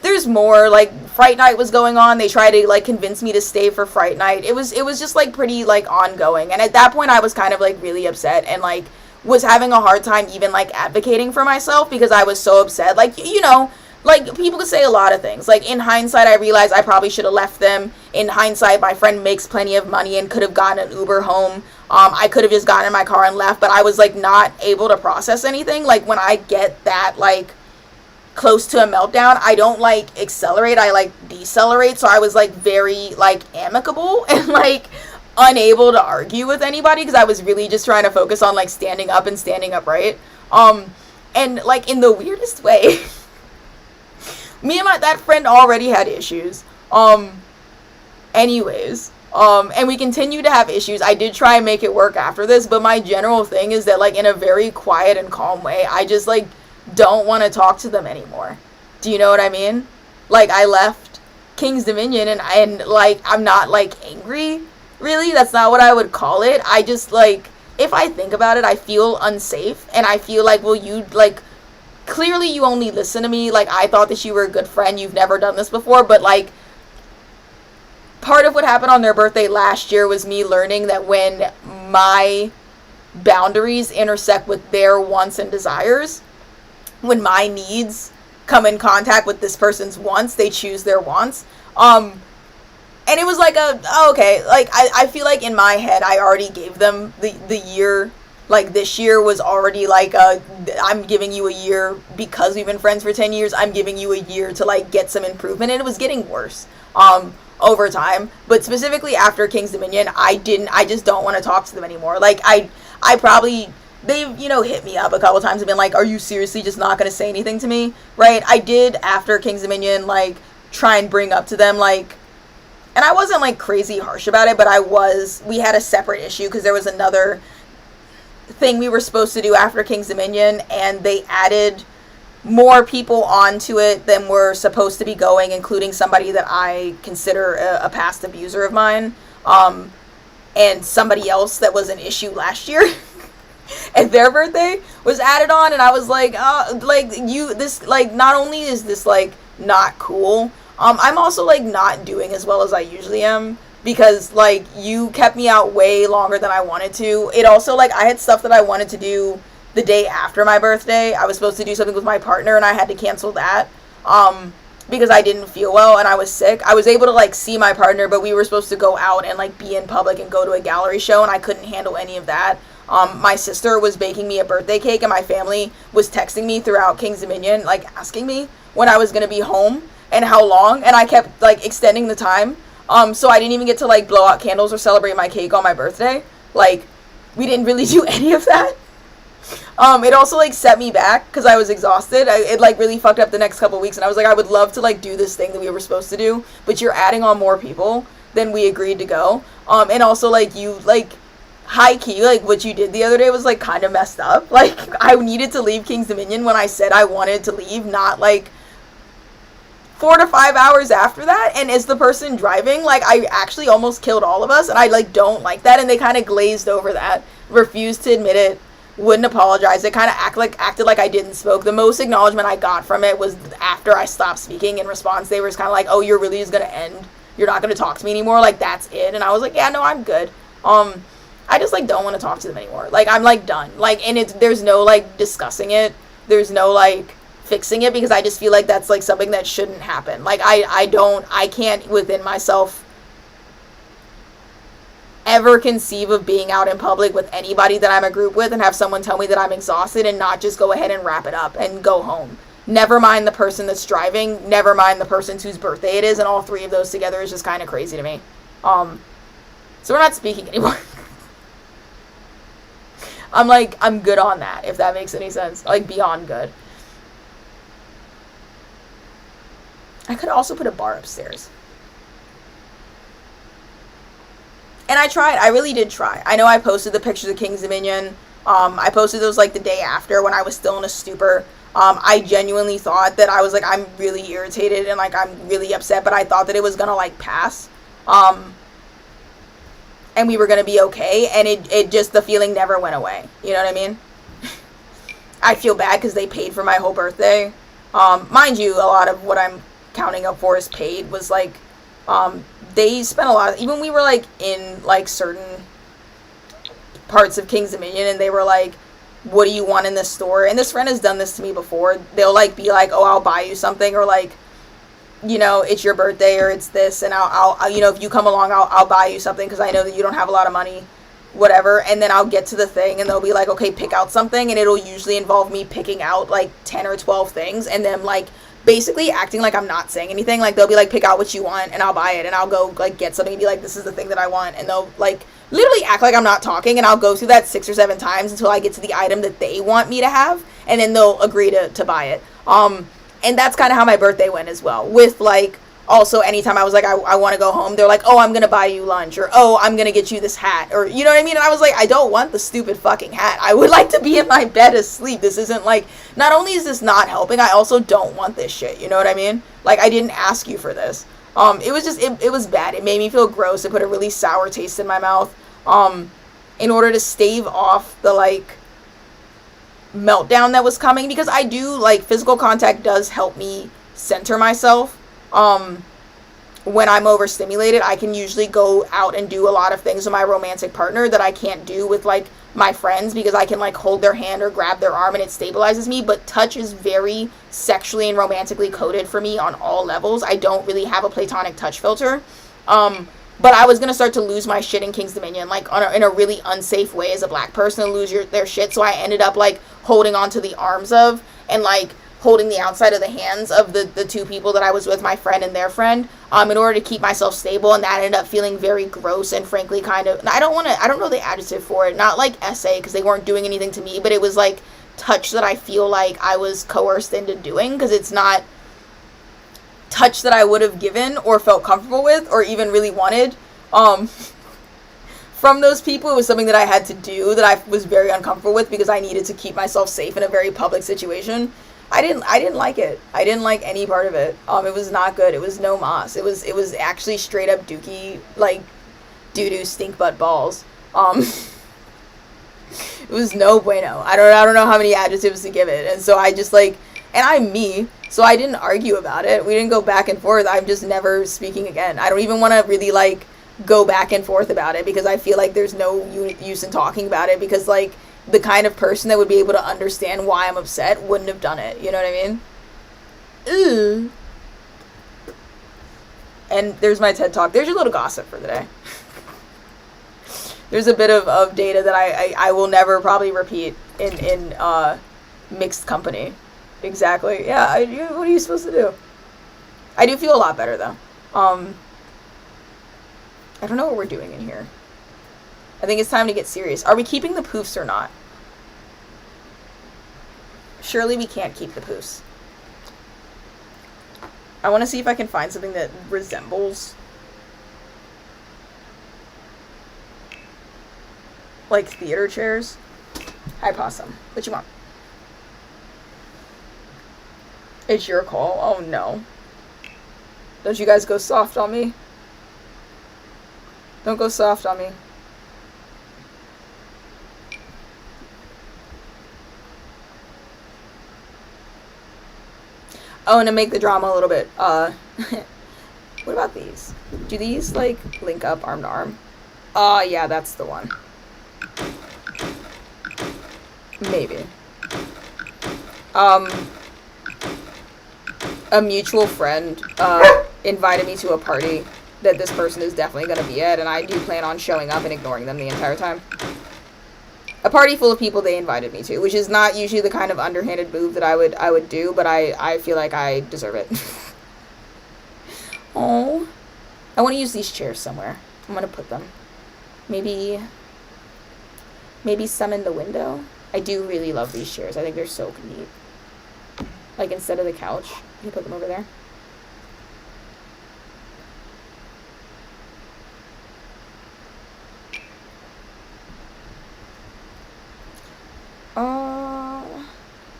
There's more, like, Fright Night was going on. They tried to, like, convince me to stay for Fright Night. It was just, like, pretty, like, ongoing. And at that point, I was kind of, like, really upset and, like, was having a hard time even, like, advocating for myself because I was so upset. Like, you know, like, people could say a lot of things. Like, in hindsight, I realized I probably should have left them. In hindsight, my friend makes plenty of money and could have gotten an Uber home. I could have just gotten in my car and left, but I was, like, not able to process anything. Like, when I get that, like, close to a meltdown, I don't, like, accelerate, I, like, decelerate. So I was, like, very, like, amicable and, like, unable to argue with anybody because I was really just trying to focus on, like, standing up and standing upright. And, like, in the weirdest way, me and that friend already had issues. Anyways, and we continue to have issues. I did try and make it work after this, but my general thing is that, like, in a very quiet and calm way, I just, like, don't want to talk to them anymore. Do you know what I mean? Like, I left King's Dominion and like, I'm not, like, angry, really. That's not what I would call it. I just, like, if I think about it, I feel unsafe, and I feel like, well, you, like, clearly you only listen to me. Like, I thought that you were a good friend. You've never done this before, but, like, part of what happened on their birthday last year was me learning that when my boundaries intersect with their wants and desires, when my needs come in contact with this person's wants, they choose their wants. And it was like okay, like, I feel like in my head, I already gave them the year, like, this year was already, like, I'm giving you a year because we've been friends for 10 years, I'm giving you a year to, like, get some improvement, and it was getting worse, over time. But specifically after King's Dominion, I just don't want to talk to them anymore. Like, I probably, they've, you know, hit me up a couple times and been like, are you seriously just not going to say anything to me? Right? I did, after King's Dominion, like, try and bring up to them, like, and I wasn't, like, crazy harsh about it, but we had a separate issue because there was another thing we were supposed to do after King's Dominion, and they added more people onto it than were supposed to be going, including somebody that I consider a past abuser of mine, and somebody else that was an issue last year. And their birthday was added on, and I was like, not only is this, like, not cool, I'm also, like, not doing as well as I usually am, because, like, you kept me out way longer than I wanted to. It also, like, I had stuff that I wanted to do the day after my birthday. I was supposed to do something with my partner, and I had to cancel that. because I didn't feel well and I was sick. I was able to like see my partner, but we were supposed to go out and like be in public and go to a gallery show, and I couldn't handle any of that. My sister was baking me a birthday cake, and my family was texting me throughout King's Dominion, like asking me when I was gonna be home and how long, and I kept like extending the time. So I didn't even get to like blow out candles or celebrate my cake on my birthday. Like, we didn't really do any of that. It also like set me back because I was exhausted. It like really fucked up the next couple weeks, and I was like, I would love to like do this thing that we were supposed to do, but you're adding on more people than we agreed to go. And also like you like high key, like what you did the other day was like kind of messed up. Like, I needed to leave King's Dominion when I said I wanted to leave, not like 4 to 5 hours after that. And as the person driving, like, I actually almost killed all of us, and I like don't like that, and they kind of glazed over that, refused to admit it, wouldn't apologize. It kind of acted like I didn't smoke. The most acknowledgement I got from it was after I stopped speaking. In response, they were kind of like, oh, you're really just gonna end, you're not gonna talk to me anymore, like that's it. And I was like, yeah, no, I'm good. I just like don't want to talk to them anymore. Like, I'm like done. Like, and there's no like discussing it, there's no like fixing it, because I just feel like that's like something that shouldn't happen. Like, I can't within myself ever conceive of being out in public with anybody that I'm a group with and have someone tell me that I'm exhausted and not just go ahead and wrap it up and go home. Never mind the person that's driving, never mind the person whose birthday it is, and all three of those together is just kind of crazy to me. So we're not speaking anymore. I'm good on that, if that makes any sense. Like, beyond good. I could also put a bar upstairs. And I tried. I really did try. I know I posted the pictures of King's Dominion. I posted those like the day after when I was still in a stupor. I genuinely thought that I was like, I'm really irritated and like I'm really upset, but I thought that it was gonna like pass. And we were gonna be okay, and it just, the feeling never went away. You know what I mean? I feel bad because they paid for my whole birthday. Mind you, a lot of what I'm counting up for is paid. Was like, they spent a lot of, even we were like in like certain parts of King's Dominion, and they were like, what do you want in this store? And this friend has done this to me before. They'll like be like, oh, I'll buy you something, or like, you know, it's your birthday, or it's this, and I'll you know, if you come along, I'll buy you something because I know that you don't have a lot of money, whatever. And then I'll get to the thing, and they'll be like, okay, pick out something, and it'll usually involve me picking out like 10 or 12 things, and then like basically acting like I'm not saying anything. Like, they'll be like, pick out what you want, and I'll buy it, and I'll go like get something and be like, this is the thing that I want, and they'll like literally act like I'm not talking, and I'll go through that 6 or 7 times until I get to the item that they want me to have, and then they'll agree to buy it. And that's kind of how my birthday went as well. With like, also anytime I was like, I want to go home, they're like, oh, I'm gonna buy you lunch, or oh, I'm gonna get you this hat, or you know what I mean? And I was like, I don't want the stupid fucking hat. I would like to be in my bed asleep. This isn't like, not only is this not helping, I also don't want this shit. You know what I mean? Like, I didn't ask you for this. It was just, it was bad. It made me feel gross. It put a really sour taste in my mouth. In order to stave off the like meltdown that was coming, because I do like, physical contact does help me center myself. When I'm overstimulated, I can usually go out and do a lot of things with my romantic partner that I can't do with like my friends, because I can like hold their hand or grab their arm and it stabilizes me. But touch is very sexually and romantically coded for me on all levels. I don't really have a platonic touch filter. But I was going to start to lose my shit in King's Dominion, like in a really unsafe way as a black person, to lose their shit. So I ended up like holding onto the arms of, and like holding the outside of the hands of the two people that I was with, my friend and their friend, in order to keep myself stable. And that ended up feeling very gross and frankly kind of, I don't know the adjective for it, not like SA, because they weren't doing anything to me, but it was like touch that I feel like I was coerced into doing, because it's not touch that I would have given or felt comfortable with or even really wanted from those people. It was something that I had to do that I was very uncomfortable with, because I needed to keep myself safe in a very public situation. I didn't like it. I didn't like any part of it. It was not good. It was no mas. It was actually straight up dookie, like doo-doo stink butt balls. It was no bueno. I don't know how many adjectives to give it. And so I just like, and I'm me, so I didn't argue about it. We didn't go back and forth. I'm just never speaking again. I don't even want to really like go back and forth about it, because I feel like there's no use in talking about it, because like the kind of person that would be able to understand why I'm upset wouldn't have done it. You know what I mean? Ooh. And there's my TED Talk. There's your little gossip for the day. There's a bit of data that I will never probably repeat in mixed company. Exactly. Yeah, what are you supposed to do? I do feel a lot better, though. I don't know what we're doing in here. I think it's time to get serious. Are we keeping the poofs or not? Surely we can't keep the poofs. I want to see if I can find something that resembles, like, theater chairs. Hi, Possum. What you want? It's your call. Oh, no. Don't you guys go soft on me. Don't go soft on me. Oh, and to make the drama a little bit, what about these? Do these, like, link up arm to arm? Yeah, that's the one. Maybe. A mutual friend, invited me to a party that this person is definitely gonna be at, and I do plan on showing up and ignoring them the entire time. A party full of people they invited me to, which is not usually the kind of underhanded move that I would do, but I feel like I deserve it. Oh, I want to use these chairs somewhere. I'm gonna put them. Maybe some in the window. I do really love these chairs. I think they're so neat. Like, instead of the couch, you can put them over there.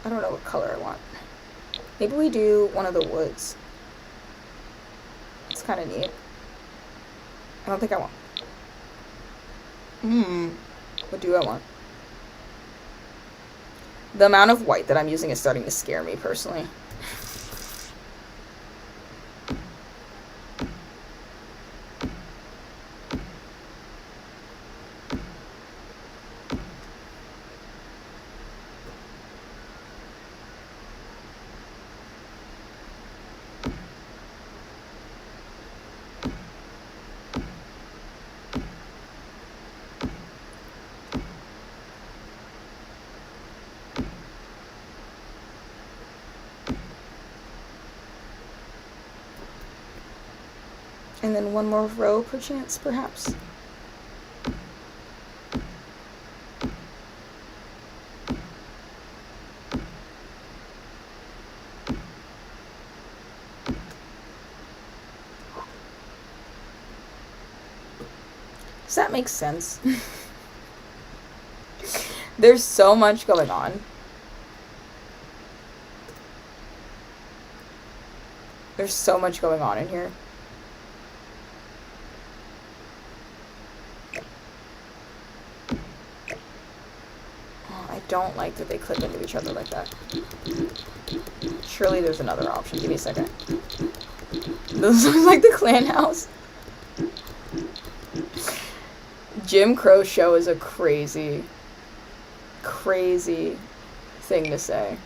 I don't know what color I want. Maybe we do one of the woods. It's kind of neat. I don't think I want. What do I want? The amount of white that I'm using is starting to scare me personally. And then one more row, perchance, perhaps. Does that make sense? There's so much going on. There's so much going on in here. I don't like that they clip into each other like that. Surely there's another option. Give me a second. This looks like the clan house. Jim Crow show is a crazy, crazy thing to say.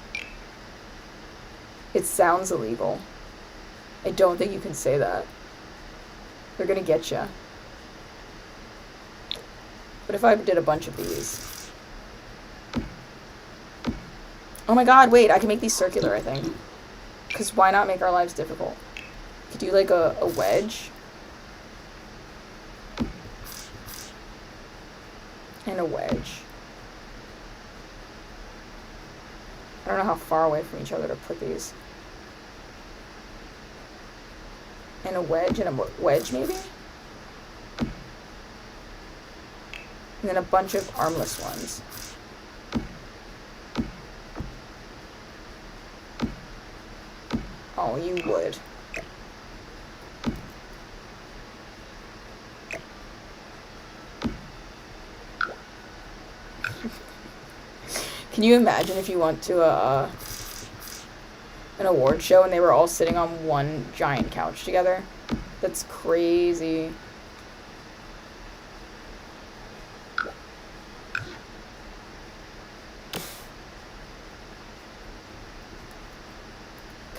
It sounds illegal. I don't think you can say that. They're gonna get you. But if I did a bunch of these. Oh my god, wait, I can make these circular, I think. Because why not make our lives difficult? Could do like a wedge. And a wedge. I don't know how far away from each other to put these. And a wedge and a wedge, maybe? And then a bunch of armless ones. Oh, you would. Can you imagine if you went to an award show and they were all sitting on one giant couch together? That's crazy.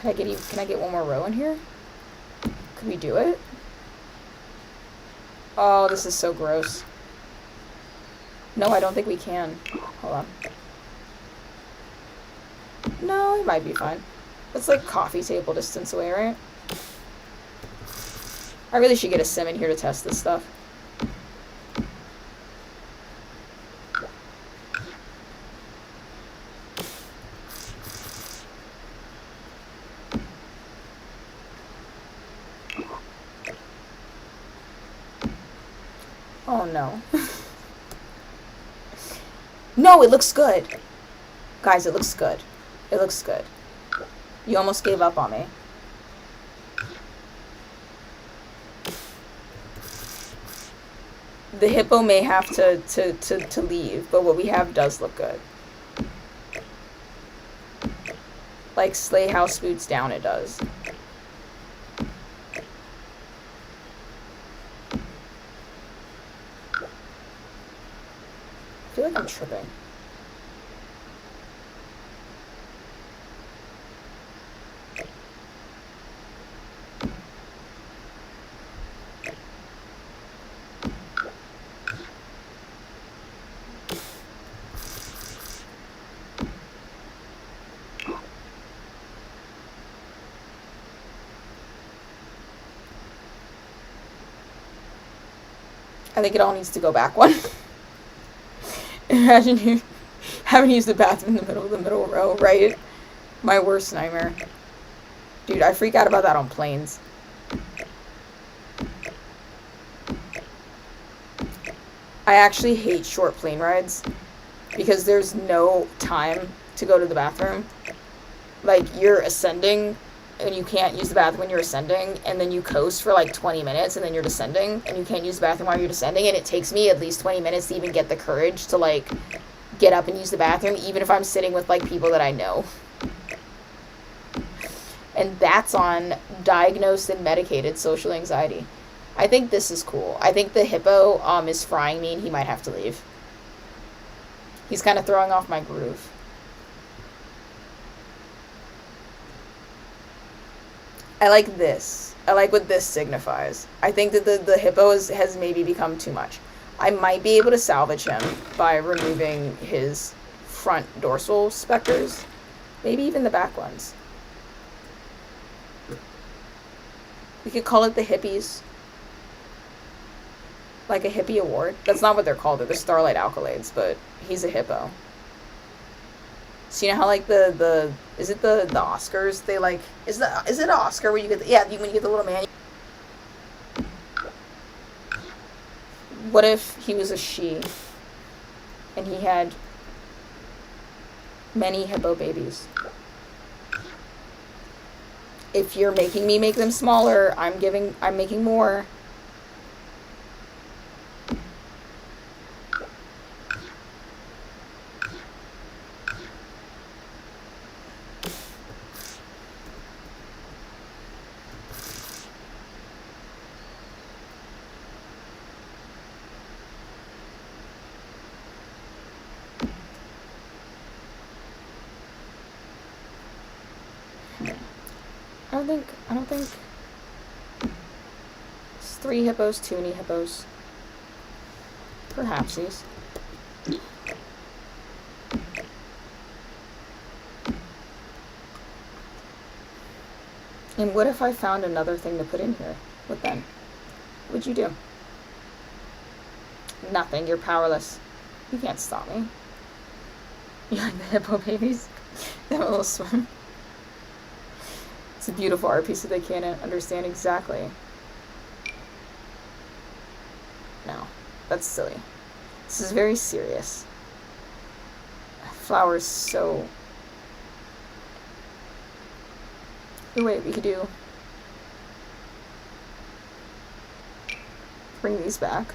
Can I get one more row in here? Could we do it? Oh, this is so gross. No, I don't think we can. Hold on. No, it might be fine. It's like coffee table distance away, right? I really should get a sim in here to test this stuff. Oh no. No, it looks good. Guys, it looks good. It looks good. You almost gave up on me. The hippo may have to leave, but what we have does look good. Like Slay House Boots down, it does. I feel like I'm tripping. I think it all needs to go back one. Imagine you having to use the bathroom in the middle row, right? My worst nightmare. Dude, I freak out about that on planes. I actually hate short plane rides because there's no time to go to the bathroom. Like, you're ascending and you can't use the bathroom when you're ascending, and then you coast for like 20 minutes and then you're descending and you can't use the bathroom while you're descending, and it takes me at least 20 minutes to even get the courage to like get up and use the bathroom, even if I'm sitting with like people that I know. And that's on diagnosed and medicated social anxiety. I think this is cool. I think the hippo is frying me and he might have to leave. He's kind of throwing off my groove. I like this. I like what this signifies. I think that the hippo has maybe become too much. I might be able to salvage him by removing his front dorsal specters. Maybe even the back ones. We could call it the hippies. Like a hippie award. That's not what they're called. They're the Starlight Alkalades, but he's a hippo. So you know how like is it the Oscars? They like is it an Oscar where you get when you get the little man. What if he was a she and he had many hippo babies? If you're making me make them smaller, I'm making more. I don't think it's 3 hippos, too many hippos. Perhaps these. And what if I found another thing to put in here? What then? What would you do? Nothing. You're powerless. You can't stop me. You like the hippo babies? They have a little swim. It's a beautiful art piece that they can't understand exactly. No, that's silly. This is very serious. Flowers so... Oh wait, we could do... Bring these back.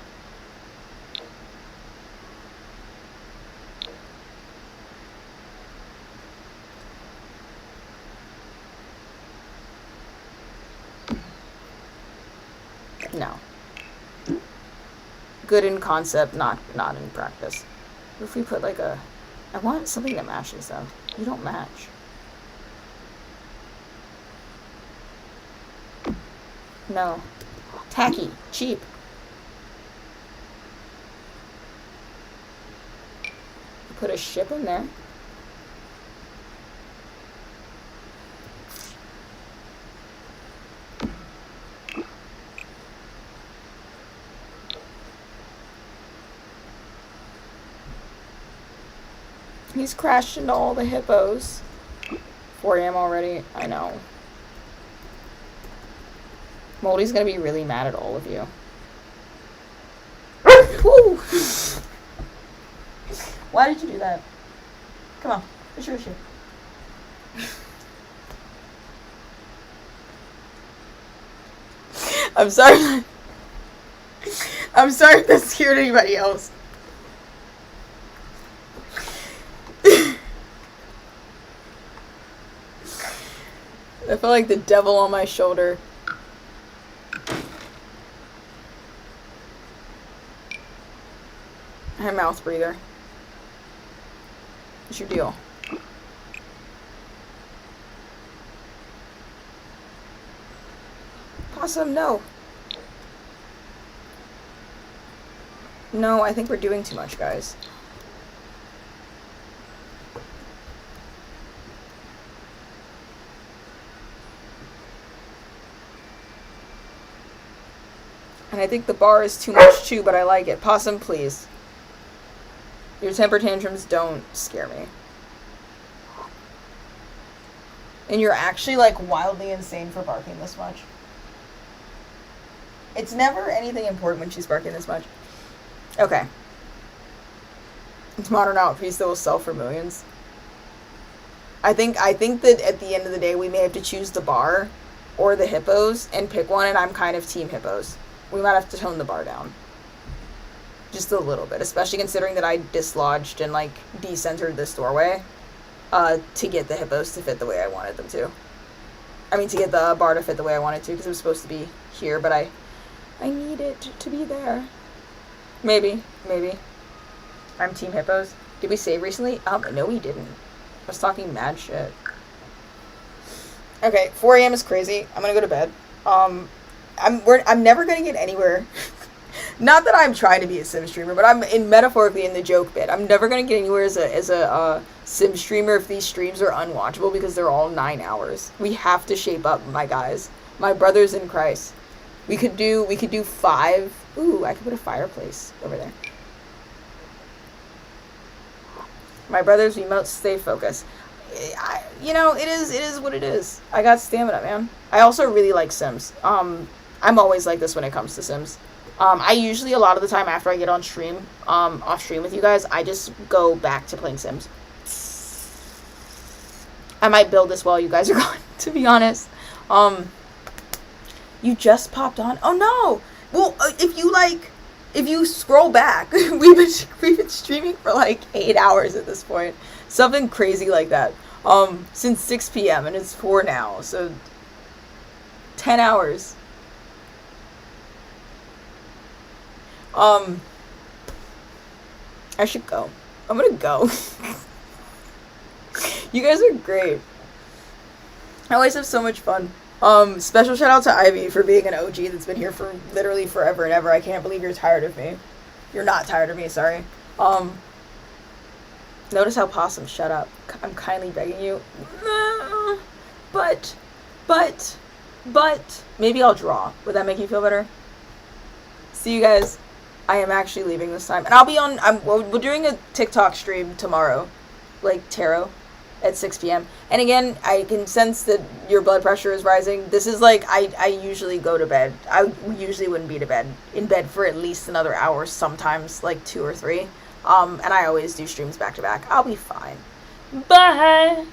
No. Good in concept, not in practice. What if we put like a... I want something that matches though. You don't match. No. Tacky. Cheap. Put a ship in there. He's crashed into all the hippos. 4 a.m. already. I know. Moldy's gonna be really mad at all of you. Woo! Why did you do that? Come on. What's your issue? I'm sorry. I'm sorry if that scared anybody else. I felt like the devil on my shoulder. Hi, mouth breather. What's your deal? Possum, no. No, I think we're doing too much, guys. And I think the bar is too much too, but I like it. Possum, please. Your temper tantrums don't scare me. And you're actually like wildly insane for barking this much. It's never anything important when she's barking this much. Okay. It's modern out piece that will sell for millions. I think that at the end of the day we may have to choose the bar or the hippos and pick one, and I'm kind of team hippos. We might have to tone the bar down. Just a little bit, especially considering that I dislodged and like decentered this doorway to get the hippos to fit the way I wanted them to. I mean, to get the bar to fit the way I wanted to, because it was supposed to be here, but I need it to be there. Maybe. I'm team hippos. Did we save recently? No, we didn't. I was talking mad shit. Okay, 4 a.m. is crazy. I'm gonna go to bed. I'm never gonna get anywhere. Not that I'm trying to be a sim streamer, but I'm metaphorically in the joke bit. I'm never gonna get anywhere as a sim streamer if these streams are unwatchable because they're all 9 hours. We have to shape up, my guys, my brothers in Christ. We could do 5. Ooh, I could put a fireplace over there. My brothers, we must stay focused. It is what it is. I got stamina, man. I also really like Sims. I'm always like this when it comes to Sims. I usually, a lot of the time after I get on stream, off stream with you guys, I just go back to playing Sims. I might build this while you guys are gone, to be honest. You just popped on? Oh no! Well, if you scroll back, we've been streaming for like 8 hours at this point. Something crazy like that. Since 6 p.m. and it's 4 now, so 10 hours. I should go. I'm gonna go. You guys are great. I always have so much fun. Special shout out to Ivy for being an OG that's been here for literally forever and ever. I can't believe you're tired of me. You're not tired of me, sorry. Notice how Possum, shut up. I'm kindly begging you. But, maybe I'll draw. Would that make you feel better? See you guys. I am actually leaving this time. And I'll be on, we're doing a TikTok stream tomorrow. Like, tarot. At 6 p.m. And again, I can sense that your blood pressure is rising. This is like, I usually go to bed. I usually wouldn't be in bed for at least another hour, sometimes like 2 or 3. And I always do streams back to back. I'll be fine. Bye!